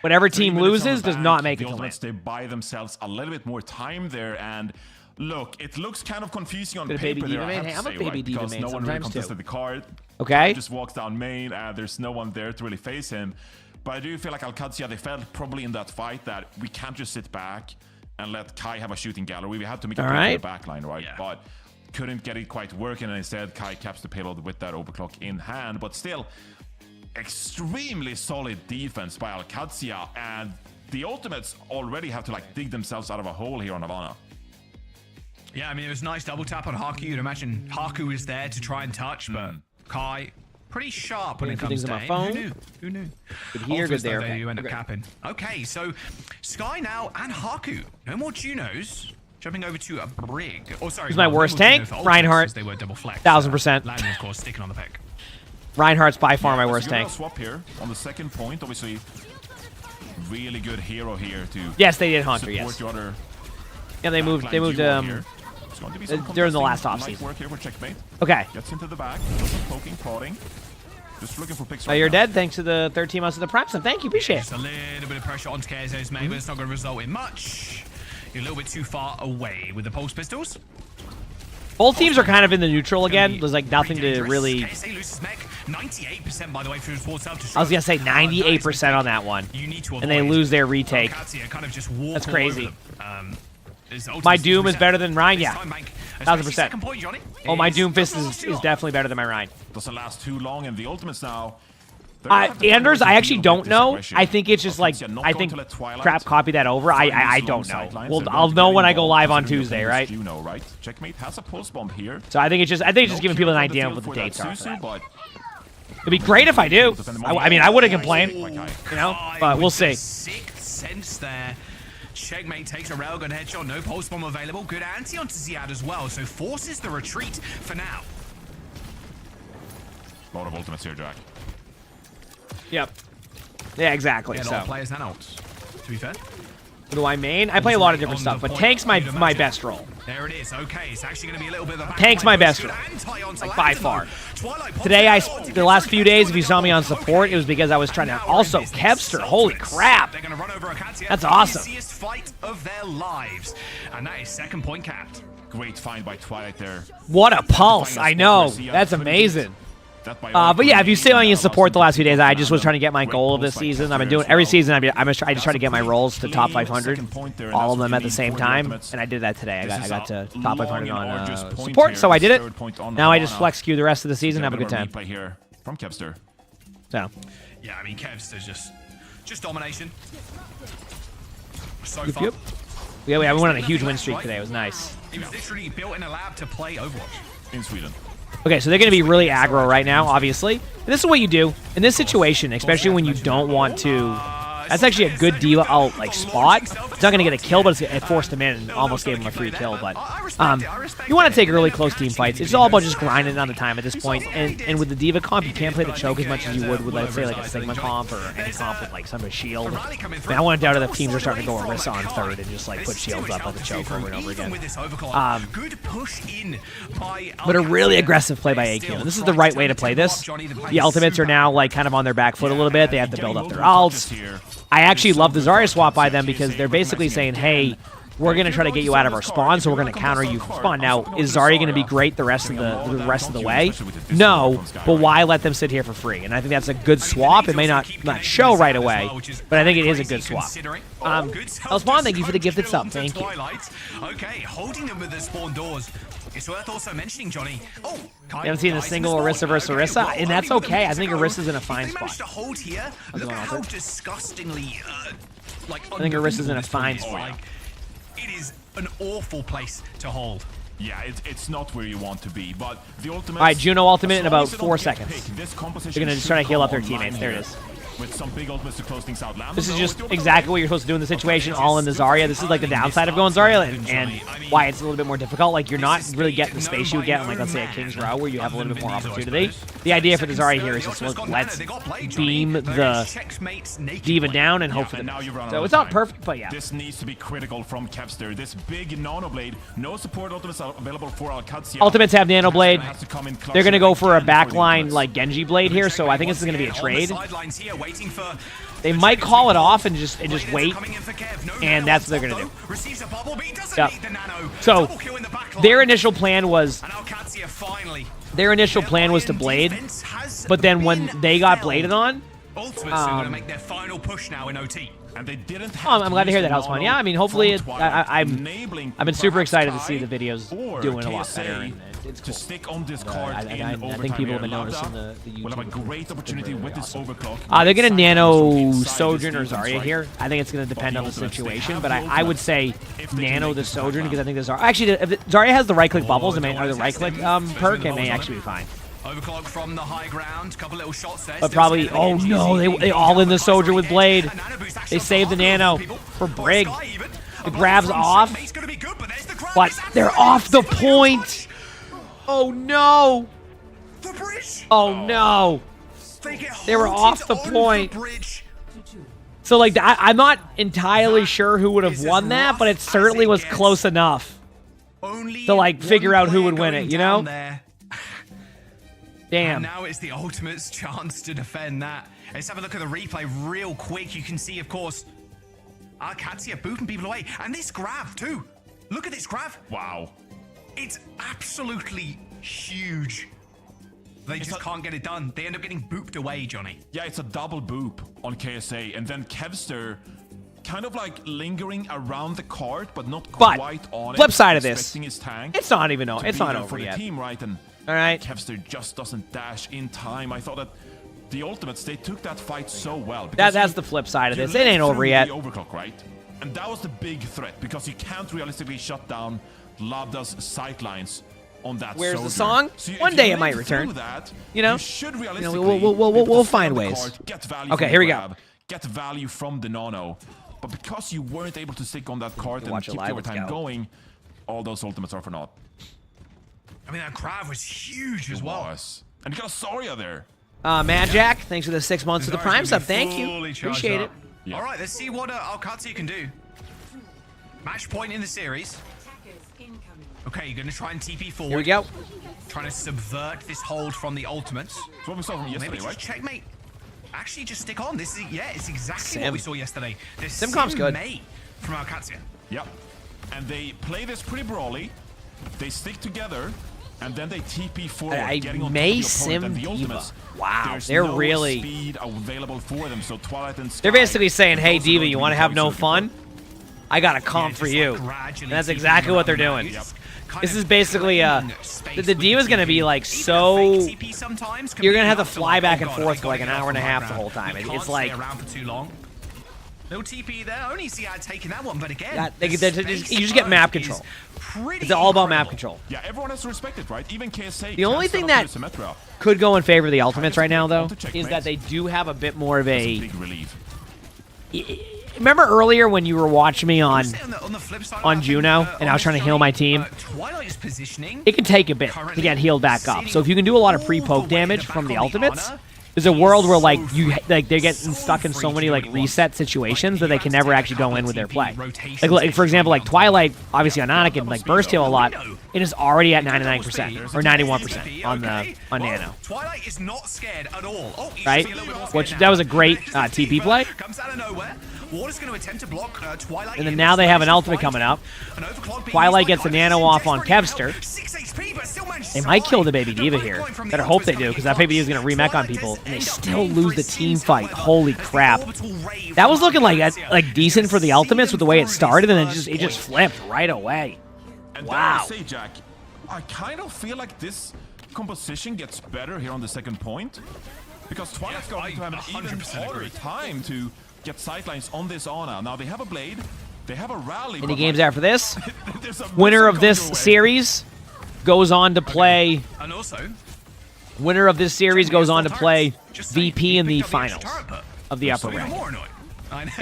[SPEAKER 18] Whatever team loses does not make it to land.
[SPEAKER 12] They buy themselves a little bit more time there, and look, it looks kind of confusing on paper.
[SPEAKER 18] Baby
[SPEAKER 12] there,
[SPEAKER 18] diva
[SPEAKER 12] I
[SPEAKER 18] main.
[SPEAKER 12] have
[SPEAKER 18] Hey,
[SPEAKER 12] to
[SPEAKER 18] I'm a
[SPEAKER 12] say,
[SPEAKER 18] baby
[SPEAKER 12] right?
[SPEAKER 18] diva
[SPEAKER 12] Because
[SPEAKER 18] main
[SPEAKER 12] no one really
[SPEAKER 18] sometimes too.
[SPEAKER 12] contested the card.
[SPEAKER 18] Okay.
[SPEAKER 12] Just walks down main. There's no one there to really face him. But I do feel like OWCS, they felt probably in that fight that we can't just sit back and let Kai have a shooting gallery. We have to make a play for the backline, right? Yeah. But couldn't get it quite working, and instead Kai caps the payload with that overclock in hand. But still, extremely solid defense by OWCS, and the ultimates already have to like dig themselves out of a hole here on Havana.
[SPEAKER 10] Yeah, I mean, it was a nice double tap on Haku. You'd imagine Haku was there to try and touch, but Kai, pretty sharp when it comes to aim.
[SPEAKER 18] phone.
[SPEAKER 10] Who knew? Who knew?
[SPEAKER 18] Good here, good there.
[SPEAKER 10] Okay. You end up capping. Okay, so Sky now and Haku. No more Junos. Jumping over to a Brig. Oh, sorry.
[SPEAKER 18] Who's my worst tank? Reinhardt.
[SPEAKER 10] They were double flex.
[SPEAKER 18] 1000%.
[SPEAKER 10] Landon, of course, sticking on the pick.
[SPEAKER 18] Reinhardt's by far my worst tank.
[SPEAKER 12] Swap here on the second point, obviously. Really good hero here to.
[SPEAKER 18] Yes, they did Haunter. Yes. Yeah, they moved. They moved. During the last offseason.
[SPEAKER 12] Work here for checkmate.
[SPEAKER 18] Okay.
[SPEAKER 12] Gets into the back. Poking, prodding. Just looking for picks.
[SPEAKER 18] You're dead. Thanks to the 13 months of the prep. So thank you. Appreciate it.
[SPEAKER 10] Just a little bit of pressure on Scarezo's mate, but it's not going to result in much. You're a little bit too far away with the pulse pistols.
[SPEAKER 18] Both teams are kind of in the neutral again. There's like nothing to really.
[SPEAKER 10] 98% by the way through full self-destruct.
[SPEAKER 18] I was gonna say 98% on that one, and they lose their retake. That's crazy. My Doom is better than Ryan. Yeah, 1000%. Oh, my Doom Fist is definitely better than my Ryan.
[SPEAKER 12] Doesn't last too long, and the ultimates now.
[SPEAKER 18] Anders, I actually don't know. I think it's just like, I think Crap copied that over. I don't know. Well, I'll know when I go live on Tuesday, right?
[SPEAKER 12] You know, right? Checkmate has a pulse bomb here.
[SPEAKER 18] So I think it's just giving people an idea of what the dates are. It'd be great if I do. I mean, I wouldn't complain, you know, but we'll see.
[SPEAKER 10] Sixth sense there. Checkmate takes a railgun headshot. No pulse bomb available. Good anti onto Ziad as well. So forces the retreat for now.
[SPEAKER 12] A lot of ultimates here, Jack.
[SPEAKER 18] Yep. Yeah, exactly.
[SPEAKER 10] Yeah, a lot of players and ults, to be fair.
[SPEAKER 18] What do I main? I play a lot of different stuff, but tank's my best role.
[SPEAKER 10] There it is. Okay, it's actually going to be a little bit of a
[SPEAKER 18] tank's my best role, like by far. Today, the last few days, if you saw me on support, it was because I was trying to also Kevster. Holy crap! That's awesome.
[SPEAKER 10] Easiest fight of their lives, and that is second point capped.
[SPEAKER 12] Great find by Twilight there.
[SPEAKER 18] What a pulse! I know. That's amazing. But yeah, if you stay on your support the last few days, I just was trying to get my goal of this season. I've been doing every season. I just try to get my rolls to top 500, all of them at the same time, and I did that today. I got to top 500 on support, so I did it. Now I just flex queue the rest of the season, have a good time.
[SPEAKER 12] Here from Kevster.
[SPEAKER 18] So.
[SPEAKER 10] Yeah, I mean Kevster's just domination. So far.
[SPEAKER 18] Yep. Yeah, we went on a huge win streak today. It was nice.
[SPEAKER 10] He was literally built in a lab to play Overwatch
[SPEAKER 12] in Sweden.
[SPEAKER 18] Okay, so they're going to be really aggro right now, obviously. And this is what you do in this situation, especially when you don't want to. That's actually a good D.Va ult like spot. It's not going to get a kill, but it forced him in and almost gave him a free kill. But you want to take early close team fights. It's all about just grinding on the time at this point. And with the D.Va comp, you can't play the choke as much as you would with, let's say, like a Sigma comp or any comp with like some of shield. Man, I want to doubt if teams are starting to go Orisa on third and just like put shields up on the choke over and over again. But a really aggressive play by AQ. And this is the right way to play this. The ultimates are now like kind of on their back foot a little bit. They have to build up their ults. I actually love the Zarya swap by them because they're basically saying, hey, we're going to try to get you out of our spawn, so we're going to counter you from spawn. Now, is Zarya going to be great the rest of the way? No, but why let them sit here for free? And I think that's a good swap. It may not show right away, but I think it is a good swap. Elspawn, thank you for the gifted sub. Thank you.
[SPEAKER 10] Okay, holding them with the spawn doors. It's worth also mentioning, Johnny. Oh,
[SPEAKER 18] you haven't seen a single Orisa versus Orisa, and that's okay. I think Orisa's in a fine spot.
[SPEAKER 10] To hold here, look at how disgustingly,
[SPEAKER 18] I think Orisa's in a fine spot.
[SPEAKER 10] It is an awful place to hold.
[SPEAKER 12] Yeah, it's not where you want to be, but the ultimate.
[SPEAKER 18] All right, Juno ultimate in about 4 seconds. They're gonna just try to heal up their teammates. There it is.
[SPEAKER 12] with some big ultimates to close things out.
[SPEAKER 18] This is just exactly what you're supposed to do in the situation, all in the Zarya. This is like the downside of going Zarya, and why it's a little bit more difficult. Like, you're not really getting the space you would get in, like, let's say, a King's Row, where you have a little bit more opportunity. The idea for the Zarya here is just, let's beam the D.Va down and hope for the best. So it's not perfect, but yeah.
[SPEAKER 12] This needs to be critical from Kevster. This big Nano Blade, no support ultimates are available for Alcatia.
[SPEAKER 18] Ultimates have Nano Blade. They're going to go for a backline, like, Genji Blade here, so I think this is going to be a trade. They might call it off and just wait, and that's what they're gonna do. Yep. So their initial plan was to blade, but then when they got bladed on,
[SPEAKER 10] gonna make their final push now in OT.
[SPEAKER 12] And they didn't
[SPEAKER 18] I'm glad to hear that. That was fun. Yeah, I mean, hopefully I've been super excited to see the videos doing a lot better. And it's cool.
[SPEAKER 12] To stick on this card
[SPEAKER 18] I think people have been noticing the YouTube.
[SPEAKER 12] We'll have a great opportunity with this overclock.
[SPEAKER 18] They're gonna nano Sojourn or Zarya here. I think it's gonna depend on the situation, but I would say nano the Sojourn because I think the Zarya actually if Zarya has the right click bubbles or the right click perk, it may actually be fine.
[SPEAKER 10] Overclock from the high ground, couple little shots there.
[SPEAKER 18] But probably, oh no, they all in the Soldier with Blade. They saved the Nano for Brig. The grab's off, but they're off the point. Oh no. Oh no. They were off the point. So like, I'm not entirely sure who would have won that, but it certainly was close enough to like figure out who would win it, you know? Damn.
[SPEAKER 10] And now it's the Ultimate's chance to defend that. Let's have a look at the replay real quick. You can see, of course, Alcatia booping people away. And this grab, too. Look at this grab.
[SPEAKER 12] Wow.
[SPEAKER 10] It's absolutely huge. They just can't get it done. They end up getting booped away, Johnny.
[SPEAKER 12] Yeah, it's a double boop on KSA. And then Kevster kind of like lingering around the card, but not quite on it.
[SPEAKER 18] Flip side of this,
[SPEAKER 12] his tank
[SPEAKER 18] it's not even over. It's not over yet.
[SPEAKER 12] For the team, right? And
[SPEAKER 18] all right.
[SPEAKER 12] Kevster just doesn't dash in time. I thought that the Ultimates, they took that fight so well.
[SPEAKER 18] That's the flip side of this. It ain't over yet.
[SPEAKER 12] The overclock, right? And that was the big threat because you can't realistically shut down Labda's sightlines on that.
[SPEAKER 18] Where's
[SPEAKER 12] Soldier.
[SPEAKER 18] the song?
[SPEAKER 12] So
[SPEAKER 18] One day it might return.
[SPEAKER 12] That,
[SPEAKER 18] you know,
[SPEAKER 12] you should realistically
[SPEAKER 18] we'll find ways. Okay, here we go.
[SPEAKER 12] Get value from the Nano. But because you weren't able to stick on that card and keep the overtime going, all those ultimates are for naught.
[SPEAKER 10] I mean, that grab was huge as well.
[SPEAKER 12] And you got Zarya there.
[SPEAKER 18] Mad Jack, thanks for the 6 months of the Prime sub. Thank you. Appreciate it.
[SPEAKER 10] Yeah. All right, let's see what Alcatia can do. Match point in the series. Okay, you're going to try and TP forward.
[SPEAKER 18] Here we go.
[SPEAKER 10] Trying to subvert this hold from the Ultimates.
[SPEAKER 12] That's what we saw from yesterday,
[SPEAKER 10] Maybe just checkmate. Actually, just stick on. This is, yeah, it's exactly what we saw yesterday. The
[SPEAKER 18] Simcom's good.
[SPEAKER 10] From Alcatia.
[SPEAKER 12] Yep. And they play this pretty brawly. They stick together, and then they TP forward, getting on top of the opponent and the Ultimates.
[SPEAKER 18] Wow, they're
[SPEAKER 12] no
[SPEAKER 18] really
[SPEAKER 12] speed available for them. So Twilight and Sky,
[SPEAKER 18] they're basically saying, "Hey, D.Va, you want to have no fun? I got a comp for you." And that's exactly what they're doing. Yep. This is basically the D.Va's gonna be like so. You're gonna have to fly back and forth for like an hour and a half the whole time. It's like
[SPEAKER 10] around for too long. No TP there. Only see taking that one, but again, you
[SPEAKER 18] just get map control. It's all about map control.
[SPEAKER 12] Yeah, everyone has to respect it, right? Even KSA.
[SPEAKER 18] The only thing that could go in favor of the Ultimates right now, though, is that they do have a bit more of a.
[SPEAKER 12] Big relief.
[SPEAKER 18] Remember earlier when you were watching me on Juno and I was trying to heal my team? It can take a bit to get healed back up. So if you can do a lot of pre-poke damage from the Ultimates, there's a world where they're getting stuck in so many like reset situations that they can never actually go in with their play. Like for example, like Twilight, obviously on Anakin, like burst heal a lot. It is already at 99% or 91% on Nano.
[SPEAKER 10] Twilight is not scared at all.
[SPEAKER 18] Right? Which that was a great TP play.
[SPEAKER 10] Comes out of nowhere. Ward is going to attempt to block Twilight.
[SPEAKER 18] And then now they have an ultimate coming up. Twilight gets the Nano off on Kevster. They might kill the Baby D.Va here. Better hope they do, because that Baby D.Va is going to remech on people, and they still lose the team fight. Holy crap. That was looking like decent for the Ultimates with the way it started, and then it just flipped right away. Wow.
[SPEAKER 12] Say, Jack, I kind of feel like this composition gets better here on the second point, because Twilight's going to have an even harder time to get sightlines on this Ana. Now they have a blade, they have a rally.
[SPEAKER 18] Any games after this? Winner of this series goes on to play.
[SPEAKER 10] And also,
[SPEAKER 18] winner of this series goes on to play VP in the finals. of the upper
[SPEAKER 10] Even
[SPEAKER 18] bracket.
[SPEAKER 10] more annoying. I know.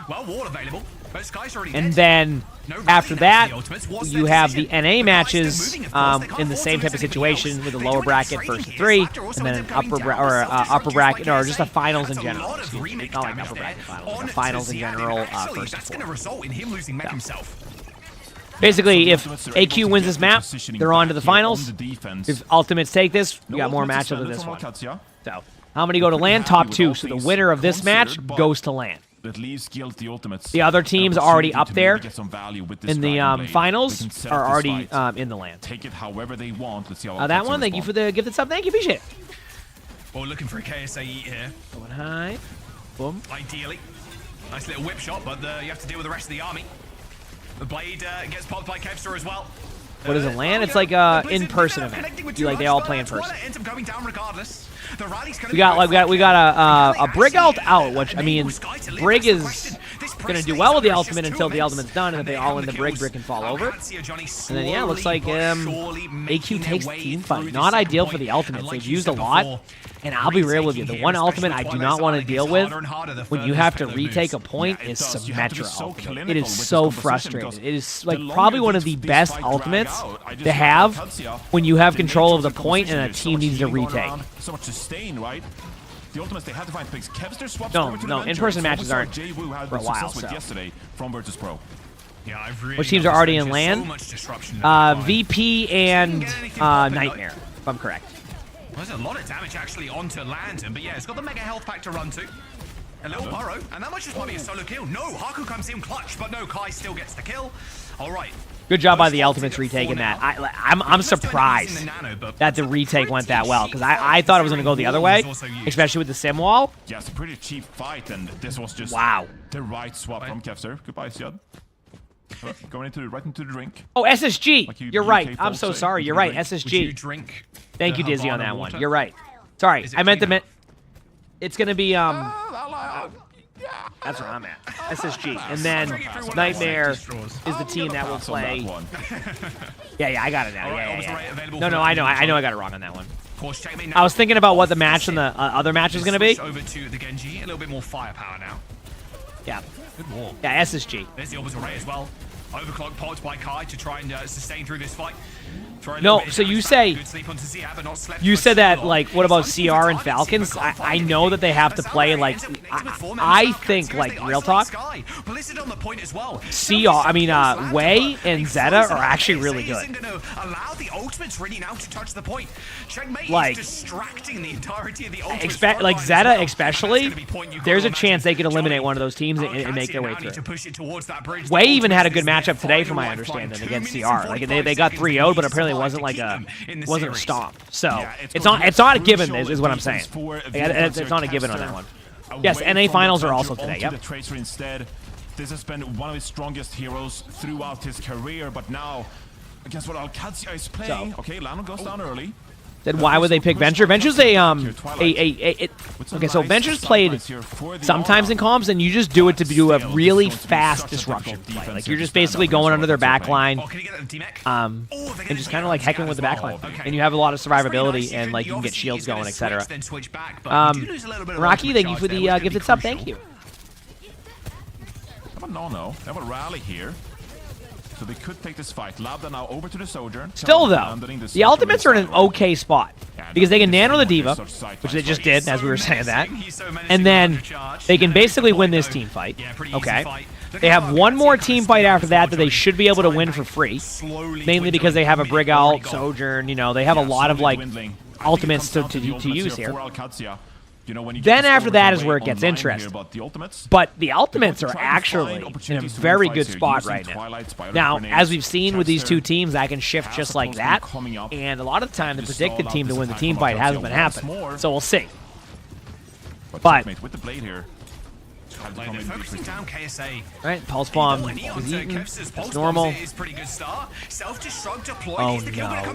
[SPEAKER 10] Well, wall available. But Sky's already
[SPEAKER 18] And
[SPEAKER 10] dead.
[SPEAKER 18] then
[SPEAKER 10] No
[SPEAKER 18] after
[SPEAKER 10] rally now
[SPEAKER 18] that,
[SPEAKER 10] for the Ultimates. What's
[SPEAKER 18] you
[SPEAKER 10] their
[SPEAKER 18] have the
[SPEAKER 10] decision?
[SPEAKER 18] NA
[SPEAKER 10] The
[SPEAKER 18] matches
[SPEAKER 10] guys they're moving, of course. They can't
[SPEAKER 18] in the
[SPEAKER 10] afford
[SPEAKER 18] same
[SPEAKER 10] to
[SPEAKER 18] type of
[SPEAKER 10] miss anything
[SPEAKER 18] situation
[SPEAKER 10] else.
[SPEAKER 18] with a
[SPEAKER 10] They
[SPEAKER 18] lower
[SPEAKER 10] don't
[SPEAKER 18] bracket
[SPEAKER 10] have
[SPEAKER 18] versus
[SPEAKER 10] trading
[SPEAKER 18] 3,
[SPEAKER 10] here. Slapper also
[SPEAKER 18] and then
[SPEAKER 10] ends
[SPEAKER 18] an
[SPEAKER 10] up going down.
[SPEAKER 18] upper bracket, or just a
[SPEAKER 10] KSA.
[SPEAKER 18] finals in
[SPEAKER 10] That's a
[SPEAKER 18] general.
[SPEAKER 10] lot of
[SPEAKER 18] Excuse me.
[SPEAKER 10] remake
[SPEAKER 18] Not like
[SPEAKER 10] damage
[SPEAKER 18] upper
[SPEAKER 10] there.
[SPEAKER 18] bracket finals,
[SPEAKER 10] On
[SPEAKER 18] the finals
[SPEAKER 10] to
[SPEAKER 18] in
[SPEAKER 10] Ziad.
[SPEAKER 18] general
[SPEAKER 10] Actually,
[SPEAKER 18] first
[SPEAKER 10] that's
[SPEAKER 18] and
[SPEAKER 10] going to
[SPEAKER 18] foremost.
[SPEAKER 10] result in him losing Mech himself.
[SPEAKER 18] Basically, if AQ wins this map, they're on to the finals. If Ultimates take this, you got more matchups than this one. So, how many go to LAN? Top 2. So the winner of this match goes to LAN. The other teams already up there in the finals are already in the LAN.
[SPEAKER 12] Take it however they want. Let's see how
[SPEAKER 18] That one, thank you for the gifted sub. Thank you, appreciate it.
[SPEAKER 10] Well, looking for a KSA eat here.
[SPEAKER 18] Going high. Boom.
[SPEAKER 10] Ideally. Nice little whip shot, but you have to deal with the rest of the army. The blade gets popped by Kevster as well.
[SPEAKER 18] What is it, LAN? It's like in-person event. They all play in person.
[SPEAKER 10] Ends up going down regardless. The rally's gonna
[SPEAKER 18] We got a Brig ult out, which I mean, Brig is gonna do well with the ultimate until the ultimate's done, and if they all in the Brig can fall over. And then yeah, it looks like AQ takes the team fight. Not ideal for the ultimates. They've used a lot. And I'll be real with you, the one ultimate I do not want to deal with when you have to retake a point is Symmetra ultimate. It is so frustrating. It is like probably one of the best ultimates to have when you have control of the point and a team needs to retake.
[SPEAKER 12] So much sustain, right? The ultimates they had to find picks. Kevster swaps
[SPEAKER 18] No,
[SPEAKER 12] over to
[SPEAKER 18] no,
[SPEAKER 12] the
[SPEAKER 18] in-person
[SPEAKER 12] Venture.
[SPEAKER 18] matches aren't
[SPEAKER 12] Jay Wu had
[SPEAKER 18] for a while,
[SPEAKER 12] success with
[SPEAKER 18] so.
[SPEAKER 12] yesterday from Virtus Pro.
[SPEAKER 10] Yeah, I've really
[SPEAKER 18] Which teams are already in LAN?
[SPEAKER 10] So much disruption in the
[SPEAKER 18] VP and Nightmare, if I'm correct.
[SPEAKER 10] Well, there's a lot of damage actually onto Landon, but yeah, it's got the mega health pack to run to. A little burrow, and that might just might be a solo kill. No, Haku comes in clutch, but no, Kai still gets the kill. All right.
[SPEAKER 18] Good job by the Ultimates retaking that. I'm surprised that the retake went that well, because I thought it was going to go the other way, especially with the sim wall.
[SPEAKER 12] Yeah, it's a pretty cheap fight, and this was just the right swap from Kevster. Goodbye, Siad. Going right into the drink.
[SPEAKER 18] Oh, SSG.
[SPEAKER 12] Like
[SPEAKER 18] You're right. I'm so sorry. You're right. SSG. Thank you, Dizzy, on that one. You're right. Sorry, I meant to. It's going to be that's where I'm at. SSG. And then Nightmare is the team that will play. Yeah, I got it now. Yeah. No, I know I got it wrong on that one. I was thinking about what the match and the other match is going to be.
[SPEAKER 10] Over to the Genji, a little bit more firepower now.
[SPEAKER 18] Yeah.
[SPEAKER 10] Good wall.
[SPEAKER 18] Yeah, SSG.
[SPEAKER 10] There's the orbital array as well. Overclock pods by Kai to try and sustain through this fight.
[SPEAKER 18] No, so you say you said that like what about CR and Falcons? I know that they have to play like I think like real talk. CR, I mean Wei and Zeta are actually really good. Like like Zeta especially, there's a chance they could eliminate one of those teams and make their way through. Wei even had a good matchup today, from my understanding, against CR. Like they got 3-0'd, but apparently it wasn't like a stomp. So it's not a given is what I'm saying. It's not a given on that one. Yes, NA finals are also today. Yep.
[SPEAKER 12] This has been one of his strongest heroes throughout his career, but now against what OWCS is playing. Okay, Lano goes down early.
[SPEAKER 18] Then why would they pick Venture? Venture's okay, so Venture's played sometimes in comps, and you just do it to do a really fast disruption play. Like you're just basically going under their backline, and just kind of like hecking with the backline. And you have a lot of survivability, and like you can get shields going, etc. Rocky, thank you for the gifted sub. Thank you.
[SPEAKER 12] No, they have a rally here. So they could take this fight. Labda now over to the Sojourn.
[SPEAKER 18] Still, though, the Ultimates are in an okay spot. Because they can nano the Diva, which they just did, as we were saying that. And then they can basically win this team fight. Okay. They have one more team fight after that they should be able to win for free. Mainly because they have a Brig ult, Sojourn, you know, they have a lot of, like, Ultimates to use here. Then after that is where it gets interesting. But the Ultimates are actually in a very good spot right now. Now, as we've seen with these two teams, that can shift just like that. And a lot of the time, the predicted team to win the team fight hasn't been happening. So we'll see. But
[SPEAKER 12] with the blade here.
[SPEAKER 10] They're focusing down KSA.
[SPEAKER 18] Right, Pulse Bomb is eaten. That's normal. Oh no.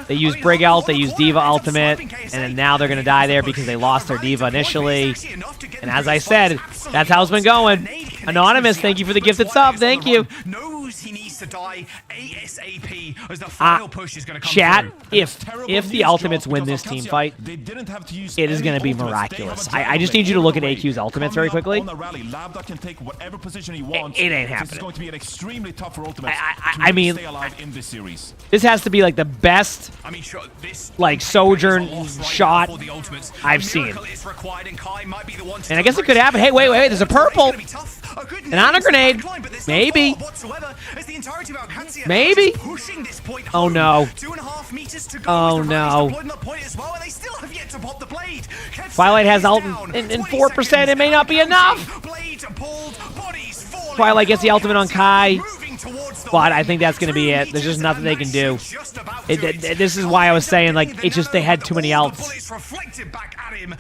[SPEAKER 18] They use Brig ult, they use Diva ultimate, and then now they're going to die there because they lost their Diva initially. And as I said, that's how it's been going. Anonymous, thank you for the gifted sub. Thank you.
[SPEAKER 10] Knows he needs needs to die ASAP as the final push is going to come
[SPEAKER 18] Chat,
[SPEAKER 10] through.
[SPEAKER 18] if the Ultimates win this team fight, it is going to be miraculous. I just need you to look at AQ's Ultimates very quickly. It ain't happening.
[SPEAKER 12] It's going to be an extremely tough for Ultimates
[SPEAKER 18] I mean,
[SPEAKER 12] stay alive in this series.
[SPEAKER 18] This has to be like the best, like Sojourn shot I've seen. And I guess it could happen. Hey, wait, there's a purple. And on a grenade. Maybe. Maybe. Oh no. Oh no. Twilight has ult in 4%. It may not be enough. Twilight gets the ultimate on Kai. But I think that's going to be it. There's just nothing they can do. This is why I was saying, like, it's just they had too many ults.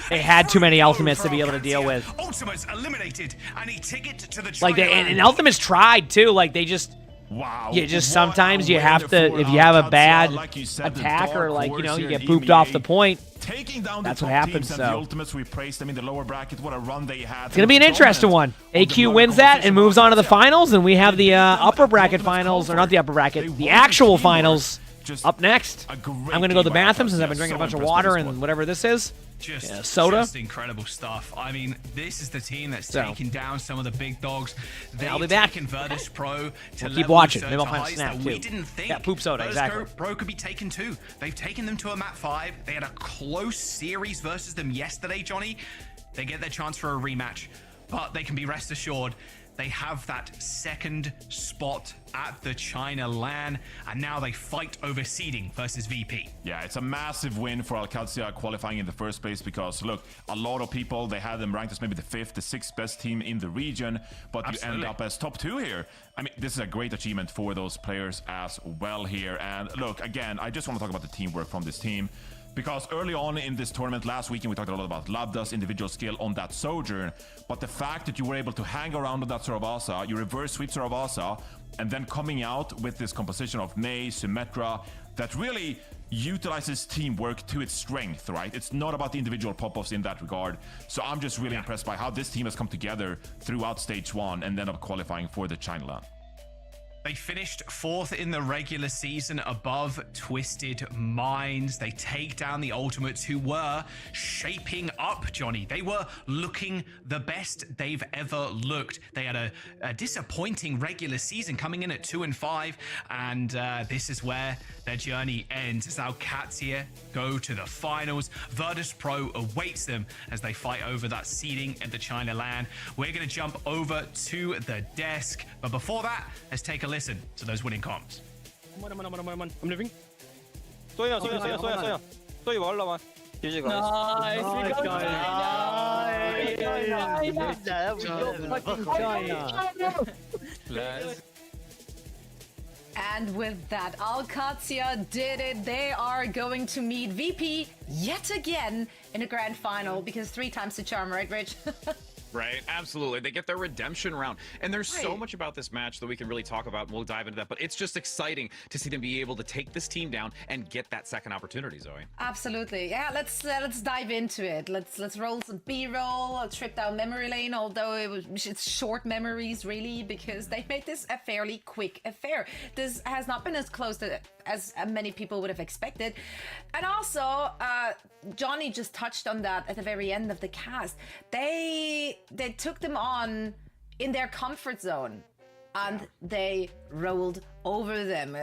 [SPEAKER 18] They had too many ultimates to be able to deal with. Like, and ultimates tried, too. Like, they just...
[SPEAKER 12] Wow.
[SPEAKER 18] You just sometimes you have to, if you have a bad attack or, like, you know, you get booped off the point. That's what happens. So
[SPEAKER 12] Ultimates, we praised them in the lower bracket. What a run they had.
[SPEAKER 18] It's gonna be an interesting one. AQ wins that and moves on to the finals, and we have the upper bracket finals, or not the upper bracket, the actual finals up next. I'm gonna go to the bathroom since I've been drinking a bunch of water and whatever this is. Soda.
[SPEAKER 10] Just incredible stuff. I mean, this is the team that's taking down some of the big dogs.
[SPEAKER 18] I'll be back.
[SPEAKER 10] Virtus Pro to
[SPEAKER 18] keep watching. Maybe I'll find a snap too.
[SPEAKER 10] We didn't think
[SPEAKER 18] Poop Soda, exactly.
[SPEAKER 10] Pro could be taken too. They've taken them to a map 5. They had a close series versus them yesterday, Johnny. They get their chance for a rematch, but they can be rest assured they have that second spot at the China LAN, and now they fight over seeding versus VP.
[SPEAKER 12] Yeah, it's a massive win for Alcatia qualifying in the first place because, look, a lot of people, they had them ranked as maybe the 5th, the 6th best team in the region, but you end up as top 2 here. I mean, this is a great achievement for those players as well here. And look, again, I just want to talk about the teamwork from this team. Because early on in this tournament last weekend, we talked a lot about Labda's individual skill on that Sojourn. But the fact that you were able to hang around on that Saravasa, you reverse sweep Saravasa, and then coming out with this composition of Mei, Symmetra, that really utilizes teamwork to its strength, right? It's not about the individual pop-offs in that regard. So I'm just really impressed by how this team has come together throughout stage 1 and then up qualifying for the China LAN.
[SPEAKER 10] They finished 4th in the regular season above Twisted Minds. They take down the Ultimates, who were shaping up, Johnny. They were looking the best they've ever looked. They had a disappointing regular season, coming in at 2-5, and this is where their journey ends. As Alcatia go to the finals, Virtus Pro awaits them as they fight over that seeding at the China LAN. We're going to jump over to the desk, but before that, let's take a listen to those winning comms.
[SPEAKER 14] I'm living. Soya. Soya warlaman. GG guys.
[SPEAKER 6] And with that, Alcatia did it. They are going to meet VP yet again in a grand final, because 3 times the charm, right, Rich?
[SPEAKER 22] Right, absolutely. They get their redemption round. And there's so much about this match that we can really talk about, and we'll dive into that. But it's just exciting to see them be able to take this team down and get that second opportunity, Zoe.
[SPEAKER 6] Absolutely. Yeah, let's dive into it. Let's roll some B-roll, a trip down memory lane, although it's short memories, really, because they made this a fairly quick affair. This has not been as close to as many people would have expected. And also, Johnny just touched on that at the very end of the cast. They took them on in their comfort zone, and they rolled over them.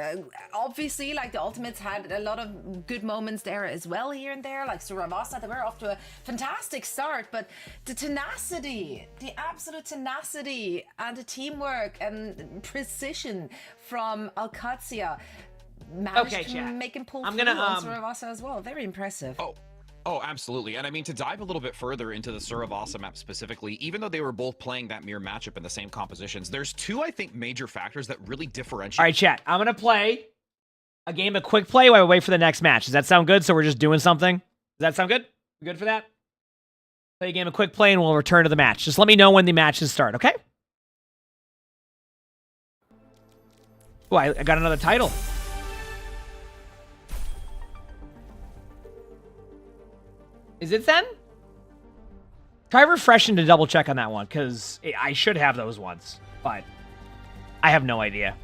[SPEAKER 6] Obviously, like, the Ultimates had a lot of good moments there as well, here and there, like Saravasa. They were off to a fantastic start, but the tenacity, the absolute tenacity, and the teamwork and precision from Alcatia managed to make him pull through on Saravasa as well. Very impressive.
[SPEAKER 22] Oh, absolutely. And I mean, to dive a little bit further into the Saravasa map specifically, even though they were both playing that mirror matchup in the same compositions, there's 2, I think, major factors that really differentiate.
[SPEAKER 18] All right, chat. I'm going to play a game of quick play while we wait for the next match. Does that sound good? So we're just doing something? Does that sound good? We good for that? Play a game of quick play and we'll return to the match. Just let me know when the matches start, okay? Oh, I got another title. Is it then? Try refreshing to double check on that one, because I should have those ones, but I have no idea.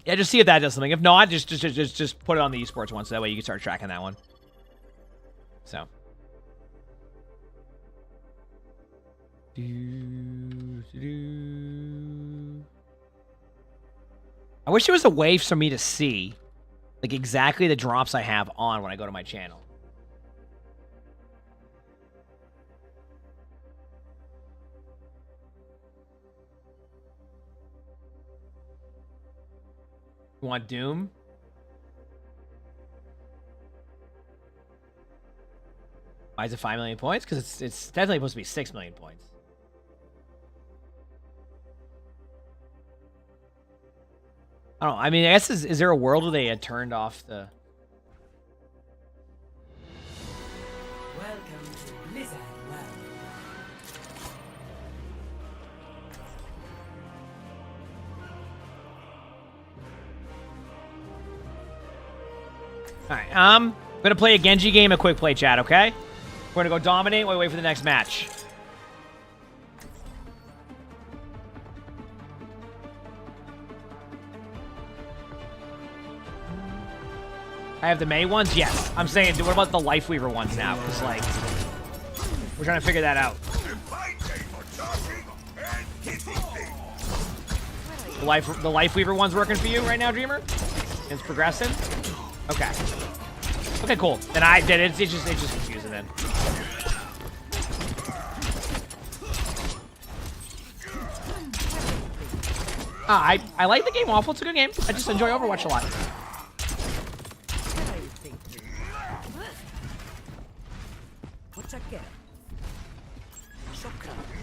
[SPEAKER 18] Yeah, just see if that does something. If not, just put it on the esports one, so that way you can start tracking that one. So. I wish there was a way for me to see, like, exactly the drops I have on when I go to my channel. You want Doom? Why is it 5 million points? Because it's definitely supposed to be 6 million points. I don't know. I mean, I guess is there a world where they had turned off the...
[SPEAKER 4] Welcome to Blizzard World.
[SPEAKER 18] Alright, I'm gonna play a Genji game, a quick play, chat, okay? We're gonna go dominate while we wait for the next match. I have the May ones? Yes. I'm saying, what about the Lifeweaver ones now? Because, like, we're trying to figure that out. The Lifeweaver one's working for you right now, Dreamer? It's progressing? Okay. Okay, cool. Then it's just confusing then. I like the game awful. It's a good game. I just enjoy Overwatch a lot.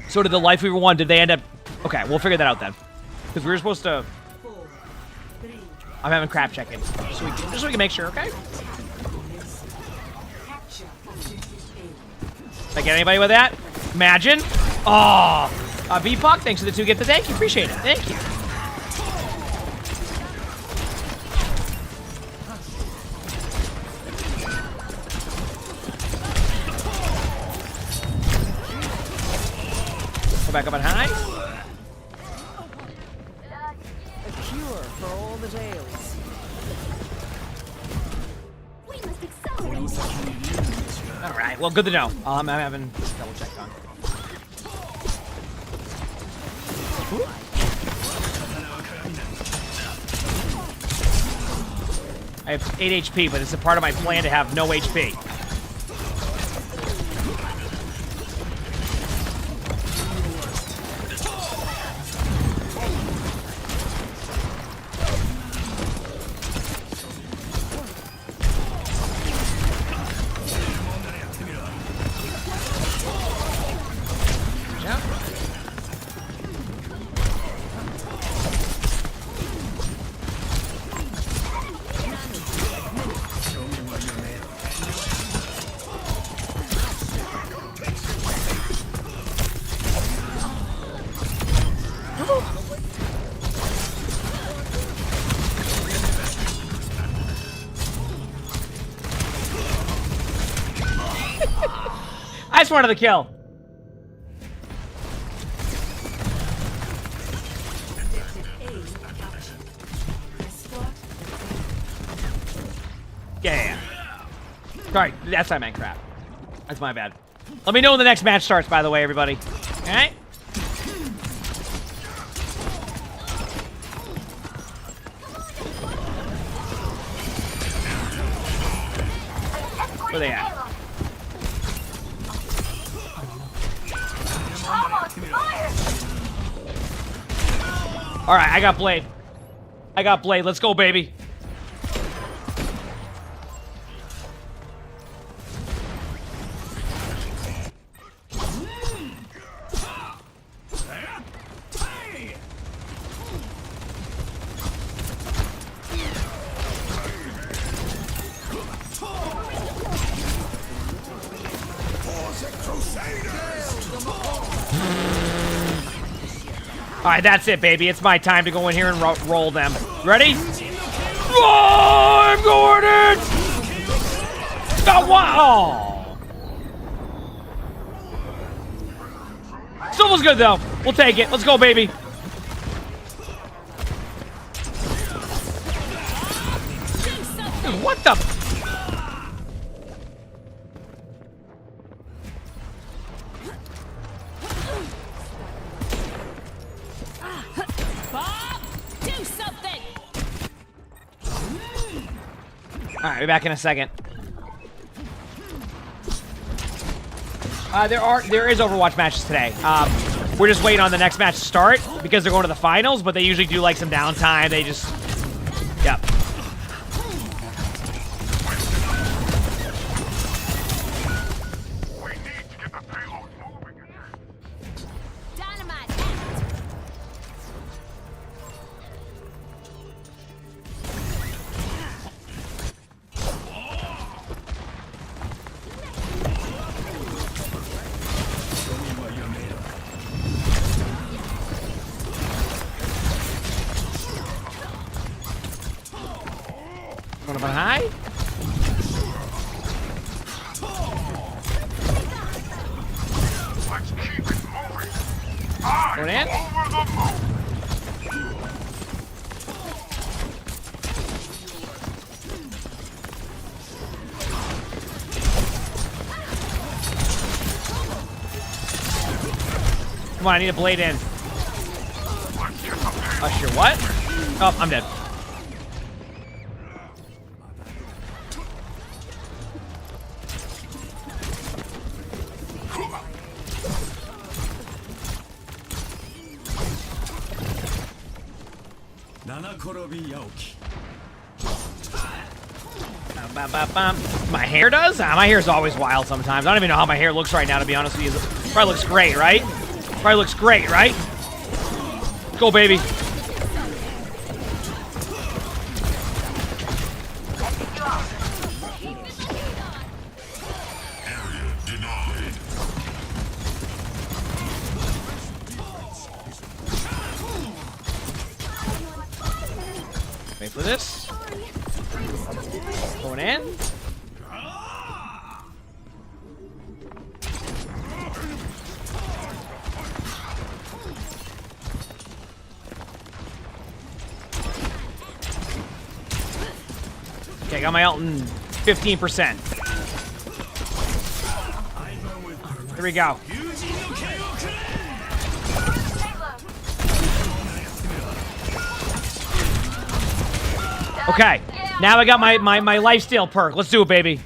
[SPEAKER 18] So did the Lifeweaver one, did they end up... Okay, we'll figure that out then. Because we were supposed to... I'm having crap check-in. Just so we can make sure, okay? Did I get anybody with that? Imagine. Oh! B-Puck, thanks for the 2 gifted. Thank you, appreciate it. Thank you. Go back up on high.
[SPEAKER 4] A cure for all the tales.
[SPEAKER 13] We must accelerate.
[SPEAKER 18] All right, well, good to know. I'm having double check on. I have 8 HP, but it's a part of my plan to have no HP. I just wanted the kill. Yeah. Sorry, that's not man crap. That's my bad. Let me know when the next match starts, by the way, everybody. Alright? Where they at? Alright, I got Blade. I got Blade. Let's go, baby. Alright, that's it, baby. It's my time to go in here and roll them. Ready? Oh, I'm going in! Got one! Oh. Still was good, though. We'll take it. Let's go, baby. Dude, what the?
[SPEAKER 9] Bob, do something.
[SPEAKER 18] All right, be back in a second. There is Overwatch matches today. We're just waiting on the next match to start because they're going to the finals, but they usually do like some downtime. They just, yep. Going up on high. Going in. Come on, I need a blade in. Usher, what? Oh, I'm dead. My hair does? My hair's always wild sometimes. I don't even know how my hair looks right now, to be honest with you. Probably looks great, right? Probably looks great, right? Go, baby. Wait for this. Going in. Okay, got my ult in 15%. Here we go. Okay, now I got my lifesteal perk. Let's do it, baby.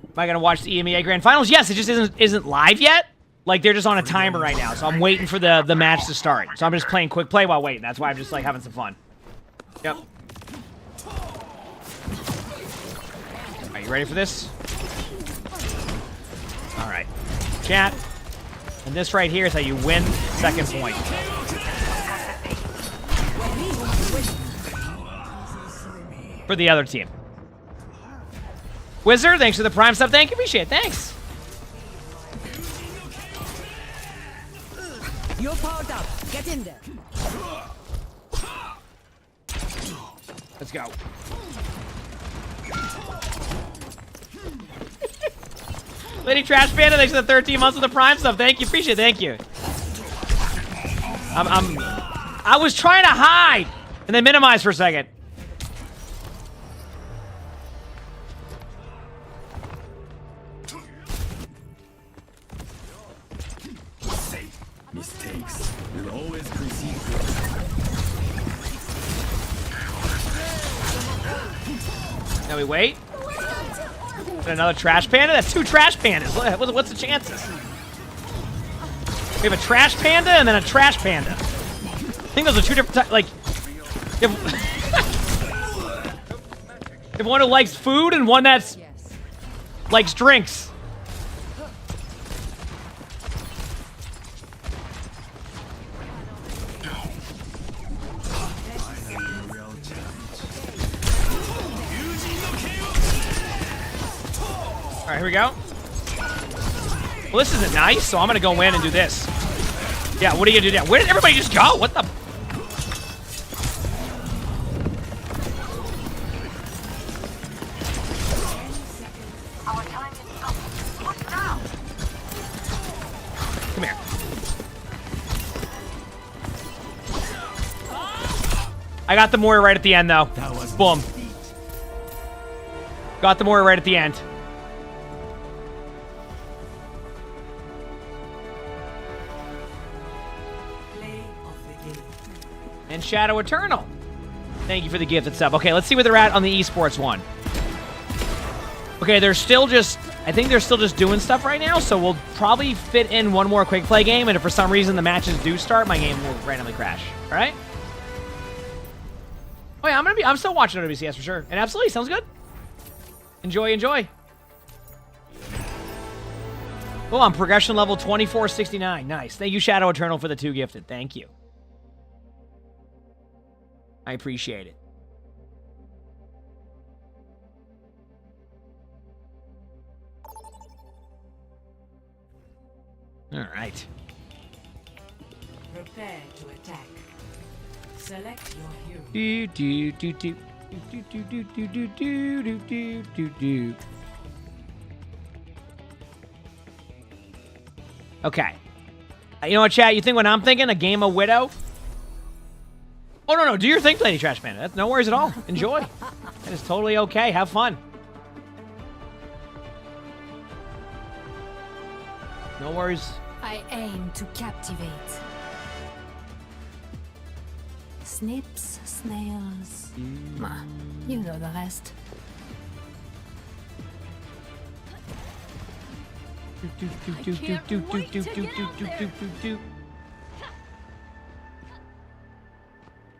[SPEAKER 18] Am I gonna watch the EMEA Grand Finals? Yes, it just isn't live yet. Like, they're just on a timer right now, so I'm waiting for the match to start. So I'm just playing quick play while waiting. That's why I'm just like having some fun. Yep. Are you ready for this? All right, chat. And this right here is how you win second point. For the other team. Wizard, thanks for the prime sub. Thank you, appreciate it. Thanks.
[SPEAKER 4] You're powered up. Get in there.
[SPEAKER 18] Let's go. Lady Trash Panda, thanks for the 13 months of the prime stuff. Thank you, appreciate it. Thank you. I was trying to hide and then minimize for a second.
[SPEAKER 16] Mistakes will always precede.
[SPEAKER 18] Now we wait. Another Trash Panda? That's 2 Trash Pandas. What's the chances? We have a Trash Panda and then a Trash Panda. I think those are 2 different like... If one who likes food and one that's... likes drinks. All right, here we go. Well, this isn't nice, so I'm gonna go in and do this. Yeah, what are you gonna do now? Where did everybody just go? What the? Come here. I got the Moira right at the end, though. Boom. Got the Moira right at the end. And Shadow Eternal. Thank you for the gifted sub. Okay, let's see where they're at on the esports one. Okay, they're still just... I think they're still just doing stuff right now, so we'll probably fit in one more quick play game, and if for some reason the matches do start, my game will randomly crash. All right? Oh yeah, I'm still watching OWCS for sure. And absolutely, sounds good. Enjoy, enjoy. Oh, I'm progression level 2469. Nice. Thank you, Shadow Eternal, for the 2 gifted. Thank you. I appreciate it. All right.
[SPEAKER 4] Prepare to attack. Select your hero.
[SPEAKER 18] Do do do do do do do do do do do do do. Okay. You know what, chat? You think what I'm thinking? A game of Widow? Oh, no, no. Do your thing, Lady Trash Panda. That's no worries at all. Enjoy. That is totally okay. Have fun. No worries.
[SPEAKER 4] I aim to captivate. Snips, snails. You know the rest.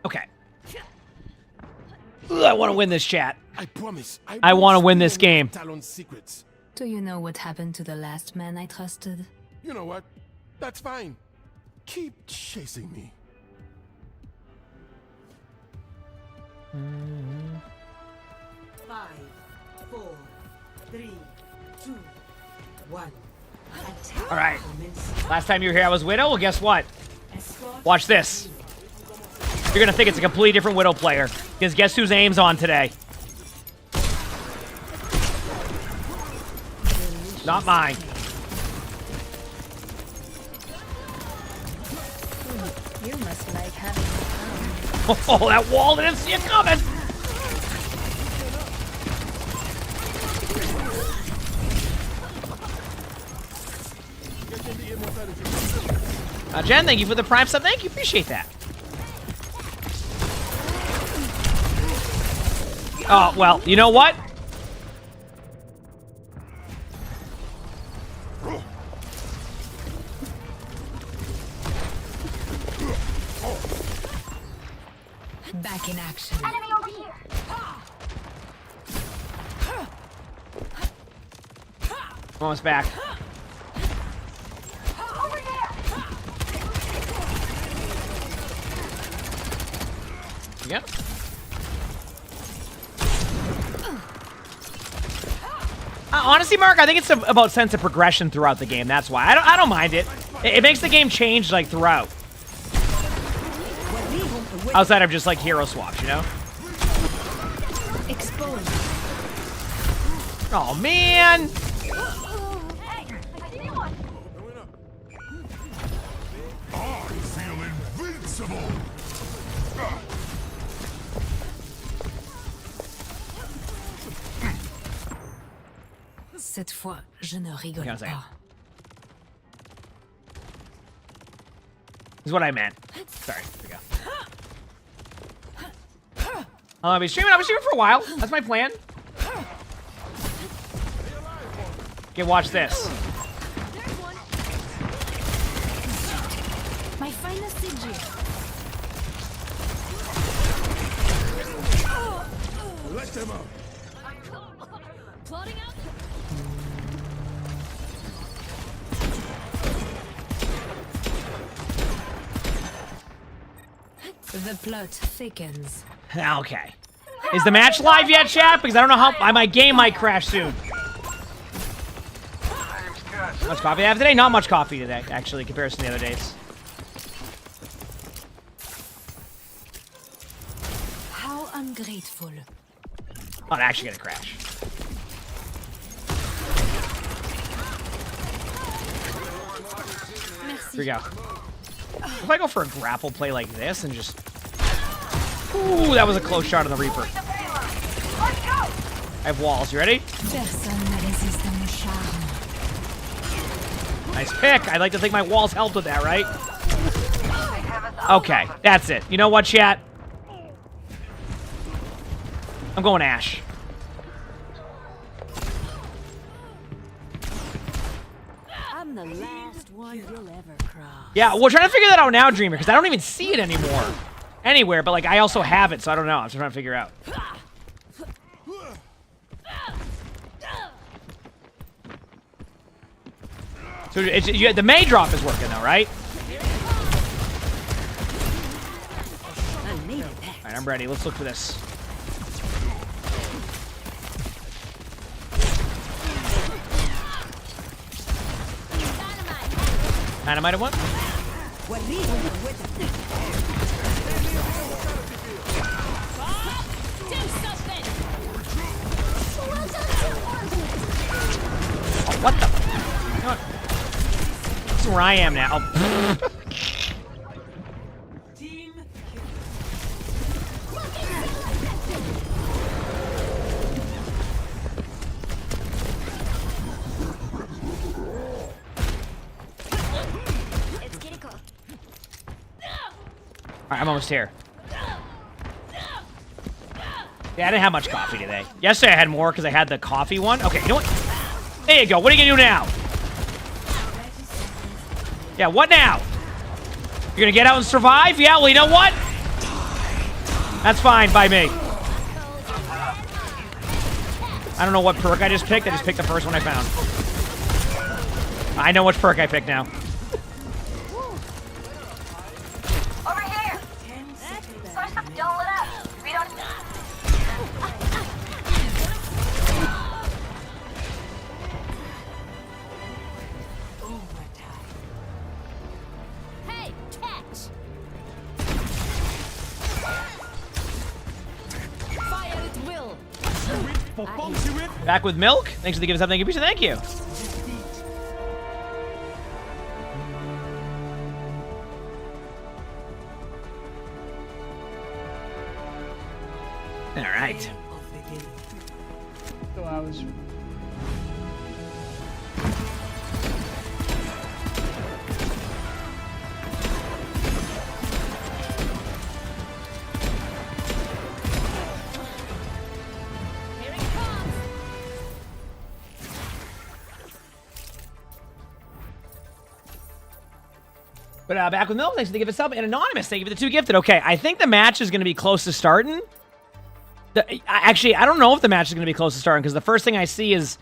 [SPEAKER 18] Okay. Ugh, I want to win this, chat.
[SPEAKER 3] I promise.
[SPEAKER 18] I want to win this game.
[SPEAKER 3] Talon's secrets.
[SPEAKER 4] Do you know what happened to the last man I trusted?
[SPEAKER 3] You know what? That's fine. Keep chasing me.
[SPEAKER 4] Five, 4, 3, 2, 1.
[SPEAKER 18] All right. Last time you were here, I was Widow. Well, guess what? Watch this. You're going to think it's a completely different Widow player. Because guess whose aim's on today? Not mine.
[SPEAKER 4] You must like having fun.
[SPEAKER 18] Oh, that wall didn't see it coming. Jen, thank you for the Prime sub. Thank you. Appreciate that. Oh, well, you know what?
[SPEAKER 4] Back in action.
[SPEAKER 8] Enemy over here.
[SPEAKER 18] Almost back.
[SPEAKER 8] Over there.
[SPEAKER 18] Yep. Honestly, Mark, I think it's about sense of progression throughout the game. That's why I don't mind it. It makes the game change like throughout. Outside of just like hero swaps, you know?
[SPEAKER 4] Exposed.
[SPEAKER 18] Oh man!
[SPEAKER 3] I feel invincible.
[SPEAKER 4] Cette fois, je ne rigole pas.
[SPEAKER 18] Is what I meant. Sorry. Here we go. I'll be streaming. I'll be streaming for a while. That's my plan. Okay, watch this.
[SPEAKER 4] My finest sigil.
[SPEAKER 3] Let them out.
[SPEAKER 4] Plotting out. The plot thickens.
[SPEAKER 18] Okay. Is the match live yet, chat? Because I don't know how my game might crash soon. How much coffee I have today? Not much coffee today, actually, in comparison to the other days.
[SPEAKER 4] How ungrateful.
[SPEAKER 18] Oh, I'm actually gonna crash.
[SPEAKER 4] Merci.
[SPEAKER 18] Here we go. If I go for a grapple play like this and just... Ooh, that was a close shot on the Reaper. I have walls. You ready? Nice pick. I'd like to think my walls helped with that, right? Okay, that's it. You know what, chat? I'm going Ash.
[SPEAKER 4] I'm the last one you'll ever cross.
[SPEAKER 18] Yeah, we're trying to figure that out now, Dreamer, because I don't even see it anymore. Anywhere, but like I also have it, so I don't know. I'm just trying to figure out. So the May drop is working though, right? Alright, I'm ready. Let's look for this. Dynamite at one. Oh, what the? You know what? This is where I am now. Alright, I'm almost here. Yeah, I didn't have much coffee today. Yesterday I had more because I had the coffee one. Okay, you know what? There you go. What are you gonna do now? Yeah, what now? You're gonna get out and survive? Yeah, well, you know what? That's fine by me. I don't know what perk I just picked. I just picked the first one I found. I know which perk I picked now.
[SPEAKER 8] Over here! First up, don't let up. We don't...
[SPEAKER 9] Hey, catch! Fire at will.
[SPEAKER 18] Back with Milk. Thanks for the give us up. Thank you. Thank you. All right.
[SPEAKER 2] So I was.
[SPEAKER 18] But back with Milk, thanks for the give us up. And Anonymous, thank you for the 2 gifted. Okay, I think the match is going to be close to starting. Actually, I don't know if the match is going to be close to starting because the first thing I see is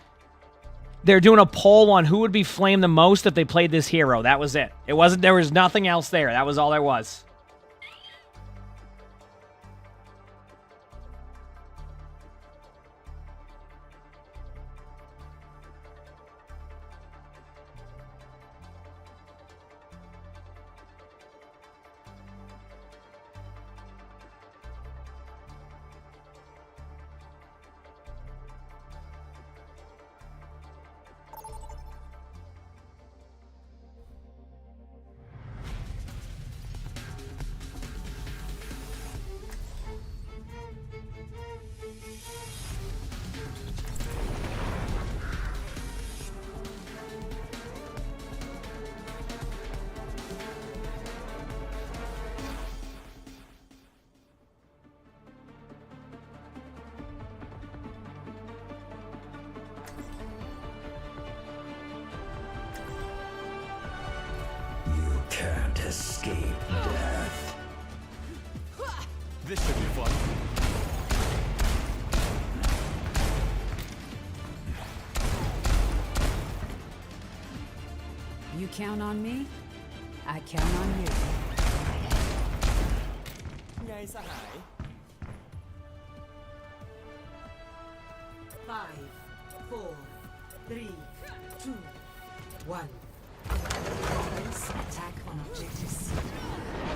[SPEAKER 18] they're doing a poll on who would be flamed the most if they played this hero. That was it. It wasn't. There was nothing else there. That was all there was.
[SPEAKER 16] Can't escape death.
[SPEAKER 21] This should be fun.
[SPEAKER 4] You count on me, I count on you.
[SPEAKER 21] ไงสหาย
[SPEAKER 5] 5, 4, 3, 2, 1. Attack on objective C.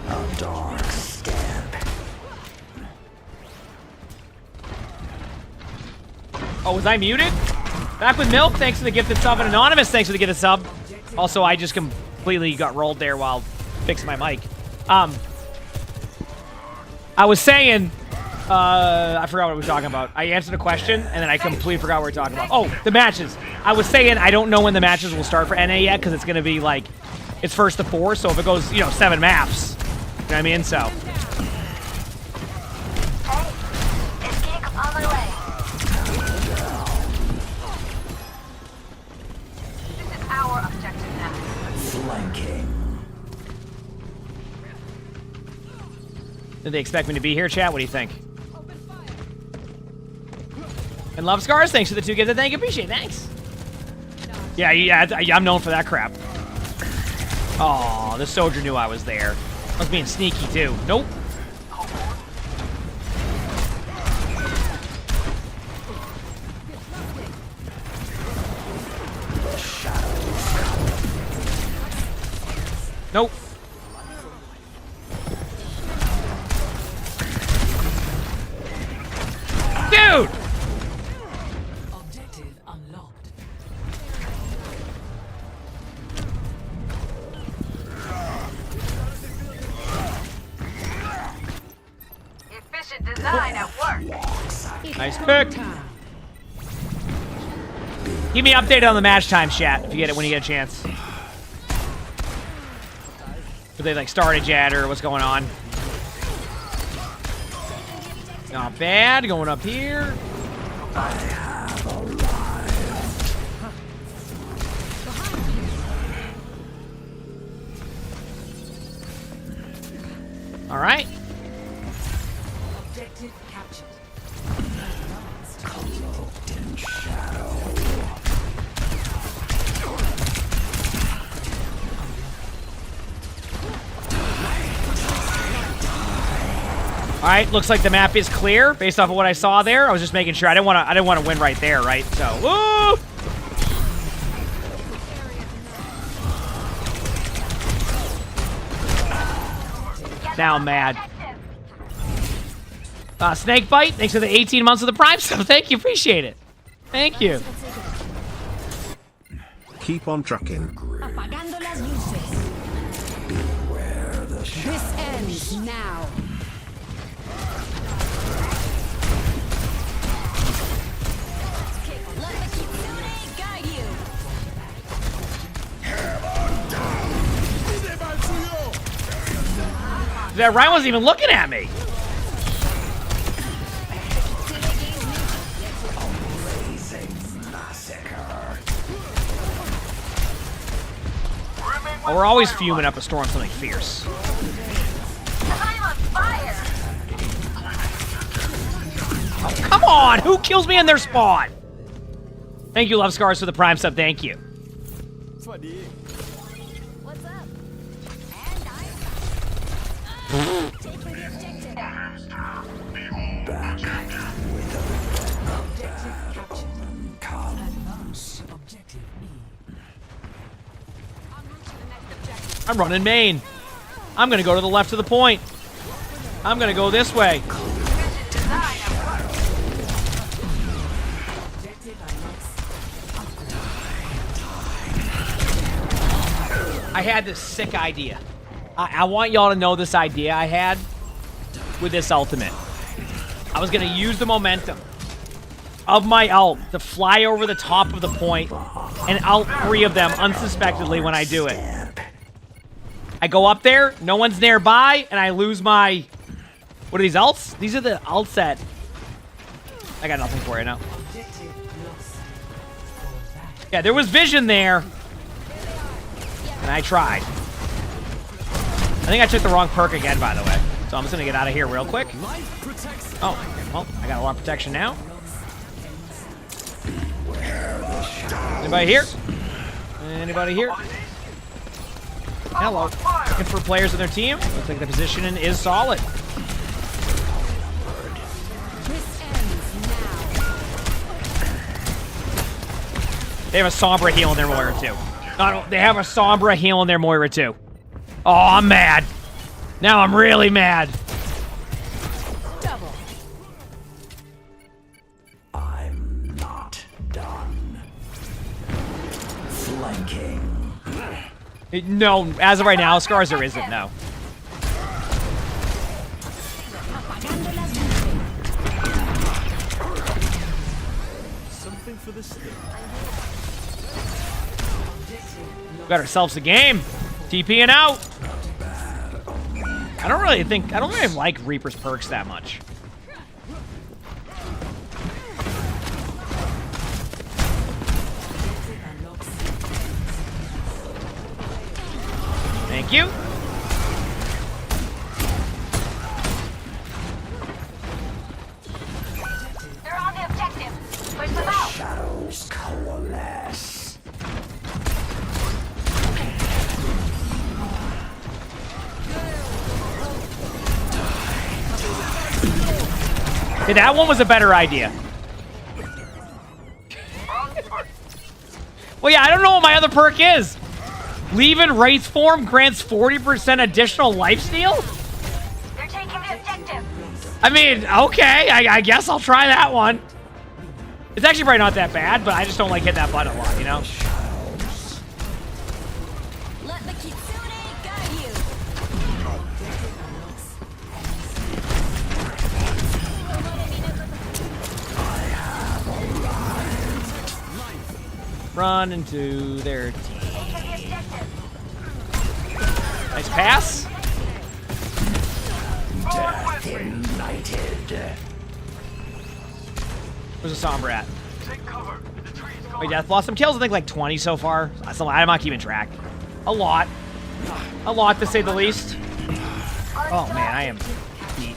[SPEAKER 16] A dark step.
[SPEAKER 18] Oh, was I muted? Back with Milk, thanks for the gifted sub. And Anonymous, thanks for the gifted sub. Also, I just completely got rolled there while fixing my mic. I was saying, I forgot what we were talking about. I answered a question, and then I completely forgot what we were talking about. Oh, the matches. I was saying I don't know when the matches will start for NA yet, because it's going to be, like, it's first to 4, so if it goes, you know, 7 maps. You know what I mean? So. Did they expect me to be here, chat? What do you think? And Love Scars, thanks for the 2 gifts. Thank you, appreciate it. Thanks. Yeah, I'm known for that crap. Oh, the soldier knew I was there. I was being sneaky, too. Nope. Nope. Dude!
[SPEAKER 5] Objective unlocked.
[SPEAKER 8] Efficient design at work.
[SPEAKER 18] Nice pick. Keep me updated on the match time, chat, if you get it when you get a chance. If they like started yet or what's going on. Not bad. Going up here. All right.
[SPEAKER 5] Objective captured.
[SPEAKER 16] Cloaked in shadow.
[SPEAKER 18] All right, looks like the map is clear based off of what I saw there. I was just making sure. I didn't want to win right there, right? So, woo! Now I'm mad. Snake Bite, thanks for the 18 months of the Prime sub. Thank you, appreciate it. Thank you.
[SPEAKER 20] Keep on trucking.
[SPEAKER 4] Apagando las luces.
[SPEAKER 16] Beware the
[SPEAKER 4] This ends now.
[SPEAKER 18] That Ryan wasn't even looking at me. Oh, we're always fuming up a storm something fierce. Oh, come on! Who kills me in their spawn? Thank you, Love Scars, for the Prime sub. Thank you.
[SPEAKER 9] What's up?
[SPEAKER 18] I'm running main. I'm gonna go to the left of the point. I'm gonna go this way. I had this sick idea. I want y'all to know this idea I had with this ultimate. I was gonna use the momentum of my ult to fly over the top of the point and ult 3 of them unsuspectedly when I do it. I go up there, no one's nearby, and I lose my... What are these ults? These are the ults that... I got nothing for you now. Yeah, there was vision there. And I tried. I think I took the wrong perk again, by the way. So I'm just gonna get out of here real quick. Oh, well, I got a lot of protection now. Anybody here? Anybody here? Hello. Looking for players on their team. Looks like the positioning is solid. They have a Sombra heal in their Moira too. They have a Sombra heal in their Moira too. Oh, I'm mad. Now I'm really mad.
[SPEAKER 4] Double.
[SPEAKER 16] I'm not done. Flanking.
[SPEAKER 18] No, as of right now, Scars there isn't, no. We got ourselves a game. TPing out. I don't really like Reaper's perks that much. Thank you.
[SPEAKER 8] They're on the objective. Push them out.
[SPEAKER 16] Shadows coalesce.
[SPEAKER 18] Hey, that one was a better idea. Well, yeah, I don't know what my other perk is. Leave in Wraith form grants 40% additional lifesteal?
[SPEAKER 8] They're taking the objective.
[SPEAKER 18] I mean, okay, I guess I'll try that one. It's actually probably not that bad, but I just don't like hitting that button a lot, you know?
[SPEAKER 9] Let the Kitsune guide you.
[SPEAKER 18] Run into their team. Nice pass.
[SPEAKER 16] Death ignited.
[SPEAKER 18] Where's the Sombra at? Wait, Death lost some kills, I think like 20 so far. I'm not keeping track. A lot. A lot, to say the least. Oh, man, I am beat.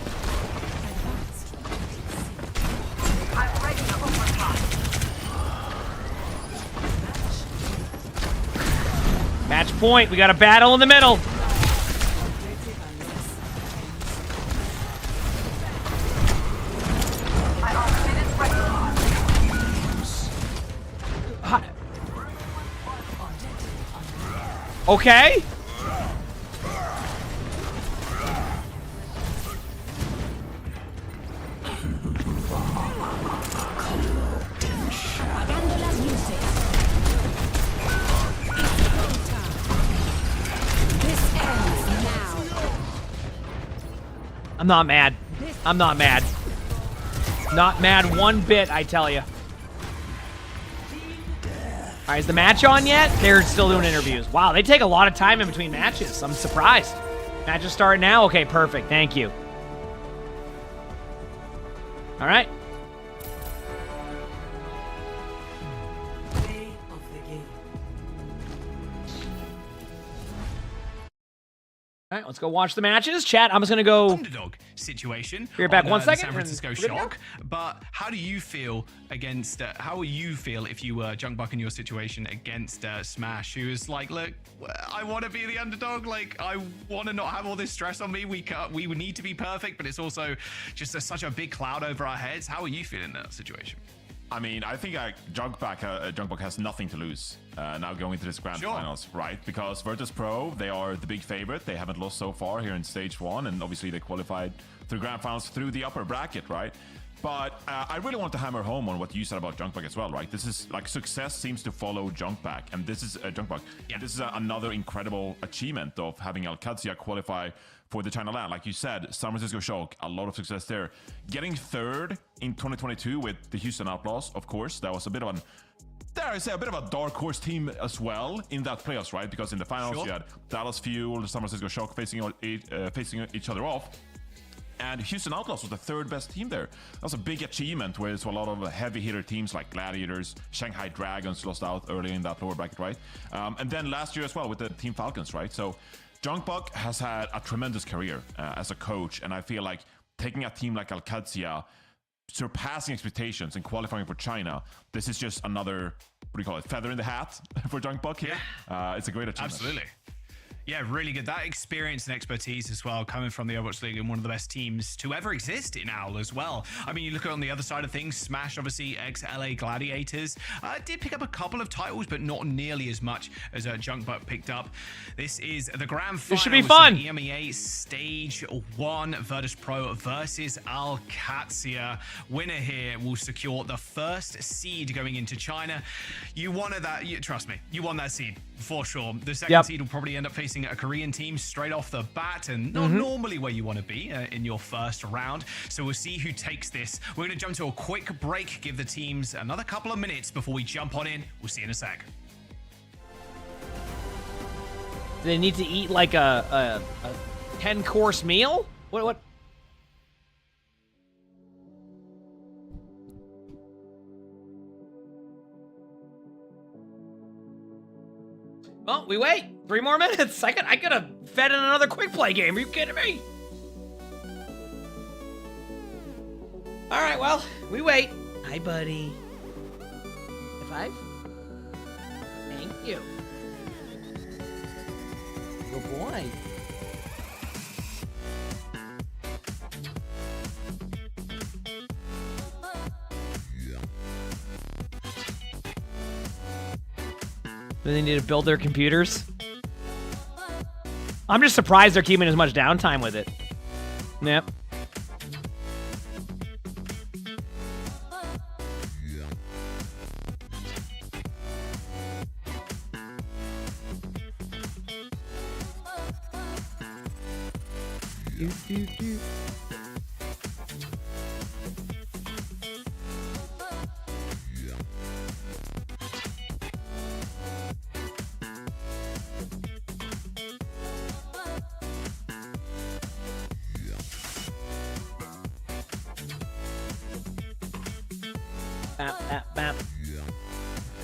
[SPEAKER 18] Match point. We got a battle in the middle. Okay. I'm not mad. I'm not mad. Not mad one bit, I tell you. All right, is the match on yet? They're still doing interviews. Wow, they take a lot of time in between matches. I'm surprised. Matches start now? Okay, perfect. Thank you. All right. All right, let's go watch the matches. Chat, I'm just going to go...
[SPEAKER 10] Underdog situation.
[SPEAKER 18] Be right back
[SPEAKER 10] on,
[SPEAKER 18] one second.
[SPEAKER 10] San Francisco Shock. But how do you feel against... how will you feel if you were Junkbuck in your situation against Smash, who is like, look, I want to be the underdog. Like, I want to not have all this stress on me. We would need to be perfect, but it's also just such a big cloud over our heads. How are you feeling in that situation?
[SPEAKER 12] I mean, I think Junkbuck has nothing to lose now going into this Grand Finals, right? Because Virtus Pro, they are the big favorite. They haven't lost so far here in Stage 1, and obviously they qualified through Grand Finals through the upper bracket, right? But I really want to hammer home on what you said about Junkbuck as well, right? This is like success seems to follow Junkbuck, and this is Junkbuck. Yeah. This is another incredible achievement of having Alcazia qualify for the China LAN. Like you said, San Francisco Shock, a lot of success there. Getting third in 2022 with the Houston Outlaws, of course, that was a bit of an, dare I say, a bit of a dark horse team as well in that playoffs, right? Because in the finals, you had Dallas Fuel, San Francisco Shock facing each other off. And Houston Outlaws was the third best team there. That was a big achievement, where it's a lot of heavy hitter teams like Gladiators, Shanghai Dragons lost out early in that lower bracket, right? And then last year as well with the Team Falcons, right? So Junkbuck has had a tremendous career as a coach, and I feel like taking a team like Alcazia, surpassing expectations and qualifying for China, this is just another, what do you call it, feather in the hat for Junkbuck here. It's a great achievement.
[SPEAKER 10] Absolutely. Yeah, really good. That experience and expertise as well, coming from the Overwatch League and one of the best teams to ever exist in OWL as well. I mean, you look on the other side of things, Smash, obviously, ex-LA Gladiators, did pick up a couple of titles, but not nearly as much as Junkbuck picked up. This is the Grand Final.
[SPEAKER 18] This should be fun.
[SPEAKER 10] EMEA Stage 1, Virtus Pro versus Alcazia. Winner here will secure the first seed going into China. You wanted that, trust me, you won that seed. For sure. The second
[SPEAKER 18] Yep.
[SPEAKER 10] seed will probably end up facing a Korean team straight off the bat, and not normally where you want to be in your first round. So we'll see who takes this. We're going to jump to a quick break, give the teams another couple of minutes before we jump on in. We'll see you in a sec.
[SPEAKER 18] Do they need to eat like a 10-course meal? What? Well, we wait. 3 more minutes. I could have fed in another quick play game. Are you kidding me? All right, well, we wait. Hi, buddy. High 5? Thank you. Good boy. Do they need to build their computers? I'm just surprised they're keeping as much downtime with it. Yep.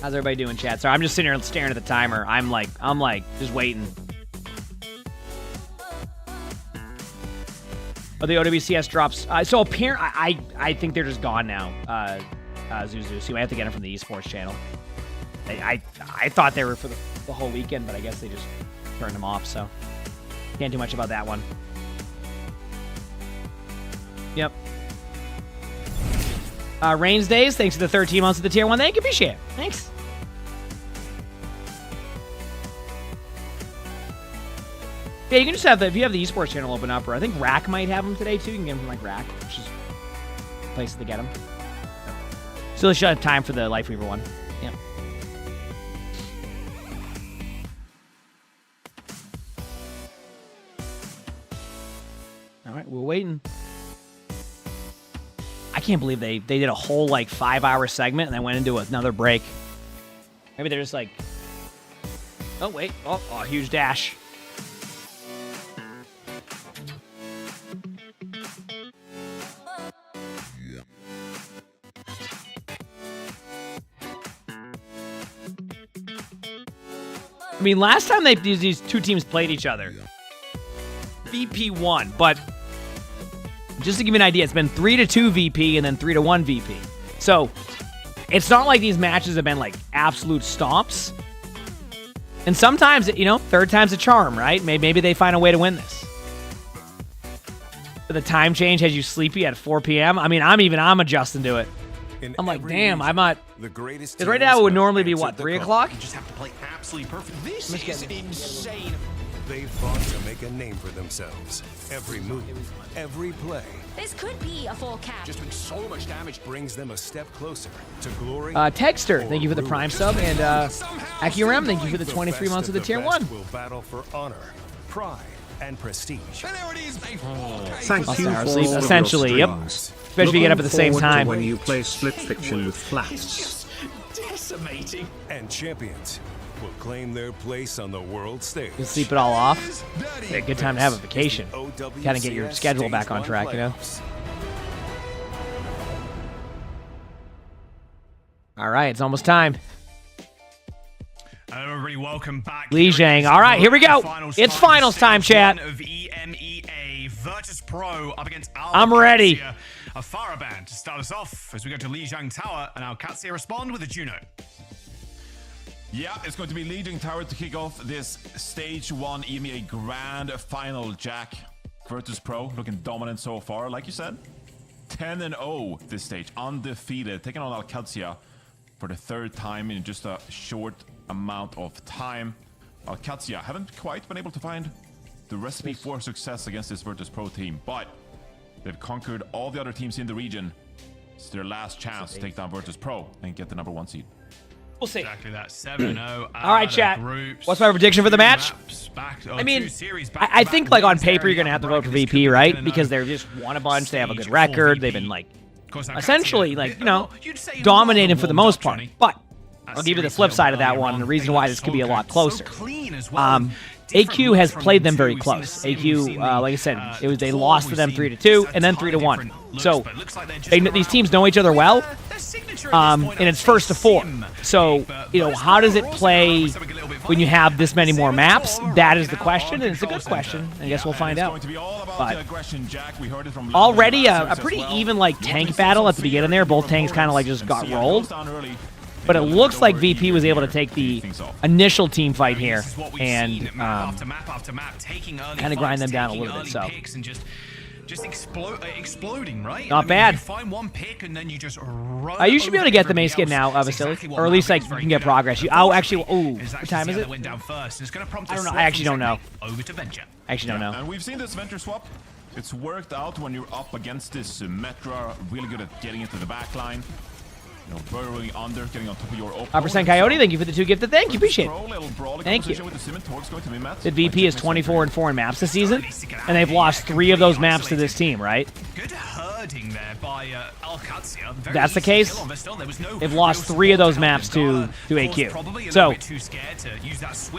[SPEAKER 18] How's everybody doing, chat? Sorry, I'm just sitting here staring at the timer. I'm like, just waiting. Oh, the OWCS drops. So apparently, I think they're just gone now. Zuzu, so you might have to get them from the Esports channel. I thought they were for the whole weekend, but I guess they just turned them off. So can't do much about that one. Yep. Rains Days, thanks for the 13 months of the tier 1. Thank you, appreciate it. Thanks. Yeah, you can just have if you have the Esports channel open up, or I think Rack might have them today too. You can get them from like Rack, which is places to get them. Still a short time for the Life Weaver one. Yeah. All right, we're waiting. I can't believe they did a whole like 5-hour segment and then went into another break. Maybe they're just like, oh wait, oh huge dash. I mean, last time these two teams played each other, VP won, but just to give you an idea, it's been 3-2 VP and then 3-1 VP. So it's not like these matches have been like absolute stomps. And sometimes, third time's a charm, right? Maybe they find a way to win this. But the time change has you sleepy at 4 p.m. I mean, I'm adjusting to it. I'm like, damn, I'm not. Because right now it would normally be what, 3 o'clock?
[SPEAKER 22] You just have to play absolutely perfect. This is insane.
[SPEAKER 3] They fought to make a name for themselves. Every move, every play.
[SPEAKER 9] This could be a full cap.
[SPEAKER 3] Just doing so much damage brings them a step closer to glory.
[SPEAKER 18] Texter, thank you for the Prime sub, and Akirem, thank you for the 23 months of the Tier 1.
[SPEAKER 3] Will battle for honor, pride, and prestige.
[SPEAKER 20] Thank you for all
[SPEAKER 18] essentially,
[SPEAKER 20] of
[SPEAKER 18] yep.
[SPEAKER 20] your streams.
[SPEAKER 18] Especially if you get up at the same time.
[SPEAKER 20] When you play Split Fiction with flats.
[SPEAKER 3] Decimating. And champions will claim their place on the world stage.
[SPEAKER 18] You can sleep it all off. It's a good time to have a vacation. Kind of get your schedule back on track, All right, it's almost time.
[SPEAKER 10] Hello, everybody. Welcome back.
[SPEAKER 18] Li Zhang. All right, here we go. It's finals time, chat.
[SPEAKER 10] Of EMEA Virtus Pro up against
[SPEAKER 18] I'm ready.
[SPEAKER 10] A Faraband to start us off as we go to Li Zhang Tower, and OWCS respond with a Juno.
[SPEAKER 12] Yeah, it's going to be Li Zhang Tower to kick off this Stage 1 EMEA Grand Final. Jack, Virtus Pro, looking dominant so far. Like you said, 10-0 this stage, undefeated, taking on OWCS for the 3rd time in just a short amount of time. OWCS haven't quite been able to find the recipe for success against this Virtus Pro team, but they've conquered all the other teams in the region. It's their last chance to take down Virtus Pro and get the #1 seed.
[SPEAKER 18] We'll see.
[SPEAKER 10] Exactly that. 7-0.
[SPEAKER 18] All right, chat. What's my prediction for the match? I mean, I think like on paper you're gonna have to vote for VP, right? Because they're just won a bunch. They have a good record. They've been like essentially like dominating for the most part. But I'll give you the flip side of that one. And the reason why this could be a lot closer. AQ has played them very close. AQ, like I said, they lost to them 3-2 and then 3-1. So these teams know each other well, and it's 1st to 4. So how does it play when you have this many more maps? That is the question, and it's a good question. I guess we'll find out. But already a pretty even like tank battle at the beginning there. Both tanks kind of like just got rolled. But it looks like VP was able to take the initial team fight here and kind of grind them down a little bit. So
[SPEAKER 10] just exploding, right?
[SPEAKER 18] Not bad.
[SPEAKER 10] You find one pick and then you just
[SPEAKER 18] you should be able to get the main skin now, Vasily, or at least like you can get progress. Actually, what time is it?
[SPEAKER 10] Went down first. It's going to prompt
[SPEAKER 18] I don't know. I actually don't know.
[SPEAKER 10] Over to Venture.
[SPEAKER 18] I actually don't know.
[SPEAKER 12] And we've seen this Venture swap. It's worked out when you're up against this Metra, really good at getting into the back line. Burrowing under, getting on top of your opponent.
[SPEAKER 18] % Coyote, thank you for the 2 gifted. Thank you, appreciate it. Thank you. The VP is 24-4 in maps this season, and they've lost 3 of those maps to this team, right?
[SPEAKER 10] Good herding there by OWCS.
[SPEAKER 18] That's the case. They've lost 3 of those maps to AQ. So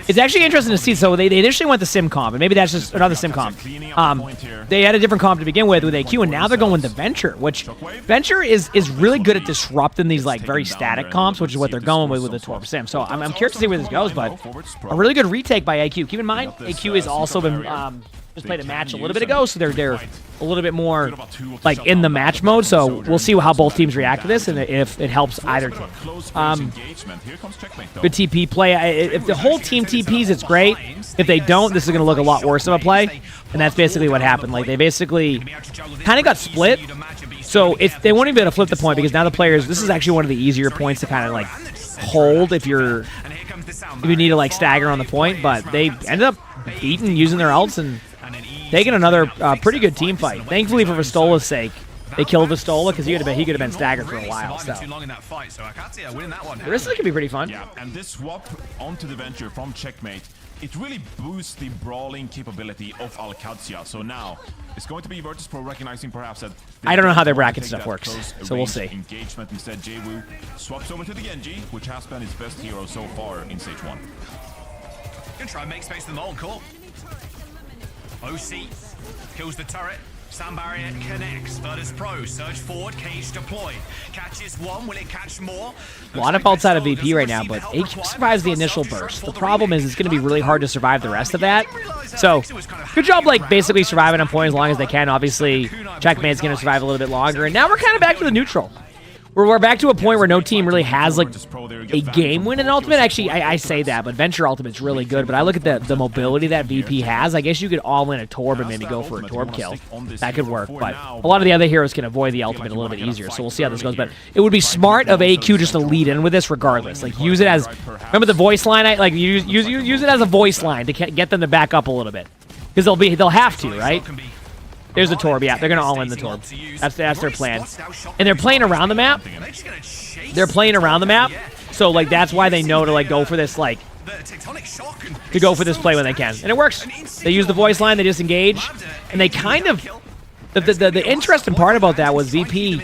[SPEAKER 18] it's actually interesting to see. So they initially went the sim comp, and maybe that's just another sim comp. They had a different comp to begin with AQ, and now they're going with the Venture, which Venture is really good at disrupting these like very static comps, which is what they're going with the 12%. So I'm curious to see where this goes, but a really good retake by AQ. Keep in mind, AQ has also been just played a match a little bit ago, so they're a little bit more like in the match mode. So we'll see how both teams react to this and if it helps either team. Good TP play. If the whole team TPs, it's great. If they don't, this is going to look a lot worse of a play, and that's basically what happened. Like they basically kind of got split. So they won't even be able to flip the point because now the players. This is actually one of the easier points to kind of like hold if you need to like stagger on the point. But they ended up beating using their ults and taking another pretty good team fight. Thankfully for Vistola's sake, they killed Vistola because he could have been staggered for a while. So the rest of it could be pretty fun.
[SPEAKER 12] Yeah, and this swap onto the Venture from Checkmate, it really boosts the brawling capability of OWCS. So now it's going to be Virtus Pro recognizing perhaps that
[SPEAKER 18] I don't know how their bracket stuff works, so we'll see.
[SPEAKER 12] Engagement instead, Jwoo swaps over to the Genji, which has been his best hero so far in stage 1.
[SPEAKER 10] Gonna try and make space for the Molten Core. OC kills the turret. Sound barrier connects. Virtus Pro surge forward. Cage deployed. Catches one. Will it catch more?
[SPEAKER 18] A lot of outside of VP right now, but AQ survives the initial burst. The problem is it's going to be really hard to survive the rest of that. So good job, like basically surviving on point as long as they can. Obviously, Checkmate's going to survive a little bit longer, and now we're kind of back to the neutral. We're back to a point where no team really has like a game win in Ultimate. Actually, I say that, but Venture Ultimate's really good. But I look at the mobility that VP has. I guess you could all in a Torb and maybe go for a Torb kill. That could work. But a lot of the other heroes can avoid the Ultimate a little bit easier. So we'll see how this goes. But it would be smart of AQ just to lead in with this regardless. Like use it as, remember the voice line? Use it as a voice line to get them to back up a little bit, because they'll have to, right? There's the Torb, yeah. They're going to all in the Torb. That's their plan. And they're playing around the map. So, like, that's why they know to, like, go for this, like, to go for this play when they can. And it works. They use the voice line, they disengage, and they kind of... The interesting part about that was VP...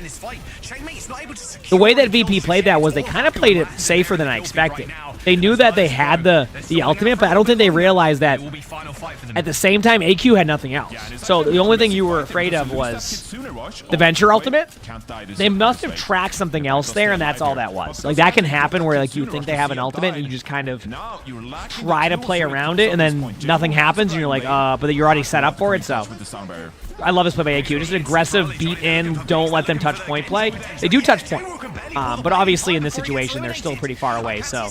[SPEAKER 18] The way that VP played that was they kind of played it safer than I expected. They knew that they had the ultimate, but I don't think they realized that at the same time, AQ had nothing else. So the only thing you were afraid of was the Venture ultimate. They must have tracked something else there, and that's all that was. Like, that can happen where, like, you think they have an ultimate, and you just kind of try to play around it, and then nothing happens, and you're like, but you're already set up for it, so... I love this play by AQ. Just an aggressive beat in, don't let them touch point play. They do touch point, but obviously in this situation they're still pretty far away. So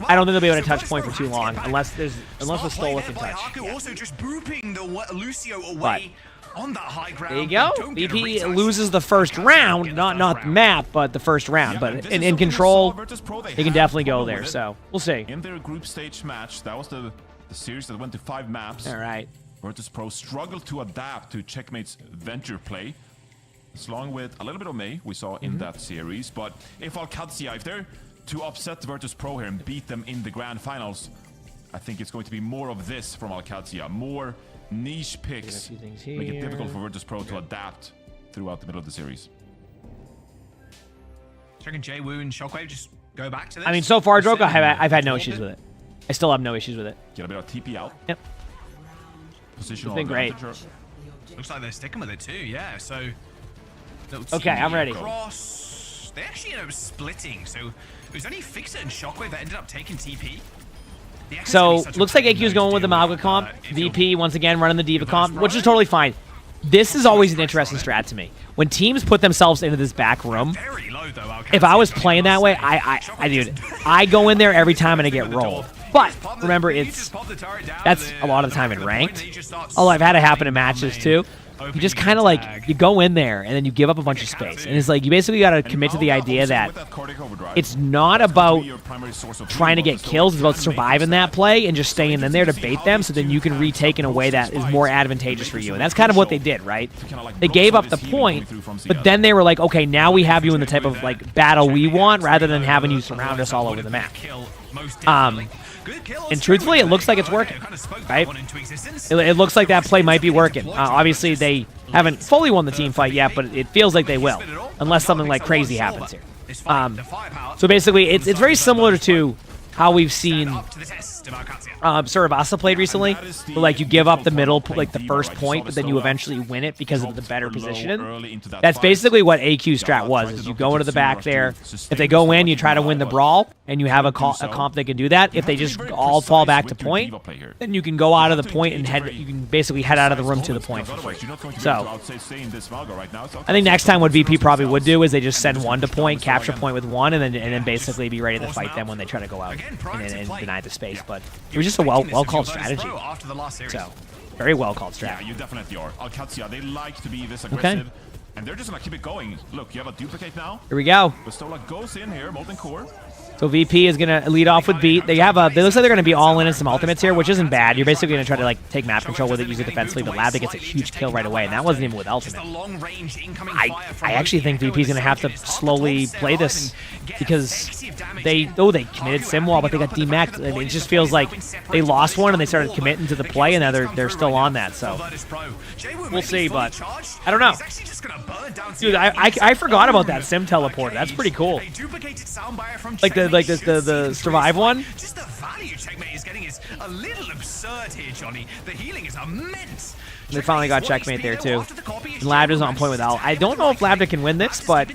[SPEAKER 18] I don't think they'll be able to touch point for too long unless the Stola can touch. But there you go. VP loses the first round, not the map, but the first round. But in control, they can definitely go there. So we'll see.
[SPEAKER 12] In their group stage match, that was the series that went to 5 maps.
[SPEAKER 18] All right.
[SPEAKER 12] Virtus Pro struggled to adapt to Checkmate's Venture play, along with a little bit of May we saw in that series. But if OWCS, if they're to upset the Virtus Pro here and beat them in the Grand Finals, I think it's going to be more of this from Alcatia. More niche picks. Make it difficult for Virtus Pro to adapt throughout the middle of the series.
[SPEAKER 10] Do you reckon Jwoo and Shockwave just go back to this?
[SPEAKER 18] I mean, so far, Drogo, I've had no issues with it. I still have no issues with it.
[SPEAKER 12] Get a bit of TP out.
[SPEAKER 18] Yep.
[SPEAKER 12] Positional
[SPEAKER 18] It's been great.
[SPEAKER 10] Looks like they're sticking with it too, yeah. So,
[SPEAKER 18] Okay, I'm ready.
[SPEAKER 10] Cross. They actually ended up splitting. So it was only Fixer and Shockwave that ended up taking TP.
[SPEAKER 18] So looks like AQ's going with the Malga comp. VP once again running the Diva comp, which is totally fine. This is always an interesting strat to me. When teams put themselves into this back room, if I was playing that way, I go in there every time and I get rolled. But remember, that's a lot of the time in ranked. Although I've had it happen in matches too. You just kind of like, you go in there and then you give up a bunch of space. And it's like, you basically got to commit to the idea that it's not about trying to get kills, it's about surviving that play and just staying in there to bait them so then you can retake in a way that is more advantageous for you. And that's kind of what they did, right? They gave up the point, but then they were like, okay, now we have you in the type of like battle we want rather than having you surround us all over the map. And truthfully, it looks like it's working, right? It looks like that play might be working. Obviously, they haven't fully won the team fight yet, but it feels like they will, unless something like crazy happens here. So basically, it's very similar to how we've seen Surabasa played recently, where like you give up the middle, like the first point, but then you eventually win it because of the better position. That's basically what AQ strat was, is you go into the back there. If they go in, you try to win the brawl, and you have a comp that can do that. If they just all fall back to point, then you can go out of the point and you can basically head out of the room to the point for free. So, I think next time what VP probably would do is they just send one to point, capture point with one, and then basically be ready to fight them when they try to go out and deny the space. But it was just a well-called strategy. So, very well-called strategy.
[SPEAKER 12] Yeah, you definitely are. Alcatia, they like to be this aggressive. And they're just going to keep it going. Look, you have a duplicate now.
[SPEAKER 18] Here we go.
[SPEAKER 12] Bastola goes in here, Molten Core.
[SPEAKER 18] So VP is going to lead off with beat. They looks like they're going to be all in some ultimates here, which isn't bad. You're basically going to try to like take map control with it, use it defensively, but Labda gets a huge kill right away, and that wasn't even with ultimate. I actually think VP is going to have to slowly play this because they committed Simwall, but they got demacked, and it just feels like they lost one and they started committing to the play, and now they're still on that. So we'll see, but I don't know. Dude, I forgot about that Sim teleporter. That's pretty cool. Like the survive one.
[SPEAKER 10] Just the value Checkmate is getting is a little absurd here, Johnny. The healing is immense.
[SPEAKER 18] They finally got Checkmate there too. And Labda's on point with Al. I don't know if Labda can win this, but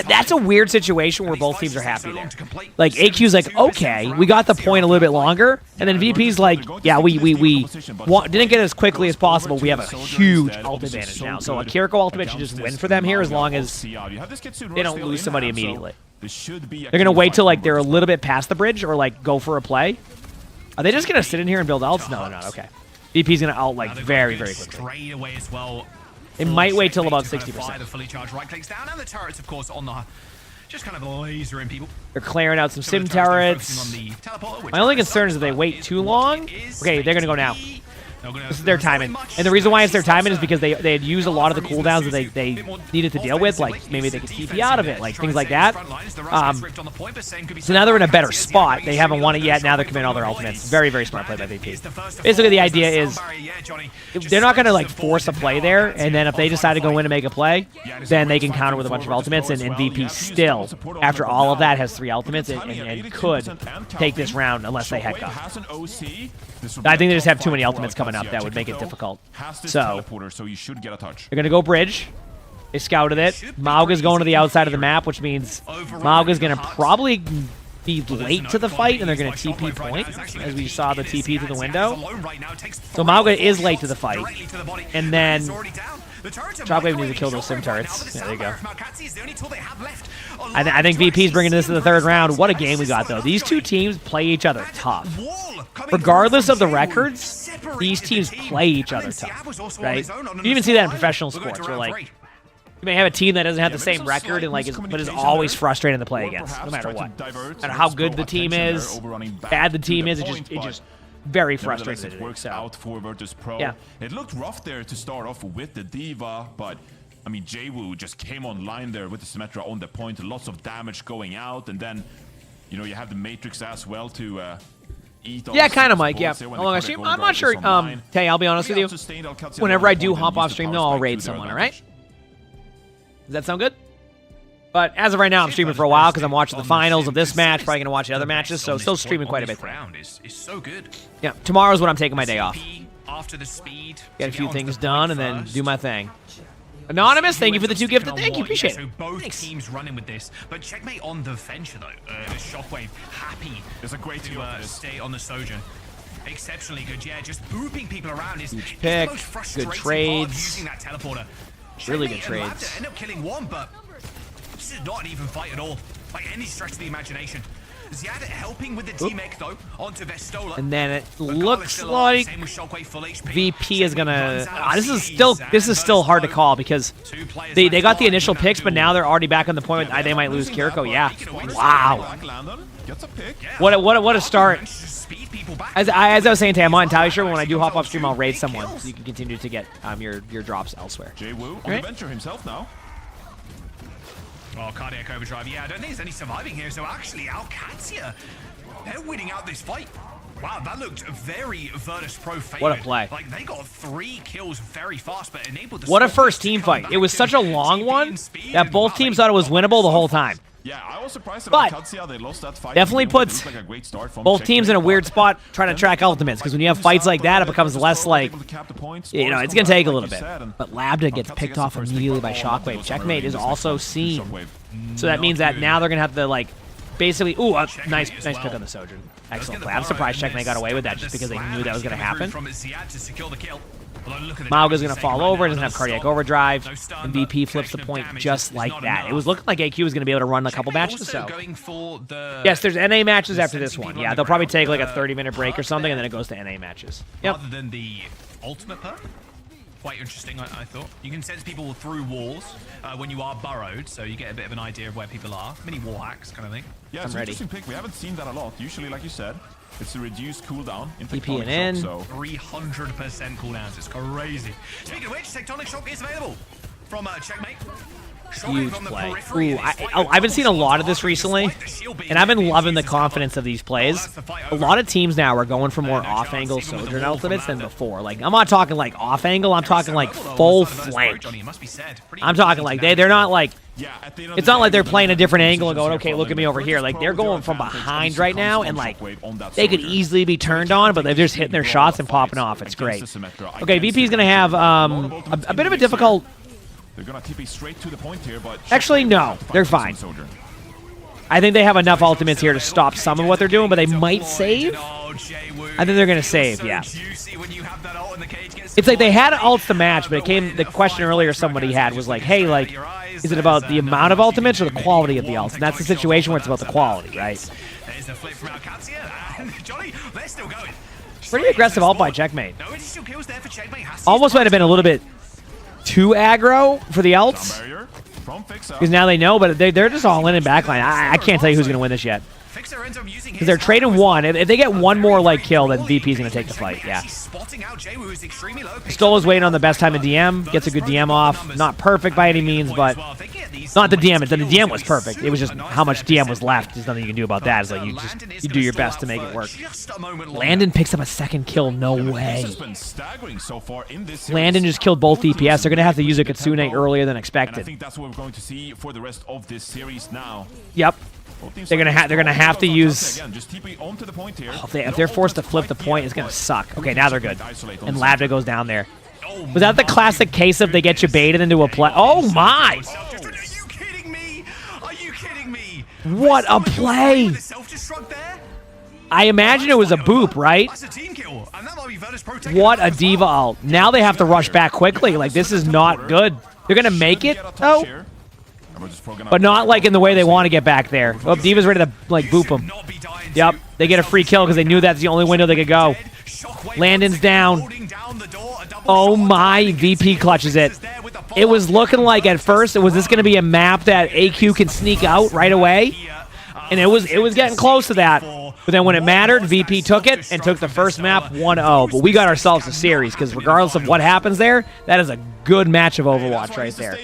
[SPEAKER 18] that's a weird situation where both teams are happy there. Like AQ's like, okay, we got the point a little bit longer, and then VP's like, yeah, we didn't get it as quickly as possible. We have a huge ult advantage now. So a Kiriko ultimate should just win for them here as long as they don't lose somebody immediately. They're gonna wait till like they're a little bit past the bridge or like go for a play. Are they just gonna sit in here and build ults? No, they're not. Okay. VP's gonna ult like very quickly. They might wait till about 60%.
[SPEAKER 10] The fully charged right clicks down, and the turrets, of course, on the just kind of lasering people.
[SPEAKER 18] They're clearing out some sim turrets. My only concern is that they wait too long. Okay, they're gonna go now. This is their timing. And the reason why it's their timing is because they had used a lot of the cooldowns that they needed to deal with, like maybe they could TP out of it, like things like that. So now they're in a better spot. They haven't won it yet. Now they're committing all their ultimates. Very smart play by VP. Basically, the idea is they're not going to like force a play there, and then if they decide to go in and make a play, then they can counter with a bunch of ultimates, and VP still, after all of that, has 3 ultimates and could take this round unless they head up. I think they just have too many ultimates coming up that would make it difficult. So they're gonna go bridge. They scouted it. Mauga's going to the outside of the map, which means Mauga's gonna probably be late to the fight, and they're gonna TP point, as we saw the TP through the window. So Mauga is late to the fight, and then Shockwave needs to kill those sim turrets. There you go. I think VP's bringing this to the 3rd round. What a game we got, though. These two teams play each other tough. Regardless of the records, these teams play each other tough, right? You even see that in professional sports, where like you may have a team that doesn't have the same record and like but is always frustrating to play against, no matter what. No matter how good the team is, bad the team is, it just very frustrating.
[SPEAKER 12] It works out for Virtus Pro.
[SPEAKER 18] Yeah.
[SPEAKER 12] It looked rough there to start off with the Diva, but I mean, Jwoo just came online there with the Symmetra on the point, lots of damage going out, and then, you know, you have the Matrix as well to eat.
[SPEAKER 18] Yeah, kind of, Mike. Yeah. I'm not sure. Hey, I'll be honest with you. Whenever I do hop off stream, though, I'll raid someone. All right. Does that sound good? But as of right now, I'm streaming for a while because I'm watching the finals of this match. Probably going to watch the other matches, so still streaming quite a bit.
[SPEAKER 10] Is so good.
[SPEAKER 18] Yeah, tomorrow's when I'm taking my day off.
[SPEAKER 10] After the speed,
[SPEAKER 18] Get a few things done and then do my thing. Anonymous, thank you for the 2 gifted. Thank you, appreciate it.
[SPEAKER 10] So both teams running with this, but checkmate on the venture though. Shockwave happy.
[SPEAKER 12] It's a great
[SPEAKER 10] to stay on the Sojourn. Exceptionally good, yeah. Just booping people around is
[SPEAKER 18] huge pick.
[SPEAKER 10] The most frustrating
[SPEAKER 18] Good trades.
[SPEAKER 10] part of using that teleporter.
[SPEAKER 18] Really good
[SPEAKER 10] Checkmate and
[SPEAKER 18] trades.
[SPEAKER 10] Labda end up killing one, but this is not an even fight at all. By any stretch of the imagination. Ziad helping with the teammate though onto Vestola.
[SPEAKER 18] And then it looks like VP is gonna. This is still hard to call because they got the initial picks, but now they're already back on the point. They might lose Kiriko. Yeah. Wow. What a start. As I was saying to him, I'm not entirely sure, but when I do hop off stream, I'll raid someone so you can continue to get your drops elsewhere.
[SPEAKER 12] Jwoo on the venture himself now.
[SPEAKER 10] Oh, cardiac overdrive. Yeah, I don't think there's any surviving here. So actually, OWCS, they're winning out this fight. Wow, that looked very Virtus Pro favored.
[SPEAKER 18] What a play.
[SPEAKER 10] Like, they got 3 kills very fast, but enabled the
[SPEAKER 18] What a first team fight. It was such a long one that both teams thought it was winnable the whole time.
[SPEAKER 12] Yeah, I was surprised
[SPEAKER 18] But
[SPEAKER 12] about OWCS. They lost that fight.
[SPEAKER 18] definitely puts
[SPEAKER 12] Like a great start from
[SPEAKER 18] both teams in a
[SPEAKER 12] Checkmate,
[SPEAKER 18] weird spot trying to track ultimates, because when you have fights like that, it becomes less like, you know, it's going to take a little bit. But Labda gets picked off immediately by Shockwave. Checkmate is also seen. So that means that now they're going to have to, like, basically, ooh, nice pick on the Sojourn. Excellent play. I'm surprised Checkmate got away with that just because they knew that was going to happen. Mauga's going to fall over, doesn't have cardiac overdrive, and VP flips the point just like that. It was looking like AQ was going to be able to run a couple matches, so. Yes, there's NA matches after this one. Yeah, they'll probably take like a 30-minute break or something, and then it goes to NA matches. Yep.
[SPEAKER 10] Rather than the ultimate perk. Quite interesting, I thought. You can sense people through walls when you are burrowed, so you get a bit of an idea of where people are. Mini wall hacks kind of thing.
[SPEAKER 12] Yeah, it's an interesting pick. We haven't seen that a lot. Usually, like you said, it's a reduced cooldown in
[SPEAKER 18] TP and
[SPEAKER 12] Tectonic
[SPEAKER 18] in.
[SPEAKER 12] Shock, so
[SPEAKER 10] 300% cooldowns. It's crazy. Speaking of which, Tectonic Shock is available from Checkmate.
[SPEAKER 18] Huge play. Ooh, I've been seeing a lot of this recently, and I've been loving the confidence of these plays. A lot of teams now are going for more off-angle Sojourn ultimates than before. Like, I'm not talking like off-angle, I'm talking like full flank. I'm talking like they're not like, it's not like they're playing a different angle and going, okay, look at me over here. Like, they're going from behind right now, and like, they could easily be turned on, but they're just hitting their shots and popping off. It's great. Okay, VP's going to have a bit of a difficult...
[SPEAKER 12] They're gonna TP straight to the point here, but
[SPEAKER 18] actually, no, they're fine. I think they have enough ultimates here to stop some of what they're doing, but they might save. I think they're gonna save, yeah. It's like they had ults to match, but it came. The question earlier somebody had was like, "Hey, like, is it about the amount of ultimates or the quality of the ults?" And that's the situation where it's about the quality, right? Pretty aggressive ult by Checkmate. Almost might have been a little bit too aggro for the ults, because now they know, but they're just all in backline. I can't tell you who's going to win this yet, because they're trading one. If they get one more like kill, then VP's going to take the fight. Yeah. Stola's waiting on the best time in DM, gets a good DM off. Not perfect by any means, but not the DM. The DM was perfect. It was just how much DM was left. There's nothing you can do about that. It's like you do your best to make it work. Landon picks up a second kill. No way. Landon just killed both DPS. They're gonna have to use a Kitsune earlier than expected.
[SPEAKER 12] And I think that's what we're going to see for the rest of this series now.
[SPEAKER 18] Yep. They're gonna have to use.
[SPEAKER 12] Again, just TP onto the point here.
[SPEAKER 18] If they're forced to flip the point, it's gonna suck. Okay, now they're good. And Labda goes down there. Was that the classic case of they get you baited into a play? Oh my! What a play! I imagine it was a boop, right? What a diva ult. Now they have to rush back quickly. Like, this is not good. They're gonna make it, though. But not like in the way they want to get back there. Oh, Diva's ready to like boop them. Yep, they get a free kill because they knew that's the only window they could go. Landon's down. Oh my, VP clutches it. It was looking like at first, was this going to be a map that AQ can sneak out right away? And it was getting close to that. But then when it mattered, VP took it and took the first map 1-0. But we got ourselves a series because regardless of what happens there, that is a good match of Overwatch right there.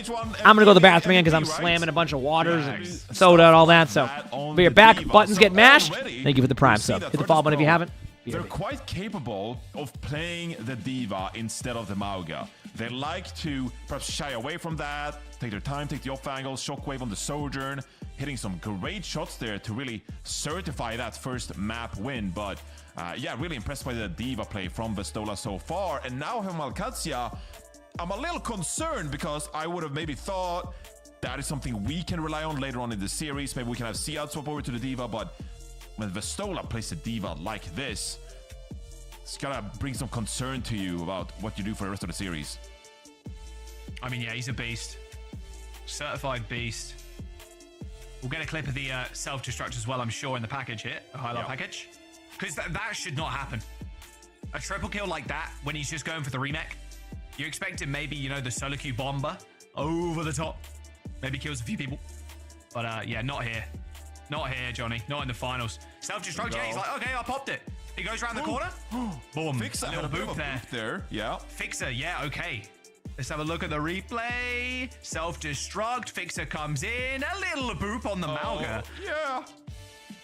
[SPEAKER 18] I'm going to go to the bathroom again because I'm slamming a bunch of waters and soda and all that. So we are back. Buttons get mashed. Thank you for the Prime sub. Hit the follow button if you haven't.
[SPEAKER 12] They're quite capable of playing the D.Va instead of the Mauga. They like to perhaps shy away from that, take their time, take the off angle, shockwave on the Sojourn, hitting some great shots there to really certify that first map win. But yeah, really impressed by the D.Va play from Vestola so far. And now from Alcazia, I'm a little concerned because I would have maybe thought that is something we can rely on later on in the series. Maybe we can have C-out swap over to the D.Va, but when Vestola plays the D.Va like this, it's gotta bring some concern to you about what you do for the rest of the series.
[SPEAKER 10] I mean, yeah, he's a beast. Certified beast. We'll get a clip of the self-destruct as well, I'm sure, in the package here, the highlight package. Because that should not happen. A triple kill like that, when he's just going for the remake, you expect him maybe, you know, the solo queue bomber over the top. Maybe kills a few people. But yeah, not here. Not here, Johnny. Not in the finals. Self-destruct, yeah, he's like, okay, I popped it. He goes around the corner. Boom.
[SPEAKER 12] Fixer
[SPEAKER 10] a little boop
[SPEAKER 12] there. Yeah.
[SPEAKER 10] Fixer, yeah, okay. Let's have a look at the replay. Self-destruct. Fixer comes in. A little boop on the Mauga.
[SPEAKER 12] Yeah.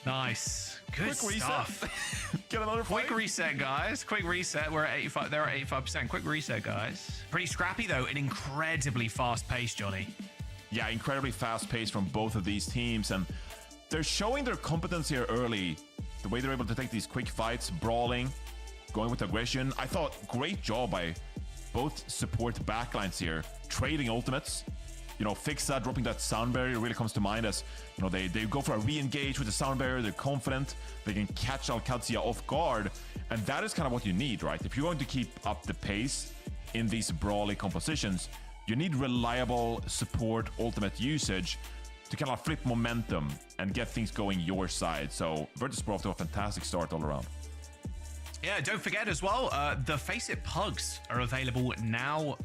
[SPEAKER 10] Nice. Good
[SPEAKER 12] Quick
[SPEAKER 10] stuff.
[SPEAKER 12] Reset. Get another
[SPEAKER 10] Quick reset, guys. Quick reset. We're at 85. They're at 85%. Quick reset, guys. Pretty scrappy, though, and incredibly fast-paced, Johnny.
[SPEAKER 12] Yeah, incredibly fast-paced from both of these teams, and they're showing their competence here early. The way they're able to take these quick fights, brawling, going with aggression. I thought great job by both support backlines here, trading ultimates. You know, Fixa dropping that sound barrier really comes to mind as, you know, they go for a re-engage with the sound barrier. They're confident. They can catch Alcazia off guard. And that is kind of what you need, right? If you're going to keep up the pace in these brawly compositions, you need reliable support ultimate usage to kind of flip momentum and get things going your side. So Virtus.pro off to a fantastic start all around.
[SPEAKER 10] Yeah, don't forget as well, the Face It Pugs are available now.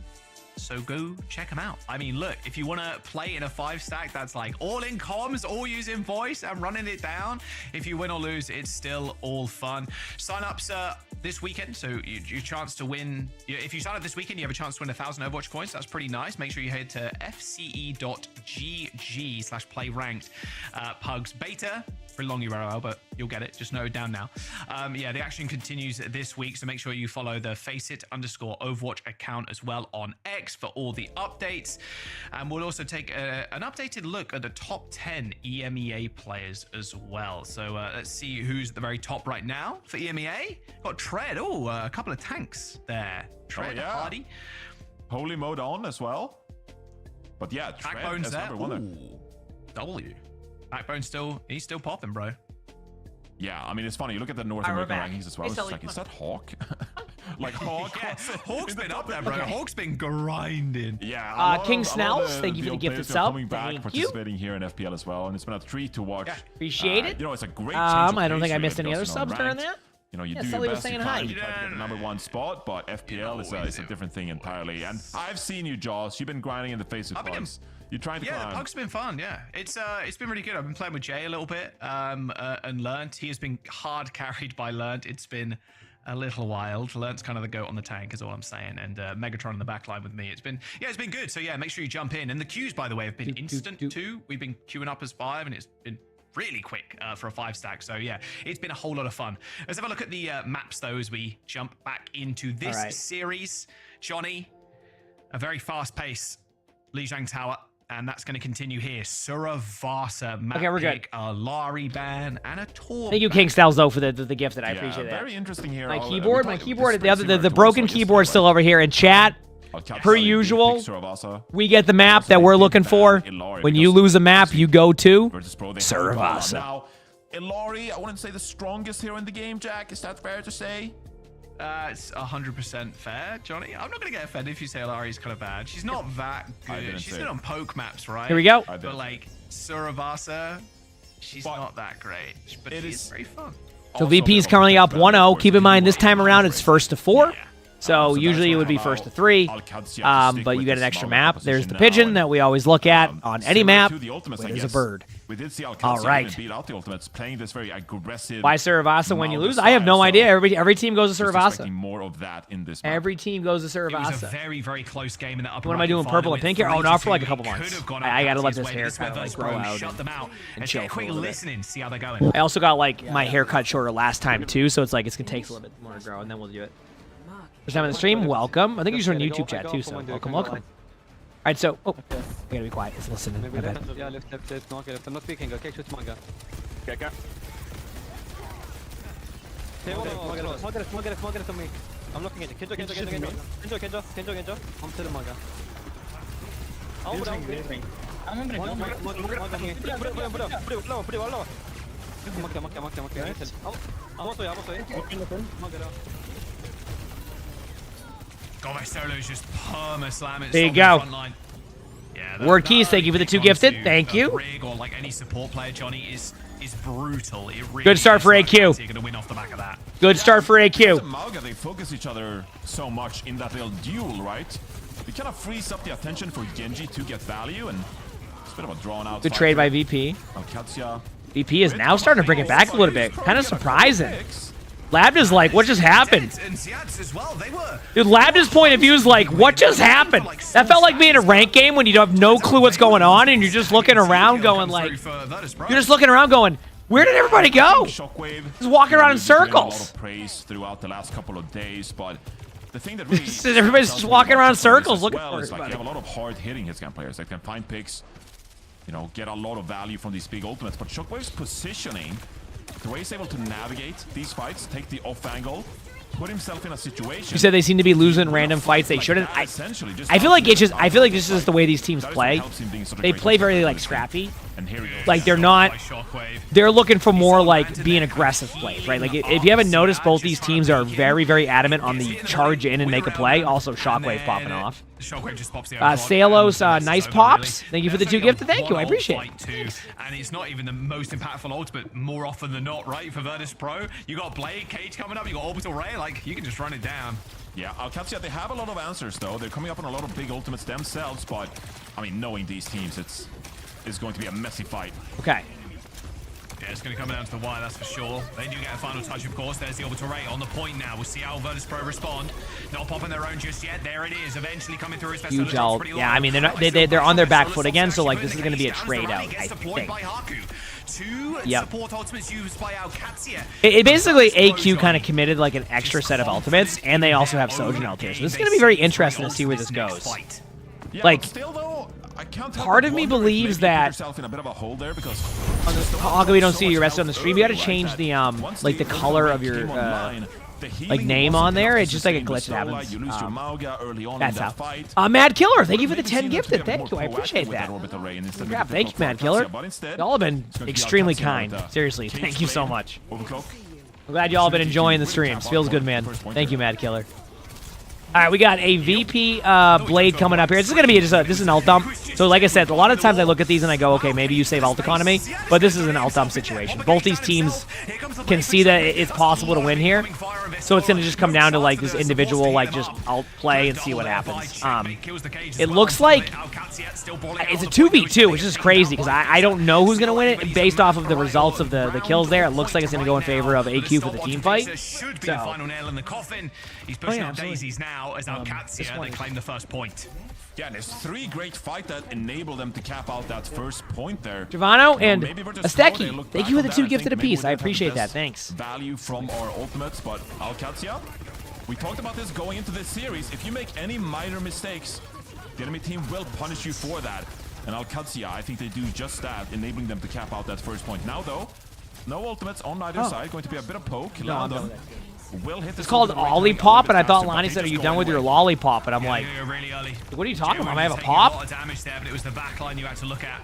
[SPEAKER 10] So go check them out. I mean, look, if you want to play in a 5-stack that's like all in comms, all using voice and running it down, if you win or lose, it's still all fun. Sign-ups this weekend, so your chance to win. If you sign up this weekend, you have a chance to win 1,000 Overwatch coins. That's pretty nice. Make sure you head to fce.gg/playranked pugs beta. Pretty long URL, but you'll get it. Just note it down now. Yeah, the action continues this week, so make sure you follow the FaceIt_Overwatch account as well on X for all the updates. And we'll also take an updated look at the top 10 EMEA players as well. So let's see who's at the very top right now for EMEA. Got Tread. Oh, a couple of tanks there. Tread, Hardy.
[SPEAKER 12] Holy mode on as well. But yeah, Tread
[SPEAKER 10] Backbone's
[SPEAKER 12] as
[SPEAKER 10] there.
[SPEAKER 12] number one there.
[SPEAKER 10] W. Backbone he's still popping, bro.
[SPEAKER 12] Yeah, I mean, it's funny. You look at the North American rankings as well. It's like, is that Hawk? Like Hawk?
[SPEAKER 10] Yeah, Hawk's been up there, bro. Okay. Hawk's been grinding.
[SPEAKER 12] Yeah.
[SPEAKER 18] King Snells, thank you for the gifted sub.
[SPEAKER 12] Coming back, participating here in FPL as well, and it's been a treat to watch.
[SPEAKER 18] Yeah, appreciate it.
[SPEAKER 12] You know, it's a great.
[SPEAKER 18] I don't think I missed any other subs during that.
[SPEAKER 12] You know, you do your best. You try to get the #1 spot, but FPL is a different thing entirely. And I've seen you, Jaws. You've been grinding in the face of Pugs. You're trying to climb.
[SPEAKER 10] Yeah, the Pug's been fun. Yeah, it's been really good. I've been playing with Jay a little bit, and Learnt. He has been hard carried by Learnt. It's been a little wild. Learnt's kind of the goat on the tank, is all I'm saying. And Megatron in the back line with me. It's been good. So yeah, make sure you jump in. And the queues, by the way, have been instant too. We've been queuing up as 5, and it's been really quick for a 5-stack. So yeah, it's been a whole lot of fun. Let's have a look at the maps though as we jump back into this series. Johnny, a very fast pace Lijiang Tower. And that's going to continue here. Suravasa, Matt
[SPEAKER 18] okay, we're good.
[SPEAKER 10] A Lari ban, and a Tor.
[SPEAKER 18] Thank you, King Styles, though, for the gift that I appreciate that.
[SPEAKER 12] Very interesting here.
[SPEAKER 18] My keyboard, the broken keyboard still over here in chat. Per usual, we get the map that we're looking for. When you lose a map, you go to Suravasa.
[SPEAKER 12] Now, Ilari, I wouldn't say the strongest hero in the game, Jack. Is that fair to say?
[SPEAKER 10] It's 100% fair, Johnny. I'm not going to get offended if you say Ilari's kind of bad. She's not that good. She's good on poke maps, right?
[SPEAKER 18] Here we go.
[SPEAKER 10] But like Suravasa, she's not that great. But it is very fun.
[SPEAKER 18] So VP's currently up 1-0. Keep in mind, this time around, it's 1st to 4. So usually it would be first to 3, but you get an extra map. There's the pigeon that we always look at on any map. There's a bird.
[SPEAKER 12] We did see
[SPEAKER 18] All right.
[SPEAKER 12] beat out the Ultimates, playing this very aggressive.
[SPEAKER 18] Why Saravasa when you lose? I have no idea. Every team goes to Saravasa.
[SPEAKER 12] More of that in this map.
[SPEAKER 18] Every team goes to
[SPEAKER 10] It was a
[SPEAKER 18] Saravasa.
[SPEAKER 10] very, very close game in that upper
[SPEAKER 18] What am I doing,
[SPEAKER 10] bracket
[SPEAKER 18] purple and
[SPEAKER 10] final
[SPEAKER 18] pink here?
[SPEAKER 10] with
[SPEAKER 18] Oh, not for
[SPEAKER 10] 3-2.
[SPEAKER 18] like a couple
[SPEAKER 10] It
[SPEAKER 18] months.
[SPEAKER 10] could have gone
[SPEAKER 18] I gotta let
[SPEAKER 10] Alcacia's
[SPEAKER 18] this
[SPEAKER 10] way,
[SPEAKER 18] hair
[SPEAKER 10] but
[SPEAKER 18] kind of like
[SPEAKER 10] Virtus
[SPEAKER 18] grow
[SPEAKER 10] Pro
[SPEAKER 18] out
[SPEAKER 10] shut them out
[SPEAKER 18] and
[SPEAKER 10] and
[SPEAKER 18] chill
[SPEAKER 10] take a
[SPEAKER 18] for a
[SPEAKER 10] quick
[SPEAKER 18] little bit.
[SPEAKER 10] listening, see how they're going.
[SPEAKER 18] I also got like my hair cut shorter last time too, so it's like it's gonna take a little bit more to grow, and then we'll do it. First time in the stream, welcome. I think you're on YouTube chat too, so welcome. All right, so I gotta be quiet. Just listen. My bad.
[SPEAKER 14] Yeah, left, marker. I'm not peeking, okay? Shoot manga.
[SPEAKER 19] Okay.
[SPEAKER 14] Margaret on me. I'm looking at you. Kenjo. I'm still manga.
[SPEAKER 10] God, my solo's just perma-slamming.
[SPEAKER 18] There you go. Word keys, thank you for the 2 gifted. Thank you.
[SPEAKER 10] Rig or like any support player, Johnny, is brutal. It really
[SPEAKER 18] Good start for AQ.
[SPEAKER 10] You're gonna win off the back of that.
[SPEAKER 18] Good start for AQ.
[SPEAKER 12] Malga, they focus each other so much in that little duel, right? It kind of frees up the attention for Genji to get value, and it's a bit of a drawn-out.
[SPEAKER 18] Good trade by VP.
[SPEAKER 12] Alcacia.
[SPEAKER 18] VP is now starting to bring it back a little bit. Kind of surprising. Labda's like, what just happened?
[SPEAKER 10] And Ziads as well, they were.
[SPEAKER 18] Dude, Labda's point of view is like, what just happened? That felt like being a rank game when you have no clue what's going on and you're just looking around going like, you're just looking around going, where did everybody go?
[SPEAKER 12] Shockwave.
[SPEAKER 18] Just walking around in
[SPEAKER 12] A
[SPEAKER 18] circles.
[SPEAKER 12] lot of praise throughout the last couple of days, but the thing that really
[SPEAKER 18] everybody's just walking around in circles looking for
[SPEAKER 12] is like you
[SPEAKER 18] everybody.
[SPEAKER 12] have a lot of hard-hitting hitscan players that can find picks, you know, get a lot of value from these big ultimates. But Shockwave's positioning, the way he's able to navigate these fights, take the off angle, put himself in a situation.
[SPEAKER 18] You said they seem to be losing random fights they shouldn't. I feel like this is just the way these teams play. They play very like scrappy.
[SPEAKER 12] And here we go.
[SPEAKER 18] Like they're looking for more like being aggressive plays, right? Like if you haven't noticed, both these teams are very, very adamant on the charge in and make a play. Also, Shockwave popping off.
[SPEAKER 10] Shockwave just pops the
[SPEAKER 18] Salos, nice pops. Thank you for the 2 gifted. Thank you, I appreciate it.
[SPEAKER 10] And it's not even the most impactful ultimate more often than not, right? For Virtus Pro, you got Blade, Cage coming up, you got Orbital Ray, like you can just run it down.
[SPEAKER 12] Yeah, Alcacia, they have a lot of answers though. They're coming up on a lot of big ultimates themselves, but I mean, knowing these teams, it's going to be a messy fight.
[SPEAKER 18] Okay.
[SPEAKER 10] Yeah, it's going to come down to the wire, that's for sure. They do get a final touch, of course. There's the Orbital Ray on the point now. We'll see how Virtus Pro respond. Not popping their own just yet. There it is, eventually coming through.
[SPEAKER 18] Huge ult. Yeah, I mean, they're on their back foot again, so like this is going to be a trade out, I think.
[SPEAKER 10] Two support ultimates used by Alcacia.
[SPEAKER 18] It basically AQ kind of committed like an extra set of ultimates, and they also have Sojin ult here. So this is going to be very interesting to see where this goes. Like, part of me believes that how come we don't see you rested on the stream? You got to change the like the color of your like name on there. It's just like a glitch that happens. That's how. Mad Killer, thank you for the 10 gifted. Thank you, I appreciate that. Crap, thank you, Mad Killer. Y'all have been extremely kind. Seriously, thank you so much. I'm glad y'all have been enjoying the streams. Feels good, man. Thank you, Mad Killer. All right, we got a VP Blade coming up here. This is going to be this is an ult dump. So like I said, a lot of times I look at these and I go, okay, maybe you save ult economy, but this is an ult dump situation. Both these teams can see that it's possible to win here. So it's going to just come down to like this individual like just ult play and see what happens. It looks like it's a 2v2, which is crazy because I don't know who's going to win it based off of the results of the kills there. It looks like it's going to go in favor of AQ for the team fight.
[SPEAKER 10] He's pushing up daisies now as Alcacia, they claim the first point.
[SPEAKER 12] Yeah, and there's 3 great fights that enable them to cap out that first point there.
[SPEAKER 18] Giovanno and Asteki, thank you for the 2 gifted apiece. I appreciate that. Thanks.
[SPEAKER 12] Value from our ultimates, but Alcacia, we talked about this going into this series. If you make any minor mistakes, the enemy team will punish you for that. And Alcacia, I think they do just that, enabling them to cap out that first point. Now, though, no ultimates on either side. Going to be a bit of poke.
[SPEAKER 18] No,
[SPEAKER 12] will hit
[SPEAKER 18] it's called Olipop, and I thought Lonnie said, "Are you done with your lollipop?" And I'm like,
[SPEAKER 10] really early.
[SPEAKER 18] "What are you talking about? I have a pop."
[SPEAKER 10] A lot of damage there, but it was the back line you had to look at.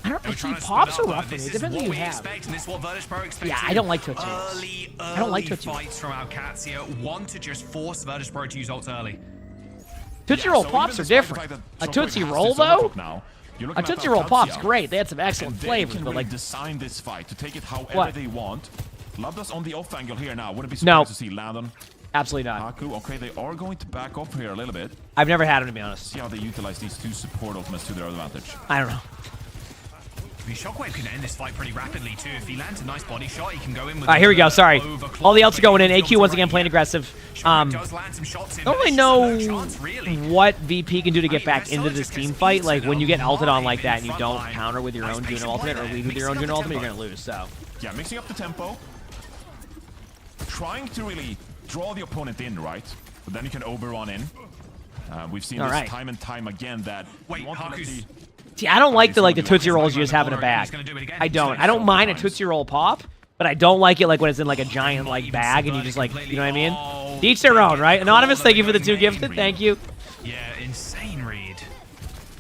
[SPEAKER 18] I see pops are rough for me. It depends what you have. Yeah, I don't like Tootsie Rolls. I don't like Tootsie Rolls.
[SPEAKER 10] Fights from Alcacia want to just force Virtus Pro to use ults early.
[SPEAKER 18] Tootsie Roll pops are different. A Tootsie Roll though. A Tootsie Roll pop's great. They had some excellent flavors, but like
[SPEAKER 12] design this fight to take it however they want. Love us on the off angle here now. Wouldn't be surprised to see Landon
[SPEAKER 18] Absolutely not.
[SPEAKER 12] Haku, okay, they are going to back off here a little bit.
[SPEAKER 18] I've never had him, to be honest.
[SPEAKER 12] See how they utilize these two support ultimates to their advantage.
[SPEAKER 18] I don't know.
[SPEAKER 10] I mean, Shockwave can end this fight pretty rapidly too. If he lands a nice body shot, he can go in with.
[SPEAKER 18] All right, here we go. Sorry. All the ults are going in. AQ once again playing aggressive. Don't really know what VP can do to get back into this team fight. Like, when you get ulted on like that and you don't counter with your own Juno ultimate or lead with your own Juno ultimate, you're going to lose, so.
[SPEAKER 12] Yeah, mixing up the tempo. Trying to really draw the opponent in, right? But then you can overrun in. We've seen this time and time again that...
[SPEAKER 10] Wait, Haku's...
[SPEAKER 18] See, I don't like the Tootsie Rolls you just have in a bag. I don't. I don't mind a Tootsie Roll pop, but I don't like it like when it's in like a giant like bag and you just like, you know what I mean? Each their own, right? Anonymous, thank you for the 2 gifted. Thank you.
[SPEAKER 10] Yeah, insane read.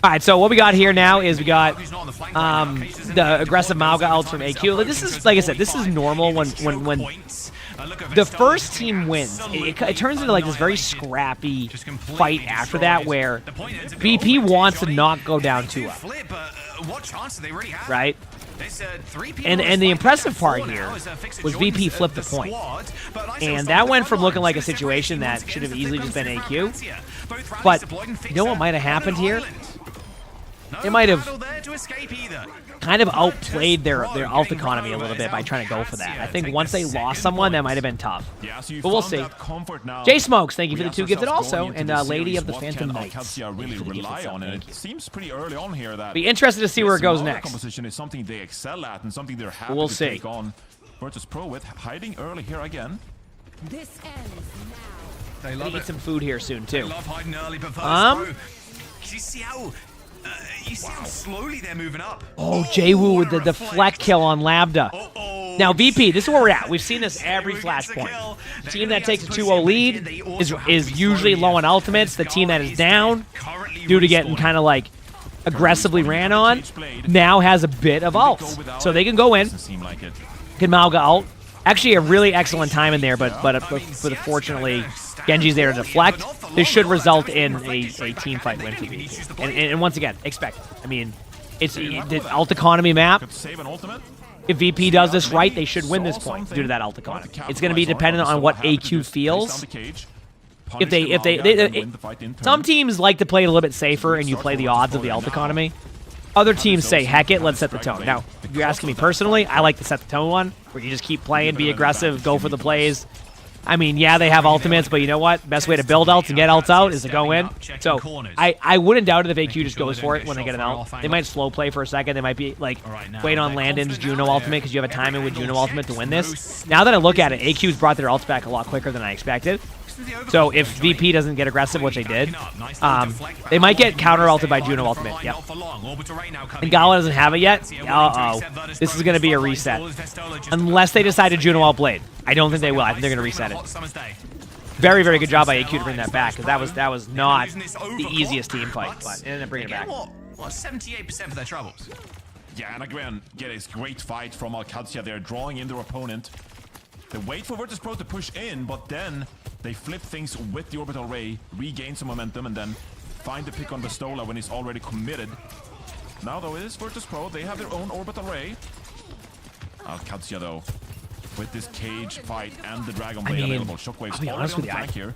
[SPEAKER 18] All right, so what we got here now is we got the aggressive Mauga ult from AQ. This is, like I said, this is normal when the first team wins. It turns into like this very scrappy fight after that where BP wants to not go down 2-0. Right? And the impressive part here was VP flipped the point. And that went from looking like a situation that should have easily just been AQ. But you know what might have happened here? They might have kind of outplayed their ult economy a little bit by trying to go for that. I think once they lost someone, that might have been tough. But we'll see. Jay Smokes, thank you for the 2 gifted also. And Lady of the Phantom Knights.
[SPEAKER 12] Really rely on, and it seems pretty early on here that
[SPEAKER 18] be interested to see where it goes next.
[SPEAKER 12] Composition is something they excel at and something they're happy
[SPEAKER 18] we'll
[SPEAKER 12] to
[SPEAKER 18] see.
[SPEAKER 12] take on. Virtus Pro with hiding early here again.
[SPEAKER 4] This ends now.
[SPEAKER 10] They love
[SPEAKER 18] eat some food here soon too.
[SPEAKER 10] They love hiding early, but you see how slowly they're moving up.
[SPEAKER 18] Oh, Jwoo with the deflect kill on Labda. Now, VP, this is where we're at. We've seen this every Flashpoint. The team that takes a 2-0 lead is usually low on ultimates. The team that is down, due to getting kind of like aggressively ran on, now has a bit of ults. So they can go in, can Mauga ult. Actually, a really excellent time in there, but unfortunately, Genji's there to deflect. This should result in a team fight win for VP. And once again, expect it. I mean, it's the ult economy map. If VP does this right, they should win this point due to that ult economy. It's going to be dependent on what AQ feels. Some teams like to play it a little bit safer, and you play the odds of the ult economy. Other teams say, heck it, let's set the tone. Now, if you're asking me personally, I like to set the tone one, where you just keep playing, be aggressive, go for the plays. I mean, yeah, they have ultimates, but you know what? Best way to build ults and get ults out is to go in. So I wouldn't doubt it if AQ just goes for it when they get an ult. They might slow play for a second. They might be like, wait on Landon's Juno ultimate because you have a timing with Juno ultimate to win this. Now that I look at it, AQ's brought their ults back a lot quicker than I expected. So if VP doesn't get aggressive, which they did, they might get counter-ulted by Juno ultimate. Yep. And Gala doesn't have it yet. Uh-oh. This is going to be a reset. Unless they decide to Juno outblade. I don't think they will. I think they're going to reset it. Very, very good job by AQ to bring that back, because that was not the easiest team fight, but they ended up bringing it back.
[SPEAKER 10] What, 78% for their troubles?
[SPEAKER 12] Yeah, and again, get a great fight from OWCS. They're drawing in their opponent. They wait for Virtus Pro to push in, but then they flip things with the orbital ray, regain some momentum, and then find the pick on Bestola when he's already committed. Now, though, it is Virtus Pro. They have their own orbital ray. OWCS, though, with this cage fight and the Dragon Blade available. Shockwave's
[SPEAKER 18] I'll be honest with you,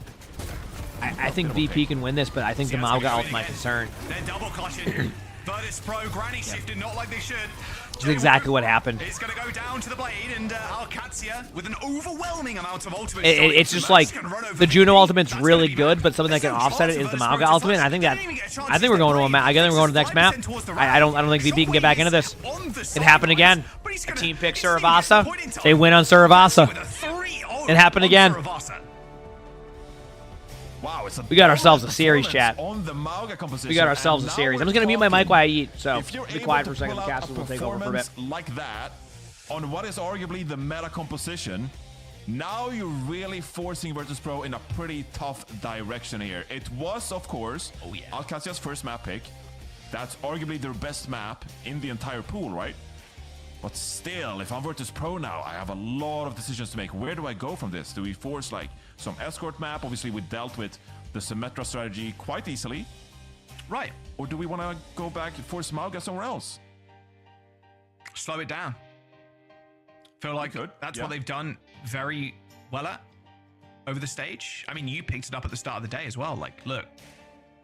[SPEAKER 18] I think VP can win this, but I think the Mauga ult's my concern.
[SPEAKER 10] They're double clutching. Virtus Pro granny shifted, not like they should.
[SPEAKER 18] Which is exactly what happened.
[SPEAKER 10] It's going to go down to the blade, and OWCS with an overwhelming amount of ultimate.
[SPEAKER 18] It's just like the Juno ultimate's really good, but something that can offset it is the Mauga ultimate. And I think we're going to a map. I think we're going to the next map. I don't think VP can get back into this. It happened again. A team picks Suravasa. They win on Suravasa. It happened again.
[SPEAKER 12] Wow,
[SPEAKER 18] we got ourselves a series, chat.
[SPEAKER 12] We
[SPEAKER 18] got ourselves a series. I'm just going to mute my mic while I eat, so be quiet for a second. The castle will take over for a bit.
[SPEAKER 12] Like that, on what is arguably the meta composition, now you're really forcing Virtus Pro in a pretty tough direction here. It was, of course, OWCS' first map pick. That's arguably their best map in the entire pool, right? But still, if I'm Virtus Pro now, I have a lot of decisions to make. Where do I go from this? Do we force like some escort map? Obviously, we dealt with the Symmetra strategy quite easily.
[SPEAKER 10] Right.
[SPEAKER 12] Or do we want to go back and force Mauga somewhere else?
[SPEAKER 10] Slow it down. Feel like that's what they've done very well at over the stage. I mean, you picked it up at the start of the day as well. Like, look,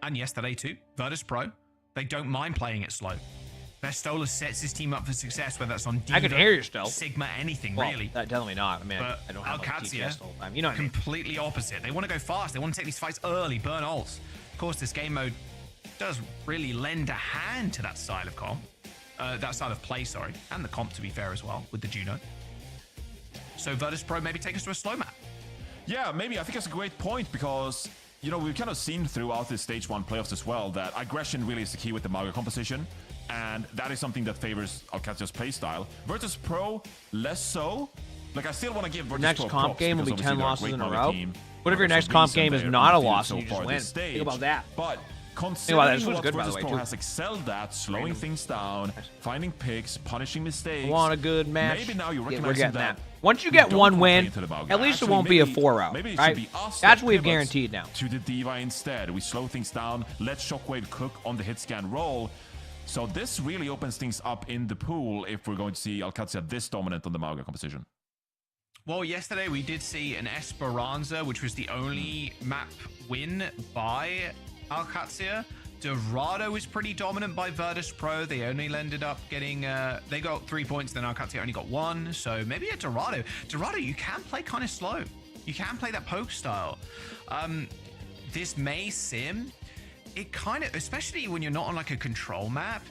[SPEAKER 10] and yesterday too, Virtus Pro, they don't mind playing it slow. Vestola sets his team up for success, whether that's on Diva,
[SPEAKER 18] I can hear you still.
[SPEAKER 10] Sigma, anything
[SPEAKER 18] Well,
[SPEAKER 10] really.
[SPEAKER 18] Definitely not. I mean,
[SPEAKER 10] But
[SPEAKER 18] I don't have like,
[SPEAKER 10] OWCS,
[SPEAKER 18] TTS the whole time. You know what I mean?
[SPEAKER 10] completely opposite. They want to go fast. They want to take these fights early, burn ults. Of course, this game mode does really lend a hand to that style of comp. That style of play, sorry. And the comp, to be fair, as well, with the Juno. So Virtus Pro maybe take us to a slow map.
[SPEAKER 12] Yeah, maybe. I think that's a great point because, you know, we've kind of seen throughout the Stage 1 playoffs as well that aggression really is the key with the Mauga composition. And that is something that favors Alcazia's playstyle. Virtus Pro, less so. Like, I still want to give Virtus
[SPEAKER 18] Next
[SPEAKER 12] Pro
[SPEAKER 18] comp
[SPEAKER 12] props
[SPEAKER 18] game will be
[SPEAKER 12] because
[SPEAKER 18] 10
[SPEAKER 12] obviously
[SPEAKER 18] losses
[SPEAKER 12] they're
[SPEAKER 18] in a
[SPEAKER 12] great
[SPEAKER 18] row.
[SPEAKER 12] team.
[SPEAKER 18] What if your
[SPEAKER 12] There's
[SPEAKER 18] next
[SPEAKER 12] a
[SPEAKER 18] comp
[SPEAKER 12] reason
[SPEAKER 18] game is
[SPEAKER 12] they're
[SPEAKER 18] not a
[SPEAKER 12] undefeated
[SPEAKER 18] loss
[SPEAKER 12] so
[SPEAKER 18] and you just
[SPEAKER 12] far
[SPEAKER 18] win?
[SPEAKER 12] this stage.
[SPEAKER 18] Think about that.
[SPEAKER 12] But
[SPEAKER 18] Think
[SPEAKER 12] considering
[SPEAKER 18] about that. This was
[SPEAKER 12] what
[SPEAKER 18] good, by the
[SPEAKER 12] Virtus
[SPEAKER 18] way,
[SPEAKER 12] Pro
[SPEAKER 18] too.
[SPEAKER 12] has excelled at, slowing things down, finding picks, punishing mistakes.
[SPEAKER 18] Want a good match?
[SPEAKER 12] Maybe now you're
[SPEAKER 18] Yeah,
[SPEAKER 12] recognizing
[SPEAKER 18] we're getting
[SPEAKER 12] that.
[SPEAKER 18] that. Once you get
[SPEAKER 12] don't
[SPEAKER 18] one
[SPEAKER 12] wanna
[SPEAKER 18] win,
[SPEAKER 12] play into the Mauga.
[SPEAKER 18] at least it
[SPEAKER 12] Actually,
[SPEAKER 18] won't be a
[SPEAKER 12] maybe-
[SPEAKER 18] 4-0.
[SPEAKER 12] Maybe it
[SPEAKER 18] Right?
[SPEAKER 12] should be us
[SPEAKER 18] That's
[SPEAKER 12] that
[SPEAKER 18] what we've
[SPEAKER 12] pivots
[SPEAKER 18] guaranteed now.
[SPEAKER 12] to the Diva instead. We slow things down, let Shockwave cook on the hit scan roll. So this really opens things up in the pool if we're going to see Alcazia this dominant on the Mauga composition.
[SPEAKER 10] Well, yesterday we did see an Esperanza, which was the only map win by Alcazia. Dorado was pretty dominant by Virtus Pro. They only ended up getting, they got 3 points, then Alcazia only got 1. So maybe a Dorado. Dorado, you can play kind of slow. You can play that poke style. This May sim, it kind of, especially when you're not on like a control map,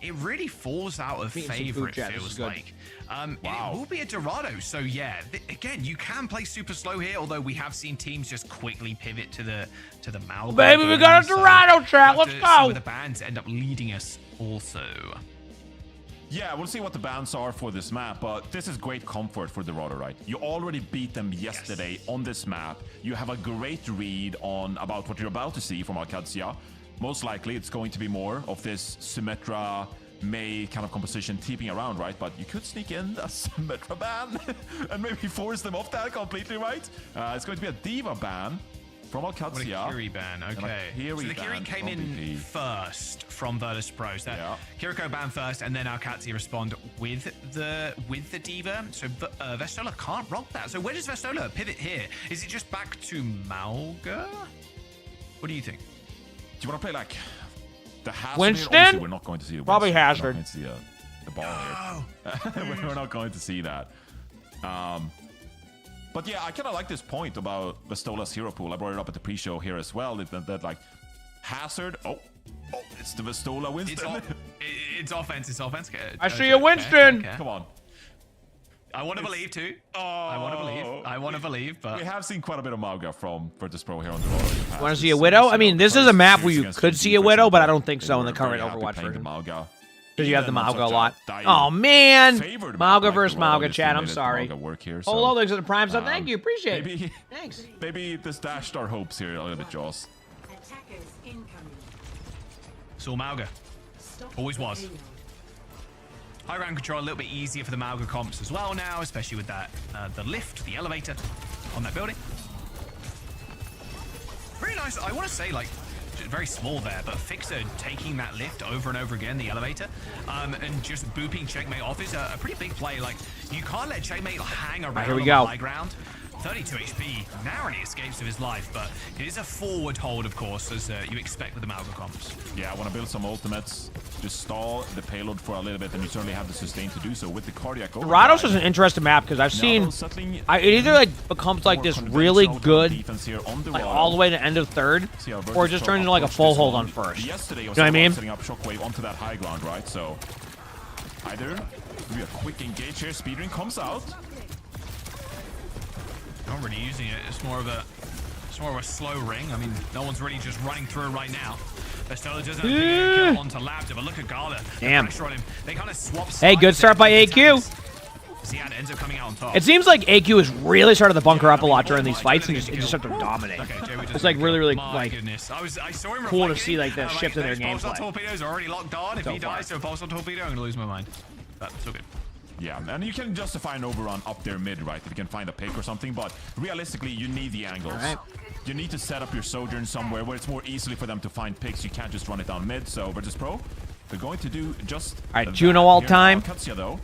[SPEAKER 10] it really falls out of favor, it feels like. It will be a Dorado. So yeah, again, you can play super slow here, although we have seen teams just quickly pivot to the Mauga.
[SPEAKER 18] Baby, we got a Dorado chat. Let's
[SPEAKER 10] See
[SPEAKER 18] go.
[SPEAKER 10] where the bands end up leading us also.
[SPEAKER 12] Yeah, we'll see what the bans are for this map, but this is great comfort for Dorado, right? You already beat them yesterday on this map. You have a great read on about what you're about to see from Alcazia. Most likely, it's going to be more of this Symmetra May kind of composition TPing around, right? But you could sneak in a Symmetra ban and maybe force them off that completely, right? It's going to be a Diva ban from Alcazia.
[SPEAKER 10] What a Kiri ban, okay. So the Kiri came in first from Virtus Pro. So Kiriko ban first, and then Alcazia respond with the Diva. So Vestola can't rock that. So where does Vestola pivot here? Is it just back to Mauga? What do you think?
[SPEAKER 12] Do you want to play like the Hazard?
[SPEAKER 18] Winston?
[SPEAKER 12] Obviously, we're not going to see the
[SPEAKER 18] Probably
[SPEAKER 12] Winston.
[SPEAKER 18] Hazard.
[SPEAKER 12] We're not going to see the ball here. We're not going to see that. But yeah, I kind of like this point about Vestola's hero pool. I brought it up at the pre-show here as well. That like Hazard. Oh, it's the Vestola Winston.
[SPEAKER 10] It's offense. It's offense.
[SPEAKER 18] I see a Winston.
[SPEAKER 10] Okay.
[SPEAKER 12] Come on.
[SPEAKER 10] I want to believe too. I want to believe, but
[SPEAKER 12] we have seen quite a bit of Mauga from Virtus Pro here on the road.
[SPEAKER 18] You want to see a Widow? I mean, this is a map where you could see a Widow, but I don't think so in the current Overwatch version. Because you have the Mauga a lot. Oh, man. Mauga versus Mauga, chat. I'm sorry. Hello, thanks for the prime sub. Thank you. Appreciate it. Thanks.
[SPEAKER 12] Maybe this dashed our hopes here a little bit, Joss.
[SPEAKER 10] Saw Mauga. Always was. High ground control a little bit easier for the Mauga comps as well now, especially with that the lift, the elevator on that building. Very nice. I want to say, like, very small there, but Fixer taking that lift over and over again, the elevator, and just booping Checkmate off is a pretty big play. Like, you can't let Checkmate hang around
[SPEAKER 18] here we
[SPEAKER 10] on
[SPEAKER 18] go.
[SPEAKER 10] the high ground. 32 HP, narrowly escapes of his life, but it is a forward hold, of course, as you expect with the Mauga comps.
[SPEAKER 12] Yeah, I want to build some ultimates, just stall the payload for a little bit, and you certainly have the sustain to do so with the cardiac.
[SPEAKER 18] Dorados is an interesting map because I've seen it either like becomes like this really good, like all the way to end of third, or it just turns into like a full hold on first.
[SPEAKER 12] Yesterday,
[SPEAKER 18] You know what I mean?
[SPEAKER 12] Setting up Shockwave onto that high ground, right? So either maybe a quick engage here, speedring comes out.
[SPEAKER 10] Not really using it. It's more of a slow ring. I mean, no one's really just running through right now. Vestola doesn't have to kill onto Labda, but look at Gala.
[SPEAKER 18] Damn.
[SPEAKER 10] Pressure on him. They kind of swap sides.
[SPEAKER 18] Hey, good start by AQ.
[SPEAKER 10] Ziad ends up coming out on top.
[SPEAKER 18] It seems like AQ has really started to bunker up a lot during these fights and just started to dominate. It's like really, like
[SPEAKER 10] I saw him
[SPEAKER 18] cool to see like the shift in their gameplay.
[SPEAKER 10] Pulsar torpedoes are already locked on. If he dies to a pulsar torpedo, I'm gonna lose my mind. But it's all good.
[SPEAKER 12] Yeah, and you can justify an overrun up there mid, right? If you can find a pick or something, but realistically, you need the angles.
[SPEAKER 18] Right.
[SPEAKER 12] You need to set up your Sojourn somewhere where it's more easily for them to find picks. You can't just run it down mid, so Virtus Pro, they're going to do just
[SPEAKER 18] Alright, Juno all time.
[SPEAKER 12] Alcazia, though.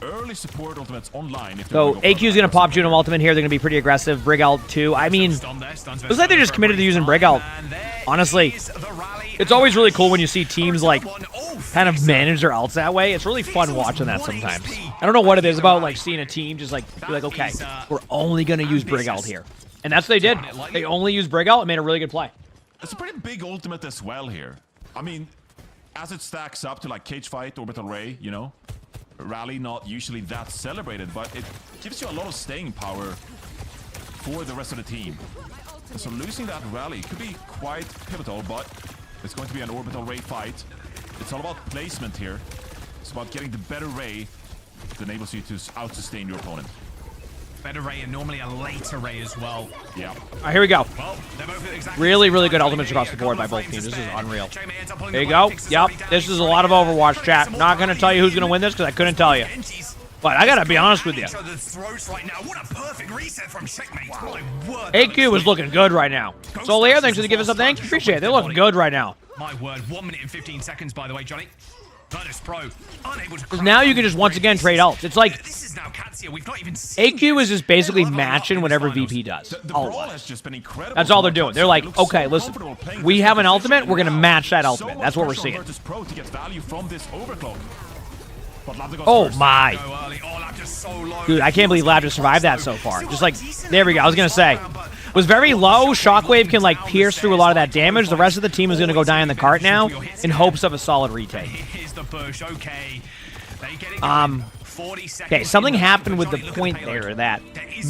[SPEAKER 12] early support ultimates online. If
[SPEAKER 18] So AQ's gonna pop Juno ultimate here. They're gonna be pretty aggressive. Brig ult too. I mean, looks like they're just committed to using Brig ult. Honestly, it's always really cool when you see teams like kind of manage their ults that way. It's really fun watching that sometimes. I don't know what it is about like seeing a team just like be like, okay, we're only gonna use Brig ult here, and that's what they did. They only used Brig ult and made a really good play.
[SPEAKER 12] It's a pretty big ultimate as well here. I mean, as it stacks up to like cage fight, orbital ray, you know, rally not usually that celebrated, but it gives you a lot of staying power for the rest of the team. And so losing that rally could be quite pivotal, but it's going to be an orbital ray fight. It's all about placement here. It's about getting the better ray that enables you to out-sustain your opponent.
[SPEAKER 10] Better ray and normally a later ray as well.
[SPEAKER 12] Yeah.
[SPEAKER 18] All right, here we go.
[SPEAKER 10] Well, they're both exactly
[SPEAKER 18] Really, really good ultimates across the board by both teams. This is unreal. There you go. Yep. This is a lot of Overwatch chat. Not going to tell you who's going to win this because I couldn't tell you. But I got to be honest with you. AQ was looking good right now. Solier, thanks for the give us up. Thanks. Appreciate it. They're looking good right now.
[SPEAKER 10] My word, 1 minute and 15 seconds, by the way, Johnny. Virtus Pro, unable to.
[SPEAKER 18] Because now you can just once again trade ults. It's like
[SPEAKER 10] this is now Katsia. We've not even seen
[SPEAKER 18] AQ is just basically matching whatever VP does. That's all they're doing. They're like, okay, listen, we have an ultimate. We're gonna match that ultimate. That's what we're seeing. Oh my. Dude, I can't believe Lab just survived that so far. Just like, there we go. I was gonna say, was very low. Shockwave can like pierce through a lot of that damage. The rest of the team is gonna go die in the cart now in hopes of a solid retake. Okay, something happened with the point there that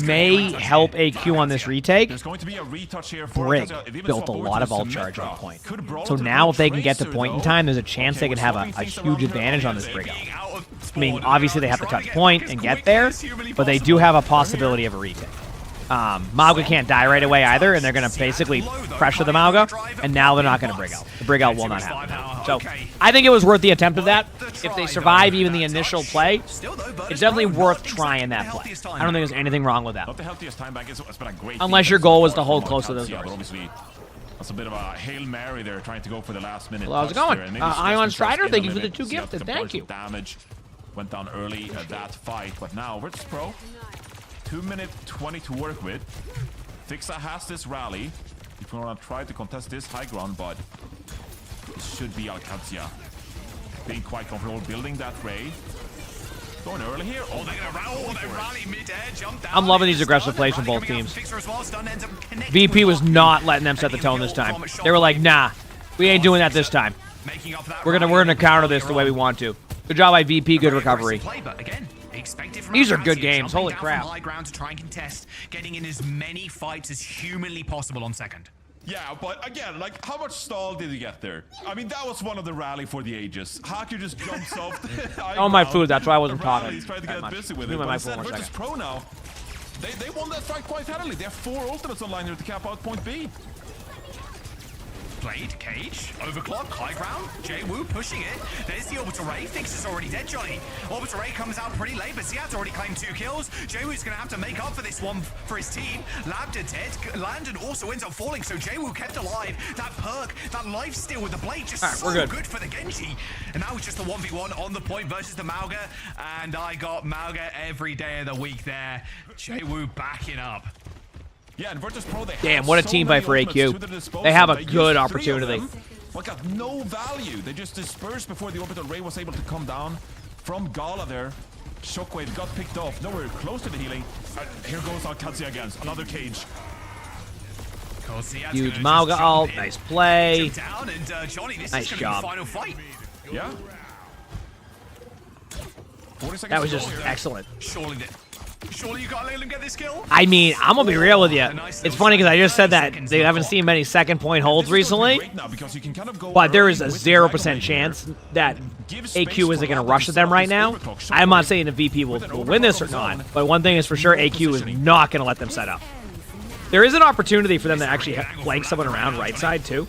[SPEAKER 18] may help AQ on this retake. Brig built a lot of ult charge on point. So now if they can get to point in time, there's a chance they can have a huge advantage on this Brig ult. I mean, obviously they have to touch point and get there, but they do have a possibility of a retake. Mauga can't die right away either, and they're going to basically pressure the Mauga, and now they're not going to Brig out. The Brig out will not happen. So I think it was worth the attempt of that. If they survive even the initial play, it's definitely worth trying that play. I don't think there's anything wrong with that. Unless your goal was to hold close to those doors.
[SPEAKER 12] That's a bit of a Hail Mary there, trying to go for the last minute.
[SPEAKER 18] Well, how's it going? Ion Strider, thank you for the 2 gifted. Thank you.
[SPEAKER 12] Damage went down early at that fight, but now Virtus Pro. 2 minute 20 to work with. Fixa has this rally. If we want to try to contest this high ground, but it should be Alcatia being quite comfortable building that ray. Going early here. Oh, they're gonna rally mid-air, jump down.
[SPEAKER 18] I'm loving these aggressive plays from both teams. VP was not letting them set the tone this time. They were like, nah, we ain't doing that this time. We're gonna counter this the way we want to. Good job by VP, good recovery. These are good games. Holy crap.
[SPEAKER 10] High ground to try and contest, getting in as many fights as humanly possible on second.
[SPEAKER 12] Yeah, but again, like, how much stall did he get there? I mean, that was one of the rally for the ages. Haku just jumps off.
[SPEAKER 18] Oh, my food. That's why I wasn't talking.
[SPEAKER 12] He's trying to get busy with
[SPEAKER 18] it.
[SPEAKER 12] But instead, Virtus Pro now, they won that fight quite handily. They have 4 ultimates online here to cap out point B.
[SPEAKER 10] Blade, Cage, Overclock, high ground, Jwoo pushing it. There's the Orbital Ray. Thinks it's already dead, Johnny. Orbital Ray comes out pretty late, but Ziad's already claimed 2 kills. Jwoo's going to have to make up for this one for his team. Labda dead. Landon also ends up falling, so Jwoo kept alive. That perk, that life steal with the Blade, just so good for the Genji. And now it's just the 1v1 on the point versus the Mauga. And I got Mauga every day of the week there. Jwoo backing up.
[SPEAKER 12] Yeah, and Virtus Pro,
[SPEAKER 18] damn, what a team fight for AQ. They have a good opportunity.
[SPEAKER 12] But got no value. They just dispersed before the Orbital Ray was able to come down from Gala there. Shockwave got picked off. Nowhere close to the healing. Here goes Alcatia again. Another cage.
[SPEAKER 18] Huge Mauga ult. Nice play. Nice job.
[SPEAKER 12] Yeah.
[SPEAKER 18] That was just excellent.
[SPEAKER 10] Surely you gotta let him get this kill?
[SPEAKER 18] I mean, I'm gonna be real with you. It's funny because I just said that they haven't seen many second point holds recently, but there is a 0% chance that AQ isn't gonna rush at them right now. I'm not saying the VP will win this or not, but one thing is for sure, AQ is not gonna let them set up. There is an opportunity for them to actually flank someone around right side too.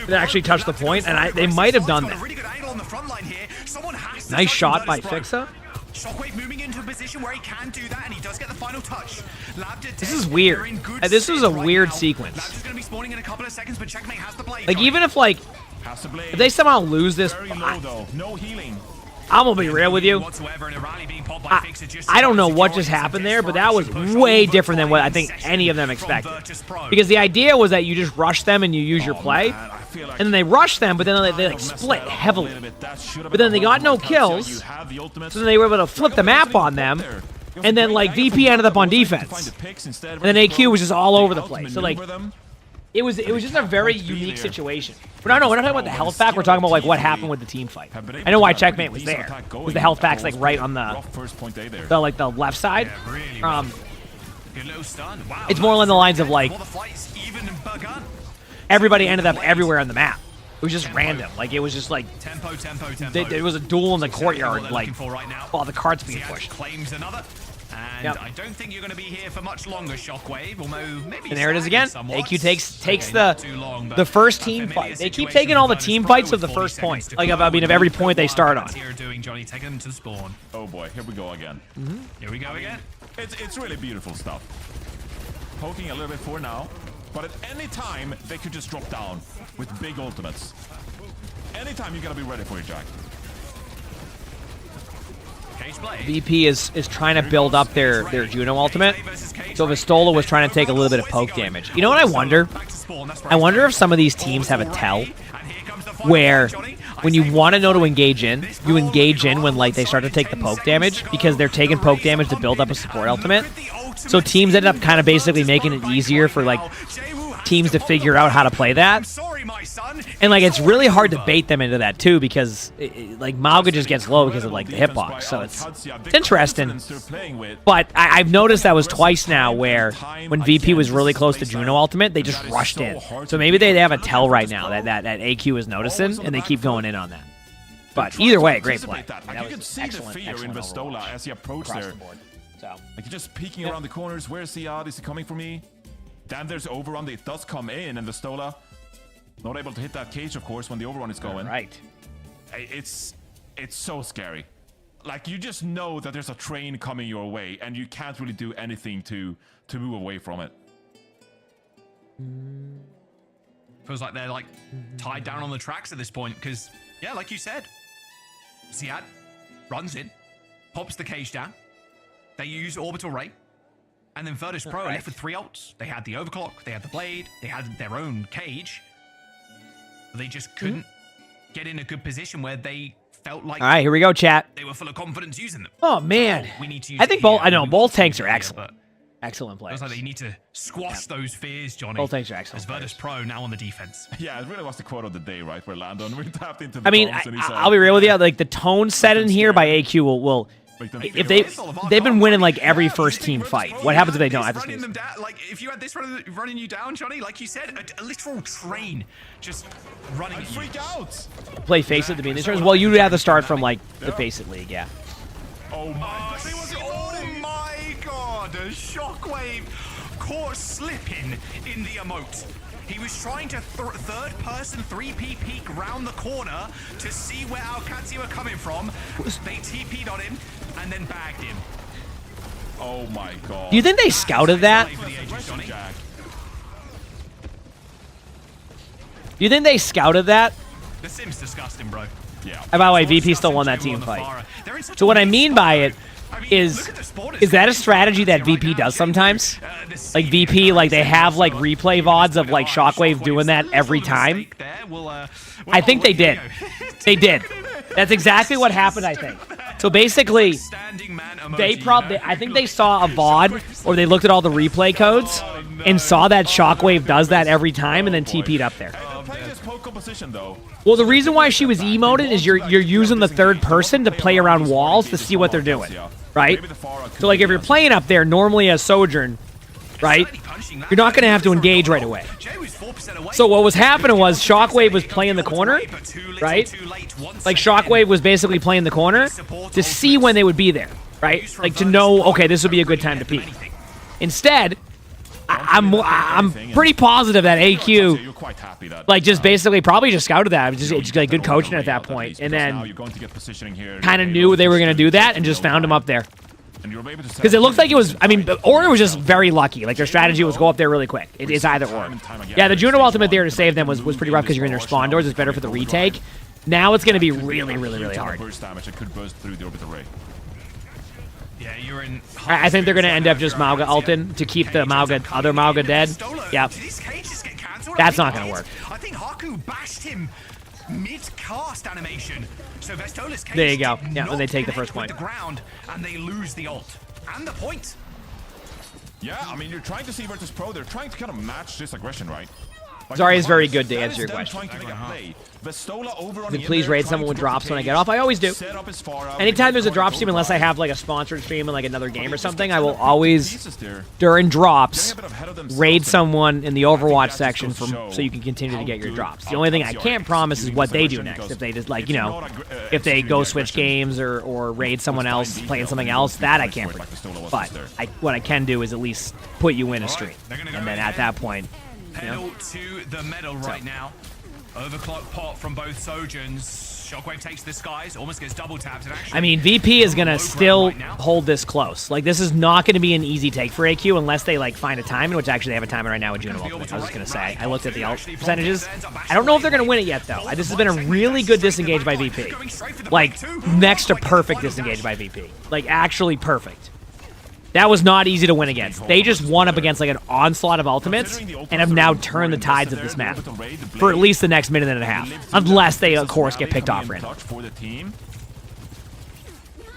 [SPEAKER 18] To actually touch the point, and they might have done that. Nice shot by Fixa.
[SPEAKER 10] Shockwave moving into a position where he can do that, and he does get the final touch.
[SPEAKER 18] This is weird. This was a weird sequence.
[SPEAKER 10] Labda's gonna be spawning in a couple of seconds, but Checkmate has the blade.
[SPEAKER 18] Like, even if, like, if they somehow lose this...
[SPEAKER 12] No healing.
[SPEAKER 18] I'm gonna be real with you. I don't know what just happened there, but that was way different than what I think any of them expected. Because the idea was that you just rush them and you use your play, and then they rush them, but then they like split heavily. But then they got no kills, so then they were able to flip the map on them, and then like VP ended up on defense, and then AQ was just all over the place. So like, it was just a very unique situation. We're not talking about the health pack. We're talking about like what happened with the team fight. I know why Checkmate was there. Was the health pack's like right on the left side? It's more along the lines of like everybody ended up everywhere on the map. It was just random. Like it was just like there was a duel in the courtyard, like while the cart's being pushed.
[SPEAKER 10] And I don't think you're going to be here for much longer, Shockwave. Maybe
[SPEAKER 18] and there it is again. AQ takes the first team fight. They keep taking all the team fights of the first point. Like I mean, of every point they start on.
[SPEAKER 10] Taking them to the spawn.
[SPEAKER 12] Oh boy, here we go again.
[SPEAKER 10] Here we go again.
[SPEAKER 12] It's really beautiful stuff. Poking a little bit for now, but at any time they could just drop down with big ultimates. Anytime you gotta be ready for it, Jack.
[SPEAKER 18] VP is trying to build up their Juno ultimate. So Vistola was trying to take a little bit of poke damage. You know what I wonder? I wonder if some of these teams have a tell where when you want to know to engage in, you engage in when like they start to take the poke damage because they're taking poke damage to build up a support ultimate. So teams end up kind of basically making it easier for like teams to figure out how to play that. And like it's really hard to bait them into that too because like Mauga just gets low because of like the hitbox. So it's interesting. But I've noticed that was twice now where when VP was really close to Juno ultimate, they just rushed in. So maybe they have a tell right now that AQ is noticing and they keep going in on that. But either way, great play.
[SPEAKER 12] I mean, you can see the fear in Vistola as he approached there. Like you're just peeking around the corners. Where's the yard? Is he coming for me? Then there's overrun. It does come in, and Vistola not able to hit that cage, of course, when the overrun is going.
[SPEAKER 18] Right.
[SPEAKER 12] It's so scary. Like you just know that there's a train coming your way, and you can't really do anything to move away from it.
[SPEAKER 10] Feels like they're like tied down on the tracks at this point because, yeah, like you said, Ziad runs in, pops the cage down. They use Orbital Ray, and then Virtus Pro are left with 3 ults. They had the Overclock, they had the Blade, they had their own cage. They just couldn't get in a good position where they felt like.
[SPEAKER 18] All right, here we go, chat.
[SPEAKER 10] They were full of confidence using them.
[SPEAKER 18] Oh man,
[SPEAKER 10] we need to use
[SPEAKER 18] I think both tanks are excellent. Excellent players.
[SPEAKER 10] It was like they need to squash those fears, Johnny.
[SPEAKER 18] Both tanks are excellent.
[SPEAKER 10] As Virtus Pro now on the defense.
[SPEAKER 12] Yeah, it really was the quote of the day, right? Where Landon really tapped into the
[SPEAKER 18] I mean, I'll be real with you. Like the tone set in here by AQ will if they've been winning like every first team fight. What happens if they don't? I have to
[SPEAKER 10] them down, like if you had this running you down, Johnny, like you said, a literal train just running.
[SPEAKER 12] I'd freak out.
[SPEAKER 18] Play Face It to be in these turns. Well, you'd have to start from like the Face It League, yeah.
[SPEAKER 12] Oh my!
[SPEAKER 10] Oh my God! A Shockwave caught slipping in the emote. He was trying to third-person 3P peek round the corner to see where OWCS were coming from. They TP'd on him and then bagged him.
[SPEAKER 12] Oh my God.
[SPEAKER 18] Do you think they scouted that? Do you think they scouted that?
[SPEAKER 10] The sim's disgusting, bro.
[SPEAKER 12] Yeah.
[SPEAKER 18] And by the way, VP still won that team fight. So what I mean by it is that a strategy that VP does sometimes? Like VP, like they have like replay VODs of like Shockwave doing that every time? I think they did. They did. That's exactly what happened, I think. So basically, I think they saw a VOD or they looked at all the replay codes and saw that Shockwave does that every time and then TP'd up there. Well, the reason why she was emoted is you're using the third person to play around walls to see what they're doing, right? So like if you're playing up there normally as Sojourn, right, you're not going to have to engage right away. So what was happening was Shockwave was playing the corner, right? Like Shockwave was basically playing the corner to see when they would be there, right? Like to know, okay, this would be a good time to peek. Instead, I'm pretty positive that AQ like just basically probably just scouted that. It was just like good coaching at that point, and then kind of knew they were going to do that and just found him up there. Because it looked like it was, I mean, or it was just very lucky. Like their strategy was go up there really quick. It's either or. Yeah, the Juno ultimate there to save them was pretty rough because you're in their spawn doors. It's better for the retake. Now it's going to be really, really, really hard.
[SPEAKER 12] Burst damage that could burst through the orbital ray.
[SPEAKER 10] Yeah, you're in.
[SPEAKER 18] I think they're going to end up just Mauga ulting to keep the other Mauga dead. Yep. That's not going to work.
[SPEAKER 10] I think Haku bashed him mid-cast animation. So Vestola's cage
[SPEAKER 18] There you go.
[SPEAKER 10] did
[SPEAKER 18] Yeah,
[SPEAKER 10] not
[SPEAKER 18] then they take the
[SPEAKER 10] connect
[SPEAKER 18] first
[SPEAKER 10] with
[SPEAKER 18] point.
[SPEAKER 10] the ground, and they lose the ult and the point.
[SPEAKER 12] Yeah, I mean, you're trying to see Virtus Pro. They're trying to kind of match this aggression, right? Like,
[SPEAKER 18] Zarya is very good to
[SPEAKER 12] that
[SPEAKER 18] answer
[SPEAKER 12] is
[SPEAKER 18] your
[SPEAKER 12] them
[SPEAKER 18] question.
[SPEAKER 12] trying to make a play. Vestola over on
[SPEAKER 18] Then
[SPEAKER 12] the
[SPEAKER 18] please
[SPEAKER 12] end there,
[SPEAKER 18] raid
[SPEAKER 12] trying
[SPEAKER 18] someone
[SPEAKER 12] to
[SPEAKER 18] with
[SPEAKER 12] put
[SPEAKER 18] drops
[SPEAKER 12] the
[SPEAKER 18] when I
[SPEAKER 12] cage,
[SPEAKER 18] get off. I always do.
[SPEAKER 12] set up as far out,
[SPEAKER 18] Anytime
[SPEAKER 12] they
[SPEAKER 18] there's a
[SPEAKER 12] can
[SPEAKER 18] drop
[SPEAKER 12] go
[SPEAKER 18] stream, unless I
[SPEAKER 12] drive.
[SPEAKER 18] have like a sponsored stream in like another game or something, I will always, during drops, raid someone in the Overwatch section so you can continue to get your drops. The only thing I can't promise is what they do next. If they just like, you know, if they go switch games or raid someone else playing something else, that I can't predict. But what I can do is at least put you in a stream. And then at that point, you know.
[SPEAKER 10] Pedal to the medal right now. Overclock pot from both Sojans. Shockwave takes the skies, almost gets double tapped. And actually,
[SPEAKER 18] I mean, VP is going to still hold this close. Like, this is not going to be an easy take for AQ unless they, like, find a timing, which actually they have a timer right now with Juno Ultimate. I was just going to say. I looked at the ult percentages. I don't know if they're going to win it yet, though. This has been a really good disengage by VP. Like, next to perfect disengage by VP. Like, actually perfect. That was not easy to win against. They just won up against like an onslaught of ultimates and have now turned the tides of this map for at least the next minute and a half. Unless they, of course, get picked off randomly.
[SPEAKER 12] For the team.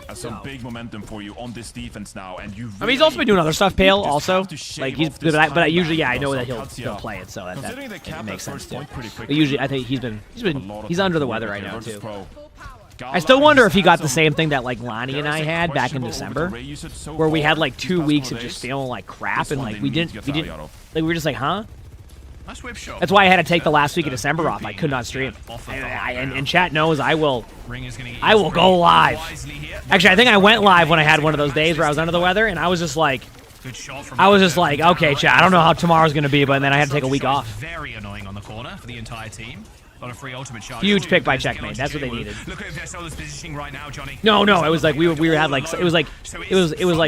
[SPEAKER 12] That's some big momentum for you on this defense now, and you.
[SPEAKER 18] I mean, he's also been doing other stuff, Pale. Also, like he's, but I usually, yeah, I know that he'll play it, so that makes sense too. But usually, I think he's under the weather right now too. I still wonder if he got the same thing that like Lonnie and I had back in December, where we had like 2 weeks of just feeling like crap and like we didn't like we were just like, huh? That's why I had to take the last week of December off. I could not stream. And chat knows I will go live. Actually, I think I went live when I had one of those days where I was under the weather, and I was just like, okay, chat, I don't know how tomorrow's gonna be, but then I had to take a week off.
[SPEAKER 10] Very annoying on the corner for the entire team. On a free ultimate charge.
[SPEAKER 18] Huge pick by Checkmate. That's what they needed.
[SPEAKER 10] Look at Vestola's positioning right now, Johnny.
[SPEAKER 18] No, it was like we had like it was like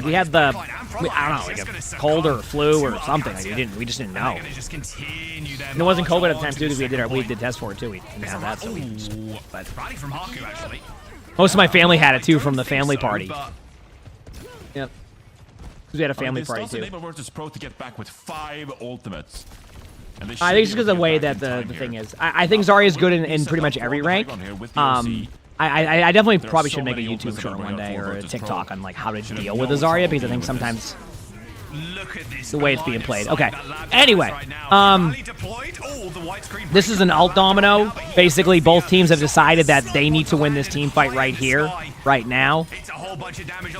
[SPEAKER 18] we had the I don't know, like a cold or a flu or something. Like we just didn't know. And it wasn't COVID at the time too because we did test for it too. We didn't have that, so we just, but
[SPEAKER 10] from Haku, actually.
[SPEAKER 18] Most of my family had it too from the family party. Yep. We had a family party too.
[SPEAKER 12] Enable Virtus Pro to get back with 5 ultimates.
[SPEAKER 18] I think it's because of the way that the thing is. I think Zarya is good in pretty much every rank. I definitely probably should make a YouTube short one day or a TikTok on like how to deal with a Zarya because I think sometimes the way it's being played. Okay. Anyway, this is an alt domino. Basically, both teams have decided that they need to win this team fight right here, right now,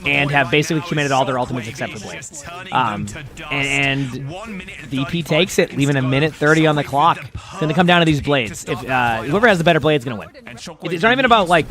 [SPEAKER 18] and have basically committed all their ultimates except for Blade. And VP takes it, leaving a minute 30 on the clock. It's going to come down to these blades. If whoever has the better blade is going to win. It's not even about like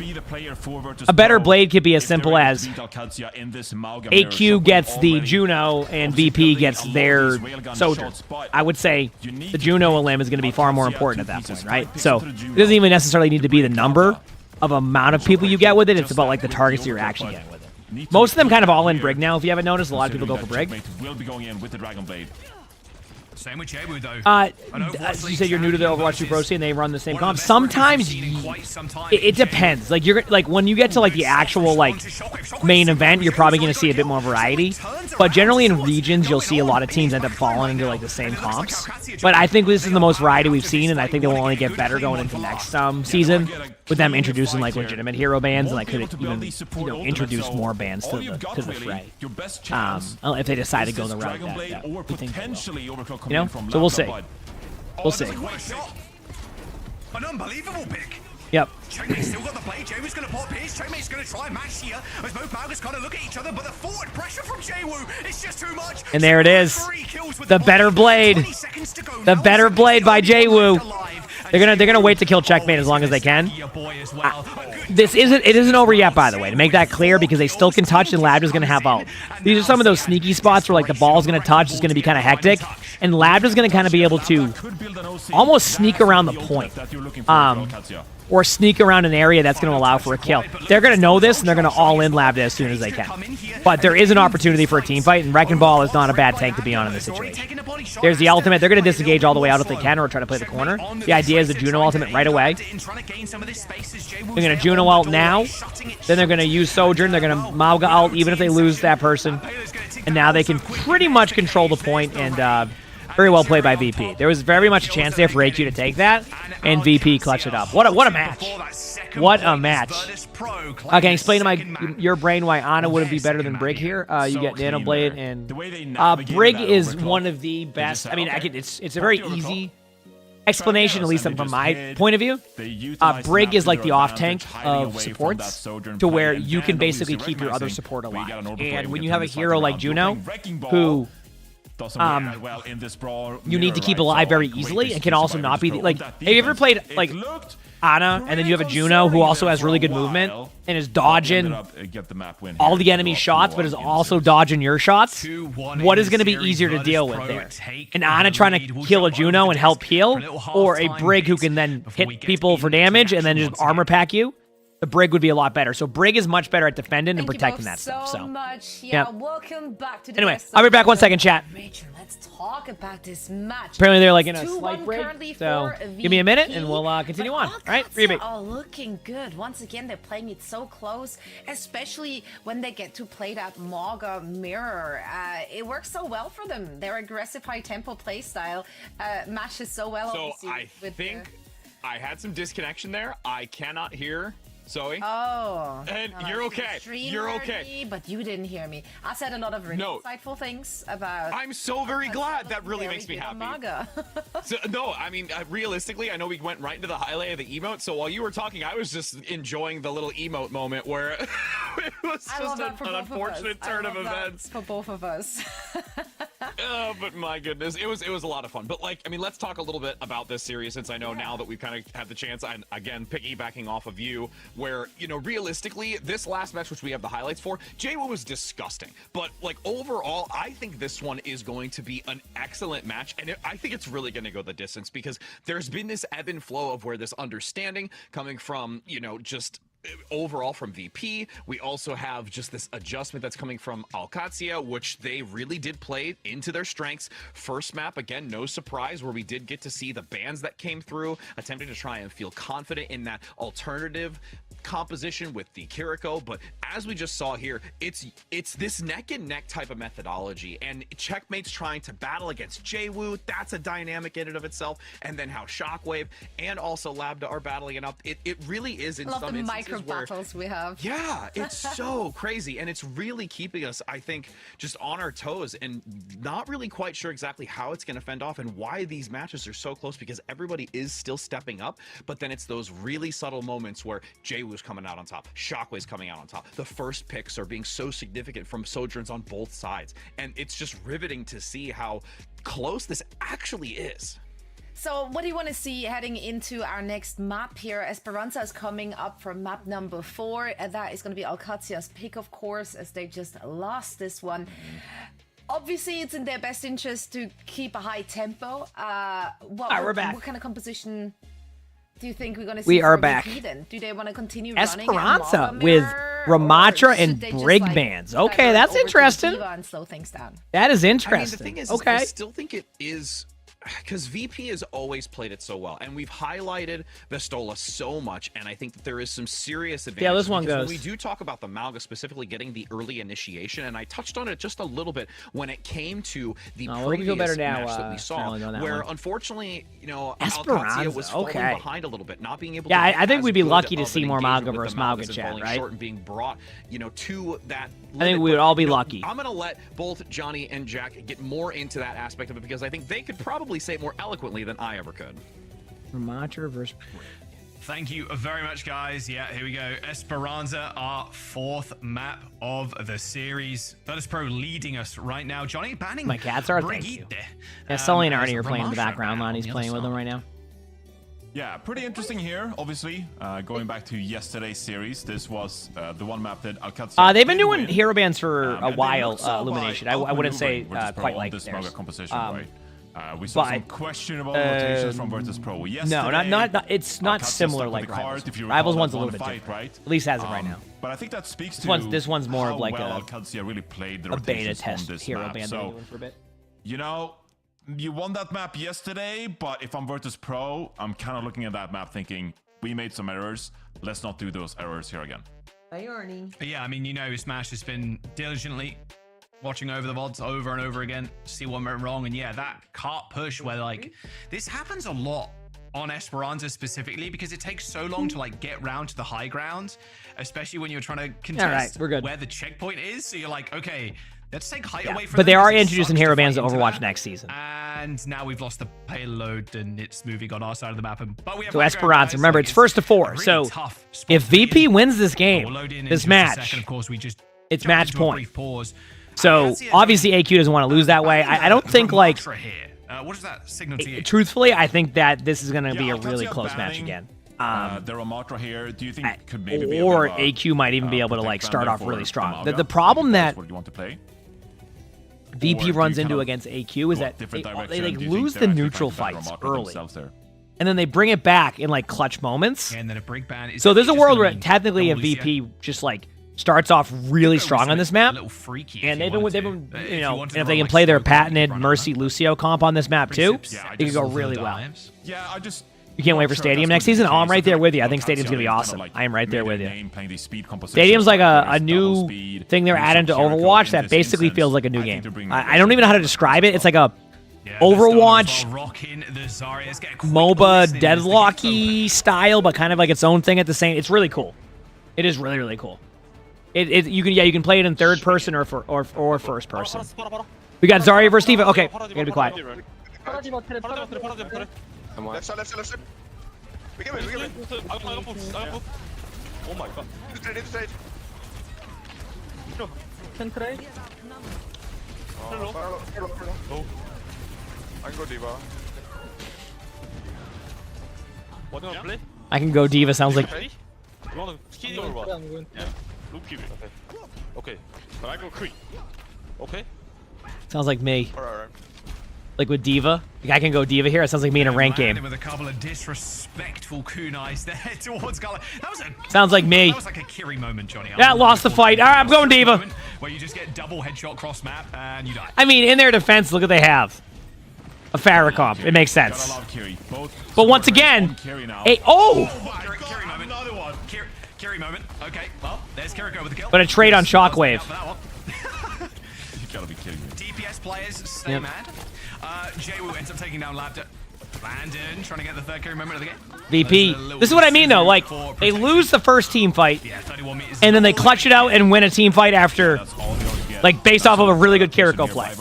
[SPEAKER 18] a better blade could be as simple as AQ gets the Juno and VP gets their Soldier. I would say the Juno elim is going to be far more important at that point, right? So it doesn't even necessarily need to be the number of amount of people you get with it. It's about like the targets you're actually getting with it. Most of them kind of all in Brig now. If you haven't noticed, a lot of people go for Brig.
[SPEAKER 12] Will be going in with the Dragon Blade.
[SPEAKER 10] Same with Jewu, though.
[SPEAKER 18] You said you're new to the Overwatch 2 Pro scene, and they run the same comp. Sometimes it depends. Like like when you get to like the actual like main event, you're probably going to see a bit more variety. But generally in regions, you'll see a lot of teams end up falling into like the same comps. But I think this is the most variety we've seen, and I think it will only get better going into next season with them introducing like legitimate hero bands and like could even introduce more bands to the fray. If they decide to go the route that we think they will. You know, so we'll see. We'll see.
[SPEAKER 10] An unbelievable pick.
[SPEAKER 18] Yep.
[SPEAKER 10] Checkmate's still got the play. Jewu's going to pop his. Checkmate's going to try and match here as both Maugas kind of look at each other, but the forward pressure from Jewu is just too much.
[SPEAKER 18] And there it is. The better blade. The better blade by Jewu. They're gonna wait to kill Checkmate as long as they can. It isn't over yet, by the way, to make that clear, because they still can touch and Lab is gonna have ult. These are some of those sneaky spots where like the ball's gonna touch, it's gonna be kind of hectic, and Lab is gonna kind of be able to almost sneak around the point. Or sneak around an area that's going to allow for a kill. They're going to know this, and they're going to all-in Lab as soon as they can. But there is an opportunity for a team fight, and Wrecking Ball is not a bad tank to be on in this situation. There's the ultimate. They're going to disengage all the way out if they can or try to play the corner. The idea is the Juno ultimate right away. They're going to Juno ult now. Then they're going to use Sojourn. They're going to Mauga ult even if they lose that person. And now they can pretty much control the point, and very well played by VP. There was very much a chance there for AQ to take that, and VP clutched it up. What a match. What a match. Okay, explain to your brain why Ana wouldn't be better than Brig here. You get Nano Blade, and Brig is one of the best. I mean, it's a very easy explanation, at least from my point of view. Brig is like the off-tank of supports, to where you can basically keep your other support alive. And when you have a hero like Juno, who you need to keep alive very easily and can also not be like, have you ever played like Ana and then you have a Juno who also has really good movement and is dodging all the enemy shots but is also dodging your shots? What is going to be easier to deal with there? An Ana trying to kill a Juno and help heal, or a Brig who can then hit people for damage and then just armor pack you? The Brig would be a lot better. So Brig is much better at defending and protecting that stuff. So
[SPEAKER 6] much. Yeah, welcome back to the
[SPEAKER 18] anyway, I'll be back 1 second, chat.
[SPEAKER 6] Rachel, let's talk about this match.
[SPEAKER 18] Apparently they're like in a slight break. So give me a minute and we'll continue on. All right, Freebie.
[SPEAKER 6] Are looking good. Once again, they're playing it so close, especially when they get to play that Mauga mirror. It works so well for them. Their aggressive high tempo play style matches so well.
[SPEAKER 22] So I think I had some disconnection there. I cannot hear Zoe.
[SPEAKER 6] Oh.
[SPEAKER 22] And you're okay. You're okay.
[SPEAKER 6] But you didn't hear me. I said a lot of really insightful things about...
[SPEAKER 22] I'm so very glad. That really makes me happy. So, no, I mean, realistically, I know we went right into the highlight of the emote, so while you were talking, I was just enjoying the little emote moment where it was just an unfortunate turn of events.
[SPEAKER 6] For both of us.
[SPEAKER 22] Oh, but my goodness, it was a lot of fun. But like, I mean, let's talk a little bit about this series, since I know now that we've kind of had the chance, and again, piggybacking off of you, where, you know, realistically, this last match, which we have the highlights for, Jaywoo was disgusting. But like, overall, I think this one is going to be an excellent match, and I think it's really going to go the distance, because there's been this ebb and flow of where this understanding coming from, you know, just overall from VP. We also have just this adjustment that's coming from OWCS, which they really did play into their strengths. First map, again, no surprise, where we did get to see the bans that came through, attempting to try and feel confident in that alternative composition with the Kiriko. But as we just saw here, it's this neck and neck type of methodology, and Checkmate's trying to battle against Jaywoo. That's a dynamic in and of itself. And then how Shockwave and also Lambda are battling it up. It really is in some instances
[SPEAKER 6] battles we have.
[SPEAKER 22] Yeah, it's so crazy, and it's really keeping us, I think, just on our toes, and not really quite sure exactly how it's going to fend off and why these matches are so close, because everybody is still stepping up. But then it's those really subtle moments where Jaywoo's coming out on top, Shockwave's coming out on top. The first picks are being so significant from Sojourns on both sides, and it's just riveting to see how close this actually is.
[SPEAKER 6] So what do you want to see heading into our next map here? Esperanza is coming up for map number 4. That is going to be OWCS's pick, of course, as they just lost this one. Obviously, it's in their best interest to keep a high tempo.
[SPEAKER 18] We're back.
[SPEAKER 6] What kind of composition do you think we're going to see?
[SPEAKER 18] We are back.
[SPEAKER 6] Then? Do they want to continue
[SPEAKER 18] Esperanza
[SPEAKER 6] running
[SPEAKER 18] with Ramatra and Brig bands. Okay, that's interesting.
[SPEAKER 6] And slow things down?
[SPEAKER 18] That is interesting.
[SPEAKER 22] I mean, the thing is,
[SPEAKER 18] okay.
[SPEAKER 22] I still think it is, because VP has always played it so well, and we've highlighted Vestola so much, and I think that there is some serious advantage.
[SPEAKER 18] Yeah, this one goes.
[SPEAKER 22] When we do talk about the Mauga specifically getting the early initiation, and I touched on it just a little bit when it came to the previous match that we saw, where unfortunately, you know, OWCS was falling behind a little bit, not being able to.
[SPEAKER 18] Yeah, I think we'd be lucky to see more Mauga versus Mauga chat, right?
[SPEAKER 22] Short and being brought, you know, to that.
[SPEAKER 18] I think we would all be lucky.
[SPEAKER 22] I'm gonna let both Johnny and Jack get more into that aspect of it, because I think they could probably say it more eloquently than I ever could.
[SPEAKER 18] Ramatra versus Brig.
[SPEAKER 10] Thank you very much, guys. Yeah, here we go. Esperanza, our 4th map of the series. Virtus Pro leading us right now. Johnny banning.
[SPEAKER 18] My cats are. Thank you. Yeah, Sully and Arnie are playing in the background. Lonnie's playing with them right now.
[SPEAKER 12] Yeah, pretty interesting here, obviously. Going back to yesterday's series, this was the one map that OWCS
[SPEAKER 18] they've been doing hero bans for a while, Illumination. I wouldn't say quite like
[SPEAKER 12] this
[SPEAKER 18] theirs.
[SPEAKER 12] composition, right? We saw some questionable rotations from Virtus Pro yesterday.
[SPEAKER 18] No, not it's not similar like Rivals. Rivals one's a little bit different.
[SPEAKER 12] Right?
[SPEAKER 18] At least has it right now.
[SPEAKER 12] But I think that speaks to
[SPEAKER 18] this one's more of like
[SPEAKER 12] OWCS really played the
[SPEAKER 18] a beta
[SPEAKER 12] rotations
[SPEAKER 18] test
[SPEAKER 12] on this
[SPEAKER 18] hero
[SPEAKER 12] map.
[SPEAKER 18] ban
[SPEAKER 12] So,
[SPEAKER 18] for a bit.
[SPEAKER 12] you know, you won that map yesterday, but if I'm Virtus Pro, I'm kind of looking at that map thinking, we made some errors. Let's not do those errors here again.
[SPEAKER 7] Hey, Arnie.
[SPEAKER 10] But yeah, I mean, you know, Smash has been diligently watching over the VODs over and over again to see what went wrong. And yeah, that cart push where like, this happens a lot on Esperanza specifically because it takes so long to like get round to the high ground, especially when you're trying to contest
[SPEAKER 18] we're good.
[SPEAKER 10] where the checkpoint is. So you're like, okay, let's take height away from
[SPEAKER 18] But they
[SPEAKER 10] them
[SPEAKER 18] are
[SPEAKER 10] because it
[SPEAKER 18] introducing
[SPEAKER 10] sucks
[SPEAKER 18] hero
[SPEAKER 10] to
[SPEAKER 18] bans to
[SPEAKER 10] fight into
[SPEAKER 18] Overwatch
[SPEAKER 10] that.
[SPEAKER 18] next season.
[SPEAKER 10] And now we've lost the payload and it's moving on our side of the map. But we have
[SPEAKER 18] So Esperanza, remember, it's first to 4. So if VP wins this game, this match, it's match point. So obviously AQ doesn't want to lose that way. I don't think like...
[SPEAKER 10] What does that signal to you?
[SPEAKER 18] Truthfully, I think that this is going to be a really close match again.
[SPEAKER 12] There are Matra here. Do you think could maybe be
[SPEAKER 18] or
[SPEAKER 12] a bit of a,
[SPEAKER 18] AQ might even be able to like start off
[SPEAKER 12] for
[SPEAKER 18] really strong.
[SPEAKER 12] Emongg?
[SPEAKER 18] The problem that
[SPEAKER 12] What do you want to play?
[SPEAKER 18] VP
[SPEAKER 12] Or do
[SPEAKER 18] runs
[SPEAKER 12] you
[SPEAKER 18] into
[SPEAKER 12] kind of
[SPEAKER 18] against AQ is
[SPEAKER 12] go a
[SPEAKER 18] that
[SPEAKER 12] different
[SPEAKER 18] they
[SPEAKER 12] direction?
[SPEAKER 18] like
[SPEAKER 12] Do you
[SPEAKER 18] lose
[SPEAKER 12] think
[SPEAKER 18] the
[SPEAKER 12] they're actually
[SPEAKER 18] neutral
[SPEAKER 12] playing better
[SPEAKER 18] fights
[SPEAKER 12] Matra
[SPEAKER 18] early,
[SPEAKER 12] themselves there?
[SPEAKER 18] and then they bring it back in like clutch moments.
[SPEAKER 10] And then a break ban is
[SPEAKER 18] So there's a
[SPEAKER 10] just
[SPEAKER 18] world
[SPEAKER 10] gonna
[SPEAKER 18] where
[SPEAKER 10] mean
[SPEAKER 18] technically a
[SPEAKER 10] double
[SPEAKER 18] VP just like starts off really strong on this map,
[SPEAKER 10] freaky
[SPEAKER 18] and they've been
[SPEAKER 10] if
[SPEAKER 18] you
[SPEAKER 10] you
[SPEAKER 18] know,
[SPEAKER 10] wanted
[SPEAKER 18] and
[SPEAKER 10] to
[SPEAKER 18] if they
[SPEAKER 10] run,
[SPEAKER 18] can
[SPEAKER 10] like,
[SPEAKER 18] play their
[SPEAKER 10] slow down,
[SPEAKER 18] patented
[SPEAKER 10] run
[SPEAKER 18] Mercy Lucio comp on this map too, it could go really well.
[SPEAKER 12] Yeah, I just...
[SPEAKER 18] You can't wait for Stadium next season? Oh, I'm right there with you. I think Stadium's going to be awesome. I am right there with you. Stadium's like a new thing they're adding to Overwatch that basically feels like a new game. I don't even know how to describe it. It's like a Overwatch MOBA deadlocky style, but kind of like its own thing at the same. It's really cool. It is really, really cool. You can play it in third person or first person. We got Zarya versus Diva. Okay, gotta be quiet.
[SPEAKER 15] Come on. Left side, left side, left side. We get it, we get it.
[SPEAKER 14] Oh my god.
[SPEAKER 15] Inside.
[SPEAKER 14] Can try.
[SPEAKER 15] Oh. I can go Diva.
[SPEAKER 14] What do you want to play?
[SPEAKER 18] I can go Diva. Sounds like
[SPEAKER 14] You want to skinny or what? Yeah. Look Kiwi. Okay. Okay. But I go Kree. Okay.
[SPEAKER 18] sounds like me.
[SPEAKER 15] Alright.
[SPEAKER 18] Like with Diva. Like I can go Diva here. It sounds like me in a rank game.
[SPEAKER 10] With a couple of disrespectful kunais there towards Gala. That was a
[SPEAKER 18] Sounds like me.
[SPEAKER 10] That was like a Kiri moment, Johnny.
[SPEAKER 18] Yeah, lost the fight. All right, I'm going Diva.
[SPEAKER 10] Where you just get double headshot cross map and you die.
[SPEAKER 18] I mean, in their defense, look what they have. A Farrakhan. It makes sense. But once again, Kiri
[SPEAKER 10] moment. Another one. Kiri moment. Okay, well, there's Kiriko with the kill.
[SPEAKER 18] But a trade on Shockwave.
[SPEAKER 12] You gotta be kidding me.
[SPEAKER 10] DPS players stay mad. Jaywu ends up taking down Labda. Landon trying to get the third Kiri moment of the game.
[SPEAKER 18] VP. This is what I mean, though. Like, they lose the first team fight, and then they clutch it out and win a team fight after, like, based off of a really good Kiriko play.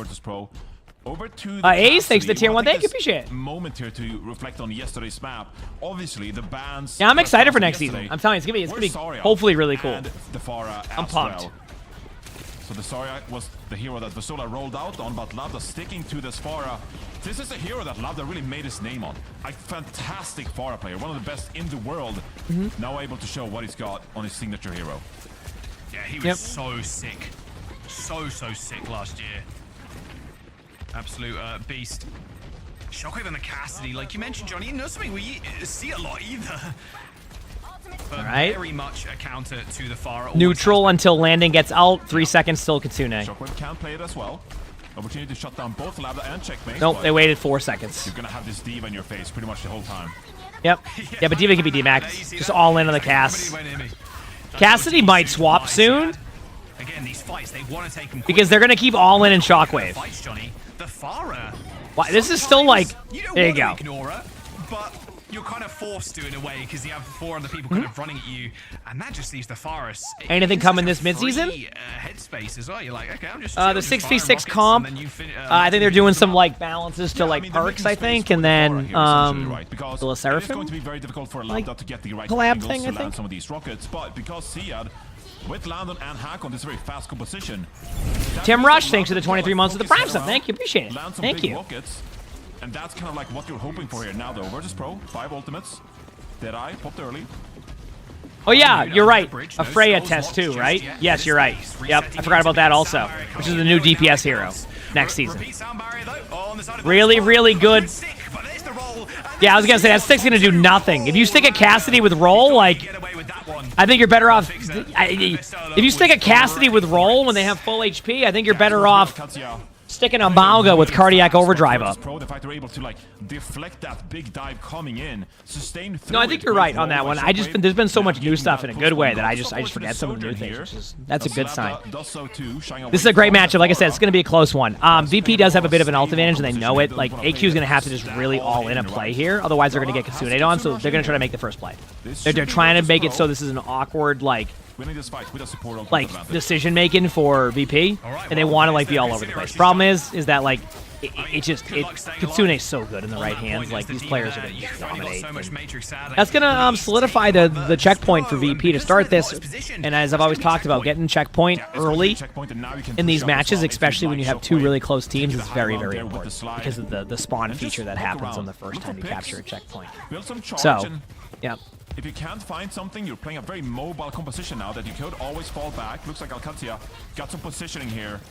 [SPEAKER 12] Over to
[SPEAKER 18] Ace, thanks to the tier 1. Thank you, appreciate it.
[SPEAKER 12] Moment here to reflect on yesterday's map. Obviously, the bans.
[SPEAKER 18] Yeah, I'm excited for next season. I'm telling you, it's gonna be hopefully really cool.
[SPEAKER 12] And the Pharah
[SPEAKER 18] I'm pumped.
[SPEAKER 12] Well. So the Zarya was the hero that Vasola rolled out on, but Labda sticking to this Pharah. This is a hero that Labda really made his name on. A fantastic Pharah player, one of the best in the world. Now able to show what he's got on his signature hero.
[SPEAKER 10] Yeah, he was so sick. So sick last year. Absolute beast. Shockwave and the Cassidy, like you mentioned, Johnny, not something we see a lot either. But very much a counter to the Pharah.
[SPEAKER 18] Neutral until landing gets out. 3 seconds till Kitsune.
[SPEAKER 12] Shockwave can play it as well. Opportunity to shut down both Labda and Checkmate.
[SPEAKER 18] Nope, they waited 4 seconds.
[SPEAKER 12] You're gonna have this Diva in your face pretty much the whole time.
[SPEAKER 18] Yep. Yeah, but Diva can be DMAxed. Just all in on the Cass. Cassidy might swap soon.
[SPEAKER 10] Again, these fights, they want to take them
[SPEAKER 18] because they're gonna keep all in Shockwave.
[SPEAKER 10] Fights, Johnny. The Pharah.
[SPEAKER 18] Why? This is still like. There you go.
[SPEAKER 10] Ignore her, but you're kind of forced to in a way because you have 4 other people kind of running at you, and that just leaves the Pharah.
[SPEAKER 18] Anything coming this midseason?
[SPEAKER 10] Headspace as well. You're like, okay, I'm just.
[SPEAKER 18] The 6v6 comp. I think they're doing some like balances to like perks, I think, and then the Seraphim.
[SPEAKER 12] It's going to be very difficult for Labda to get the right
[SPEAKER 18] collab thing,
[SPEAKER 12] to land some of these rockets, but because Siad with Landon and Hakon, this very fast composition.
[SPEAKER 18] Tim Rush, thanks for the 23 months of the Prime stuff. Thank you, appreciate it. Thank you.
[SPEAKER 12] Rockets, and that's kind of like what you're hoping for here now, though. Virtus Pro, 5 ultimates. Deadeye popped early.
[SPEAKER 18] Oh yeah, you're right. A Freya test too, right? Yes, you're right. Yep, I forgot about that also, which is the new DPS hero next season. Really, really good. Yeah, I was gonna say that stick's gonna do nothing. If you stick a Cassidy with roll, like, I think you're better off. If you stick a Cassidy with roll when they have full HP, I think you're better off sticking a Mauga with cardiac overdrive up.
[SPEAKER 12] The fact they're able to like deflect that big dive coming in, sustain.
[SPEAKER 18] No, I think you're right on that one. There's been so much new stuff in a good way that I just forget some of the new things. That's a good sign. This is a great matchup. Like I said, it's going to be a close one. VP does have a bit of an ult advantage, and they know it. Like AQ is going to have to just really all in a play here, otherwise they're going to get Kitsune'd on. So they're going to try to make the first play. They're trying to make it so this is an awkward like decision making for VP, and they want to like be all over the place. Problem is that like Kitsune is so good in the right hands. Like these players are going to dominate. That's going to solidify the checkpoint for VP to start this. And as I've always talked about, getting checkpoint early in these matches, especially when you have two really close teams, is very, very important because of the spawn feature that happens on the first time you capture a checkpoint. So, yeah.
[SPEAKER 12] If you can't find something, you're playing a very mobile composition now that you could always fall back. Looks like Alcatia got some positioning here.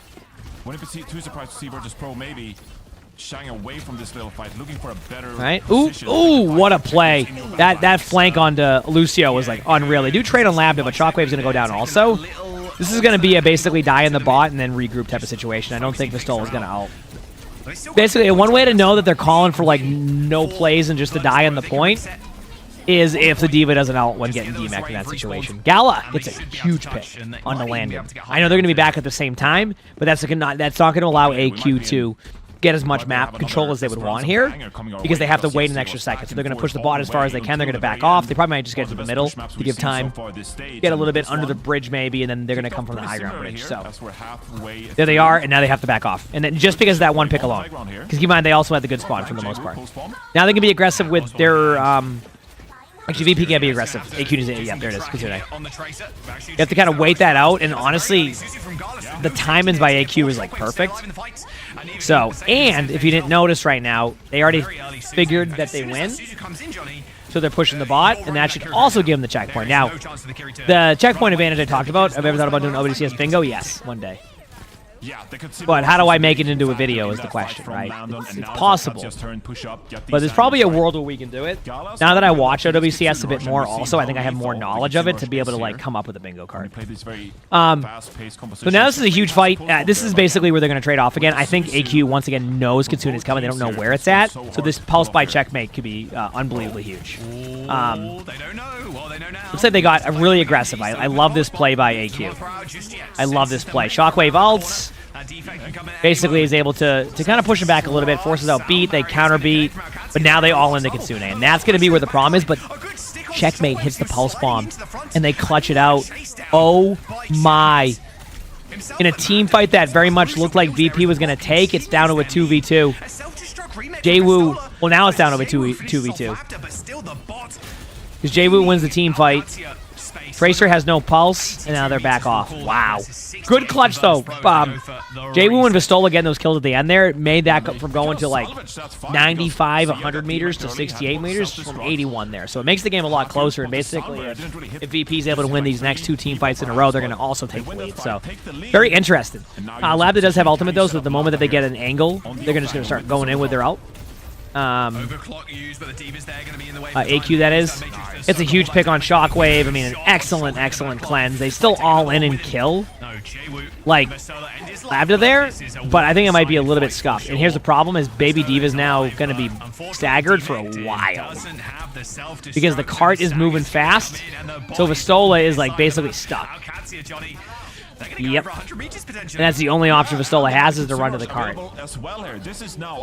[SPEAKER 12] Wouldn't be too surprised to see Virtus Pro maybe shying away from this little fight, looking for a better position.
[SPEAKER 18] Ooh, what a play. That flank onto Lucio was like unreal. They do trade on Labda, but Shockwave's going to go down also. This is going to be a basically die in the bot and then regroup type of situation. I don't think Vistola is going to out. Basically, one way to know that they're calling for like no plays and just to die on the point is if the D.Va doesn't out when getting DMAC in that situation. Gala gets a huge pick on the landing. I know they're going to be back at the same time, but that's not going to allow AQ to get as much map control as they would want here because they have to wait an extra second. So they're going to push the bot as far as they can. They're going to back off. They probably might just get to the middle to give time, get a little bit under the bridge maybe, and then they're going to come from the high ground bridge. So there they are, and now they have to back off. And then just because of that one pick alone. Because keep in mind, they also had the good spawn for the most part. Now they can be aggressive with their... Actually, VP can't be aggressive. AQ is, yeah, there it is. Kitsune. You have to kind of wait that out, and honestly, the timings by AQ was like perfect. So, and if you didn't notice right now, they already figured that they win. So they're pushing the bot, and that should also give them the checkpoint. Now, the checkpoint advantage I talked about, have I ever thought about doing OWCS bingo? Yes, one day. But how do I make it into a video is the question, right? It's possible. But there's probably a world where we can do it. Now that I watch OWCS a bit more also, I think I have more knowledge of it to be able to like come up with a bingo card. So now this is a huge fight. This is basically where they're going to trade off again. I think AQ once again knows Kitsune is coming. They don't know where it's at. So this pulse by checkmate could be unbelievably huge. Looks like they got really aggressive. I love this play by AQ. I love this play. Shockwave ults. Basically is able to kind of push him back a little bit, forces out beat, they counter beat, but now they all into Kitsune, and that's going to be where the problem is, but checkmate hits the pulse bomb, and they clutch it out. Oh my. In a team fight that very much looked like VP was going to take, it's down to a 2v2. Jwoo, well now it's down to a 2v2. Because Jwoo wins the team fight. Tracer has no pulse, and now they're back off. Wow. Good clutch, though. Jwoo and Vistola getting those kills at the end there made that from going to like 95, 100 meters to 68 meters from 81 there. So it makes the game a lot closer, and basically if VP is able to win these next two team fights in a row, they're going to also take the lead. So very interesting. Labda does have ultimate, though, so the moment that they get an angle, they're just going to start going in with their ult. AQ, that is. It's a huge pick on Shockwave. I mean, an excellent, excellent cleanse. They still all in and kill. Like, Labda there, but I think it might be a little bit scuffed. And here's the problem is Baby Diva's now going to be staggered for a while. Because the cart is moving fast, so Vistola is like basically stuck. Yep. And that's the only option Vistola has is to run to the cart.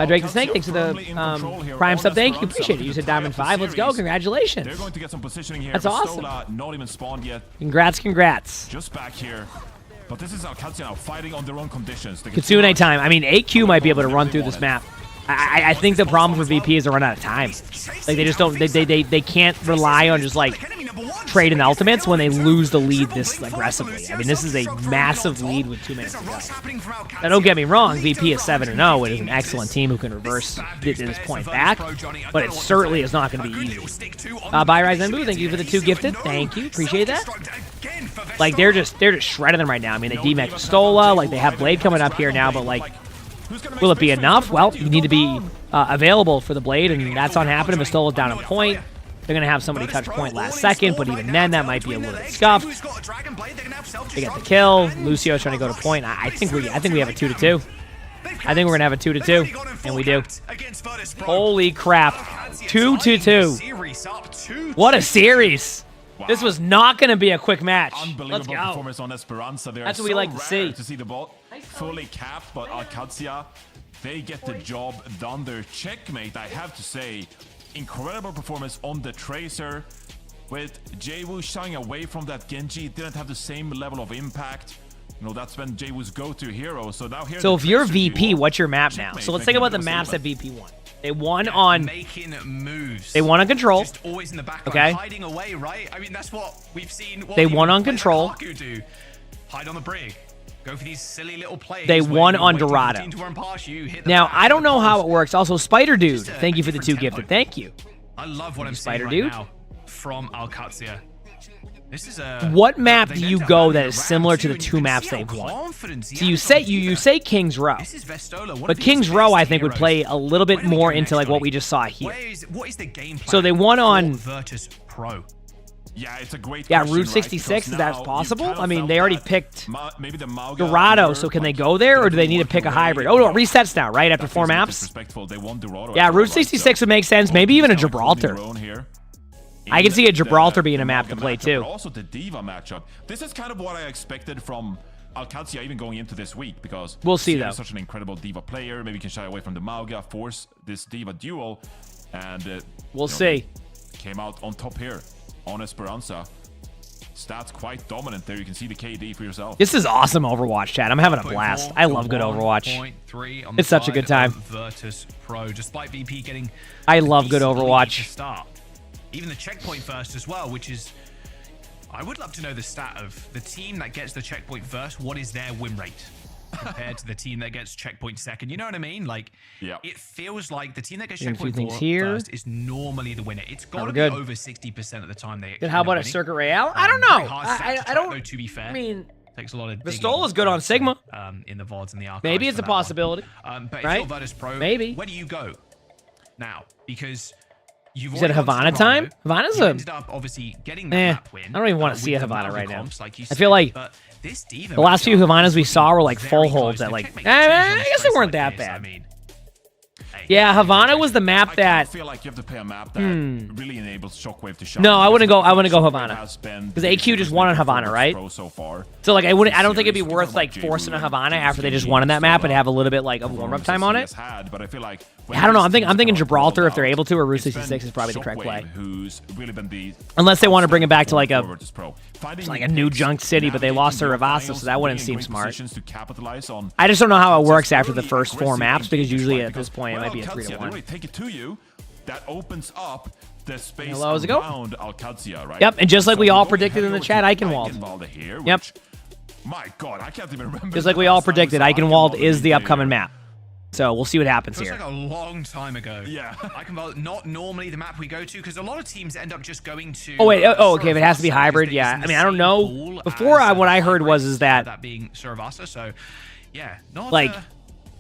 [SPEAKER 18] Drake the Snake, thanks for the Prime sub. Thank you. Appreciate it. You said Diamond 5. Let's go. Congratulations. That's awesome. Congrats, congrats.
[SPEAKER 12] Just back here. But this is Alcatia now fighting on their own conditions.
[SPEAKER 18] Kitsune time. I mean, AQ might be able to run through this map. I think the problem for VP is they run out of time. Like they just don't. They can't rely on just like trading ultimates when they lose the lead this aggressively. I mean, this is a massive lead with 2 minutes to go. Now, don't get me wrong. VP is 7-0. It is an excellent team who can reverse this point back, but it certainly is not going to be easy. Bye, Rise and Boo. Thank you for the 2 gifted. Thank you. Appreciate that. Like they're just shredding them right now. I mean, they DMAX Stola. Like they have Blade coming up here now, but like. Will it be enough? Well, you need to be available for the Blade, and that's not happening. Vistola's down a point. They're going to have somebody touch point last second, but even then, that might be a little bit scuffed. They get the kill. Lucio's trying to go to point. I think we have a 2-2. I think we're gonna have a 2-2, and we do. Holy crap! 2-2. What a series!
[SPEAKER 12] Wow.
[SPEAKER 18] This was not gonna be a quick match.
[SPEAKER 12] Unbelievable
[SPEAKER 18] Let's go.
[SPEAKER 12] performance on Esperanza.
[SPEAKER 18] That's what we like to see.
[SPEAKER 12] To see the ball fully capped, but OWCS, they get the job done. Their checkmate, I have to say, incredible performance on the Tracer. With Jwoo shying away from that Genji, didn't have the same level of impact. You know, that's been Jwoo's go-to hero. So now here.
[SPEAKER 18] So if you're VP, what's your map now? So let's think about the maps that VP won. They won on
[SPEAKER 10] making moves.
[SPEAKER 18] They won on control.
[SPEAKER 10] Just always in the background,
[SPEAKER 18] okay.
[SPEAKER 10] hiding away, right? I mean, that's what we've seen. What
[SPEAKER 18] they won on control.
[SPEAKER 10] Like do. Hide on the brig. Go for these silly little plays.
[SPEAKER 18] They won on Dorado. Now I don't know how it works. Also, Spider Dude, thank you for the 2 gifted. Thank you.
[SPEAKER 10] I love what I'm seeing
[SPEAKER 18] Spider
[SPEAKER 10] right
[SPEAKER 18] Dude
[SPEAKER 10] now from OWCS. This is a.
[SPEAKER 18] What map do you go that is similar to the 2 maps they've won? So you say King's Row, but King's Row I think would play a little bit more into like what we just saw here.
[SPEAKER 10] What is the game plan?
[SPEAKER 18] So they won on
[SPEAKER 10] Virtus Pro.
[SPEAKER 12] Yeah, it's a great
[SPEAKER 18] yeah,
[SPEAKER 12] question,
[SPEAKER 18] Route 66,
[SPEAKER 12] right?
[SPEAKER 18] is that possible? I mean, they already picked
[SPEAKER 12] maybe the
[SPEAKER 18] Dorado, so can they go there, or do they need to pick a hybrid? Oh, no, it resets now, right, after 4 maps? Yeah, Route 66 would make sense, maybe even a Gibraltar. I can see a Gibraltar being a map to play, too.
[SPEAKER 12] Also the Diva matchup. This is kind of what I expected from OWCS even going into this week, because
[SPEAKER 18] we'll see, though.
[SPEAKER 12] Such an incredible Diva player. Maybe you can shy away from the Mauga, force this Diva duel, and
[SPEAKER 18] we'll see.
[SPEAKER 12] Came out on top here on Esperanza. Stats quite dominant there. You can see the KD for yourself.
[SPEAKER 18] This is awesome Overwatch, chat. I'm having a blast. I love good Overwatch. It's such a good time.
[SPEAKER 10] Virtus Pro, despite VP getting
[SPEAKER 18] I love good Overwatch.
[SPEAKER 10] Start. Even the checkpoint first as well, which is... I would love to know the stat of the team that gets the checkpoint first. What is their win rate compared to the team that gets checkpoint second? You know what I mean? Like, it feels like the team that gets checkpoint first is normally the winner. It's got to be over 60% of the time they.
[SPEAKER 18] How about a Circuit Royale? I don't know.
[SPEAKER 10] I don't. Though, to be fair,
[SPEAKER 18] I mean,
[SPEAKER 10] takes a lot of.
[SPEAKER 18] Vistola's good on Sigma.
[SPEAKER 10] In the VODs and the archives.
[SPEAKER 18] Maybe it's a possibility.
[SPEAKER 10] But
[SPEAKER 18] right?
[SPEAKER 10] if you're Virtus Pro,
[SPEAKER 18] maybe.
[SPEAKER 10] Where do you go now? Because.
[SPEAKER 18] Is it a Havana time? Havana's a.
[SPEAKER 10] Ended up obviously getting that map win,
[SPEAKER 18] I don't even want to see a Havana right now.
[SPEAKER 10] Like
[SPEAKER 18] I feel like the last few Havanas we saw were like full holds that like. I guess they weren't that bad. Yeah, Havana was the map that.
[SPEAKER 12] I feel like you have to play a map that really enables Shockwave to shine.
[SPEAKER 18] No, I wouldn't go. I wouldn't go Havana because AQ just won on Havana, right? So like, I wouldn't. I don't think it'd be worth like forcing a Havana after they just won on that map and have a little bit like of warm up time on it.
[SPEAKER 12] But I feel like.
[SPEAKER 18] I don't know. I'm thinking Gibraltar if they're able to, or Route 66 is probably the correct play.
[SPEAKER 12] Who's really been the
[SPEAKER 18] unless they want to bring it back to like a new junk city, but they lost to Ravassa, so that wouldn't seem smart. I just don't know how it works after the first 4 maps because usually at this point it might be a 3-1.
[SPEAKER 12] Take it to you. That opens up the space
[SPEAKER 18] around
[SPEAKER 12] OWCS, right?
[SPEAKER 18] Yep, and just like we all predicted in the chat, Eichenwald. Yep.
[SPEAKER 12] My God, I can't even remember.
[SPEAKER 18] Just like we all predicted, Eichenwald is the upcoming map. So we'll see what happens here.
[SPEAKER 10] It was like a long time ago.
[SPEAKER 12] Yeah.
[SPEAKER 10] Eichenwald, not normally the map we go to, because a lot of teams end up just going to...
[SPEAKER 18] Oh, wait. Oh, okay. If it has to be hybrid, yeah. I mean, I don't know. Before, what I heard was
[SPEAKER 10] that being Saravasa, so yeah. Not,
[SPEAKER 18] like,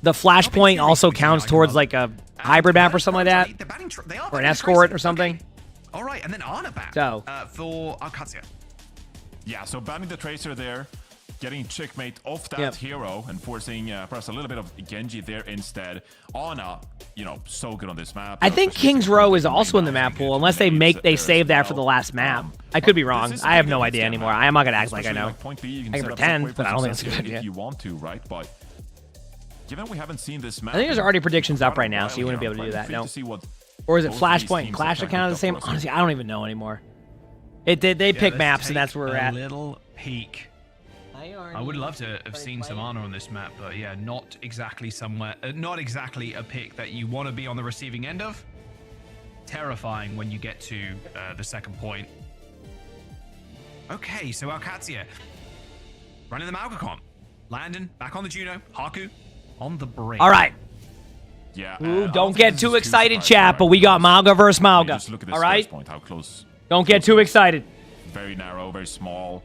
[SPEAKER 18] the flashpoint also counts towards, like, a hybrid map or something like that. Or an escort or something.
[SPEAKER 10] All right, and then Arna back for OWCS.
[SPEAKER 12] Yeah, so banning the Tracer there. Getting checkmate off that hero and forcing perhaps a little bit of Genji there instead. Ana, so good on this map.
[SPEAKER 18] I think King's Row is also in the map pool, unless they save that for the last map. I could be wrong. I have no idea anymore. I am not gonna act like I know. I can pretend, but I don't think it's a good idea.
[SPEAKER 12] If you want to, right? But given we haven't seen this map,
[SPEAKER 18] I think there's already predictions up right now, so you wouldn't be able to do that. No. Or is it Flashpoint and Clash account the same? Honestly, I don't even know anymore. They pick maps, and that's where we're at.
[SPEAKER 10] A little peek. I would love to have seen some Ana on this map, but yeah, not exactly a pick that you want to be on the receiving end of. Terrifying when you get to the second point. Okay, so OWCS running the Mauga. Landon back on the Juno. Haku on the bridge.
[SPEAKER 18] All right.
[SPEAKER 12] Yeah.
[SPEAKER 18] Ooh, don't get too excited, chat, but we got Mauga versus Mauga. All right?
[SPEAKER 12] How close?
[SPEAKER 18] Don't get too excited.
[SPEAKER 12] Very narrow, very small.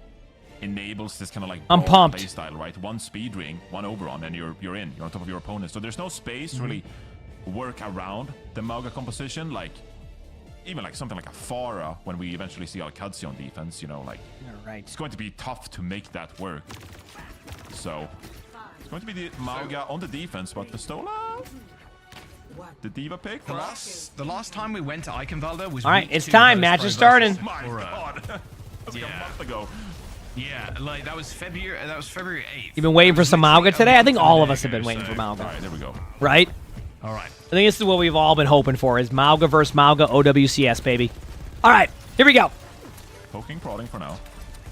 [SPEAKER 12] Enables this kind of like
[SPEAKER 18] I'm pumped.
[SPEAKER 12] Play style, right? One speed ring, one overrun, and you're in. You're on top of your opponent. So there's no space to really work around the Mauga composition. Like even like something like a Pharah when we eventually see OWCS on defense. Like it's going to be tough to make that work. So Going to be the Mauga on the defense, but Pistola. The Diva pick for us.
[SPEAKER 10] The last time we went to Eichenwalde was.
[SPEAKER 18] All right, it's time. Match is starting.
[SPEAKER 12] My God. That was like a month ago.
[SPEAKER 10] Yeah, like that was February 8th.
[SPEAKER 18] You've been waiting for some Mauga today? I think all of us have been waiting for Mauga.
[SPEAKER 12] All right, there we go.
[SPEAKER 18] Right?
[SPEAKER 10] All right.
[SPEAKER 18] I think this is what we've all been hoping for, is Mauga versus Mauga OWCS, baby. All right, here we go.
[SPEAKER 12] Poking, prodding for now.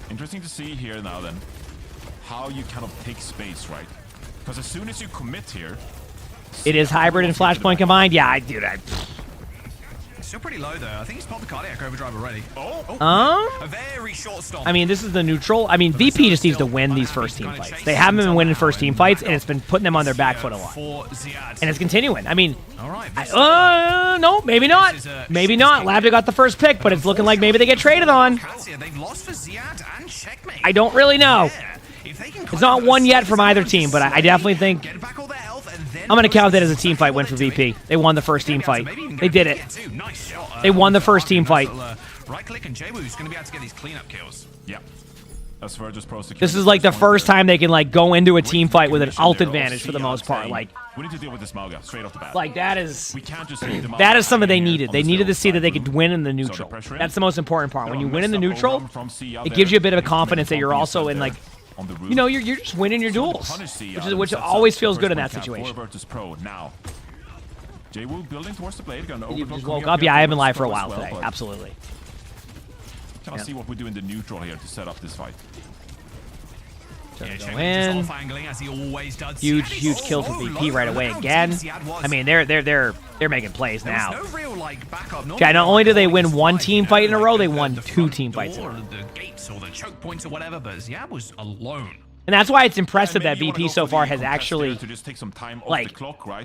[SPEAKER 12] Interesting to see here now then how you kind of take space, right? Because as soon as you commit here...
[SPEAKER 18] It is hybrid and Flashpoint combined? Yeah, I do that.
[SPEAKER 10] Still pretty low, though. I think he's popped the cardiac overdrive already. A very short stomp.
[SPEAKER 18] I mean, this is the neutral. I mean, VP just needs to win these first team fights. They haven't been winning first team fights, and it's been putting them on their back foot a lot. And it's continuing. I mean, no, maybe not. Maybe not. Labda got the first pick, but it's looking like maybe they get traded on. I don't really know. It's not won yet from either team, but I definitely think... I'm going to count that as a team fight win for VP. They won the first team fight. They did it. They won the first team fight.
[SPEAKER 10] Right click and Jwoo's going to be able to get these cleanup kills.
[SPEAKER 12] Yeah. That's for just pro security.
[SPEAKER 18] This is like the first time they can like go into a team fight with an ult advantage for the most part. Like,
[SPEAKER 12] we need to deal with this Mauga straight off the bat.
[SPEAKER 18] Like that is
[SPEAKER 12] we can't just
[SPEAKER 18] that is something they needed. They needed to see that they could win in the neutral. That's the most important part. When you win in the neutral, it gives you a bit of a confidence that you're also in like, you know, you're just winning your duels, which always feels good in that situation.
[SPEAKER 12] Now, Jwoo building towards the blade.
[SPEAKER 18] You just woke up. Yeah, I have been live for a while today. Absolutely.
[SPEAKER 12] Kind of see what we do in the neutral here to set up this fight.
[SPEAKER 18] Win. Huge kill for VP right away again. I mean, they're making plays now. Okay, not only do they win one team fight in a row, they won 2 team fights in a row.
[SPEAKER 10] The gates or the choke points or whatever, but Ziad was alone.
[SPEAKER 18] And that's why it's impressive that VP so far has actually like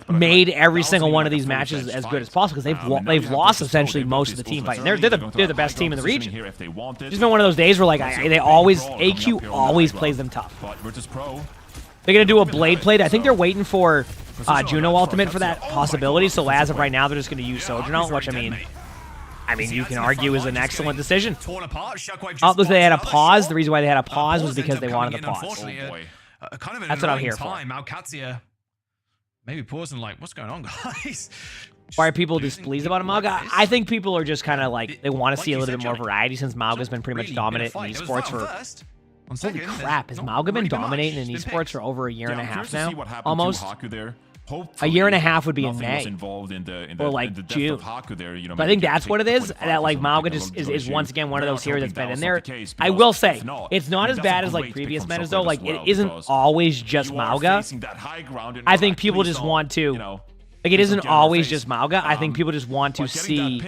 [SPEAKER 18] made every single one of these matches as good as possible, because they've lost essentially most of the team fight. And they're the best team in the region. It's just been one of those days where like AQ always plays them tough. They're gonna do a blade plate. I think they're waiting for Juno ultimate for that possibility. So as of right now, they're just gonna use Sojourner, which I mean, you can argue is an excellent decision. Although they had a pause. The reason why they had a pause was because they wanted the pause. That's what I'm here for.
[SPEAKER 10] Alcatia maybe pausing like, what's going on, guys?
[SPEAKER 18] Why are people displeased about Mauga? I think people are just kind of like, they want to see a little bit more variety since Mauga's been pretty much dominant in esports for... Holy crap, has Mauga been dominating in esports for over a year and a half now? Almost. A year and a half would be in May, or like June. But I think that's what it is. That like Mauga just is once again one of those heroes that's been in there. I will say it's not as bad as like previous metas though. Like it isn't always just Mauga. I think people just want to. Like it isn't always just Mauga. I think people just want to see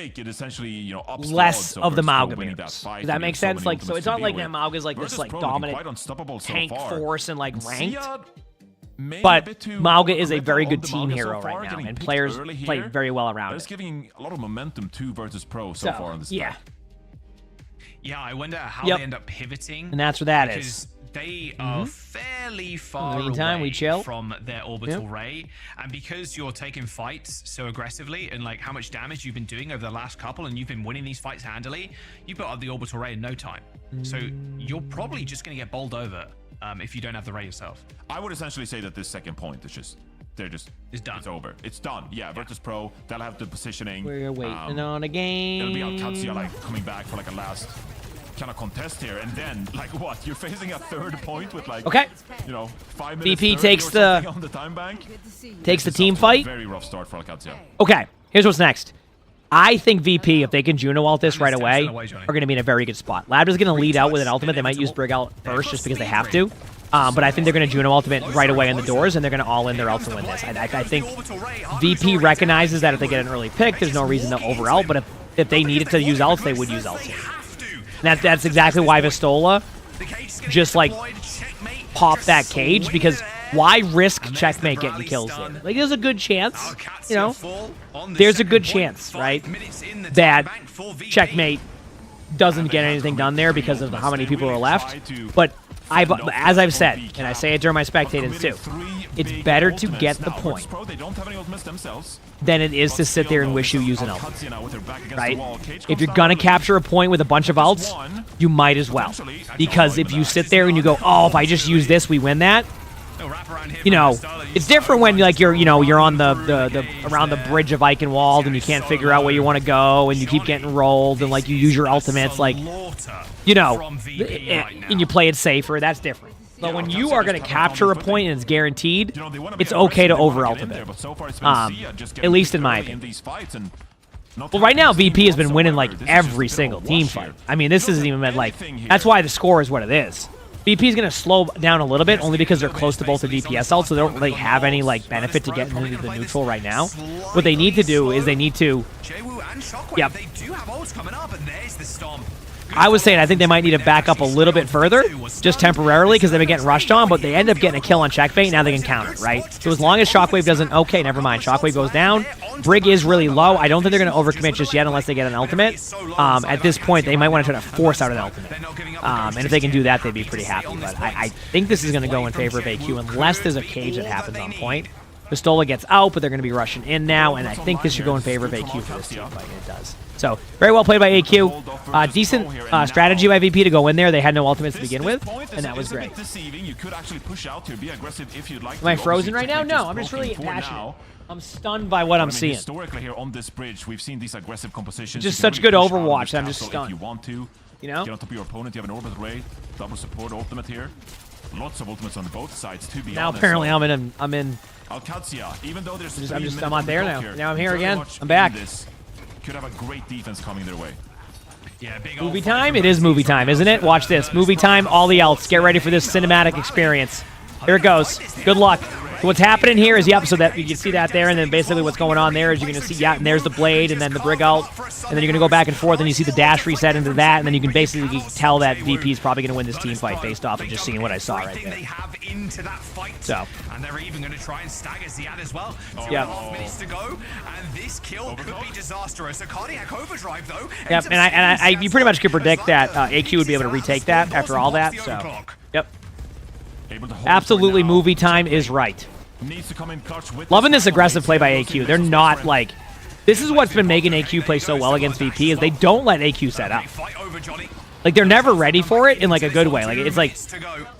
[SPEAKER 18] less of the Mauga mirrors. Does that make sense? Like, so it's not like that Mauga's like this like dominant tank force and like ranked. But Mauga is a very good team hero right now, and players play very well around it.
[SPEAKER 12] It's giving a lot of momentum to Virtus Pro so far on this.
[SPEAKER 18] Yeah.
[SPEAKER 10] Yeah, I wonder how they end up pivoting.
[SPEAKER 18] And that's where that is.
[SPEAKER 10] They are fairly far
[SPEAKER 18] away
[SPEAKER 10] from their orbital ray, and because you're taking fights so aggressively and like how much damage you've been doing over the last couple, and you've been winning these fights handily, you built up the orbital ray in no time. So you're probably just going to get bowled over if you don't have the ray yourself.
[SPEAKER 12] I would essentially say that this second point is just it's done. It's over. It's done. Yeah, Virtus Pro, they'll have the positioning.
[SPEAKER 18] We're waiting on a game.
[SPEAKER 12] It'll be Alcatia like coming back for like a last kind of contest here, and then like what? You're facing a third point with like 5 minutes.
[SPEAKER 18] VP takes the
[SPEAKER 12] on the time bank.
[SPEAKER 18] Takes the team fight.
[SPEAKER 12] Very rough start for Alcatia.
[SPEAKER 18] Okay, here's what's next. I think VP, if they can Juno ult this right away, are going to be in a very good spot. Labda's going to lead out with an ultimate. They might use Brig out first just because they have to. But I think they're going to Juno ultimate right away in the doors, and they're going to all in their ult to win this. I think VP recognizes that if they get an early pick, there's no reason to over ult, but if they needed to use ults, they would use ults. And that's exactly why Vistola just like popped that cage, because why risk checkmate getting kills there? Like, there's a good chance, there's a good chance, right, that checkmate doesn't get anything done there because of how many people are left. But as I've said, and I say it during my spectators too, it's better to get the point than it is to sit there and wish you use an ult, right? If you're gonna capture a point with a bunch of ults, you might as well, because if you sit there and you go, oh, if I just use this, we win that, you know, it's different when you're on the around the bridge of Eichenwald and you can't figure out where you want to go and you keep getting rolled and like you use your ultimates like, you know, and you play it safer. That's different. But when you are going to capture a point and it's guaranteed, it's okay to over-ultimate. At least in my opinion. Well, right now, VP has been winning, like, every single team fight. I mean, this isn't even meant, like... That's why the score is what it is. VP is going to slow down a little bit, only because they're close to both the DPS ult, so they don't really have any, like, benefit to get into the neutral right now. What they need to do is they need to... Yep. I was saying I think they might need to back up a little bit further, just temporarily, because they've been getting rushed on, but they end up getting a kill on checkbait, now they can counter, right? So as long as Shockwave doesn't... Okay, never mind. Shockwave goes down. Brig is really low. I don't think they're going to overcommit just yet unless they get an ultimate. At this point, they might want to try to force out an ultimate. And if they can do that, they'd be pretty happy. But I think this is going to go in favor of AQ unless there's a cage that happens on point. Pistola gets out, but they're going to be rushing in now, and I think this should go in favor of AQ for this team fight, and it does. So, very well played by AQ. Decent strategy by VP to go in there. They had no ultimates to begin with, and that was great. Am I frozen right now? No, I'm just really passionate. I'm stunned by what I'm seeing.
[SPEAKER 12] Historically here on this bridge, we've seen these aggressive compositions.
[SPEAKER 18] Just such good Overwatch. I'm just stunned.
[SPEAKER 12] If you want to,
[SPEAKER 18] you know?
[SPEAKER 12] Get on top of your opponent. You have an orbital ray, double support ultimate here. Lots of ultimates on both sides, to be
[SPEAKER 18] now
[SPEAKER 12] honest.
[SPEAKER 18] Apparently I'm in
[SPEAKER 12] OWCS, even though there's
[SPEAKER 18] I'm not there now. Now I'm here again. I'm back.
[SPEAKER 12] Could have a great defense coming their way.
[SPEAKER 10] Yeah, big
[SPEAKER 18] movie time? It is movie time, isn't it? Watch this. Movie time, all the else. Get ready for this cinematic experience. Here it goes. Good luck. So what's happening here is, so that you can see that there, and then basically what's going on there is you're going to see, and there's the blade, and then the Brig ult, and then you're going to go back and forth, and you see the dash reset into that, and then you can basically tell that VP is probably going to win this team fight based off of just seeing what I saw right there. So.
[SPEAKER 10] And they're even going to try and stagger Ziad as well. 2.5 minutes to go, and this kill could be disastrous. A cardiac overdrive, though.
[SPEAKER 18] Yep, and you pretty much could predict that AQ would be able to retake that after all that, so. Yep. Absolutely, movie time is right. Loving this aggressive play by AQ. They're not like... This is what's been making AQ play so well against VP, is they don't let AQ set up. Like, they're never ready for it in, like, a good way. Like, it's like...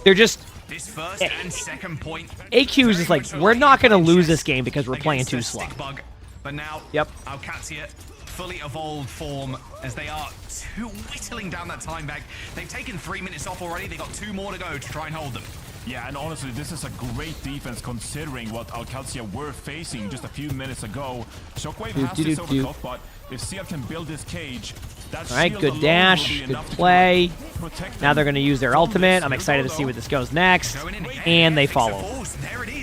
[SPEAKER 18] They're just... AQ is just like, we're not going to lose this game because we're playing too slow.
[SPEAKER 10] But now,
[SPEAKER 18] yep.
[SPEAKER 10] OWCS fully evolved form as they are whittling down that time back. They've taken 3 minutes off already. They've got 2 more to go to try and hold them.
[SPEAKER 12] Yeah, and honestly, this is a great defense considering what OWCS were facing just a few minutes ago. Shockwave has this over top, but if Ziad can build this cage, that's
[SPEAKER 18] all right, good dash, good play. Now they're going to use their ultimate. I'm excited to see where this goes next. And they follow.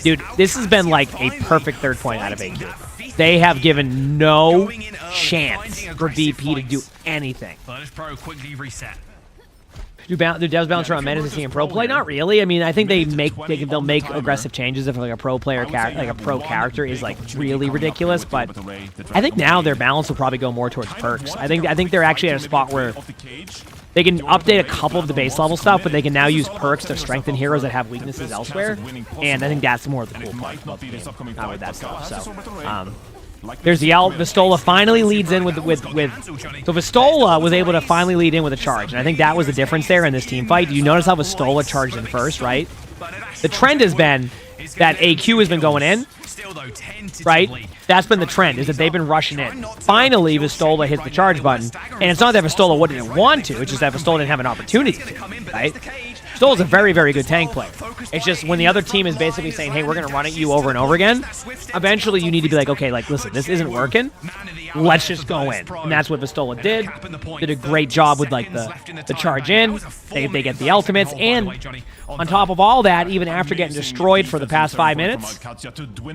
[SPEAKER 18] Dude, this has been like a perfect third point out of AQ. They have given no chance for VP to do anything.
[SPEAKER 10] Virtus Pro quickly reset.
[SPEAKER 18] Do devs balance around Menace and pro play? Not really. I mean, I think they'll make aggressive changes if like a pro player like a pro character is like really ridiculous. But I think now their balance will probably go more towards perks. I think they're actually at a spot where they can update a couple of the base level stuff, but they can now use perks to strengthen heroes that have weaknesses elsewhere. And I think that's more of the cool part about the game, not with that stuff. So. There's the ult. Vistola finally leads in with so Vistola was able to finally lead in with a charge, and I think that was the difference there in this team fight. Do you notice how Vistola charged in first, right? The trend has been that AQ has been going in, right? That's been the trend, is that they've been rushing in. Finally, Vistola hits the charge button, and it's not that Vistola wouldn't want to, it's just that Vistola didn't have an opportunity to, right? Vistola's a very, very good tank player. It's just when the other team is basically saying, hey, we're going to run at you over and over again, eventually you need to be like, okay, like, listen, this isn't working. Let's just go in. And that's what Vistola did. Did a great job with, like, the charge in. They get the ultimates. And on top of all that, even after getting destroyed for the past 5 minutes,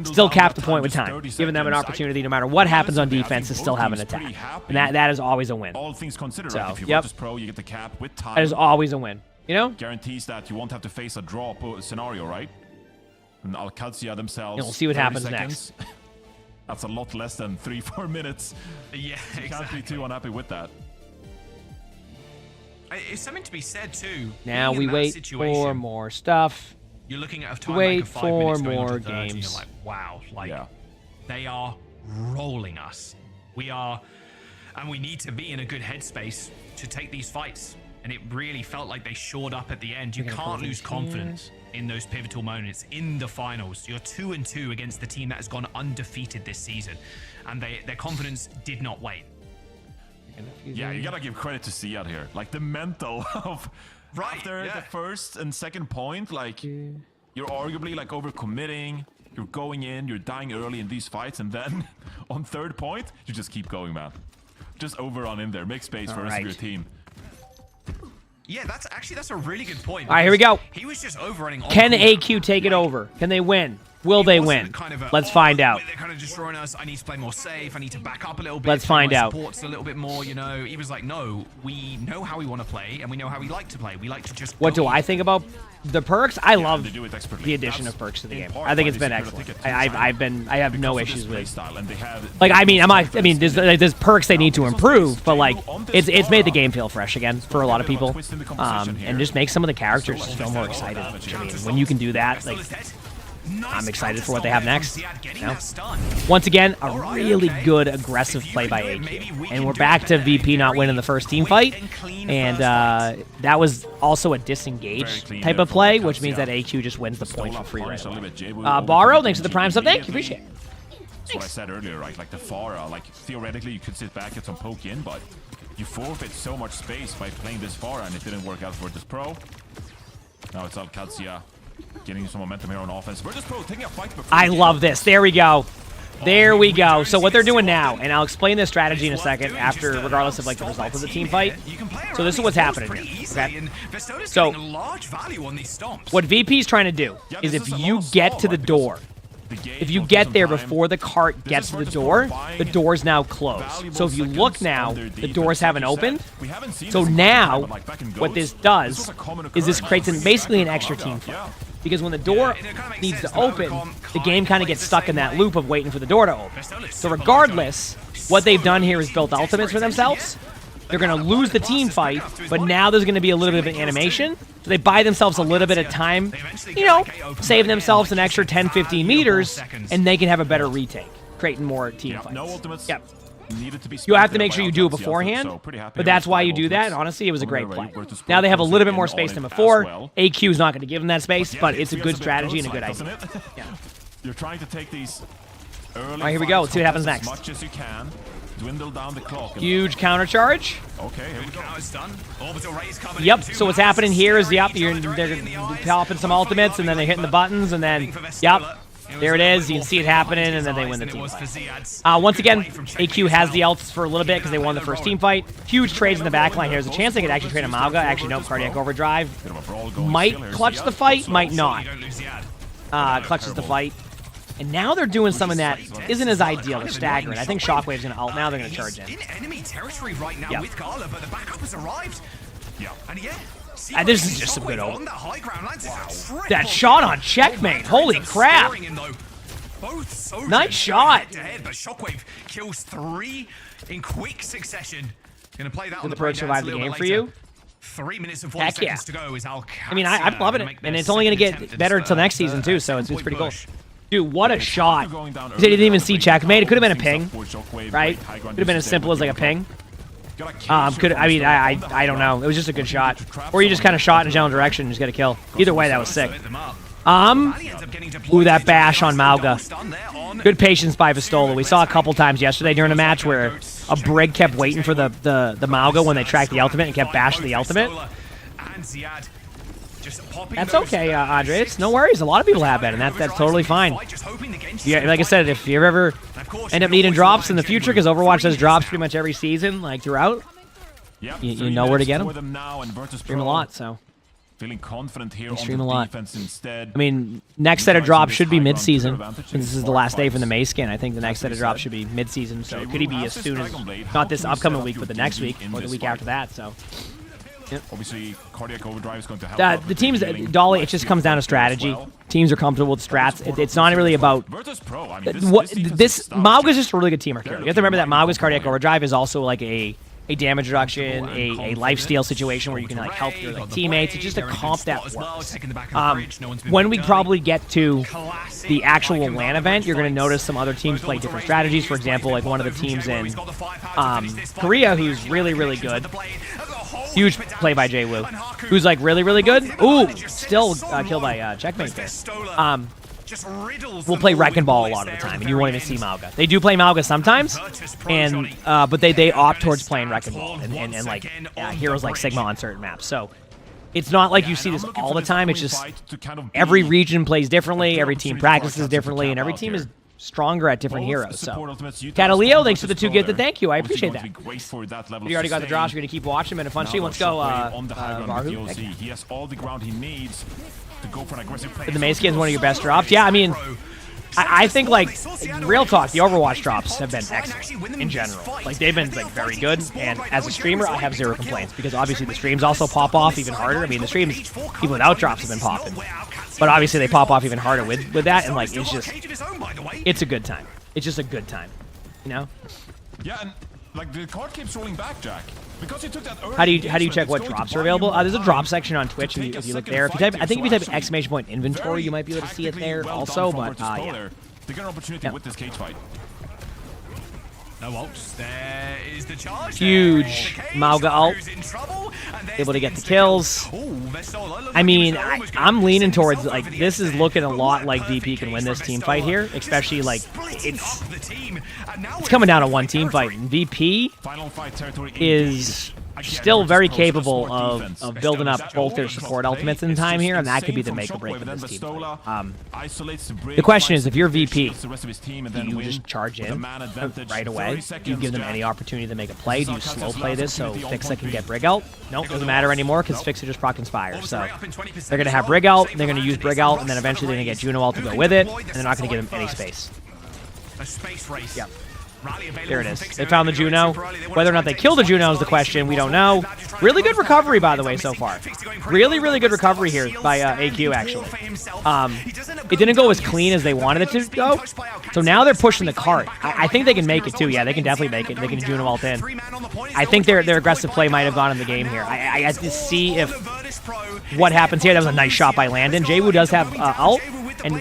[SPEAKER 18] still capped the point with time. Giving them an opportunity, no matter what happens on defense, to still have an attack. And that is always a win.
[SPEAKER 12] All things considered,
[SPEAKER 18] so,
[SPEAKER 12] if you want this pro, you get the cap with time.
[SPEAKER 18] That is always a win. You know?
[SPEAKER 12] Guarantees that you won't have to face a draw scenario, right? And OWCS themselves.
[SPEAKER 18] And we'll see what happens next.
[SPEAKER 12] That's a lot less than 3-4 minutes.
[SPEAKER 10] Yeah,
[SPEAKER 12] so you can't be too unhappy with that.
[SPEAKER 10] It's something to be said too.
[SPEAKER 18] Now we wait for more stuff.
[SPEAKER 10] You're looking at a time
[SPEAKER 18] wait
[SPEAKER 10] like 5
[SPEAKER 18] for
[SPEAKER 10] minutes going
[SPEAKER 18] more
[SPEAKER 10] on to 30,
[SPEAKER 18] games.
[SPEAKER 10] And you're like, wow, like they are rolling us. We are, and we need to be in a good headspace to take these fights and it really felt like they shored up at the end. You can't lose confidence in those pivotal moments in the finals. You're 2-2 against the team that has gone undefeated this season, and their confidence did not wane.
[SPEAKER 12] Yeah, you gotta give credit to Siad here. Like the mental of after the first and second point, like you're arguably like overcommitting. You're going in, you're dying early in these fights, and then on third point, you just keep going, man. Just overrun in there, make space for the rest of your team.
[SPEAKER 10] Yeah, that's a really good point.
[SPEAKER 18] All right, here we go.
[SPEAKER 10] He was just overrunning.
[SPEAKER 18] Can AQ take it over? Can they win? Will they win? Let's find out.
[SPEAKER 10] They're kind of destroying us. I need to play more safe. I need to back up a little bit.
[SPEAKER 18] Let's find out.
[SPEAKER 10] Supports a little bit more, you know. He was like, no, we know how we want to play, and we know how we like to play. We like to just.
[SPEAKER 18] What do I think about the perks? I love the addition of perks to the game. I think it's been excellent. I have no issues with it. Like, I mean, there's perks they need to improve, but like, it's made the game feel fresh again for a lot of people, and just makes some of the characters just feel more excited. I mean, when you can do that, like. I'm excited for what they have next. Once again, a really good aggressive play by AQ. And we're back to VP not winning the first team fight. And that was also a disengage type of play, which means that AQ just wins the point for free right away. Borrow, thanks for the prime sub. Thank you. Appreciate it.
[SPEAKER 12] That's what I said earlier, right? Like the Pharah, like theoretically you could sit back, get some poke in, but you forfeit so much space by playing this Pharah, and it didn't work out for this pro. Now it's OWCS getting some momentum here on offense. Virtus Pro taking a fight before.
[SPEAKER 18] I love this. There we go. There we go. So what they're doing now, and I'll explain this strategy in a second after, regardless of like the result of the team fight. So this is what's happening here. Okay? So what VP's trying to do is if you get to the door, if you get there before the cart gets to the door's now closed. So if you look now, the doors haven't opened. So now, what this does is this creates basically an extra team fight. Because when the door needs to open, the game kind of gets stuck in that loop of waiting for the door to open. So regardless, what they've done here is built ultimates for themselves. They're going to lose the team fight, but now there's going to be a little bit of an animation. So they buy themselves a little bit of time, you know, save themselves an extra 10, 15 meters, and they can have a better retake, creating more team fights.
[SPEAKER 12] No ultimates.
[SPEAKER 18] Yep.
[SPEAKER 12] Needed to be
[SPEAKER 18] you have to make sure you do it beforehand, but that's why you do that, and honestly, it was a great play. Now they have a little bit more space than before. AQ is not going to give them that space, but it's a good strategy and a good idea. Yeah.
[SPEAKER 12] You're trying to take these early.
[SPEAKER 18] All right, here we go. Let's see what happens next.
[SPEAKER 12] As much as you can. Dwindle down the clock.
[SPEAKER 18] Huge counter charge.
[SPEAKER 12] Okay, here we go.
[SPEAKER 18] Yep, so what's happening here is, yep, they're popping some ultimates, and then they're hitting the buttons, and then, yep, there it is. You can see it happening, and then they win the team fight. Once again, AQ has the ults for a little bit because they won the first team fight. Huge trades in the backline here. There's a chance they could actually trade a Emongg. Actually, no, Cardiac Overdrive. Might clutch the fight, might not. Clutches the fight. And now they're doing something that isn't as ideal. They're staggering. I think Shockwave's going to ult. Now they're going to charge in.
[SPEAKER 10] In enemy territory right now with Gala, but the backup has arrived.
[SPEAKER 12] Yeah.
[SPEAKER 10] And yeah.
[SPEAKER 18] This is just some good ult. That shot on checkmate. Holy crap. Nice shot.
[SPEAKER 10] But Shockwave kills 3 in quick succession. Gonna play that on
[SPEAKER 18] the pro survive the game for you?
[SPEAKER 10] 3 minutes and 40 seconds to go is Al.
[SPEAKER 18] I mean, I'm loving it, and it's only going to get better until next season too, so it's pretty cool. Dude, what a shot. They didn't even see checkmate. It could have been a ping, right? Could have been as simple as like a ping. I don't know. It was just a good shot. Or you just kind of shot in a general direction and just get a kill. Either way, that was sick. Ooh, that bash on Mauga. Good patience by Vistola. We saw a couple times yesterday during a match where a Brig kept waiting for the Mauga when they tracked the ultimate and kept bashing the ultimate. That's okay, Andres. No worries. A lot of people have that, and that's totally fine. Yeah, like I said, if you ever end up needing drops in the future, because Overwatch does drops pretty much every season, like throughout, you know where to get them. Stream a lot, so.
[SPEAKER 12] Feeling confident here
[SPEAKER 18] stream a lot. I mean, next set of drops should be mid-season. This is the last day for the May skin. I think the next set of drops should be mid-season, so it could be as soon as, not this upcoming week, but the next week, or the week after that, so.
[SPEAKER 12] Yep. Obviously, Cardiac Overdrive is going to help.
[SPEAKER 18] The teams, Dolly, it just comes down to strategy. Teams are comfortable with strats. It's not really about... Mauga's just a really good teamer here. You have to remember that Mauga's Cardiac Overdrive is also like a a damage reduction, a lifesteal situation where you can like help your like teammates. It's just a comp that works. When we probably get to the actual LAN event, you're going to notice some other teams play different strategies. For example, like one of the teams in Korea who's really, really good. Huge play by JWoo, who's like really, really good. Ooh, still killed by Checkmate there. We'll play Wrecking Ball a lot of the time, and you won't even see Mauga. They do play Mauga sometimes, and but they opt towards playing Wrecking Ball and like heroes like Sigma on certain maps. So it's not like you see this all the time. It's just every region plays differently, every team practices differently, and every team is stronger at different heroes. So, Cataleo, thanks for the 2 gifted. Thank you. I appreciate that. You already got the Josh. You're going to keep watching him in a fun sheet. Let's go, Varhu.
[SPEAKER 12] He has all the ground he needs to go for an aggressive play.
[SPEAKER 18] The Mace Skin is one of your best drops. Yeah, I mean, I think, like, real talk, the Overwatch drops have been excellent in general. Like, they've been, like, very good. And as a streamer, I have zero complaints because obviously the streams also pop off even harder. I mean, the streams, even without drops, have been popping. But obviously they pop off even harder with that, and like it's just, it's a good time. It's just a good time, you know.
[SPEAKER 12] Yeah, and like the card keeps rolling back, Jack. Because you took that early.
[SPEAKER 18] How do you check what drops are available? There's a drop section on Twitch if you look there. If you type, I think if you type exclamation point inventory, you might be able to see it there also. But yeah.
[SPEAKER 12] They got an opportunity with this cage fight.
[SPEAKER 10] No ults. There is the charge.
[SPEAKER 18] Huge Mauga ult. Able to get the kills. I mean, I'm leaning towards, like, this is looking a lot like VP can win this team fight here. Especially, like, it's coming down to one team fight. And VP is still very capable of building up both their support ultimates in time here, and that could be the make or break of this team. The question is, if you're VP, do you just charge in right away? Do you give them any opportunity to make a play? Do you slow play this so Fixa can get Brig out? Nope, doesn't matter anymore because Fixa just proc Inspire. So they're going to have Brig out, they're going to use Brig out, and then eventually they're going to get Juno ult to go with it, and they're not going to give him any space.
[SPEAKER 10] A space race.
[SPEAKER 18] Yep. There it is. They found the Juno. Whether or not they kill the Juno is the question. We don't know. Really good recovery, by the way, so far. Really, really good recovery here by AQ, actually. It didn't go as clean as they wanted it to go. So now they're pushing the cart. I think they can make it, too. Yeah, they can definitely make it. They can Juno ult in. I think their aggressive play might have gone in the game here. I have to see if what happens here. That was a nice shot by Landon. JWoo does have ult. And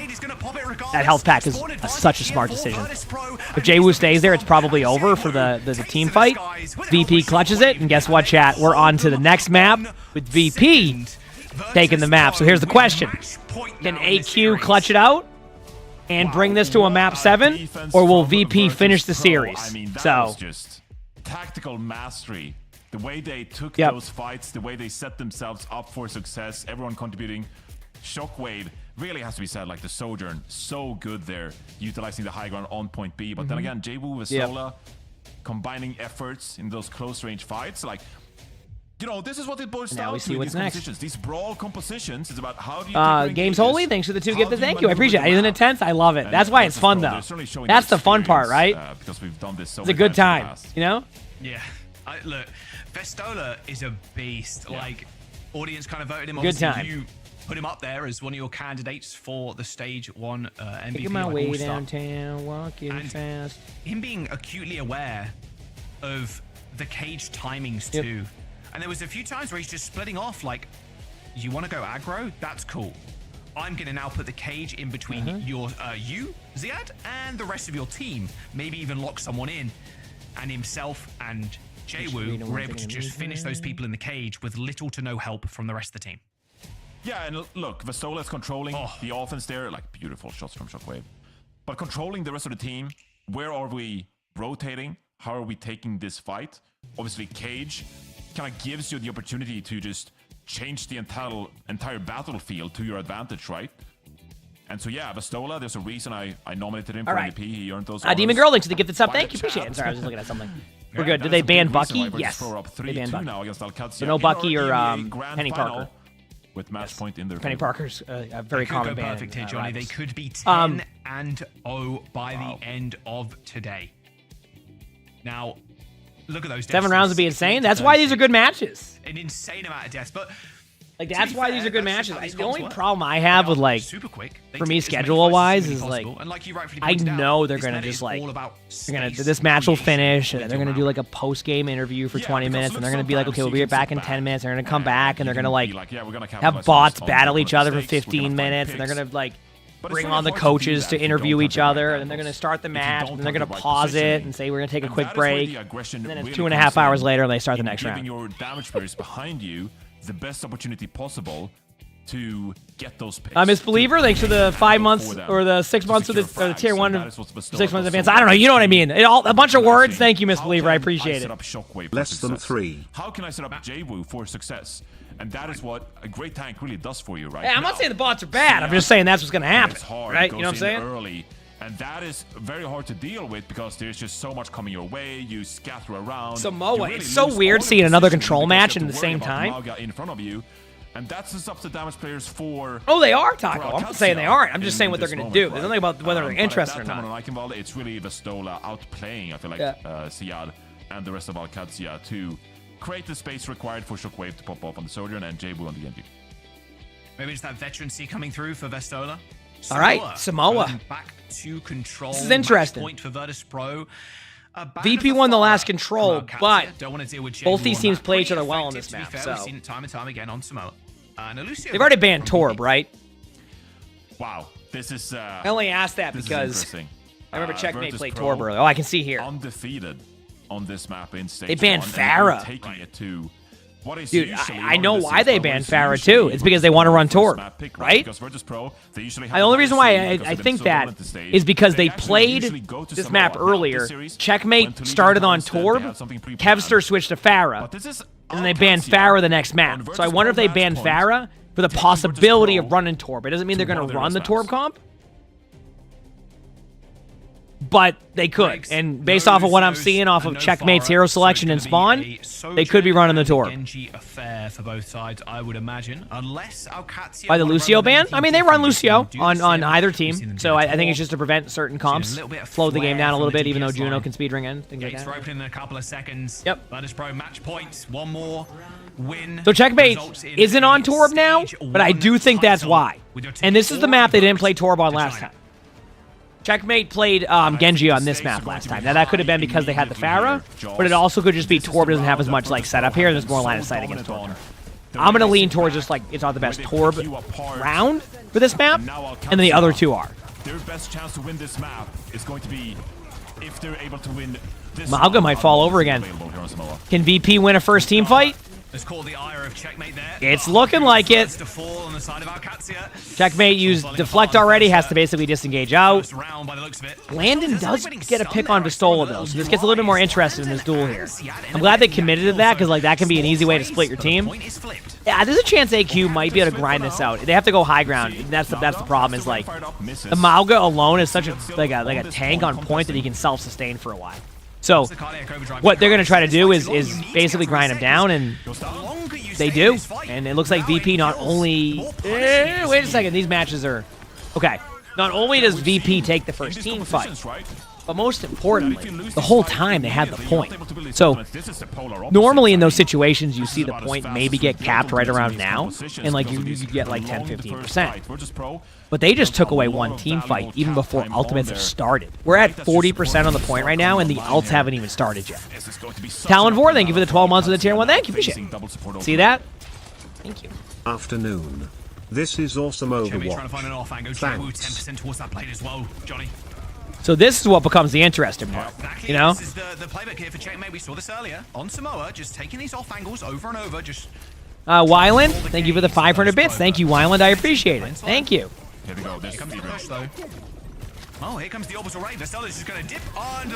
[SPEAKER 18] that health pack is such a smart decision. If JWoo stays there, it's probably over for the team fight. VP clutches it, and guess what, chat? We're on to the next map with VP taking the map. So here's the question. Can AQ clutch it out and bring this to a map 7, or will VP finish the series?
[SPEAKER 12] I mean, that was just tactical mastery. The way they took those fights, the way they set themselves up for success, everyone contributing. Shockwave really has to be said, like the Sojourn, so good there, utilizing the high ground on point B. But then again, JWoo with Sola, combining efforts in those close range fights, like, you know, this is what it boils down to.
[SPEAKER 18] Now we see what's next.
[SPEAKER 12] These brawl compositions is about how do you
[SPEAKER 18] Games Holy, thanks for the 2 gifted. Thank you, I appreciate it. Isn't it tense? I love it. That's why it's fun, though. That's the fun part, right?
[SPEAKER 12] Because we've done this so
[SPEAKER 18] it's a good time, you know?
[SPEAKER 10] Yeah. Look, Vestola is a beast. Like, audience kind of voted him.
[SPEAKER 18] Good time.
[SPEAKER 10] You put him up there as one of your candidates for the stage 1 MVP.
[SPEAKER 18] Taking my way downtown, walking fast.
[SPEAKER 10] Him being acutely aware of the cage timings too. And there was a few times where he's just splitting off, like, you want to go aggro? That's cool. I'm going to now put the cage in between you, Ziad, and the rest of your team. Maybe even lock someone in. And himself and JWoo were able to just finish those people in the cage with little to no help from the rest of the team.
[SPEAKER 12] Yeah, and look, Vestola is controlling the offense there, like beautiful shots from Shockwave. But controlling the rest of the team, where are we rotating? How are we taking this fight? Obviously, Cage kind of gives you the opportunity to just change the entire battlefield to your advantage, right? And so yeah, Vestola, there's a reason I nominated him for MVP. He earned those.
[SPEAKER 18] Demon Girl, thanks to the gifted sub. Thank you, appreciate it. I'm sorry, I was just looking at something. We're good. Did they ban Bucky? Yes. They banned Bucky. So no Bucky or Penny Parker.
[SPEAKER 12] With match point in their
[SPEAKER 18] Penny Parker's a very common ban.
[SPEAKER 10] Perfect here, Johnny. They could be 10-0 by the end of today. Now, look at those
[SPEAKER 18] 7 rounds would be insane. That's why these are good matches.
[SPEAKER 10] An insane amount of deaths. But
[SPEAKER 18] Like, that's why these are good matches. The only problem I have with, like, for me, schedule-wise, is, like, I know they're going to just, like, this match will finish, and they're going to do, like, a post-game interview for 20 minutes, and they're going to be like, okay, we'll be back in 10 minutes. They're going to come back, and they're going to, like, have bots battle each other for 15 minutes, and they're going to, like, bring on the coaches to interview each other, and then they're going to start the match, and they're going to pause it and say, we're going to take a quick break, and then it's 2.5 hours later, and they start the next round.
[SPEAKER 12] Your damage players behind you the best opportunity possible to get those picks.
[SPEAKER 18] Miss Believer, thanks for the 5 months or the 6 months of the tier 1, 6 months advance. I don't know, you know what I mean. A bunch of words. Thank you, Miss Believer. I appreciate it.
[SPEAKER 20] Less than 3.
[SPEAKER 12] How can I set up JWoo for success? And that is what a great tank really does for you, right?
[SPEAKER 18] Hey, I'm not saying the bots are bad. I'm just saying that's what's going to happen, right? You know what I'm saying?
[SPEAKER 12] Early. And that is very hard to deal with because there's just so much coming your way. You scatter around.
[SPEAKER 18] Samoa, really it's so weird seeing another control match in the same time.
[SPEAKER 12] In front of you, and that's just up to damage players for.
[SPEAKER 18] Oh, they are, Taco. I'm not saying they aren't. I'm just saying what they're going to do. There's nothing about whether they're interested or not.
[SPEAKER 12] On Eichenwalde, it's really Vestola outplaying, I feel like, Siad and the rest of Alcazia to create the space required for Shockwave to pop off on the Sojourn and JWoo on the Genji.
[SPEAKER 10] Maybe it's that veterancy coming through for Vestola.
[SPEAKER 18] All right, Samoa.
[SPEAKER 10] Back to control.
[SPEAKER 18] This is interesting.
[SPEAKER 10] Point for Virtus Pro.
[SPEAKER 18] VP won the last control, but both these teams play each other well on this map. So
[SPEAKER 10] we've seen it time and time again on Samoa.
[SPEAKER 18] They've already banned Torb, right?
[SPEAKER 12] Wow, this is.
[SPEAKER 18] I only asked that because I remember Checkmate played Torb earlier. Oh, I can see here.
[SPEAKER 12] Undefeated on this map in stage
[SPEAKER 18] they banned
[SPEAKER 12] 1,
[SPEAKER 18] Farah.
[SPEAKER 12] Taking it to
[SPEAKER 18] dude, I know why they banned Farah too. It's because they want to run Torb, right? The only reason why I think that is because they played this map earlier. Checkmate started on Torb, Kevster switched to Farah, and then they banned Farah the next map. So I wonder if they banned Farah for the possibility of running Torb. It doesn't mean they're going to run the Torb comp, but they could. And based off of what I'm seeing off of Checkmate's hero selection and Spawn, they could be running the Torb.
[SPEAKER 10] Genji affair for both sides, I would imagine, unless Alcazia
[SPEAKER 18] by the Lucio ban. I mean, they run Lucio on either team, so I think it's just to prevent certain comps, slow the game down a little bit, even though Juno can speedring in, things like that.
[SPEAKER 10] Opening in a couple of seconds.
[SPEAKER 18] Yep.
[SPEAKER 10] Virtus Pro match points, one more win.
[SPEAKER 18] So Checkmate isn't on Torb now, but I do think that's why. And this is the map they didn't play Torb on last time. Checkmate played Genji on this map last time. Now, that could have been because they had the Farah, but it also could just be Torb doesn't have as much like setup here, and there's more line of sight against Torb. I'm going to lean towards just like it's not the best Torb round for this map, and then the other two are.
[SPEAKER 12] Their best chance to win this map is going to be if they're able to win this.
[SPEAKER 18] Malga might fall over again. Can VP win a first team fight?
[SPEAKER 10] It's called the ire of Checkmate there.
[SPEAKER 18] It's looking like it.
[SPEAKER 10] To fall on the side of Alcazia.
[SPEAKER 18] Checkmate used deflect already, has to basically disengage out.
[SPEAKER 10] Round by the looks of it.
[SPEAKER 18] Landon does get a pick on Vestola though, so this gets a little bit more interested in this duel here. I'm glad they committed to that because like that can be an easy way to split your team. Yeah, there's a chance AQ might be able to grind this out. They have to go high ground. That's the problem. Is like the Malga alone is such a like a tank on point that he can self-sustain for a while. So what they're going to try to do is basically grind him down, and they do. And it looks like VP not only... wait a second. These matches are... Okay. Not only does VP take the first team fight, but most importantly, the whole time they had the point. So normally in those situations, you see the point maybe get capped right around now, and like you get like 10-15%. But they just took away one team fight even before ultimates have started. We're at 40% on the point right now, and the ults haven't even started yet. Talon4, thank you for the 12 months of the tier 1. Thank you, appreciate it. See that? Thank you.
[SPEAKER 20] Afternoon. This is awesome Overwatch.
[SPEAKER 10] Trying to find an off angle. 10% towards that blade as well, Johnny.
[SPEAKER 18] So this is what becomes the interesting part, you know?
[SPEAKER 10] This is the playbook here for Checkmate. We saw this earlier on Samoa, just taking these off angles over and over. Just
[SPEAKER 18] Wyland, thank you for the 500 bits. Thank you, Wyland. I appreciate it. Thank you.
[SPEAKER 12] Here we go.
[SPEAKER 10] Here comes the push, though. Oh, here comes the orbital ray. Vestola's just going to dip onto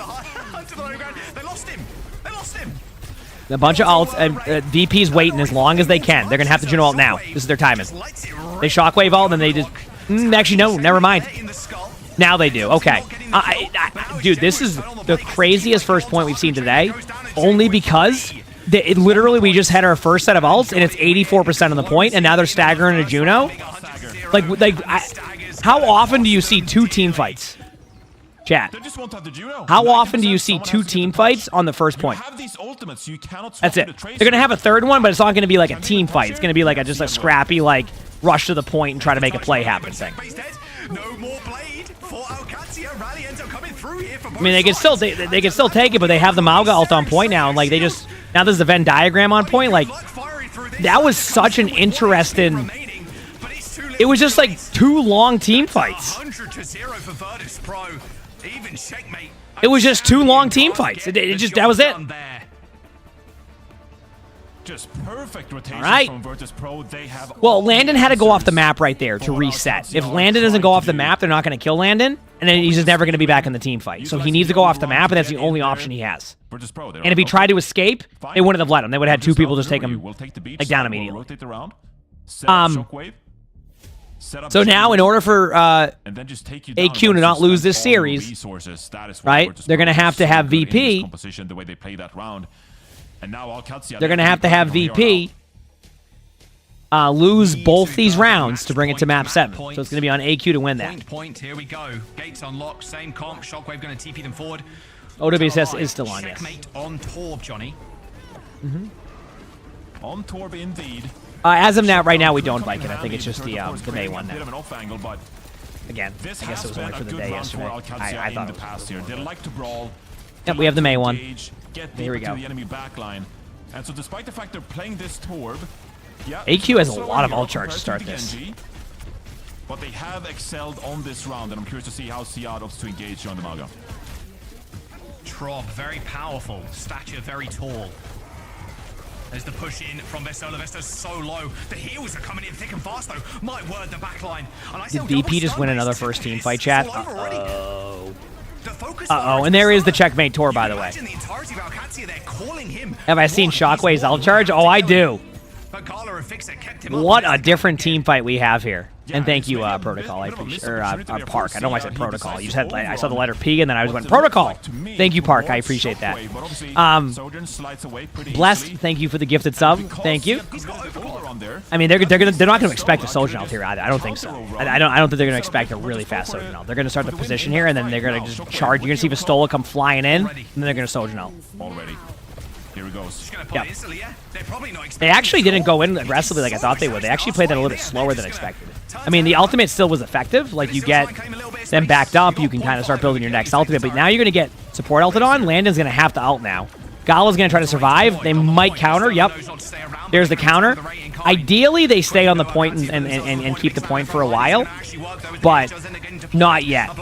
[SPEAKER 10] the low ground. They lost him. They lost him.
[SPEAKER 18] A bunch of ults, and VP's waiting as long as they can. They're going to have to Juno ult now. This is their timing. They shockwave ult, and then they just... actually, no, never mind. Now they do. Okay. Dude, this is the craziest first point we've seen today, only because we just had our first set of ults, and it's 84% on the point, and now they're staggering to Juno. How often do you see two team fights?
[SPEAKER 3] They just won't have the Juno.
[SPEAKER 18] How
[SPEAKER 3] Like
[SPEAKER 18] often do you
[SPEAKER 3] himself,
[SPEAKER 18] see
[SPEAKER 3] someone
[SPEAKER 18] two
[SPEAKER 3] else to
[SPEAKER 18] team
[SPEAKER 3] get the
[SPEAKER 18] fights on the first
[SPEAKER 3] You
[SPEAKER 18] point?
[SPEAKER 3] have these ultimates, you cannot swap
[SPEAKER 18] That's it.
[SPEAKER 3] the Tracer.
[SPEAKER 18] They're going to have a third one, but it's not going to be like a team fight. It's going to be like a, just a scrappy, like, rush to the point and try to make a play happen thing.
[SPEAKER 10] No more blade for OWCS. Rally ends up coming through here for both
[SPEAKER 18] I mean, they can still they can still take it, but they have the Mauga ult on point now, and like they just now there's the Venn diagram on point. Like that was such an interesting. It was just like two long team fights.
[SPEAKER 10] 100 to 0 for Virtus Pro. Even checkmate.
[SPEAKER 18] It was just two long team fights. It just that was it.
[SPEAKER 3] Just perfect rotation
[SPEAKER 18] All right.
[SPEAKER 3] from Virtus Pro. They have
[SPEAKER 18] Well, Landon had to go off the map right there to reset. If Landon doesn't go off the map, they're not going to kill Landon, and then he's just never going to be back in the team fight. So he needs to go off the map, and that's the only option he has.
[SPEAKER 3] Virtus Pro.
[SPEAKER 18] And if he tried to escape, they wouldn't have let him. They would have had two people just take him like down immediately.
[SPEAKER 3] Rotate around. Set up shockwave. Set up
[SPEAKER 18] So now, in order for
[SPEAKER 3] and then just take you down
[SPEAKER 18] AQ to not lose this series, right? They're going to have VP.
[SPEAKER 3] Composition, the way they play that round. And now OWCS,
[SPEAKER 18] They're going to have VP lose both these rounds to bring it to map 7. So it's going to be on AQ to win that.
[SPEAKER 10] Point, here we go. Gates unlocked, same comp. Shockwave going to TP them forward.
[SPEAKER 18] OWCS is still on, yes.
[SPEAKER 10] Checkmate on Torb, Johnny.
[SPEAKER 3] On Torb, indeed.
[SPEAKER 18] As of now, right now, we don't bike it. I think it's just the May one
[SPEAKER 3] Bit
[SPEAKER 18] now.
[SPEAKER 3] of an off angle, but
[SPEAKER 18] Again, I guess it was only for the day yesterday. I thought it was
[SPEAKER 3] here. They like to brawl.
[SPEAKER 18] Yep, we have the May one.
[SPEAKER 3] Get
[SPEAKER 18] Here we
[SPEAKER 3] deeper
[SPEAKER 18] go.
[SPEAKER 3] to the enemy backline. And so despite the fact they're playing this Torb, yeah,
[SPEAKER 18] AQ has a
[SPEAKER 3] slower
[SPEAKER 18] lot of
[SPEAKER 3] here
[SPEAKER 18] ult charge to start
[SPEAKER 3] compared
[SPEAKER 18] this.
[SPEAKER 3] the Genji, but they have excelled on this round, and I'm curious to see how Siad opts to engage on the Mauga.
[SPEAKER 10] Trob, very powerful. Stature, very tall. There's the push in from Vestola. Vesto's so low. The heals are coming in thick and fast, though. My word, the backline. And I
[SPEAKER 18] Did VP just win another first team fight, chat? Uh-oh, and there is the checkmate tour, by the way. Have I seen Shockwave's ult charge? Oh, I do. What a different team fight we have here. And thank you, Protocol. I appreciate, or Park. I don't know why I said Protocol. You said I saw the letter P, and then I went Protocol. Thank you, Park. I appreciate that. Blessed. Thank you for the gifted sub. Thank you. I mean, they're not going to expect a Sojourn ult here either. I don't think so. I don't think they're going to expect a really fast Sojourn ult. They're going to start the position here, and then they're going to just charge. You're going to see Vestola come flying in, and then they're going to Sojourn ult.
[SPEAKER 3] Already. Here he goes.
[SPEAKER 18] Yep. They actually didn't go in aggressively like I thought they would. They actually played that a little bit slower than expected. I mean, the ultimate still was effective. Like, you get them backed up, you can kind of start building your next ultimate. But now you're going to get support ulted on. Landon's going to have to ult now. Gala's going to try to survive. They might counter. Yep. There's the counter. Ideally, they stay on the point and keep the point for a while. But not yet.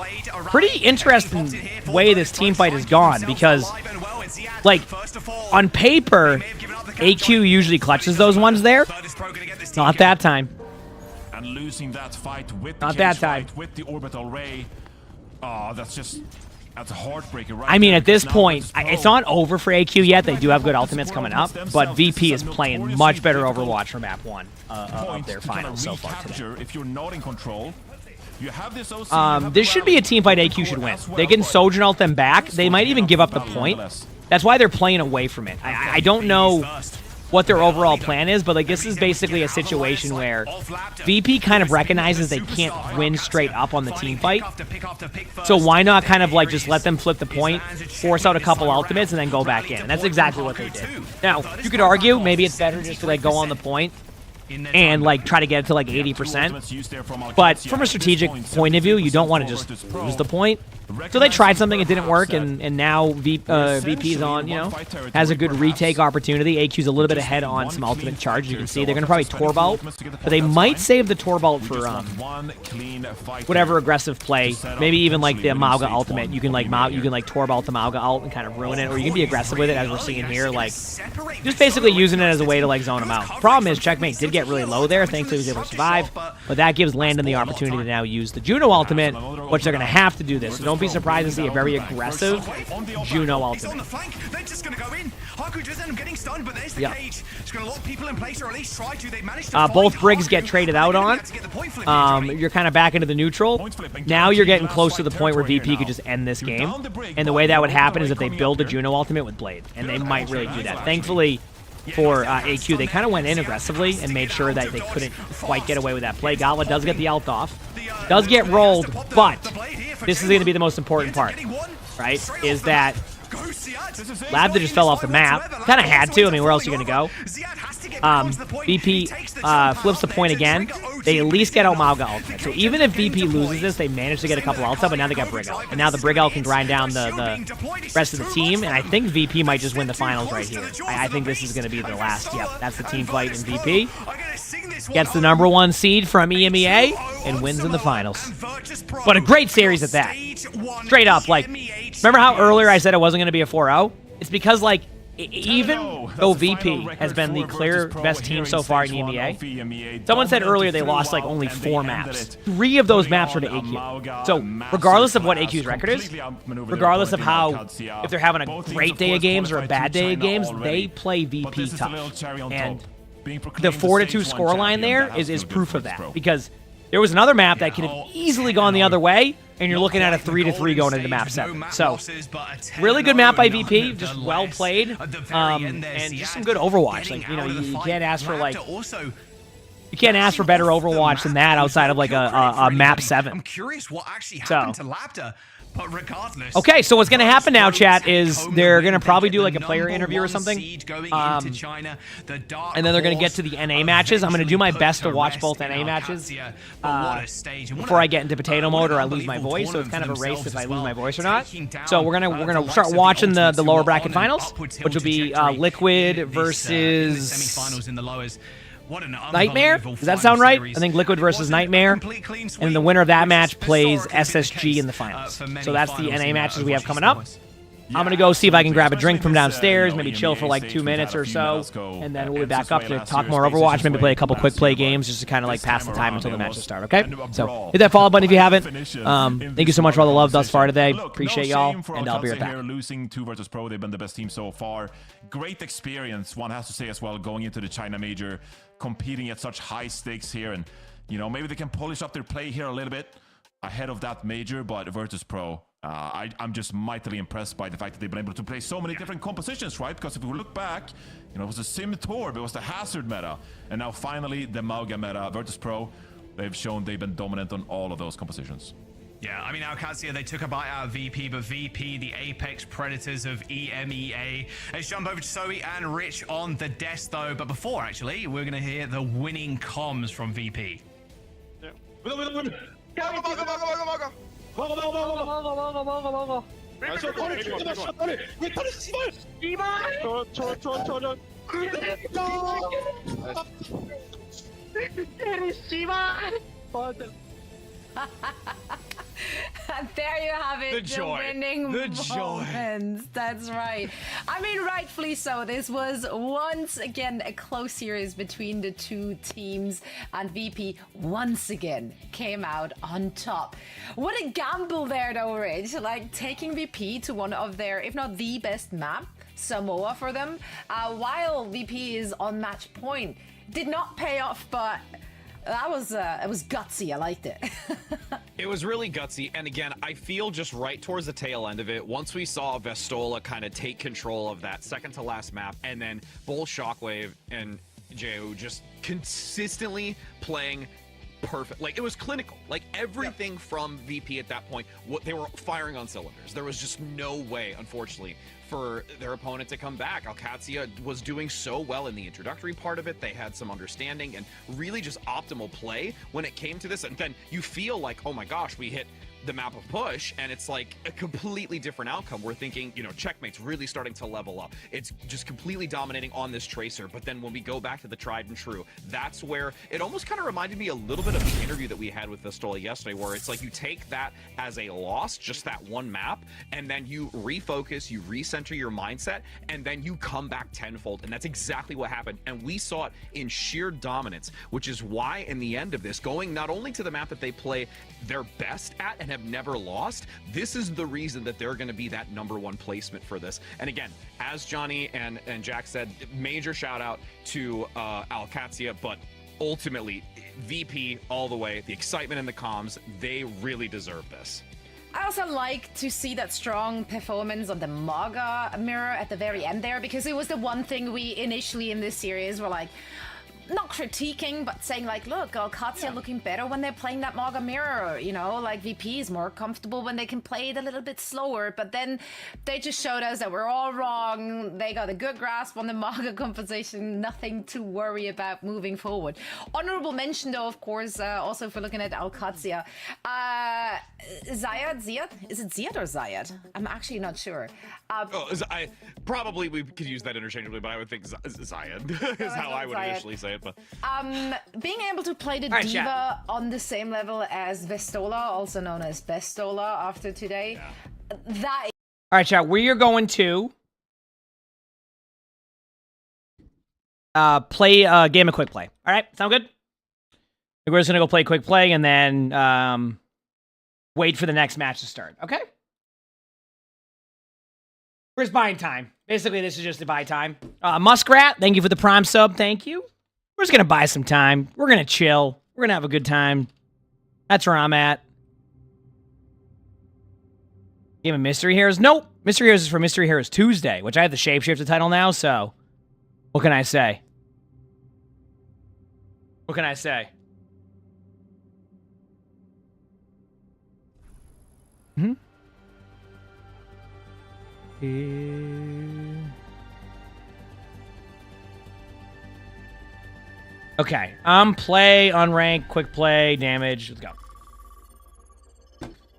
[SPEAKER 18] Pretty interesting way this team fight has gone because, like, on paper, AQ usually clutches those ones there. Not that time.
[SPEAKER 3] And losing that fight with the
[SPEAKER 18] Not that
[SPEAKER 3] cage
[SPEAKER 18] time.
[SPEAKER 3] fight, with the orbital ray. Oh, that's a heartbreaker, right?
[SPEAKER 18] I mean,
[SPEAKER 3] there,
[SPEAKER 18] at this
[SPEAKER 3] because now
[SPEAKER 18] point,
[SPEAKER 3] Virtus Pro-
[SPEAKER 18] it's not over for AQ yet. They do have good ultimates coming up, but VP is playing much better Overwatch for map 1 of their finals so far today.
[SPEAKER 3] If you're not in control, you have this OC,
[SPEAKER 18] This should be a team fight AQ should win. They can Sojourn ult them back. They might even give up the point. That's why they're playing away from it. I don't know what their overall plan is, but like this is basically a situation where VP kind of recognizes they can't win straight up on the team fight. So why not kind of like just let them flip the point, force out a couple ultimates, and then go back in. And that's exactly what they did. Now, you could argue maybe it's better just to like go on the point and like try to get it to like 80%. But from a strategic point of view, you don't want to just lose the point. So they tried something, it didn't work, and now VP's on, you know, has a good retake opportunity. AQ's a little bit ahead on some ultimate charge. You can see they're going to probably Torb ult, but they might save the Torb ult for whatever aggressive play. Maybe even like the Mauga ultimate. You can like Torb ult the Mauga ult and kind of ruin it, or you can be aggressive with it as we're seeing here, like just basically using it as a way to like zone them out. Problem is, Checkmate did get really low there. Thankfully, he was able to survive, but that gives Landon the opportunity to now use the Juno ultimate, which they're going to have to do this. So don't be surprised to see a very aggressive Juno ultimate. Yeah. Both Briggs get traded out on. You're kind of back into the neutral. Now you're getting close to the point where VP could just end this game. And the way that would happen is if they build a Juno ultimate with Blade. And they might really do that. Thankfully, for AQ, they kind of went in aggressively and made sure that they couldn't quite get away with that play. Gala does get the ult off. Does get rolled, but this is going to be the most important part, right? Is that Lab that just fell off the map. Kind of had to. I mean, where else are you going to go? VP flips the point again. They at least get out Mauga ultimate. So even if VP loses this, they manage to get a couple ulta, but now they got Briggle. And now the Briggle can grind down the rest of the team. And I think VP might just win the finals right here. I think this is going to be their last. Yep, that's the team fight in VP. Gets the #1 seed from EMEA and wins in the finals. But a great series at that. Straight up, like, remember how earlier I said it wasn't going to be a 4-0? It's because, like, even though VP has been the clear best team so far in EMEA, someone said earlier they lost, like, only 4 maps. 3 of those maps were to AQ. So, regardless of what AQ's record is, regardless of how, if they're having a great day of games or a bad day of games, they play VP tough. And the 4-2 scoreline there is proof of that. Because there was another map that could have easily gone the other way, and you're looking at a 3-3 going into map 7. So, really good map by VP, just well played, and just some good Overwatch. Like, you know, you can't ask for, like, you can't ask for better Overwatch than that outside of, like, a map 7.
[SPEAKER 10] I'm curious what actually happened to Labda. But regardless,
[SPEAKER 18] okay, so what's going to happen now, chat, is they're going to probably do like a player interview or something. And then they're going to get to the NA matches. I'm going to do my best to watch both NA matches before I get into potato mode or I lose my voice. So it's kind of a race if I lose my voice or not. So we're gonna start watching the lower bracket finals, which will be Liquid versus Nightmare? Does that sound right? I think Liquid versus Nightmare. And the winner of that match plays SSG in the finals. So that's the NA matches we have coming up. I'm going to go see if I can grab a drink from downstairs, maybe chill for like 2 minutes or so, and then we'll be back up to talk more Overwatch, maybe play a couple quick play games just to kind of like pass the time until the matches start, okay? So hit that follow button if you haven't. Thank you so much for all the love thus far today. Appreciate y'all, and I'll be right back.
[SPEAKER 12] Losing 2 versus Pro, they've been the best team so far. Great experience, one has to say as well, going into the China Major, competing at such high stakes here, and you know, maybe they can polish up their play here a little bit ahead of that major, but Virtus Pro, I'm just mightily impressed by the fact that they've been able to play so many different compositions, right? Because if we look back, you know, it was the Sim Torb, it was the Hazard meta, and now finally the Mauga meta. Virtus Pro, they've shown they've been dominant on all of those compositions.
[SPEAKER 10] Yeah, I mean, OWCS, they took a bite out of VP, but VP, the apex predators of EMEA. Let's jump over to Zoe and Rich on the desk, though. But before, actually, we're going to hear the winning comms from VP.
[SPEAKER 14] Yeah.
[SPEAKER 6] There you have it.
[SPEAKER 18] The joy.
[SPEAKER 6] Winning
[SPEAKER 18] The joy.
[SPEAKER 6] moments. That's right. I mean, rightfully so. This was once again a close series between the two teams, and VP once again came out on top. What a gamble there, though, Rich. Like taking VP to one of their, if not the best map, Samoa, for them, while VP is on match point. Did not pay off, but that was it was gutsy. I liked it.
[SPEAKER 22] It was really gutsy, and again, I feel just right towards the tail end of it, once we saw Vestola kind of take control of that second to last map, and then Bull, Shockwave, and Jeu just consistently playing perfect. Like, it was clinical. Like, everything from VP at that point, they were firing on cylinders. There was just no way, unfortunately, for their opponent to come back. OWCS was doing so well in the introductory part of it. They had some understanding and really just optimal play when it came to this. And then you feel like, oh my gosh, we hit the map of push, and it's like a completely different outcome. We're thinking, you know, Checkmate's really starting to level up. It's just completely dominating on this Tracer. But then when we go back to the tried and true, that's where it almost kind of reminded me a little bit of the interview that we had with Vestola yesterday, where it's like you take that as a loss, just that one map, and then you refocus, you recenter your mindset, and then you come back tenfold. And that's exactly what happened. And we saw it in sheer dominance, which is why in the end of this, going not only to the map that they play their best at and have never lost, this is the reason that they're going to be that #1 placement for this. And again, as Johnny and Jack said, major shout out to OWCS, but ultimately VP all the way, the excitement in the comms, they really deserve this.
[SPEAKER 6] I also like to see that strong performance on the Mauga mirror at the very end there, because it was the one thing we initially in this series were like, not critiquing, but saying like, look, OWCS looking better when they're playing that Maga mirror, you know, like VP is more comfortable when they can play it a little bit slower, but then they just showed us that we're all wrong. They got a good grasp on the Maga composition, nothing to worry about moving forward. Honorable mention though, of course, also if we're looking at OWCS, Ziad? Is it Ziad or Ziad? I'm actually not sure.
[SPEAKER 22] Probably we could use that interchangeably, but I would think Ziad is how I would initially say it. But
[SPEAKER 6] being able to play the Diva on the same level as Vestola, also known as Bestola after today, that is...
[SPEAKER 18] All right, chat, we are going to play a game of quick play. All right, sound good? We're just going to go play quick play and then wait for the next match to start, okay? We're just buying time. Basically, this is just to buy time. Muskrat, thank you for the Prime sub. Thank you. We're just going to buy some time. We're going to chill. We're going to have a good time. That's where I'm at. Game of Mystery Heroes? Nope. Mystery Heroes is for Mystery Heroes Tuesday, which I have the Shapeshifter title now, so what can I say? What can I say? Hmm? Okay, play, unranked, quick play, damage, let's go.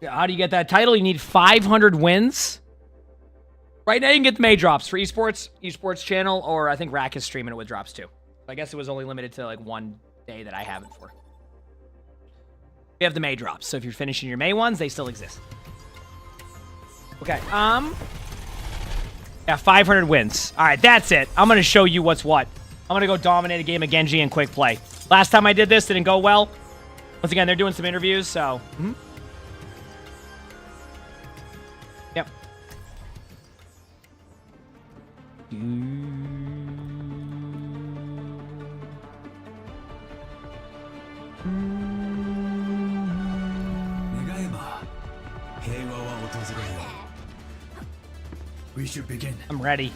[SPEAKER 18] How do you get that title? You need 500 wins. Right now you can get the May drops for Esports channel, or I think Rack is streaming it with drops too. I guess it was only limited to like one day that I have it for. We have the May drops, so if you're finishing your May ones, they still exist. Okay, yeah, 500 wins. All right, that's it. I'm going to show you what's what. I'm going to go dominate a game of Genji and quick play. Last time I did this, didn't go well. Once again, they're doing some interviews, so... Yep.
[SPEAKER 16] We should begin.
[SPEAKER 18] I'm ready.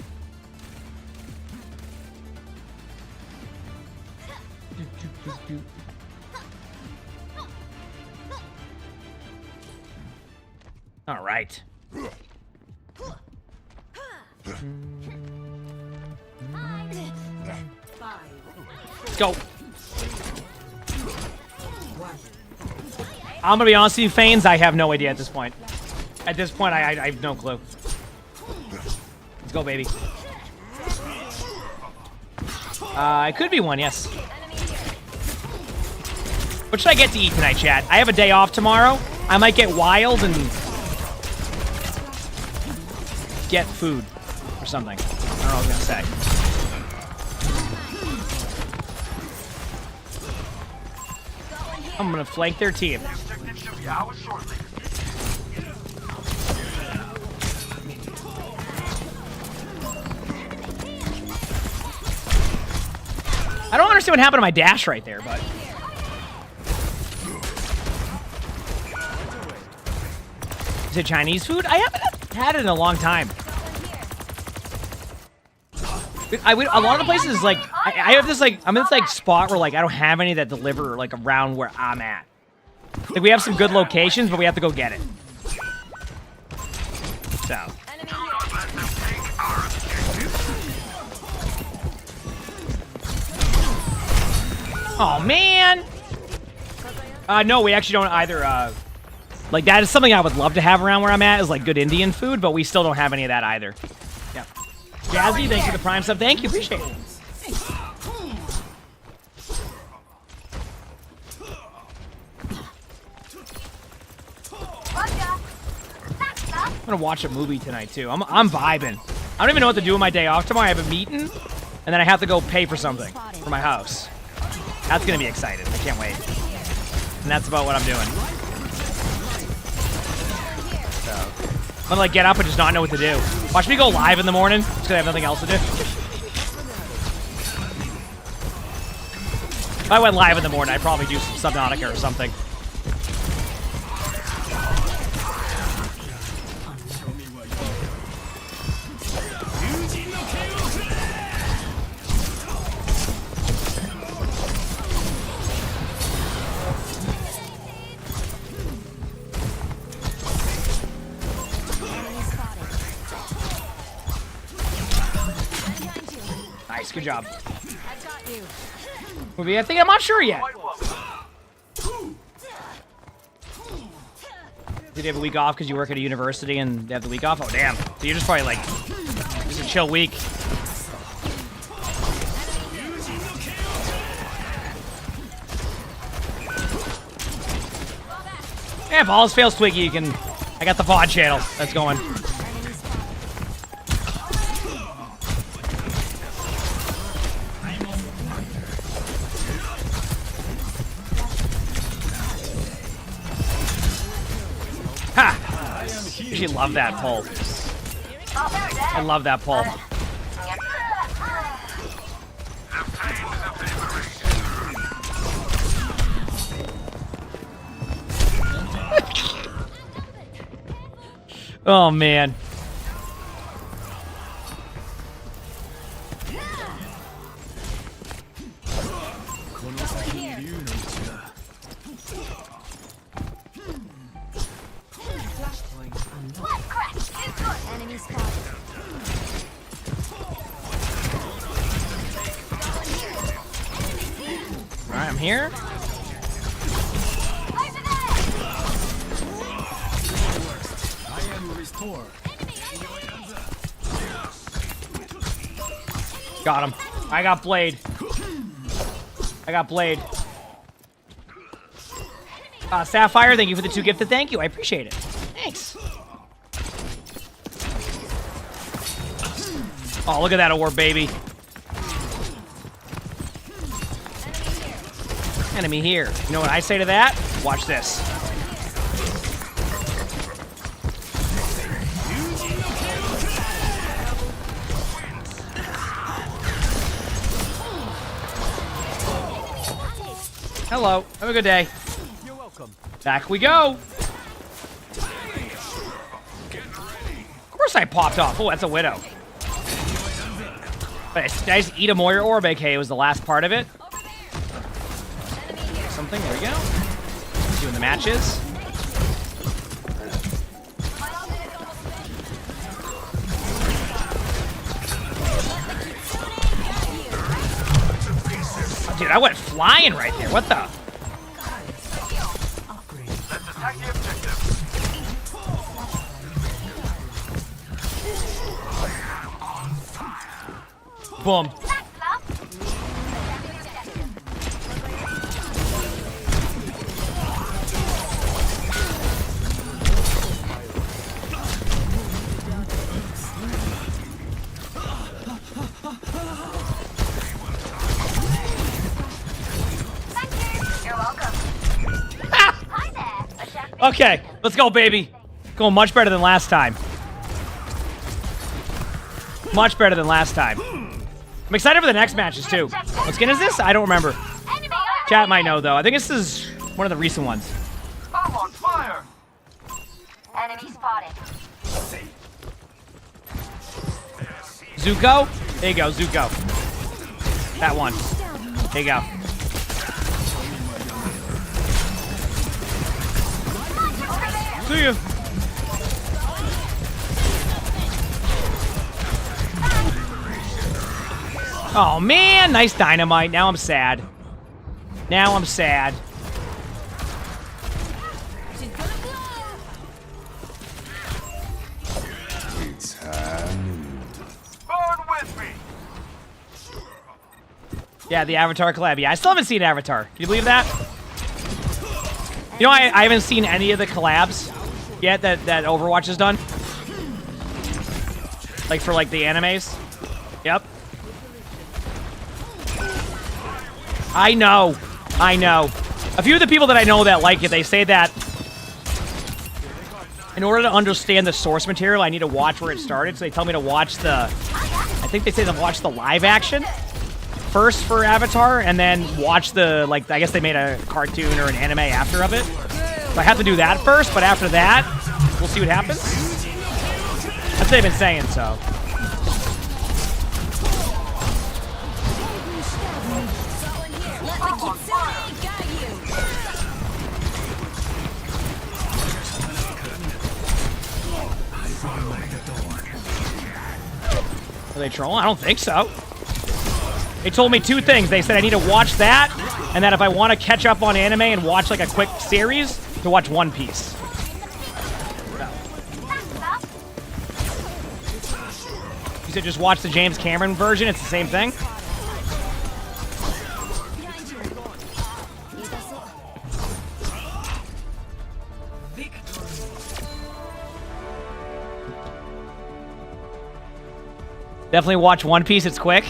[SPEAKER 18] All right. Let's go. I'm gonna be honest with you, Fanes, I have no idea at this point. At this point, I have no clue. Let's go, baby. It could be one, yes. What should I get to eat tonight, chat? I have a day off tomorrow. I might get wild and get food or something. I don't know what I was gonna say. I'm gonna flank their team. I don't understand what happened to my dash right there, but... Is it Chinese food? I haven't had it in a long time. A lot of the places, like, I have this, like, I'm in this, like, spot where, like, I don't have any that deliver, like, around where I'm at. Like, we have some good locations, but we have to go get it. So. Oh, man! No, we actually don't either, like, that is something I would love to have around where I'm at, is, like, good Indian food, but we still don't have any of that either. Yep. Jazzy, thank you for the Prime sub. Thank you, appreciate it. I'm gonna watch a movie tonight, too. I'm vibing. I don't even know what to do with my day off tomorrow. I have a meeting, and then I have to go pay for something for my house. That's gonna be exciting. I can't wait. And that's about what I'm doing. So, I'm gonna like get up and just not know what to do. Watch me go live in the morning, just because I have nothing else to do. If I went live in the morning, I'd probably do some Subnautica or something. Nice, good job. Movie, I think I'm not sure yet. Did you have a week off because you work at a university and they have the week off? Oh, damn. So you're just probably like, just a chill week. Yeah, if all else fails, Twiggy, you can... I got the VOD channel that's going. Ha! You love that pull. I love that pull. Oh, man. Alright, I'm here. Got him. I got Blade. I got Blade. Sapphire, thank you for the 2 gifted. Thank you. I appreciate it. Thanks. Oh, look at that orb, baby. Enemy here. You know what I say to that? Watch this. Hello. Have a good day. You're welcome. Back we go. Of course I popped off. Oh, that's a Widow. But did I just eat a Moira orb? Okay, it was the last part of it. Something. There we go. Doing the matches. Dude, I went flying right there. What the? Boom. Okay, let's go, baby. Going much better than last time. Much better than last time. I'm excited for the next matches, too. What skin is this? I don't remember. Chat might know, though. I think this is one of the recent ones.
[SPEAKER 8] I'm on fire. Enemy spotted.
[SPEAKER 18] Zuko? There you go, Zuko. That one. There you go. See you. Oh man, nice dynamite. Now I'm sad. Now I'm sad.
[SPEAKER 16] It's burn with me.
[SPEAKER 18] Yeah, the Avatar collab. Yeah, I still haven't seen Avatar. Can you believe that? You know, I haven't seen any of the collabs yet that Overwatch has done. Like for like the animes. Yep. I know. I know. A few of the people that I know that like it, they say that in order to understand the source material, I need to watch where it started. So they tell me to watch the, I think they say to watch the live action first for Avatar, and then watch the, like, I guess they made a cartoon or an anime after of it. So I have to do that first, but after that, we'll see what happens. That's what they've been saying, so. Are they trolling? I don't think so. They told me 2 things. They said I need to watch that, and that if I want to catch up on anime and watch like a quick series, to watch One Piece. You said just watch the James Cameron version. It's the same thing. Definitely watch One Piece. It's quick.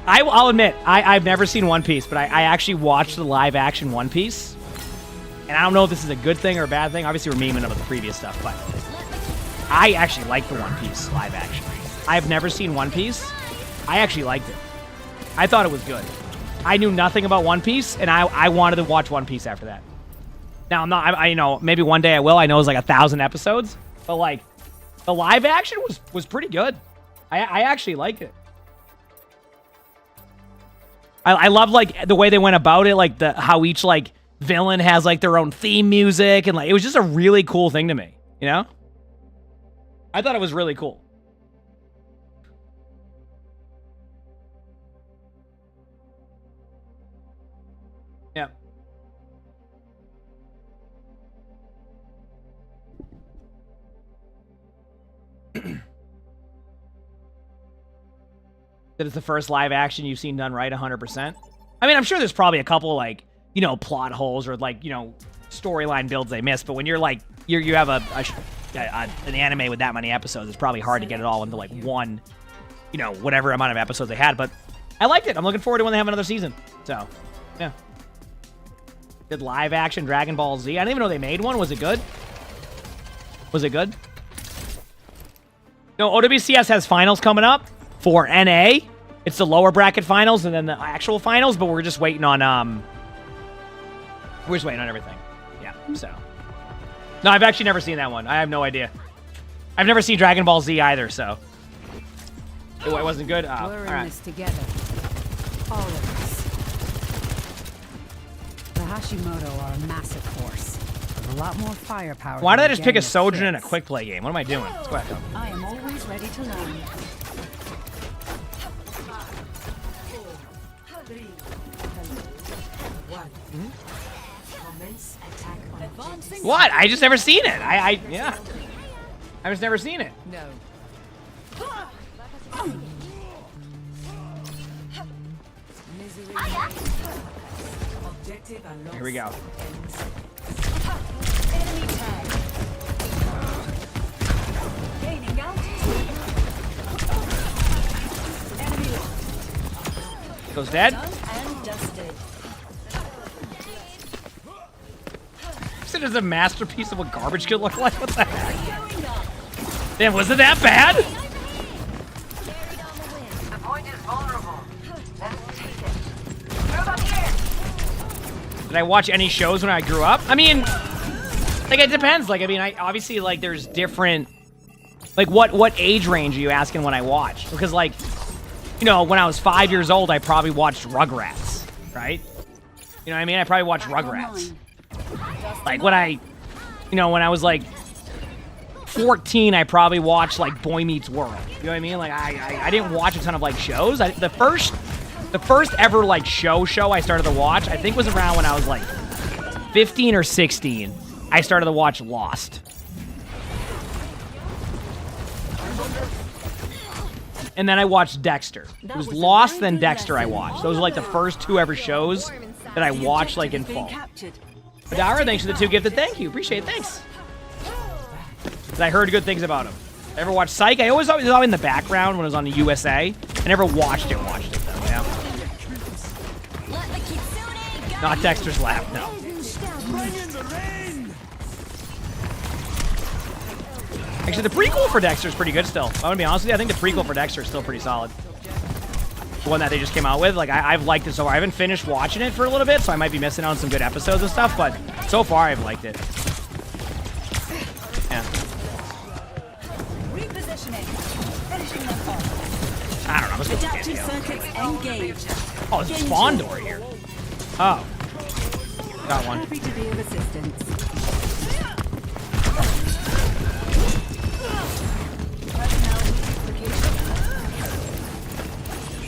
[SPEAKER 18] I'll admit, I've never seen One Piece, but I actually watched the live-action One Piece. And I don't know if this is a good thing or a bad thing. Obviously, we're memeing about the previous stuff, but I actually like the One Piece live-action. I've never seen One Piece. I actually liked it. I thought it was good. I knew nothing about One Piece, and I wanted to watch One Piece after that. Now, I'm not, you know, maybe one day I will. I know it's like 1,000 episodes, but like, the live-action was pretty good. I actually liked it. I love like the way they went about it, like how each like villain has like their own theme music, and like it was just a really cool thing to me, you know? I thought it was really cool. Yeah. That it's the first live action you've seen done right 100%. I mean, I'm sure there's probably a couple, like, you know, plot holes or, like, you know, storyline builds they missed. But when you're, like, you have an anime with that many episodes, it's probably hard to get it all into, like, one, you know, whatever amount of episodes they had. But I liked it. I'm looking forward to when they have another season. So, yeah. Did live action Dragon Ball Z. I didn't even know they made one. Was it good? Was it good? No, OWCS has finals coming up. For NA, it's the lower bracket finals and then the actual finals, but we're just waiting on everything. Yeah, so. No, I've actually never seen that one. I have no idea. I've never seen Dragon Ball Z either, so. It wasn't good? Oh,
[SPEAKER 4] We're in
[SPEAKER 18] right.
[SPEAKER 4] this together. All of us. The Hashimoto are a massive force. With a lot more firepower.
[SPEAKER 18] Why did I
[SPEAKER 4] than
[SPEAKER 18] just pick a
[SPEAKER 4] gang of
[SPEAKER 18] Sojourn in a
[SPEAKER 4] kids.
[SPEAKER 18] quick play game? What am I doing? Let's go back up.
[SPEAKER 4] I am always ready to learn.
[SPEAKER 5] 3, 2, 1. Commence attack on objective.
[SPEAKER 18] What? I just never seen it. Yeah. I just never seen it.
[SPEAKER 4] No.
[SPEAKER 5] Objective unlocked.
[SPEAKER 18] Here we go.
[SPEAKER 5] Enemy tag. Gaining altitude. Enemy lost.
[SPEAKER 18] Goes dead.
[SPEAKER 5] Done and dusted.
[SPEAKER 18] This is a masterpiece of what garbage could look like. What the heck? Damn, was it that bad?
[SPEAKER 8] The point is vulnerable. Let us take it. Move up here.
[SPEAKER 18] Did I watch any shows when I grew up? I mean, like, it depends. Like, I mean, I obviously, like, there's different, like, what age range are you asking when I watch? Because, like, you know, when I was 5 years old, I probably watched Rugrats, right? You know what I mean? I probably watched Rugrats. Like, when I was, like, 14, I probably watched, like, Boy Meets World. You know what I mean? Like, I didn't watch a ton of, like, shows. The first ever, like, show I started to watch, I think was around when I was, like, 15 or 16. I started to watch Lost. And then I watched Dexter. It was Lost, then Dexter I watched. Those were, like, the first 2 ever shows that I watched, like, in full. Adara, thanks for the 2 gifted. Thank you. Appreciate it. Thanks. I heard good things about him. I ever watched Psych? I always in the background when it was on the USA. I never watched it though, you know? Not Dexter's Lab, no. Actually, the prequel for Dexter is pretty good still. I'm gonna be honest with you, I think the prequel for Dexter is still pretty solid. The one that they just came out with, like, I've liked it so far. I haven't finished watching it for a little bit, so I might be missing out on some good episodes and stuff, but so far I've liked it. Yeah. I don't know, let's go Oh, it's a spawn door here. Oh. Got one.
[SPEAKER 4] Happy to be of assistance.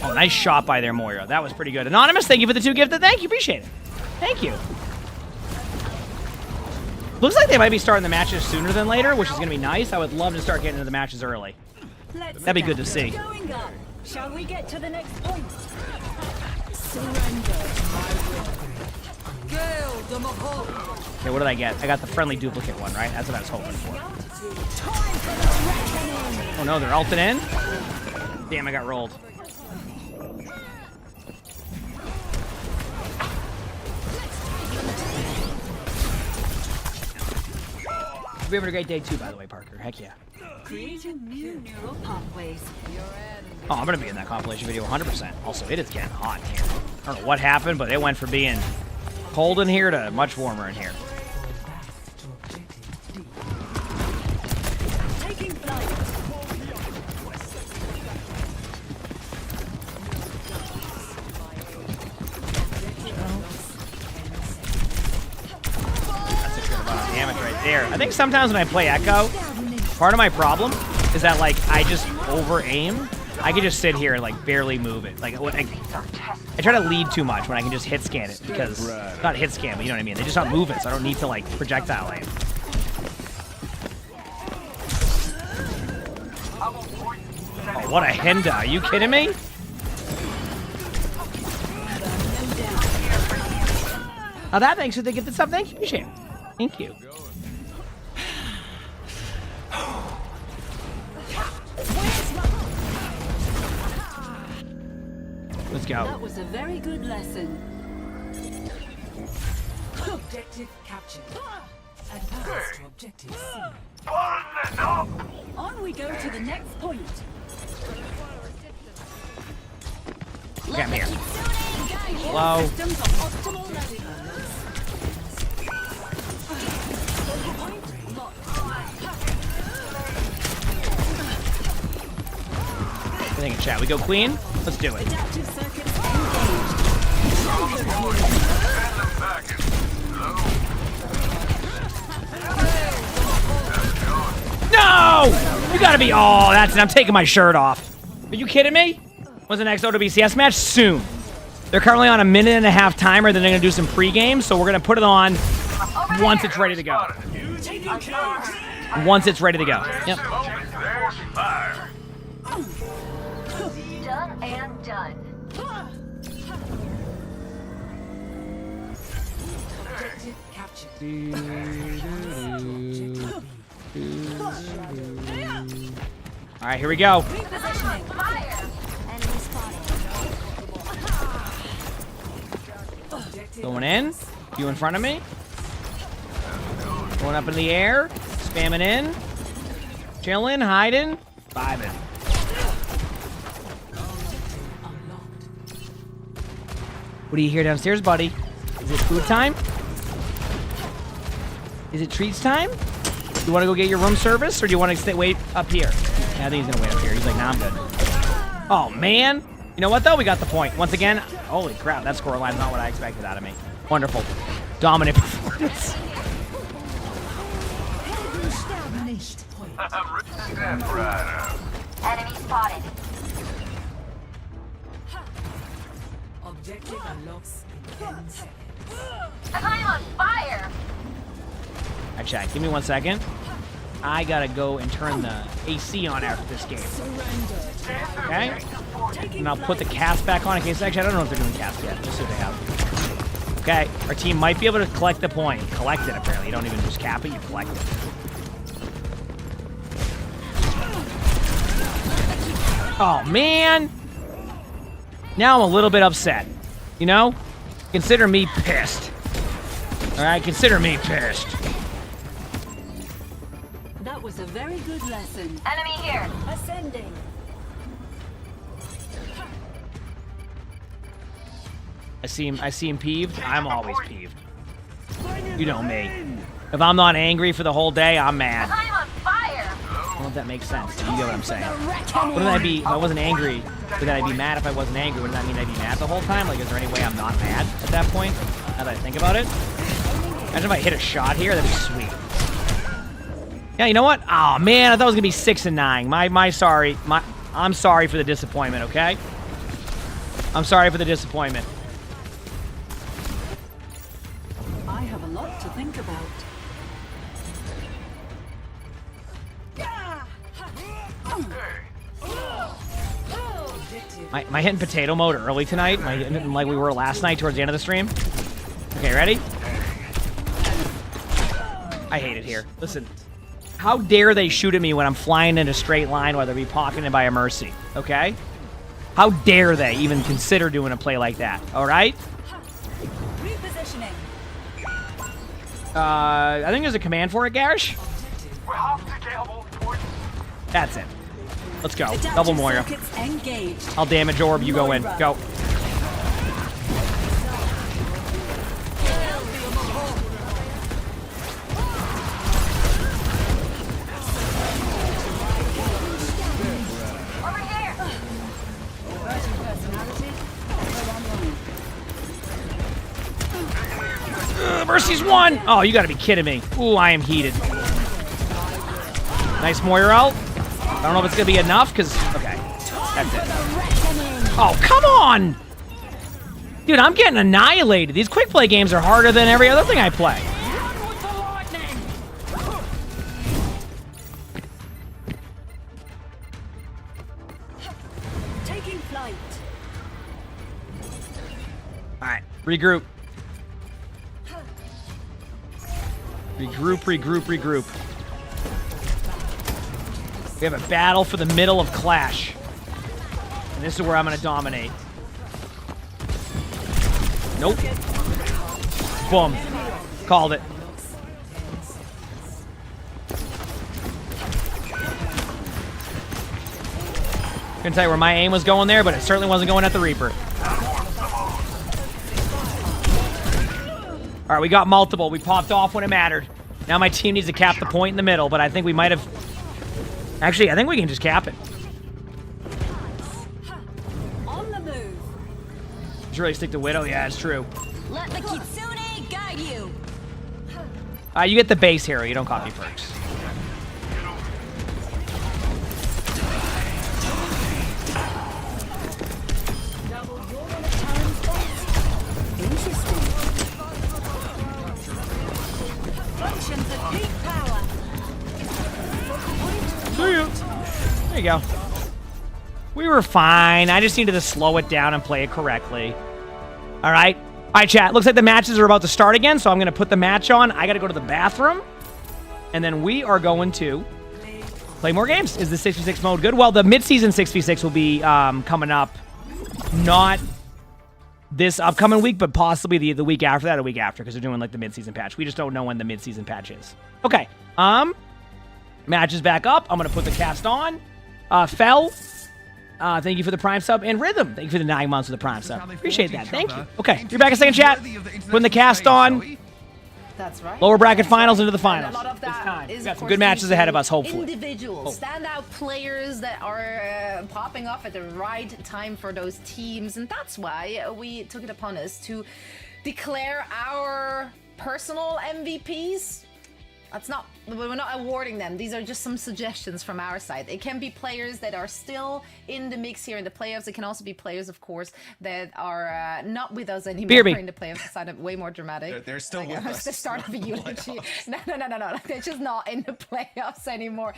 [SPEAKER 18] Oh, nice shot by there, Moira. That was pretty good. Anonymous, thank you for the 2 gifted. Thank you. Appreciate it. Thank you. Looks like they might be starting the matches sooner than later, which is going to be nice. I would love to start getting into the matches early. That'd be good to see.
[SPEAKER 5] Going up. Shall we get to the next point? Surrender to my will. Gale the Mahal.
[SPEAKER 18] Okay, what did I get? I got the friendly duplicate one, right? That's what I was hoping for. Oh no, they're ulting in? Damn, I got rolled. Hope you're having a great day too, by the way, Parker. Heck yeah.
[SPEAKER 5] Creating new neural pathways.
[SPEAKER 18] Oh, I'm gonna be in that compilation video 100%. Also, it is getting hot in here. I don't know what happened, but it went from being cold in here to much warmer in here.
[SPEAKER 5] Taking flight.
[SPEAKER 18] That's a good amount of damage right there. I think sometimes when I play Echo, part of my problem is that, like, I just over-aim. I can just sit here and, like, barely move it. Like, I try to lead too much when I can just hit scan it because, not hit scan, but you know what I mean? They just don't move it, so I don't need to, like, projectile aim. Oh, what a Henda. Are you kidding me? Oh, that thanks for the gifted sub. Thank you, appreciate it. Thank you. Let's go.
[SPEAKER 5] That was a very good lesson. Objective captured. Advance to objective C. On we go to the next point.
[SPEAKER 18] Okay, I'm here. Hello.
[SPEAKER 5] Systems are optimal ready.
[SPEAKER 18] I think in chat we go Queen. Let's do it.
[SPEAKER 5] Adaptive circuits
[SPEAKER 18] No! You gotta be. Oh, that's it. I'm taking my shirt off. Are you kidding me? When's the next OWCS match? Soon. They're currently on a 1.5-minute timer. Then they're gonna do some pre-games, so we're gonna put it on once it's ready to go. Once it's ready to go. Yep.
[SPEAKER 8] Done and done.
[SPEAKER 5] Objective captured.
[SPEAKER 18] All right, here we go.
[SPEAKER 5] Repositioning.
[SPEAKER 9] Enemy spotted.
[SPEAKER 18] Going in. You in front of me. Going up in the air. Spamming in. Chilling, hiding, vibing. What do you hear downstairs, buddy? Is it food time? Is it treats time? You want to go get your room service, or do you want to wait up here? Yeah, I think he's going to wait up here. He's like, nah, I'm good. Oh, man. You know what, though? We got the point. Once again, holy crap, that scoreline's not what I expected out of me. Wonderful. Dominant performance.
[SPEAKER 8] Enemy spotted.
[SPEAKER 5] Objective unlocks in 10 seconds.
[SPEAKER 8] I'm on fire.
[SPEAKER 18] Alright, chat, give me 1 second. I gotta go and turn the AC on after this game. Okay? And I'll put the cast back on in case, actually, I don't know if they're doing cast yet, just so they have. Okay, our team might be able to collect the point. Collect it, apparently. You don't even just cap it, you collect it. Oh, man! Now I'm a little bit upset. You know? Consider me pissed. Alright, consider me pissed.
[SPEAKER 5] That was a very good lesson.
[SPEAKER 8] Enemy here.
[SPEAKER 5] Ascending.
[SPEAKER 18] I see him peeved. I'm always peeved. You know me. If I'm not angry for the whole day, I'm mad.
[SPEAKER 8] I'm on fire.
[SPEAKER 18] I don't know if that makes sense. You get what I'm saying? Wouldn't that be, if I wasn't angry, would that I be mad if I wasn't angry? Wouldn't that mean I'd be mad the whole time? Like, is there any way I'm not mad at that point? Now that I think about it. Imagine if I hit a shot here, that'd be sweet. Yeah, you know what? Oh, man, I thought it was going to be 6 and 9. I'm sorry for the disappointment, okay? I'm sorry for the disappointment.
[SPEAKER 4] I have a lot to think about.
[SPEAKER 18] Am I hitting potato mode early tonight? Am I hitting like we were last night towards the end of the stream? Okay, ready? I hate it here. Listen, how dare they shoot at me when I'm flying in a straight line, whether it be popping in by a Mercy, okay? How dare they even consider doing a play like that, all right?
[SPEAKER 4] Repositioning.
[SPEAKER 18] I think there's a command for it, Garish. That's it. Let's go. Double Moira. I'll damage orb, you go in. Go. Mercy's one! Oh, you gotta be kidding me. Ooh, I am heated. Nice Moira ult. I don't know if it's gonna be enough, because... Okay. That's it. Oh, come on! Dude, I'm getting annihilated. These quick play games are harder than every other thing I play.
[SPEAKER 4] Taking flight.
[SPEAKER 18] Alright, regroup. Regroup. We have a battle for the middle of Clash. And this is where I'm going to dominate. Nope. Boom. Called it. Couldn't tell you where my aim was going there, but it certainly wasn't going at the Reaper. All right, we got multiple. We popped off when it mattered. Now my team needs to cap the point in the middle, but I think we might have... Actually, I think we can just cap it.
[SPEAKER 4] On the move.
[SPEAKER 18] Should really stick to Widow. Yeah, it's true.
[SPEAKER 4] Let the Kitsune guide you.
[SPEAKER 18] You get the base hero. You don't copy perks. See ya. There you go. We were fine. I just needed to slow it down and play it correctly. All right. All right, chat. Looks like the matches are about to start again, so I'm going to put the match on. I got to go to the bathroom. And then we are going to play more games. Is the 6v6 mode good? Well, the mid-season 6v6 will be coming up. Not this upcoming week, but possibly the week after that or week after, because they're doing like the mid-season patch. We just don't know when the mid-season patch is. Okay. Match is back up. I'm going to put the cast on. Fell. Thank you for the Prime sub. And Rhythm. Thank you for the 9 months of the Prime sub. Appreciate that. Thank you. Okay. You're back a second, chat. Putting the cast on.
[SPEAKER 6] That's right.
[SPEAKER 18] Lower bracket finals into the finals.
[SPEAKER 6] And a lot of that
[SPEAKER 18] We've
[SPEAKER 6] is,
[SPEAKER 18] got
[SPEAKER 6] of
[SPEAKER 18] some
[SPEAKER 6] course,
[SPEAKER 18] good matches
[SPEAKER 6] due
[SPEAKER 18] ahead of
[SPEAKER 6] to
[SPEAKER 18] us, hopefully.
[SPEAKER 6] Individuals, standout players that are popping off at the right time for those teams. And that's why we took it upon us to declare our personal MVPs. We're not awarding them. These are just some suggestions from our side. It can be players that are still in the mix here in the playoffs. It can also be players, of course, that are not with us anymore in the playoffs. It sounded way more dramatic.
[SPEAKER 22] They're still with us.
[SPEAKER 6] The start of a eulogy. No. They're just not in the playoffs anymore.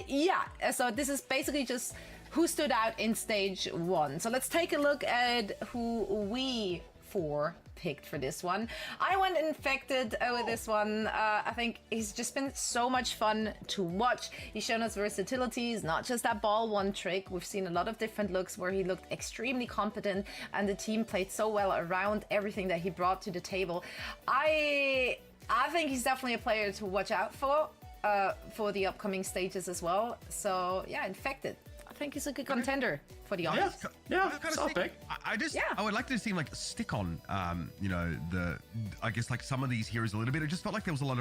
[SPEAKER 6] Yeah, so this is basically just who stood out in stage one. So let's take a look at who we four picked for this one. I went Infected with this one. I think he's just been so much fun to watch. He's shown us versatility. He's not just that ball one trick. We've seen a lot of different looks where he looked extremely competent and the team played so well around everything that he brought to the table. I think he's definitely a player to watch out for the upcoming stages as well. So yeah, Infected. I think he's a good contender for the honors.
[SPEAKER 7] Yeah, I would like to see him like stick on, you know, I guess like some of these heroes a little bit. It just felt like there was a lot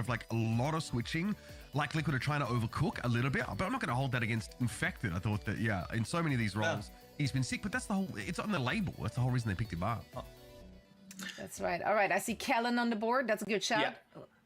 [SPEAKER 7] of switching, like Liquid are trying to overcook a little bit. But I'm not going to hold that against Infected. I thought that in so many of these roles he's been sick, but that's it's on the label. That's the whole reason they picked him up.
[SPEAKER 6] That's right. All right, I see Kellen on the board. That's a good shout.
[SPEAKER 11] Yeah.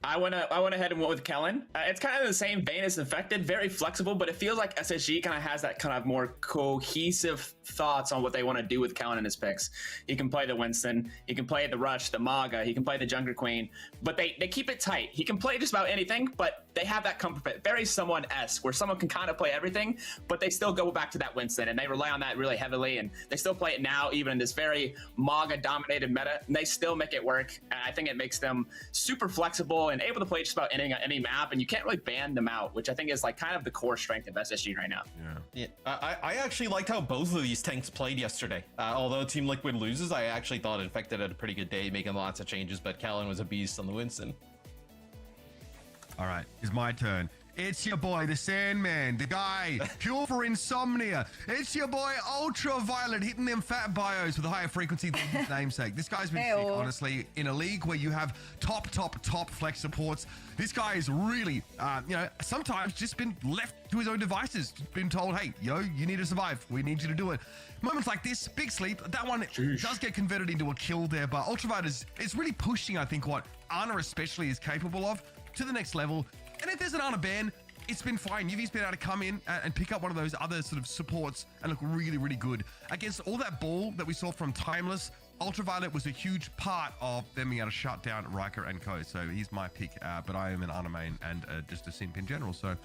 [SPEAKER 11] I went ahead and went with Kellen. It's kind of in the same vein as Infected, very flexible, but it feels like SSG kind of has that kind of more cohesive thoughts on what they want to do with Kellen in his picks. He can play the Winston, he can play the Rush, the Maga, he can play the Jungler Queen, but they keep it tight. He can play just about anything, but they have that comfort, very someone-esque, where someone can kind of play everything, but they still go back to that Winston, and they rely on that really heavily, and they still play it now, even in this very Maga-dominated meta, and they still make it work, and I think it makes them super flexible and able to play just about any map, and you can't really ban them out, which I think is like kind of the core strength of SSG right now.
[SPEAKER 17] Yeah, I actually liked how both of these tanks played yesterday. Although Team Liquid loses, I actually thought Infected had a pretty good day, making lots of changes, but Kellen was a beast on the Winston.
[SPEAKER 7] All right, it's my turn. It's your boy, the Sandman, the guy, pure for insomnia. It's your boy, Ultraviolet, hitting them fat bios with a higher frequency than his namesake. This guy's been sick, honestly, in a league where you have top flex supports. This guy is really, sometimes just been left to his own devices, been told, hey, you need to survive. We need you to do it. Moments like this, big sleep, that one does get converted into a kill there, but Ultraviolet is really pushing, I think, what Ana especially is capable of to the next level. And if there's an Ana ban, it's been fine. Yuvi's been able to come in and pick up one of those other sort of supports and look really, really good. Against all that ball that we saw from Timeless, Ultraviolet was a huge part of them being able to shut down Riker and Co. So he's my pick, but I am an Ana main and just a simp in general. So,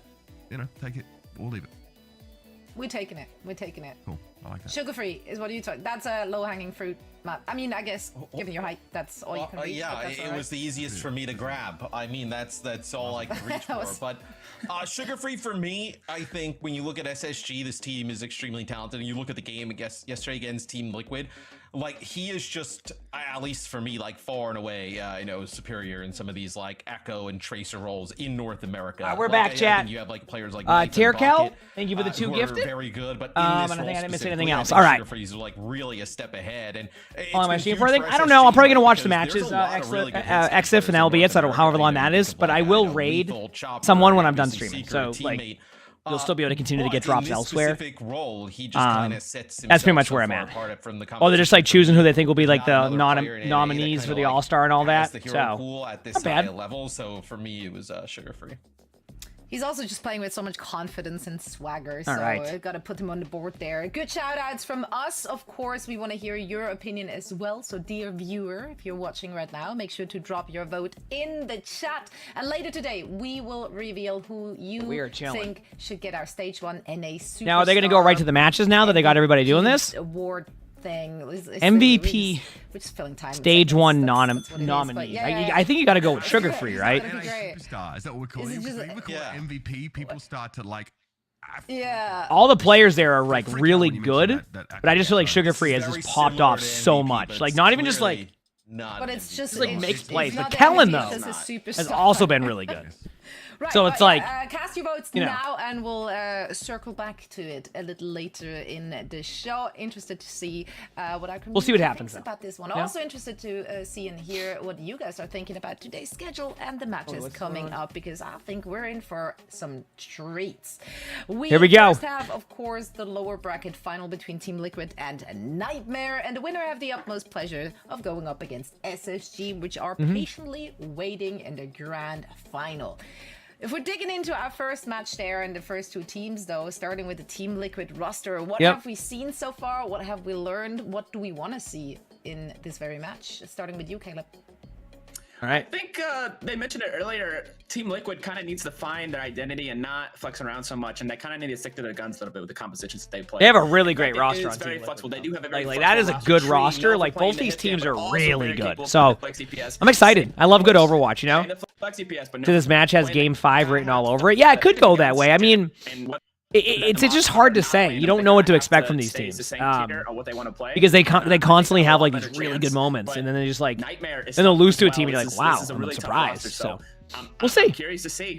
[SPEAKER 7] take it or leave it.
[SPEAKER 6] We're taking it. We're taking it.
[SPEAKER 7] Cool. I like that.
[SPEAKER 6] Sugar-free is what you talk. That's a low-hanging fruit map. I mean, I guess, given your height, that's all you can reach.
[SPEAKER 17] Yeah, it was the easiest for me to grab. I mean, that's all I can reach for. But Sugar-free for me, I think when you look at SSG, this team is extremely talented. And you look at the game yesterday against Team Liquid, like he is just, at least for me, like far and away, superior in some of these like Echo and Tracer roles in North America.
[SPEAKER 18] We're back, chat.
[SPEAKER 17] You have like players like
[SPEAKER 18] Tierkel, thank you for the 2 gifted.
[SPEAKER 17] Very good, but
[SPEAKER 18] I don't think I didn't miss anything else. All right.
[SPEAKER 17] Sugar-free's like really a step ahead. And
[SPEAKER 18] am I streaming for anything? I don't know. I'm probably gonna watch the matches, XIF and LBS. I don't know however long that is, but I will raid someone when I'm done streaming. So like, you'll still be able to continue to get drops elsewhere. That's pretty much where I'm at. Oh, they're just like choosing who they think will be like the nominees for the All-Star and all that. So not bad.
[SPEAKER 17] Level. So for me, it was Sugar-free.
[SPEAKER 6] He's also just playing with so much confidence and swagger, so
[SPEAKER 18] I
[SPEAKER 6] got to put him on the board there. Good shout-outs from us. Of course, we want to hear your opinion as well. So, dear viewer, if you're watching right now, make sure to drop your vote in the chat. And later today, we will reveal who you think should get our Stage 1 NA Superstar.
[SPEAKER 18] Now, are they going to go right to the matches now that they got everybody doing this?
[SPEAKER 6] Award thing.
[SPEAKER 18] MVP.
[SPEAKER 6] We're just filling time.
[SPEAKER 18] Stage 1 nominee. I think you got to go with Sugar-free, right?
[SPEAKER 7] Superstar. Is that what we're calling it? Because when we call it MVP, people start to like.
[SPEAKER 6] Yeah.
[SPEAKER 18] All the players there are like really good, but I just feel like Sugar-free has just popped off so much. Like not even just like.
[SPEAKER 6] But it's just
[SPEAKER 18] like makes plays. But Kellen though has also been really good.
[SPEAKER 6] Right,
[SPEAKER 18] so it's like
[SPEAKER 6] cast your votes now, and we'll circle back to it a little later in the show. Interested to see what our community
[SPEAKER 18] see what happens
[SPEAKER 6] about this one.
[SPEAKER 18] Yeah.
[SPEAKER 6] Also interested to see and hear what you guys are thinking about today's schedule and the matches coming up, because I think we're in for some treats.
[SPEAKER 18] Here we go.
[SPEAKER 6] First have, of course, the lower bracket final between Team Liquid and Nightmare, and the winner have the utmost pleasure of going up against SSG, which are patiently waiting in the grand final. If we're digging into our first match there and the first 2 teams, though, starting with the Team Liquid roster, what have we seen so far? What have we learned? What do we want to see in this very match? Starting with you, Caleb.
[SPEAKER 18] All right.
[SPEAKER 11] I think they mentioned it earlier. Team Liquid kind of needs to find their identity and not flex around so much, and they kind of need to stick to their guns a little bit with the compositions that they play.
[SPEAKER 18] They have a really great roster on Team
[SPEAKER 11] very
[SPEAKER 18] Liquid.
[SPEAKER 11] Flexible. They do have a very
[SPEAKER 18] like that is a good roster. Like both these teams are really good. So
[SPEAKER 11] CPS.
[SPEAKER 18] I'm excited. I love good Overwatch. You know. So this match has Game 5 written all over it. Yeah, it could go that way. I mean. It's just hard to say. You don't know what to expect from these teams because they constantly have like these really good moments, and then they just like then they'll lose to a team and you're like, wow, I'm surprised. So we'll see.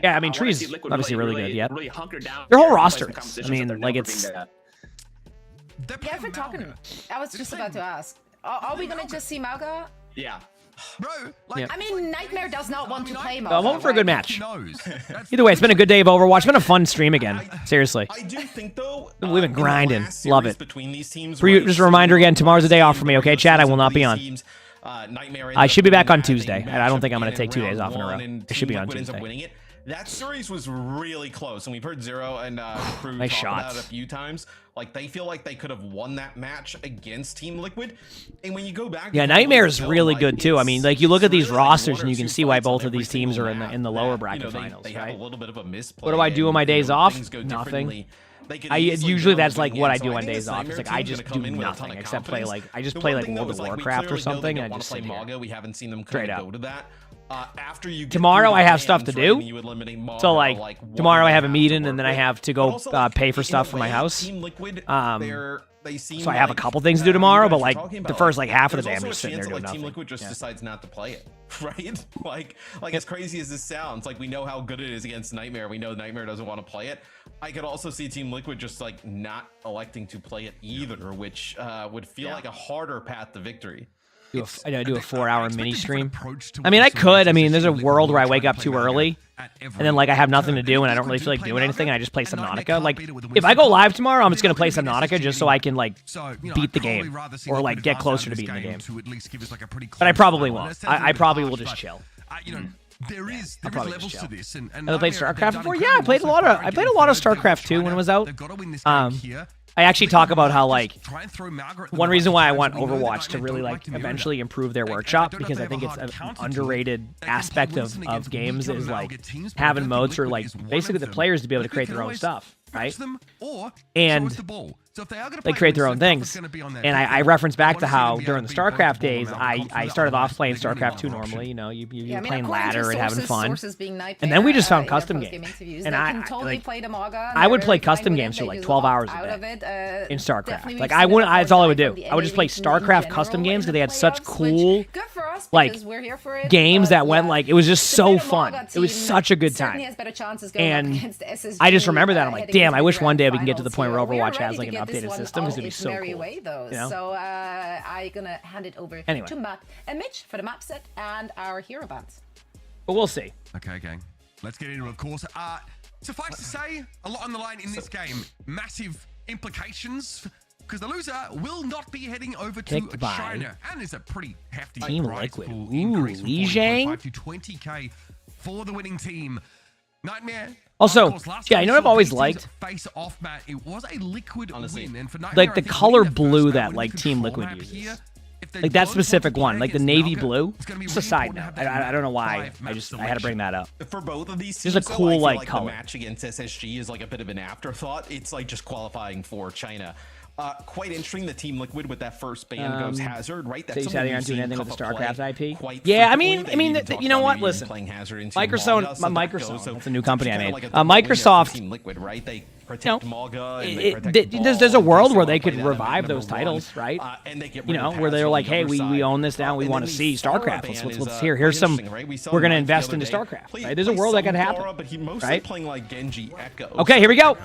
[SPEAKER 18] Yeah, I mean, Tree's obviously really good. Yeah, their whole roster. I mean, like it's.
[SPEAKER 6] Yeah, if we're talking, I was just about to ask, are we gonna just see Mauga?
[SPEAKER 11] Yeah.
[SPEAKER 7] Bro,
[SPEAKER 6] I mean, Nightmare does not want to play Mauga.
[SPEAKER 18] I'm hoping for a good match. Either way, it's been a good day of Overwatch. It's been a fun stream again. Seriously.
[SPEAKER 17] I do think though
[SPEAKER 18] we've been grinding. Love it.
[SPEAKER 17] Between these teams,
[SPEAKER 18] For you, just a reminder again, tomorrow's a day off for me. Okay, chat. I will not be on.
[SPEAKER 7] Nightmare.
[SPEAKER 18] I should be back on Tuesday, and I don't think I'm going to take 2 days off in a row. I should be on Tuesday.
[SPEAKER 17] That series was really close, and we've heard Zero and Crew talk about it a few times. Like, they feel like they could have won that match against Team Liquid. And when you go back,
[SPEAKER 18] yeah, Nightmare is really good too. I mean, like you look at these rosters, and you can see why both of these teams are in the lower bracket finals.
[SPEAKER 17] They have a little bit of a misplay.
[SPEAKER 18] What do I do on my days off? Nothing. Usually that's like what I do on days off. It's like I just do nothing except play like World of Warcraft or something, and I just sit here.
[SPEAKER 17] We haven't seen them
[SPEAKER 18] straight up.
[SPEAKER 17] go to that. After you
[SPEAKER 18] tomorrow I have stuff to do. So like tomorrow I have a meeting, and then I have to go pay for stuff for my house. So I have a couple things to do tomorrow, but like the first like half of the day I'm just sitting there doing nothing.
[SPEAKER 17] Team Liquid just decides not to play it, right? Like as crazy as this sounds, like we know how good it is against Nightmare. We know Nightmare doesn't want to play it. I could also see Team Liquid just like not electing to play it either, which would feel like a harder path to victory.
[SPEAKER 18] Do a 4-hour mini stream. I mean, I could. I mean, there's a world where I wake up too early, and then like I have nothing to do, and I don't really feel like doing anything, and I just play Subnautica. Like, if I go live tomorrow, I'm just gonna play Subnautica just so I can like beat the game or like get closer to beating the game. But I probably won't. I probably will just chill.
[SPEAKER 7] There is levels to this, and
[SPEAKER 18] have I played StarCraft before? Yeah, I played a lot of StarCraft 2 when it was out. I actually talk about how like one reason why I want Overwatch to really like eventually improve their workshop, because I think it's an underrated aspect of games, is like having modes for like basically the players to be able to create their own stuff, right? And they create their own things. And I reference back to how during the StarCraft days, I started off playing StarCraft 2 normally. You know, you're playing ladder and having fun. And then we just found custom games. And I would play custom games for like 12 hours a day in StarCraft. Like that's all I would do. I would just play StarCraft custom games because they had such cool like games that went like, it was just so fun. It was such a good time. And I just remember that. I'm like, damn, I wish one day we can get to the point where Overwatch has like an updated system, because it'd be so cool. You know?
[SPEAKER 6] So I'm gonna hand it over to Matt and Mitch for the map set and our hero bands.
[SPEAKER 18] But we'll see.
[SPEAKER 7] Okay, gang. Let's get into it, of course. Suffice to say, a lot on the line in this game. Massive implications, because the loser will not be heading over to China, and it's a pretty hefty
[SPEAKER 18] Team Liquid. Ooh, Li Zhang
[SPEAKER 7] to 20k for the winning team. Nightmare.
[SPEAKER 18] Also, yeah, you know what I've always liked?
[SPEAKER 7] Face-off, Matt. It was a Liquid win, and for Nightmare,
[SPEAKER 18] like the color blue that like Team Liquid uses. Like that specific one, like the navy blue. Just a side note. I don't know why. I had to bring that up.
[SPEAKER 17] For both of these
[SPEAKER 18] teams, there's a cool like color.
[SPEAKER 17] The match against SSG is like a bit of an afterthought. It's like just qualifying for China. Quite interesting. The Team Liquid with that first ban goes Hazard, right? That's
[SPEAKER 18] something you're doing anything with the StarCraft IP. Yeah, I mean, you know what? Listen, Microsoft. That's a new company I made. Microsoft.
[SPEAKER 17] Team Liquid, right? They
[SPEAKER 18] protect there's a world where they could revive those titles, right? You know, where they're like, hey, we own this now. We want to see StarCraft. Let's here's some. We're gonna invest into StarCraft. Right? There's a world that could happen. Right? Okay, here we go.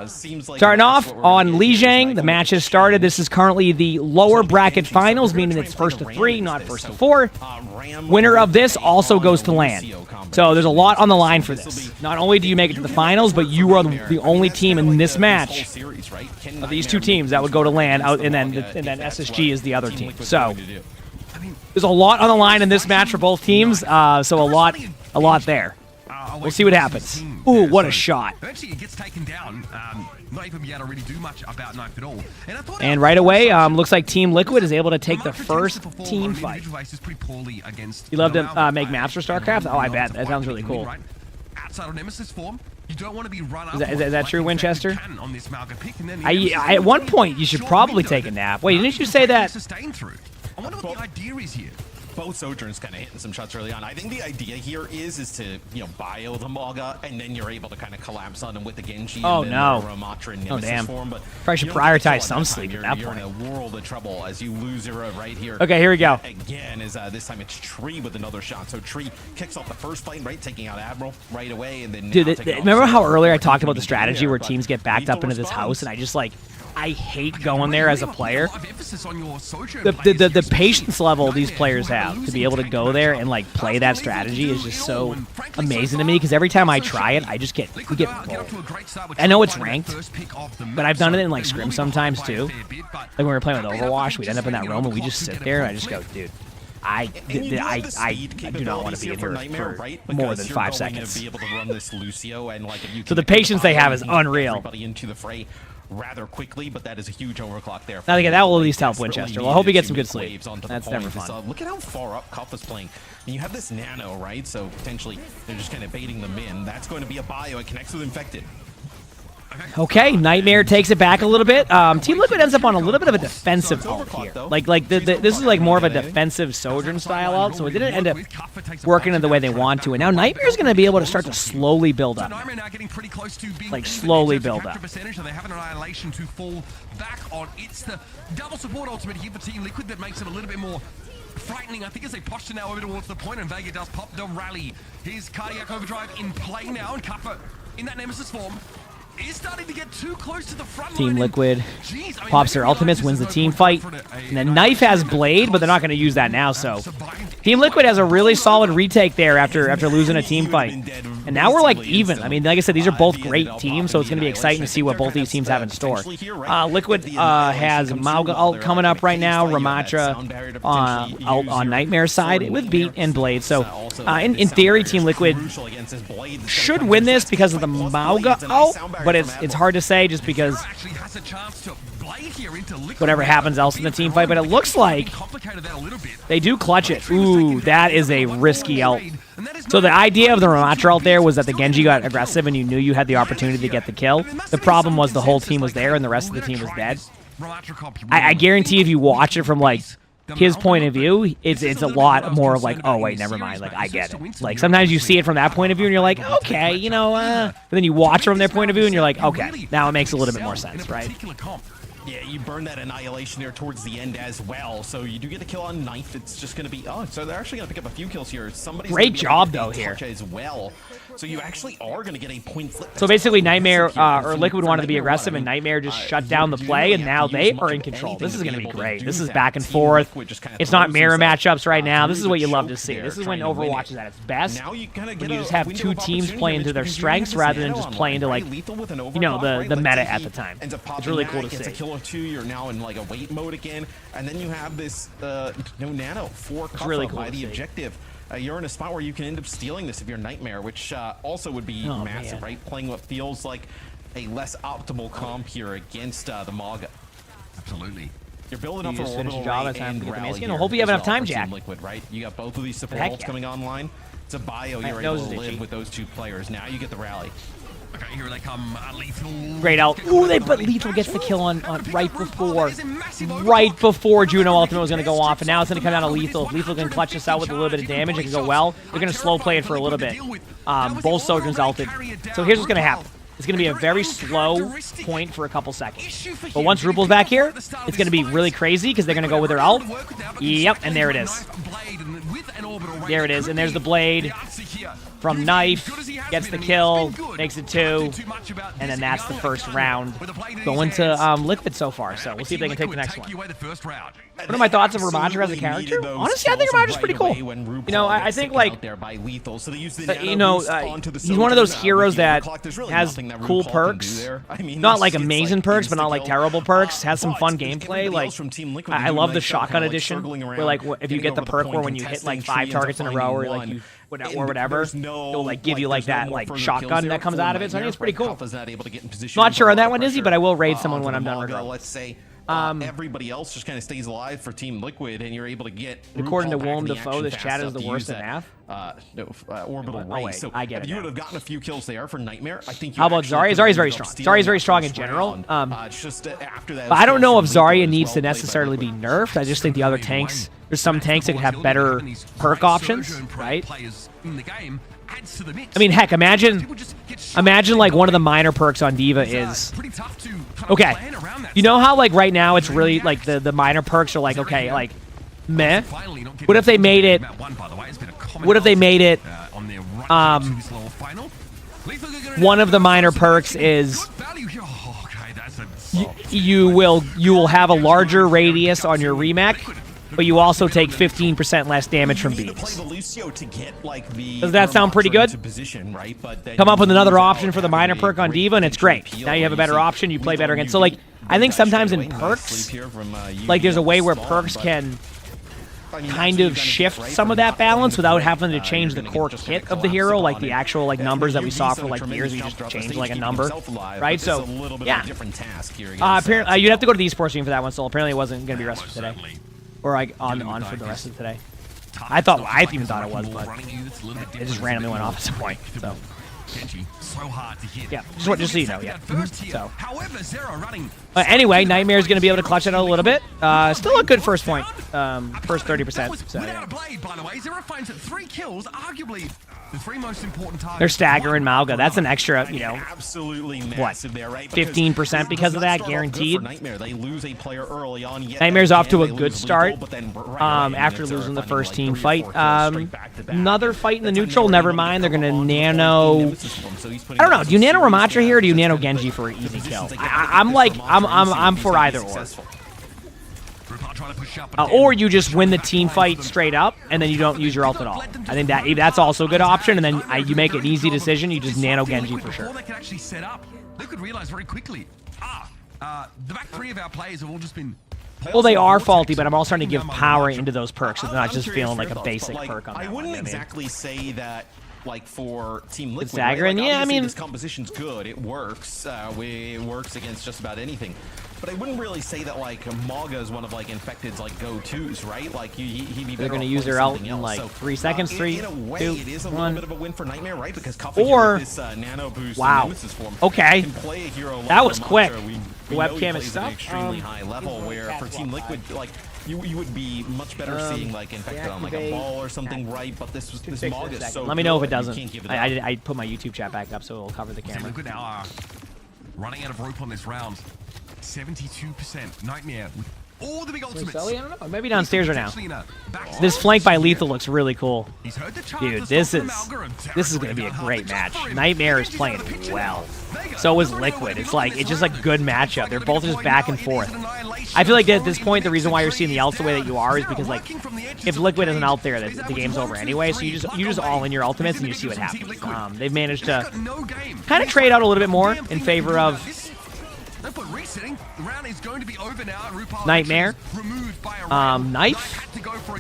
[SPEAKER 18] Starting off on Li Zhang. The match has started. This is currently the lower bracket finals, meaning it's first to 3, not first to 4. Winner of this also goes to LAN. So there's a lot on the line for this. Not only do you make it to the finals, but you are the only team in this match of these two teams that would go to LAN, and then SSG is the other team. So there's a lot on the line in this match for both teams. So a lot there. We'll see what happens. Ooh, what a shot.
[SPEAKER 7] Eventually it gets taken down. Not even be able to really do much about Knife at all.
[SPEAKER 18] And right away, looks like Team Liquid is able to take the first team fight. You love to make maps for StarCraft? Oh, I bet. That sounds really cool.
[SPEAKER 7] Outside of Nemesis form, you don't want to be run up.
[SPEAKER 18] Is that true, Winchester? At one point, you should probably take a nap. Wait, didn't you say that?
[SPEAKER 7] I wonder what the idea is here.
[SPEAKER 17] Both Sojourners kind of hitting some shots early on. I think the idea here is to bio the Mauga, and then you're able to kind of collapse on them with the Genji.
[SPEAKER 18] Oh,
[SPEAKER 17] and
[SPEAKER 18] no.
[SPEAKER 17] Ramatra and
[SPEAKER 18] Oh,
[SPEAKER 17] Nemesis
[SPEAKER 18] damn.
[SPEAKER 17] form, but
[SPEAKER 18] Probably should prioritize some sleep at that
[SPEAKER 17] you're
[SPEAKER 18] point.
[SPEAKER 17] in a world of trouble as you lose Zero right here.
[SPEAKER 18] Okay, here we go.
[SPEAKER 17] Again, this time it's Tree with another shot. So Tree kicks off the first fight, right, taking out Admiral right away, and then
[SPEAKER 18] Dude, remember how earlier I talked about the strategy where teams get backed up into this house, and I just like, I hate going there as a player. The patience level these players have to be able to go there and like play that strategy is just so amazing to me, because every time I try it, we get gold. I know it's ranked, but I've done it in like scrim sometimes too. Like when we were playing with Overwatch, we'd end up in that room and we just sit there and I just go, dude,
[SPEAKER 17] And you do have the
[SPEAKER 18] I
[SPEAKER 17] speed
[SPEAKER 18] do not want to
[SPEAKER 17] capabilities
[SPEAKER 18] be in
[SPEAKER 17] for
[SPEAKER 18] here
[SPEAKER 17] Nightmare,
[SPEAKER 18] for
[SPEAKER 17] right?
[SPEAKER 18] more
[SPEAKER 17] Because
[SPEAKER 18] than
[SPEAKER 17] you're
[SPEAKER 18] 5
[SPEAKER 17] going
[SPEAKER 18] seconds.
[SPEAKER 17] To be able to run this Lucio, and like if you
[SPEAKER 18] So the
[SPEAKER 17] can
[SPEAKER 18] patience they have is
[SPEAKER 17] you can get
[SPEAKER 18] unreal.
[SPEAKER 17] Everybody into the fray rather quickly, but that is a huge overclock there.
[SPEAKER 18] Now again, that will at least help
[SPEAKER 17] Desperately
[SPEAKER 18] Winchester. Well, I hope he
[SPEAKER 17] needed
[SPEAKER 18] gets some
[SPEAKER 17] to
[SPEAKER 18] good
[SPEAKER 17] make
[SPEAKER 18] sleep.
[SPEAKER 17] waves onto the
[SPEAKER 18] That's
[SPEAKER 17] point.
[SPEAKER 18] never
[SPEAKER 17] Just,
[SPEAKER 18] fun.
[SPEAKER 17] look at how far up Cuff is playing. And you have this Nano, right? So potentially they're just kind of baiting them in. That's going to be a bio. It connects with Infected.
[SPEAKER 18] Okay, Nightmare takes it back a little bit. Team Liquid ends up on a little bit of a defensive ult here. Like this is like more of a defensive Sojourn style ult, so it didn't end up working in the way they want to. And now Nightmare's going to be able to start to slowly build up. Like slowly build up.
[SPEAKER 7] They have an annihilation to fall back on. It's the double support ultimate here for Team Liquid that makes it a little bit more frightening, I think, as they posture now over towards the point, and Vega does pop the rally. His cardiac overdrive in play now, and Kappa in that Nemesis form is starting to get too close to the front
[SPEAKER 18] Team
[SPEAKER 7] line.
[SPEAKER 18] Liquid pops their ultimates, wins the team fight. And then Knife has Blade, but they're not going to use that now, so Team Liquid has a really solid retake there after losing a team fight. And now we're like even. I mean, like I said, these are both great teams, so it's going to be exciting to see what both these teams have in store. Liquid has Mauga ult coming up right now, Ramatra out on Nightmare's side with Beat and Blade. So in theory, Team Liquid should win this because of the Mauga ult, but it's hard to say just because whatever happens else in the team fight. But it looks like they do clutch it. Ooh, that is a risky ult. So the idea of the Ramatra ult there was that the Genji got aggressive and you knew you had the opportunity to get the kill. The problem was the whole team was there and the rest of the team was dead. I guarantee if you watch it from like his point of view, it's a lot more of like, oh wait, never mind, like I get it. Like sometimes you see it from that point of view and you're like, okay, you know, but then you watch it from their point of view and you're like, okay, now it makes a little bit more sense, right?
[SPEAKER 17] Yeah, you burn that annihilation there towards the end as well. So you do get a kill on Knife. It's just going to be so they're actually going to pick up a few kills here. Somebody's
[SPEAKER 18] great job though here
[SPEAKER 17] as well. So you actually are going to get a point flip.
[SPEAKER 18] So basically Nightmare or Liquid wanted to be aggressive and Nightmare just shut down the play and now they are in control. This is going to be great. This is back and forth. It's not mirror matchups right now. This is what you love to see. This is when Overwatch is at its best. When you just have two teams playing to their strengths rather than just playing to like, you know, the meta at the time. It's really cool to see.
[SPEAKER 17] It's a kill or two. You're now in like a wait mode again, and then you have this no Nano for Kuffa
[SPEAKER 18] really cool
[SPEAKER 17] by the objective. You're in a spot where you can end up stealing this if you're Nightmare, which also would be massive,
[SPEAKER 18] man.
[SPEAKER 17] right? Playing what feels like a less optimal comp here against the Mauga.
[SPEAKER 7] Absolutely.
[SPEAKER 17] You're building up
[SPEAKER 18] You
[SPEAKER 17] for
[SPEAKER 18] just finished
[SPEAKER 17] orbital
[SPEAKER 18] job,
[SPEAKER 17] ray
[SPEAKER 18] it's time to
[SPEAKER 17] and
[SPEAKER 18] get the
[SPEAKER 17] rally
[SPEAKER 18] main skin.
[SPEAKER 17] here
[SPEAKER 18] I hope you have
[SPEAKER 17] as
[SPEAKER 18] enough time,
[SPEAKER 17] for Team
[SPEAKER 18] Jack.
[SPEAKER 17] Liquid, right? You got both of these support
[SPEAKER 18] Heck
[SPEAKER 17] ults
[SPEAKER 18] yeah.
[SPEAKER 17] coming online. It's a bio. You're
[SPEAKER 18] That
[SPEAKER 17] able
[SPEAKER 18] was
[SPEAKER 17] to
[SPEAKER 18] itchy.
[SPEAKER 17] live with those two players. Now you get the rally.
[SPEAKER 7] Okay, here they come. Lethal.
[SPEAKER 18] Great ult. Ooh, but Lethal gets the kill on right before Juno Ultimate was going to go off, and now it's going to come down to Lethal. If Lethal can clutch this out with a little bit of damage, it can go well. They're going to slow play it for a little bit. Both Sojourns ulted. So here's what's going to happen. It's going to be a very slow point for a couple seconds. But once Rupal's back here, it's going to be really crazy because they're going to go with their ult. Yep, and there it is. There it is, and there's the Blade from Knife, gets the kill, makes it 2, and then that's the first round going to Liquid so far, so we'll see if they can take the next one. What are my thoughts of Ramatra as a character? Honestly, I think Ramatra's pretty cool. You know, I think, like, you know, he's one of those heroes that has cool perks. Not like amazing perks, but not like terrible perks. Has some fun gameplay. Like, I love the shotgun edition, where like if you get the perk where when you hit like 5 targets in a row, or like you or whatever, it'll like give you like that like shotgun that comes out of it. So I think it's pretty cool. Not sure on that one, Izzy, but I will raid someone when I'm done regardless.
[SPEAKER 17] Let's say everybody else just kind of stays alive for Team Liquid, and you're able to get.
[SPEAKER 18] According to
[SPEAKER 17] RuPaul back
[SPEAKER 18] Willem
[SPEAKER 17] in the
[SPEAKER 18] Dafoe,
[SPEAKER 17] action
[SPEAKER 18] this
[SPEAKER 17] fast
[SPEAKER 18] chat is
[SPEAKER 17] enough
[SPEAKER 18] the
[SPEAKER 17] to
[SPEAKER 18] worst
[SPEAKER 17] use
[SPEAKER 18] in
[SPEAKER 17] that,
[SPEAKER 18] math.
[SPEAKER 17] Orbital Ray.
[SPEAKER 18] Wait,
[SPEAKER 17] So
[SPEAKER 18] I get
[SPEAKER 17] if
[SPEAKER 18] it
[SPEAKER 17] you
[SPEAKER 18] now.
[SPEAKER 17] would have gotten a few kills there for Nightmare, I think.
[SPEAKER 18] How about Zarya? Zarya's very strong. Zarya's very strong in general.
[SPEAKER 17] Just after that,
[SPEAKER 18] But I don't know if Zarya needs to necessarily be nerfed. I just think the other tanks, there's some tanks that could have better perk options, right? I mean, heck, imagine like one of the minor perks on D.Va is, okay, you know how like right now it's really like the minor perks are like, okay, like meh. What if they made it one of the minor perks is you will have a larger radius on your remake, but you also take 15% less damage from beams. Does that sound pretty good? Come up with another option for the minor perk on D.Va, and it's great. Now you have a better option, you play better again. So, like, I think sometimes in perks, like, there's a way where perks can kind of shift some of that balance without having to change the core kit of the hero, like the actual like numbers that we saw for like years. You just change like a number, right? So yeah. Apparently, you'd have to go to the esports stream for that one. So apparently, it wasn't going to be rested today, or like on for the rest of today. I even thought it was, but it just randomly went off at some point. So.
[SPEAKER 7] So hard to hit.
[SPEAKER 18] Yeah, just so you know, yeah. So. Anyway, Nightmare's going to be able to clutch it out a little bit. Still a good first point. First 30%. So, yeah.
[SPEAKER 7] Blade, by the way, Zero finds that 3 kills, arguably the 3 most important targets.
[SPEAKER 18] They're staggering Malga. That's an extra, you know,
[SPEAKER 17] absolutely
[SPEAKER 18] massive there, right? 15% because of that, guaranteed.
[SPEAKER 17] Nightmare. They lose a player early on.
[SPEAKER 18] Nightmare's off to a good start after losing the first team fight. Another fight in the neutral, never mind. They're going to nano... I don't know. Do you nano Ramatra here, or do you nano Genji for an easy kill? I'm for either or. Or you just win the team fight straight up, and then you don't use your ult at all. I think that's also a good option, and then you make an easy decision. You just nano Genji for sure.
[SPEAKER 7] They could actually set up. They could realize very quickly. The back 3 of our players have all just been.
[SPEAKER 18] Well, they are faulty, but I'm also starting to give power into those perks, so they're not just feeling like a basic perk on that.
[SPEAKER 17] I wouldn't exactly say that. Like for Team Liquid,
[SPEAKER 18] Zagrean,
[SPEAKER 17] right?
[SPEAKER 18] yeah, I mean,
[SPEAKER 17] this composition's good. It works. It works against just about anything. But I wouldn't really say that like Maga is one of like Infected's like go-tos, right? Like he'd be.
[SPEAKER 18] They're going to use their ult in like 3 seconds. 3,
[SPEAKER 17] in a way,
[SPEAKER 18] 2,
[SPEAKER 17] it is a
[SPEAKER 18] 1.
[SPEAKER 17] little bit of a win for Nightmare, right? Because
[SPEAKER 18] or
[SPEAKER 17] this nano boost
[SPEAKER 18] wow,
[SPEAKER 17] Nemesis form
[SPEAKER 18] okay,
[SPEAKER 17] can play a hero
[SPEAKER 18] that was
[SPEAKER 17] like
[SPEAKER 18] quick.
[SPEAKER 17] The
[SPEAKER 18] webcam is stuck.
[SPEAKER 17] Extremely high level where for Team Liquid, like. You would be much better seeing like Infected on like a ball or something, right? But this Mog is so.
[SPEAKER 18] Let me know if it doesn't.
[SPEAKER 17] It
[SPEAKER 18] I put my YouTube chat back up so it'll cover the camera.
[SPEAKER 7] Look at now, running out of rope on this round. 72%. Nightmare with all the big ultimates.
[SPEAKER 18] I don't know. Maybe downstairs right now. This flank by Lethal looks really cool. Dude, this is going to be a great match. Nightmare is playing well. So is Liquid. It's just like good matchup. They're both just back and forth. I feel like at this point, the reason why you're seeing the ults the way that you are is because like if Liquid isn't out there, the game's over anyway. So you just all in your ultimates and you see what happens. They've managed to kind of trade out a little bit more in favor of Nightmare. Knife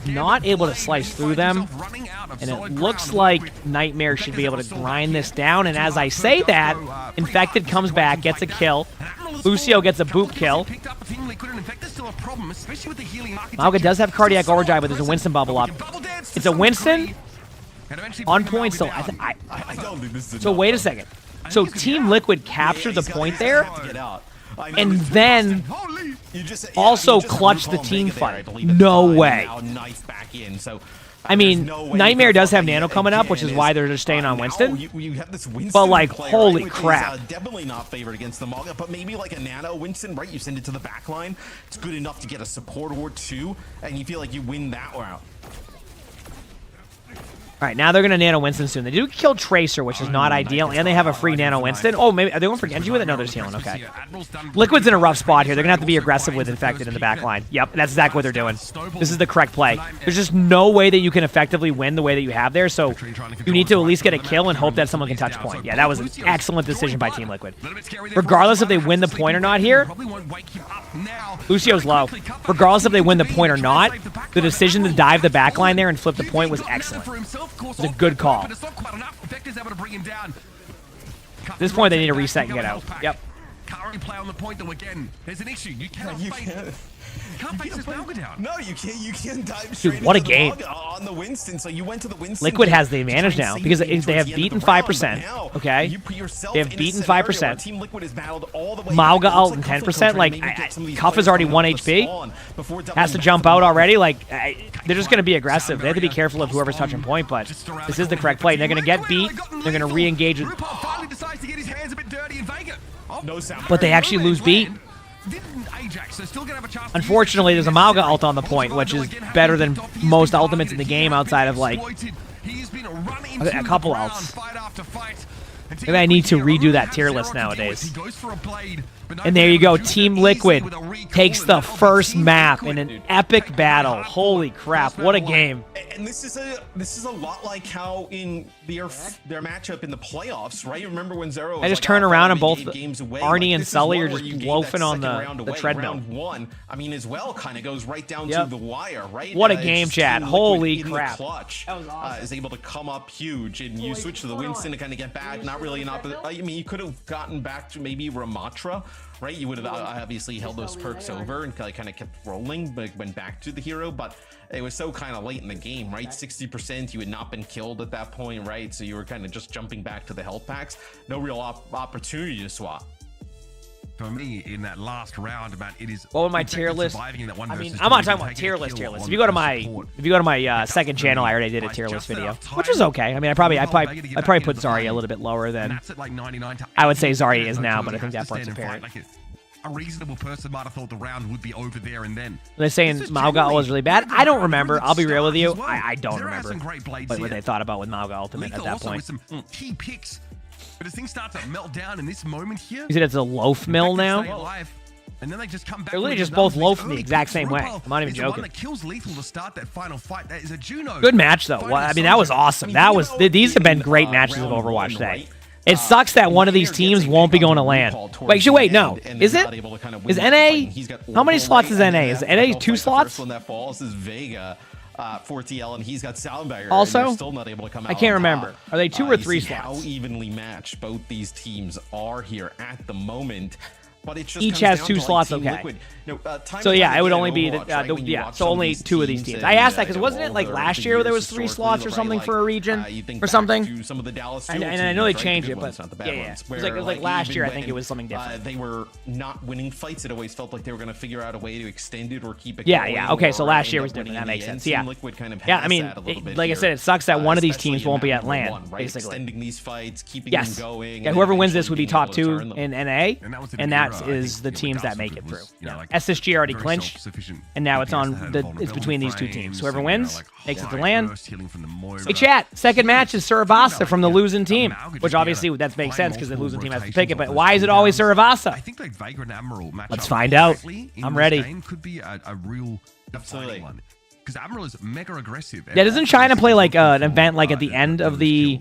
[SPEAKER 18] not able to slice through them, and it looks like Nightmare should be able to grind this down. And as I say that, Infected comes back, gets a kill. Lucio gets a boot kill. Malga does have cardiac overdrive, but there's a Winston bubble up. It's a Winston on point. So so wait a second. So Team Liquid captured the point there, and then also clutch the team fight. No way. I mean, Nightmare does have Nano coming up, which is why they're just staying on Winston. But like, holy crap!
[SPEAKER 17] Definitely not favored against the Maga, but maybe like a Nano Winston, right? You send it to the back line. It's good enough to get a support or two, and you feel like you win that round.
[SPEAKER 18] All right, now they're going to Nano Winston soon. They do kill Tracer, which is not ideal, and they have a free Nano Winston. Oh, maybe are they going for Genji with it? No, they're just healing. Okay. Liquid's in a rough spot here. They're going to have to be aggressive with Infected in the back line. Yep, that's exactly what they're doing. This is the correct play. There's just no way that you can effectively win the way that you have there, so you need to at least get a kill and hope that someone can touch point. Yeah, that was an excellent decision by Team Liquid. Regardless if they win the point or not here, Lucio's low. Regardless if they win the point or not, the decision to dive the back line there and flip the point was excellent. It was a good call. At this point, they need to reset and get out. Yep.
[SPEAKER 7] Can't really play on the point though. Again, there's an issue. You cannot face this Malga down.
[SPEAKER 17] No, you can't. You can't dive straight.
[SPEAKER 18] Dude, what a game!
[SPEAKER 17] On the Winston, so you went to the Winston.
[SPEAKER 18] Liquid has the advantage now because they have beaten 5%. Okay, they have beaten 5%. Malga out in 10%. Like Cuff is already 1 HP. Has to jump out already. Like they're just going to be aggressive. They have to be careful of whoever's touching point. But this is the correct play. They're going to get beat. They're going to re-engage with. But they actually lose beat. Unfortunately, there's a Malga ult on the point, which is better than most ultimates in the game outside of like a couple ults. Maybe I need to redo that tier list nowadays. And there you go. Team Liquid takes the first map in an epic battle. Holy crap! What a game.
[SPEAKER 17] And this is a lot like how in their matchup in the playoffs, right? Remember when Zero was
[SPEAKER 18] I just
[SPEAKER 17] like,
[SPEAKER 18] turn around and both
[SPEAKER 17] away.
[SPEAKER 18] Arnie
[SPEAKER 17] like,
[SPEAKER 18] and
[SPEAKER 17] this is
[SPEAKER 18] Sully
[SPEAKER 17] one
[SPEAKER 18] are
[SPEAKER 17] where
[SPEAKER 18] just
[SPEAKER 17] you gave
[SPEAKER 18] loafing
[SPEAKER 17] that
[SPEAKER 18] on
[SPEAKER 17] second
[SPEAKER 18] the
[SPEAKER 17] round away.
[SPEAKER 18] treadmill.
[SPEAKER 17] Round one, I mean, as well, kind of goes right down to the wire, right?
[SPEAKER 18] What a
[SPEAKER 17] It's
[SPEAKER 18] game,
[SPEAKER 17] just
[SPEAKER 18] Chad.
[SPEAKER 17] Team
[SPEAKER 18] Holy
[SPEAKER 17] Liquid in
[SPEAKER 18] crap.
[SPEAKER 17] The clutch,
[SPEAKER 18] That was awesome.
[SPEAKER 17] is able to come up huge, and you switch to the Winston to kind of get back. Not really I mean, you could have gotten back to maybe Ramatra, right? You would have obviously held those perks over and kind of kept rolling, but went back to the hero. But it was so kind of late in the game, right? 60%, you had not been killed at that point, right? So you were kind of just jumping back to the health packs. No real opportunity to swap.
[SPEAKER 7] For me, in that last round, man, it is.
[SPEAKER 18] What would my tier list?
[SPEAKER 7] I mean,
[SPEAKER 18] I'm not talking about tier list. If you go to my second channel, I already did a tier list video, which was okay. I mean, I probably put Zarya a little bit lower than I would say Zarya is now, but I think that part's apparent.
[SPEAKER 7] A reasonable person might have thought the round would be over there and then.
[SPEAKER 18] They're saying Malgal was really bad. I don't remember. I'll be real with you. I don't remember what they thought about with Malgal Ultimate at that point.
[SPEAKER 7] With some key picks, but as things start to melt down in this moment here,
[SPEAKER 18] You said it's a loaf mill now?
[SPEAKER 7] and then they just come back.
[SPEAKER 18] They're literally just both loafing the exact same way. I'm not even joking.
[SPEAKER 7] One that kills Lethal to start that final fight. That is a Juno.
[SPEAKER 18] Good match though. Well, I mean, that was awesome. These have been great matches of Overwatch today. It sucks that one of these teams won't be going to land. Wait, no. Is it? Is NA? How many slots is NA? Is NA 2 slots?
[SPEAKER 17] When that falls is Vega for TL, and he's got Soundbagger.
[SPEAKER 18] Also,
[SPEAKER 17] still not able to come out
[SPEAKER 18] I can't
[SPEAKER 17] on
[SPEAKER 18] remember.
[SPEAKER 17] top.
[SPEAKER 18] Are they 2 or 3
[SPEAKER 17] you see
[SPEAKER 18] slots?
[SPEAKER 17] How evenly matched both these teams are here at the moment. But it just
[SPEAKER 18] Each
[SPEAKER 17] comes
[SPEAKER 18] has
[SPEAKER 17] down
[SPEAKER 18] 2
[SPEAKER 17] to, like,
[SPEAKER 18] slots,
[SPEAKER 17] Team
[SPEAKER 18] okay.
[SPEAKER 17] Liquid. You know,
[SPEAKER 18] So yeah, it would
[SPEAKER 17] again,
[SPEAKER 18] only be
[SPEAKER 17] Overwatch, right? When you watch
[SPEAKER 18] so
[SPEAKER 17] some
[SPEAKER 18] only
[SPEAKER 17] these
[SPEAKER 18] 2 of these
[SPEAKER 17] teams
[SPEAKER 18] teams.
[SPEAKER 17] and,
[SPEAKER 18] I asked that
[SPEAKER 17] you
[SPEAKER 18] because
[SPEAKER 17] know,
[SPEAKER 18] wasn't it
[SPEAKER 17] all
[SPEAKER 18] like
[SPEAKER 17] the
[SPEAKER 18] last year there was 3 slots or something for a region or something?
[SPEAKER 17] Some of the Dallas
[SPEAKER 18] And
[SPEAKER 17] Fuel
[SPEAKER 18] I know they
[SPEAKER 17] teams, right?
[SPEAKER 18] changed
[SPEAKER 17] The
[SPEAKER 18] it,
[SPEAKER 17] good
[SPEAKER 18] but
[SPEAKER 17] ones, not the bad
[SPEAKER 18] yeah,
[SPEAKER 17] ones,
[SPEAKER 18] it was like
[SPEAKER 17] where,
[SPEAKER 18] last year. I
[SPEAKER 17] even
[SPEAKER 18] think it was something different.
[SPEAKER 17] They were not winning fights. It always felt like they were going to figure out a way to extend it or keep it.
[SPEAKER 18] Yeah,
[SPEAKER 17] going,
[SPEAKER 18] yeah. Okay, so
[SPEAKER 17] or
[SPEAKER 18] last
[SPEAKER 17] end
[SPEAKER 18] year
[SPEAKER 17] up
[SPEAKER 18] was different.
[SPEAKER 17] winning
[SPEAKER 18] That
[SPEAKER 17] in the
[SPEAKER 18] makes
[SPEAKER 17] end.
[SPEAKER 18] sense. Yeah.
[SPEAKER 17] Team Liquid kind of
[SPEAKER 18] Yeah,
[SPEAKER 17] has
[SPEAKER 18] I mean,
[SPEAKER 17] that a little bit
[SPEAKER 18] like I
[SPEAKER 17] here,
[SPEAKER 18] said, it sucks that one of these
[SPEAKER 17] especially
[SPEAKER 18] teams
[SPEAKER 17] in
[SPEAKER 18] won't be
[SPEAKER 17] that
[SPEAKER 18] at
[SPEAKER 17] number
[SPEAKER 18] land,
[SPEAKER 17] one, right?
[SPEAKER 18] basically.
[SPEAKER 17] Extending these fights, keeping
[SPEAKER 18] Yes.
[SPEAKER 17] them going.
[SPEAKER 18] Yeah,
[SPEAKER 17] and
[SPEAKER 18] whoever wins
[SPEAKER 17] eventually
[SPEAKER 18] this would be
[SPEAKER 17] being able
[SPEAKER 18] top
[SPEAKER 17] to
[SPEAKER 18] 2
[SPEAKER 17] turn them.
[SPEAKER 18] in NA, and that is the teams that make it through. Yeah. SSG already clinched, and now it's between these 2 teams. Whoever wins makes it to land. Hey, chat. Second match is Suravasa from the losing team, which obviously that makes sense because the losing team has to pick it. But why is it always Suravasa?
[SPEAKER 7] I think like Vagrant Admiral match
[SPEAKER 18] Let's
[SPEAKER 7] up
[SPEAKER 18] find out.
[SPEAKER 7] perfectly in
[SPEAKER 18] I'm
[SPEAKER 7] this
[SPEAKER 18] ready.
[SPEAKER 7] game could be a real defining one. Because Admiral is mega aggressive.
[SPEAKER 18] Yeah, doesn't China play like an event like at the end of the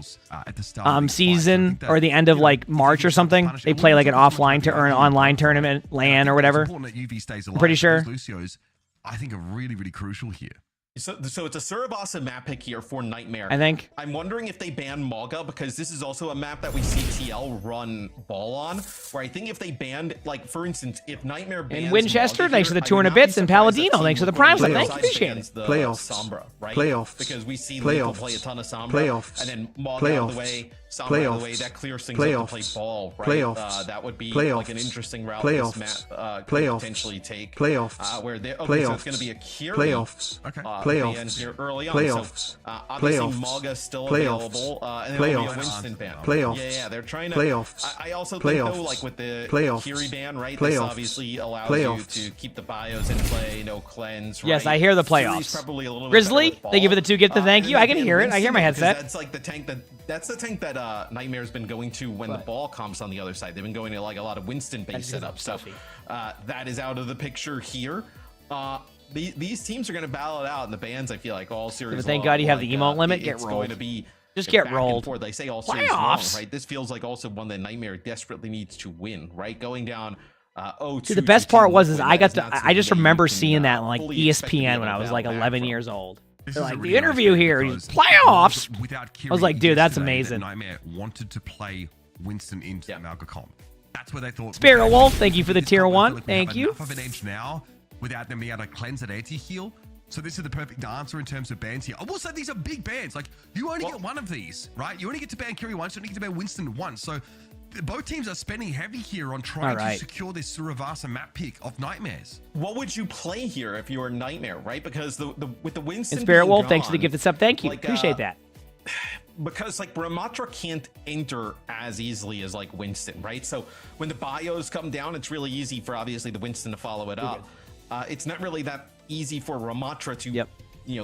[SPEAKER 18] season or the end of like March or something? They play like an offline to earn online tournament LAN or whatever. I'm pretty sure.
[SPEAKER 7] Lucios, I think, are really, really crucial here.
[SPEAKER 17] So it's a Surabasa map pick here for Nightmare.
[SPEAKER 18] I think.
[SPEAKER 17] I'm wondering if they ban Maga because this is also a map that we see TL run ball on. Where I think if they banned, like for instance, if Nightmare bans
[SPEAKER 18] And Winchester,
[SPEAKER 17] Maga
[SPEAKER 18] thanks for
[SPEAKER 17] here,
[SPEAKER 18] the
[SPEAKER 17] I
[SPEAKER 18] 200
[SPEAKER 17] would not be
[SPEAKER 18] bits, and
[SPEAKER 17] surprised that
[SPEAKER 18] Paladino,
[SPEAKER 17] Team
[SPEAKER 18] thanks for the
[SPEAKER 17] Liquid
[SPEAKER 18] Prime, so
[SPEAKER 17] besides
[SPEAKER 18] thank you, appreciate
[SPEAKER 17] bans
[SPEAKER 18] it.
[SPEAKER 17] the
[SPEAKER 20] Playoffs.
[SPEAKER 17] Sombra, right?
[SPEAKER 20] Playoffs.
[SPEAKER 17] Because we see
[SPEAKER 20] Playoffs.
[SPEAKER 17] Liquid play a ton of Sombra,
[SPEAKER 20] Playoffs.
[SPEAKER 17] and then Maga out of the way, Sombra out of the way, that clears things up to play ball, right?
[SPEAKER 20] Playoffs.
[SPEAKER 17] That would be
[SPEAKER 20] Playoffs.
[SPEAKER 17] like an interesting route
[SPEAKER 20] Playoffs.
[SPEAKER 17] this map could
[SPEAKER 20] Playoffs.
[SPEAKER 17] potentially take.
[SPEAKER 20] Playoffs.
[SPEAKER 17] Where they, okay,
[SPEAKER 20] Playoffs.
[SPEAKER 17] so it's going to be a Curie
[SPEAKER 20] Playoffs.
[SPEAKER 17] ban here early on.
[SPEAKER 20] Playoffs.
[SPEAKER 17] So, obviously
[SPEAKER 20] Playoffs.
[SPEAKER 17] Maga's still
[SPEAKER 20] Playoffs.
[SPEAKER 17] available, and then there'll be a
[SPEAKER 20] Playoffs.
[SPEAKER 17] Winston ban.
[SPEAKER 20] Playoffs.
[SPEAKER 17] Yeah, they're trying to.
[SPEAKER 20] Playoffs.
[SPEAKER 17] I also think though,
[SPEAKER 20] Playoffs.
[SPEAKER 17] like with the
[SPEAKER 20] Playoffs.
[SPEAKER 17] Curie ban, right?
[SPEAKER 20] Playoffs.
[SPEAKER 17] This obviously allows
[SPEAKER 20] Playoffs.
[SPEAKER 17] you to keep the bios in play, no cleanse.
[SPEAKER 18] Yes,
[SPEAKER 17] right?
[SPEAKER 18] I hear the
[SPEAKER 17] Curie's
[SPEAKER 18] playoffs.
[SPEAKER 17] probably a little bit
[SPEAKER 18] Grizzly,
[SPEAKER 17] better with
[SPEAKER 18] thank you for
[SPEAKER 17] ball.
[SPEAKER 18] the 2 gift. Thank you. I can
[SPEAKER 17] And
[SPEAKER 18] hear it. I hear my
[SPEAKER 17] Winston,
[SPEAKER 18] headset.
[SPEAKER 17] That's like the tank that Nightmare's been going to when the ball comes on the other side. They've been going to like a lot of Winston-based setups. So that is out of the picture here. These teams are going to battle it out in the bans. I feel like all series.
[SPEAKER 18] But thank
[SPEAKER 17] long,
[SPEAKER 18] God you have the
[SPEAKER 17] like,
[SPEAKER 18] emote limit. Get
[SPEAKER 17] it's
[SPEAKER 18] rolled.
[SPEAKER 17] going to be
[SPEAKER 18] Just get
[SPEAKER 17] back and
[SPEAKER 18] rolled.
[SPEAKER 17] forth. They say all series long,
[SPEAKER 18] Playoffs.
[SPEAKER 17] right? This feels like also one that Nightmare desperately needs to win, right? Going down.
[SPEAKER 18] Dude, the best part was
[SPEAKER 17] Liquid,
[SPEAKER 18] I got
[SPEAKER 17] that is
[SPEAKER 18] to.
[SPEAKER 17] not
[SPEAKER 18] I just
[SPEAKER 17] something you
[SPEAKER 18] remember
[SPEAKER 17] can,
[SPEAKER 18] seeing that on like
[SPEAKER 17] fully expect to be
[SPEAKER 18] ESPN
[SPEAKER 17] able
[SPEAKER 18] when
[SPEAKER 17] to
[SPEAKER 18] I was
[SPEAKER 17] battle
[SPEAKER 18] like
[SPEAKER 17] back
[SPEAKER 18] 11
[SPEAKER 17] from.
[SPEAKER 18] years old.
[SPEAKER 7] This
[SPEAKER 18] They're
[SPEAKER 7] is a
[SPEAKER 18] like
[SPEAKER 7] really
[SPEAKER 18] the interview
[SPEAKER 7] nice
[SPEAKER 18] here.
[SPEAKER 7] because
[SPEAKER 18] Playoffs.
[SPEAKER 7] Without
[SPEAKER 18] I was like, dude, that's
[SPEAKER 7] yesterday,
[SPEAKER 18] amazing.
[SPEAKER 7] that Nightmare wanted to play Winston into the Malgacom. That's where they thought.
[SPEAKER 18] Spirit Wolf, thank you for the tier
[SPEAKER 7] I feel
[SPEAKER 18] 1.
[SPEAKER 7] like we have
[SPEAKER 18] Thank you.
[SPEAKER 7] enough of an edge now without them being able to cleanse that anti-heal. So this is the perfect answer in terms of bans here. I will say these are big bans. Like you only get one of these, right? You only get to ban Curie once. You only get to ban Winston once. So both teams are spending heavy here on trying to secure this Suravasa map pick of Nightmares.
[SPEAKER 17] What would you play here if you were Nightmare, right? Because with the Winston
[SPEAKER 18] And Spirit
[SPEAKER 17] being
[SPEAKER 18] Wolf, thanks for the
[SPEAKER 17] gone,
[SPEAKER 18] gifted sub. Thank you.
[SPEAKER 17] like,
[SPEAKER 18] Appreciate that.
[SPEAKER 17] Because like Ramatra can't enter as easily as like Winston, right? So when the bios come down, it's really easy for obviously the Winston to follow it up. It's not really that easy for Ramatra to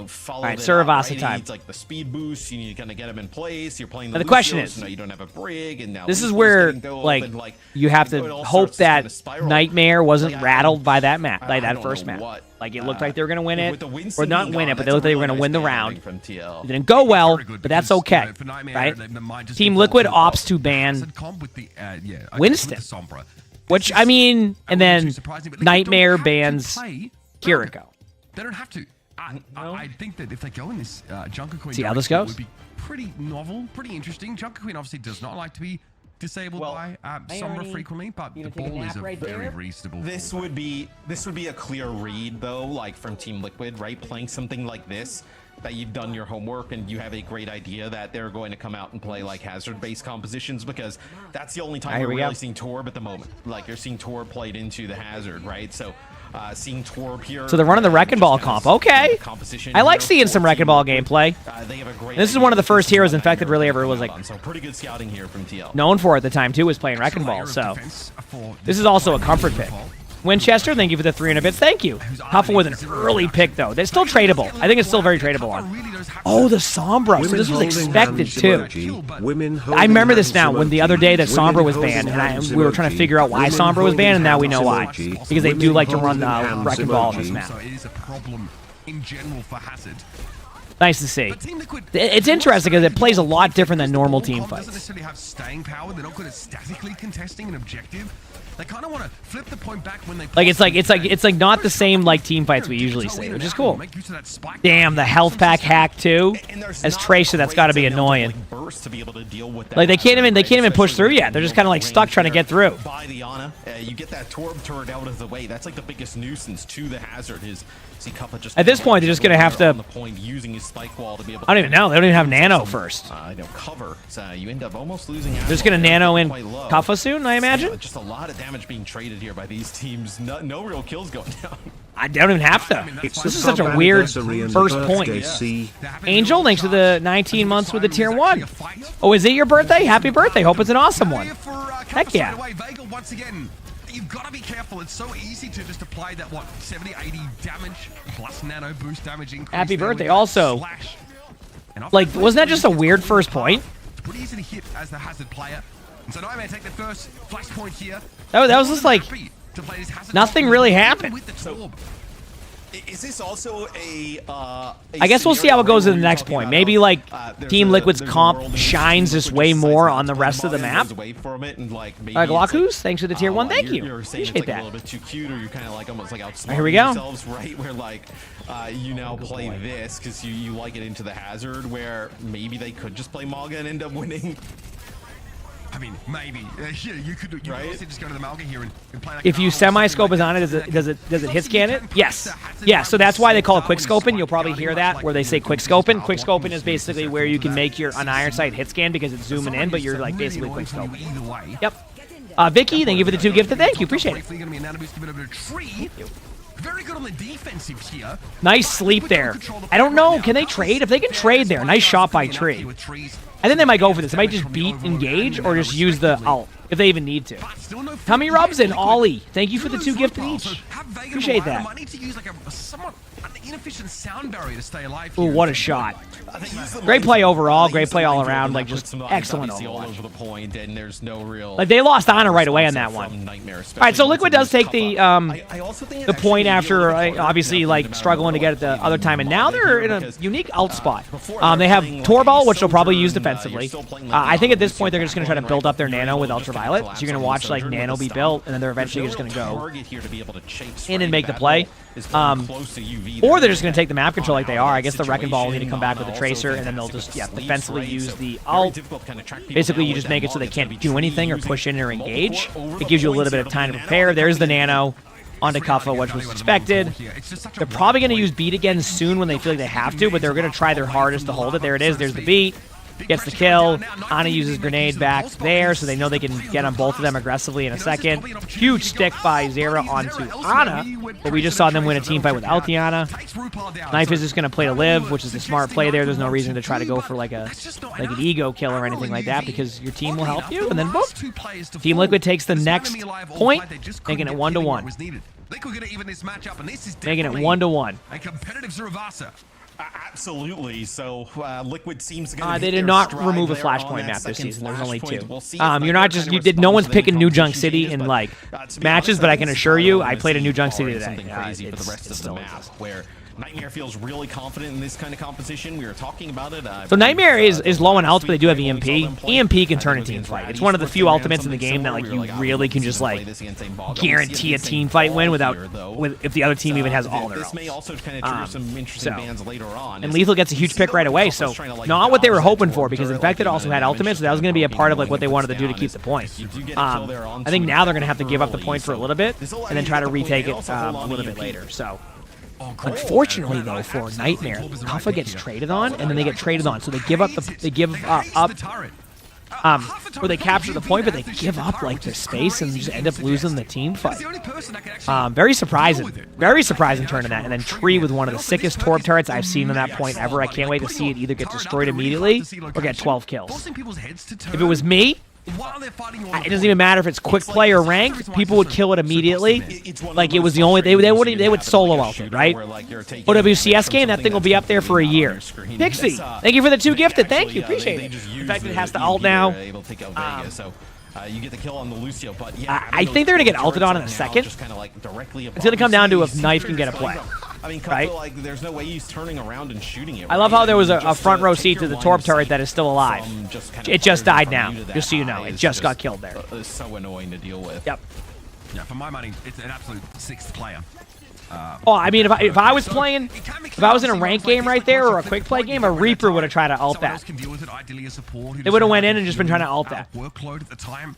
[SPEAKER 17] follow.
[SPEAKER 18] All right,
[SPEAKER 17] it
[SPEAKER 18] Suravasa
[SPEAKER 17] up, right?
[SPEAKER 18] time.
[SPEAKER 17] He needs like the speed boost. You need to kind of get him in place. You're playing the.
[SPEAKER 18] Now the question
[SPEAKER 17] Lucio,
[SPEAKER 18] is,
[SPEAKER 17] so now you don't have a brig, and now
[SPEAKER 18] this is
[SPEAKER 17] Lucia's
[SPEAKER 18] where
[SPEAKER 17] getting dope,
[SPEAKER 18] like
[SPEAKER 17] and,
[SPEAKER 18] you have to
[SPEAKER 17] it all
[SPEAKER 18] hope
[SPEAKER 17] starts to kinda
[SPEAKER 18] that
[SPEAKER 17] spiral.
[SPEAKER 18] Nightmare wasn't rattled by that map,
[SPEAKER 17] I
[SPEAKER 18] like that
[SPEAKER 17] don't
[SPEAKER 18] first
[SPEAKER 17] know
[SPEAKER 18] map.
[SPEAKER 17] what,
[SPEAKER 18] Like it looked like they were gonna win
[SPEAKER 17] with
[SPEAKER 18] it,
[SPEAKER 17] the Winston
[SPEAKER 18] or not
[SPEAKER 17] being
[SPEAKER 18] win
[SPEAKER 17] gone,
[SPEAKER 18] it, but they
[SPEAKER 17] that's
[SPEAKER 18] looked like they
[SPEAKER 17] a
[SPEAKER 18] were gonna
[SPEAKER 17] really
[SPEAKER 18] win the
[SPEAKER 17] nice
[SPEAKER 18] round.
[SPEAKER 17] from TL.
[SPEAKER 18] It didn't go well, but that's okay, right? Team Liquid opts to ban Winston, which I mean, and then Nightmare bans Kiriko.
[SPEAKER 7] They don't have to. I think that if they go in this Junker Queen,
[SPEAKER 18] See how this
[SPEAKER 7] direction,
[SPEAKER 18] goes?
[SPEAKER 7] it would be pretty novel, pretty interesting. Junker Queen obviously does not like to be disabled by Sombra frequently, but the ball is a very reasonable.
[SPEAKER 17] This would be a clear read though, like from Team Liquid, right? Playing something like this, that you've done your homework and you have a great idea that they're going to come out and play like hazard-based compositions, because that's the only time we're really seeing Torb at the moment. Like you're seeing Torb played into the hazard, right? So seeing Torb here.
[SPEAKER 18] So they're running the Wrecking Ball comp. Okay. I like seeing some Wrecking Ball gameplay.
[SPEAKER 17] They have a great
[SPEAKER 18] This is one of the first heroes Infected really ever was like
[SPEAKER 17] so pretty good scouting here from TL.
[SPEAKER 18] known for at the time too, was playing Wrecking Ball. So this is also a comfort pick. Winchester, thank you for the 300 bits. Thank you. Huffa with an early pick though. They're still tradable. I think it's still very tradable on. Oh, the Sombra. So this was expected too. I remember this now. When the other day that Sombra was banned, and we were trying to figure out why Sombra was banned, and now we know why. Because they do like to run Wrecking Ball on this map.
[SPEAKER 7] So it is a problem in general for Hazard.
[SPEAKER 18] Nice to see. It's interesting because it plays a lot different than normal team
[SPEAKER 7] Doesn't
[SPEAKER 18] fights.
[SPEAKER 7] necessarily have staying power. They're not good at statically contesting an objective. They kind of want to flip the point back when they.
[SPEAKER 18] Like it's like not the same like team fights we usually see, which is cool. Damn, the health pack hack too. As Tracer, that's got to be annoying. Like they can't even push through yet. They're just kind of like stuck trying to get through.
[SPEAKER 17] By the Ana, you get that Torb turret out of the way. That's like the biggest nuisance to the hazard. Is see Cuppa just
[SPEAKER 18] At this point, they're just gonna have to.
[SPEAKER 17] on the point using his spike wall to be able.
[SPEAKER 18] I don't even know. They don't even have Nano first.
[SPEAKER 17] Cover. So you end up almost losing.
[SPEAKER 18] They're just gonna Nano in Cuffa soon, I imagine.
[SPEAKER 17] Just a lot of damage being traded here by these teams. No real kills going down.
[SPEAKER 18] I don't even have to. This is such a weird first point. Angel, thanks for the 19 months with the tier 1. Oh, is it your birthday? Happy birthday. Hope it's an awesome one. Heck yeah.
[SPEAKER 7] Once again, you've got to be careful. It's so easy to just apply that 70, 80 damage plus nano boost damage increase.
[SPEAKER 18] Happy birthday. Also, like, wasn't that just a weird first point?
[SPEAKER 7] It's pretty easy to hit as the hazard player. And so now I may take the first flash point here.
[SPEAKER 18] That was just like nothing really happened.
[SPEAKER 17] So, is this also a
[SPEAKER 18] I guess we'll see how it goes in the next point. Maybe like Team Liquid's comp shines just way more on the rest of the map. Glockus, thanks for the tier 1. Thank you.
[SPEAKER 17] You're saying
[SPEAKER 18] Appreciate
[SPEAKER 17] it's like
[SPEAKER 18] that.
[SPEAKER 17] a little bit too cute, or you're kind of like almost like outsmarting
[SPEAKER 18] Here we go.
[SPEAKER 17] yourselves, right? Where like you now play this because you like it into the hazard, where maybe they could just play Malga and end up winning.
[SPEAKER 7] I mean, maybe. Yeah, you could also just go to the Malga here and play like
[SPEAKER 18] If you semi-scope is on it, does it hit scan it? Yes. Yeah, so that's why they call it quick scoping. You'll probably hear that where they say quick scoping. Quick scoping is basically where you can make your an iron sight hit scan because it's zooming in, but you're like basically quick scoping. Yep. Vicky, thank you for the 2 gifted. Thank you. Appreciate it.
[SPEAKER 7] Very good on the defensive here.
[SPEAKER 18] Nice sleep there. I don't know. Can they trade? If they can trade there, nice shot by Tree. I think they might go for this. They might just beat engage or just use the ult if they even need to. Tummy rubs and Ollie. Thank you for the 2 gifted each. Appreciate that.
[SPEAKER 7] I need to use like a somewhat inefficient sound barrier to stay alive.
[SPEAKER 18] Ooh, what a shot. Great play overall. Great play all around. Like, just excellent
[SPEAKER 17] all over the point, and there's no real.
[SPEAKER 18] Like, they lost honor right away on that one. All right, so Liquid does take the point after obviously like struggling to get it the other time, and now they're in a unique ult spot. They have Torball, which they'll probably use defensively. I think at this point they're just going to try to build up their Nano with Ultraviolet. So you're going to watch like Nano be built, and then they're eventually just going to go in and make the play. Or they're just going to take the map control like they are. I guess the Wrecking Ball will need to come back with the Tracer, and then they'll just defensively use the ult. Basically, you just make it so they can't do anything or push in or engage. It gives you a little bit of time to prepare. There's the Nano onto Cuffa, which was expected. They're probably going to use beat again soon when they feel like they have to, but they're going to try their hardest to hold it. There it is. There's the beat. Gets the kill. Ana uses grenade back there, so they know they can get on both of them aggressively in a second. Huge stick by Zera onto Ana, but we just saw them win a team fight with Altiana. Knife is just going to play to live, which is a smart play there. There's no reason to try to go for like an ego kill or anything like that because your team will help you, and then boom. Team Liquid takes the next point, making it 1-1.
[SPEAKER 7] Liquid gonna even this matchup, and this is
[SPEAKER 18] making it 1-1.
[SPEAKER 7] a competitive Zuravasa.
[SPEAKER 17] Absolutely. So Liquid seems to
[SPEAKER 18] they did not remove a Flashpoint map this season. There's only 2. You're not just no one's picking New Junk City in like matches, but I can assure you, I played a New Junk City today.
[SPEAKER 17] Crazy for the rest of the map where Nightmare feels really confident in this kind of composition. We were talking about it.
[SPEAKER 18] So Nightmare is low on health, but they do have EMP. EMP can turn a team fight. It's one of the few ultimates in the game that like you really can just like guarantee a team fight win if the other team even has all their
[SPEAKER 17] This may also kind of trigger some interesting bans later on.
[SPEAKER 18] And Lethal gets a huge pick right away, so not what they were hoping for, because Infected also had ultimates, so that was going to be a part of like what they wanted to do to keep the point. I think now they're going to have to give up the point for a little bit and then try to retake it a little bit later. So. Unfortunately, though, for Nightmare, Kuffa gets traded on, and then they get traded on. So they give up or they capture the point, but they give up like their space and just end up losing the team fight. Very surprising turn in that. And then Tree with one of the sickest Torb turrets I've seen on that point ever. I can't wait to see it either get destroyed immediately or get 12 kills. If it was me, it doesn't even matter if it's quick play or ranked. People would kill it immediately. Like it was the only they would solo ult it, right? OWCS game, that thing will be up there for a year. Pixie, thank you for the 2 gifted. Thank you, appreciate it. In fact, it has to ult now.
[SPEAKER 17] You get the kill on the Lucio, but
[SPEAKER 18] I think they're gonna get ulted on in a second. It's gonna come down to if Knife can get a play.
[SPEAKER 17] I mean,
[SPEAKER 18] right?
[SPEAKER 17] Like, there's no way he's turning around and shooting it.
[SPEAKER 18] I love how there was a front row seat to the Torb turret that is still alive. It just died now, just so you know. It just got killed there.
[SPEAKER 17] It's so annoying to deal with.
[SPEAKER 18] Yep.
[SPEAKER 7] Yeah, for my money, it's an absolute 6th player.
[SPEAKER 18] I mean, if I was playing, if I was in a ranked game right there or a quick play game, a Reaper would have tried to ult that. They would have went in and just been trying to ult that.
[SPEAKER 7] Workload at the time.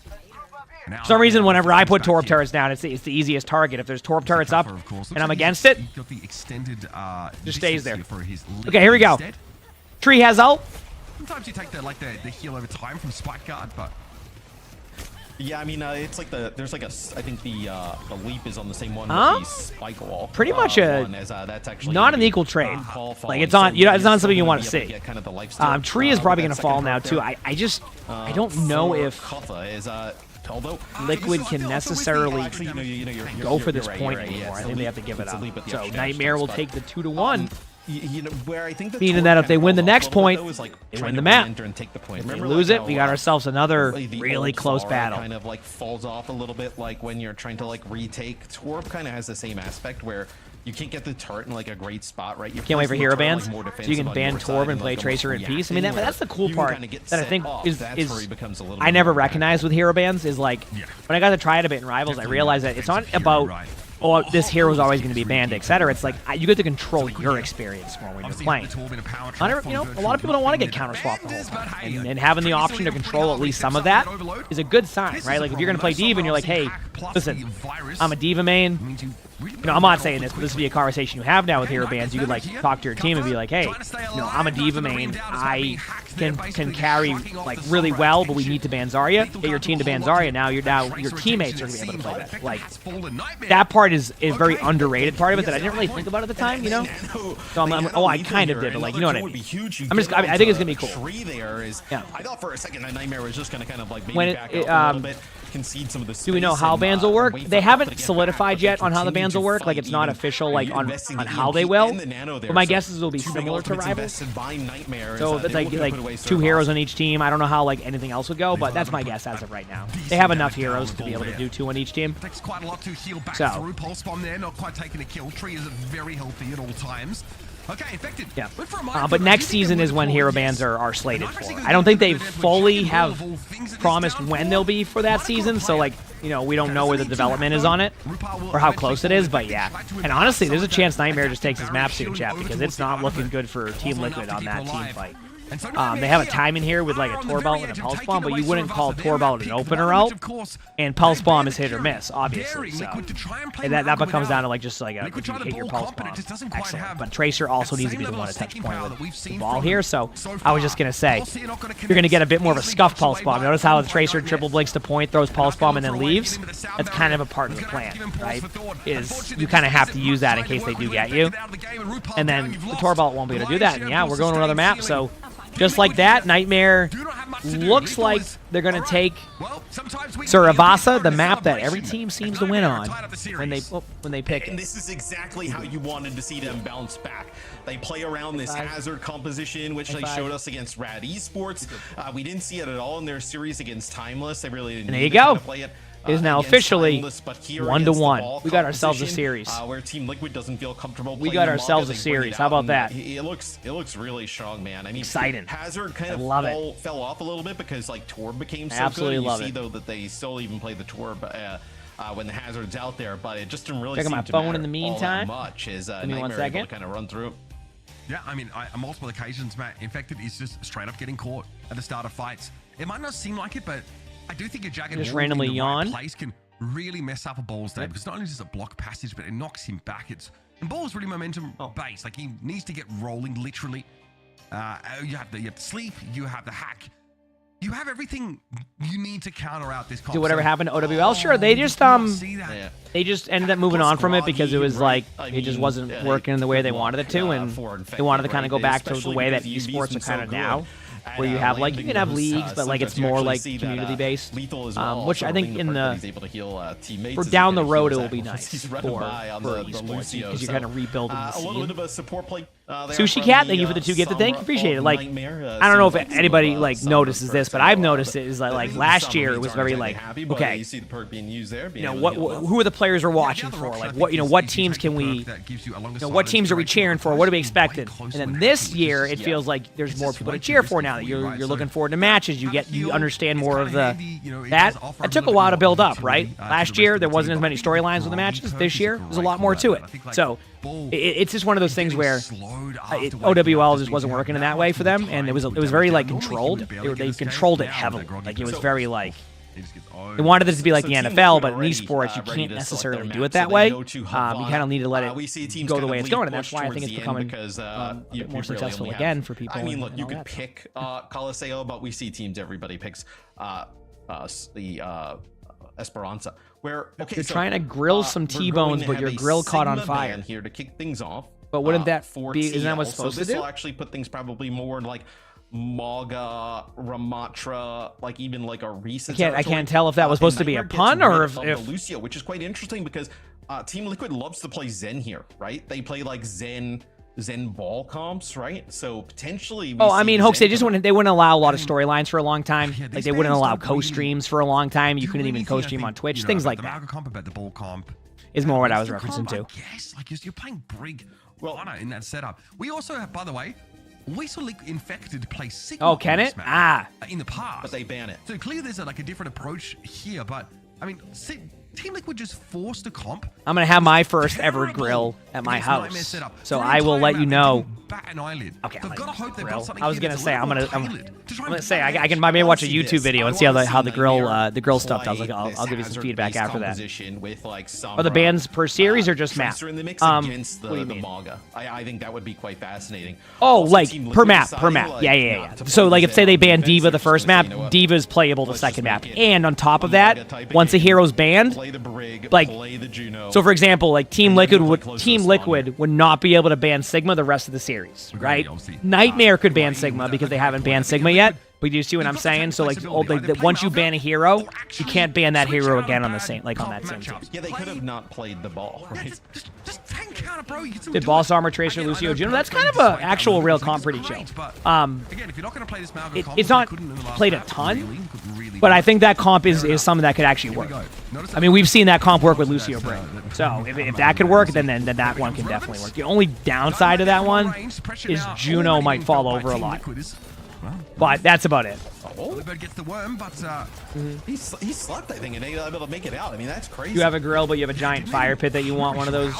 [SPEAKER 18] For some reason, whenever I put Torb turrets down, it's the easiest target. If there's Torb turrets up and I'm against it, just stays there. Okay, here we go. Tree has ult.
[SPEAKER 7] Sometimes you take the heal over time from Spike Guard, but
[SPEAKER 17] yeah, I mean, it's like there's like I think the leap is on the same one with the spike wall.
[SPEAKER 18] Pretty much
[SPEAKER 17] that's actually
[SPEAKER 18] not an equal trade. Like it's on, it's not something you want to see. Tree is probably going to fall now too. I don't know if Liquid can necessarily go for this point anymore. I think they have to give it up. So Nightmare will take the 2-1.
[SPEAKER 17] Where I think
[SPEAKER 18] meaning that if they win the next point, they win the map.
[SPEAKER 17] If
[SPEAKER 18] they lose it, we got ourselves another really close battle.
[SPEAKER 17] Kind of like falls off a little bit, like when you're trying to like retake. Torb kind of has the same aspect where you can't get the turret in like a great spot, right?
[SPEAKER 18] Can't wait for hero bans, so you can ban Torb and play Tracer in peace. I mean, that's the cool part that I think is I never recognized with hero bans is like when I got to try it a bit in Rivals, I realized that it's not about this hero is always going to be banned, etc. It's like you get to control your experience more when you're playing. A lot of people don't want to get counter swapped the whole time, and having the option to control at least some of that is a good sign, right? Like if you're going to play D.Va and you're like, hey, listen, I'm a D.Va main. I'm not saying this, but this would be a conversation you have now with hero bans. You could like talk to your team and be like, hey, I'm a D.Va main. I can carry like really well, but we need to ban Zarya. Get your team to ban Zarya. Now your teammates are going to be able to play that. Like that part is very underrated part of it that I didn't really think about at the time, So I kind of did, but like you know what I mean. I think it's gonna be cool.
[SPEAKER 17] Yeah. I thought for a second that Nightmare was just gonna kind of like maybe back out a little bit. Concede some of the
[SPEAKER 18] do we know how bans will work? They haven't solidified yet on how the bans will work. Like it's not official like on how they will. But my guess is it'll be similar to Rivals. So it's like 2 heroes on each team. I don't know how like anything else would go, but that's my guess as of right now. They have enough heroes to be able to do 2 on each team.
[SPEAKER 7] Takes quite a lot to heal back through. Pulse bomb there, not quite taking a kill. Tree is very healthy at all times. Okay, Infected.
[SPEAKER 18] Yeah. But next season is when hero bans are slated for. I don't think they fully have promised when they'll be for that season, so like, we don't know where the development is on it or how close it is, but yeah. And honestly, there's a chance Nightmare just takes his map soon, chat, because it's not looking good for Team Liquid on that team fight. They have a time in here with like a Torb ult and a Pulse Bomb, but you wouldn't call Torb ult an opener ult, and Pulse Bomb is hit or miss, obviously. So and that comes down to like just like a hit your Pulse Bomb. Excellent. But Tracer also needs to be the one to touch point with the ball here, so I was just going to say, you're going to get a bit more of a scuff Pulse Bomb. Notice how the Tracer triple blinks to point, throws Pulse Bomb, and then leaves? That's kind of a part of the plan, right? Is you kind of have to use that in case they do get you. And then the Torb ult won't be able to do that, and yeah, we're going to another map, so just like that, Nightmare looks like they're going to take Suravasa, the map that every team seems to win on when they pick
[SPEAKER 17] And
[SPEAKER 18] it.
[SPEAKER 17] this is exactly how you wanted to see them bounce back. They play around this hazard composition, which they showed us against Rad Esports. We didn't see it at all in their series against Timeless. They really didn't
[SPEAKER 18] And there you
[SPEAKER 17] need to kind
[SPEAKER 18] go.
[SPEAKER 17] of play it.
[SPEAKER 18] It is now
[SPEAKER 17] Against
[SPEAKER 18] officially
[SPEAKER 17] Timeless, but here
[SPEAKER 18] 1-1.
[SPEAKER 17] against the ball
[SPEAKER 18] We got ourselves a
[SPEAKER 17] composition,
[SPEAKER 18] series.
[SPEAKER 17] Where Team Liquid doesn't feel comfortable.
[SPEAKER 18] We
[SPEAKER 17] playing
[SPEAKER 18] got
[SPEAKER 17] the
[SPEAKER 18] ourselves
[SPEAKER 17] Maga,
[SPEAKER 18] a
[SPEAKER 17] they bring
[SPEAKER 18] series.
[SPEAKER 17] it
[SPEAKER 18] How
[SPEAKER 17] out,
[SPEAKER 18] about
[SPEAKER 17] and
[SPEAKER 18] that?
[SPEAKER 17] It looks really strong, man. I mean,
[SPEAKER 18] Exciting.
[SPEAKER 17] Hazard kind
[SPEAKER 18] I
[SPEAKER 17] of
[SPEAKER 18] love it.
[SPEAKER 17] fell off a little bit because like Torb became so
[SPEAKER 18] Absolutely
[SPEAKER 17] good.
[SPEAKER 18] love
[SPEAKER 17] You see
[SPEAKER 18] it.
[SPEAKER 17] though that they still even play the Torb when the Hazard's out there, but it just didn't really
[SPEAKER 18] Checking
[SPEAKER 17] seem
[SPEAKER 18] my
[SPEAKER 17] to
[SPEAKER 18] phone
[SPEAKER 17] matter
[SPEAKER 18] in the
[SPEAKER 17] all that
[SPEAKER 18] meantime.
[SPEAKER 17] much. Is
[SPEAKER 18] Give me 1
[SPEAKER 17] Nightmare able
[SPEAKER 18] second.
[SPEAKER 17] to kind of run through?
[SPEAKER 7] Yeah, I mean, on multiple occasions, Matt, Infected is just straight up getting caught at the start of fights. It might not seem like it, but I do think a Jagged
[SPEAKER 18] Just
[SPEAKER 7] Wall
[SPEAKER 18] randomly
[SPEAKER 7] in the right
[SPEAKER 18] yawn.
[SPEAKER 7] place can really mess up a Ball's day, because not only does it block passage, but it knocks him back. And Ball's really momentum based. Like, he needs to get rolling, literally. You have the sleep, you have the hack. You have everything you need to counter out this comp.
[SPEAKER 18] Do whatever
[SPEAKER 7] So-
[SPEAKER 18] happened to OWL? Sure, they just they just ended up moving on from it because it was like it just wasn't working in the way they wanted it to, and they wanted to kind of go back to the way that esports are kind of now, where you have like you can have leagues, but like it's more like community based, which I think in the for down the road it will be nice for esports because you're kind of rebuilding the
[SPEAKER 17] A little bit
[SPEAKER 18] scene.
[SPEAKER 17] of a support play.
[SPEAKER 18] Sushi Cat, thank you for the 2 gifted. Thank you, appreciate it. Like, I don't know if anybody like notices this, but I've noticed it. Is like last year it was very like, okay,
[SPEAKER 17] you see the perk being used there.
[SPEAKER 18] you know who are the players we're watching for? Like what teams can we, what teams are we cheering for? What are we expecting? And then this year it feels like there's more people to cheer for now. That you're looking forward to matches. You understand more of the that. It took a while to build up, right? Last year there wasn't as many storylines with the matches. This year there's a lot more to it. So it's just one of those things where OWL just wasn't working in that way for them, and it was very like controlled. They controlled it heavily. Like it was very like they wanted it to be like the NFL, but in esports you can't necessarily do it that way. You kind of need to let it go the way it's going, and that's why I think it's becoming a bit more successful again for people.
[SPEAKER 17] I mean, look,
[SPEAKER 18] and
[SPEAKER 17] you
[SPEAKER 18] all
[SPEAKER 17] could
[SPEAKER 18] that.
[SPEAKER 17] pick Coliseo, but we see teams everybody picks the Esperanza. Where
[SPEAKER 18] You're trying to grill some T-bones, but your grill caught on fire.
[SPEAKER 17] Here to kick things off.
[SPEAKER 18] But wouldn't that
[SPEAKER 17] for
[SPEAKER 18] be? Isn't that what's
[SPEAKER 17] TL.
[SPEAKER 18] supposed
[SPEAKER 17] So
[SPEAKER 18] to
[SPEAKER 17] this
[SPEAKER 18] do?
[SPEAKER 17] will actually put things probably more in like Maga, Ramatra, like even like a recent.
[SPEAKER 18] I can't tell if that was supposed to be a pun or if
[SPEAKER 17] Lucio, which is quite interesting because Team Liquid loves to play Zen here, right? They play like Zen ball comps, right? So potentially.
[SPEAKER 18] I mean, Hoax, they wouldn't allow a lot of storylines for a long time. Like they wouldn't allow co-streams for a long time. You couldn't even co-stream on Twitch. Things like that.
[SPEAKER 7] The comp about the ball comp
[SPEAKER 18] is more what I was referencing to.
[SPEAKER 7] Yes, like you're playing Brig Honor in that setup. We also have, by the way, we saw Infected play Sigma.
[SPEAKER 18] Oh, can it?
[SPEAKER 7] In the past.
[SPEAKER 17] But they ban it.
[SPEAKER 7] So clearly there's a different approach here, but I mean, Team Liquid just forced a comp.
[SPEAKER 18] I'm gonna have my first ever grill at my house, so I will let you know. Okay, I was gonna say I'm gonna say I can maybe watch a YouTube video and see how the grill stuff does. Like I'll give you some feedback after that. Are the bans per series or just map?
[SPEAKER 17] In the mix
[SPEAKER 18] What
[SPEAKER 17] against
[SPEAKER 18] do you
[SPEAKER 17] the
[SPEAKER 18] mean?
[SPEAKER 17] Maga. I think that would be quite fascinating.
[SPEAKER 18] Oh,
[SPEAKER 17] Also,
[SPEAKER 18] like
[SPEAKER 17] Team
[SPEAKER 18] per
[SPEAKER 17] Liquid
[SPEAKER 18] map,
[SPEAKER 17] deciding, like,
[SPEAKER 18] yeah.
[SPEAKER 17] not to
[SPEAKER 18] So
[SPEAKER 17] play
[SPEAKER 18] like if say they
[SPEAKER 17] Zen
[SPEAKER 18] ban Diva the
[SPEAKER 17] offensive,
[SPEAKER 18] first
[SPEAKER 17] just
[SPEAKER 18] map,
[SPEAKER 17] say, you know what?
[SPEAKER 18] Diva's playable the second map,
[SPEAKER 17] make it
[SPEAKER 18] and on top of
[SPEAKER 17] Maga
[SPEAKER 18] that,
[SPEAKER 17] type of
[SPEAKER 18] once a
[SPEAKER 17] game.
[SPEAKER 18] hero's banned,
[SPEAKER 17] Play the Brig,
[SPEAKER 18] like
[SPEAKER 17] play the Juno.
[SPEAKER 18] so for example, like Team Liquid would
[SPEAKER 17] close
[SPEAKER 18] would not be able to ban Sigma the rest of the series, right? Nightmare could ban Sigma because they haven't banned Sigma yet. But you see what I'm saying? So like, once you ban a hero, you can't ban that hero again on the same on that same team.
[SPEAKER 17] Yeah, they could have not played the ball, right?
[SPEAKER 18] Did Boss Armor Tracer Lucio Juno? That's kind of a actual real comp pretty chill. It's not played a ton, but I think that comp is something that could actually work. I mean, we've seen that comp work with Lucio Bray. So if that could work, then that one can definitely work. The only downside of that one is Juno might fall over a lot. But that's about it.
[SPEAKER 7] Bird gets the worm, but
[SPEAKER 17] he slept, I think, and able to make it out. I mean, that's crazy.
[SPEAKER 18] You have a grill, but you have a giant fire pit that you want one of those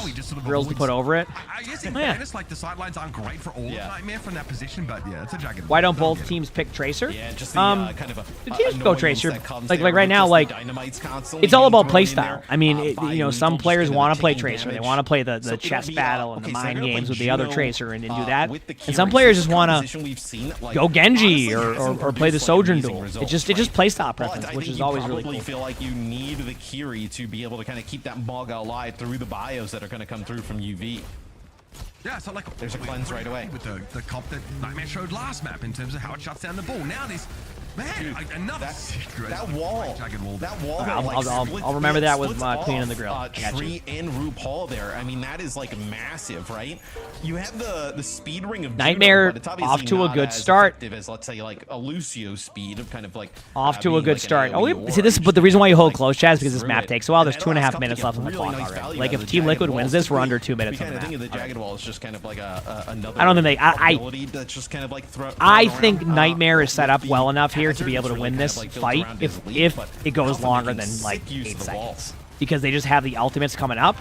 [SPEAKER 18] grills to put over it.
[SPEAKER 7] I guess in fairness, like the sidelines aren't great for all of Nightmare from that position, but yeah, it's a Jagged.
[SPEAKER 18] Why don't both teams pick Tracer?
[SPEAKER 17] Yeah, just the kind of
[SPEAKER 18] the teams go Tracer. Like right now, like it's all about playstyle. I mean, some players want to play Tracer. They want to play the chess battle and the mind games with the other Tracer and do that. And some players just want to go Genji or play the Sojourn duel. It's just playstyle preference, which is always really cool.
[SPEAKER 17] I feel like you need the Kiri to be able to kind of keep that Maga alive through the bios that are going to come through from UV.
[SPEAKER 7] Yeah, so like
[SPEAKER 17] there's a cleanse right away
[SPEAKER 7] with the comp that Nightmare showed last map in terms of how it shuts down the ball. Now this Man, enough.
[SPEAKER 17] That wall.
[SPEAKER 18] I'll remember that with cleaning the grill.
[SPEAKER 17] Tree and RuPaul there. I mean, that is like massive, right? You have the speed ring of
[SPEAKER 18] Nightmare
[SPEAKER 17] Juno, but it's
[SPEAKER 18] off to a good start.
[SPEAKER 17] As let's say like a Lucio speed of kind of like
[SPEAKER 18] off to a good start. See this, but the reason why you hold close, Chaz, is because this map takes a while. There's 2.5 minutes left on the clock already. Like if Team Liquid wins this, we're under 2 minutes on the map.
[SPEAKER 17] The Jagged Wall is just kind of like another.
[SPEAKER 18] I don't think
[SPEAKER 17] that's just kind of like
[SPEAKER 18] I think Nightmare is set up well enough here to be able to win this fight if it goes longer than like 8 seconds, because they just have the ultimates coming up.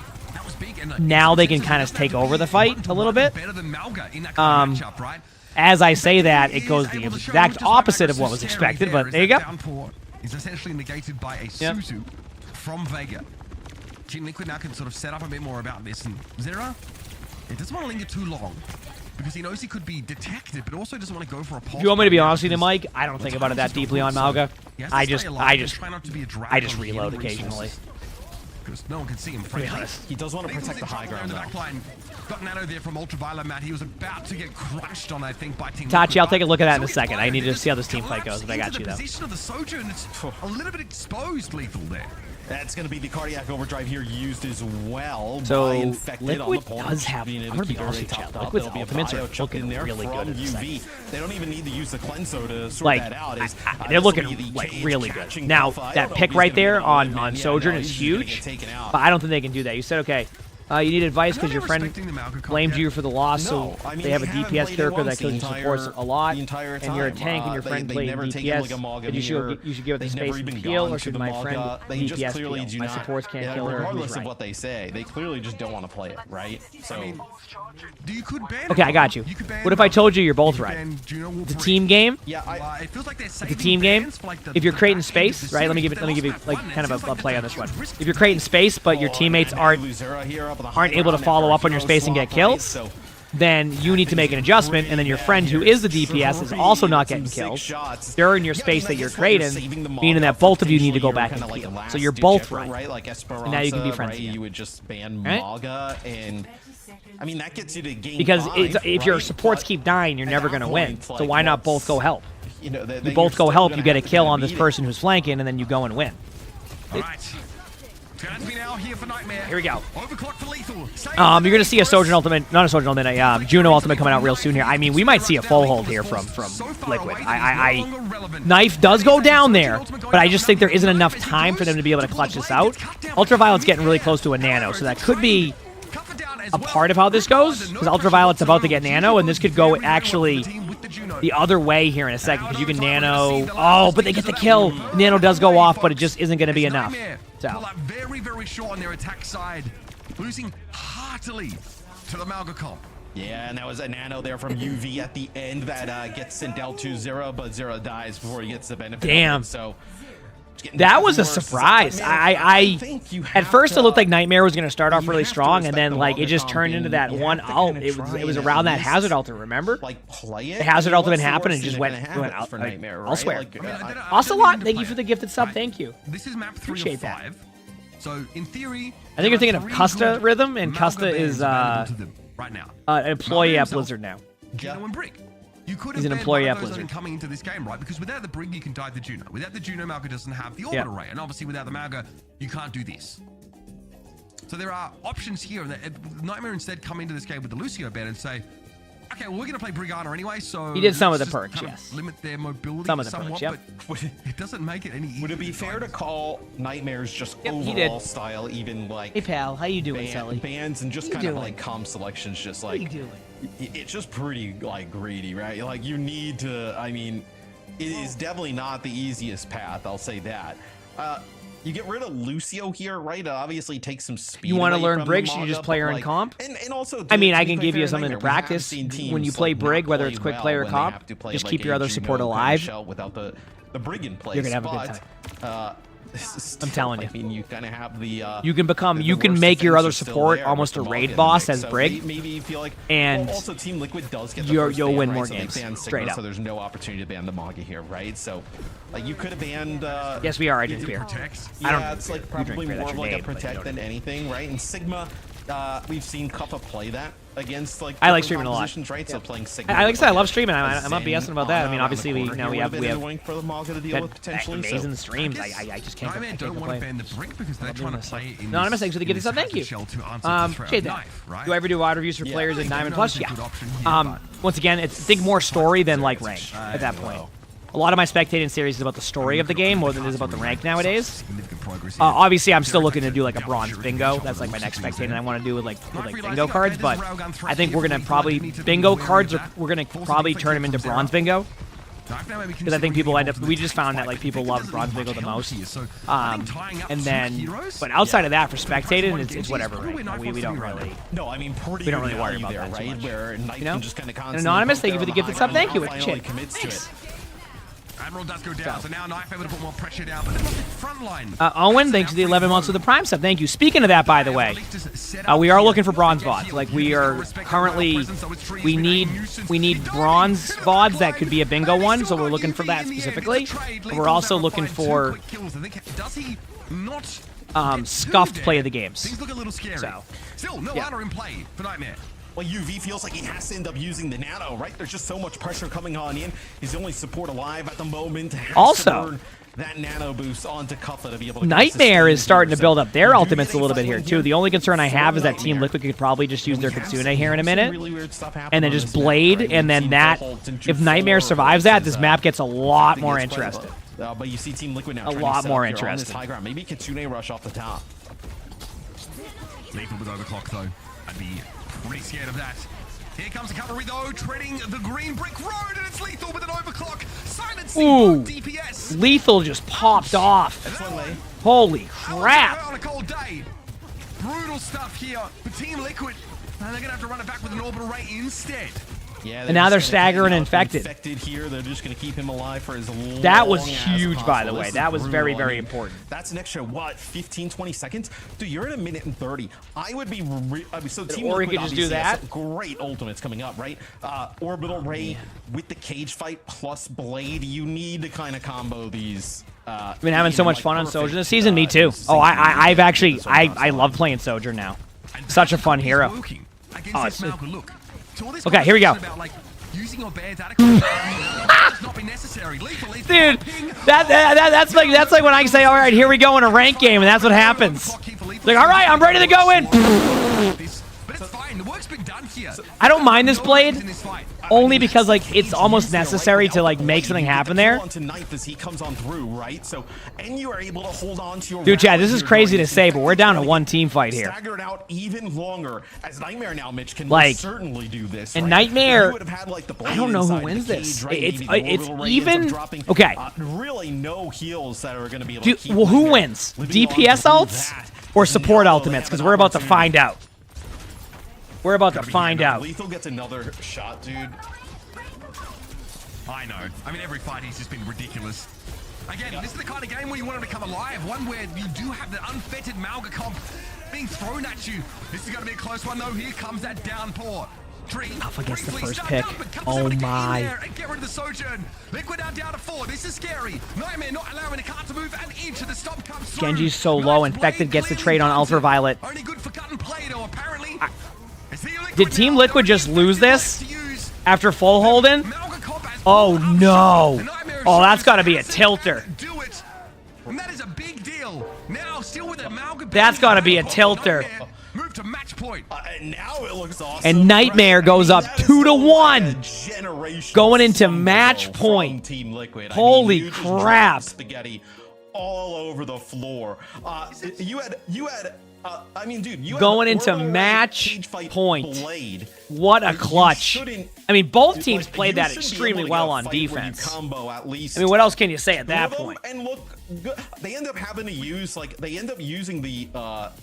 [SPEAKER 18] Now they can kind of take over the fight a little bit. As I say that, it goes the exact opposite of what was expected, but there you go.
[SPEAKER 7] Is essentially negated by a Suzu from Vega. Team Liquid now can sort of set up a bit more about this, and Zera, it doesn't want to linger too long because he knows he could be detected, but also doesn't want to go for a pulse.
[SPEAKER 18] If you want me to be honest with you, Mike, I don't think about it that deeply on Malga. I just reload occasionally.
[SPEAKER 7] Because no one can see him.
[SPEAKER 17] He does want to protect the high ground.
[SPEAKER 7] Got Nano there from Ultraviolet, Matt. He was about to get crunched on, I think, by Team
[SPEAKER 18] Tachi, I'll take a look at that in a second. I need to see how this team fight goes, but I got you though.
[SPEAKER 7] Position of the Sojourn, it's a little bit exposed, Lethal there.
[SPEAKER 17] That's going to be the cardiac overdrive here used as well.
[SPEAKER 18] So Liquid does have. I'm going to be honest with you, Liquid's ultimates are looking really good at this
[SPEAKER 17] UV. They don't even need to use the Cleanso to sort that out.
[SPEAKER 18] They're looking like really good. Now that pick right there on Sojourn is huge, but I don't think they can do that. You said okay. You need advice because your friend blamed you for the loss, so they have a DPS character that kills supports a lot, and you're a tank and your friend played DPS, and you should give it the space to heal, or should my friend DPS heal? My supports can't kill her.
[SPEAKER 17] Regardless of what they say, they clearly just don't want to play it, right? So,
[SPEAKER 18] okay, I got you. What if I told you you're both right? The team game. The team game. If you're creating space, right? Let me give you like kind of a play on this one. If you're creating space, but your teammates aren't able to follow up on your space and get kills, then you need to make an adjustment, and then your friend who is the DPS is also not getting kills during your space that you're creating, meaning that both of you need to go back and heal. So you're both right. And now you can be friends again.
[SPEAKER 17] You would just ban Maga, and I mean that gets you to gain
[SPEAKER 18] because if your supports keep dying, you're never going to win. So why not both go help? You both go help, you get a kill on this person who's flanking, and then you go and win.
[SPEAKER 7] All right.
[SPEAKER 18] Here we go. You're gonna see a Sojourn ultimate, not a Sojourn ultimate, Juno ultimate coming out real soon here. I mean, we might see a full hold here from Liquid. Knife does go down there, but I just think there isn't enough time for them to be able to clutch this out. Ultraviolet's getting really close to a Nano, so that could be a part of how this goes, because Ultraviolet's about to get Nano, and this could go actually the other way here in a second, because you can Nano. Oh, but they get the kill. Nano does go off, but it just isn't going to be enough. So
[SPEAKER 7] very, very short on their attack side, losing heartily to the Malga comp.
[SPEAKER 17] Yeah, and that was a Nano there from UV at the end that gets sent out to Zero, but Zero dies before he gets the benefit.
[SPEAKER 18] Damn.
[SPEAKER 17] So
[SPEAKER 18] that was a surprise. At first it looked like Nightmare was going to start off really strong, and then like it just turned into that one ult. It was around that Hazard ultimate, remember? The Hazard ultimate happened and just went out. I'll swear. Ocelot, thank you for the gifted sub. Thank you.
[SPEAKER 7] This is map 3
[SPEAKER 18] Appreciate
[SPEAKER 7] of 5.
[SPEAKER 18] that.
[SPEAKER 7] So in theory,
[SPEAKER 18] I think you're thinking of Custa Rhythm, and Custa is
[SPEAKER 7] right now
[SPEAKER 18] an employee at Blizzard now.
[SPEAKER 7] Juno and Brig. You could
[SPEAKER 18] He's
[SPEAKER 7] have
[SPEAKER 18] an employee at
[SPEAKER 7] those
[SPEAKER 18] Blizzard.
[SPEAKER 7] coming into this game, right? Because without the Brig, you can dive the Juno. Without the Juno, Malga doesn't have the Orbit Array. And obviously without the Malga, you can't do this. So there are options here. Nightmare instead come into this game with the Lucio bed and say, okay, well, we're going to play Brigada anyway, so...
[SPEAKER 18] He did some of the perks, yes.
[SPEAKER 7] Limit their mobility
[SPEAKER 18] some of the
[SPEAKER 7] somewhat,
[SPEAKER 18] perks,
[SPEAKER 7] but it doesn't make it any easier.
[SPEAKER 17] Would it be fair to call Nightmare's just overall style even like...
[SPEAKER 18] Hey, pal, how you doing, Sully?
[SPEAKER 17] Bands and just kind of like comp selections just like...
[SPEAKER 18] How you doing?
[SPEAKER 17] It's just pretty like greedy, right? Like you need to, I mean, it is definitely not the easiest path, I'll say that. You get rid of Lucio here, right? It obviously takes some speed.
[SPEAKER 18] You want to
[SPEAKER 17] away
[SPEAKER 18] learn
[SPEAKER 17] from
[SPEAKER 18] Brig,
[SPEAKER 17] the
[SPEAKER 18] should you
[SPEAKER 17] Maga,
[SPEAKER 18] just play her in
[SPEAKER 17] like,
[SPEAKER 18] comp?
[SPEAKER 17] And also,
[SPEAKER 18] I mean, I
[SPEAKER 17] to
[SPEAKER 18] can
[SPEAKER 17] be
[SPEAKER 18] give
[SPEAKER 17] fair
[SPEAKER 18] you
[SPEAKER 17] to
[SPEAKER 18] something to
[SPEAKER 17] Nightmare, we have
[SPEAKER 18] practice
[SPEAKER 17] seen teams,
[SPEAKER 18] when you play
[SPEAKER 17] like,
[SPEAKER 18] Brig,
[SPEAKER 17] not
[SPEAKER 18] whether
[SPEAKER 17] play
[SPEAKER 18] it's quick
[SPEAKER 17] well
[SPEAKER 18] play or
[SPEAKER 17] when they
[SPEAKER 18] comp.
[SPEAKER 17] have to play,
[SPEAKER 18] Just
[SPEAKER 17] like,
[SPEAKER 18] keep your
[SPEAKER 17] a
[SPEAKER 18] other
[SPEAKER 17] Juno
[SPEAKER 18] support
[SPEAKER 17] kind of
[SPEAKER 18] alive.
[SPEAKER 17] shell without the Brig in place.
[SPEAKER 18] You're gonna have a good
[SPEAKER 17] time.
[SPEAKER 18] I'm telling you.
[SPEAKER 17] I mean, you kind of have the.
[SPEAKER 18] You can make your other support almost a raid boss as Brig,
[SPEAKER 17] maybe you feel like,
[SPEAKER 18] and
[SPEAKER 17] also Team Liquid does get the
[SPEAKER 18] you'll win
[SPEAKER 17] ban,
[SPEAKER 18] more
[SPEAKER 17] right?
[SPEAKER 18] games
[SPEAKER 17] So they ban
[SPEAKER 18] straight
[SPEAKER 17] Sigma,
[SPEAKER 18] up.
[SPEAKER 17] So there's no opportunity to ban the Maga here, right? So, like you could have banned.
[SPEAKER 18] Yes, we are. I drink beer.
[SPEAKER 17] Yeah, it's like probably
[SPEAKER 18] beer,
[SPEAKER 17] more
[SPEAKER 18] that's
[SPEAKER 17] of
[SPEAKER 18] your
[SPEAKER 17] like a
[SPEAKER 18] name, but you
[SPEAKER 17] protect
[SPEAKER 18] don't.
[SPEAKER 17] than anything, right? And Sigma, we've seen Kappa play that against like
[SPEAKER 18] I like streaming a lot.
[SPEAKER 17] positions, right? So playing Sigma.
[SPEAKER 18] Like I said, I love streaming. I'm not BSing about that. I mean, obviously we have
[SPEAKER 17] for the Malga to deal with potentially.
[SPEAKER 18] Amazing streams. I just can't.
[SPEAKER 7] I don't want to ban the brick because they're trying to play in
[SPEAKER 18] Anonymous, thanks for the gift sub. Thank you. Appreciate that. Do I ever do wide reviews for players in Diamond Plus? Yeah. Once again, it's think more story than like rank at that point. A lot of my spectating series is about the story of the game more than it is about the rank nowadays. Obviously, I'm still looking to do like a bronze bingo. That's like my next spectating I want to do with like bingo cards. But I think we're gonna probably bingo cards. We're gonna probably turn them into bronze bingo. Because I think people end up. We just found that like people love bronze bingo the most. And then, but outside of that, for spectating, it's whatever. Right? We don't really.
[SPEAKER 17] No, I mean,
[SPEAKER 18] we don't really worry about that
[SPEAKER 17] right? Where
[SPEAKER 18] you know?
[SPEAKER 17] just kind of
[SPEAKER 18] Anonymous, thank you for the gifted sub. Thank you. Thanks.
[SPEAKER 7] Admiral does go down, so now Knife able to put more pressure down, but front line.
[SPEAKER 18] Owen, thanks for the 11 months of the Prime sub. Thank you. Speaking of that, by the way, we are looking for bronze VODs. Like we are currently, we need bronze VODs that could be a bingo one. So we're looking for that specifically. But we're also looking for scuffed play of the games.
[SPEAKER 7] Things look a little scary.
[SPEAKER 18] So,
[SPEAKER 7] still no honor in play for Nightmare.
[SPEAKER 17] Well, UV feels like he has to end up using the nano, right? There's just so much pressure coming on in. He's the only support alive at the moment.
[SPEAKER 18] Also,
[SPEAKER 17] that nano boost onto Kufla to be able to
[SPEAKER 18] Nightmare is starting to build up their ultimates a little bit here too. The only concern I have is that Team Liquid could probably just use their Kitsune here in a minute, and then just Blade, and then that. If Nightmare survives that, this map gets a lot more interesting.
[SPEAKER 17] But you see Team Liquid now
[SPEAKER 18] a lot more interesting.
[SPEAKER 17] High ground. Maybe Kitsune rush off the top.
[SPEAKER 7] Lethal with overclock though. I'd be pretty scared of that. Here comes the cavalry though, treading the green brick road, and it's Lethal with an overclock. Silent DPS.
[SPEAKER 18] Lethal just popped off. Holy crap.
[SPEAKER 7] On a cold day. Brutal stuff here for Team Liquid. And they're gonna have to run it back with an orbital ray instead.
[SPEAKER 17] Yeah,
[SPEAKER 18] and now they're staggering infected.
[SPEAKER 17] Here, they're just going to keep him alive for as long.
[SPEAKER 18] That was huge, by the way. That was very, very important.
[SPEAKER 17] That's an extra what, 15, 20 seconds? Dude, you're at 1:30. I would be. So Team
[SPEAKER 18] Liquid
[SPEAKER 17] could
[SPEAKER 18] just do that.
[SPEAKER 17] Great ultimates coming up, right? Orbital ray with the cage fight plus Blade. You need to kind of combo these.
[SPEAKER 18] I've been having so much fun on Sojourn this season. Me too. Oh, I've actually I love playing Sojourn now. Such a fun hero. Oh, it's. Okay, here we go. Dude, that's like when I say, all right, here we go in a rank game, and that's what happens. Like, all right, I'm ready to go in. I don't mind this Blade, only because like it's almost necessary to like make something happen there. Dude, Chad, this is crazy to say, but we're down to one team fight here. Like, and Nightmare, I don't know who wins this. It's even. Okay.
[SPEAKER 17] Really, no heals that are going to be.
[SPEAKER 18] Well, who wins? DPS ults or support ultimates? Because we're about to find out. We're about to find out.
[SPEAKER 17] Lethal gets another shot, dude.
[SPEAKER 7] I know. I mean, every fight he's just been ridiculous. Again, this is the kind of game where you want him to come alive. One where you do have the unfettered Malga comp being thrown at you. This is going to be a close one, though. Here comes that downpour.
[SPEAKER 18] Alpha gets the first pick. Oh my.
[SPEAKER 7] Get rid of the Sojourn. Liquid down to 4. This is scary. Nightmare not allowing the cart to move and into the stop comes through.
[SPEAKER 18] Genji's so low. Infected gets the trade on Ultraviolet.
[SPEAKER 7] Only good for cut and play, though, apparently.
[SPEAKER 18] Did Team Liquid just lose this after full holding? Oh no. Oh, that's got to be a tilter. That's got to be a tilter.
[SPEAKER 7] Move to match point.
[SPEAKER 17] Now it looks awesome.
[SPEAKER 18] And Nightmare goes up 2-1. Going into match point.
[SPEAKER 17] Team Liquid.
[SPEAKER 18] Holy crap.
[SPEAKER 17] Spaghetti all over the floor. You had I mean, dude, you
[SPEAKER 18] going into match point.
[SPEAKER 17] Blade.
[SPEAKER 18] What a clutch. I mean, both teams played that extremely well on defense.
[SPEAKER 17] Combo at least.
[SPEAKER 18] I mean, what else can you say at that point?
[SPEAKER 17] And look, they end up having to use, like, they end up using the,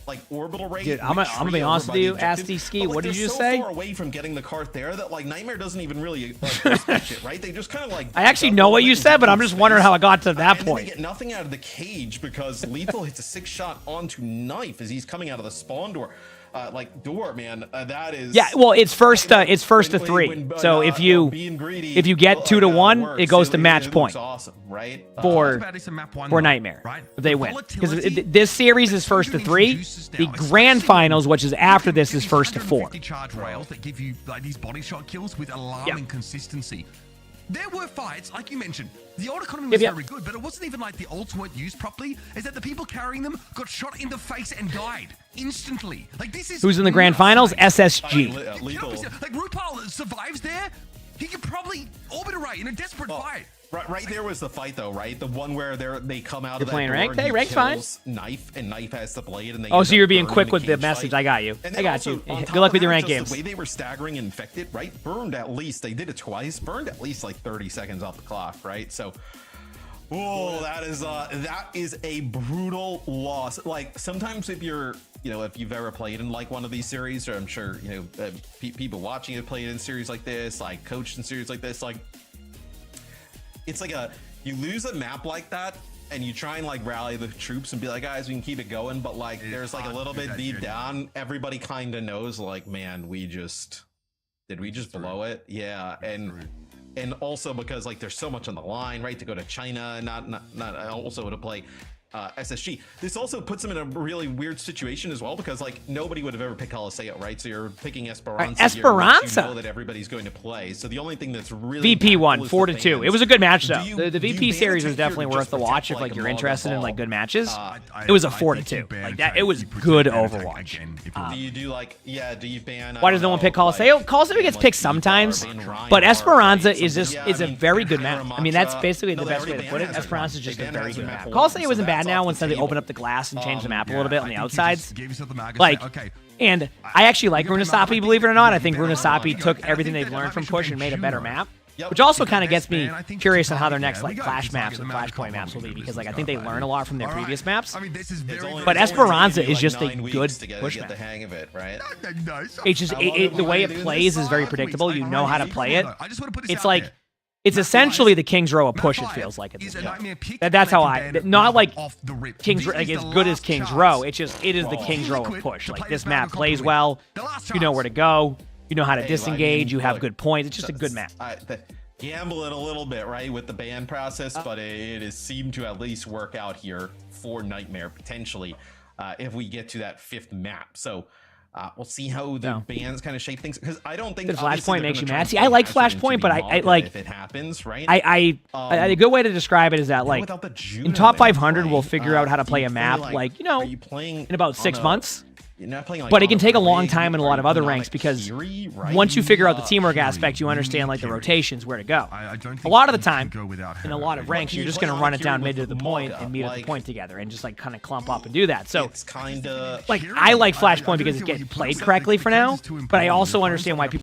[SPEAKER 17] like, orbital rate.
[SPEAKER 18] Dude, I'm gonna be honest with you, Asti Ski, what did you say?
[SPEAKER 17] They're so far away from getting the cart there that, like, Nightmare doesn't even really, like, it, right? They just kind of, like...
[SPEAKER 18] I actually know what you said, but I'm just wondering how it got to that point.
[SPEAKER 17] They get nothing out of the cage because Lethal hits a 6-shot onto Knife as he's coming out of the spawn door. like door, man, that is.
[SPEAKER 18] Yeah, well, it's first to 3. So if you get 2 to 1, it goes to match point.
[SPEAKER 17] Awesome, right?
[SPEAKER 18] For Nightmare, if they win, because this series is first to 3. The Grand Finals, which is after this, is first to 4.
[SPEAKER 7] Charge rails that give you like these body shot kills with alarming consistency. There were fights, like you mentioned, the old economy was very good, but it wasn't even like the ults weren't used properly. Is that the people carrying them got shot in the face and died instantly? Like this is
[SPEAKER 18] who's in the Grand Finals? SSG.
[SPEAKER 7] Like RuPaul survives there. He could probably obliterate in a desperate fight.
[SPEAKER 17] Right there was the fight though, right? The one where they come out of that
[SPEAKER 18] playing
[SPEAKER 17] door
[SPEAKER 18] ranked?
[SPEAKER 17] and
[SPEAKER 18] Hey,
[SPEAKER 17] he
[SPEAKER 18] ranked fine.
[SPEAKER 17] kills Knife, and Knife has the blade, and they
[SPEAKER 18] Oh,
[SPEAKER 17] end
[SPEAKER 18] so
[SPEAKER 17] up
[SPEAKER 18] you're being
[SPEAKER 17] burning
[SPEAKER 18] quick with the
[SPEAKER 17] cage
[SPEAKER 18] message.
[SPEAKER 17] fight.
[SPEAKER 18] I got you.
[SPEAKER 17] And
[SPEAKER 18] I
[SPEAKER 17] then
[SPEAKER 18] got
[SPEAKER 17] also,
[SPEAKER 18] you.
[SPEAKER 17] on
[SPEAKER 18] Good
[SPEAKER 17] top
[SPEAKER 18] luck
[SPEAKER 17] of
[SPEAKER 18] with your
[SPEAKER 17] that,
[SPEAKER 18] ranked
[SPEAKER 17] just
[SPEAKER 18] games.
[SPEAKER 17] The way they were staggering Infected, right? Burned at least, they did it twice, burned at least like 30 seconds off the clock, right? So, oh, that is a brutal loss. Like, sometimes if you're, if you've ever played in like one of these series, or I'm sure, people watching have played in series like this, like coached in series like this, like, it's like you lose a map like that, and you try and like rally the troops and be like, guys, we can keep it going, but like there's like a little bit deep down, everybody kind of knows, like, man, did we just blow it? Yeah, and also because like there's so much on the line, right, to go to China, not also to play SSG. This also puts them in a really weird situation as well, because like nobody would have ever picked Caliseo, right? So you're picking Esperanza.
[SPEAKER 18] Esperanza.
[SPEAKER 17] You know that everybody's going to play. So the only thing that's really
[SPEAKER 18] VP won 4-2. It was a good match though. The
[SPEAKER 17] do
[SPEAKER 18] VP
[SPEAKER 17] you
[SPEAKER 18] series was
[SPEAKER 17] ban
[SPEAKER 18] definitely
[SPEAKER 17] Tekir
[SPEAKER 18] worth
[SPEAKER 17] just
[SPEAKER 18] the
[SPEAKER 17] to
[SPEAKER 18] watch
[SPEAKER 17] protect,
[SPEAKER 18] if like
[SPEAKER 17] like,
[SPEAKER 18] you're
[SPEAKER 17] a
[SPEAKER 18] interested in
[SPEAKER 17] ball?
[SPEAKER 18] like good matches. It was a 4-2. Like that, it was good Overwatch.
[SPEAKER 17] Do you do like do you ban?
[SPEAKER 18] Why does no one pick Caliseo? Caliseo gets picked sometimes, but Esperanza is a very good map. I mean, that's basically the best way to put it. Esperanza is just a very good map. Caliseo isn't bad now once they open up the glass and change the map a little bit on the outsides. Like, and I actually like Runasapi, believe it or not. I think Runasapi took everything they've learned from Push and made a better map. Which also kind of gets me curious on how their next like Clash maps and Flashpoint maps will be, because like I think they learn a lot from their previous maps. But Esperanza is just a good push map. It's just the way it plays is very predictable. You know how to play it. It's like it's essentially the King's Row of Push. It feels like at this point. That's how not like King's like as good as King's Row. It is the King's Row of Push. Like this map plays well. You know where to go. You know how to disengage. You have good points. It's just a good map.
[SPEAKER 17] Gambling a little bit, right, with the ban process, but it has seemed to at least work out here for Nightmare potentially if we get to that 5th map. So we'll see how the bans kind of shape things, because I don't think
[SPEAKER 18] the Flashpoint makes you mad. See, I like Flashpoint, but I like
[SPEAKER 17] if it happens, right?
[SPEAKER 18] A good way to describe it is that like in top 500 we'll figure out how to play a map like in about 6 months.
[SPEAKER 17] You're not playing, like,
[SPEAKER 18] but it can take a long time in a lot of other ranks, because once you figure out the teamwork aspect, you understand like the rotations, where to go. A lot of the time, in a lot of ranks, you're just going to run it down mid to the point and meet at the point together and just like kind of clump up and do that. So
[SPEAKER 17] it's kind of
[SPEAKER 18] like I like Flashpoint because it gets played correctly for now, but I also understand why people